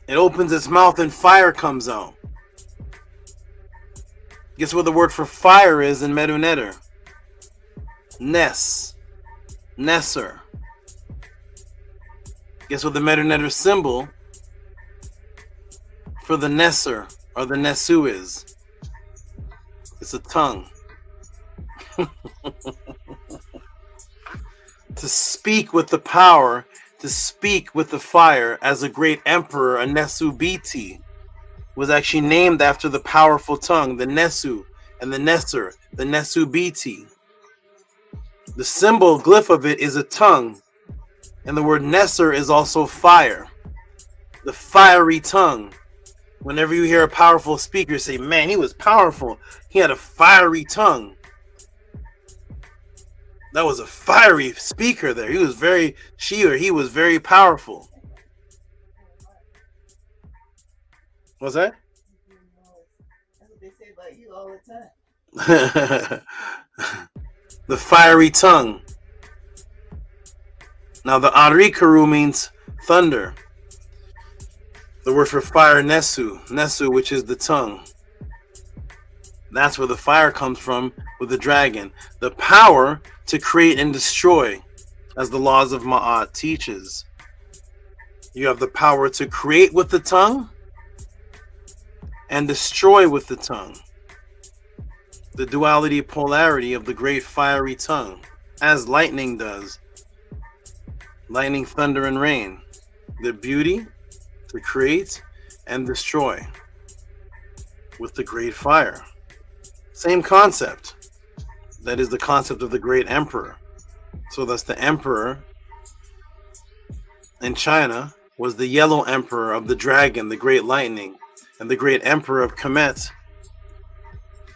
it opens its mouth and fire comes out. Guess what the word for fire is in Medu-Neter? Nesser. Guess what the Medu-Neter symbol for the Nesser or the NESU is? It's a tongue. To speak with the power, to speak with the fire, as a great emperor, a NESU BT, was actually named after the powerful tongue, the NESU and the Nesser, the NESU BT. The symbol glyph of it is a tongue, and the word Nesser is also fire, the fiery tongue. Whenever you hear a powerful speaker, say, man, he was powerful. He had a fiery tongue. That was a fiery speaker there. He was very, he was very powerful. What's that? That's what they say about you all the time. The fiery tongue. Now the Arikaru means thunder. The word for fire, Nesu, which is the tongue. That's where the fire comes from with the dragon. The power to create and destroy, as the laws of Ma'at teaches. You have the power to create with the tongue and destroy with the tongue. The duality, polarity of the great fiery tongue, as lightning does. Lightning, thunder, and rain. The beauty to create and destroy with the great fire. Same concept. That is the concept of the great emperor. So that's the emperor in China was the yellow emperor of the dragon, the great lightning, and the great emperor of Kemet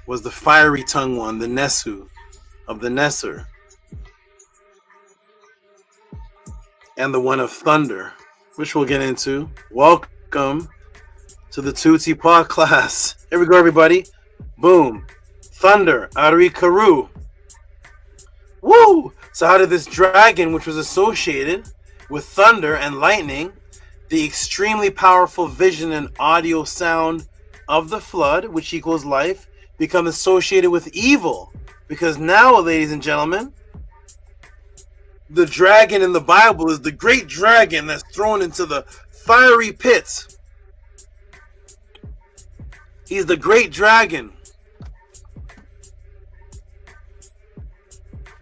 was the fiery tongue one, the Nesu of the Nesser, and the one of thunder, which we'll get into. Welcome to the Tehuti Podclass. Here we go, everybody. Boom. Thunder. Arikaru. Woo! So how did this dragon, which was associated with thunder and lightning, the extremely powerful vision and audio sound of the flood, which equals life, become associated with evil? Because now, ladies and gentlemen, the dragon in the Bible is the great dragon that's thrown into the fiery pits. He's the great dragon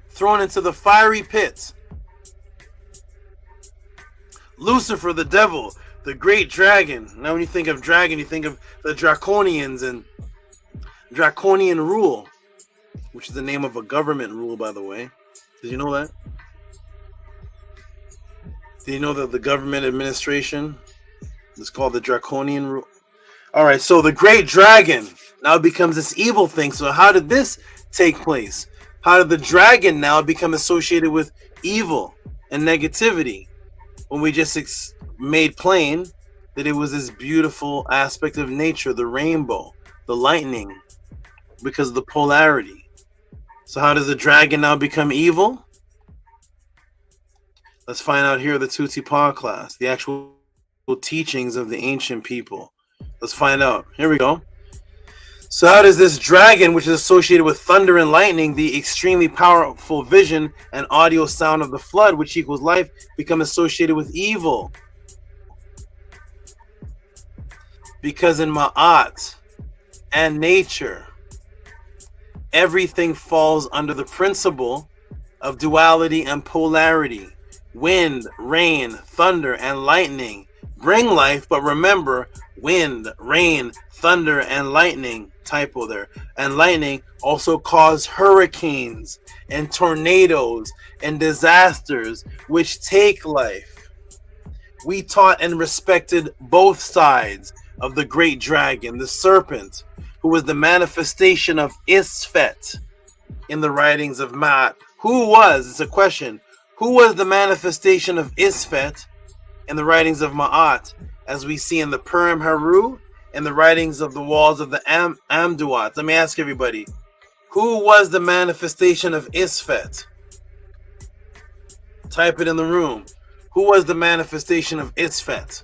thrown into the fiery pits. Lucifer, the devil, the great dragon. Now when you think of dragon, you think of the Draconians and Draconian rule, which is the name of a government rule, by the way. Did you know that? Did you know that the government administration is called the Draconian rule? All right, so the great dragon now becomes this evil thing. So how did this take place? How did the dragon now become associated with evil and negativity when we just made plain that it was this beautiful aspect of nature, the rainbow, the lightning, because of the polarity? So how does the dragon now become evil? Let's find out here, the Tehuti Podclass, the actual teachings of the ancient people. Let's find out. Here we go. So how does this dragon, which is associated with thunder and lightning, the extremely powerful vision and audio sound of the flood, which equals life, become associated with evil? Because in Ma'at and nature, everything falls under the principle of duality and polarity. Wind, rain, thunder, and lightning bring life, but remember, wind, rain, thunder, and lightning, typo there, and lightning also cause hurricanes and tornadoes and disasters which take life. We taught and respected both sides of the great dragon, the serpent, who was the manifestation of Isfet in the writings of Ma'at. Who was, it's a question, who was the manifestation of Isfet in the writings of Ma'at, as we see in the Purim HERU and the writings of the walls of the Amduat? Let me ask everybody, who was the manifestation of Isfet? Type it in the room. Who was the manifestation of Isfet?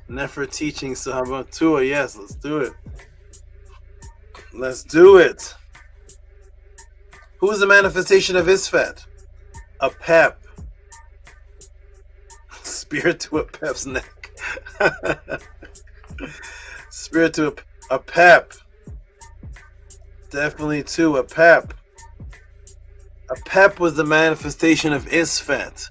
Nefer teaching Sahaba Tua, yes, let's do it. Let's do it. Who's the manifestation of Isfet? APEP. Spirit to APEP's neck. Spirit to APEP. Definitely to APEP. APEP was the manifestation of Isfet.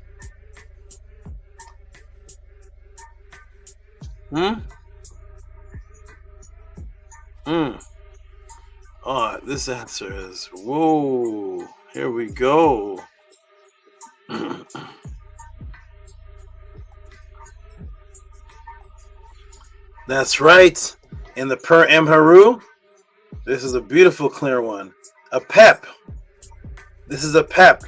Oh, this answer is, whoa, here we go. That's right. In the Purim HERU, this is a beautiful, clear one. APEP. This is APEP.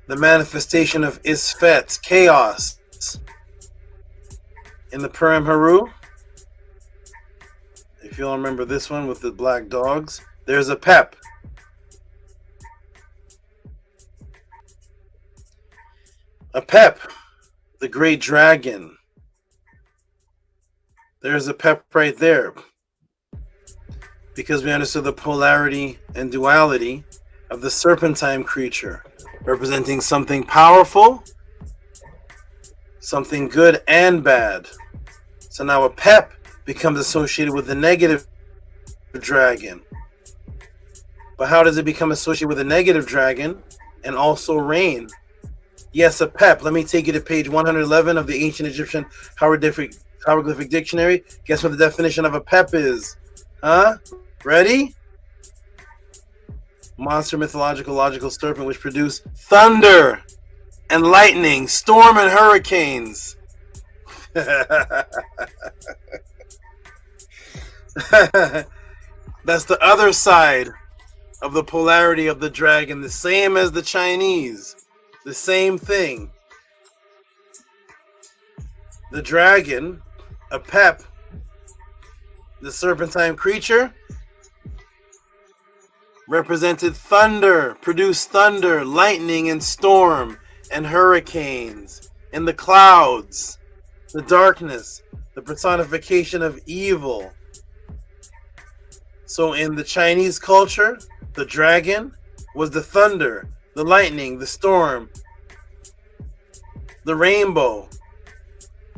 The manifestation of Isfet, chaos. In the Purim HERU, If you all remember this one with the black dogs, there's APEP. APEP, the great dragon. There's APEP right there. Because we understood the polarity and duality of the serpentine creature, representing something powerful, something good and bad. So now APEP becomes associated with the negative dragon. But how does it become associated with a negative dragon and also rain? Yes, APEP. Let me take you to page 111 of the Ancient Egyptian Hieroglyphic Dictionary. Guess what the definition of APEP is? Huh? Ready? Monster, mythological, logical serpent which produce thunder and lightning, storm and hurricanes. That's the other side of the polarity of the dragon, the same as the Chinese. The same thing. The dragon, APEP, the serpentine creature, represented thunder, produced thunder, lightning, and storm, and hurricanes, and the clouds, the darkness, the personification of evil. So in the Chinese culture, the dragon was the thunder, the lightning, the storm, the rainbow,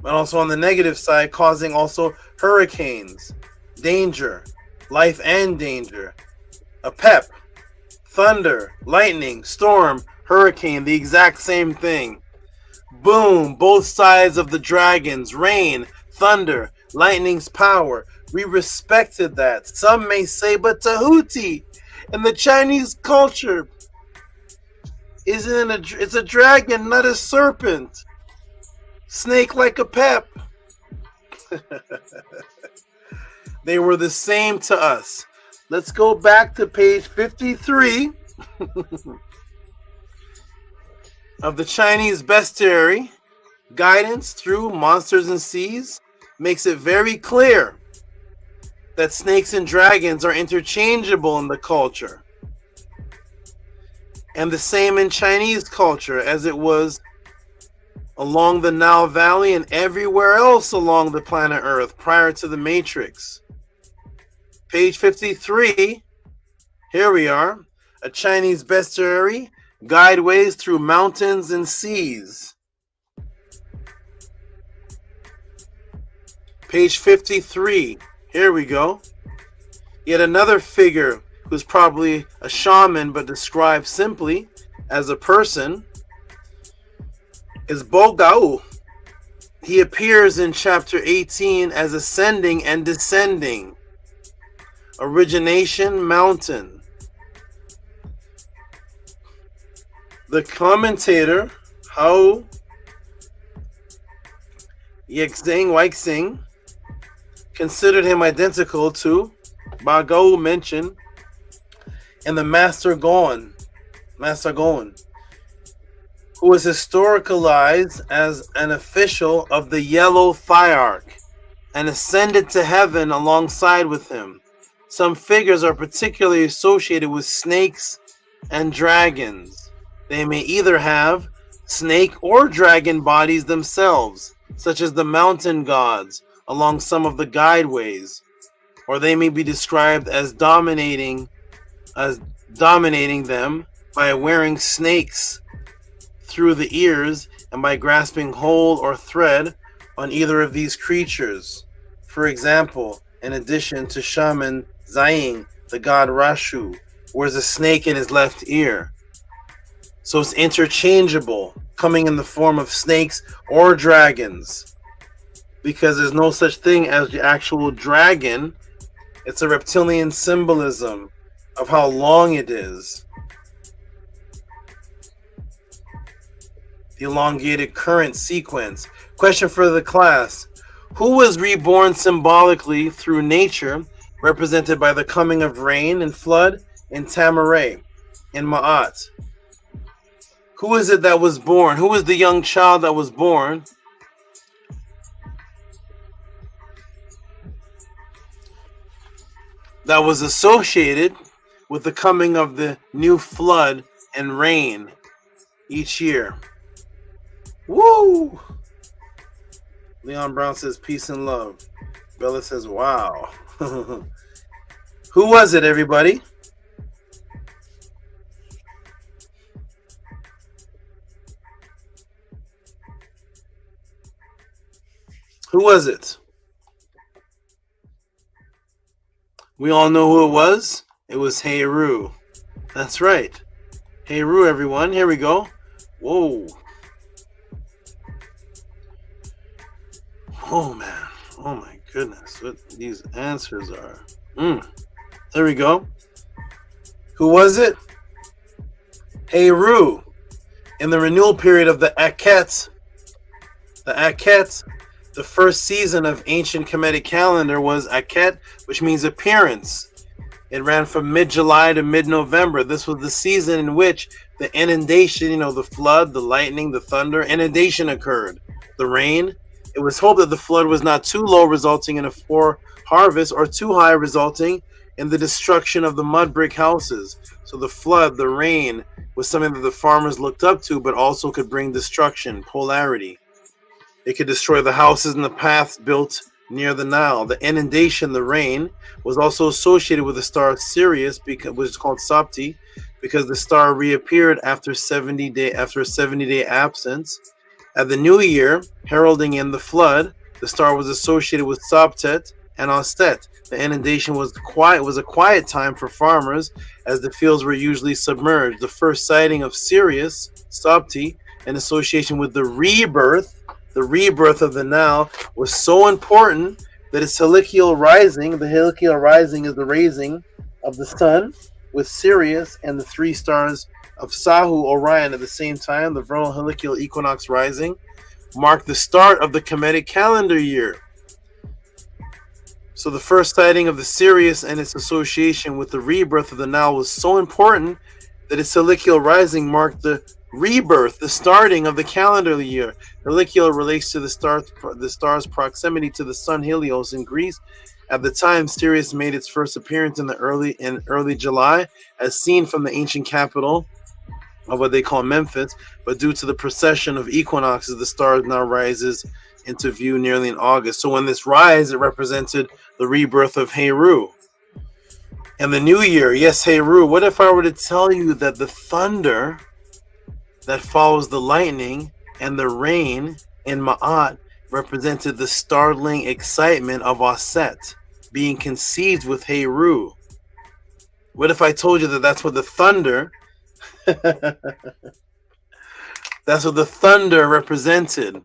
but also on the negative side, causing also hurricanes, danger, life and danger. APEP, thunder, lightning, storm, hurricane, the exact same thing. Boom, both sides of the dragons, rain, thunder, lightning's power. We respected that. Some may say, but Tehuti, in the Chinese culture, it's a dragon, not a serpent. Snake like APEP. They were the same to us. Let's go back to page 53 of the Chinese Bestiary. Guidance through monsters and seas makes it very clear that snakes and dragons are interchangeable in the culture. And the same in Chinese culture as it was along the Nile Valley and everywhere else along the planet Earth prior to the Matrix. Page 53, here we are, a Chinese bestiary, guideways through mountains and seas. Page 53, here we go. Yet another figure who's probably a shaman but described simply as a person is BILODEAU. He appears in chapter 18 as ascending and descending. Origination mountain. The commentator Hao YIXING considered him identical to BILODEAU mentioned in the Master Goan, who was historicalized as an official of the Yellow Thiarch and ascended to heaven alongside with him. Some figures are particularly associated with snakes and dragons. They may either have snake or dragon bodies themselves, such as the mountain gods along some of the guideways, or they may be described as dominating them by wearing snakes through the ears and by grasping hold or thread on either of these creatures. For example, in addition to Shaman Zaying, the god Rashu wears a snake in his left ear. So it's interchangeable, coming in the form of snakes or dragons, because there's no such thing as the actual dragon. It's a reptilian symbolism of how long it is. The elongated current sequence. Question for the class. Who was reborn symbolically through nature, represented by the coming of rain and flood in Tamaray, in Ma'at? Who is it that was born? Who is the young child that was born? that was associated with the coming of the new flood and rain each year. Woo! Leon Brown says peace and love. Bella says wow. Who was it, everybody? Who was it? We all know who it was. It was HERU. That's right. HERU, everyone. Here we go. Whoa. Oh, man. Oh, my goodness. What these answers are. There we go. Who was it? HERU. In the renewal period of the AKHET. The AKHET, the first season of ancient Kemetic calendar was AKHET, which means appearance. It ran from mid-July to mid-November. This was the season in which the inundation, the flood, the lightning, the thunder, inundation occurred. The rain. It was hoped that the flood was not too low, resulting in a poor harvest, or too high, resulting in the destruction of the mud brick houses. So the flood, the rain, was something that the farmers looked up to, but also could bring destruction, polarity. It could destroy the houses and the paths built near the Nile. The inundation, the rain, was also associated with the star Sirius, which is called Sapti, because the star reappeared after a 70-day absence. At the new year, heralding in the flood, the star was associated with Sabtet and Ostet. The inundation was a quiet time for farmers, as the fields were usually submerged. The first sighting of Sirius, Sapti, in association with the rebirth of the Nile, was so important that its heliacal rising, the heliacal rising is the raising of the sun with Sirius and the three stars of Sahu, Orion, at the same time, the vernal heliacal equinox rising, marked the start of the Kemetic calendar year. So the first sighting of the Sirius and its association with the rebirth of the Nile was so important that its heliacal rising marked the rebirth, the starting of the calendar year. Heliacal relates to the star's proximity to the sun Helios in Greece. At the time, Sirius made its first appearance in early July, as seen from the ancient capital of what they call Memphis. But due to the precession of equinoxes, the star now rises into view nearly in August. So when this rise, it represented the rebirth of HERU. And the new year, yes, HERU. What if I were to tell you that the thunder that follows the lightning and the rain in Ma'at represented the startling excitement of Osset being conceived with HERU? What if I told you that that's what the thunder that's what the thunder represented?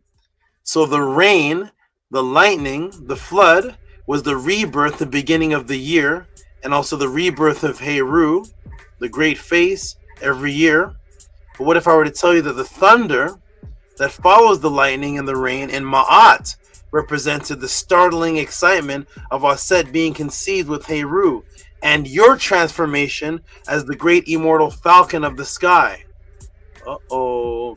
So the rain, the lightning, the flood was the rebirth, the beginning of the year, and also the rebirth of HERU, the great face, every year. But what if I were to tell you that the thunder that follows the lightning and the rain in Ma'at represented the startling excitement of Osset being conceived with HERU, and your transformation as the great immortal falcon of the sky? Uh-oh.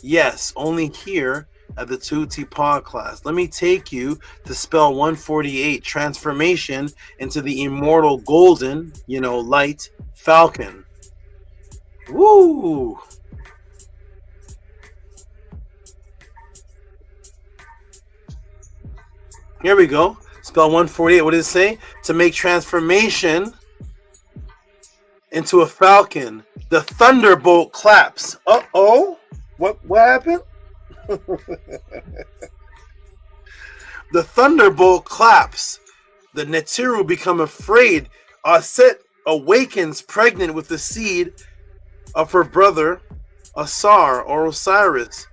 Yes, only here at the Tehuti Podclass. Let me take you to spell 148, transformation into the immortal golden, light falcon. Woo! Here we go. Spell 148. What does it say? To make transformation into a falcon, the thunderbolt claps. Uh-oh. What happened? The thunderbolt claps. The Netiru become afraid. Osset awakens pregnant with the seed of her brother Asar or Osiris.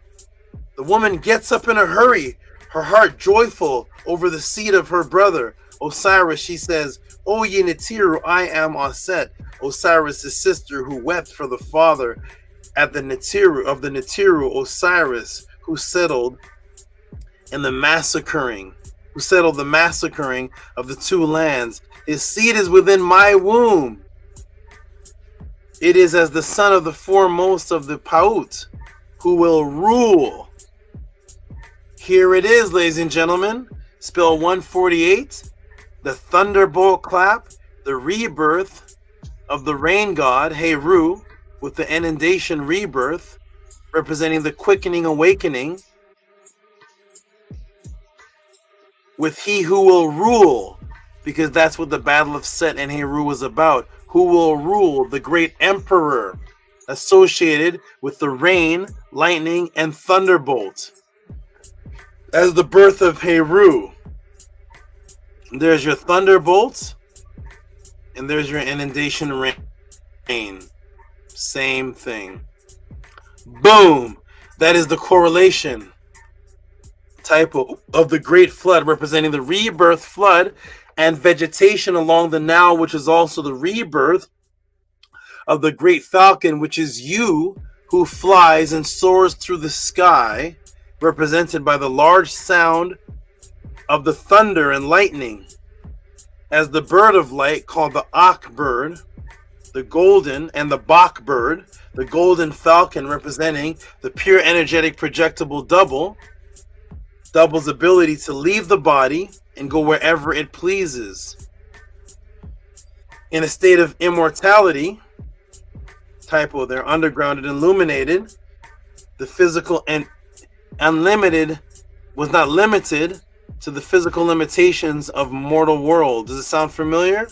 The woman gets up in a hurry, her heart joyful over the seed of her brother Osiris. She says, "O ye Netiru, I am Osset, Osiris' sister, who wept for the father at the Netiru, Osiris, who settled the massacring of the two lands. His seed is within my womb. It is as the son of the foremost of the Paut, who will rule." Here it is, ladies and gentlemen. Spell 148, the thunderbolt clap, the rebirth of the rain god, HERU, with the inundation rebirth, representing the quickening awakening, with he who will rule, because that's what the Battle of Set and Heru was about. Who will rule? The great emperor, associated with the rain, lightning, and thunderbolt. As the birth of Heru. There's your thunderbolt, and there's your inundation rain. Same thing. Boom! That is the correlation type of the great flood, representing the rebirth flood and vegetation along the Nile, which is also the rebirth of the great falcon, which is you who flies and soars through the sky, represented by the large sound of the thunder and lightning. As the bird of light, called the Ak bird, the golden, and the Bak bird, the golden falcon, representing the pure energetic projectable double's ability to leave the body and go wherever it pleases. In a state of immortality, typo there, underground and illuminated, the physical and unlimited was not limited to the physical limitations of mortal world. Does it sound familiar?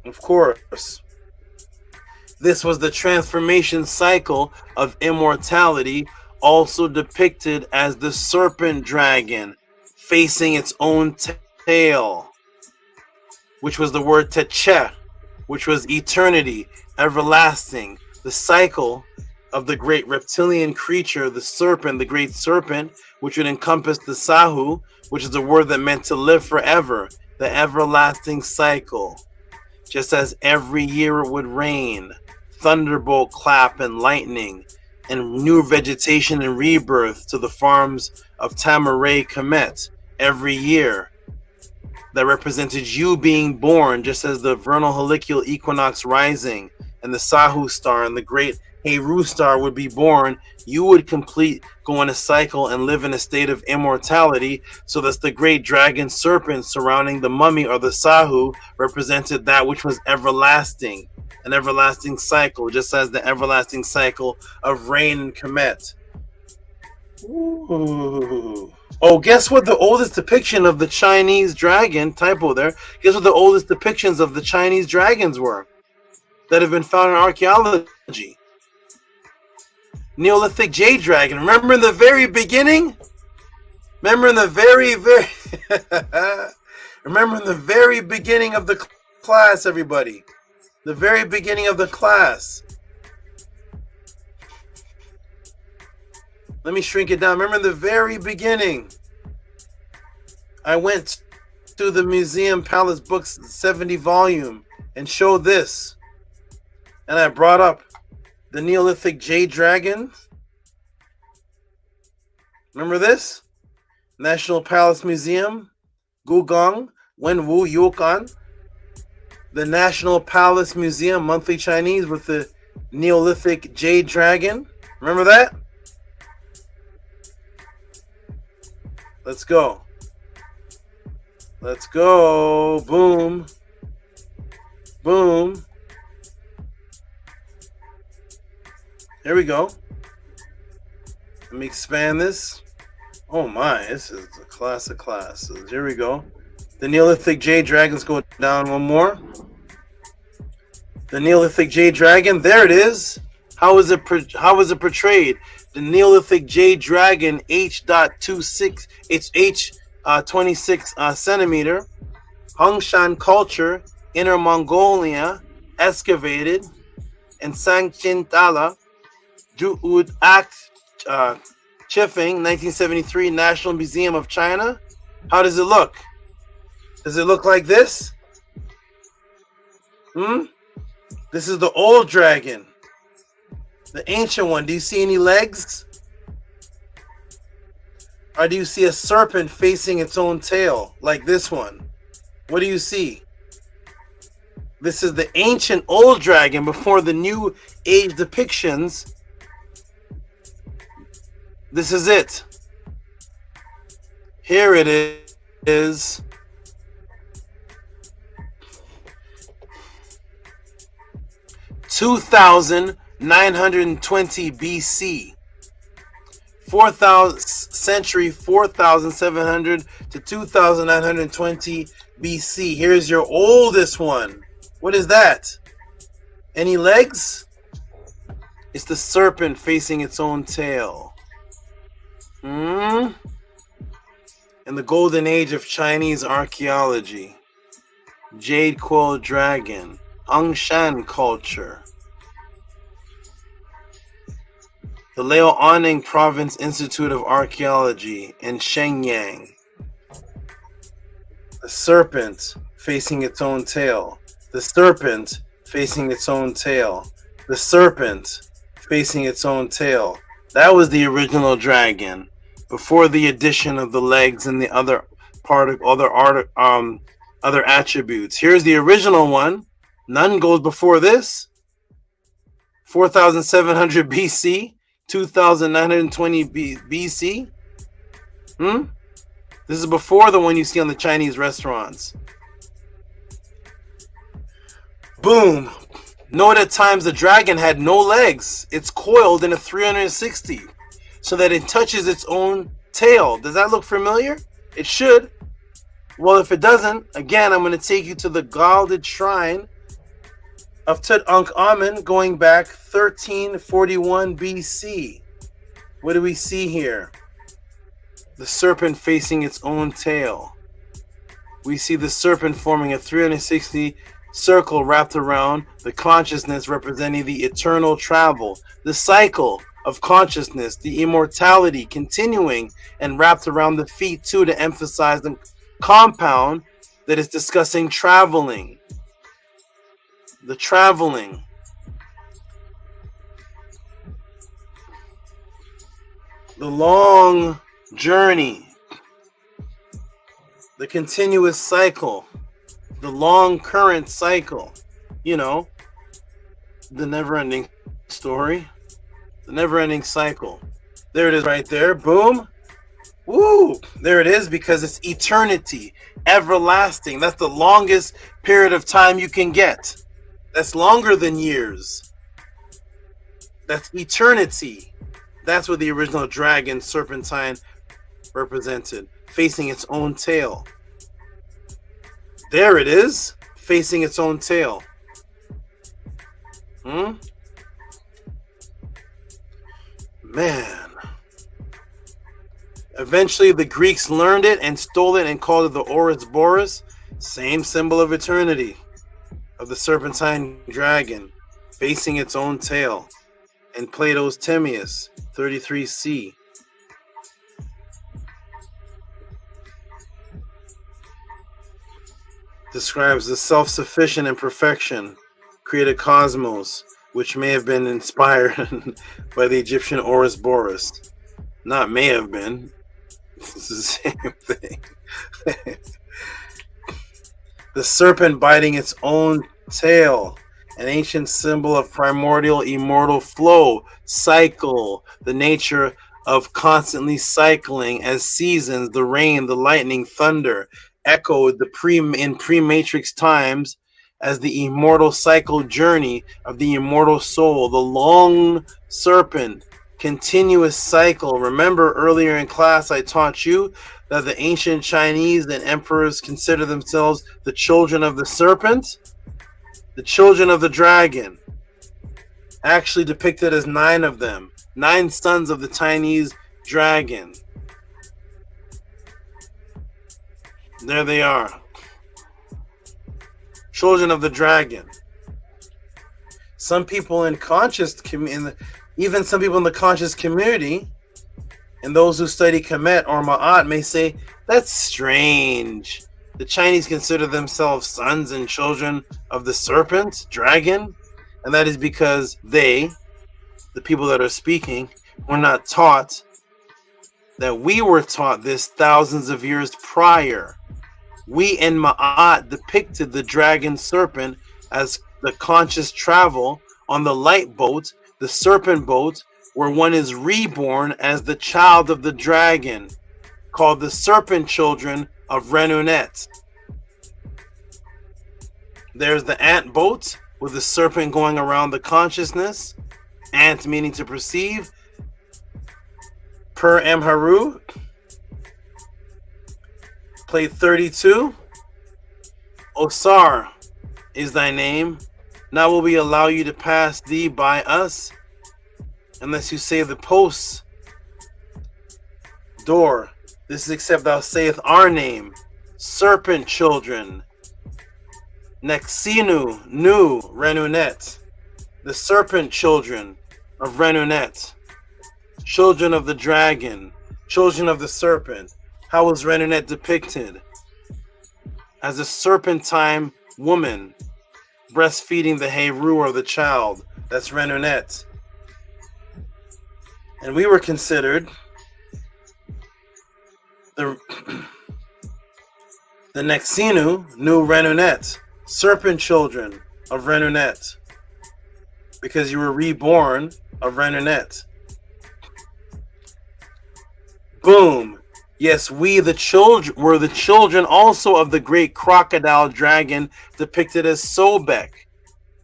Of course. This was the transformation cycle of immortality, also depicted as the serpent dragon facing its own tail, which was the word TCHET, which was eternity, everlasting, the cycle of the great reptilian creature, the serpent, the great serpent, which would encompass the Sahu, which is a word that meant to live forever, the everlasting cycle. Just as every year it would rain, thunderbolt clap and lightning, and new vegetation and rebirth to the farms of Tehuti Kemet every year. That represented you being born, just as the vernal heliacal equinox rising and the Sahu star and the great Heru star would be born. You would go in a cycle and live in a state of immortality. So that's the great dragon serpent surrounding the mummy or the Sahu represented that which was everlasting, an everlasting cycle, just as the everlasting cycle of rain and Kemet. Ooh. Oh, guess what the oldest depiction of the Chinese dragon, typo there, guess what the oldest depictions of the Chinese dragons were that have been found in archaeology? Neolithic jade dragon. Remember in the very beginning? Remember in the very beginning of the class, everybody. The very beginning of the class. Let me shrink it down. Remember in the very beginning, I went to the Museum Palace Books 70 volume and showed this. And I brought up the Neolithic jade dragon. Remember this? National Palace Museum, Gugong, Wenwu, Yokan. The National Palace Museum, monthly Chinese, with the Neolithic jade dragon. Remember that? Let's go. Let's go. Boom. Boom. Here we go. Let me expand this. Oh my, this is a class of classes. Here we go. The Neolithic jade dragons go down one more. The Neolithic jade dragon, there it is. How is it portrayed? The Neolithic jade dragon H.26, it's H 26 centimeter. Hongshan culture, Inner Mongolia, excavated, and Sangchintala, Ju'ud Act, Chifeng, 1973, National Museum of China. How does it look? Does it look like this? This is the old dragon. The ancient one. Do you see any legs? Or do you see a serpent facing its own tail, like this one? What do you see? This is the ancient old dragon before the new age depictions. This is it. Here it is. 2,920 BC. 4,000 century 4,700 to 2,920 BC. Here's your oldest one. What is that? Any legs? It's the serpent facing its own tail. In the golden age of Chinese archaeology, Jade Quill Dragon, Angshan culture, the Liaoning Province Institute of Archaeology in Shenyang. The serpent facing its own tail. The serpent facing its own tail. The serpent facing its own tail. That was the original dragon before the addition of the legs and the other other attributes. Here's the original one. None goes before this. 4,700 BC, 2,920 BC. This is before the one you see on the Chinese restaurants. Boom. Note at times the dragon had no legs. It's coiled in a 360 so that it touches its own tail. Does that look familiar? It should. Well, if it doesn't, again, I'm going to take you to the gilded shrine of Tutankhamun going back 1341 BC. What do we see here? The serpent facing its own tail. We see the serpent forming a 360 circle wrapped around the consciousness, representing the eternal travel, the cycle of consciousness, the immortality continuing, and wrapped around the feet too, to emphasize the compound that is discussing traveling. The traveling. The long journey. The continuous cycle. The long current cycle. You know, the never-ending story. The never-ending cycle. There it is right there. Boom. Woo! There it is, because it's eternity. Everlasting. That's the longest period of time you can get. That's longer than years. That's eternity. That's what the original dragon serpentine represented, facing its own tail. There it is, facing its own tail. Man. Eventually the Greeks learned it and stole it and called it the Ouroboros, same symbol of eternity, of the serpentine dragon, facing its own tail. And Plato's Timaeus, 33c. Describes the self-sufficient and perfection created cosmos, which may have been inspired by the Egyptian Ouroboros. Not may have been. It's the same thing. The serpent biting its own tail, an ancient symbol of primordial immortal flow, cycle, the nature of constantly cycling as seasons, the rain, the lightning, thunder, echoed in pre-matrix times as the immortal cycle journey of the immortal soul, the long serpent, continuous cycle. Remember earlier in class I taught you that the ancient Chinese and emperors consider themselves the children of the serpent, the children of the dragon, actually depicted as 9 of them, 9 sons of the Chinese dragon. There they are. Children of the dragon. Some people in even some people in the conscious community, and those who study Kemet or Ma'at may say, that's strange. The Chinese consider themselves sons and children of the serpent, dragon, and that is because they, the people that are speaking, were not taught that we were taught this thousands of years prior. We in Ma'at depicted the dragon serpent as the conscious travel on the light boat, the serpent boat, where one is reborn as the child of the dragon, called the serpent children of Renunet. There's the ant boat, with the serpent going around the consciousness, ant meaning to perceive, per HERU. Plate 32. Osar is thy name. Now will we allow you to pass thee by us, unless you say the post door. This is except thou sayest our name. Serpent children. Nexinu, Nu, Renunet. The serpent children of Renunet. Children of the dragon. Children of the serpent. How was Renunet depicted? As a serpentine woman breastfeeding the Heru or the child. That's Renunet. And we were considered the Nexinu, Nu Renunet, serpent children of Renunet, because you were reborn of Renunet. Boom. Yes, we the children were the children also of the great crocodile dragon depicted as Sobek.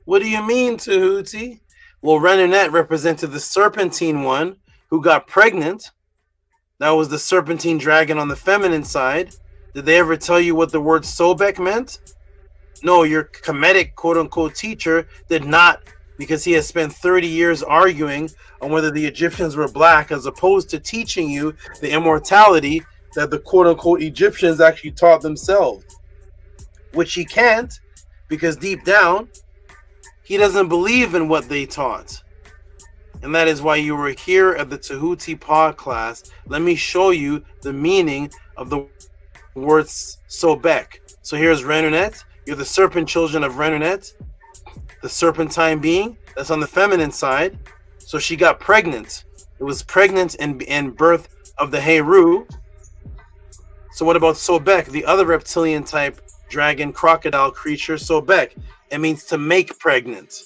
What do you mean, Tehuti? Well, Renunet represented the serpentine one who got pregnant. That was the serpentine dragon on the feminine side. Did they ever tell you what the word Sobek meant? No, your Kemetic quote-unquote teacher did not, because he has spent 30 years arguing on whether the Egyptians were black, as opposed to teaching you the immortality that the quote-unquote Egyptians actually taught themselves. Which he can't, because deep down, he doesn't believe in what they taught. And that is why you were here at the Tehuti Podclass. Let me show you the meaning of the words Sobek. So here's Renunet. You're the serpent children of Renunet, the serpentine being that's on the feminine side. So she got pregnant. It was pregnant and birth of the Heru. So what about Sobek, the other reptilian type dragon crocodile creature? Sobek, it means to make pregnant.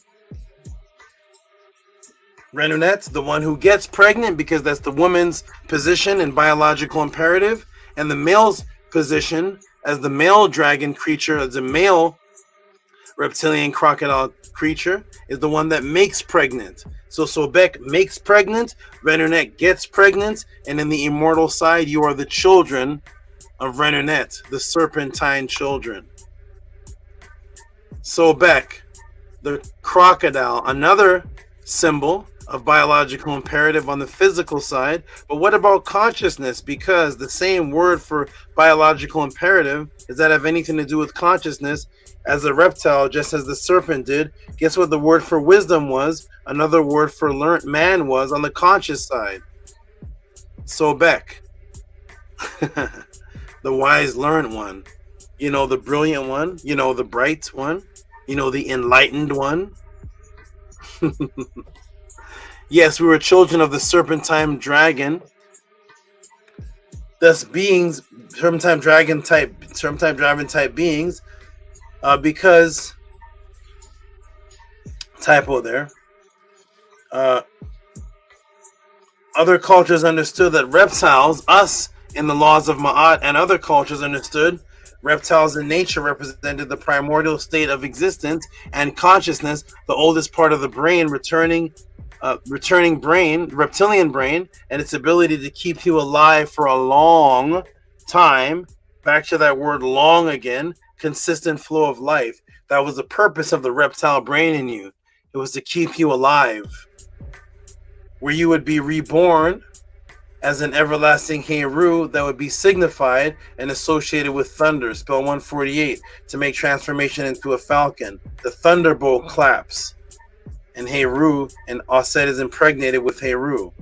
Renunet, the one who gets pregnant, because that's the woman's position in biological imperative, and the male's position as the male dragon creature, as a male reptilian crocodile creature, is the one that makes pregnant. So Sobek makes pregnant, Renunet gets pregnant, and in the immortal side, you are the children of Renunet, the serpentine children. Sobek, the crocodile, another symbol of biological imperative on the physical side. But what about consciousness? Because the same word for biological imperative, does that have anything to do with consciousness? As a reptile, just as the serpent did, guess what the word for wisdom was? Another word for learnt man was on the conscious side. Sobek. The wise learned one. You know, the brilliant one. You know, the bright one. You know, the enlightened one. Yes, we were children of the serpentine dragon. Thus, beings, serpentine dragon type beings, because typo there. Other cultures understood that reptiles, us in the laws of Ma'at, and other cultures understood reptiles in nature represented the primordial state of existence and consciousness, the oldest part of the brain, returning brain, reptilian brain, and its ability to keep you alive for a long time. Back to that word long again, consistent flow of life. That was the purpose of the reptile brain in you. It was to keep you alive, where you would be reborn as an everlasting Heru that would be signified and associated with thunder. Spell 148 to make transformation into a falcon. The thunderbolt claps. And Heru, and Aset is impregnated with Heru.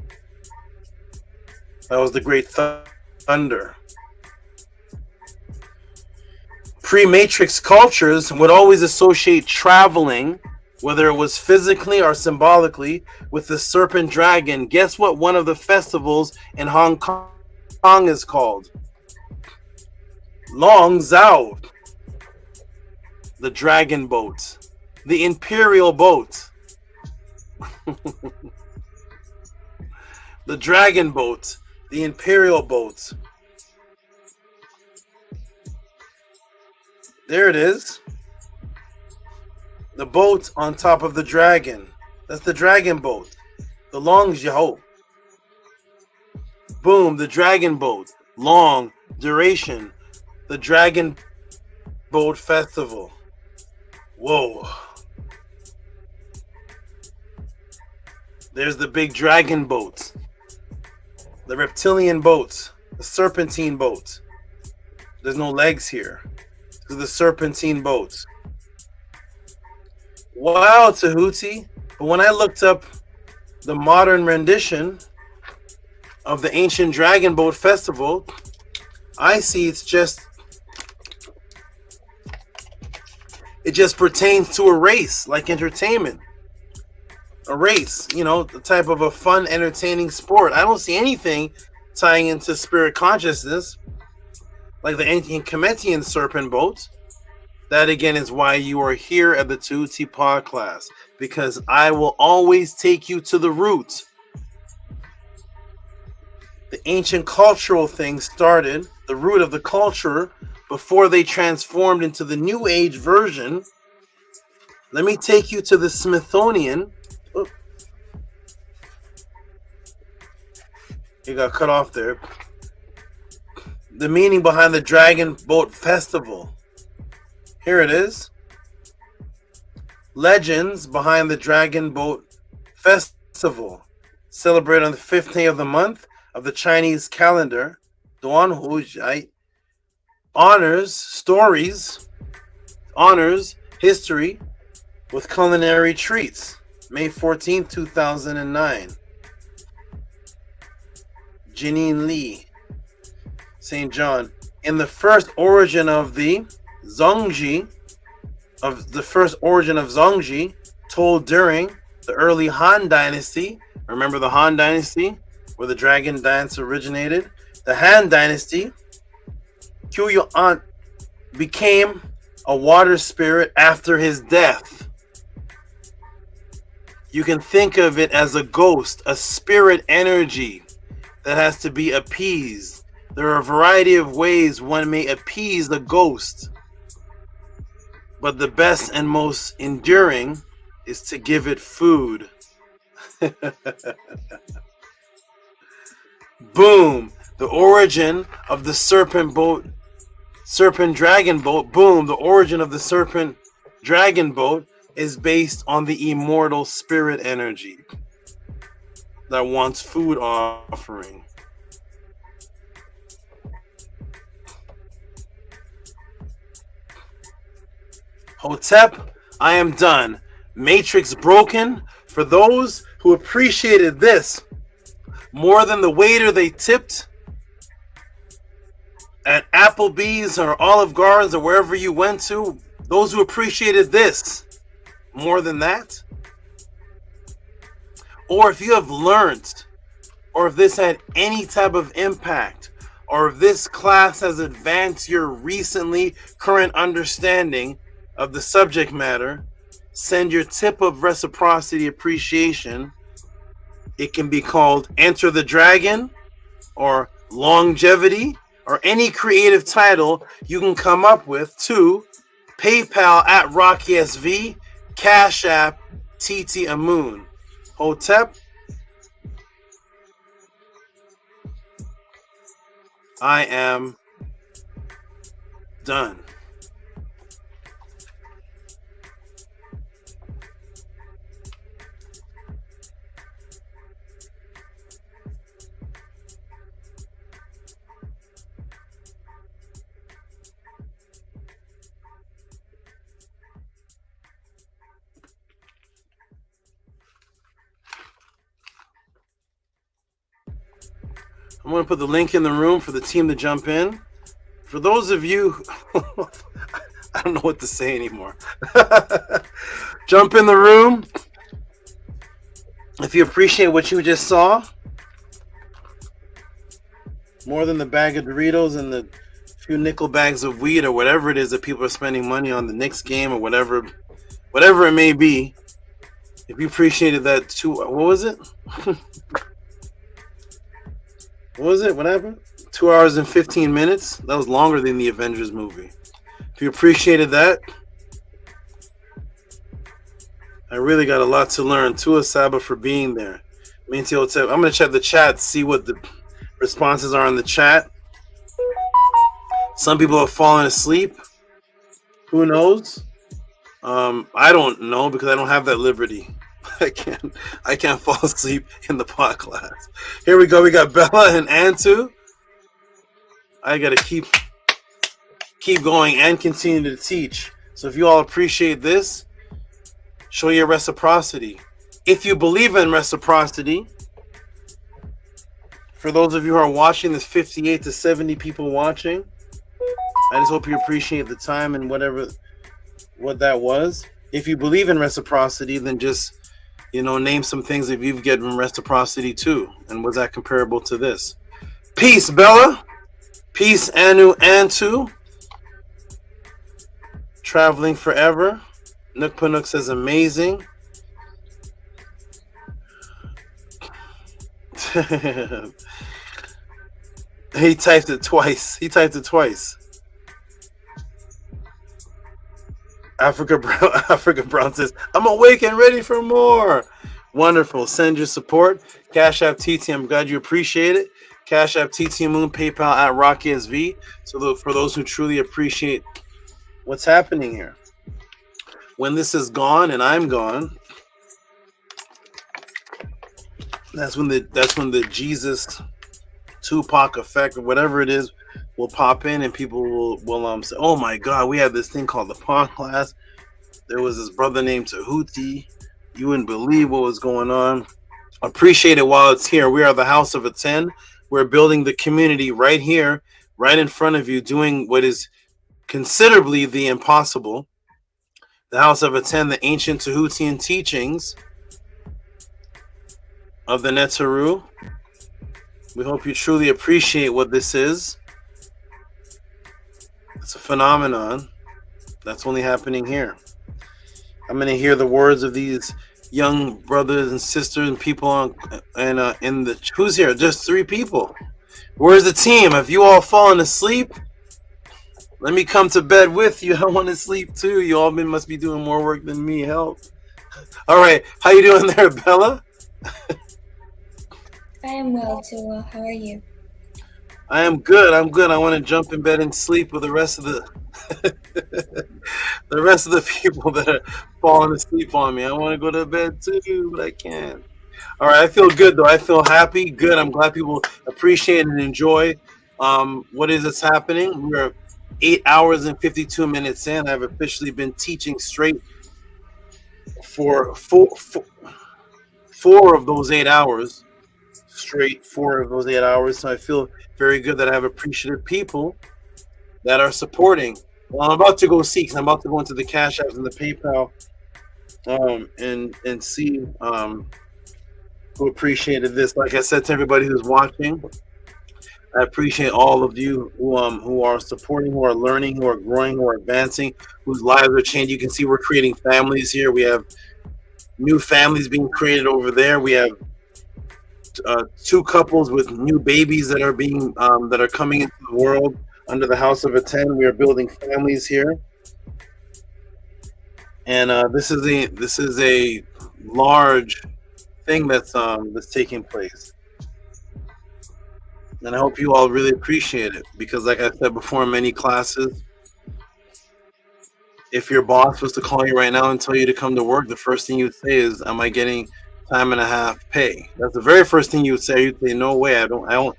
That was the great thunder. Pre-matrix cultures would always associate traveling, whether it was physically or symbolically, with the serpent dragon. Guess what one of the festivals in Hong Kong is called? Long Zhao. The dragon boat. The imperial boat. The dragon boat, the imperial boat. There it is. The boat on top of the dragon. That's the dragon boat. The longs Yahoo. Boom, the dragon boat. Long duration. The Dragon Boat Festival. Whoa. There's the big dragon boats. The reptilian boats. The serpentine boats. There's no legs here. This is the serpentine boats. Wow, Tehuti. But when I looked up the modern rendition of the ancient Dragon Boat Festival, I see it just pertains to a race, like entertainment. A race, you know, the type of a fun, entertaining sport. I don't see anything tying into spirit consciousness, like the ancient Kemetian serpent boat. That again is why you are here at the Tehuti Podclass, because I will always take you to the root. The ancient cultural thing started, the root of the culture, before they transformed into the new age version. Let me take you to the Smithsonian. Oh. You got cut off there. The meaning behind the Dragon Boat Festival. Here it is. Legends behind the Dragon Boat Festival. Celebrated on the 15th of the month of the Chinese calendar. Duan Hujai. Honors stories, honors history with culinary treats. May 14, 2009. Janine Lee, St. John. In the first origin of the Zongji, told during the early Han Dynasty. Remember the Han Dynasty, where the dragon dance originated? The Han Dynasty. Qiu became a water spirit after his death. You can think of it as a ghost, a spirit energy that has to be appeased. There are a variety of ways one may appease the ghost, but the best and most enduring is to give it food. Boom! The origin of the serpent dragon boat. Boom! The origin of the serpent dragon boat is based on the immortal spirit energy that wants food offering. Hotep, I am done. Matrix broken. For those who appreciated this more than the waiter they tipped at Applebee's or Olive Gardens or wherever you went to, those who appreciated this more than that, or if you have learned, or if this had any type of impact, or if this class has advanced your recently current understanding of the subject matter, send your tip of reciprocity appreciation. It can be called Enter the Dragon or Longevity or any creative title you can come up with to PayPal at RockySV, Cash App, TT Amun. Hotep, I am done. I'm going to put the link in the room for the team to jump in. For those of you, I don't know what to say anymore. Jump in the room. If you appreciate what you just saw, more than the bag of Doritos and the few nickel bags of weed or whatever it is that people are spending money on the Knicks game or whatever it may be. If you appreciated that too, what was it? What was it? What happened? 2 hours and 15 minutes? That was longer than the Avengers movie. If you appreciated that, I really got a lot to learn. Tua Saba for being there. I'm going to check the chat, see what the responses are in the chat. Some people have fallen asleep. Who knows? I don't know because I don't have that liberty. I can't fall asleep in the pod class. Here we go. We got Bella and Antu. I gotta keep going and continue to teach. So if you all appreciate this, show your reciprocity. If you believe in reciprocity, for those of you who are watching, there's 58 to 70 people watching. I just hope you appreciate the time and what that was. If you believe in reciprocity, then just, name some things that you've given reciprocity to. And was that comparable to this? Peace, Bella. Peace, Anu Antu. Traveling forever. Nook Panook says amazing. He typed it twice. Africa Brown says, I'm awake and ready for more. Wonderful. Send your support. Cash App TT. I'm glad you appreciate it. Cash App TT Moon. PayPal at RockSV. So for those who truly appreciate what's happening here. When this is gone and I'm gone, that's when the Jesus Tupac effect or whatever it is will pop in, and people will say, oh my God, we had this thing called the pod class. There was this brother named Tehuti. You wouldn't believe what was going on. Appreciate it while it's here. We are the House of Atten. We're building the community right here, right in front of you, doing what is considerably the impossible. The House of Atten, the ancient Tehutian teachings of the NESU. We hope you truly appreciate what this is. It's a phenomenon that's only happening here. I'm going to hear the words of these young brothers and sisters and people in the who's here? Just 3 people. Where's the team? Have you all fallen asleep? Let me come to bed with you. I want to sleep too. You all must be doing more work than me. Help. All right. How you doing there, Bella? I am well, Tua. How are you? I am good. I want to jump in bed and sleep with the rest of the people that are falling asleep on me. I want to go to bed too, but I can't. All right, I feel good though. I feel happy. Good. I'm glad people appreciate and enjoy what is this happening. We're 8 hours and 52 minutes in. I've officially been teaching straight for four of those 8 hours. Straight 4 of those 8 hours. So I feel very good that I have appreciative people that are supporting. Well, I'm about to go see, because I'm about to go into the Cash Apps and the PayPal and see who appreciated this. Like I said to everybody who's watching, I appreciate all of you who are supporting, who are learning, who are growing, who are advancing, whose lives are changing. You can see we're creating families here. We have new families being created over there. We have 2 couples with new babies that are being that are coming into the world under the House of Atten. We are building families here, and this is a large thing that's taking place. And I hope you all really appreciate it, because like I said before in many classes, if your boss was to call you right now and tell you to come to work, the first thing you would say is, am I getting time and a half pay? That's the very first thing you would say. You'd say, no way, I don't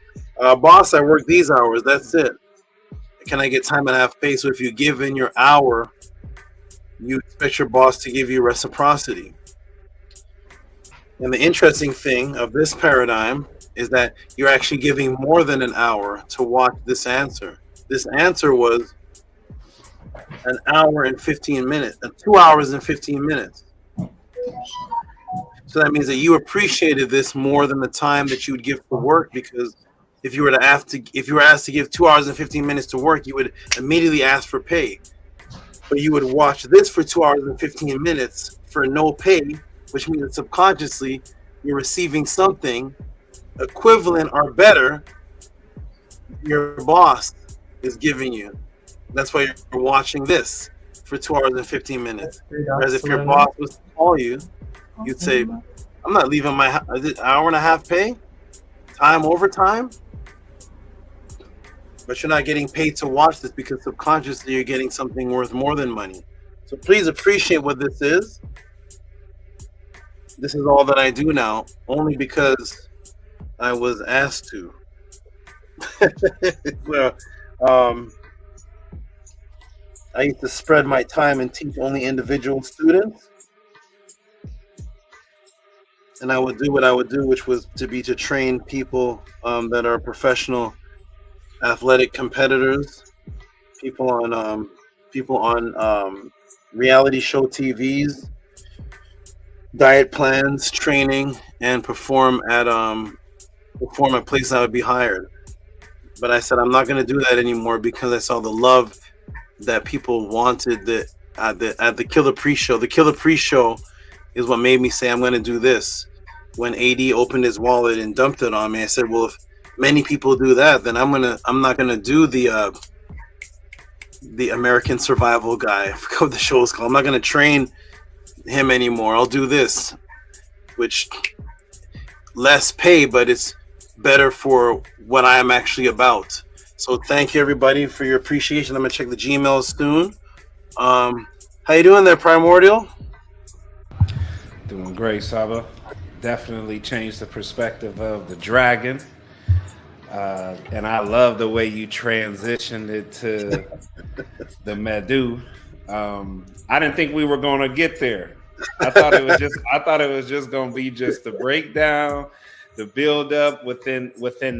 boss, I work these hours, that's it. Can I get time and a half pay? So if you give in your hour, you expect your boss to give you reciprocity. And the interesting thing of this paradigm is that you're actually giving more than an hour to watch this answer. This answer was an hour and 15 minutes, 2 hours and 15 minutes. So that means that you appreciated this more than the time that you would give for work, because if you were asked to give 2 hours and 15 minutes to work, you would immediately ask for pay. But you would watch this for 2 hours and 15 minutes for no pay, which means that subconsciously you're receiving something equivalent or better your boss is giving you. That's why you're watching this for 2 hours and 15 minutes. Whereas if your boss was call you, you'd say, I'm not leaving my hour and a half pay, time overtime, but you're not getting paid to watch this because subconsciously you're getting something worth more than money. So please appreciate what this is. This is all that I do now, only because I was asked to. Well, I used to spread my time and teach only individual students. And I would do what I would do, which was to train people that are professional athletic competitors, people on reality show TVs, diet plans, training, and perform at places I would be hired. But I said I'm not going to do that anymore because I saw the love that people wanted at the Killer Pre-Show. The Killer Pre-Show is what made me say I'm going to do this. When AD opened his wallet and dumped it on me, I said, well, if many people do that, then I'm not gonna do the American Survival guy. I forgot what the show is called. I'm not gonna train him anymore. I'll do this, which less pay, but it's better for what I am actually about. So thank you everybody for your appreciation. I'm gonna check the Gmails soon. How you doing there, Primordial? Doing great, Saba. Definitely changed the perspective of the dragon. And I love the way you transitioned it to the Medu. I didn't think we were gonna get there. I thought it was just gonna be just the breakdown, the build up within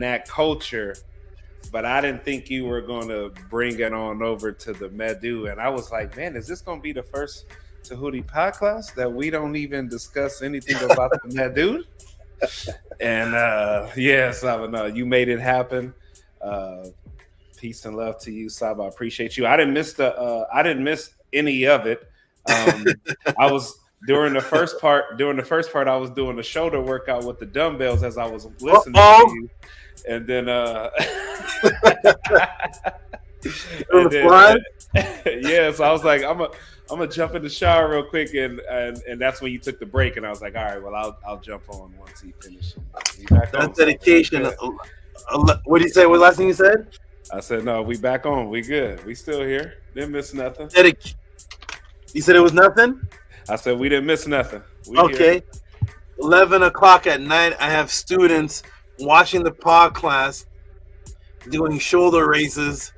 that culture. But I didn't think you were gonna bring it on over to the Medu. And I was like, man, is this gonna be the first Tehuti Podclass that we don't even discuss anything about the Medu? And Saba, no, you made it happen. Peace and love to you, Saba. I appreciate you. I didn't miss any of it. I was during the first part. I was doing the shoulder workout with the dumbbells as I was listening to you, and then so I was like, I'm gonna jump in the shower real quick, and that's when you took the break, and I was like, all right, well, I'll jump on once he finishes. That's dedication. What did you say? What last thing you said? I said, no, we back on. We good. We still here. Didn't miss nothing. You said it was nothing? I said we didn't miss nothing. Okay. Here. 11 o'clock at night, I have students watching the pod class, doing shoulder raises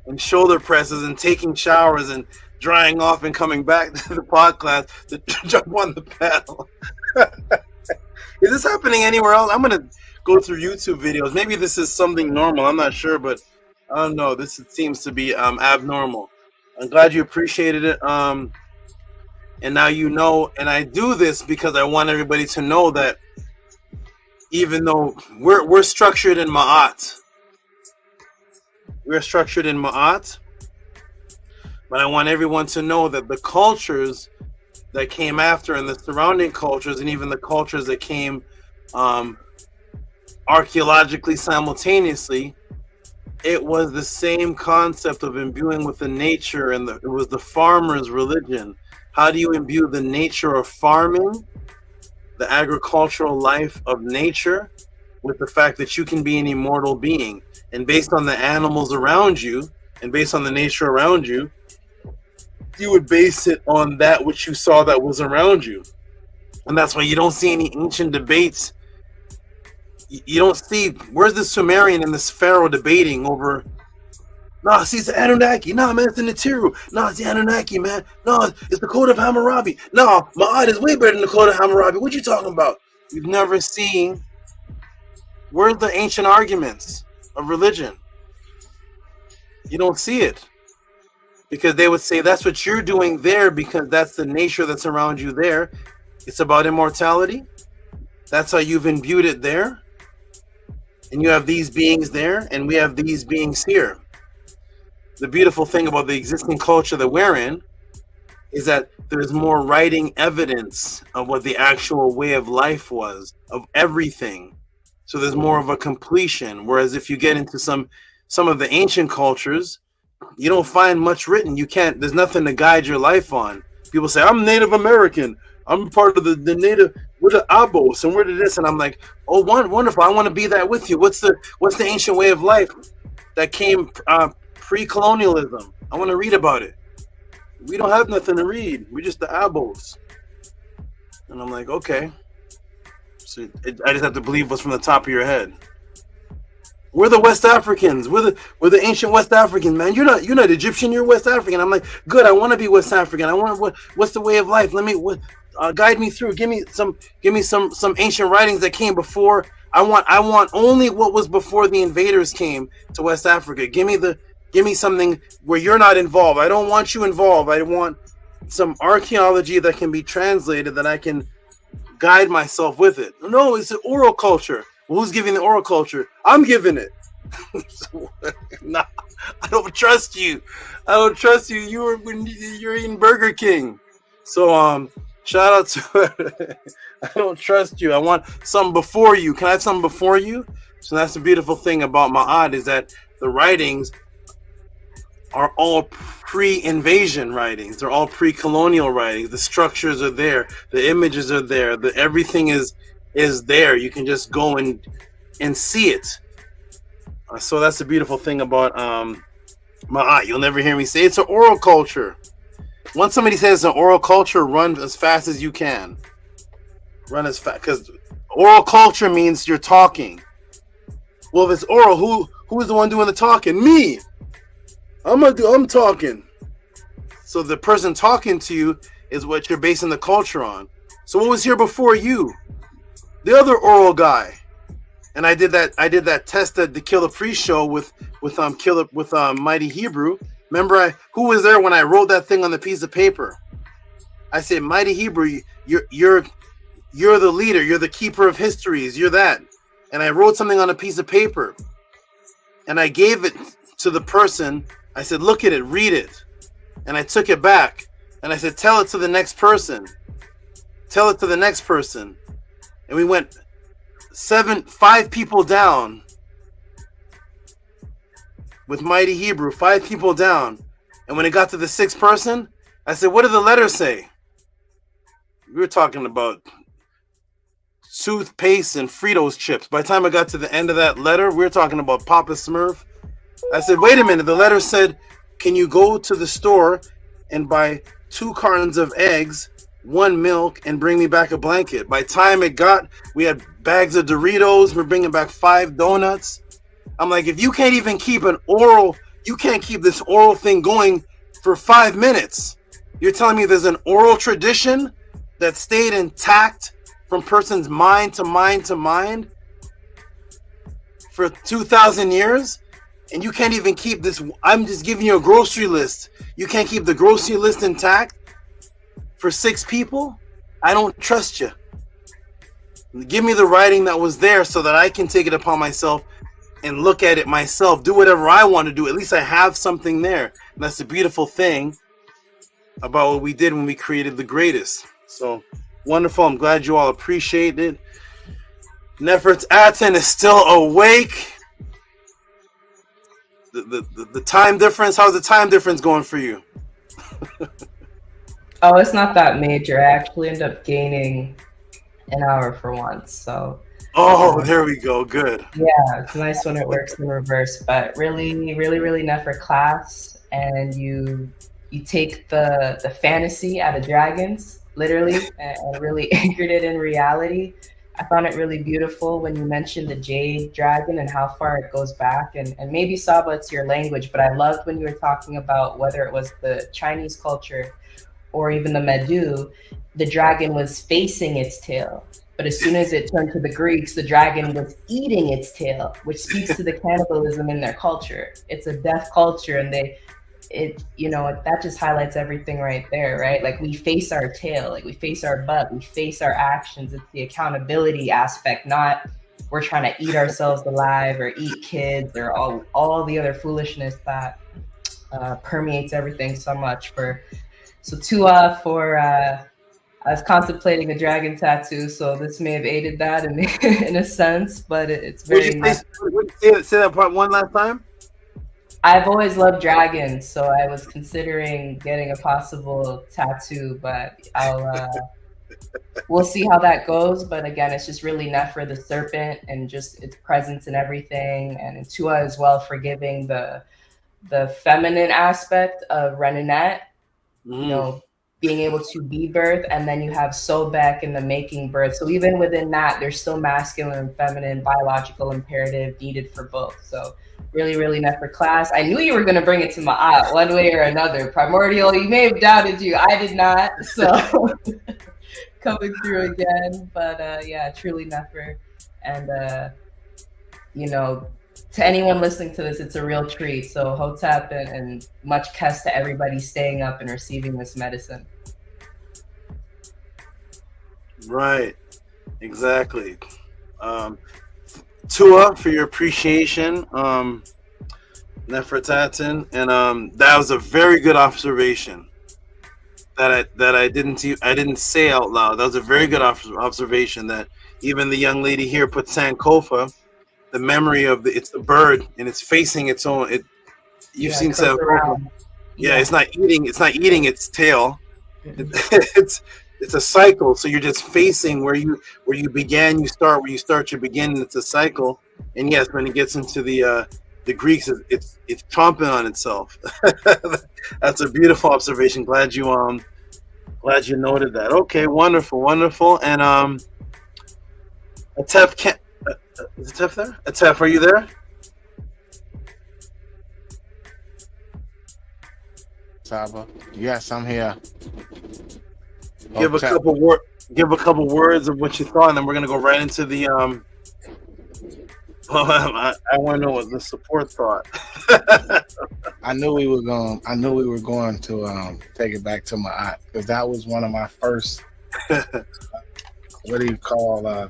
and shoulder presses and taking showers and drying off and coming back to the pod class to jump on the paddle. Is this happening anywhere else? I'm going to go through YouTube videos. Maybe this is something normal. I'm not sure, but I don't know. This seems to be abnormal. I'm glad you appreciated it. And now you know, and I do this because I want everybody to know that even though we're structured in Ma'at, but I want everyone to know that the cultures that came after and the surrounding cultures and even the cultures that came archaeologically simultaneously, it was the same concept of imbuing with the nature, and it was the farmer's religion. How do you imbue the nature of farming, the agricultural life of nature, with the fact that you can be an immortal being? And based on the animals around you and based on the nature around you, you would base it on that which you saw that was around you. And that's why you don't see any ancient debates. You don't see, where's the Sumerian and this Pharaoh debating over, nah, see, it's the Anunnaki. Nah, man, it's the Netiru. Nah, it's the Anunnaki, man. No, it's the Code of Hammurabi. No, Ma'at is way better than the Code of Hammurabi. What you talking about? You've never seen, where's the ancient arguments of religion? You don't see it. Because they would say that's what you're doing there because that's the nature that's around you there. It's about immortality. That's how you've imbued it there. And you have these beings there, and we have these beings here. The beautiful thing about the existing culture that we're in is that there's more writing evidence of what the actual way of life was, of everything. So there's more of a completion. Whereas if you get into some of the ancient cultures, you don't find much written. You can't, there's nothing to guide your life on. People say, I'm Native American. I'm part of the native. We're the Abos, and we're the this, and I'm like, oh, wonderful. I want to be that with you. What's the ancient way of life that came pre-colonialism? I want to read about it. We don't have nothing to read. We're just the Abos. And I'm like, okay. So I just have to believe what's from the top of your head. We're the West Africans. We're the ancient West Africans, man. You're not Egyptian. You're West African. I'm like, good. I want to be West African. I want what's the way of life? Let me guide me through. Give me some ancient writings that came before. I want only what was before the invaders came to West Africa. Give me something where you're not involved. I don't want you involved. I want some archaeology that can be translated that I can guide myself with it. No, it's an oral culture. Well, who's giving the oral culture? I'm giving it. Nah, I don't trust you. I don't trust you. You're eating Burger King. So shout out to I don't trust you. I want something before you. Can I have something before you? So that's the beautiful thing about Ma'at is that the writings are all pre-invasion writings. They're all pre-colonial writings. The structures are there. The images are there. Everything is there. You can just go and see it. So that's the beautiful thing about Ma'at. You'll never hear me say it's an oral culture. Once somebody says it's an oral culture, run as fast as you can. Run as fast, because oral culture means you're talking. Well, if it's oral, who is the one doing the talking? Me. I'm talking. So the person talking to you is what you're basing the culture on. So what was here before you? The other oral guy. And I did that test at the Killer pre-show with Mighty Hebrew. Remember who was there when I wrote that thing on the piece of paper? I said, Mighty Hebrew, you're the leader, you're the keeper of histories, you're that. And I wrote something on a piece of paper. And I gave it to the person. I said, look at it, read it. And I took it back. And I said, tell it to the next person. Tell it to the next person. And we went 5 people down with Mighty Hebrew, 5 people down. And when it got to the 6th person, I said, what did the letter say? We were talking about toothpaste and Fritos chips. By the time I got to the end of that letter, we were talking about Papa Smurf. I said, wait a minute. The letter said, can you go to the store and buy 2 cartons of eggs, 1 milk, and bring me back a blanket? By the time we had bags of Doritos. We're bringing back 5 donuts. I'm like, if you can't even keep you can't keep this oral thing going for 5 minutes. You're telling me there's an oral tradition that stayed intact from person's mind to mind to mind for 2,000 years? And you can't even keep this. I'm just giving you a grocery list. You can't keep the grocery list intact for 6 people? I don't trust you. Give me the writing that was there so that I can take it upon myself and look at it myself, do whatever I want to do. At least I have something there. And that's the beautiful thing about what we did when we created the greatest. So wonderful. I'm glad you all appreciate it. Nefert's ATTON is still awake. The time difference, how's the time difference going for you? Oh, it's not that major. I actually end up gaining an hour for once. So there we go. Good. Yeah, it's nice when it works in reverse, but really Nefert class, and you take the fantasy out of dragons, literally, and really anchored it in reality. I found it really beautiful when you mentioned the jade dragon and how far it goes back, and maybe Saba, it's your language, but I loved when you were talking about whether it was the Chinese culture or even the Medu, the dragon was facing its tail. But as soon as it turned to the Greeks, the dragon was eating its tail, which speaks to the cannibalism in their culture. It's a death culture, and that just highlights everything right there, right? Like, we face our tail, like we face our butt, we face our actions. It's the accountability aspect, not we're trying to eat ourselves alive or eat kids or all the other foolishness that permeates everything so much. I was contemplating a dragon tattoo, so this may have aided that in a sense, but it's very nice. Say that part one last time? I've always loved dragons, so I was considering getting a possible tattoo, but we'll see how that goes. But again, it's just really Nefer the serpent and just its presence and everything, and Tua as well for giving the feminine aspect of Renenet, you know, being able to be birth, and then you have Sobek in the making birth. So even within that, there's still masculine and feminine biological imperative needed for both. So really, really Nefer class. I knew you were going to bring it to Ma'at one way or another. Primordial, you may have doubted you. I did not. So coming through again. But yeah, truly Nefer. And, you know, to anyone listening to this, it's a real treat. So Hotep and much Kes to everybody staying up and receiving this medicine. Right, exactly. Tua, for your appreciation, Nefertatan, and that was a very good observation that I didn't say out loud. That was a very good observation that even the young lady here put Sankofa. The memory of it's the bird and it's facing its own. You've seen Sankofa. Yeah, it's not eating its tail. It's a cycle. So you're just facing where you began, you start, where you start, you begin. And it's a cycle. And yes, when it gets into the Greeks, it's chomping on itself. That's a beautiful observation. Glad you noted that. Okay, wonderful. And Atef can't. Is Atef there? Atef, are you there? Saba. Yes, I'm here. Give a couple words of what you thought, and then we're gonna go right into the I want to know what the support thought. I knew we were going to take it back to my aunt, because that was one of my first. What do you call my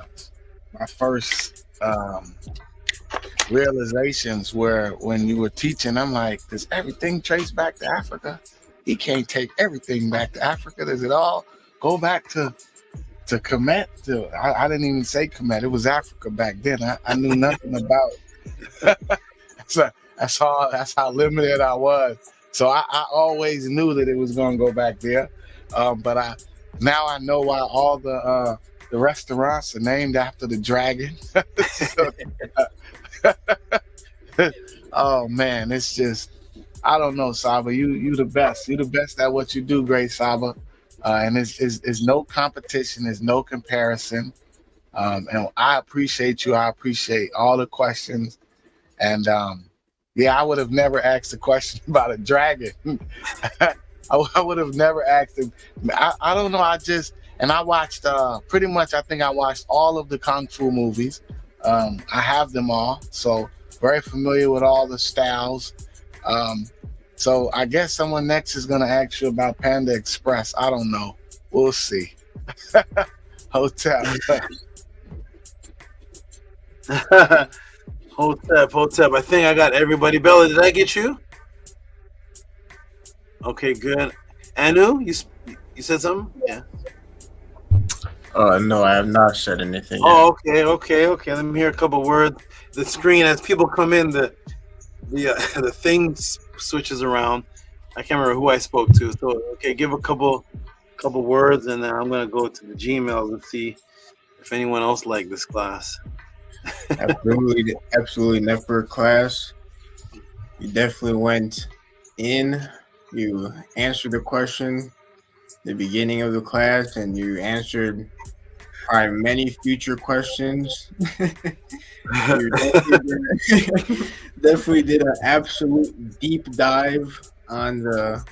first realizations? Where when you were teaching, I'm like, does everything trace back to Africa? He can't take everything back to Africa. Does it all go back to Kemet? I didn't even say Kemet. It was Africa back then. I knew nothing about it. So that's how limited I was. So I always knew that it was going to go back there. But now I know why all the restaurants are named after the dragon. Oh man, it's just, I don't know, Saba. You the best. You the best at what you do, great Saba. And it's no competition. There's no comparison. And I appreciate you. I appreciate all the questions. And yeah, I would have never asked a question about a dragon. I would have never asked him. I don't know. I watched pretty much, I think I watched all of the Kung Fu movies. I have them all. So very familiar with all the styles. So I guess someone next is going to ask you about Panda Express. I don't know. We'll see. Hotel. Hotep. I think I got everybody. Bella, did I get you? Okay, good. Anu, you said something? Yeah. No, I have not said anything. Oh, okay. Let me hear a couple words. The screen, as people come in, the thing switches around. I can't remember who I spoke to. So, okay, give a couple words, and then I'm gonna go to the Gmails and see if anyone else liked this class. Absolutely, Nefer class. You definitely went in. You answered the question the beginning of the class, and you answered probably many future questions. You definitely did an absolute deep dive on the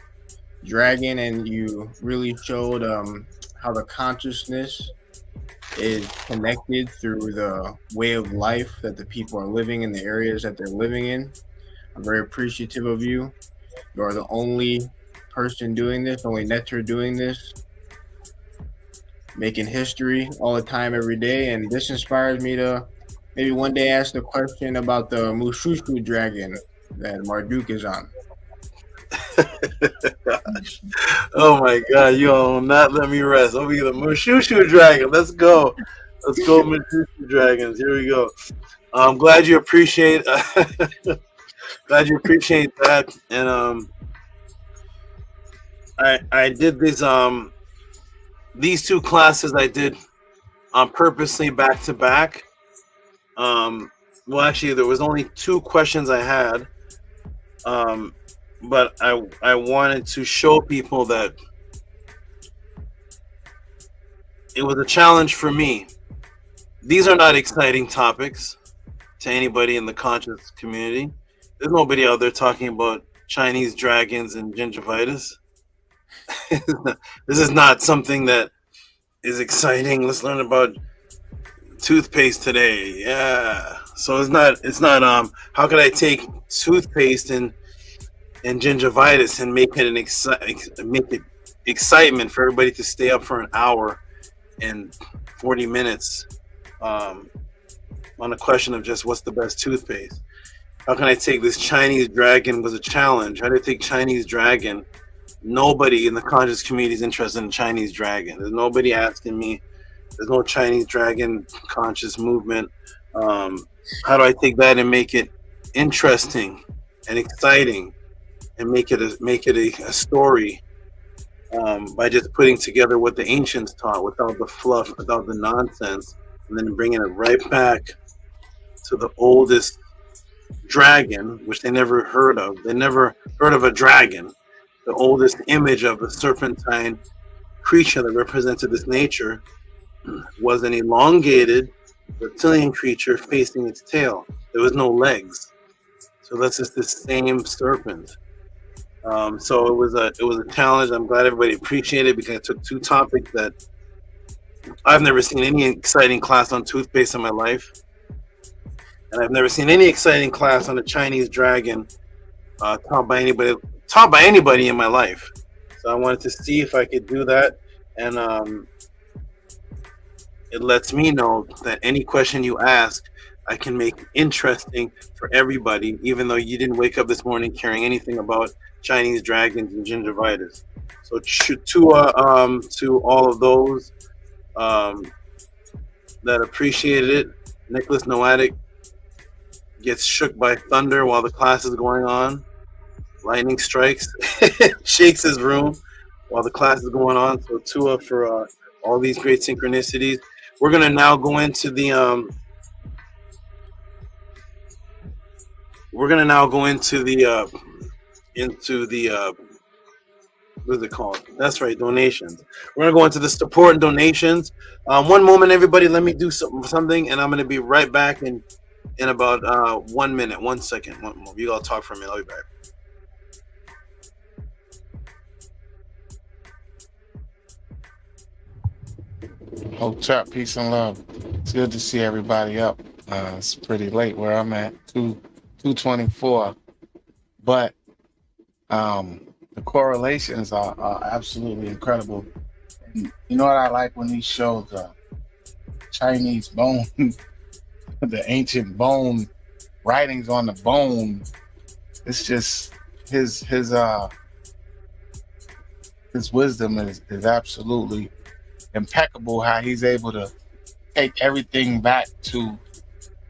dragon, and you really showed how the consciousness is connected through the way of life that the people are living in the areas that they're living in. I'm very appreciative of you. You are the only person doing this, only Netter doing this, making history all the time, every day. And this inspires me to maybe one day ask the question about the Mushushu dragon that Marduk is on. Oh my God, you will not let me rest. I'll be the Mushushu dragon. Let's go, Mushushu dragons. Here we go. I'm glad you appreciate that. And I did this these two classes I did purposely back to back. Well, actually, there was only 2 questions I had, but I wanted to show people that it was a challenge for me. These are not exciting topics to anybody in the conscious community. There's nobody out there talking about Chinese dragons and gingivitis. This is not something that is exciting. Let's learn about toothpaste today. Yeah. So it's not how could I take toothpaste and gingivitis and make it excitement for everybody to stay up for an hour and 40 minutes on a question of just what's the best toothpaste. How can I take this Chinese dragon was a challenge. How do I take Chinese dragon? Nobody in the conscious community is interested in Chinese dragon. There's nobody asking me. There's no Chinese dragon conscious movement. How do I take that and make it interesting and exciting and make it a story by just putting together what the ancients taught without the fluff, without the nonsense, and then bringing it right back to the oldest dragon, which they never heard of. They never heard of a dragon. The oldest image of a serpentine creature that represented this nature was an elongated reptilian creature facing its tail. There was no legs. So that's just the same serpent. So it was a challenge. I'm glad everybody appreciated it because I took 2 topics that I've never seen any exciting class on toothpaste in my life. And I've never seen any exciting class on a Chinese dragon taught by anybody in my life. So I wanted to see if I could do that, and it lets me know that any question you ask, I can make interesting for everybody, even though you didn't wake up this morning caring anything about Chinese dragons and gingivitis. So to all of those that appreciated it, Nicholas Noatic gets shook by thunder while the class is going on. Lightning strikes, shakes his room while the class is going on. So Tua for all these great synchronicities. We're gonna now go into the what is it called? That's right, donations. We're gonna go into the support and donations. One moment, everybody. Let me do something, and I'm gonna be right back in about 1 minute, 1 second. You all talk for a minute. I'll be back. What's up? Peace and love. It's good to see everybody up. It's pretty late where I'm at, 2:24. But the correlations are absolutely incredible. And you know what I like when he showed the Chinese bone, the ancient bone writings on the bone. It's just his wisdom is absolutely impeccable, how he's able to take everything back to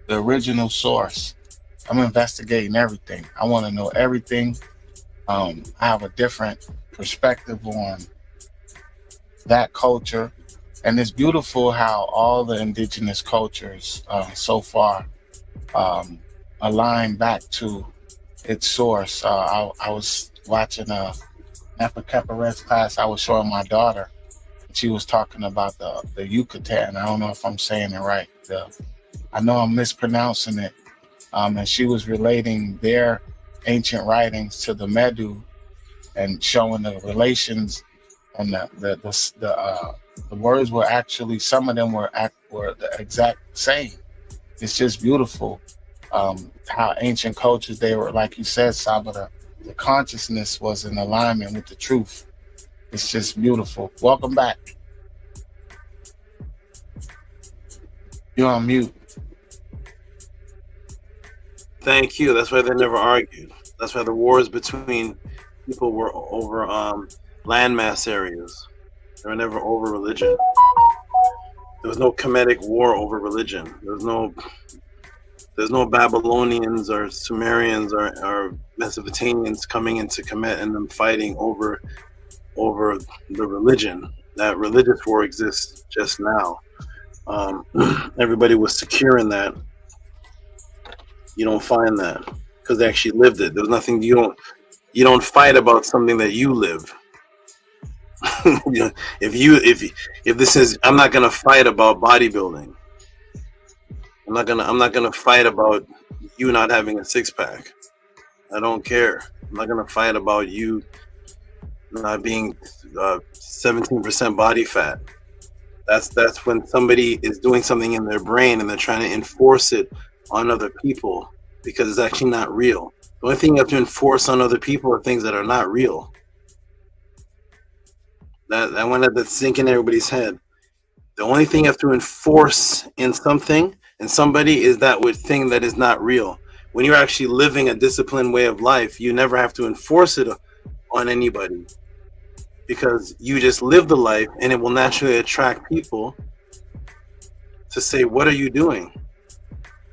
the original source. I'm investigating everything. I want to know everything. I have a different perspective on that culture, and it's beautiful how all the indigenous cultures so far align back to its source. I was watching a Nefer Keperet's class. I was showing my daughter. She was talking about the Yucatan. I don't know if I'm saying it right. I know I'm mispronouncing it. And she was relating their ancient writings to the Medu and showing the relations, and the words were actually, some of them were the exact same. It's just beautiful how ancient cultures, they were, like you said, Saba, the consciousness was in alignment with the truth. It's just beautiful. Welcome back. You're on mute. Thank you. That's why they never argued. That's why the wars between people were over landmass areas. They were never over religion. There was no Kemetic war over religion. There's no Babylonians or Sumerians or Mesopotamians coming into Kemet and them fighting over the religion. that religious war exists just now. Everybody was secure in that. You don't find that because they actually lived it. There's nothing you don't fight about something that you live. If this is, I'm not gonna fight about bodybuilding. I'm not gonna fight about you not having a six-pack. I don't care. I'm not gonna fight about you not being 17% body fat. That's when somebody is doing something in their brain and they're trying to enforce it on other people because it's actually not real. The only thing you have to enforce on other people are things that are not real. I want to let that sink in everybody's head. The only thing you have to enforce in something and somebody is that thing that is not real. When you're actually living a disciplined way of life, you never have to enforce it on anybody because you just live the life and it will naturally attract people to say, what are you doing?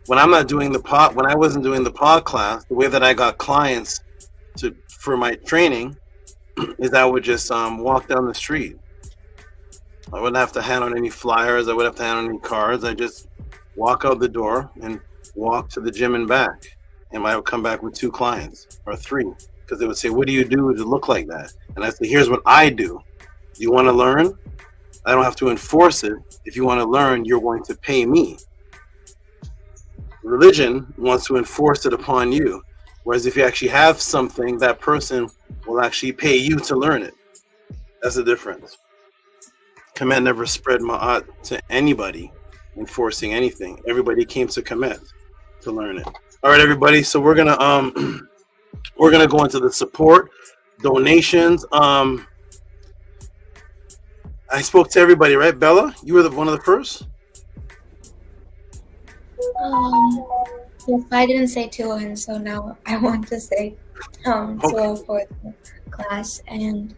When I'm not doing when I wasn't doing the pod class, the way that I got clients for my training is I would just walk down the street. I wouldn't have to hand on any flyers. I wouldn't have to hand on any cards. I just walk out the door and walk to the gym and back. And I would come back with 2 clients or 3 because they would say, what do you do to look like that? And I say, here's what I do. You want to learn? I don't have to enforce it. If you want to learn, you're going to pay me. Religion wants to enforce it upon you. Whereas if you actually have something, that person will actually pay you to learn it. That's the difference. Kemet never spread ma'at to anybody enforcing anything. Everybody came to Kemet to learn it. All right, everybody. So we're gonna go into the support donations. I spoke to everybody, right? Bella, you were one of the first. Yes, I didn't say TOUNGE, so now I want to say TOUNGE for the class, and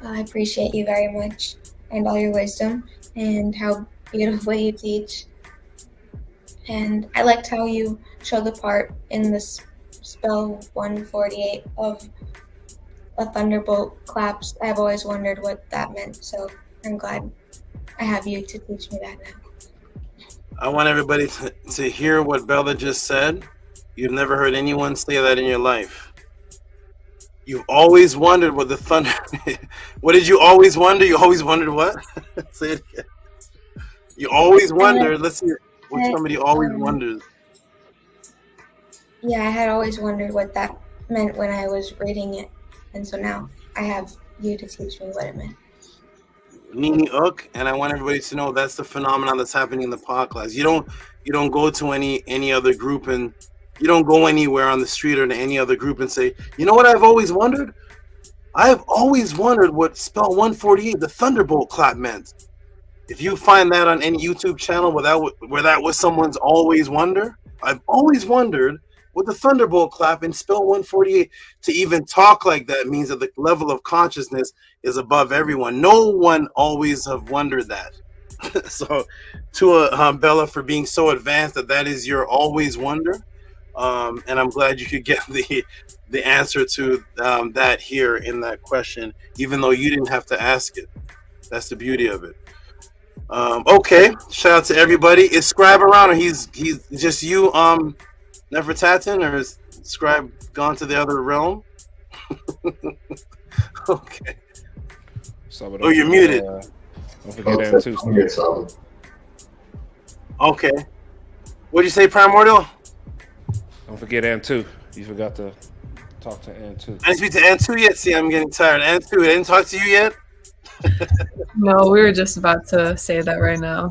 I appreciate you very much and all your wisdom and how beautifully you teach. And I liked how you showed the part in this spell 148 of a thunderbolt claps. I've always wondered what that meant, so I'm glad I have you to teach me that now. I want everybody to hear what Bella just said. You've never heard anyone say that in your life. You've always wondered what the thunder... What did you always wonder? You always wondered what? Say it again. You always wondered. Let's see what somebody always wonders. Yeah, I had always wondered what that meant when I was reading it. And so now I have you to teach me what it meant. Nini Uk, and I want everybody to know that's the phenomenon that's happening in the pod class. You don't go to any other group, and you don't go anywhere on the street or to any other group and say, you know what I've always wondered? I've always wondered what spell 148, the thunderbolt clap, meant. If you find that on any YouTube channel where that was someone's always wonder, I've always wondered what the thunderbolt clap in spell 148. To even talk like that means that the level of consciousness is above everyone. No one always have wondered that. So to Bella for being so advanced that is your always wonder. And I'm glad you could get the answer to that here in that question, even though you didn't have to ask it. That's the beauty of it. Okay, shout out to everybody. Is Scribe around, or he's just you, Nefertatan, or is Scribe gone to the other realm? Okay. So, oh, you're muted. Don't forget that too. Okay. What'd you say, Primordial? Don't forget N2. You forgot to talk to N2. I didn't speak to N2 yet. See, I'm getting tired. N2, I didn't talk to you yet? No, we were just about to say that right now.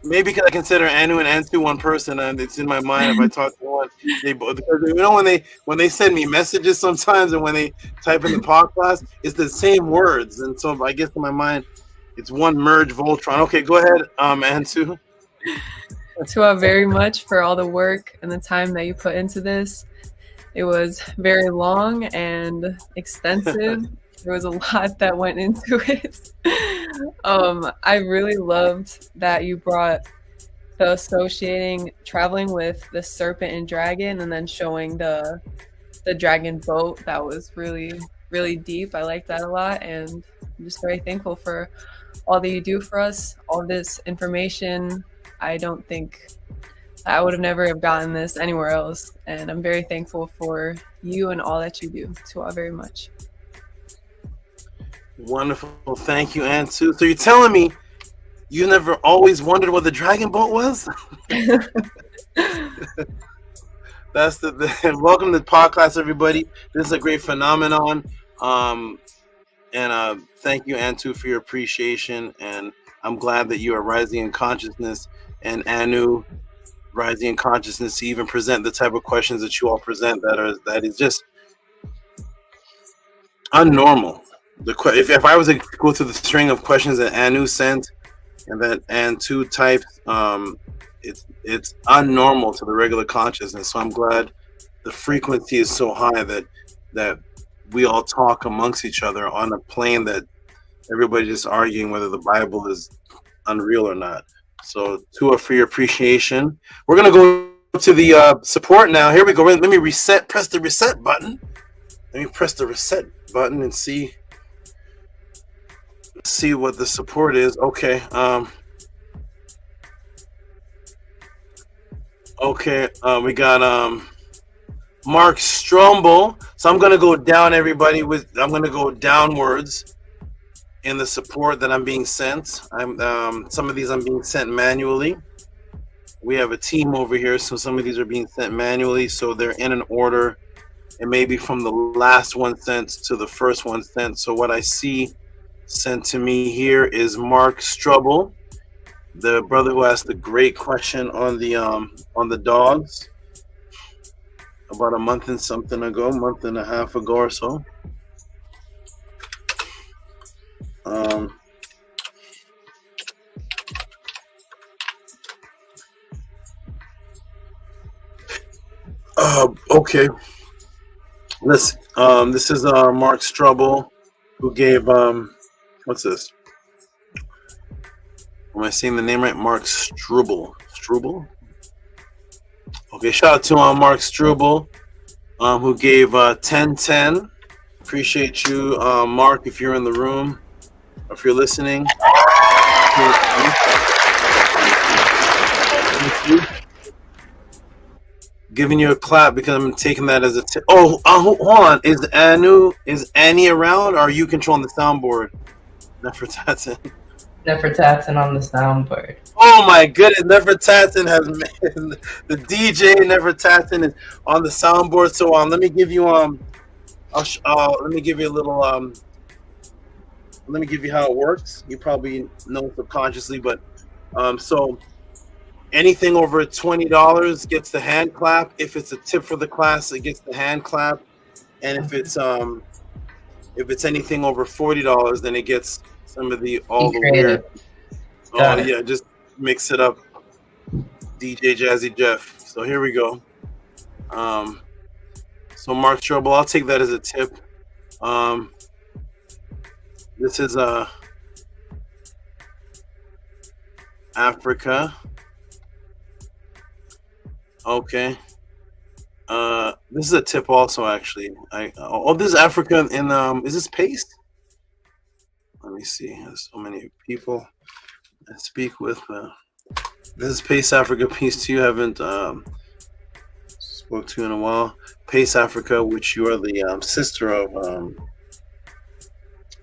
Maybe because I consider Anu and N2 one person, and it's in my mind if I talk to one. They both, you know, when they send me messages sometimes, and when they type in the podcast, it's the same words, and so I guess in my mind, it's one merge Voltron. Okay, go ahead, N2. To very much for all the work and the time that you put into this. It was very long and extensive. There was a lot that went into it. I really loved that you brought the associating traveling with the serpent and dragon, and then showing the dragon boat. That was really, really deep. I liked that a lot, and I'm just very thankful for all that you do for us, all this information. I don't think I would have never have gotten this anywhere else. And I'm very thankful for you and all that you do. To all very much. Wonderful. Thank you, Ansu. So you're telling me you never always wondered what the dragon boat was? That's the welcome to Podclass, everybody. This is a great phenomenon. And thank you, Antu, for your appreciation. And I'm glad that you are rising in consciousness, and Anu rising in consciousness to even present the type of questions that you all present that is just unnormal. If I was to go through the string of questions that Anu sent and that Antu typed, it's unnormal to the regular consciousness. So I'm glad the frequency is so high that we all talk amongst each other on a plane that everybody's just arguing whether the Bible is unreal or not. So Tua, for your appreciation. We're gonna go to the support now. Here we go. Let me press the reset button. Let me press the reset button and see what the support is. Okay. We got Mark Stromble. So I'm gonna go down, everybody. I'm gonna go downwards in the support that I'm being sent. Some of these I'm being sent manually. We have a team over here, so some of these are being sent manually, so they're in an order. It may be from the last one sent to the first one sent. So what I see sent to me here is Mark Strubble, the brother who asked a great question on the dogs about a month and a half ago or so. Okay. This is Mark Strubble, who gave what's this? Am I saying the name right? Mark Struble. Okay, shout out to Mark Struble, who gave 10-10. Appreciate you, Mark, if you're in the room, or if you're listening. Giving you a clap because I'm taking that as a tip. Oh, hold on. Is Annie around, or are you controlling the soundboard? Nefertatsin. Nefertatsin on the soundboard. Oh my goodness, Nefertatsin has made the DJ. Nefertatsin is on the soundboard. So let me give you let me give you a little let me give you how it works. You probably know subconsciously, but so anything over $20 gets the hand clap. If it's a tip for the class, it gets the hand clap. And if it's anything over $40, then it gets some of the weird. Oh yeah, just mix it up. DJ Jazzy Jeff. So here we go. So Mark Trouble, I'll take that as a tip. This is Africa. Okay. This is a tip also, actually. This is Africa in is this paste? Let me see. There's so many people I speak with. This is Pace Africa. Peace to you. Haven't spoke to you in a while. Pace Africa, which you are the sister of.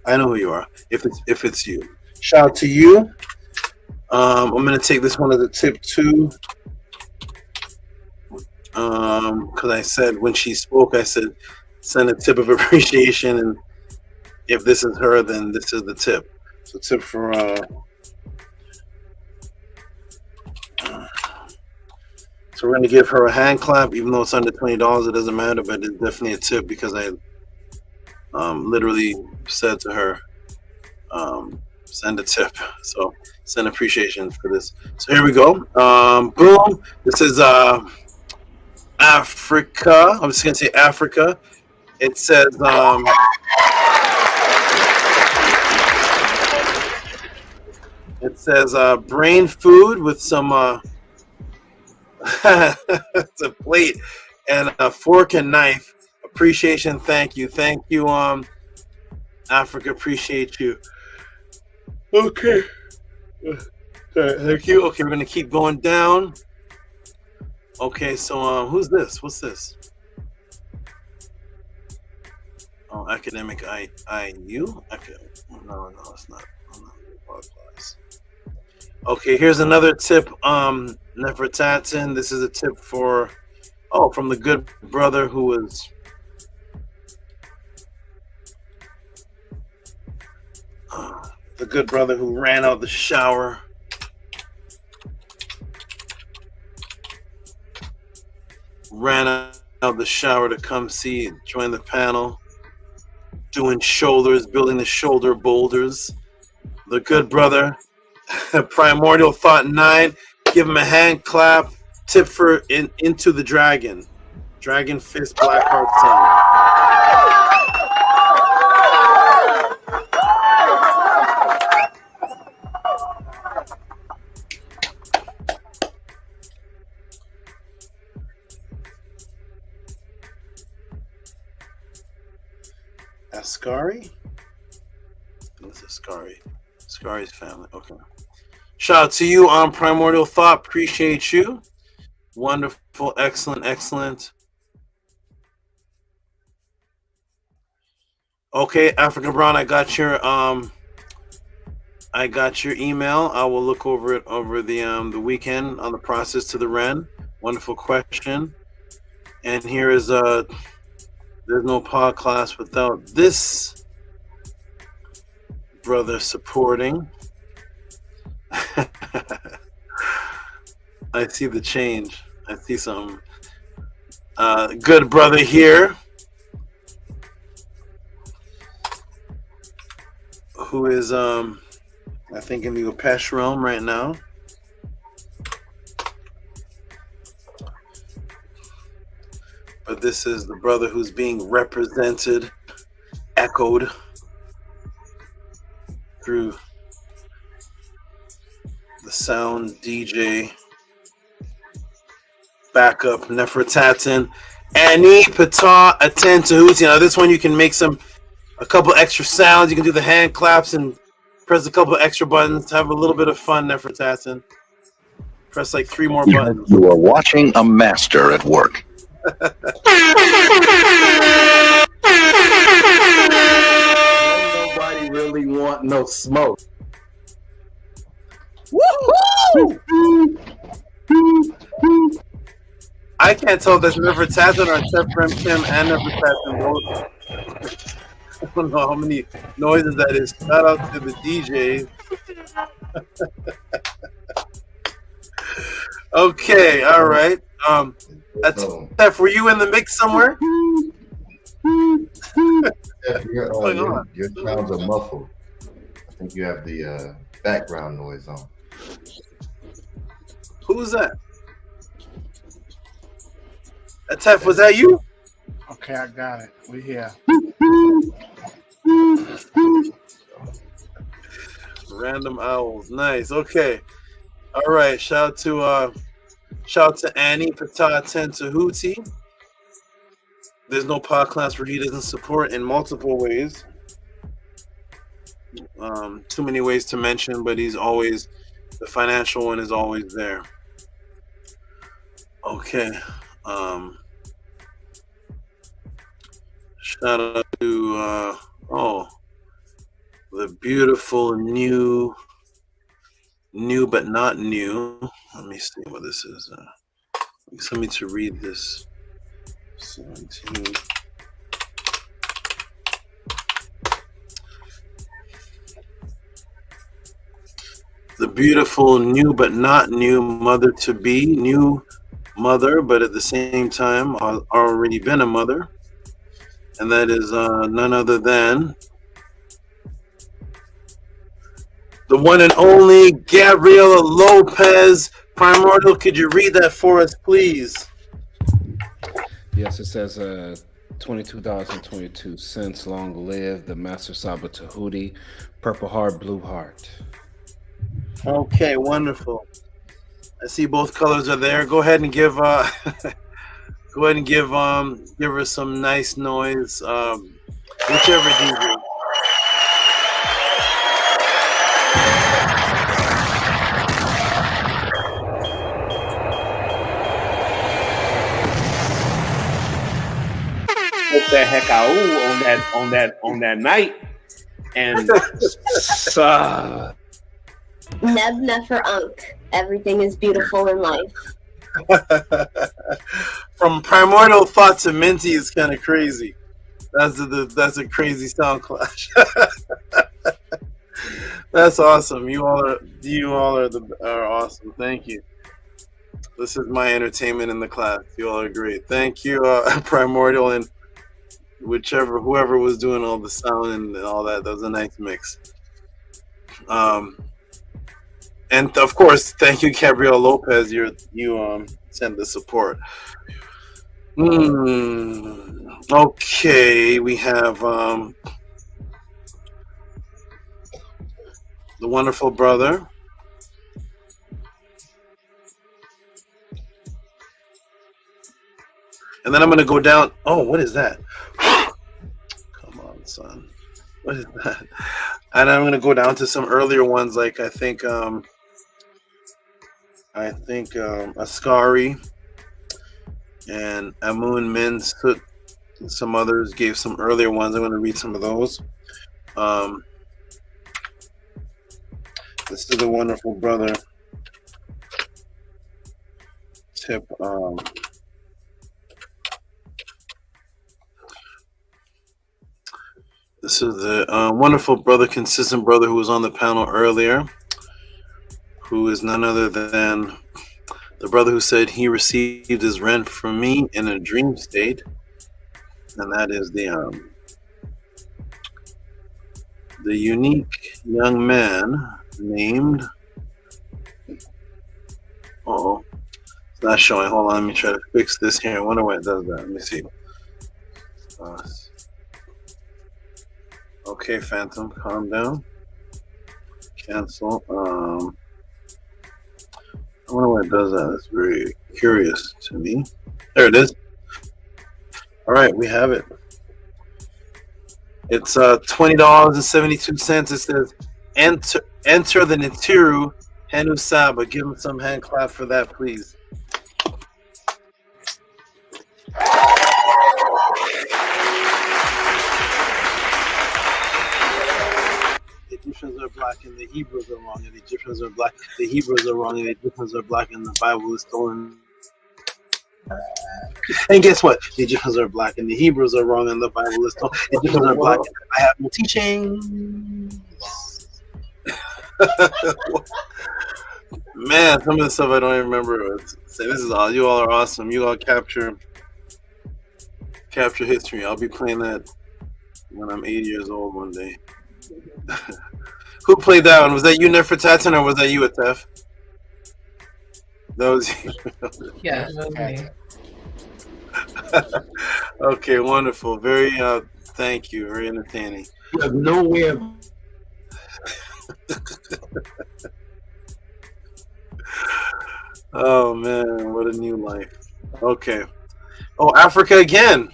I know who you are. If it's you, shout out to you. I'm gonna take this one as a tip too. Because I said when she spoke, I said send a tip of appreciation, and if this is her, then this is the tip. So tip for so we're gonna give her a hand clap, even though it's under $20. It doesn't matter, but it's definitely a tip because I literally said to her, send a tip. So send appreciation for this. So here we go. Boom. This is Africa. I'm just gonna say Africa. It says brain food with some it's a plate and a fork and knife. Appreciation. Thank you. Africa. Appreciate you. Okay. Thank you. Okay, we're gonna keep going down. Okay, so who's this? What's this? Oh, academic IU? No, it's not. Okay, here's another tip. Nefertatin. This is a tip from the good brother who was the good brother who ran out the shower. Ran out the shower to come join the panel. Doing shoulders, building the shoulder boulders. The good brother, Primordial Thought 9. Give him a hand clap. Tip for Into the Dragon. Dragon Fist Blackheart Sun. Ascari? What's Ascari? Ascari's family. Okay. Shout out to you on Primordial Thought. Appreciate you. Wonderful. Excellent. Okay, African Brown, I got your email. I will look over it over the weekend on the process to the Ren. Wonderful question. And here is there's no podcast without this brother supporting. I see the change. I see something. Good brother here, who is I think in the Upesh realm right now. But this is the brother who's being represented, echoed through the sound DJ backup Nefertatin. Ani Pata Aten Tehuti. Now this one you can make a couple extra sounds. You can do the hand claps and press a couple extra buttons to have a little bit of fun, Nefertatin. Press like 3 more buttons. You are watching a master at work. Nobody really want no smoke. Woohoo! I can't tell if that's Nefertatin or Chef Rem Kim and Nefertatin. I don't know how many noises that is. Shout out to the DJ. Okay, all right. Steph, were you in the mix somewhere? Your sounds are muffled. I think you have the background noise on. Who was that? Tef, was that you? Okay, I got it. We here. Random owls, nice. Okay, all right. Shout out to Annie Pata Tehuti. There's no podcast where he doesn't support in multiple ways. Too many ways to mention, but he's always, the financial one is always there. Okay. Shout out to the beautiful new but not new. Let me see what this is. Let me to read this. 17. The beautiful new but not new mother to be, new mother, but at the same time already been a mother, and that is none other than the one and only Gabriela Lopez. Primordial, could you read that for us, please? Yes, it says 22,022 cents. Long live the Master Saba Tehuti. Purple heart, blue heart. Okay, wonderful. I see both colors are there. Go ahead and give give her some nice noise. Whichever DJ. spoke that heck out on that night, and Neb never unk. Everything is beautiful in life. From primordial thought to minty is kind of crazy. That's a crazy sound clash. That's awesome. You all are awesome. Thank you. This is my entertainment in the class. You all are great. Thank you, Primordial, and whoever was doing all the sound and all that. That was a nice mix. And of course, thank you, Gabriel Lopez. You sent the support. Okay, we have the wonderful brother. And then I'm going to go down. Oh, what is that? Come on, son. What is that? And I'm going to go down to some earlier ones, like I think Ascari and Amun Minsut and some others gave some earlier ones. I'm going to read some of those. This is a wonderful brother tip. This is the wonderful brother, consistent brother who was on the panel earlier, who is none other than the brother who said he received his rent from me in a dream state, and that is the unique young man named. Uh-oh, it's not showing. Hold on, let me try to fix this here. I wonder why it does that. Let me see. Okay, Phantom, calm down. Cancel. I wonder why it does that. That's very curious to me. There it is. All right, we have it. It's $20.72. It says enter the NESU HERU SABA. Give him some hand clap for that, please. The Egyptians are black and the Hebrews are wrong, and the Egyptians are black. The Hebrews are wrong, and the Egyptians are black, and the Bible is stolen. And guess what? The Egyptians are black, and the Hebrews are wrong, and the Bible is stolen. The Egyptians are black. I have no teaching. Man, some of the stuff I don't even remember. Say, this is all. You all are awesome. You all capture history. I'll be playing that when I'm 80 years old one day. Who played that one? Was that you, Nefertatan, or was that you, Atef? That was you. Yeah, that was me. Okay, wonderful. Very, thank you. Very entertaining. You have no way of. Oh man, what a new life. Okay. Oh, Africa again.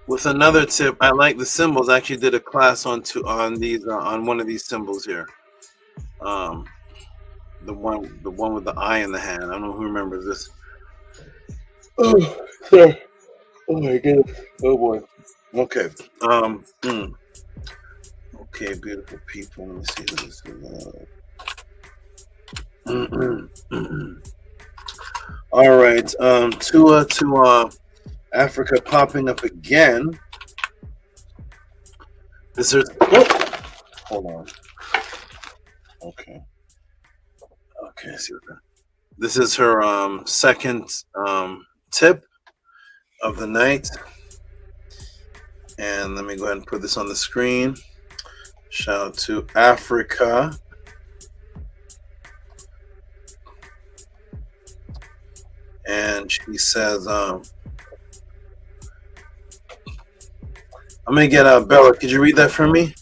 With another tip, I like the symbols. I actually did a class on one of these symbols here. The one with the eye in the hand. I don't know who remembers this. Oh, sorry. Oh my goodness. Oh boy. Okay. Okay, beautiful people. Let me see this. All right. To Africa popping up again. This is. Oh, hold on. Okay. Okay. I see what that. This is her second tip of the night. And let me go ahead and put this on the screen. Shout out to Africa. And she says, I'm going to get Bella. Could you read that for me?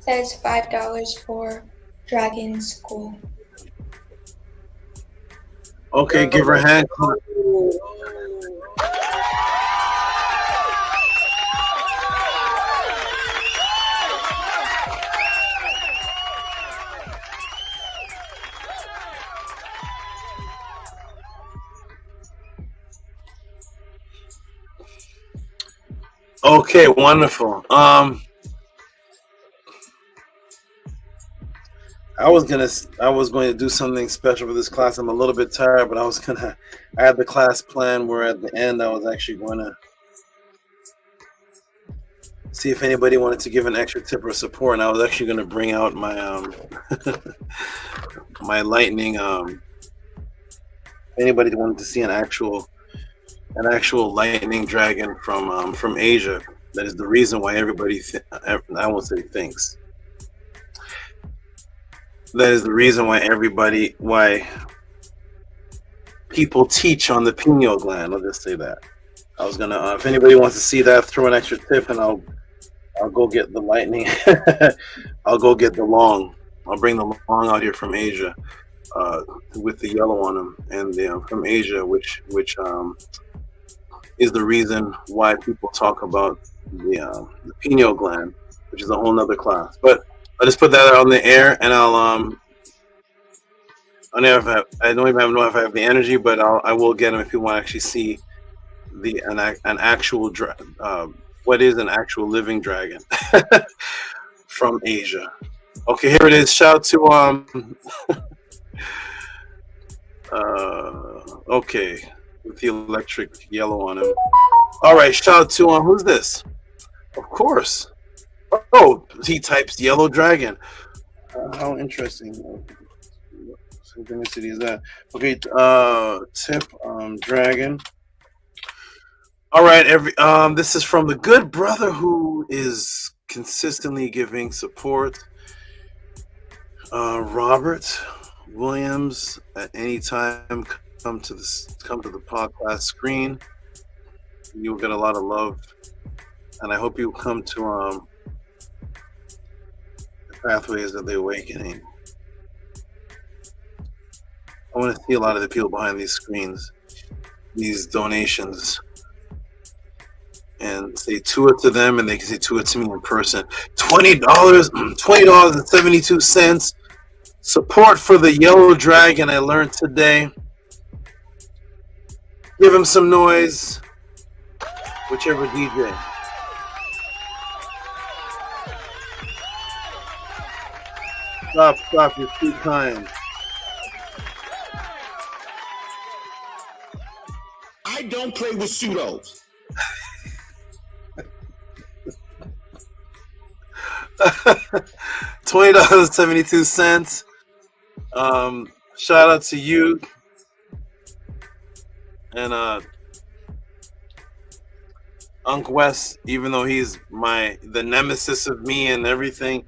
Says $5 for Dragon School. Okay, give her a hand clap. Okay, wonderful. I was going to do something special for this class. I'm a little bit tired, but I had the class plan where at the end I was actually going to see if anybody wanted to give an extra tip or support, and I was actually going to bring out my my lightning. Anybody wanted to see an actual lightning dragon from Asia. That is the reason why everybody I won't say thinks. That is the reason why people teach on the pineal gland. I'll just say that. I was gonna, if anybody wants to see that, throw an extra tip, and I'll go get the lightning. I'll go get the long. I'll bring the long out here from Asia, with the yellow on them, and from Asia, which is the reason why people talk about the pineal gland, which is a whole nother class. But I'll just put that out in the air, and I don't even know if I have the energy, but I will get them if you want to actually see an actual what is an actual living dragon from Asia. Okay, here it is. Shout to okay, with the electric yellow on him. All right, shout to who's this? Of course. Oh, he types yellow dragon. How interesting. Synchronicity is that? Okay, tip dragon. All right, this is from the good brother who is consistently giving support. Robert Williams, at any time, come to the podcast screen. You'll get a lot of love, and I hope you come to the pathways of the awakening. I want to see a lot of the people behind these screens, these donations, and say Tua to them, and they can say Tua to me in person. $20.72. Support for the yellow dragon I learned today. Give him some noise, whichever DJ. Stop, you're too kind. I don't play with pseudos. $20.72. Shout out to you. And Unc West, even though he's the nemesis of me and everything,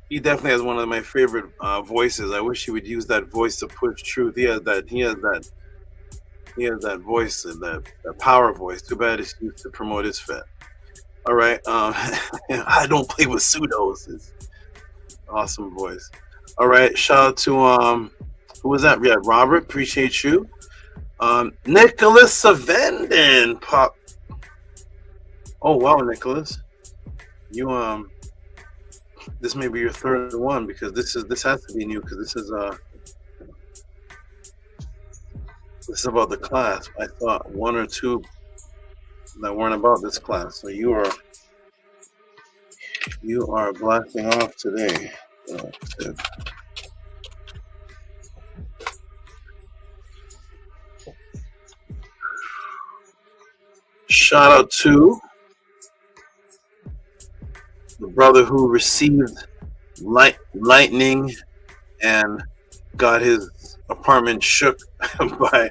he definitely has one of my favorite voices. I wish he would use that voice to push truth. He has that voice, that power voice. Too bad it's used to promote his fat. All right, I don't play with pseudos. It's awesome voice. All right, shout out to who was that? Yeah, Robert, appreciate you. Nicholas Savenden pop. Oh wow, Nicholas, you this may be your third one, because this has to be new, because this is about the class. I thought one or two that weren't about this class. So you are blasting off today. Shout out to the brother who received lightning and got his apartment shook by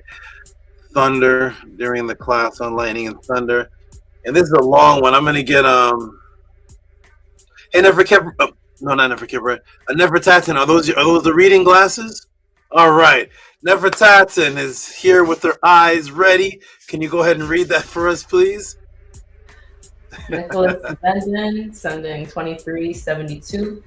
thunder during the class on lightning and thunder. And this is a long one. I'm gonna get hey, Nefertatan, are those the reading glasses? All right, Nefertatan is here with her eyes ready. Can you go ahead and read that for us, please? Nicholas Benjamin sending 2372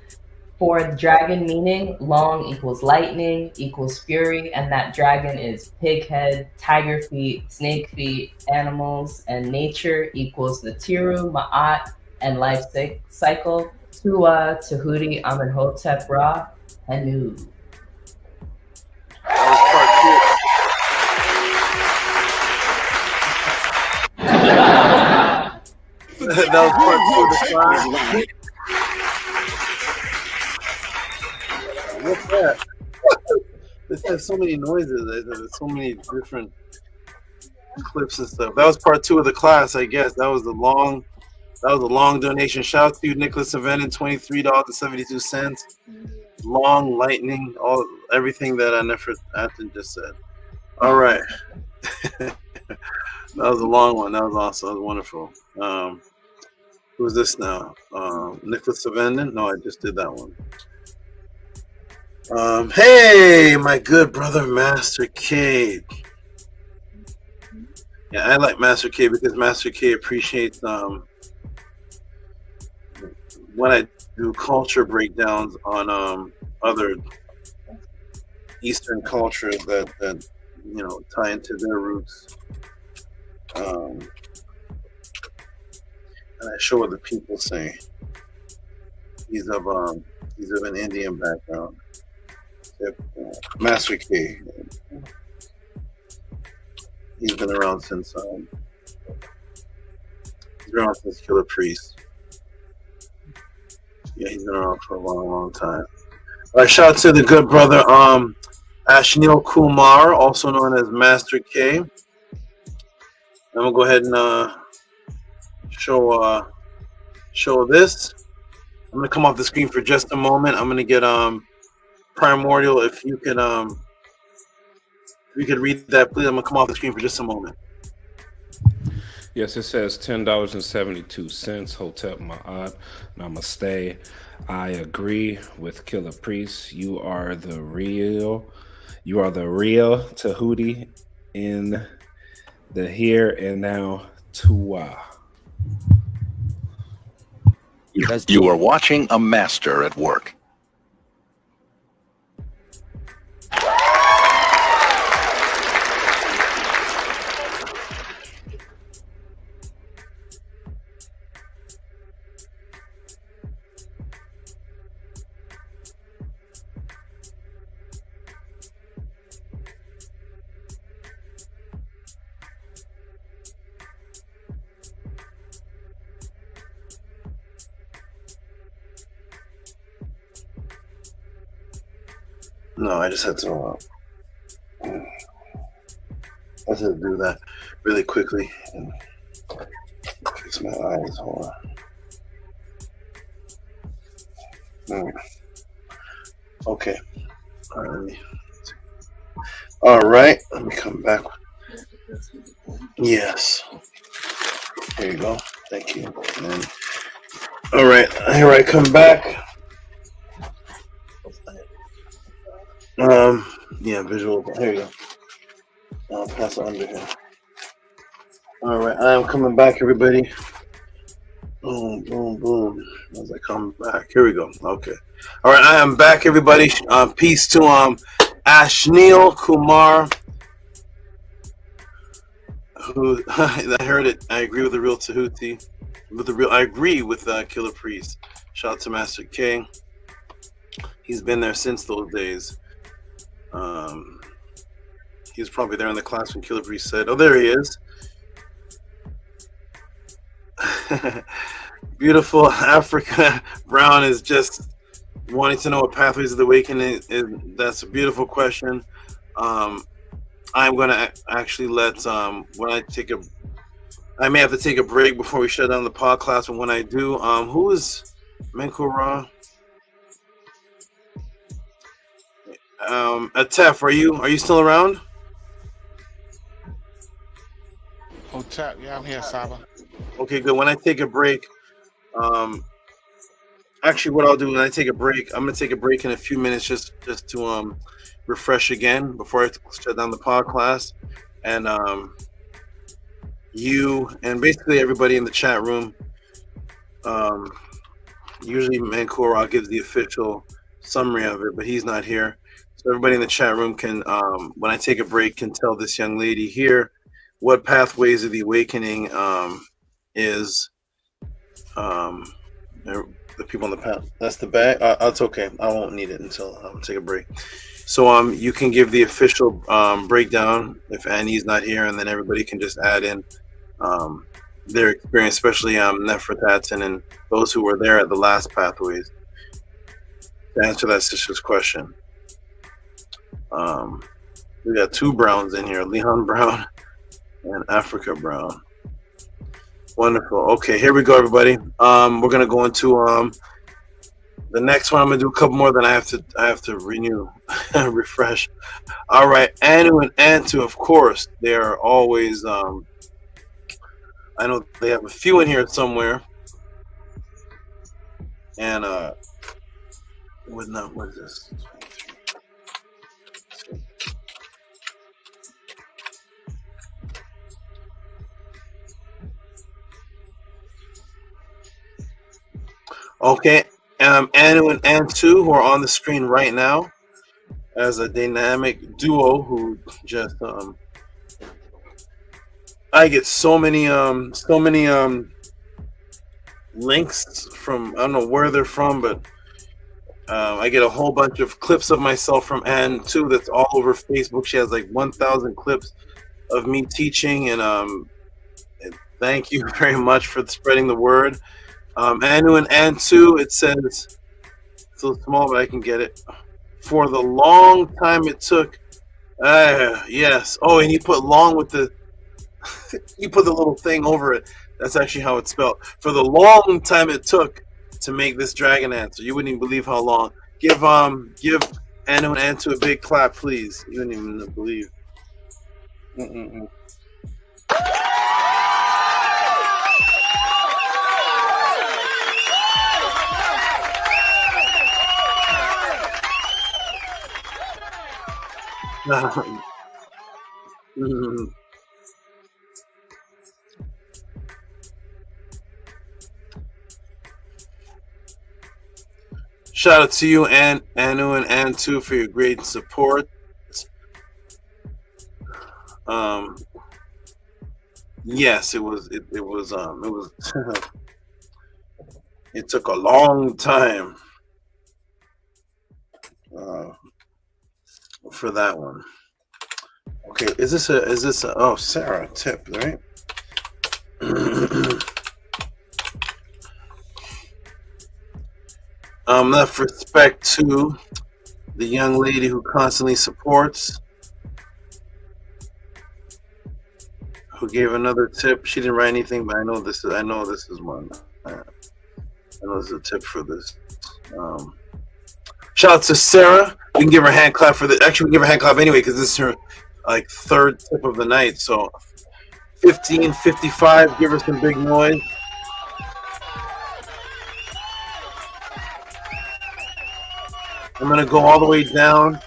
for the dragon, meaning long equals lightning equals fury, and that dragon is pig head, tiger feet, snake feet, animals, and nature equals the Tiru, Ma'at, and life cycle. Tua, Tehuti, Amenhotep, Ra, Henu. That was part 2 of the class. What's that? This has so many noises. There's so many different clips and stuff. That was part 2 of the class, I guess. That was a long donation. Shout out to you, Nicholas Savenin, $23.72. Long, lightning, everything that Atton just said. All right. That was a long one. That was awesome. That was wonderful. Who's this now? Nicholas Savenin? No, I just did that one. Hey, my good brother, Master K. Yeah, I like Master K because Master K appreciates when I do culture breakdowns on other Eastern cultures that tie into their roots. And I show what the people say. He's of an Indian background. Master K. He's been around since Killer Priest. Yeah, he's been around for a long, long time. All right, shout out to the good brother Ashnil Kumar, also known as Master K. I'm gonna go ahead and show this. I'm gonna come off the screen for just a moment. I'm gonna get Primordial, if you could read that, please. I'm gonna come off the screen for just a moment. Yes, it says $10.72. Hotep Ma'at. Namaste. I agree with Killer Priest. You are the real Tehuti in the here and now Tua. You are watching a master at work. No, I just had to do that really quickly and fix my eyes. Hold on. Okay. All right. Let me come back. Yes. There you go. Thank you. And, all right. Here I come back. Yeah, visual. Here you go. I'll pass it under here. All right, I am coming back, everybody. Boom, boom, boom. As I come back, here we go. Okay. All right, I am back, everybody. Peace to Ashnil Kumar, who I heard it. I agree with the real Tehuti. I agree with Killer Priest. Shout out to Master K. He's been there since those days. He was probably there in the class when Killer Priest said, "Oh, there he is." Beautiful Africa Brown is just wanting to know what pathways of the awakening is. That's a beautiful question. I'm going to actually let I may have to take a break before we shut down the pod class, but when I do, who is Menkura? Atef, are you still around? Oh, Tap, yeah, I'm here, Saba. Okay, good. When I take a break, actually, what I'll do when I take a break, I'm gonna take a break in a few minutes just to refresh again before I shut down the pod class, and you and basically everybody in the chat room. Usually Mankura gives the official summary of it, but he's not here. So everybody in the chat room can, when I take a break, can tell this young lady here what pathways of the awakening is. The people on the path. That's the bag. That's okay. I won't need it until I'm take a break. So you can give the official breakdown if Annie's not here, and then everybody can just add in their experience, especially Nefertatan and those who were there at the last Pathways. To answer that sister's question, we got two Browns in here, Leon Brown and Africa Brown. Wonderful. Okay, here we go, everybody. We're gonna go into the next one. I'm gonna do a couple more. Then I have to renew, refresh. All right, Anu and Antu, of course, they are always. I know they have a few in here somewhere. And what is this? Okay, Anu and Antu, who are on the screen right now as a dynamic duo who just I get so many links from, I don't know where they're from, but I get a whole bunch of clips of myself from Antu that's all over Facebook. She has like 1,000 clips of me teaching, and thank you very much for spreading the word. Anu and Antu, it says, it's so small, but I can get it. For the long time it took, yes. Oh, and you put long with the, you put the little thing over it. That's actually how it's spelled. For the long time it took to make this dragon answer. You wouldn't even believe how long. Give Anu and Antu a big clap, please. You wouldn't even believe. Shout out to you, Anu and Antu, for your great support. Yes, it was it took a long time for that one. Okay, is this a oh, Sarah tip, right? Enough respect to the young lady who constantly supports, who gave another tip. She didn't write anything, but I know this is one. I know this is a tip for this. Shout out to Sarah. We can give her a hand clap for the. Actually, we can give her a hand clap anyway because this is her like third tip of the night. So 15:55. Give her some big noise. I'm gonna go all the way down.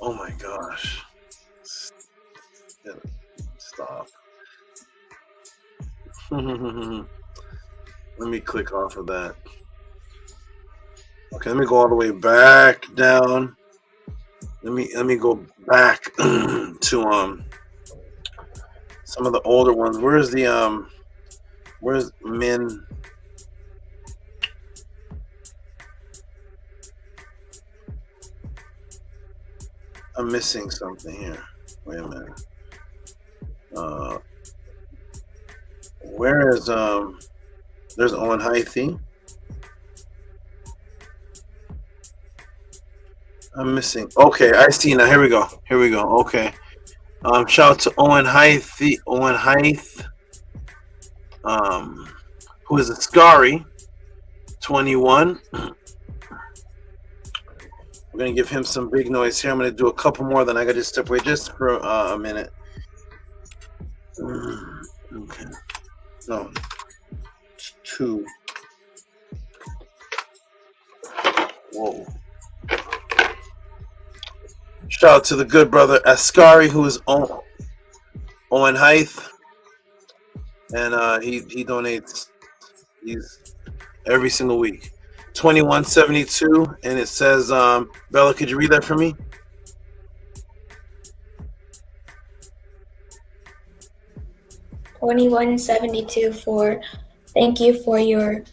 Oh my gosh. Stop. Let me click off of that. Okay, let me go all the way back down. Let me go back to some of the older ones. Where's Min? I'm missing something here. Wait a minute. Where is there's Owen Hythe. I'm missing. Okay, I see now. Here we go. Okay. Shout out to Owen Hythe. Who is a Scary 21. We're gonna give him some big noise here. I'm gonna do a couple more, then I gotta step away just for a minute. Okay. No. 2. Whoa. Shout out to the good brother Ascari, who is Owen Hythe. And he donates these every single week. 2172, and it says, Bella, could you read that for me? $21.72 thank you for your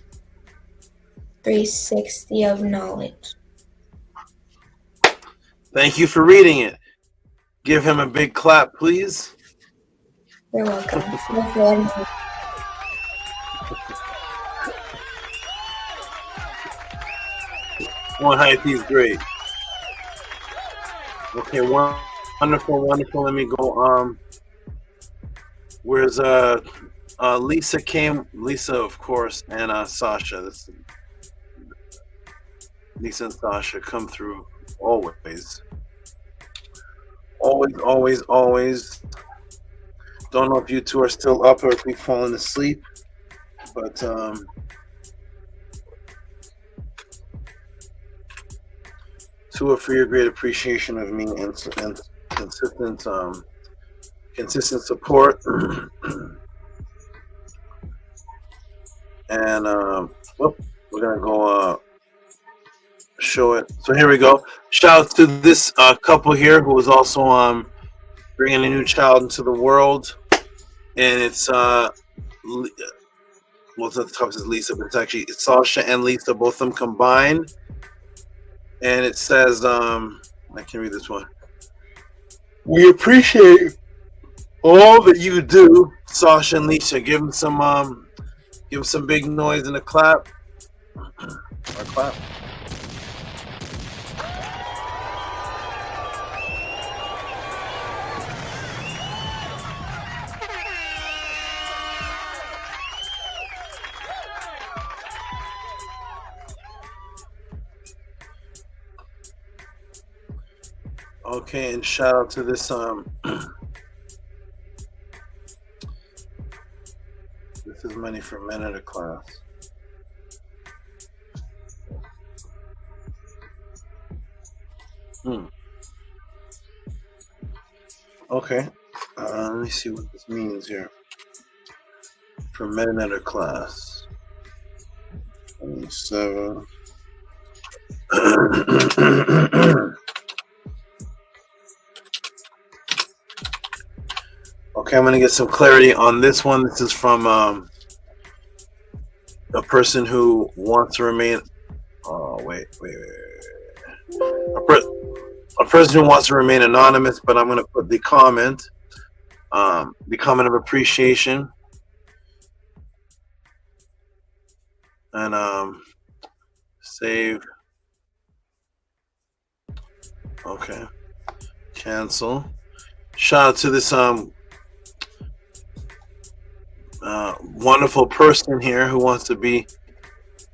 360 of knowledge. Thank you for reading it. Give him a big clap, please. You're welcome. Thanks for letting me. One high is great. Okay, wonderful. Let me go. Where's Lisa came? Lisa, of course, and Sasha. Lisa and Sasha come through always. Always. Don't know if you two are still up or if we've fallen asleep, but Tua, for your great appreciation of me and consistent support. And we're gonna go show it. So here we go. Shout out to this couple here who was also bringing a new child into the world, and it's well, it's not the top is Lisa, but it's Sasha and Lisa, both of them combined. And it says, I can read this one. We appreciate all that you do, Sasha and Lisa. Give them some big noise and a clap. Or clap. Okay, and shout out to this this is money for men at a class. Okay, let me see what this means here. For men at a class. 27. Okay, I'm going to get some clarity on this one. This is from a person who wants to remain. Oh, wait. A person who wants to remain anonymous, but I'm going to put the comment of appreciation. And save. Okay. Cancel. Shout out to this wonderful person here who wants to be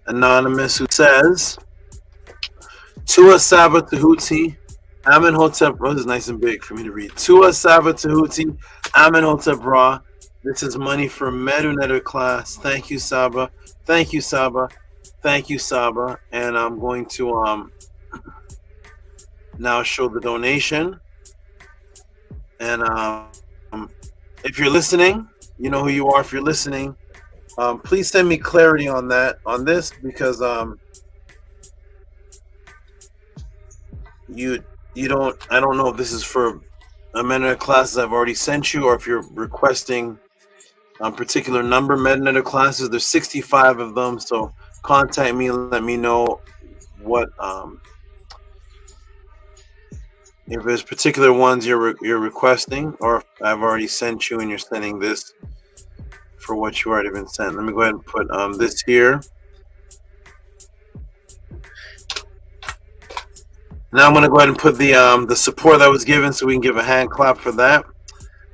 anonymous, who says, Tua SABA Tehuti, Amenhotep. Oh, this is nice and big for me to read. Tua SABA Tehuti, Amenhotep Ra. This is money for Medunetter class. Thank you, Saba. Thank you, Saba. Thank you, Saba. And I'm going to now show the donation. And if you're listening, you know who you are. If you're listening, please send me clarity on this, because I don't know if this is for Medunetter classes I've already sent you, or if you're requesting particular number Medunetter classes. There's 65 of them, so contact me and let me know what if there's particular ones you're requesting, or if I've already sent you and you're sending this for what you already been sent. Let me go ahead and put this here. Now I'm going to go ahead and put the support that was given, so we can give a hand clap for that.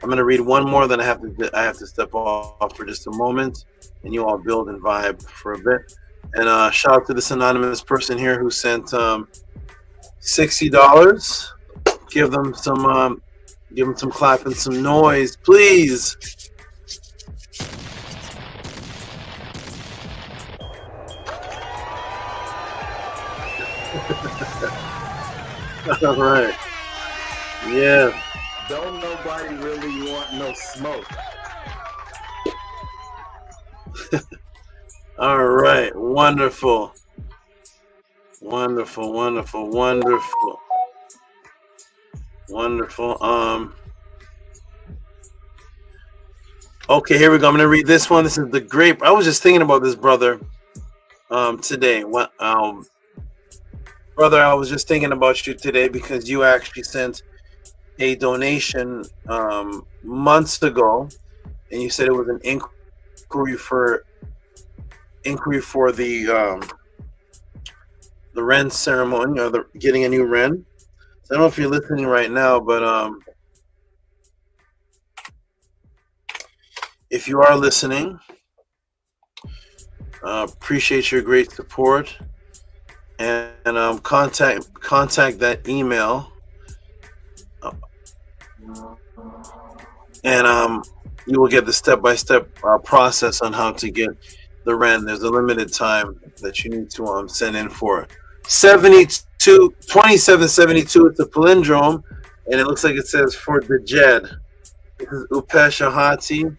I'm going to read one more, then I have to step off for just a moment, and you all build and vibe for a bit. And shout out to this anonymous person here who sent $60. Give them some clap and some noise, please. All right. Yeah. Don't nobody really want no smoke. All right. Wonderful. Wonderful. Okay, here we go. I'm gonna read this one. This is the grape. I was just thinking about this brother today. Brother, I was just thinking about you today because you actually sent a donation months ago, and you said it was an inquiry for the Ren ceremony, or the getting a new Ren. So I don't know if you're listening right now, but if you are listening, appreciate your great support, and contact that email, and you will get the step-by-step process on how to get the Ren. There's a limited time that you need to send in for 2772. It's a palindrome, and it looks like it says for the Jed. This is Upesh Ahati.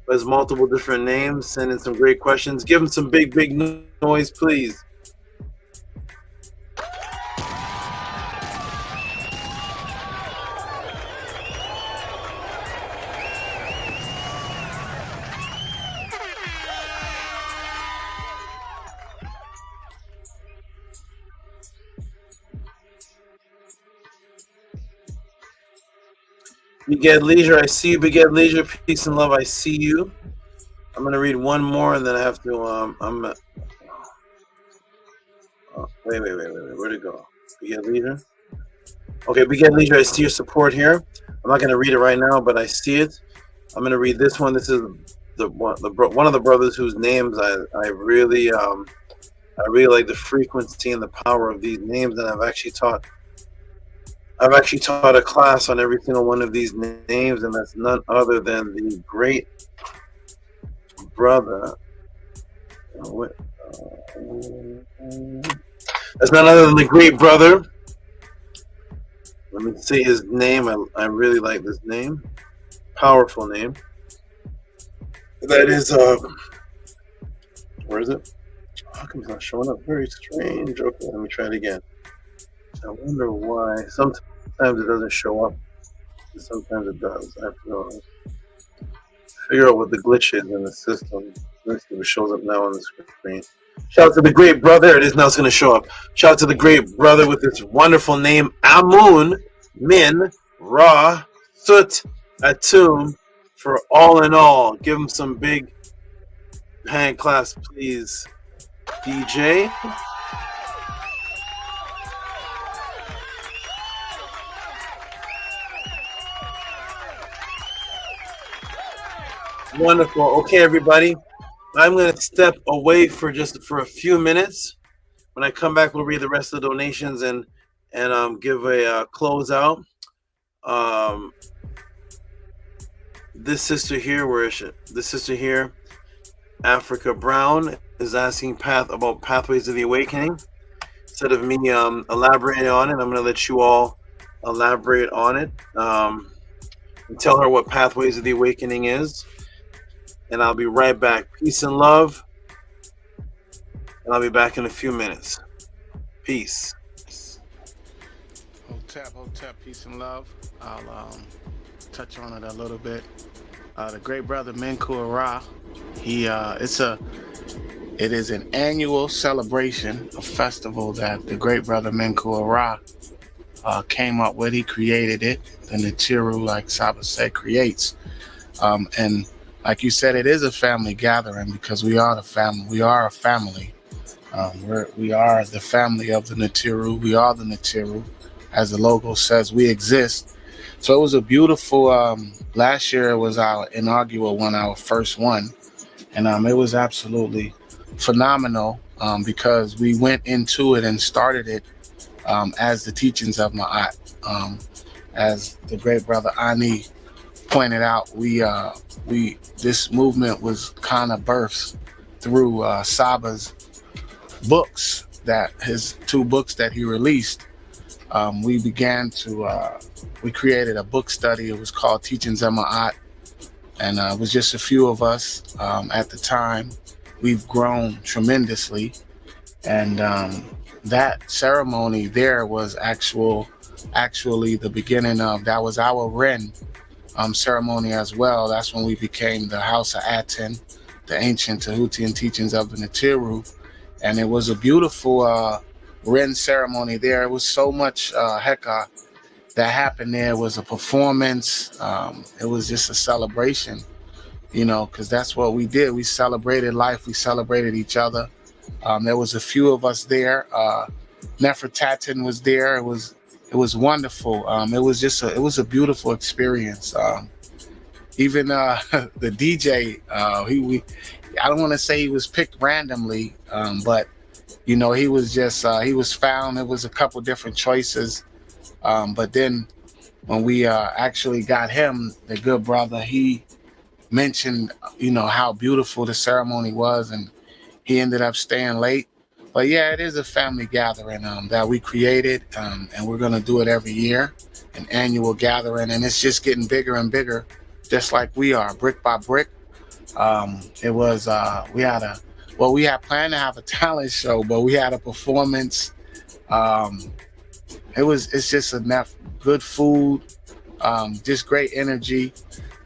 There's multiple different names. Send in some great questions. Give them some big noise, please. Beget Leisure, I see you. Beget Leisure, peace and love, I see you. I'm gonna read one more, and then I have to. Wait. Where'd it go? Beget Leisure. Okay, Beget Leisure, I see your support here. I'm not gonna read it right now, but I see it. I'm gonna read this one. This is one of the brothers whose names I really like the frequency and the power of these names, and I've actually taught a class on every single one of these names, and that's none other than the great brother. That's none other than the great brother. Let me say his name. I really like this name. Powerful name. That is, where is it? How come it's not showing up? Very strange. Okay, let me try it again. I wonder why. Sometimes it doesn't show up. Sometimes it does. I have to figure out what the glitch is in the system. Let's see if it shows up now on the screen. Shout out to the great brother. There it is. Now it's going to show up. Shout out to the great brother with this wonderful name, Amun Min Ra Sut Atum, for all in all. Give him some big hand claps, please, DJ. Wonderful. Okay, everybody. I'm going to step away for a few minutes. When I come back, we'll read the rest of the donations and give a closeout. This sister here, where is it? This sister here, Africa Brown, is asking about Pathways of the Awakening. Instead of me elaborating on it, I'm going to let you all elaborate on it and tell her what Pathways of the Awakening is. And I'll be right back. Peace and love. And I'll be back in a few minutes. Peace. Hotep, peace and love. I'll touch on it a little bit. The great brother Menku Ra, it is an annual celebration, a festival that the great brother Menku Ra came up with. He created it. The NETU, like Saba said, creates. And like you said, it is a family gathering because we are the family. We are a family. We are the family of the NETU. We are the NETU. As the logo says, we exist. So it was a beautiful, last year was our inaugural one, our first one. And it was absolutely phenomenal because we went into it and started it as the teachings of Ma'at. As the great brother Ani pointed out, this movement was kind of birthed through Saba's books, his 2 books that he released. We created a book study. It was called Teachings of Ma'at, and it was just a few of us at the time. We've grown tremendously, and that ceremony there was actually the beginning of, that was our Ren ceremony as well. That's when we became the House of ATTON, the ancient Tehuti and teachings of the NETU. And it was a beautiful Ren ceremony there. It was so much that happened there. It was a performance. It was just a celebration, you know, because that's what we did. We celebrated life. We celebrated each other. There was a few of us there. Nefertatan was there. It was wonderful. It was a beautiful experience. Even the DJ, I don't want to say he was picked randomly, but you know, he was found. It was a couple different choices, but then when we actually got him, the good brother, he mentioned, you know, how beautiful the ceremony was, and he ended up staying late. But yeah, it is a family gathering that we created, and we're gonna do it every year, an annual gathering, and it's just getting bigger and bigger, just like we are, brick by brick. We had planned to have a talent show, but we had a performance. It's just enough good food, just great energy.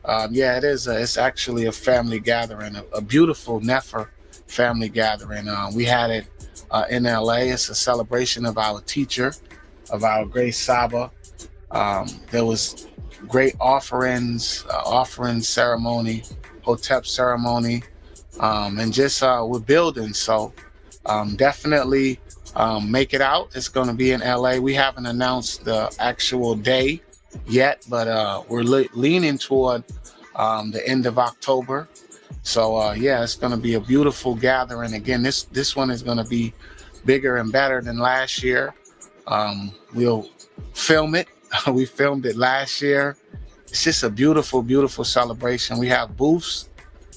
It's actually a family gathering, a beautiful Nefer family gathering. We had it in LA. It's a celebration of our teacher, of our great SABA. There was great offering ceremony, Hotep ceremony, and just we're building. So definitely make it out. It's going to be in LA. We haven't announced the actual day yet, but we're leaning toward the end of October. So it's going to be a beautiful gathering. Again, this one is going to be bigger and better than last year. We'll film it. We filmed it last year. It's just a beautiful, beautiful celebration. We have booths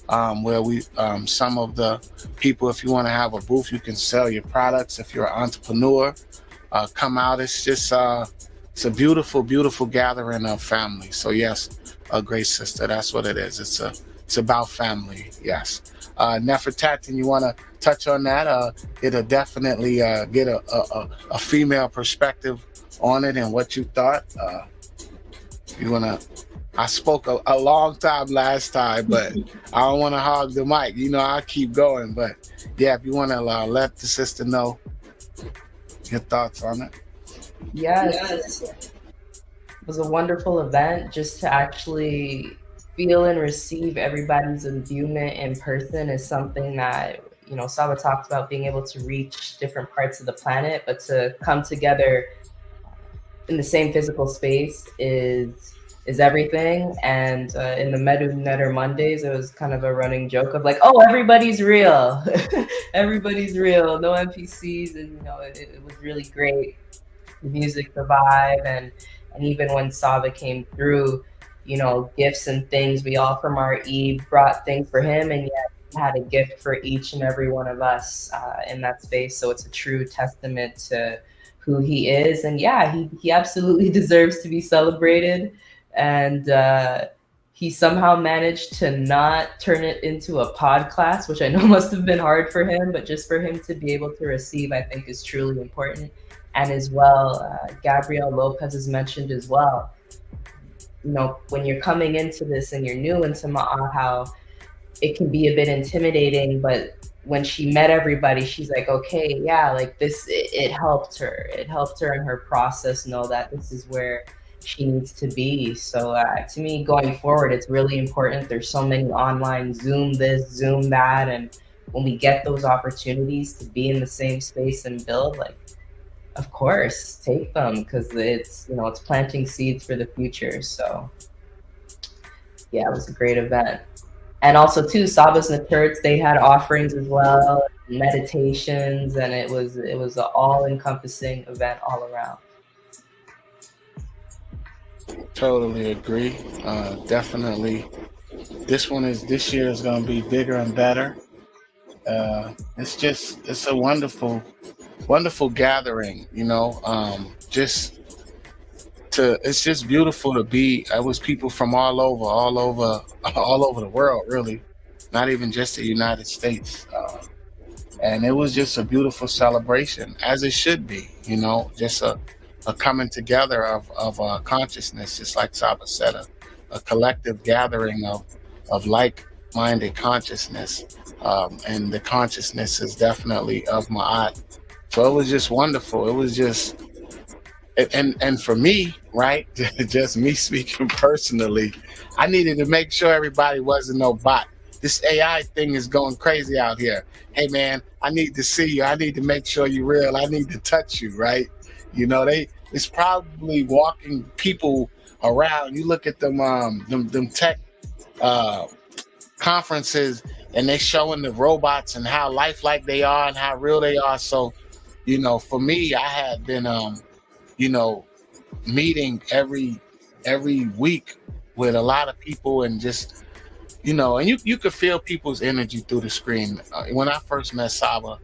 where we some of the people, if you want to have a booth, you can sell your products. If you're an entrepreneur, come out. It's just it's a beautiful, beautiful gathering of family. So yes, a great sister. That's what it is. It's about family. Yes. Nefertatan, you want to touch on that? It'll definitely get a female perspective on it and what you thought. I spoke a long time last time, but I don't want to hog the mic. You know, I'll keep going. But yeah, if you want to let the sister know your thoughts on it. Yes. It was a wonderful event. Just to actually feel and receive everybody's imbuement in person is something that, you know, Saba talked about, being able to reach different parts of the planet, but to come together in the same physical space is everything. And in the Medu Netter Mondays, it was kind of a running joke of like, oh, everybody's real. Everybody's real, no NPCs. And, you know, it was really great. The music, the vibe, and even when Saba came through, you know, gifts and things, we all from our brought things for him, and yet he had a gift for each and every one of us in that space. So it's a true testament to who he is. And yeah, he absolutely deserves to be celebrated. And he somehow managed to not turn it into a pod class, which I know must have been hard for him, but just for him to be able to receive, I think, is truly important. And as well, Gabrielle Lopez has mentioned as well, you know, when you're coming into this and you're new into Ma'a, how it can be a bit intimidating, but when she met everybody, she's like, okay, yeah, like this, it helped her. It helped her in her process know that this is where she needs to be. So to me, going forward, it's really important. There's so many online Zoom this, Zoom that, and when we get those opportunities to be in the same space and build, like, of course, take them, because it's, you know, it's planting seeds for the future. So yeah, it was a great event. And also too, Saba's Naturts, they had offerings as well, meditations, and it was an all-encompassing event all around. Totally agree. Definitely, this year is going to be bigger and better. It's a wonderful gathering, you know. It's just beautiful to be. I was people from all over the world, really, not even just the United States. And it was just a beautiful celebration, as it should be, you know, just a coming together of consciousness, just like Saba said, a collective gathering of like-minded consciousness. And the consciousness is definitely of Ma'at. So it was just wonderful. It was just, and for me, right, just me speaking personally, I needed to make sure everybody wasn't no bot. This AI thing is going crazy out here. Hey man, I need to see you. I need to make sure you're real. I need to touch you, right? You know, it's probably walking people around. You look at them tech conferences, and they showing the robots and how lifelike they are and how real they are. So, you know, for me, I had been, you know, meeting every week with a lot of people, and just, you know, and you could feel people's energy through the screen. When I first met SABA,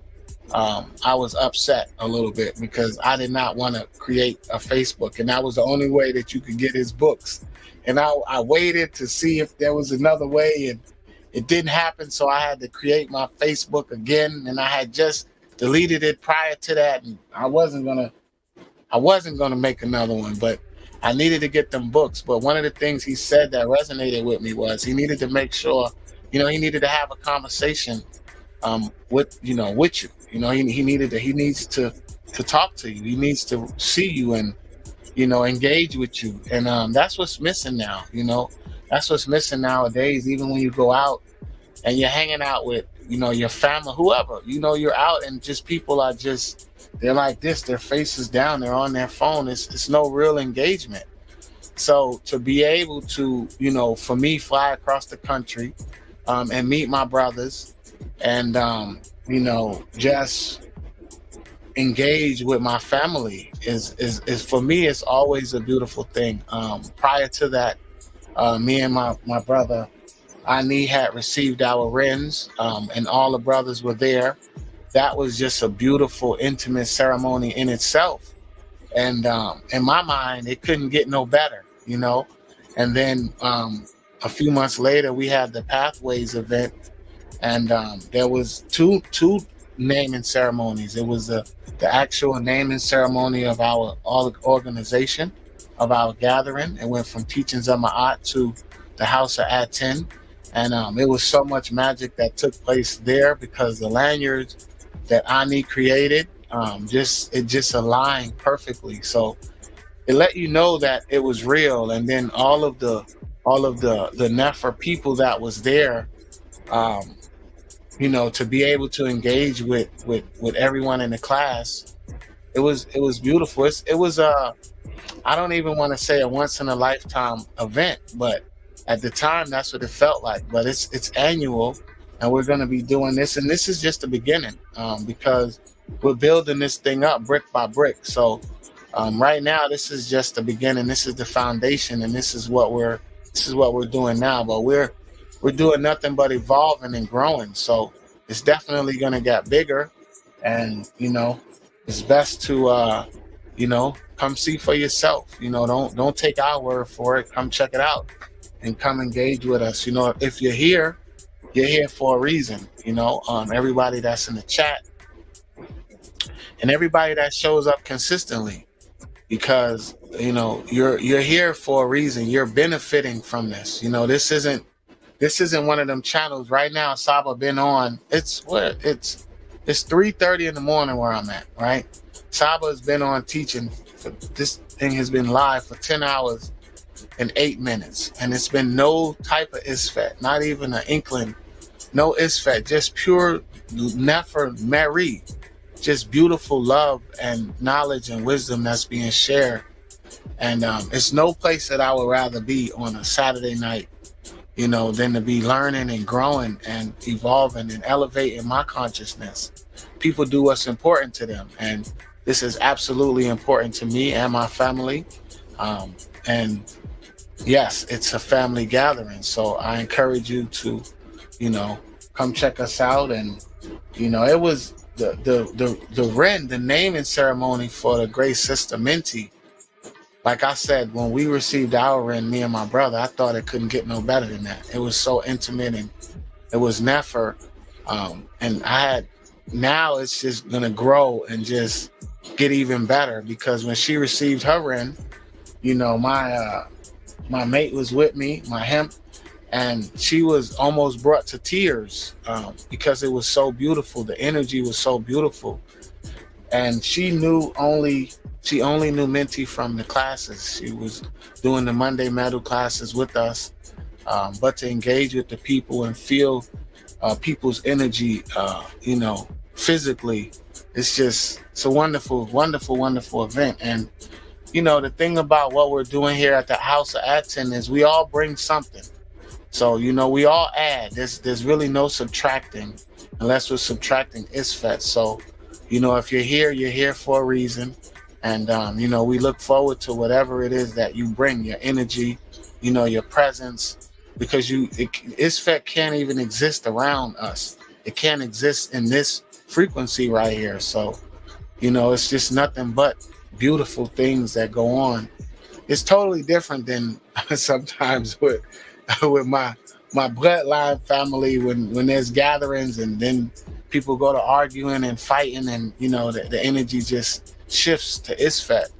I was upset a little bit because I did not want to create a Facebook, and that was the only way that you could get his books. And I waited to see if there was another way, and it didn't happen. So I had to create my Facebook again, and I had just deleted it prior to that, and I wasn't gonna make another one, but I needed to get them books. But one of the things he said that resonated with me was he needed to make sure, you know, he needed to have a conversation with you. You know, he needs to talk to you. He needs to see you and, you know, engage with you. And that's what's missing now, you know. That's what's missing nowadays. Even when you go out and you're hanging out with, you know, your family, whoever, you know, you're out and just people are just, they're like this, their faces down, they're on their phone. It's no real engagement. So to be able to, you know, for me, fly across the country and meet my brothers and, you know, just engage with my family is for me, it's always a beautiful thing. Prior to that, me and my brother, I had received our RENs, and all the brothers were there. That was just a beautiful, intimate ceremony in itself. And in my mind, it couldn't get no better, you know. And then a few months later, we had the Pathways event, and there was two naming ceremonies. It was the actual naming ceremony of our organization, of our gathering. It went from Teachings of Ma'at to the House of ATTON. And it was so much magic that took place there because the lanyards that Ani created, it just aligned perfectly. So it let you know that it was real. And then all of the Nefer people that was there, you know, to be able to engage with everyone in the class, it was beautiful. It was I don't even want to say a once in a lifetime event, but at the time that's what it felt like. But it's annual, and we're going to be doing this, and this is just the beginning, because we're building this thing up brick by brick. So right now this is just the beginning. This is the foundation, and this is what we're doing now. But we're doing nothing but evolving and growing. So it's definitely going to get bigger, and you know, it's best to you know, come see for yourself. You know, don't take our word for it. Come check it out and come engage with us. You know, if you're here for a reason. You know, everybody that's in the chat and everybody that shows up consistently, because you know you're here for a reason. You're benefiting from this. You know, this isn't one of them channels right now. SABA been on. It's 3:30 in the morning where I'm at. Right, SABA has been on teaching. This thing has been live for 10 hours and 8 minutes, and it's been no type of isfet, not even an inkling, no isfet, just pure nefer meri, just beautiful love and knowledge and wisdom that's being shared. And it's no place that I would rather be on a Saturday night, you know, than to be learning and growing and evolving and elevating my consciousness. People do what's important to them, and this is absolutely important to me and my family. And yes, it's a family gathering. So I encourage you to, you know, come check us out. And, you know, it was the REN, the naming ceremony for the great sister Minty. Like I said, when we received our REN, me and my brother, I thought it couldn't get no better than that. It was so intimate, and it was never, and now it's just gonna grow and just get even better, because when she received her REN, you know, my mate was with me, my hemp, and she was almost brought to tears because it was so beautiful. The energy was so beautiful. and she only knew Minty from the classes. She was doing the Monday Metal classes with us, but to engage with the people and feel people's energy, physically, it's a wonderful event. And the thing about what we're doing here at the House of ATTON is we all bring something. So we all add. There's really no subtracting unless we're subtracting ISFET. So if you're here for a reason. And, we look forward to whatever it is that you bring, your energy, your presence, because ISFET can't even exist around us. It can't exist in this frequency right here. So, it's just nothing but beautiful things that go on. It's totally different than sometimes with my bloodline family when there's gatherings and then people go to arguing and fighting and, the energy just shifts to ISFET.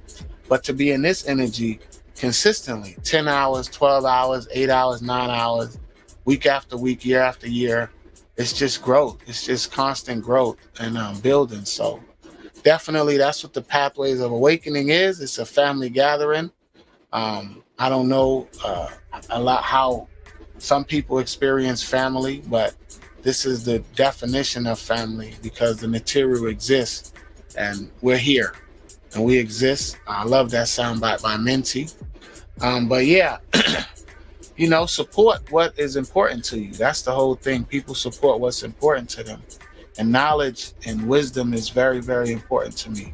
But to be in this energy consistently, 10 hours, 12 hours, 8 hours, 9 hours, week after week, year after year, it's just growth. It's just constant growth and building. So definitely that's what the Pathways of Awakening is. It's a family gathering. I don't know a lot how some people experience family, but this is the definition of family because the Nibiru exists. And we're here and we exist. I love that soundbite by Minty. But yeah, support what is important to you. That's the whole thing. People support what's important to them. And knowledge and wisdom is very, very important to me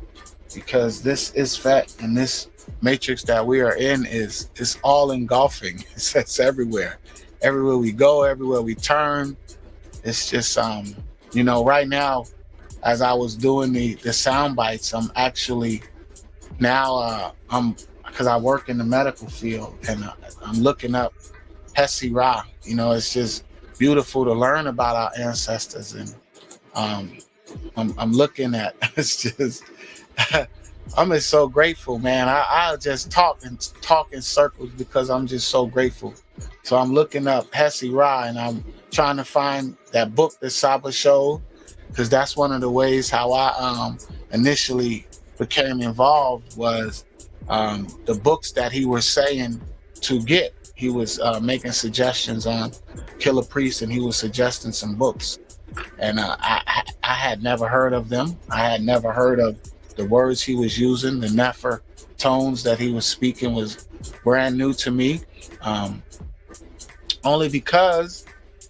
because this ISFET and this matrix that we are in is all engulfing. It's everywhere. Everywhere we go, everywhere we turn. It's just, right now, as I was doing the sound bites, I'm actually now, because I work in the medical field and I'm looking up HESY-RA. It's just beautiful to learn about our ancestors. And I'm looking at, it's just, I'm just so grateful, man. I'll just talk in circles because I'm just so grateful. So I'm looking up HESY-RA and I'm trying to find that book that SABA showed, because that's one of the ways how I initially became involved was the books that he was saying to get. He was making suggestions on Killer Priest and he was suggesting some books. And I had never heard of them. I had never heard of the words he was using. The Nefer tones that he was speaking was brand new to me. Only because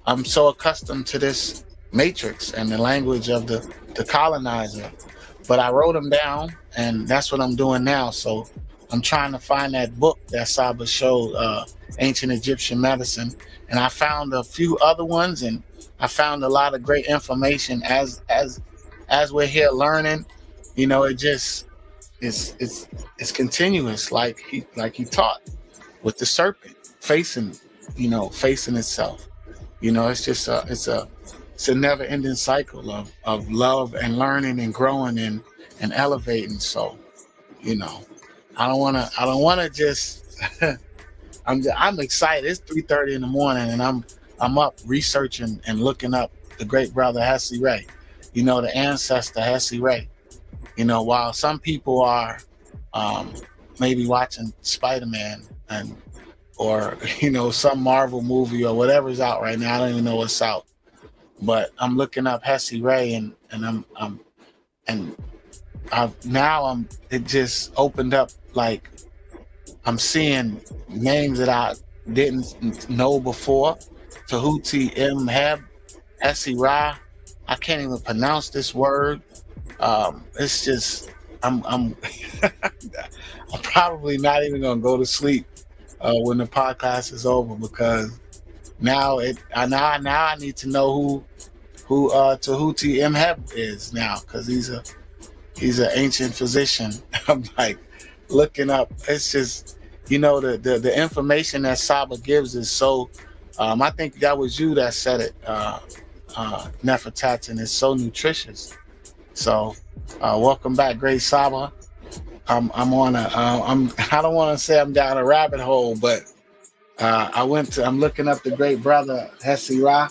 I'm so accustomed to this matrix and the language of the colonizer. But I wrote them down and that's what I'm doing now. So I'm trying to find that book that Saba showed, Ancient Egyptian Medicine. And I found a few other ones and I found a lot of great information as we're here learning. It just it's continuous, like he taught with the serpent facing itself. It's just it's a never-ending cycle of love and learning and growing and elevating. So, I don't wanna just I'm excited. It's 3:30 in the morning and I'm up researching and looking up the great brother HESY-RA, the ancestor HESY-RA. While some people are maybe watching Spider-Man or some Marvel movie or whatever's out right now. I don't even know what's out. But I'm looking up HESY-RA it just opened up, like I'm seeing names that I didn't know before. Tehuti HESY-RA. I can't even pronounce this word. It's just I'm probably not even gonna go to sleep when the podcast is over because now I need to know who Tehuti is now because he's an ancient physician. I'm like looking up. It's just the information that Saba gives is so. I think that was you that said it. Nefertatan is so nutritious. So welcome back, great Saba. I don't want to say I'm down a rabbit hole, but I'm looking up the great brother HESY-RA,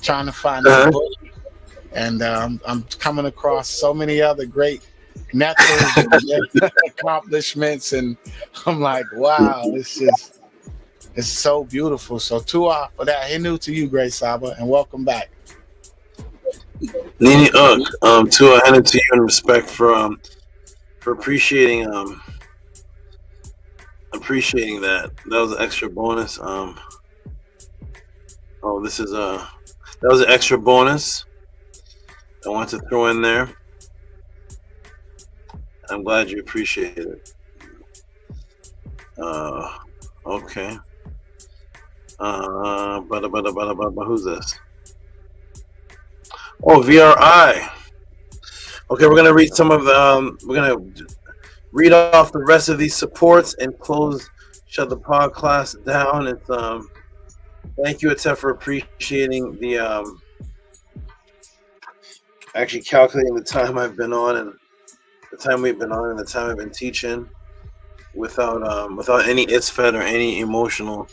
trying to find that book, and I'm coming across so many other great nectars and accomplishments, and I'm like, wow, it's so beautiful. So Tua for that. Hinu to you, Great Saba, and welcome back. Nini Tua, I hand it to you in respect for appreciating that. That was an extra bonus. That was an extra bonus I want to throw in there. I'm glad you appreciate it. Okay. But who's this? Oh, VRI. Okay, we're gonna read some of the. We're gonna read off the rest of these supports and shut the podcast down. It's thank you, Atef, for appreciating the actually calculating the time I've been on and the time we've been on and the time I've been teaching without any ISFET or any emotional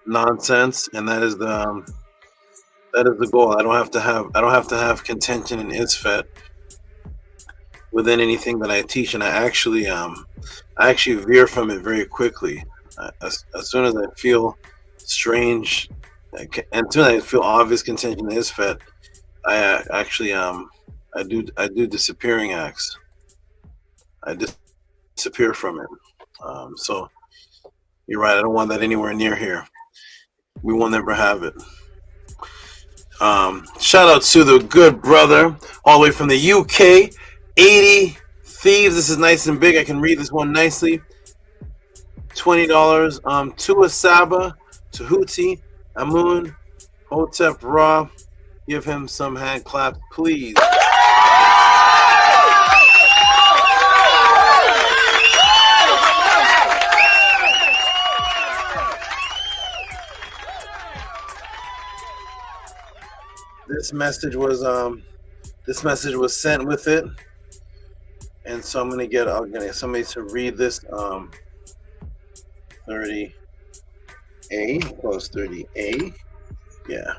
nonsense, and that is the goal. I don't have to have contention in ISFET within anything that I teach, and I actually veer from it very quickly. As soon as I feel strange, and as soon as I feel obvious contention in ISFET, I actually I do disappearing acts. I disappear from it. So you're right. I don't want that anywhere near here. We will never have it. Shout out to the good brother all the way from the UK, 80 Thieves. This is nice and big. I can read this one nicely. $20. Tua Saba, Tehuti, Amun, Hotep Ra. Give him some hand claps, please. This message was sent with it, and so I'm gonna get somebody to read this 30A plus 30A. Yeah.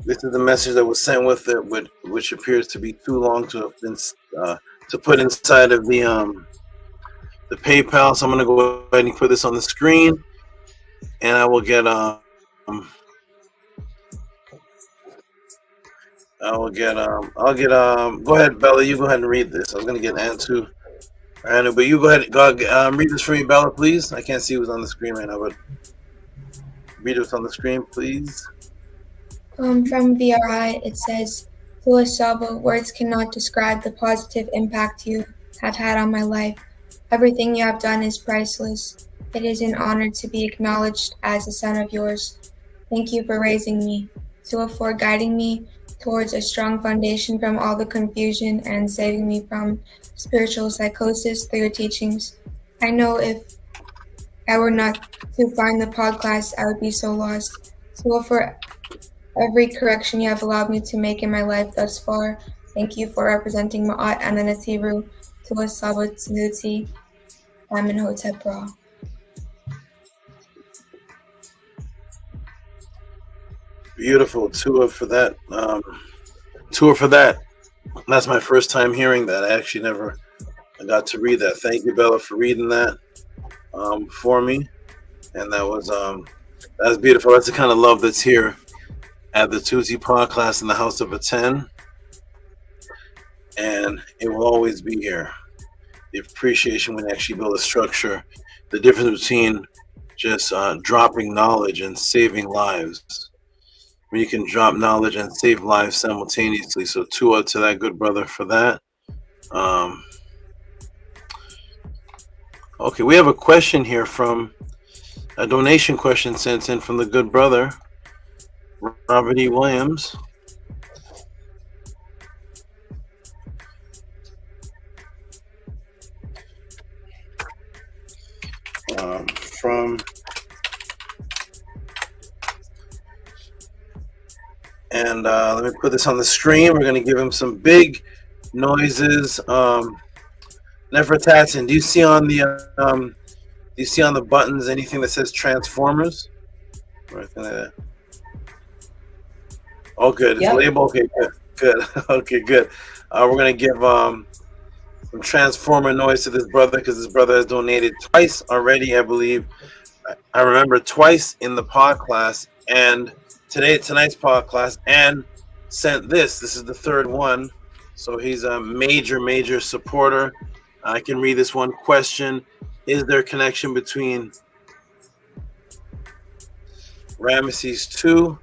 This is the message that was sent with it, which appears to be too long to have been to put inside of the PayPal. So I'm gonna go ahead and put this on the screen, and I will get go ahead, Bella. You go ahead and read this. I was gonna get Antu, but you go ahead. Read this for me, Bella, please. I can't see who's on the screen right now, but read what's on the screen, please. From VRI, it says, Tua Saba, words cannot describe the positive impact you have had on my life. Everything you have done is priceless. It is an honor to be acknowledged as a son of yours. Thank you for raising me. Tua, for guiding me towards a strong foundation from all the confusion and saving me from spiritual psychosis through your teachings. I know if I were not to find the podcast, I would be so lost. Tua, for every correction you have allowed me to make in my life thus far. Thank you for representing Ma'at and HERU, Tua Saba Tehuti, Amen Hotep Ra. Beautiful. Tua for that. That's my first time hearing that. I actually never got to read that. Thank you, Bella, for reading that for me. And that was beautiful. That's the kind of love that's here at the Tehuti Podclass in the House of a 10, and it will always be here. The appreciation when you actually build a structure, the difference between just dropping knowledge and saving lives. When you can drop knowledge and save lives simultaneously. So Tua to that good brother for that. Okay, we have a question here from a donation question sent in from the good brother Robert E. Williams. Let me put this on the screen. We're going to give him some big noises. Nefertatin, do you see on the buttons anything that says Transformers? Or anything like that? Oh, good. It's labeled. Okay, good. Good. Okay, good. We're gonna give some transformer noise to this brother because this brother has donated twice already, I believe. I remember twice in the pod class and tonight's pod class, and sent this. This is the third one, so he's a major supporter. I can read this one question: is there a connection between Ramesses II?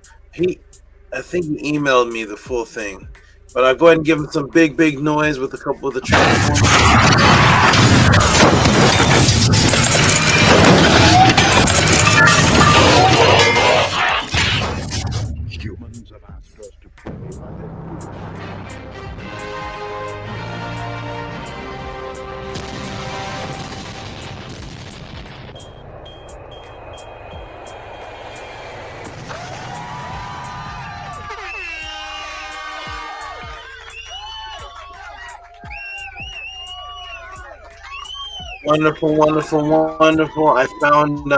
I think he emailed me the full thing, but I'll go ahead and give him some big noise with a couple of the transformers. Humans have asked us to purify their Wonderful. I found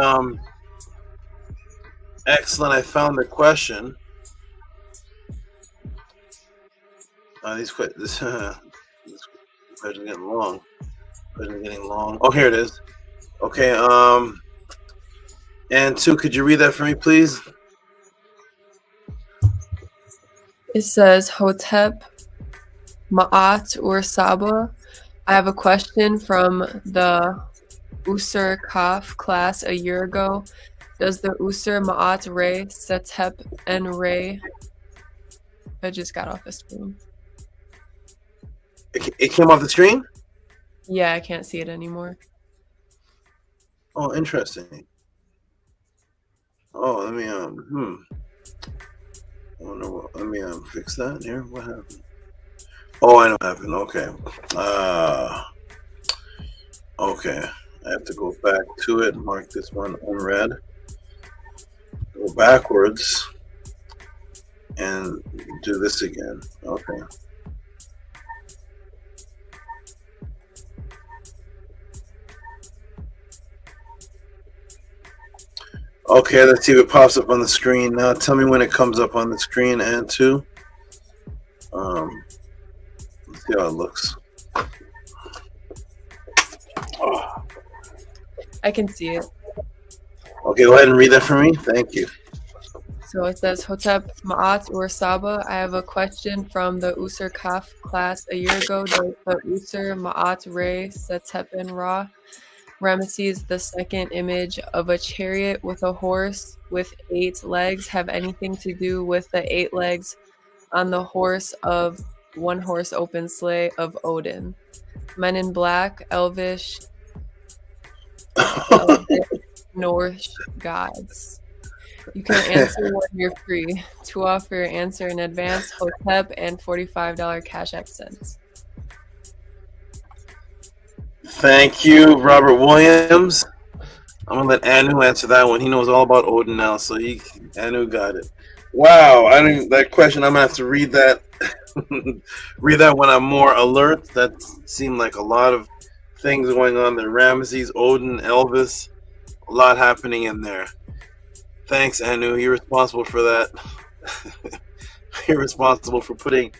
excellent. I found the question. This question's getting long. Oh, here it is. Okay. And two, could you read that for me, please? It says, Hotep, Ma'at, or Saba. I have a question from the Usur Kaf class a year ago. Does the Usur Ma'at Re Setep and Re? I just got off the screen. It came off the screen? Yeah, I can't see it anymore. Oh, interesting. Oh, let me let me fix that here. What happened? Oh, I know what happened. Okay. Okay. I have to go back to it. Mark this one unread. Go backwards and do this again. Okay. Okay, let's see if it pops up on the screen. Now tell me when it comes up on the screen, and two. Let's see how it looks. Oh. I can see it. Okay, go ahead and read that for me. Thank you. So it says, Hotep, Ma'at, or Saba. I have a question from the Usur Kaf class a year ago. Does the Usur Ma'at Re Setep and Ra Ramesses the second image of a chariot with a horse with 8 legs have anything to do with the 8 legs on the horse of one horse open sleigh of Odin? Men in Black, Elvish, Norse gods. You can answer when you're free. To offer your answer in advance, Hotep and $45 Cash App cents. Thank you, Robert Williams. I'm gonna let Anu answer that one. He knows all about Odin now, so Anu got it. Wow, that question. I'm gonna have to read that. Read that when I'm more alert. That seemed like a lot of things going on there. Ramesses, Odin, Elvis, a lot happening in there. Thanks, Anu. You're responsible for that. You're responsible for putting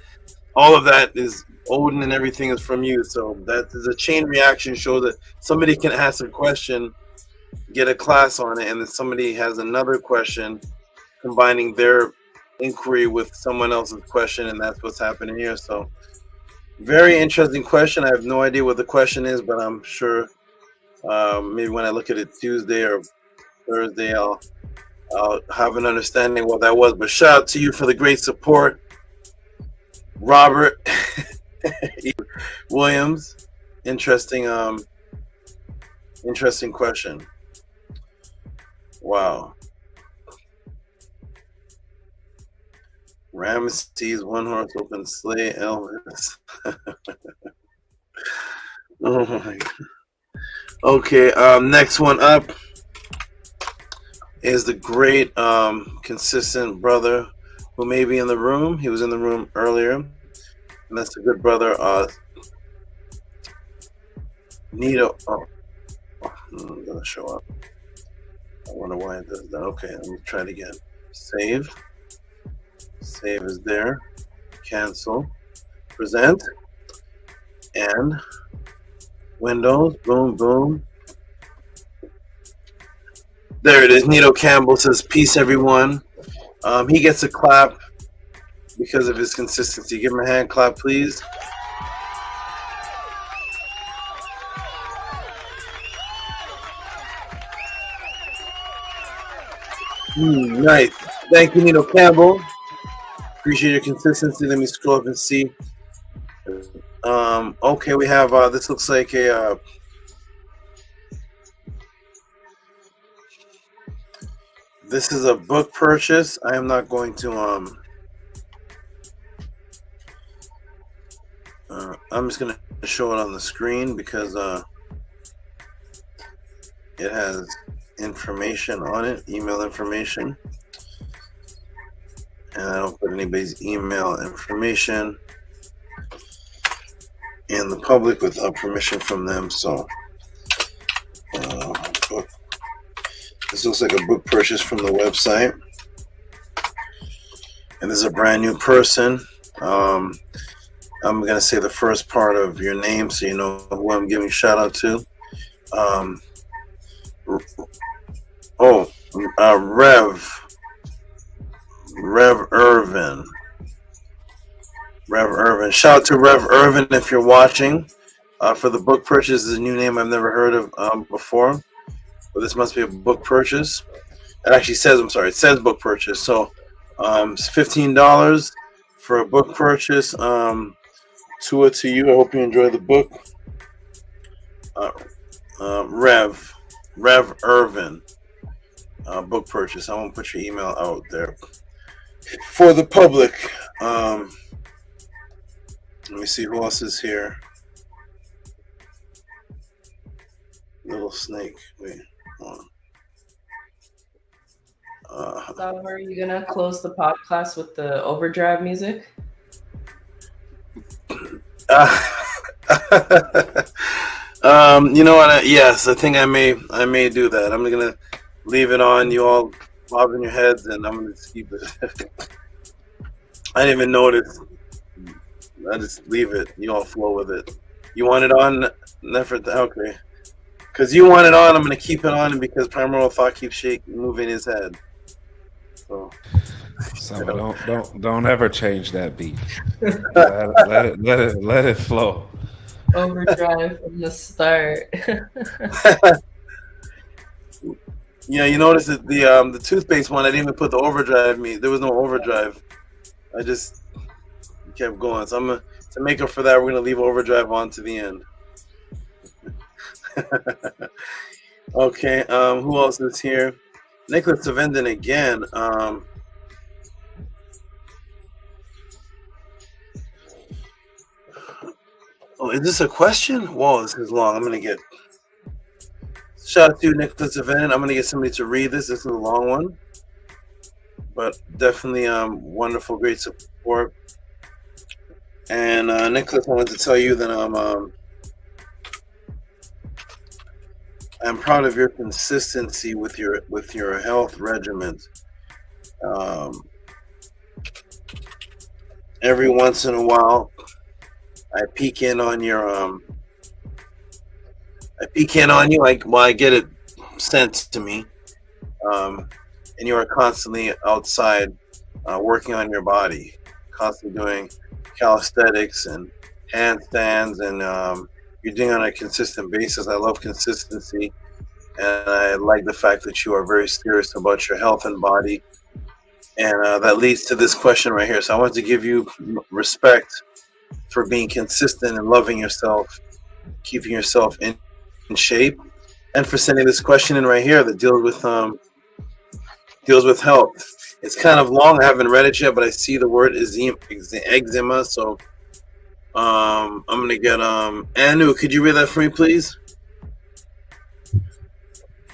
all of that. Is Odin and everything is from you. So that is a chain reaction. Show that somebody can ask a question, get a class on it, and then somebody has another question combining their inquiry with someone else's question, and that's what's happening here. So very interesting question. I have no idea what the question is, but I'm sure maybe when I look at it Tuesday or Thursday, I'll have an understanding what that was. But shout out to you for the great support, Robert Williams. Interesting question. Wow. Ramesses, one horse open sleigh, Elvis. Oh my God. Okay, next one up is the great consistent brother who may be in the room. He was in the room earlier, and that's the good brother Nito. Oh, it doesn't show up. I wonder why it does that. Okay, let me try it again. Save is there. cancel, present, and Windows, boom, boom. There it is. Nito Campbell says, peace, everyone. He gets a clap because of his consistency. Give him a hand clap, please. Nice. Thank you, Nito Campbell. Appreciate your consistency. Let me scroll up and see. Okay, we have this looks like a this is a book purchase. I am not going to I'm just gonna show it on the screen because it has information on it, email information, and I don't put anybody's email information in the public without permission from them. So this looks like a book purchase from the website, and this is a brand new person. I'm gonna say the first part of your name so you know who I'm giving a shout out to. Rev Irvin. Rev Irvin. Shout out to Rev Irvin if you're watching. For the book purchase, is a new name I've never heard of before. But this must be a book purchase. It actually says, I'm sorry, it says book purchase. So it's $15 for a book purchase. To you. I hope you enjoy the book. Rev Irvin. Book purchase. I won't put your email out there. For the public, let me see who else is here. Little snake. Wait, hold on. So are you gonna close the podcast with the overdrive music? You know what? Yes, I think I may do that. I'm gonna leave it on. You all bobbing your heads, and I'm gonna just keep it. I didn't even notice. I just leave it. You all flow with it. You want it on? Never. Okay. Because you want it on, I'm gonna keep it on, and because Primordial Thought keeps moving his head. So don't ever change that beat. let it flow. Overdrive from the start. Yeah, you notice that the toothpaste one, I didn't even put the overdrive. There was no overdrive. I just kept going. So to make up for that, we're gonna leave overdrive on to the end. Okay, who else is here? Nicholas Savendon again. Oh, is this a question? Whoa, this is long. I'm gonna get shout out to Nicholas Savendon. I'm gonna get somebody to read this. This is a long one, but definitely wonderful, great support. And Nicholas, I wanted to tell you that I'm proud of your consistency with your health regimen. Every once in a while, I peek in on your I get it sent to me, and you are constantly outside working on your body, constantly doing calisthenics and handstands, and you're doing it on a consistent basis. I love consistency, and I like the fact that you are very serious about your health and body, and that leads to this question right here. So I want to give you respect for being consistent and loving yourself, keeping yourself in shape, and for sending this question in right here that deals with health. It's kind of long. I haven't read it yet, but I see the word eczema, so I'm gonna get Anu. Could you read that for me, please?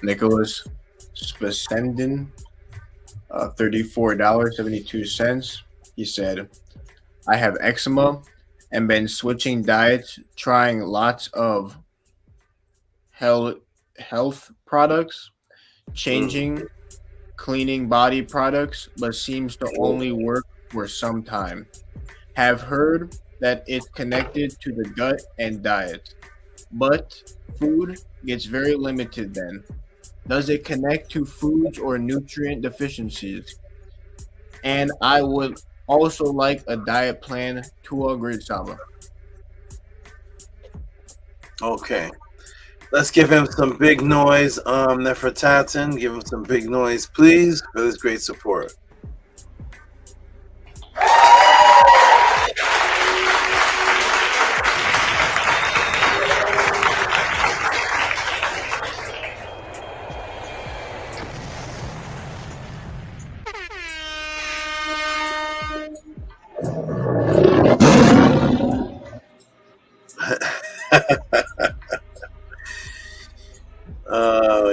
Nicholas Spasendin, $34.72. He said, "I have eczema and been switching diets, trying lots of health products, changing, cleaning body products, but seems to only work for some time. Have heard that it's connected to the gut and diet, but food gets very limited then. Does it connect to foods or nutrient deficiencies? And I would also like a diet plan to a great Saba. Okay. Let's give him some big noise, Nefertatan. Give him some big noise, please, for this great support.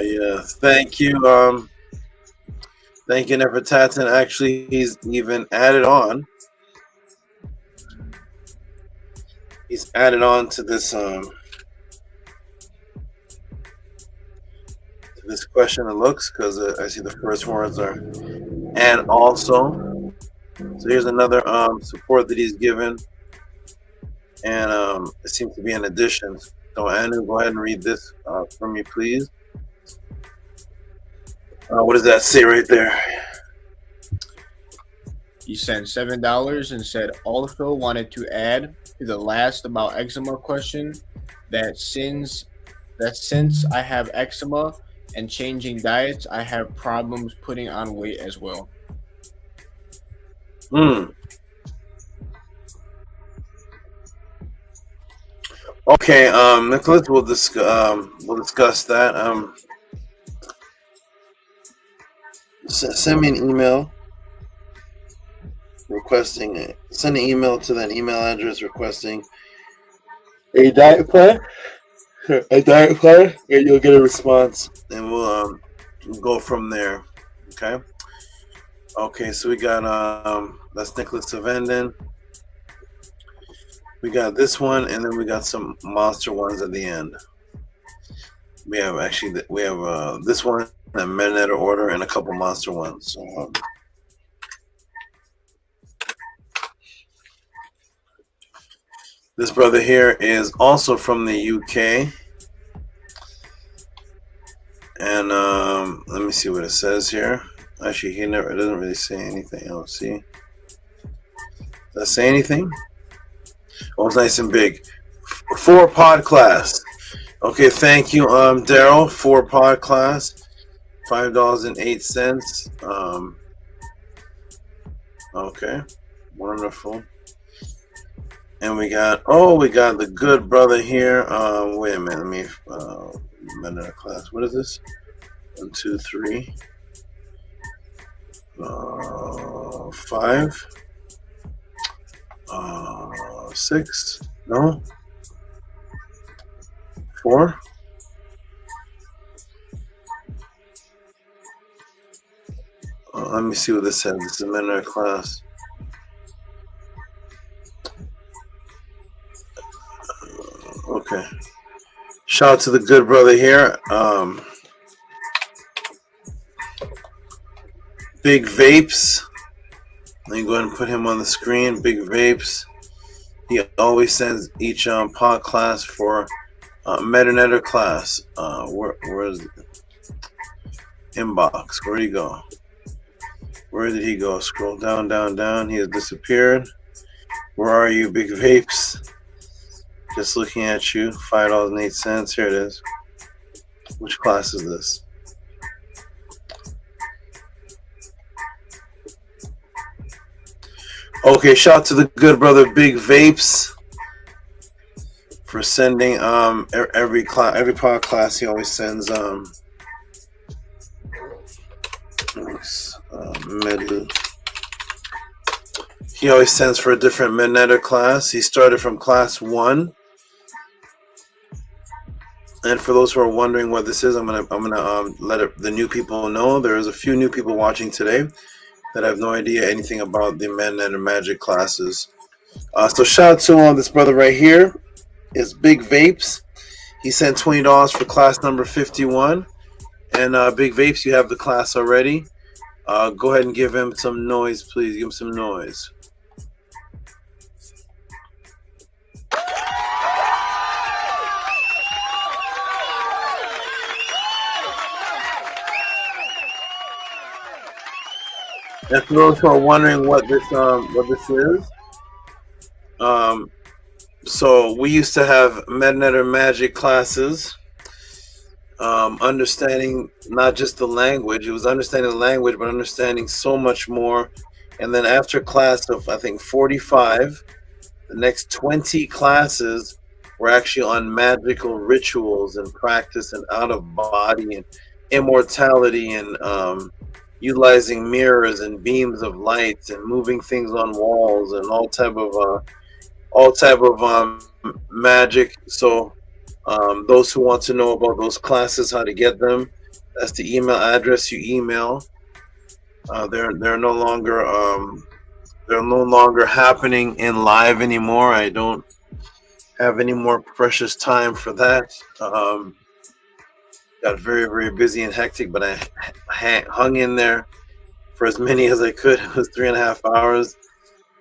Yes. Thank you. Thank you, Nefertatan. Actually, he's even added on. He's added on to this question of looks, because I see the first words are and also. So here's another support that he's given, and it seems to be an addition. So Anu, go ahead and read this for me, please. What does that say right there? He sent $7 and said also wanted to add to the last about eczema question that since I have eczema and changing diets, I have problems putting on weight as well. Okay, Nicholas, we'll discuss that. Send me an email requesting. Send an email to that email address requesting a diet plan. And you'll get a response, and we'll go from there. Okay. Okay, so we got that's Nicholas Savenden. We got this one, and then we got some monster ones at the end. We have this one, a Meta order, and a couple monster ones. So, this brother here is also from the UK, and let me see what it says here. Actually, it doesn't really say anything. Let's see. Does it say anything? Oh, it's nice and big. 4 Podclass. Okay, thank you, Daryl. 4 Podclass, $5.08. Okay, wonderful. And we got the good brother here. Wait a minute, let me minute class. What is this? 1, 2, 3, 5, 6. No. 4. Let me see what this says. This is a minute class. Okay. Shout out to the good brother here. Big Vapes. Let me go ahead and put him on the screen. Big Vapes. He always sends each pod class for Meta class. Where's inbox? Where'd he go? Where did he go? Scroll down, down, down. He has disappeared. Where are you, Big Vapes? Just looking at you. $5.08. Here it is. Which class is this? Okay, shout out to the good brother Big Vapes for sending every pod class. He always sends he always sends for a different Meta class. He started from class 1. And for those who are wondering what this is, I'm gonna let the new people know. There is a few new people watching today that have no idea anything about the Meta Magic classes. So shout out to this brother right here. Is Big Vapes. He sent $20 for class number 51. And Big Vapes, you have the class already. Go ahead and give him some noise, please. Give him some noise. And for those who are wondering what this is, so we used to have MedNet or Magic classes, understanding not just the language. It was understanding the language, but understanding so much more. And then after class of, I think, 45, the next 20 classes were actually on magical rituals and practice and out of body and immortality and utilizing mirrors and beams of lights and moving things on walls and all type of magic. So those who want to know about those classes, how to get them, that's the email address you email. They're no longer happening in live anymore. I don't have any more precious time for that. Got very, very busy and hectic, but I hung in there for as many as I could. It was 3.5 hours,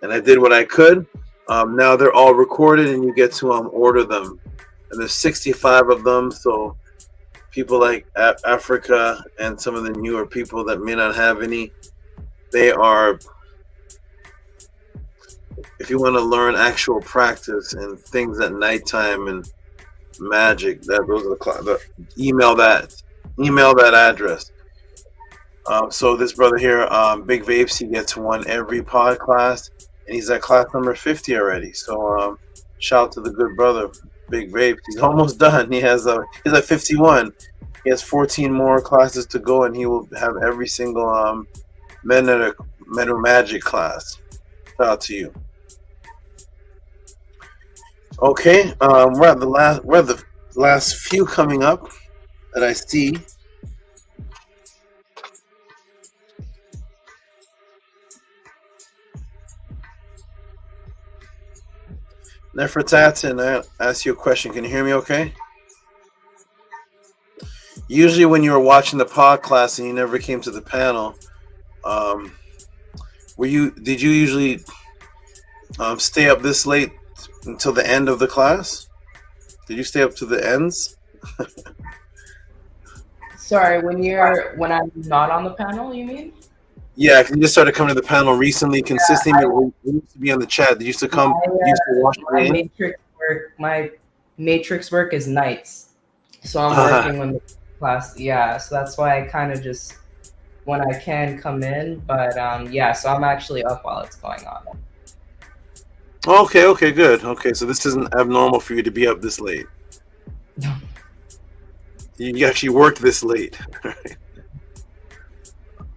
and I did what I could. Now they're all recorded, and you get to order them. And there's 65 of them, so people like Africa and some of the newer people that may not have any, they are, if you want to learn actual practice and things at nighttime and magic, those are the email that address. So this brother here, Big Vapes, he gets one every pod class, and he's at class number 50 already. So shout out to the good brother, Big Vapes. He's almost done. He's at 51. He has 14 more classes to go, and he will have every single Meta Magic class. Shout out to you. Okay, we're at the last few coming up that I see. Nefertatin, I ask you a question. Can you hear me okay? Usually when you were watching the pod class and you never came to the panel, did you usually stay up this late until the end of the class? Did you stay up to the ends? Sorry, when I'm not on the panel, you mean? Yeah, because you just started coming to the panel recently, consistently. We used to be on the chat. They used to come. Used to watch my matrix work is nights, so I'm working when the class. Yeah, so that's why I kind of just when I can come in. But yeah, so I'm actually up while it's going on. Okay, good. Okay, so this isn't abnormal for you to be up this late. You actually worked this late.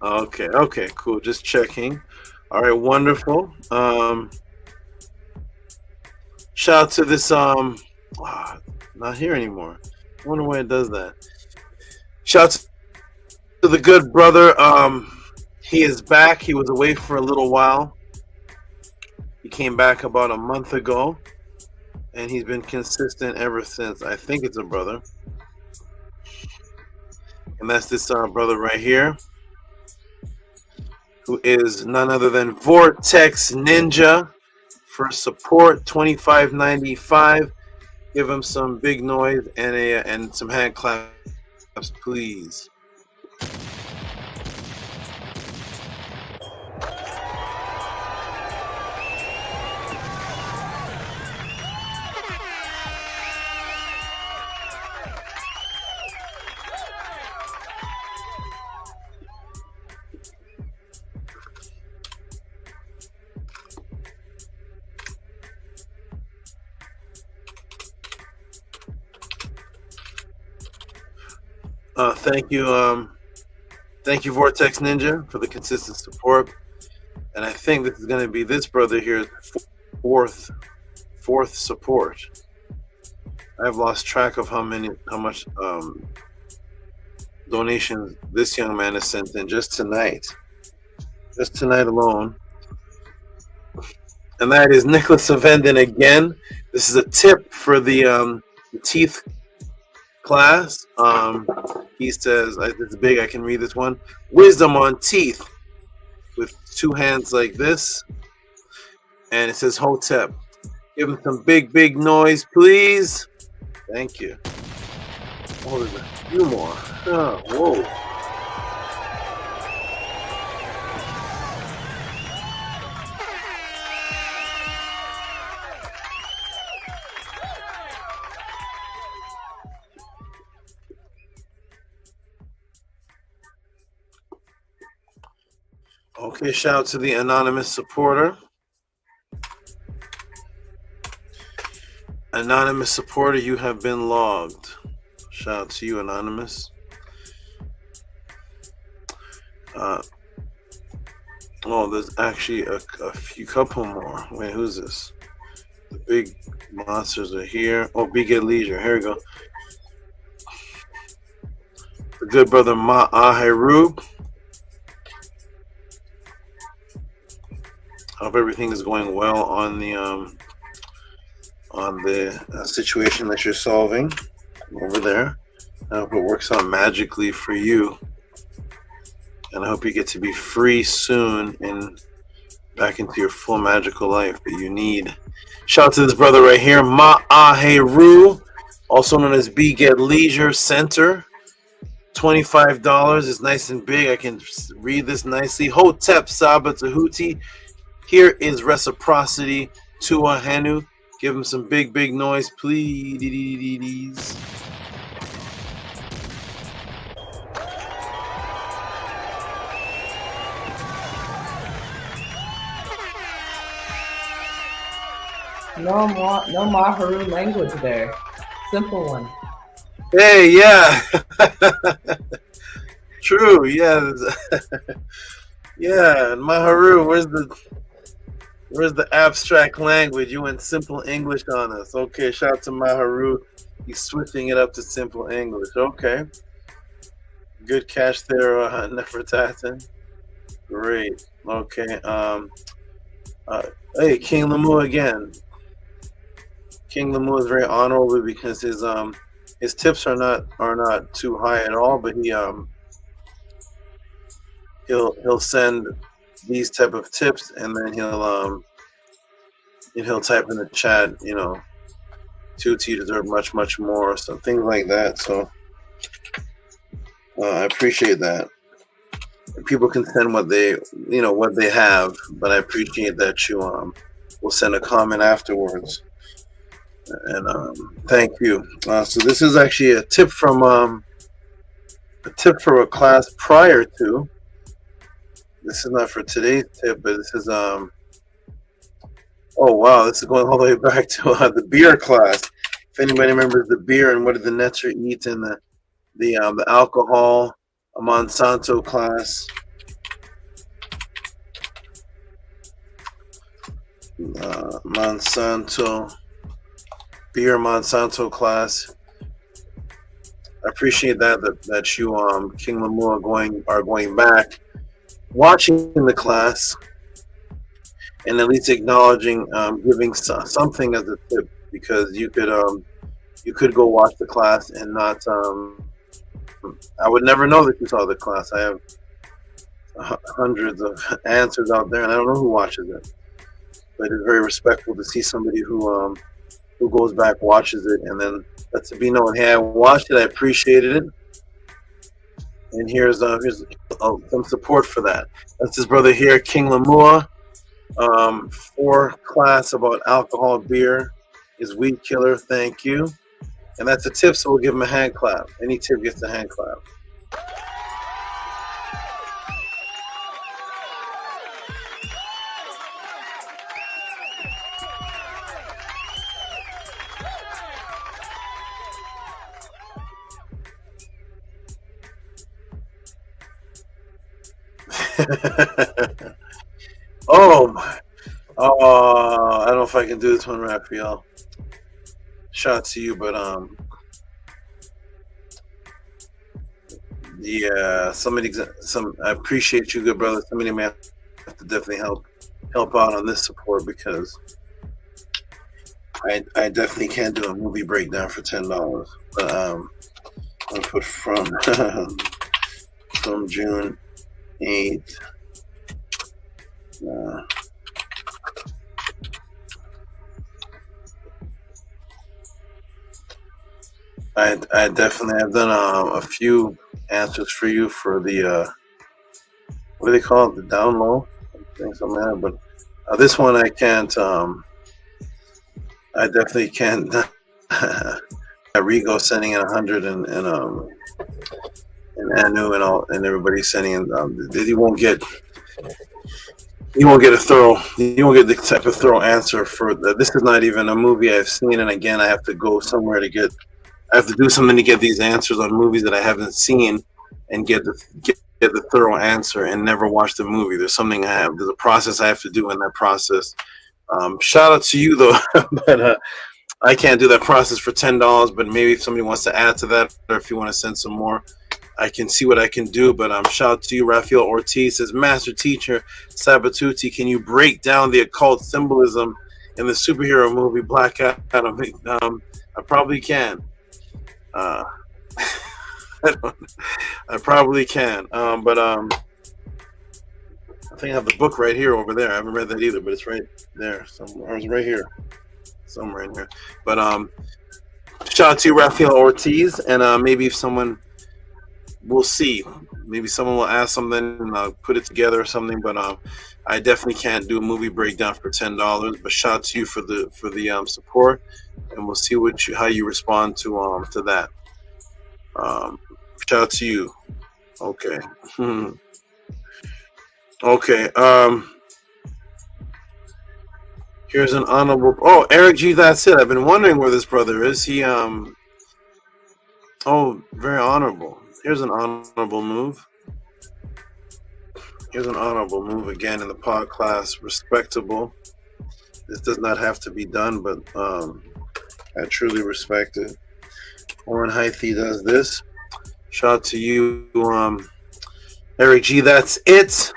Okay, cool. Just checking. All right, wonderful. Shout out to this not here anymore. I wonder why it does that. Shout out to the good brother. He is back. He was away for a little while. He came back about a month ago, and he's been consistent ever since. I think it's a brother. And that's this brother right here, who is none other than Vortex Ninja for support, $25.95. Give him some big noise and some hand claps, please. Thank you, Vortex Ninja, for the consistent support. And I think this is going to be this brother here's fourth support. I've lost track of how much donations this young man has sent in just tonight alone. And that is Nicholas Avendin again. This is a tip for the teeth class. He says, it's big, I can read this one. Wisdom on teeth with two hands like this. And it says Hotep. Give him some big noise, please. Thank you. Oh, there's a few more. Oh, whoa. Okay, shout out to the anonymous supporter. Anonymous supporter, you have been logged. Shout out to you, anonymous. Oh, there's actually a couple more. Wait, who's this? The big monsters are here. Oh, Big Ed Leisure. Here we go. The good brother HERU. Hope everything is going well on the situation that you're solving over there. I hope it works out magically for you. And I hope you get to be free soon and back into your full magical life that you need. Shout out to this brother right here, HERU, also known as Big Ed Leisure Center. $25 is nice and big. I can read this nicely. Hotep Saba Tehuti. Here is reciprocity to a Henu. Give him some big noise, please. No more Heru language there. Simple one. Hey, yeah. True, yeah. Yeah, Maharu, where's the abstract language? You went simple English on us. Okay, shout out to Maharu. He's switching it up to simple English. Okay. Good catch there, Nefertatan. Great. Okay. Hey, King Lamu again. King Lamu is very honorable because his tips are not too high at all, but he'll send these type of tips and then he'll type in the chat, you know, Tuti deserve much more, so things like that. So I appreciate that. People can send what they have, but I appreciate that you will send a comment afterwards. And thank you. So this is actually a tip from a class prior to. This is not for today's tip, but this is oh wow, this is going all the way back to the beer class. If anybody remembers the beer and what did the Netzer eat in the alcohol, a Monsanto class. Monsanto class. I appreciate that you King Lamu are going back, watching the class, and at least acknowledging, giving something as a tip, because you could go watch the class and not. I would never know that you saw the class. I have hundreds of answers out there, and I don't know who watches it. But it's very respectful to see somebody who goes back, watches it, and then lets it be known, hey, I watched it, I appreciated it, and here's some support for that. That's his brother here, King Lamua. 4 class about alcohol, beer is weed killer. Thank you. And that's a tip, so we'll give him a hand clap. Any tip gets a hand clap. Oh my! I don't know if I can do this one, Raphael. Shout out to you, but yeah, I appreciate you, good brother. Somebody may have to definitely help out on this support, because I definitely can't do a movie breakdown for $10. But I'll put from June 8th. I definitely have done a few answers for you for the what do they call it, the down low, something like that. But this one I can't. I definitely can't. Rigo sending in 100 and Anu and everybody sending in. He won't get You won't get the type of thorough answer for that. This is not even a movie I've seen, and again, I have to go somewhere to get. I have to do something to get these answers on movies that I haven't seen, and get the thorough answer, and never watch the movie. There's a process I have to do in that process. Shout out to you though, but I can't do that process for $10. But maybe if somebody wants to add to that, or if you want to send some more, I can see what I can do. But shout out to you. Rafael Ortiz says, Master Teacher Sabatuti, can you break down the occult symbolism in the superhero movie Black Adam? I probably can. I probably can. But I think I have the book right here over there. I haven't read that either, but it's right there somewhere. It's right here, somewhere in here. But shout out to you, Rafael Ortiz, and maybe if someone. We'll see. Maybe someone will ask something and I'll put it together or something. But I definitely can't do a movie breakdown for $10. But shout out to you for the support, and we'll see how you respond to that. Shout out to you. Okay. Okay. Here's an honorable. Oh, Eric G. That's it. I've been wondering where this brother is. He Oh, very honorable. Here's an honorable move. Here's an honorable move again in the pod class. Respectable. This does not have to be done, but I truly respect it. Oren Hythe does this. Shout out to you, Eric G. That's it.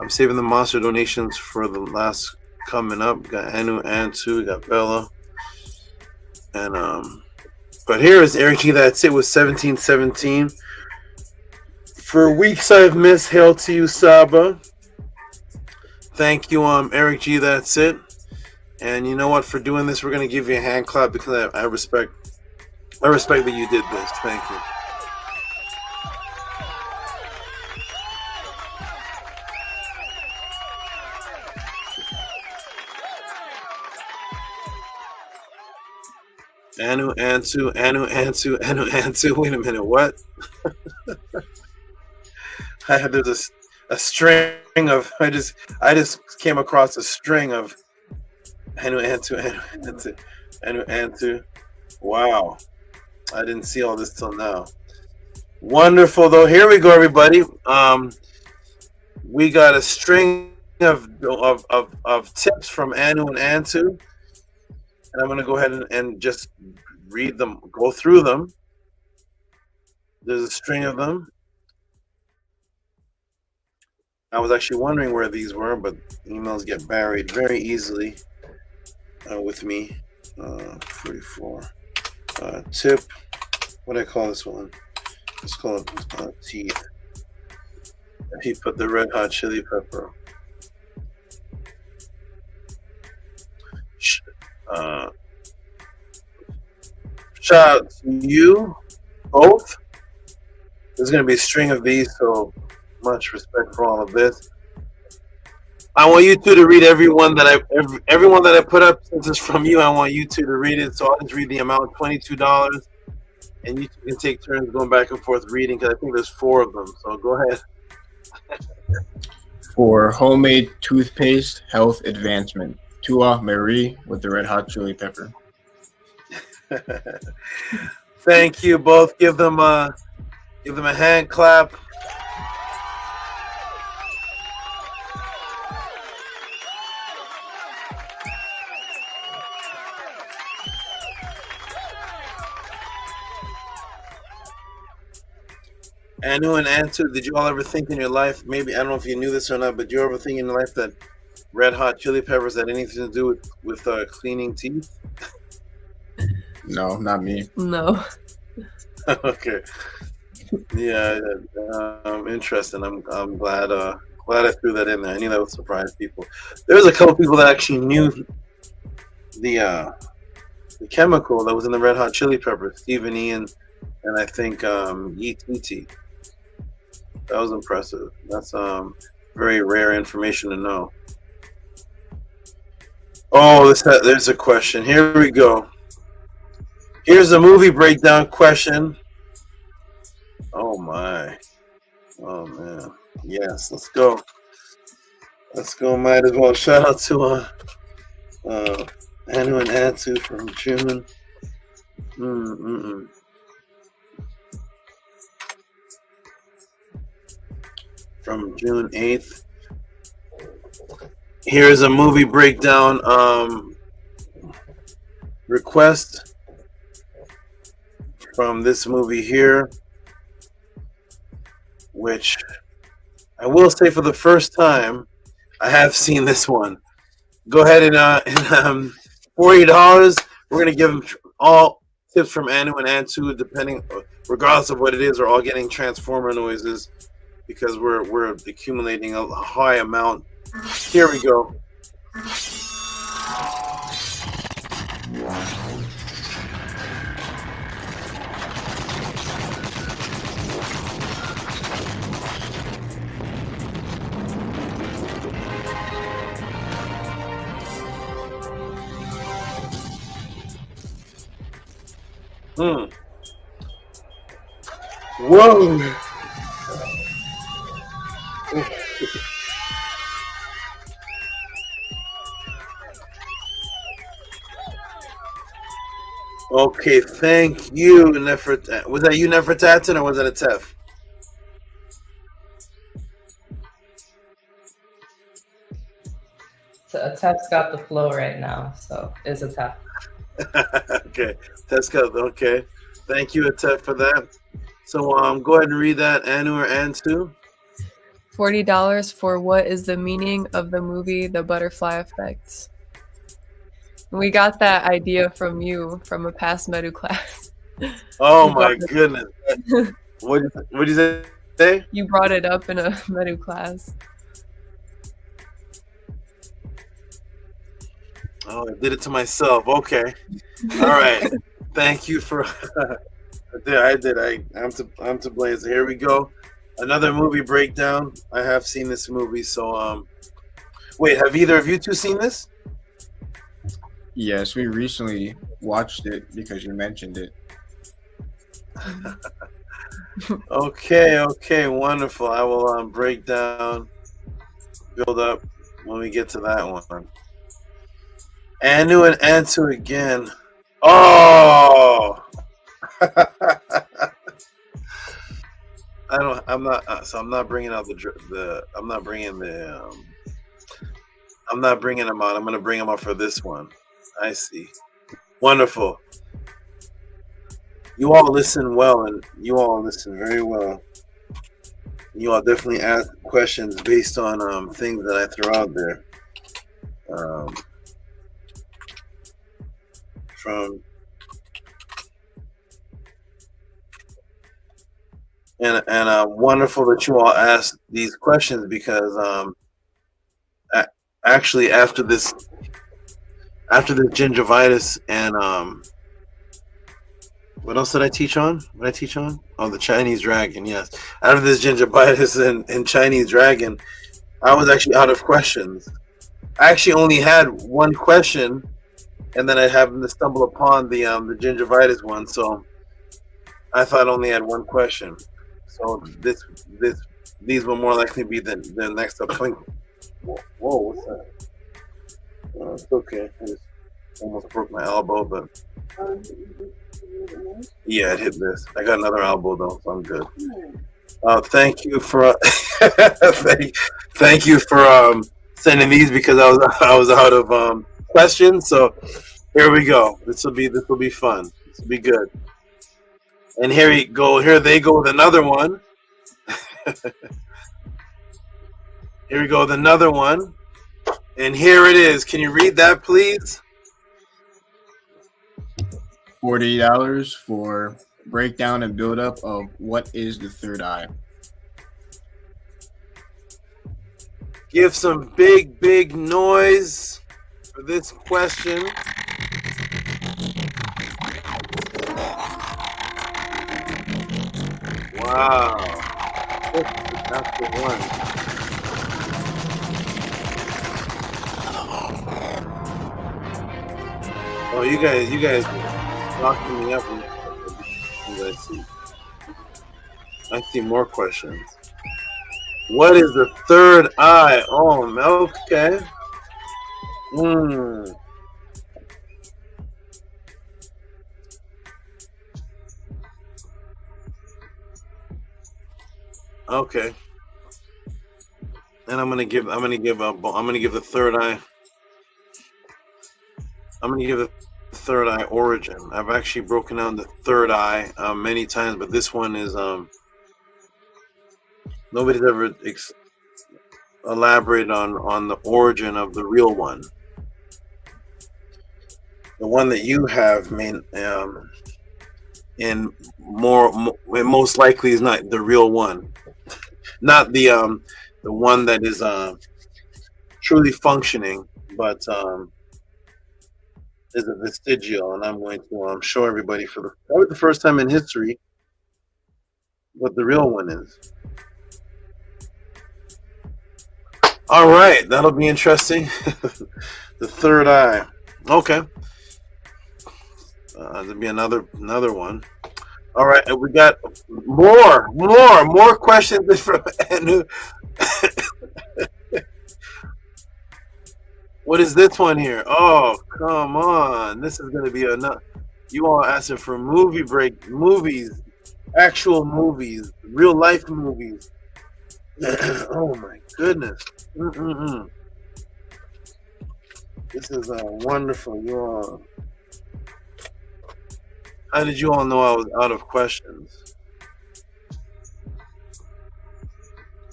I'm saving the monster donations for the last coming up. Got Anu, Antu, got Bella, and but here is Eric G. That's it with 1717. For weeks I've missed. Hail to you, Saba. Thank you, Eric G. That's it. And you know what? For doing this, we're gonna give you a hand clap because I respect that you did this. Thank you. Anu, Antu. Wait a minute, what? There's a string of. I just came across a string of Anu, Antu. Wow, I didn't see all this till now. Wonderful, though. Here we go, everybody. We got a string of tips from Anu and Antu. And I'm going to go ahead and just read them, go through them. There's a string of them. I was actually wondering where these were, but emails get buried very easily with me. 44. Tip. What do I call this one? Let's call it teeth. He put the red hot chili pepper. Shout out to you both. There's going to be a string of these, so much respect for all of this. I want you two to read everyone that I put up. Since it's from you, I want you two to read it. So I'll just read the amount, $22, and you two can take turns going back and forth reading because I think there's 4 of them. So go ahead. For homemade toothpaste health advancement, Tua Marie with the red hot chili pepper. Thank you both. Give them a hand clap. Anu and Antu, did you all ever think in your life, maybe, I don't know if you knew this or not, but did you ever think in your life that red hot chili peppers had anything to do with cleaning teeth? No, not me. No. Okay. Yeah, interesting. I'm glad I threw that in there. I knew that would surprise people. There's a couple people that actually knew the chemical that was in the red hot chili pepper. Stephen Ian and I think ETT. That was impressive. That's very rare information to know. Oh, there's a question. Here we go. Here's a movie breakdown question. Oh my. Oh man. Yes, let's go. Let's go. Might as well shout out to Anu and Atsu from June. From June 8th. Here's a movie breakdown request from this movie here, which I will say for the first time, I have seen this one. Go ahead and $40. We're gonna give them all tips from Anu and Antu, regardless of what it is. We're all getting transformer noises because we're accumulating a high amount. Here we go. Whoa. Okay, thank you, Nefert. Was that you, Nefertatin, or was that a Tef? So a Tef's got the flow right now, so it's a Tef. Okay, Tef's got okay. Thank you, Tef, for that. So go ahead and read that, Anu or Antu. $40 for what is the meaning of the movie The Butterfly Effect. We got that idea from you from a past Medu class. Oh my goodness. What did you say? You brought it up in a Medu class. Oh, I did it to myself. Okay. All right. Thank you for I did. I'm to blame. So here we go. Another movie breakdown. I have seen this movie, so wait, have either of you two seen this? Yes, we recently watched it because you mentioned it. Okay, wonderful. I will break down, build up when we get to that one. Anu and Antu again. Oh! I'm not bringing out I'm not bringing them out. I'm going to bring them out for this one. I see. Wonderful. You all listen well, and you all listen very well. You all definitely ask questions based on things that I throw out there. And wonderful that you all asked these questions because actually after this gingivitis and what else did I teach on? What did I teach on? Oh, the Chinese dragon. Yes. After this gingivitis and Chinese dragon, I was actually out of questions. I actually only had one question, and then I happened to stumble upon the gingivitis one. So I thought I only had one question. So these will more likely be the next upcoming. Whoa, what's that? It's okay. I just almost broke my elbow, but yeah, it hit this. I got another elbow though, so I'm good. Thank you for thank you for sending these because I was out of questions. So here we go. This will be fun. This will be good. And here we go. Here they go with another one. Here we go with another one. And here it is. Can you read that, please? $40 for breakdown and build up of what is the third eye. Give some big noise for this question. Wow. That's the one. Oh, you guys locking me up. I see more questions. What is the third eye? Oh, okay. Okay. And I'm gonna give the third eye. I'm gonna give the third eye origin. I've actually broken down the third eye many times, but this one is nobody's ever elaborated on the origin of the real one. The one that you have, and most likely is not the real one, not the one that is truly functioning, but is a vestigial, and I'm going to show everybody for probably the first time in history what the real one is. All right, that'll be interesting. The third eye. Okay. There'll be another one. All right, and we got more questions from Anu. What is this one here? Oh, come on. This is going to be enough. You all asking for movies, actual movies, real life movies. Oh my goodness. This is wonderful. You all. How did you all know I was out of questions?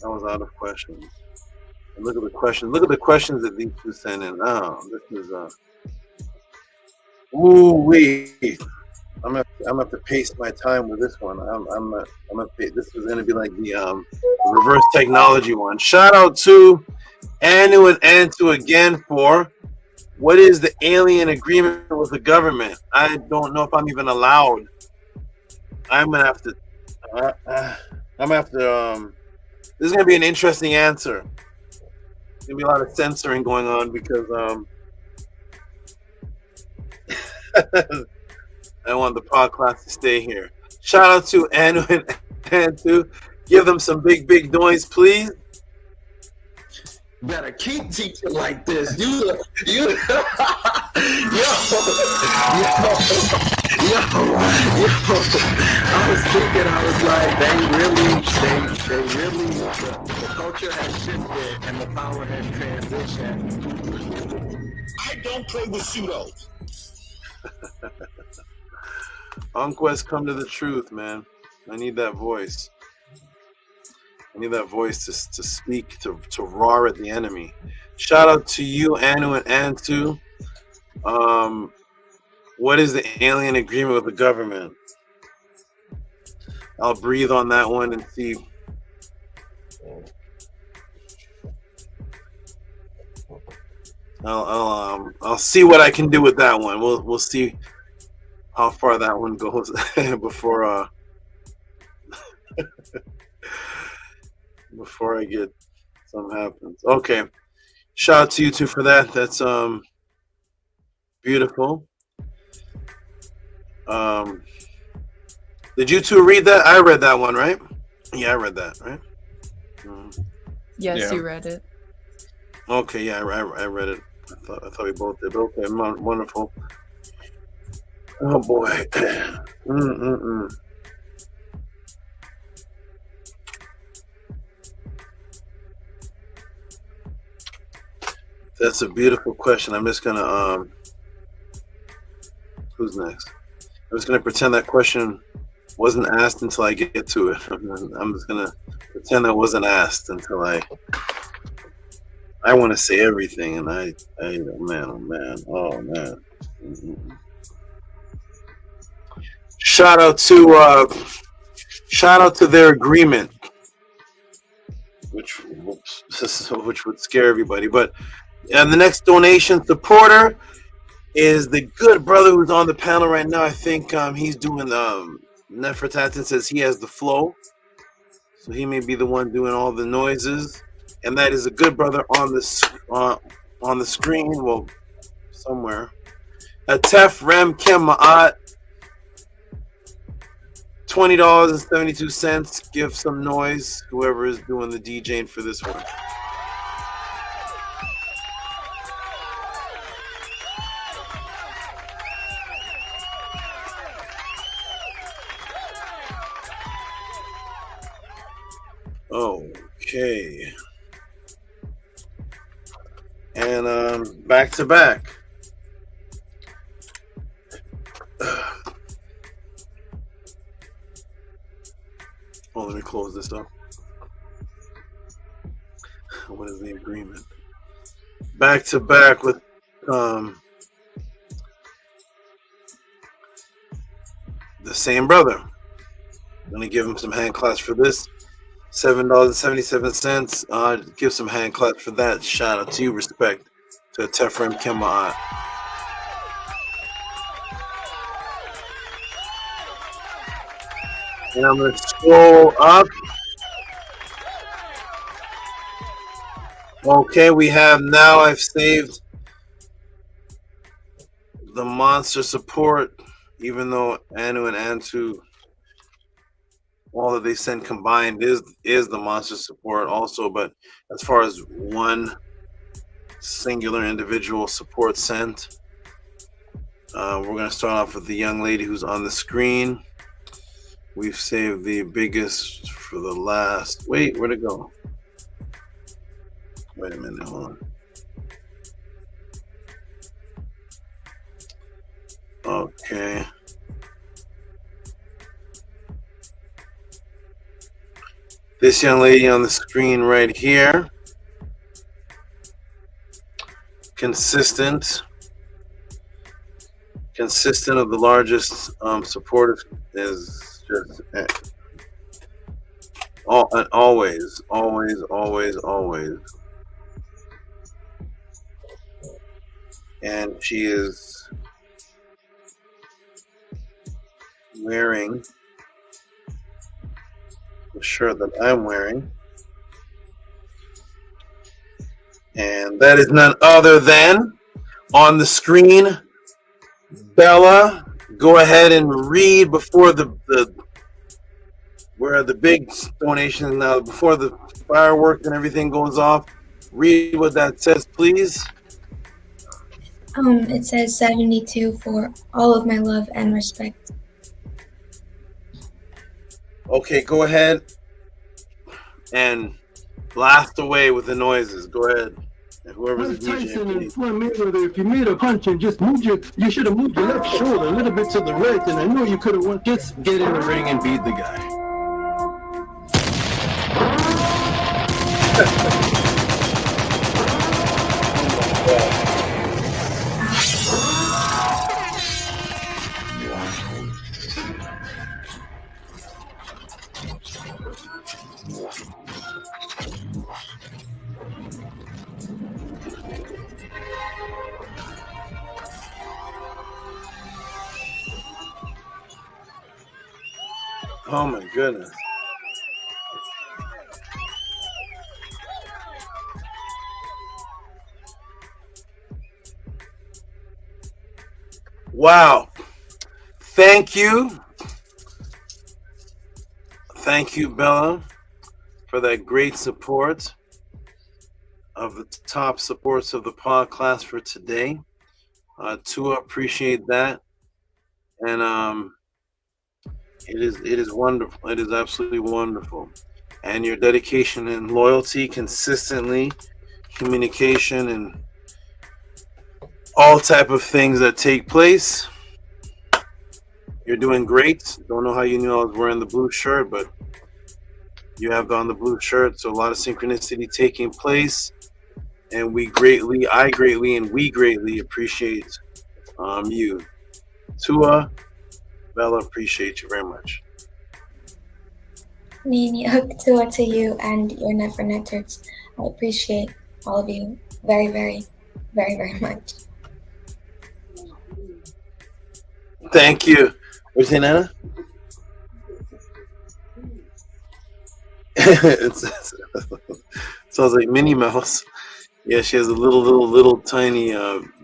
I was out of questions. And look at the questions. Look at the questions that these two sent in. Oh, this is ooh wee. I'm gonna have to pace my time with this one. This is gonna be like the reverse technology one. Shout out to Anu and Antu again for what is the alien agreement with the government? I don't know if I'm even allowed. I'm gonna have to. This is gonna be an interesting answer. There's gonna be a lot of censoring going on because I want the podcast to stay here. Shout out to Anu and Antu. Give them some big noise, please. Better keep teaching like this. You yo. I was thinking, I was like, they really, the culture has shifted and the power has transitioned. I don't play with pseudos. Unquest, come to the truth, man. I need that voice. I need that voice to speak, to roar at the enemy. Shout out to you, Anu and Antu. What is the alien agreement with the government? I'll breathe on that one and see. I'll see what I can do with that one. We'll see how far that one goes before before I get something happens. Okay. Shout out to you two for that. That's beautiful. Did you two read that? I read that one, right? Yeah, I read that, right? Yes, yeah. You read it. Okay, yeah, I read it. I thought we both did. Okay, wonderful. Oh boy. That's a beautiful question. I'm just gonna who's next? I'm just gonna pretend that question wasn't asked until I get to it. I'm just gonna pretend that wasn't asked until I want to say everything, and oh man. Shout out to their agreement, which would scare everybody. But the next donation supporter is the good brother who's on the panel right now. I think he's doing Nefertatan says he has the flow, so he may be the one doing all the noises, and that is a good brother on the screen. Well, somewhere. Atef Rem Kem Ma'at. $20.72. Give some noise, whoever is doing the DJing for this one. Okay. And back to back. Oh, let me close this up. What is the agreement? Back to back with the same brother. I'm gonna give him some hand claps for this. $7.77. Give some hand claps for that. Shout out to you. Respect to Tefrem Kemaat. And I'm gonna scroll up. Okay, we have now. I've saved the monster support, even though Anu and Antu, all that they send combined is the monster support also. But as far as one singular individual support sent, we're gonna start off with the young lady who's on the screen. We've saved the biggest for the last. Wait, where'd it go? Wait a minute, hold on. Okay. This young lady on the screen right here. Consistent of the largest supportive is just always. And she is wearing the shirt that I'm wearing. And that is none other than on the screen, Bella. Go ahead and read before where the big donations now, before the fireworks and everything goes off. Read what that says, please. It says 72 for all of my love and respect. Okay, go ahead and blast away with the noises. Go ahead. And whoever's the Tyson DJ. and Floyd Mayweather, if you made a punch and just moved you should have moved your left shoulder a little bit to the right, and I know you could have won. Just get in the ring and beat the guy. Oh my goodness. Wow. Thank you. Thank you, Bella, for that great support of the top supports of the podcast for today. Tua, appreciate that. And it is wonderful. It is absolutely wonderful. And your dedication and loyalty, consistently, communication, and all type of things that take place. You're doing great. Don't know how you knew I was wearing the blue shirt, but you have on the blue shirt, so a lot of synchronicity taking place. And I greatly appreciate you. Tua, Bella, appreciate you very much. Tua to you and your Never Netters. I appreciate all of you very, very, very, very much. Thank you. What's your Nana? It sounds like Minnie Mouse. Yeah, she has a little tiny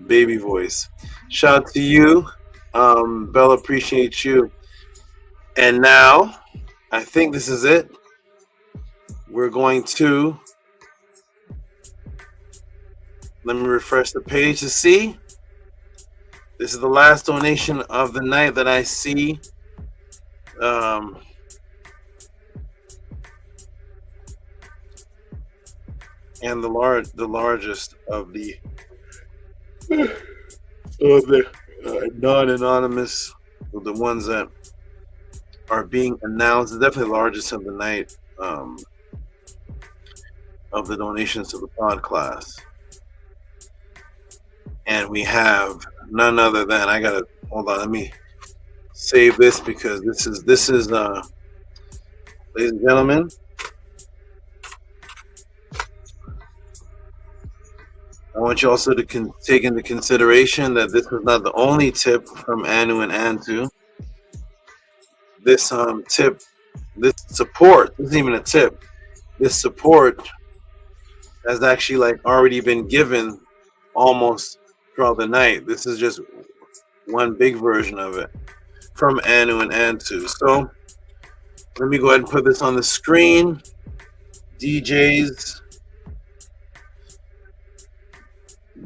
baby voice. Shout out to you, Bella. Appreciate you. And now, I think this is it. We're going to, let me refresh the page to see. This is the last donation of the night that I see. And the largest of the non-anonymous, the ones that are being announced, definitely the largest of the night of the donations to the pod class. And we have none other than, I gotta, hold on, let me save this because this is ladies and gentlemen, I want you also to take into consideration that this is not the only tip from Anu and Antu. This tip, this support, this isn't even a tip. This support has actually like already been given almost throughout the night. This is just one big version of it from Anu and Antu. So let me go ahead and put this on the screen. DJs,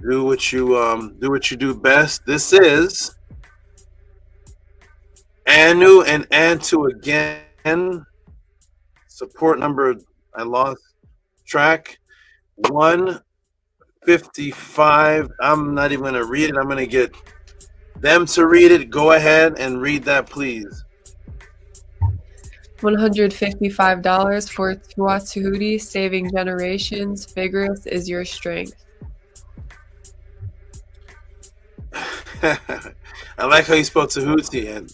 do what you do best. This is Anu and Antu again. Support number, I lost track. 155. I'm not even gonna read it. I'm gonna get them to read it. Go ahead and read that, please. $155 for Tehuti, saving generations. Vigorous is your strength. I like how you spell Tehuti, and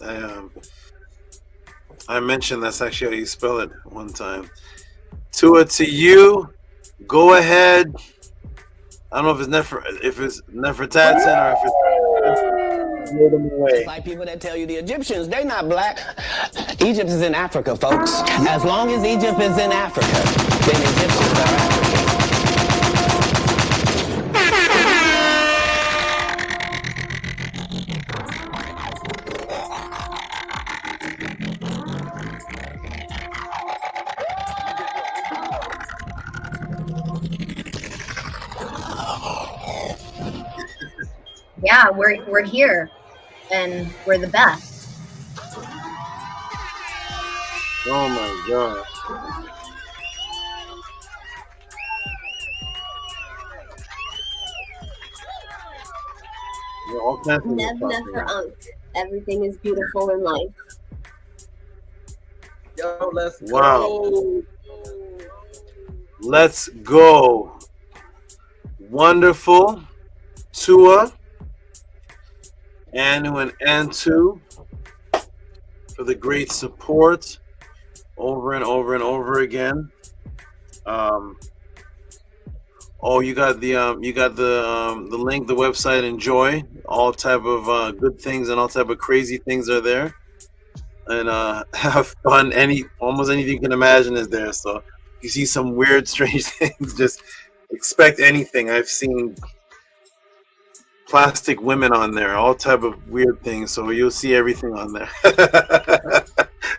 I mentioned that's actually how you spell it one time. Tua to you. Go ahead. I don't know if it's Nefertatzen or if it's blow them away. Like people that tell you the Egyptians, they're not black. Egypt is in Africa, folks. As long as Egypt is in Africa, then Egyptians are African. Yeah, we're here, and we're the best. Oh my God. Never everything is beautiful in life. Yo, let's Wow. go. Let's go. Wonderful. Tua, Anu and Antu for the great support over and over and over again. You got the link, the website. Enjoy all type of good things and all type of crazy things are there, and have fun. Almost anything you can imagine is there. So if you see some weird, strange things, just expect anything. I've seen plastic women on there, all type of weird things. So you'll see everything on there.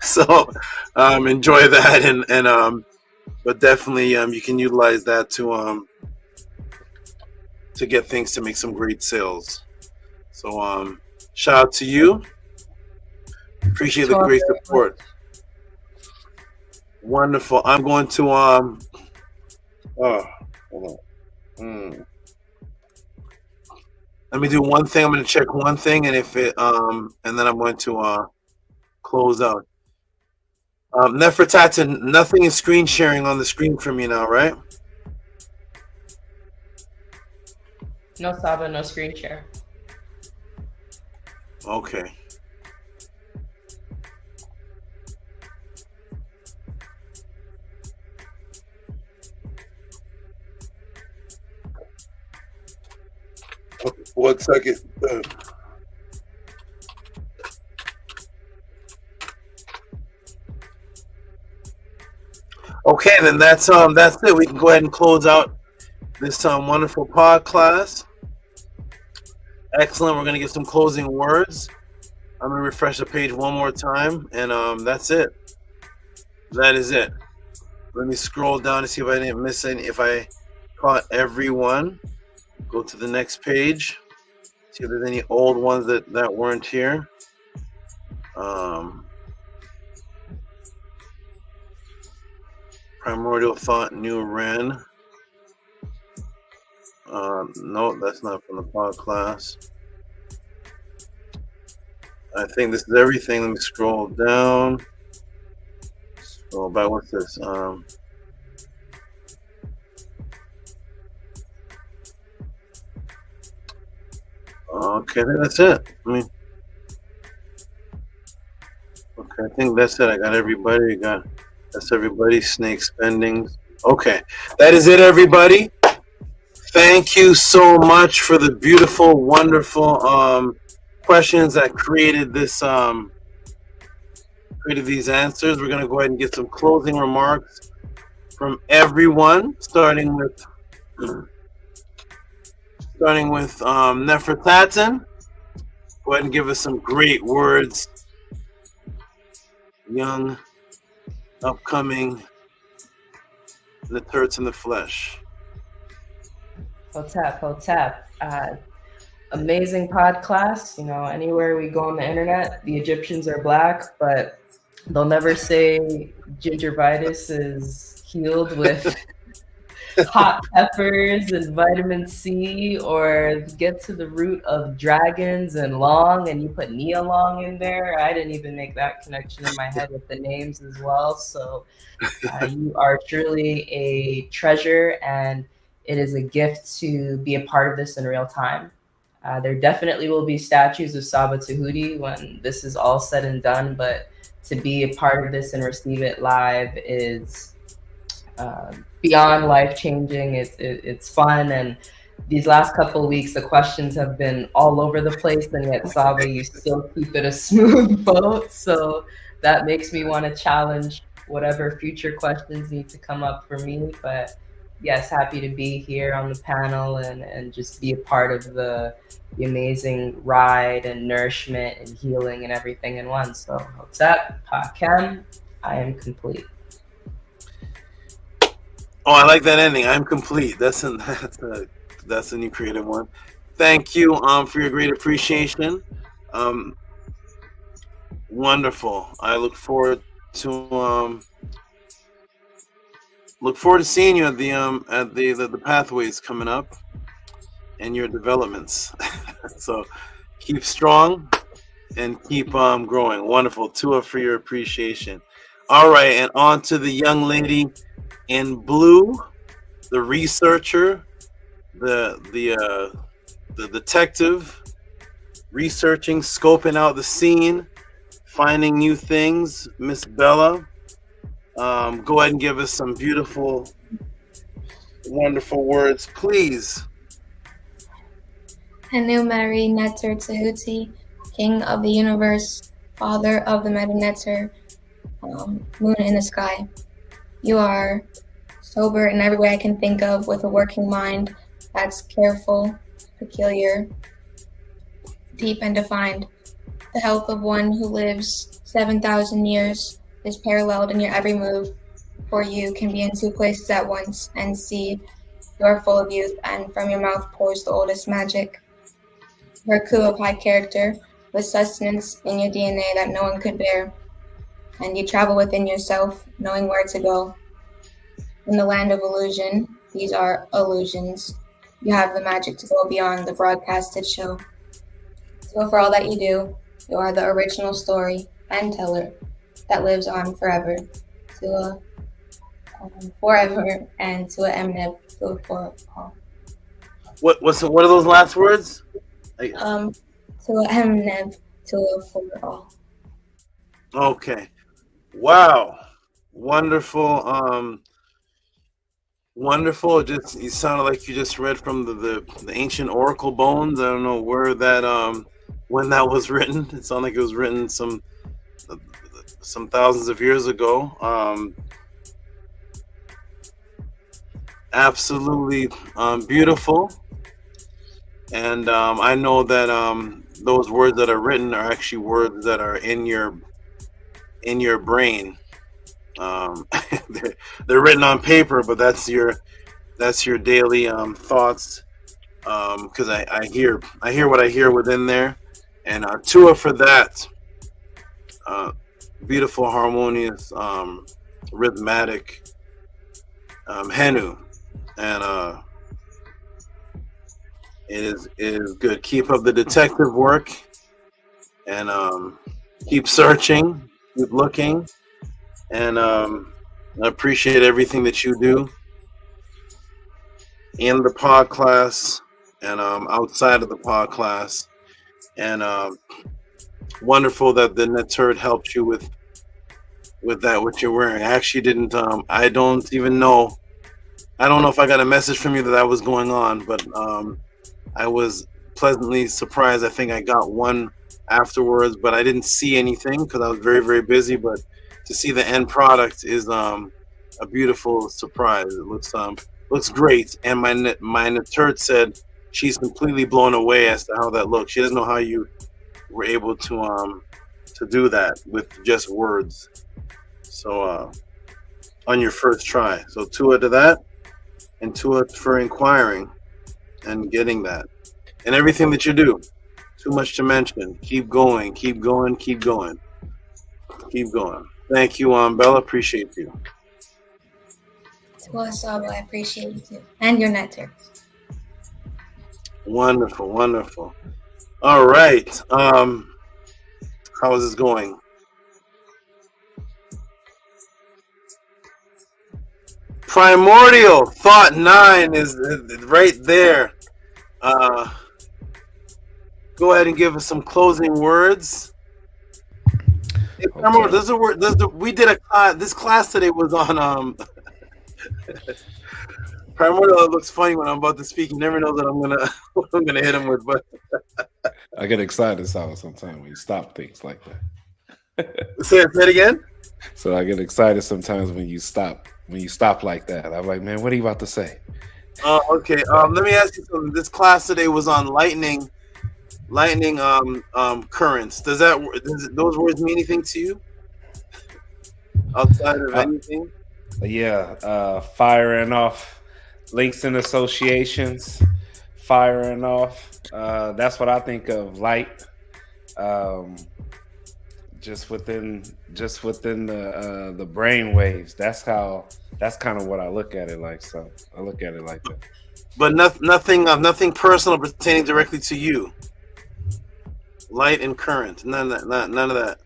So enjoy that, and but definitely you can utilize that to get things to make some great sales. So shout out to you. Appreciate the great support. Wonderful. I'm going to hold on. Let me do one thing. I'm going to check one thing, and if it and then I'm going to close out. Nefertatzen, nothing is screen sharing on the screen for me now, right? No Saba, no screen share. Okay. Okay, 1 second. Okay, then that's it. We can go ahead and close out this wonderful pod class. Excellent. We're gonna get some closing words. I'm gonna refresh the page one more time, and that's it. That is it. Let me scroll down to see if I didn't miss any. If I caught everyone, go to the next page. See if there's any old ones that weren't here. Primordial Thought, New Ren. No, that's not from the pod class. I think this is everything. Let me scroll down. Scroll back. What's this? Okay, I think that's it. Okay, I think that's it. I got everybody. That's everybody. Snake spendings. Okay, that is it, everybody. Thank you so much for the beautiful, wonderful questions that created this. Created these answers. We're gonna go ahead and get some closing remarks from everyone, starting with Nefertatan. Go ahead and give us some great words. Young, upcoming, the turds in the flesh. Hotep. Amazing pod class. You know, anywhere we go on the internet, the Egyptians are black, but they'll never say gingivitis is healed with hot peppers and vitamin C, or get to the root of dragons and long, and you put Nia Long in there. I didn't even make that connection in my head with the names as well. So you are truly a treasure, and it is a gift to be a part of this in real time. There definitely will be statues of Saba Tehuti when this is all said and done, but to be a part of this and receive it live is beyond life-changing. It's fun, and these last couple of weeks, the questions have been all over the place, and yet Saba, you still keep it a smooth boat. So that makes me want to challenge whatever future questions need to come up for me. But yes, happy to be here on the panel and just be a part of the amazing ride and nourishment and healing and everything in one. So what's up, Pakem? I am complete. Oh, I like that ending. I'm complete. That's a new creative one. Thank you for your great appreciation. Wonderful. I look forward to seeing you at the pathways coming up and your developments. So keep strong and keep growing. Wonderful. Tua, for your appreciation. All right, and on to the young lady in blue, the researcher, the detective, researching, scoping out the scene, finding new things, Miss Bella. Go ahead and give us some beautiful, wonderful words, please. Henu Mary Netzer Tehuti, King of the Universe, Father of the Meta Netzer, Moon in the Sky. You are sober in every way I can think of, with a working mind that's careful, peculiar, deep, and defined. The health of one who lives 7,000 years is paralleled in your every move, for you can be in two places at once and see you are full of youth, and from your mouth pours the oldest magic. You're a coup of high character, with sustenance in your DNA that no one could bear, and you travel within yourself, knowing where to go. In the land of illusion, these are illusions. You have the magic to go beyond the broadcasted show. So for all that you do, you are the original story and teller that lives on forever, to a forever, and to a MNEV, to a for all. What are those last words? To a MNEV, to a for all. Okay. Wow. Wonderful. Wonderful. Just, you sounded like you just read from the ancient oracle bones. I don't know where that when that was written. It sounded like it was written some thousands of years ago. Absolutely beautiful. And I know that those words that are written are actually words that are in your brain. They're written on paper, but that's your daily thoughts. Because I hear what I hear within there, and Tua for that. Beautiful, harmonious, rhythmic HENU, and it is good. Keep up the detective work, and keep searching, keep looking, and I appreciate everything that you do in the pod class and outside of the pod class, and wonderful that the NetTurd helped you with that, what you're wearing. I actually didn't, I don't even know. I don't know if I got a message from you that was going on, but I was pleasantly surprised. I think I got one afterwards, but I didn't see anything because I was very, very busy. But to see the end product is a beautiful surprise. It looks great. And my NetTurd said she's completely blown away as to how that looks. She doesn't know how you were able to do that with just words. So on your first try. So Tua to that, and Tua for inquiring and getting that, and everything that you do. Too much to mention. Keep going, keep going, keep going, keep going. Thank you, Bella. Appreciate you. Well, SABA, I appreciate you too, and your NetTurd. Wonderful, wonderful. All right. How is this going? Primordial Thought 9 is right there. Go ahead and give us some closing words. Hey, Primordial, we did a class. This class today was on Primordial. It looks funny when I'm about to speak. You never know that I'm gonna hit him with. But I get excited sometimes when you stop things like that. Say it again. So I get excited sometimes when you stop like that. I'm like, man, what are you about to say? Okay. Let me ask you something. This class today was on lightning currents. Does those words mean anything to you outside of anything? Yeah, firing off links and associations, firing off. That's what I think of light. Just within the brain waves. That's kind of what I look at it like. So I look at it like that. But nothing personal pertaining directly to you. Light and current. None of that.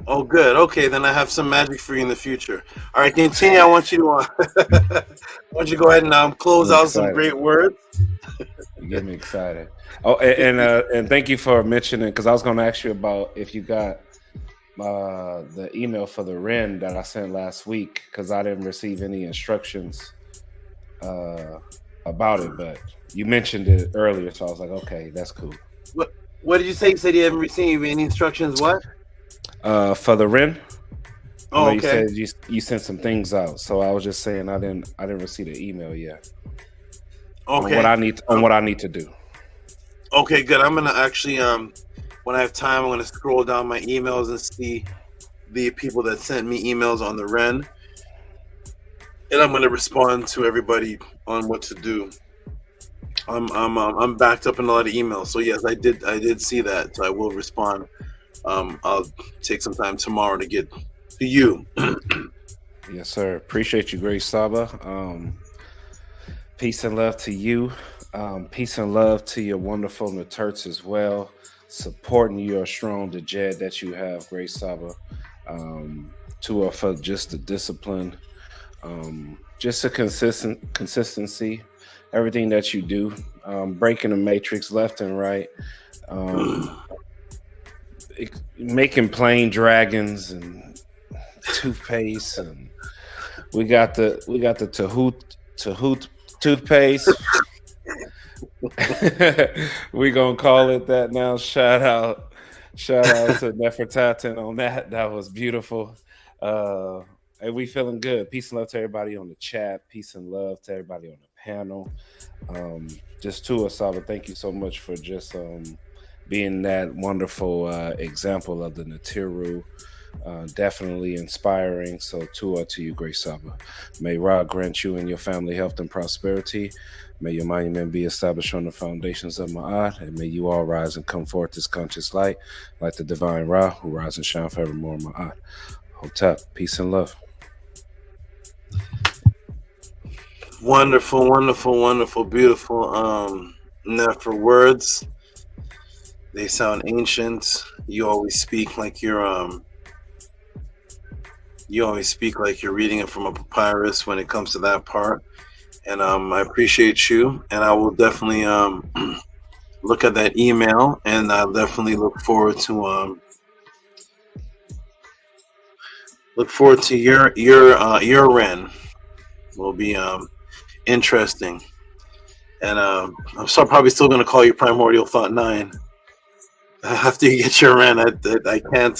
Oh, good. Okay, then I have some magic for you in the future. All right, continue. I want you to go ahead and close out some great words. You get me excited. Oh, and thank you for mentioning, because I was going to ask you about if you got the email for the REN that I sent last week, because I didn't receive any instructions about it, but you mentioned it earlier, so I was like, okay, that's cool. What did you say? You said you haven't received any instructions. What? For the REN. Oh, okay. You said you sent some things out, so I was just saying I didn't receive the email yet. Okay. On what I need to do. Okay, good. I'm gonna actually when I have time, I'm gonna scroll down my emails and see the people that sent me emails on the REN, and I'm gonna respond to everybody on what to do. I'm backed up in a lot of emails, so yes, I did see that, so I will respond. I'll take some time tomorrow to get to you. Yes, sir. Appreciate you, Grace Saba. Peace and love to you. Peace and love to your wonderful NetTurds as well. Supporting your strong DCHET that you have, Grace Saba. For just the discipline, just the consistency, everything that you do, breaking the matrix left and right, making plain dragons and toothpaste, and we got the Tehuti toothpaste. We gonna call it that now. Shout out to Nefertatan on that. That was beautiful. And we feeling good. Peace and love to everybody on the chat. Peace and love to everybody on the panel. Just to Asaba, thank you so much for just being that wonderful example of the Natiru. Definitely inspiring. So to you, Great Saba. May Ra grant you and your family health and prosperity. May your monument be established on the foundations of Ma'at, and may you all rise and come forth as conscious light, like the divine Ra, who rise and shine forevermore, Ma'at. Hotep, peace and love. Wonderful, wonderful, wonderful, beautiful. Nefer words. They sound ancient. You always speak like you're reading it from a papyrus when it comes to that part. And I appreciate you, and I will definitely look at that email, and I definitely look forward to your Ren. Will be interesting, and I'm probably still going to call you Primordial Thought 9 after you get your Ren. I can't.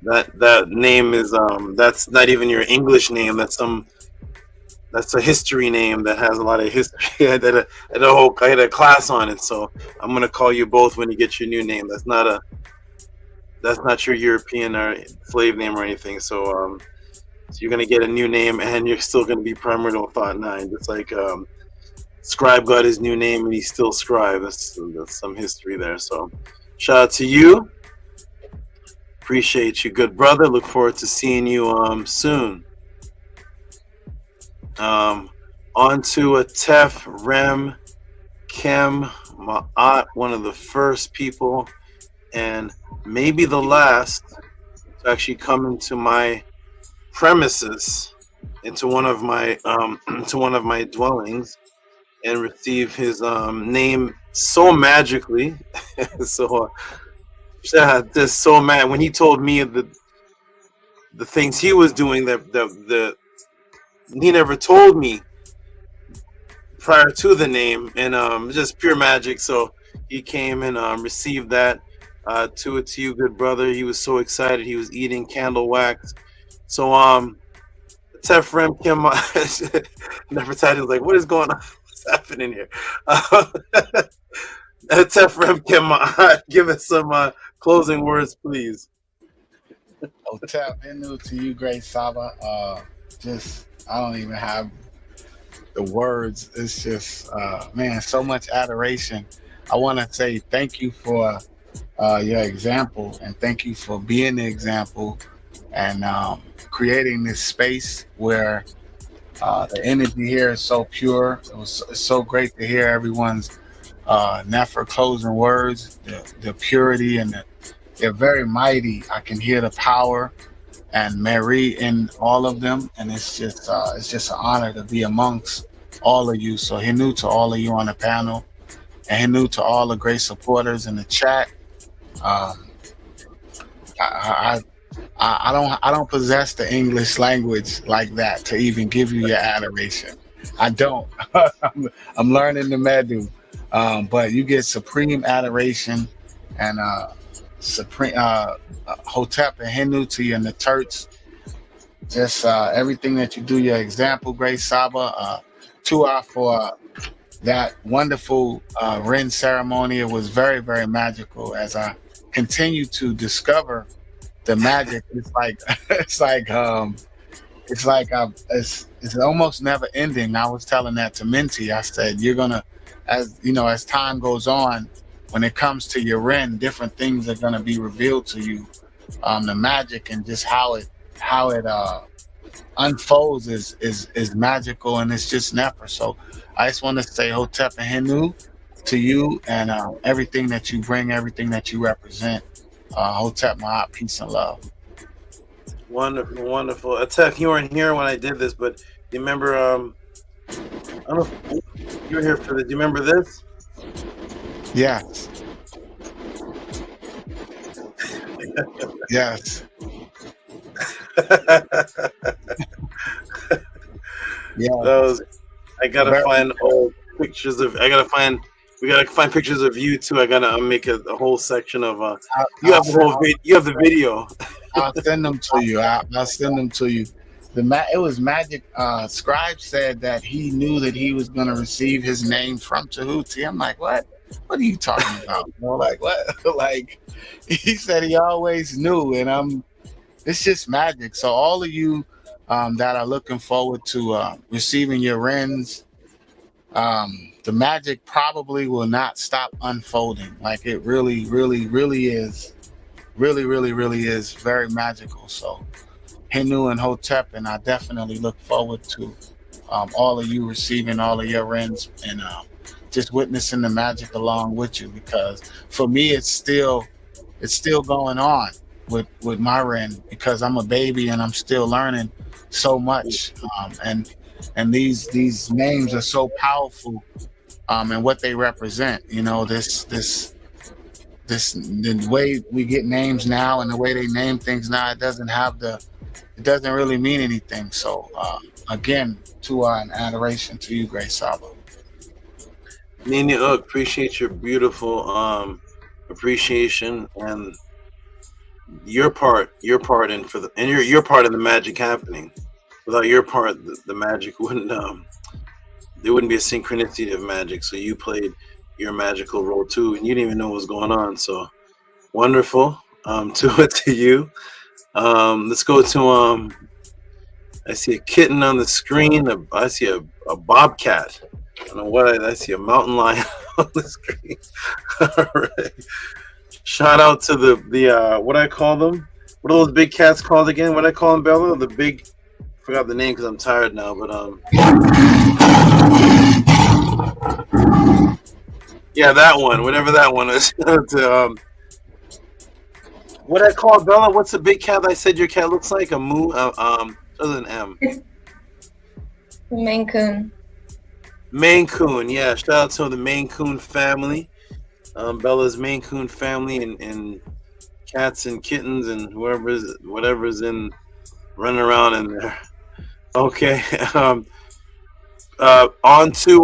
That name is that's not even your English name. That's a history name that has a lot of history. I had a class on it, so I'm gonna call you both when you get your new name. That's not your European or slave name or anything. So you're gonna get a new name, and you're still gonna be Primordial Thought 9. Just like Scribe got his new name, and he's still Scribe. That's some history there. So shout out to you. Appreciate you, good brother. Look forward to seeing you soon. On to a Tef Rem Kem Ma'at, one of the first people and maybe the last to actually come into my premises, into one of my dwellings, and receive his name so magically. So just so mad when he told me the things he was doing that he never told me prior to the name, and just pure magic. So he came and received that. To you, good brother. He was so excited. He was eating candle wax. So Tefrem Kim Nefertiti was like, what is going on? What's happening here? Tefrem Kim, give us some closing words, please. Tap into to you, Great Saba. I don't even have the words. It's just, man, so much adoration. I want to say thank you for your example, and thank you for being the example and creating this space where the energy here is so pure. It's so great to hear everyone's Nefer closing words, the purity, and they're very mighty. I can hear the power and Mary in all of them, and it's just an honor to be amongst all of you. So Henu to all of you on the panel, and Henu to all the great supporters in the chat. I don't possess the English language like that to even give you your adoration. I don't. I'm learning the Medu, but you get supreme adoration and supreme Hotep and Henu to you and the Turks. Just everything that you do, your example, Great Saba. Tua for that wonderful Ren ceremony. It was very, very magical. As I continue to discover the magic, it's almost never ending. I was telling that to Minty. I said, you're gonna, as you know, as time goes on, when it comes to your Ren, different things are gonna be revealed to you. The magic and just how it unfolds is magical, and it's just never. So I just want to say Hotep and Henu to you, and everything that you bring, everything that you represent. Hotep Ma'at, peace and love. Wonderful, wonderful. Atef, you weren't here when I did this, but you remember, I don't know if you were here for this. Do you remember this? Yes. Yes. Yeah. I gotta find old pictures of. We gotta find pictures of you too. I gotta make a whole section of. You have the video. I'll send them to you. I'll send them to you. it was magic. Scribe said that he knew that he was going to receive his name from Tehuti. I'm like, what? What are you talking about? You know, like what? Like he said he always knew, and it's just magic. So all of you that are looking forward to receiving your RENs, the magic probably will not stop unfolding. Like it really, really, really is. Really, really, really is very magical. So Henu and Hotep, and I definitely look forward to all of you receiving all of your RENs and just witnessing the magic along with you, because for me it's still going on with my REN, because I'm a baby and I'm still learning so much, and these names are so powerful, and what they represent. You know, the way we get names now and the way they name things now, it doesn't really mean anything. So again, and adoration to you, Great Saba. Nini Uk, appreciate your beautiful appreciation and your part in your part in the magic happening. Without your part, the magic wouldn't there wouldn't be a synchronicity of magic. So you played your magical role too, and you didn't even know what was going on. So wonderful. To you. Let's go to I see a kitten on the screen. I see a bobcat. I don't know what I see a mountain lion on the screen. All right. Shout out to the what I call them. What are those big cats called again? What I call them, Bella? The big. Forgot the name because I'm tired now. But yeah, that one. Whatever that one is. What I call Bella? What's the big cat I said your cat looks like? A moo. Other than M. Maine Coon. Maine Coon, yeah. Shout out to the Maine Coon family, Bella's Maine Coon family, and cats and kittens and whatever's in running around in there. Okay, on to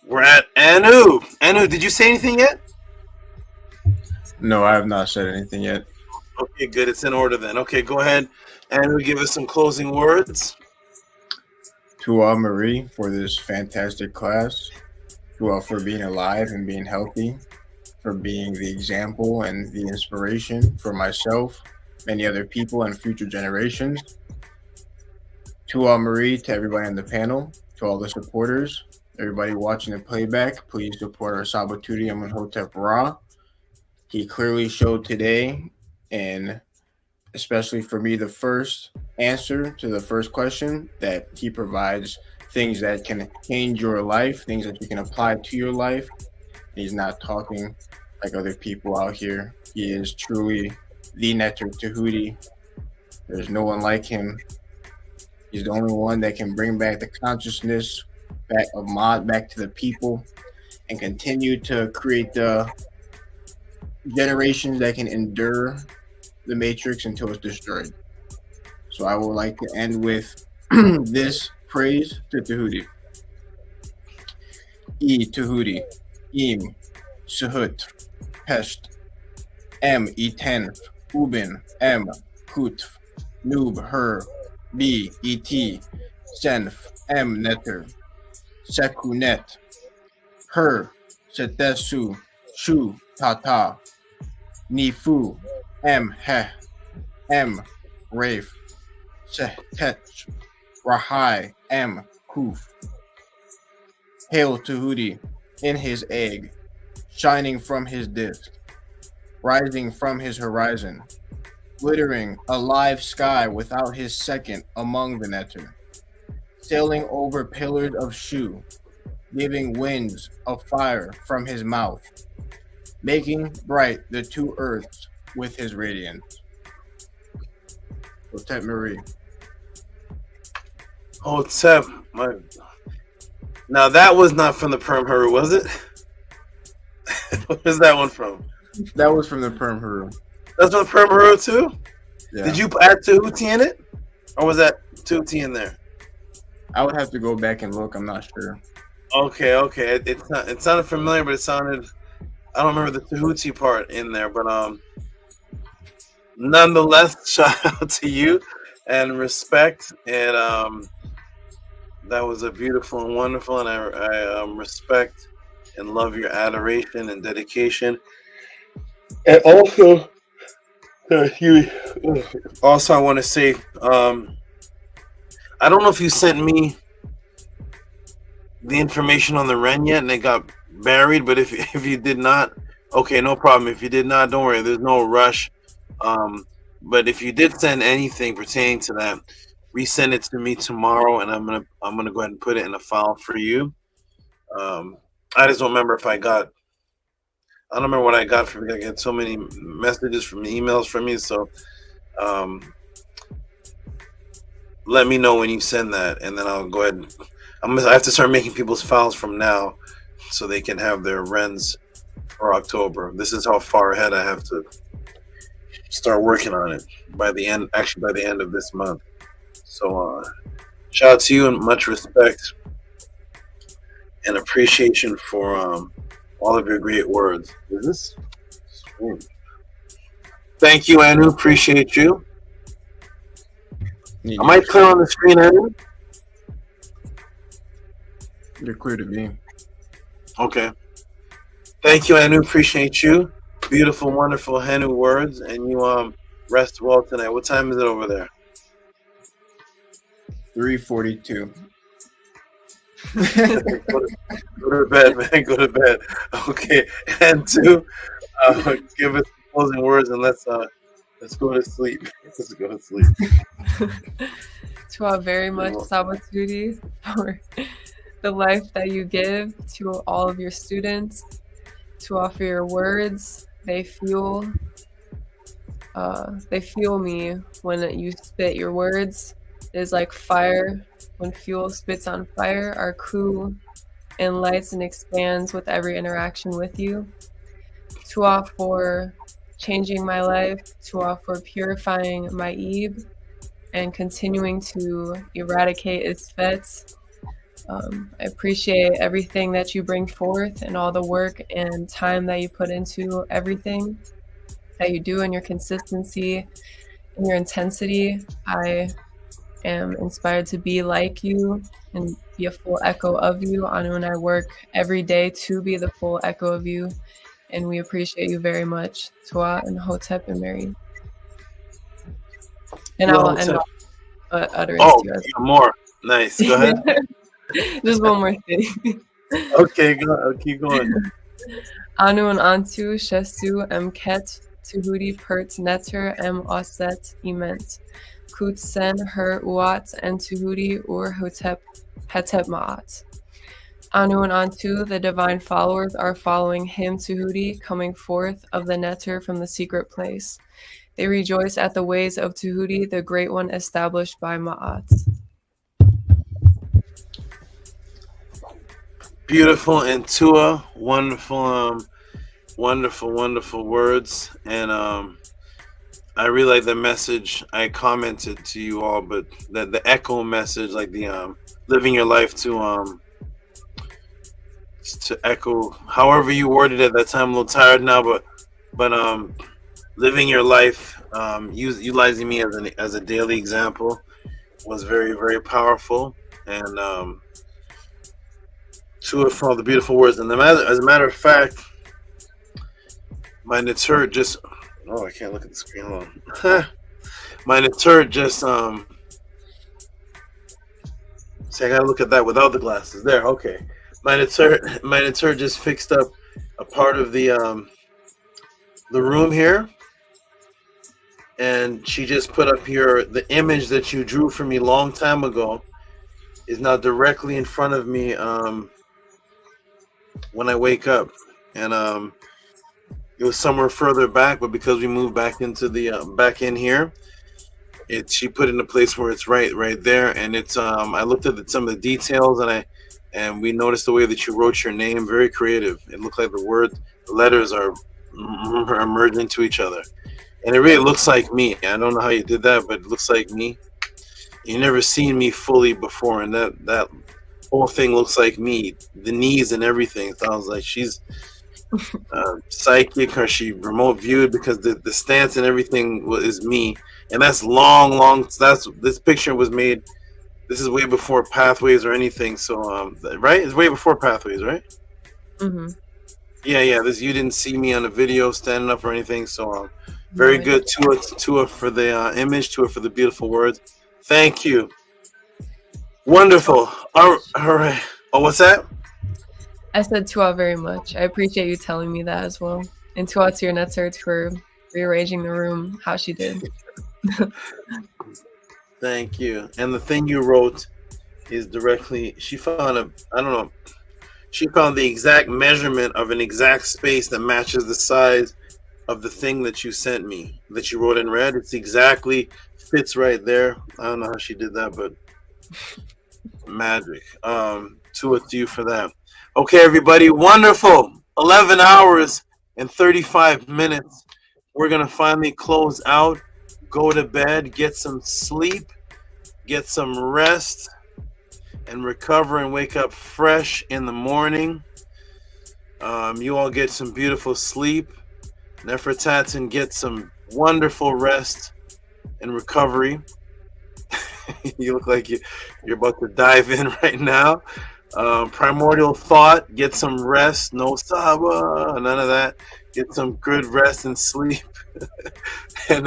we're at Anu. Anu, did you say anything yet? No, I have not said anything yet. Okay, good. It's in order then. Okay, go ahead. Anu, give us some closing words. To Marie for this fantastic class, to for being alive and being healthy, for being the example and the inspiration for myself, many other people, and future generations. To Marie, to everybody on the panel, to all the supporters, everybody watching the playback, please support our SABA Tuti Amenhotep Ra. He clearly showed today, and especially for me, the first answer to the first question, that he provides things that can change your life, things that you can apply to your life. He's not talking like other people out here. He is truly the Nectar Tehuti. There's no one like him. He's the only one that can bring back the consciousness back of Mod back to the people and continue to create the generations that can endure the Matrix until it's destroyed. So I would like to end with this praise to Tehuti. E Tehuti, Im, Suhut, Pest, M Eten, Ubin, M Kut, Noob, Her, B Et, Senf, M Netter, Sekunet, Her, Setesu, Shu, Tata, Nifu, M Heh, M Rafe, Sehet, Rahai, M Kuf. Hail Tehuti in his egg, shining from his disk, rising from his horizon, glittering a live sky without his second among the Netter, sailing over pillars of Shu, giving winds of fire from his mouth, making bright the two earths with his radiance. Hotep Marie. Hotep, now that was not from the Perm Heru, was it? Where's that one from? That was from the Perm Heru. That's from the Perm Heru too? Yeah. Did you add Tehuti in it? Or was that Tehuti in there? I would have to go back and look. I'm not sure. Okay. It sounded familiar, but it sounded, I don't remember the Tehuti part in there, but nonetheless, shout out to you and respect. And that was a beautiful and wonderful. And I respect and love your adoration and dedication. And also, I want to say, I don't know if you sent me the information on the Ren yet and it got buried, but if you did not, okay, no problem. If you did not, don't worry, there's no rush. But if you did send anything pertaining to that, resend it to me tomorrow, and I'm gonna go ahead and put it in a file for you. I just don't remember if I don't remember what I got from you. I get so many messages from emails from you, so let me know when you send that, and then I'll go ahead. I have to start making people's files from now, so they can have their Rens for October. This is how far ahead I have to start working on it by the end of this month. So shout out to you and much respect and appreciation for all of your great words. Is this? Thank you, Anu. Appreciate you. Am I clear on the screen, Anu? You're clear to me. Okay. Thank you, Anu. Appreciate you. Beautiful, wonderful Henu words, and you rest well tonight. What time is it over there? 3:42. Go to bed, man. Go to bed. Okay, and two, give us closing words, and let's go to sleep. Let's go to sleep. To our very much Sabatudi for the life that you give to all of your students, to offer your words. They fuel me when you spit your words. It is like fire. When fuel spits on fire, our crew enlights and expands with every interaction with you. Tuah for changing my life, Tuah for purifying my Eve and continuing to eradicate its fets. I appreciate everything that you bring forth and all the work and time that you put into everything that you do, and your consistency and your intensity. I am inspired to be like you and be a full echo of you. Anu and I work every day to be the full echo of you, and we appreciate you very much. Tuah and Hotep and Mary. And I will end off utterance to you. More. Nice. Go ahead. Just one more thing. Okay, go. Keep going. Anu and Antu, Shesu, Mket, Tehuti, Pert, Netter, Oset, Ement, Kutsen, Her, Uat, and Tehuti, Ur, Hotep, Hetep, Ma'at. Anu and Antu, the divine followers, are following him, Tehuti, coming forth of the Netter from the secret place. They rejoice at the ways of Tehuti, the great one established by Ma'at. Beautiful, and Tuah, wonderful, wonderful words. And I really like the message. I commented to you all, but the echo message, like the living your life to echo, however you worded it at that time. I'm a little tired now, but living your life, utilizing me as a daily example was very, very powerful. And Tuah for all the beautiful words. And as a matter of fact, my Netter just, I can't look at the screen. Hold on. My Netter just, see, I gotta look at that without the glasses. There, okay. My Netter just fixed up a part of the room here. And she just put up here the image that you drew for me long time ago is now directly in front of me when I wake up. And it was somewhere further back, but because we moved back into the back in here, she put it in a place where it's right there. And it's I looked at some of the details, and we noticed the way that you wrote your name. Very creative. It looked like the letters are merged into each other, and it really looks like me. I don't know how you did that, but it looks like me. You never seen me fully before, and that whole thing looks like me, the knees and everything. So I was like, she's psychic, or she remote viewed, because the stance and everything is me, and that's long. This picture was made. This is way before Pathways or anything. So right, it's way before Pathways, right? Mm-hmm. Yeah. This, you didn't see me on the video standing up or anything. So very good. Tua for the image. Tua for the beautiful words. Thank you. Wonderful. All right. Oh, what's that? I said Tua very much. I appreciate you telling me that as well. And Tua to your Netserts for rearranging the room how she did. Thank you. And the thing you wrote is directly, she found she found the exact measurement of an exact space that matches the size of the thing that you sent me, that you wrote in red. It's exactly fits right there. I don't know how she did that, but magic. To you for that. Okay, everybody, wonderful. 11 hours and 35 minutes. We're going to finally close out, go to bed, get some sleep, get some rest, and recover and wake up fresh in the morning. You all get some beautiful sleep. Nefertatan, get some wonderful rest and recovery. You look like you're about to dive in right now. Primordial Thought, get some rest. No SABA, none of that. Get some good rest and sleep. and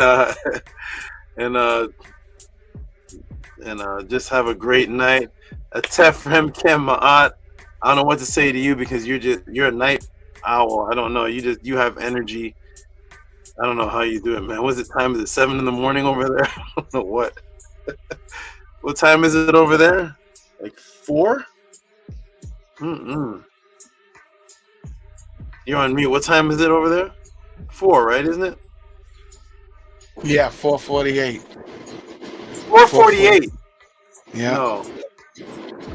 just have a great night. Tefrem Kema'at, I don't know what to say to you, because you're a night owl. I don't know. You have energy. I don't know how you do it, man. What's the time? Is it 7 in the morning over there? I don't know what. What time is it over there? Like 4? You're on mute. What time is it over there? 4, right? Isn't it? Yeah, 4:48. 4:48. Yeah. No.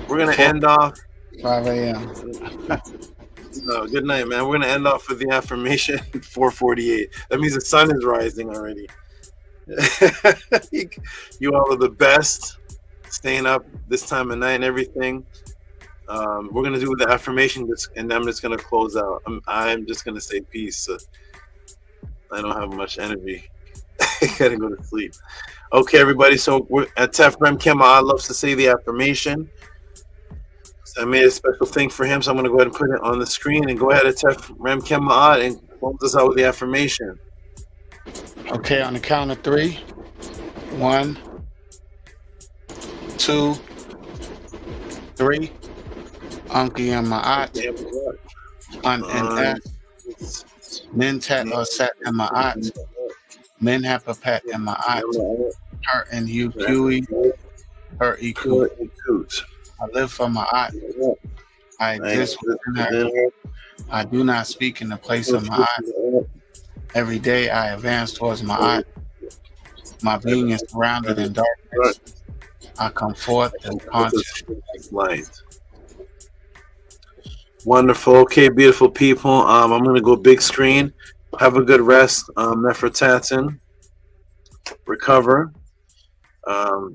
We're gonna end off 5 a.m. No, good night, man. We're gonna end off with the affirmation 4:48. That means the sun is rising already. You all are the best, staying up this time of night and everything. We're gonna do the affirmation, and I'm just gonna close out. I'm just gonna say peace. I don't have much energy. I gotta go to sleep. Okay, everybody. So we're at Tefrem Kema loves to say the affirmation. So I made a special thing for him, so I'm gonna go ahead and put it on the screen. And go ahead at Tefrem Kema and close us out with the affirmation. Okay, on the count of 3. 1, 2, 3. Unki and Ma'at. An and at. Nintat or Sat and Ma'at. Min Hapapat and Ma'at. Her and Hu Kui. Her Iku. I live for Ma'at. I exist within her. I do not speak in the place of Ma'at. Every day I advance towards Ma'at. My being is surrounded in darkness. I come forth in conscious light. Wonderful. Okay, beautiful people. I'm going to go big screen. Have a good rest. Nefertatan. Recover.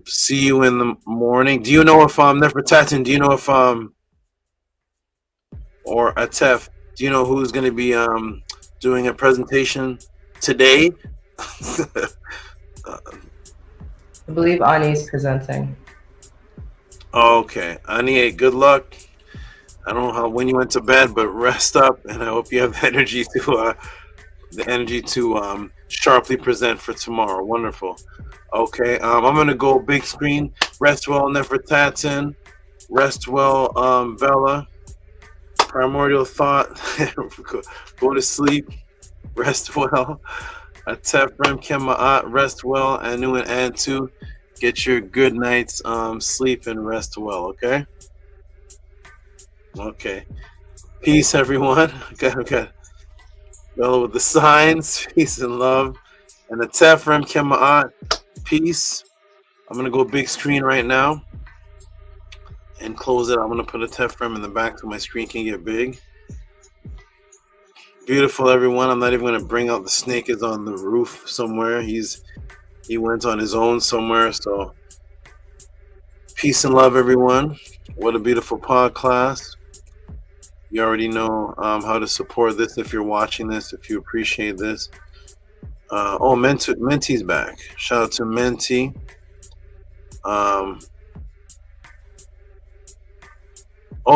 See you in the morning. Do you know if Nefertatan, do you know if or Atef, do you know who's going to be doing a presentation today? I believe Ani's presenting. Okay. Ani, good luck. I don't know when you went to bed, but rest up, and I hope you have the energy to sharply present for tomorrow. Wonderful. Okay, I'm gonna go big screen. Rest well, Nefertatan. Rest well, Bella. Primordial Thought. Go to sleep. Rest well. Tefrem Kema'at. Rest well. Anu and Antu. Get your good night's sleep and rest well. Okay. Okay. Peace, everyone. Okay. Bella with the signs. Peace and love. And the Tefrem Kema'at. Peace. I'm gonna go big screen right now and close it. I'm gonna put a Tefrem in the back so my screen can get big. Beautiful, everyone. I'm not even gonna bring out the snake is on the roof somewhere. He went on his own somewhere. So peace and love, everyone. What a beautiful podcast. You already know how to support this if you're watching this, if you appreciate this. Menti's back. Shout out to Menti. Oh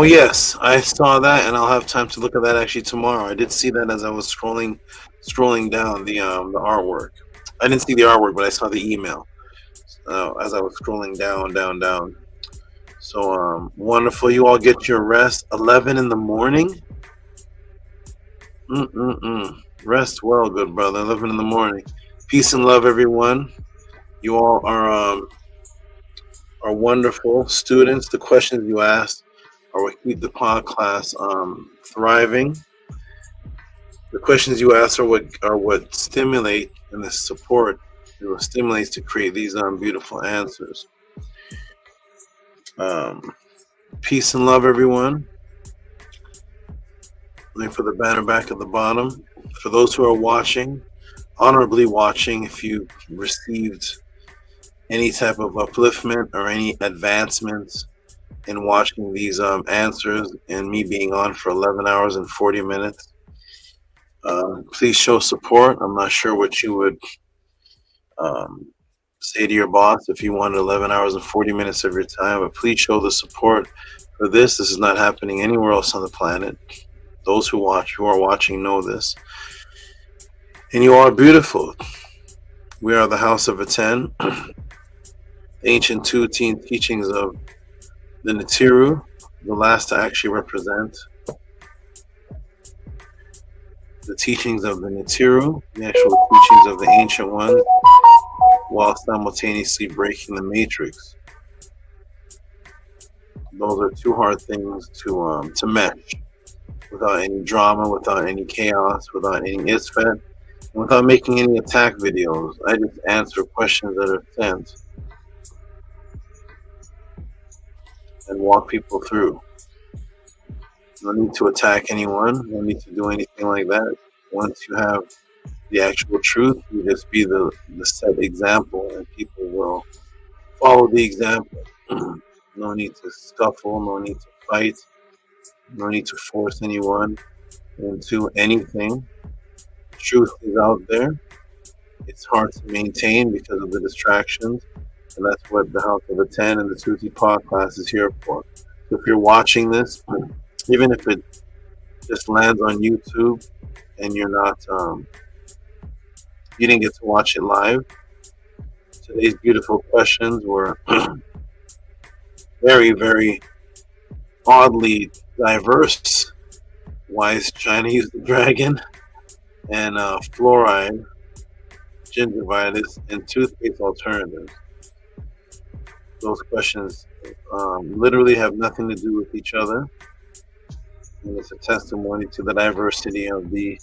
yes, I saw that, and I'll have time to look at that actually tomorrow. I did see that as I was scrolling down the artwork. I didn't see the artwork, but I saw the email as I was scrolling down. So wonderful. You all get your rest. 11 in the morning. Rest well, good brother. 11 in the morning. Peace and love, everyone. You all are wonderful students. The questions you asked are what keep the podcast thriving. The questions you ask are what stimulate, and the support stimulates to create these beautiful answers. Peace and love, everyone. Let me put the banner back at the bottom. For those who are watching, honorably watching, if you received any type of upliftment or any advancements in watching these answers and me being on for 11 hours and 40 minutes, please show support. I'm not sure what you would say to your boss if you wanted 11 hours and 40 minutes of your time, but please show the support for this. This is not happening anywhere else on the planet. Those who are watching know this. And you are beautiful. We are the House of Atten, ancient Tehuti teachings of the NESU, the last to actually represent the teachings of the NESU, the actual teachings of the ancient ones, while simultaneously breaking the matrix. Those are two hard things to mesh without any drama, without any chaos, without any isfet, without making any attack videos. I just answer questions that are sent and walk people through. No need to attack anyone. No need to do anything like that. Once you have the actual truth, you just be the set example, and people will follow the example. No need to scuffle. No need to fight. No need to force anyone into anything. Truth is out there. It's hard to maintain because of the distractions, and that's what the House of Atten and the Tehuti Podclass is here for. So if you're watching this, even if it just lands on YouTube and you're not, you didn't get to watch it live, today's beautiful questions were very, very oddly diverse. Why is China use the dragon? And fluoride, gingivitis, and toothpaste alternatives. Those questions literally have nothing to do with each other. And it's a testimony to the diversity of the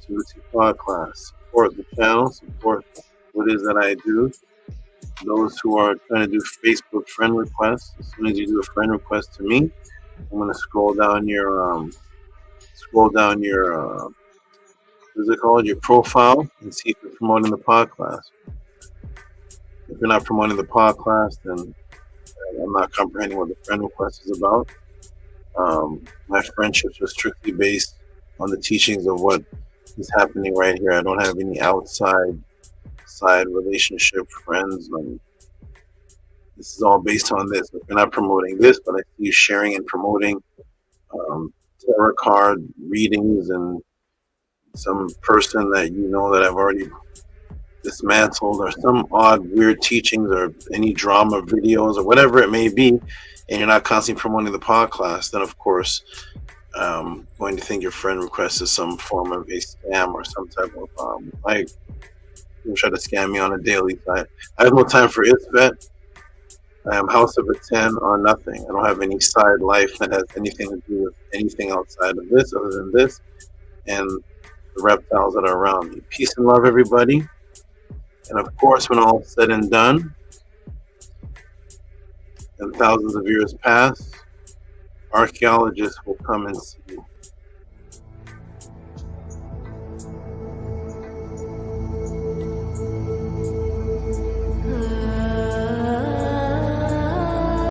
Tehuti Podclass. Support the channel, support what it is that I do. Those who are trying to do Facebook friend requests, as soon as you do a friend request to me, I'm going to scroll down your what's it called, your profile, and see if you're promoting the podcast. If you're not promoting the podcast, then I'm not comprehending what the friend request is about. My friendships are strictly based on the teachings of what is happening right here. I don't have any outside relationship friends. This is all based on this. If you're not promoting this, but I see you sharing and promoting tarot card readings and some person that you know that I've already dismantled, or some odd weird teachings, or any drama videos, or whatever it may be, and you're not constantly promoting the podcast, then of course going to think your friend request is some form of a scam or some type of you try to scam me on a daily side. I have no time for isfet. I am House of Atten or nothing. I don't have any side life that has anything to do with anything outside of this, other than this and the reptiles that are around me. Peace and love, everybody. And of course, when all is said and done, and thousands of years pass, archaeologists will come and see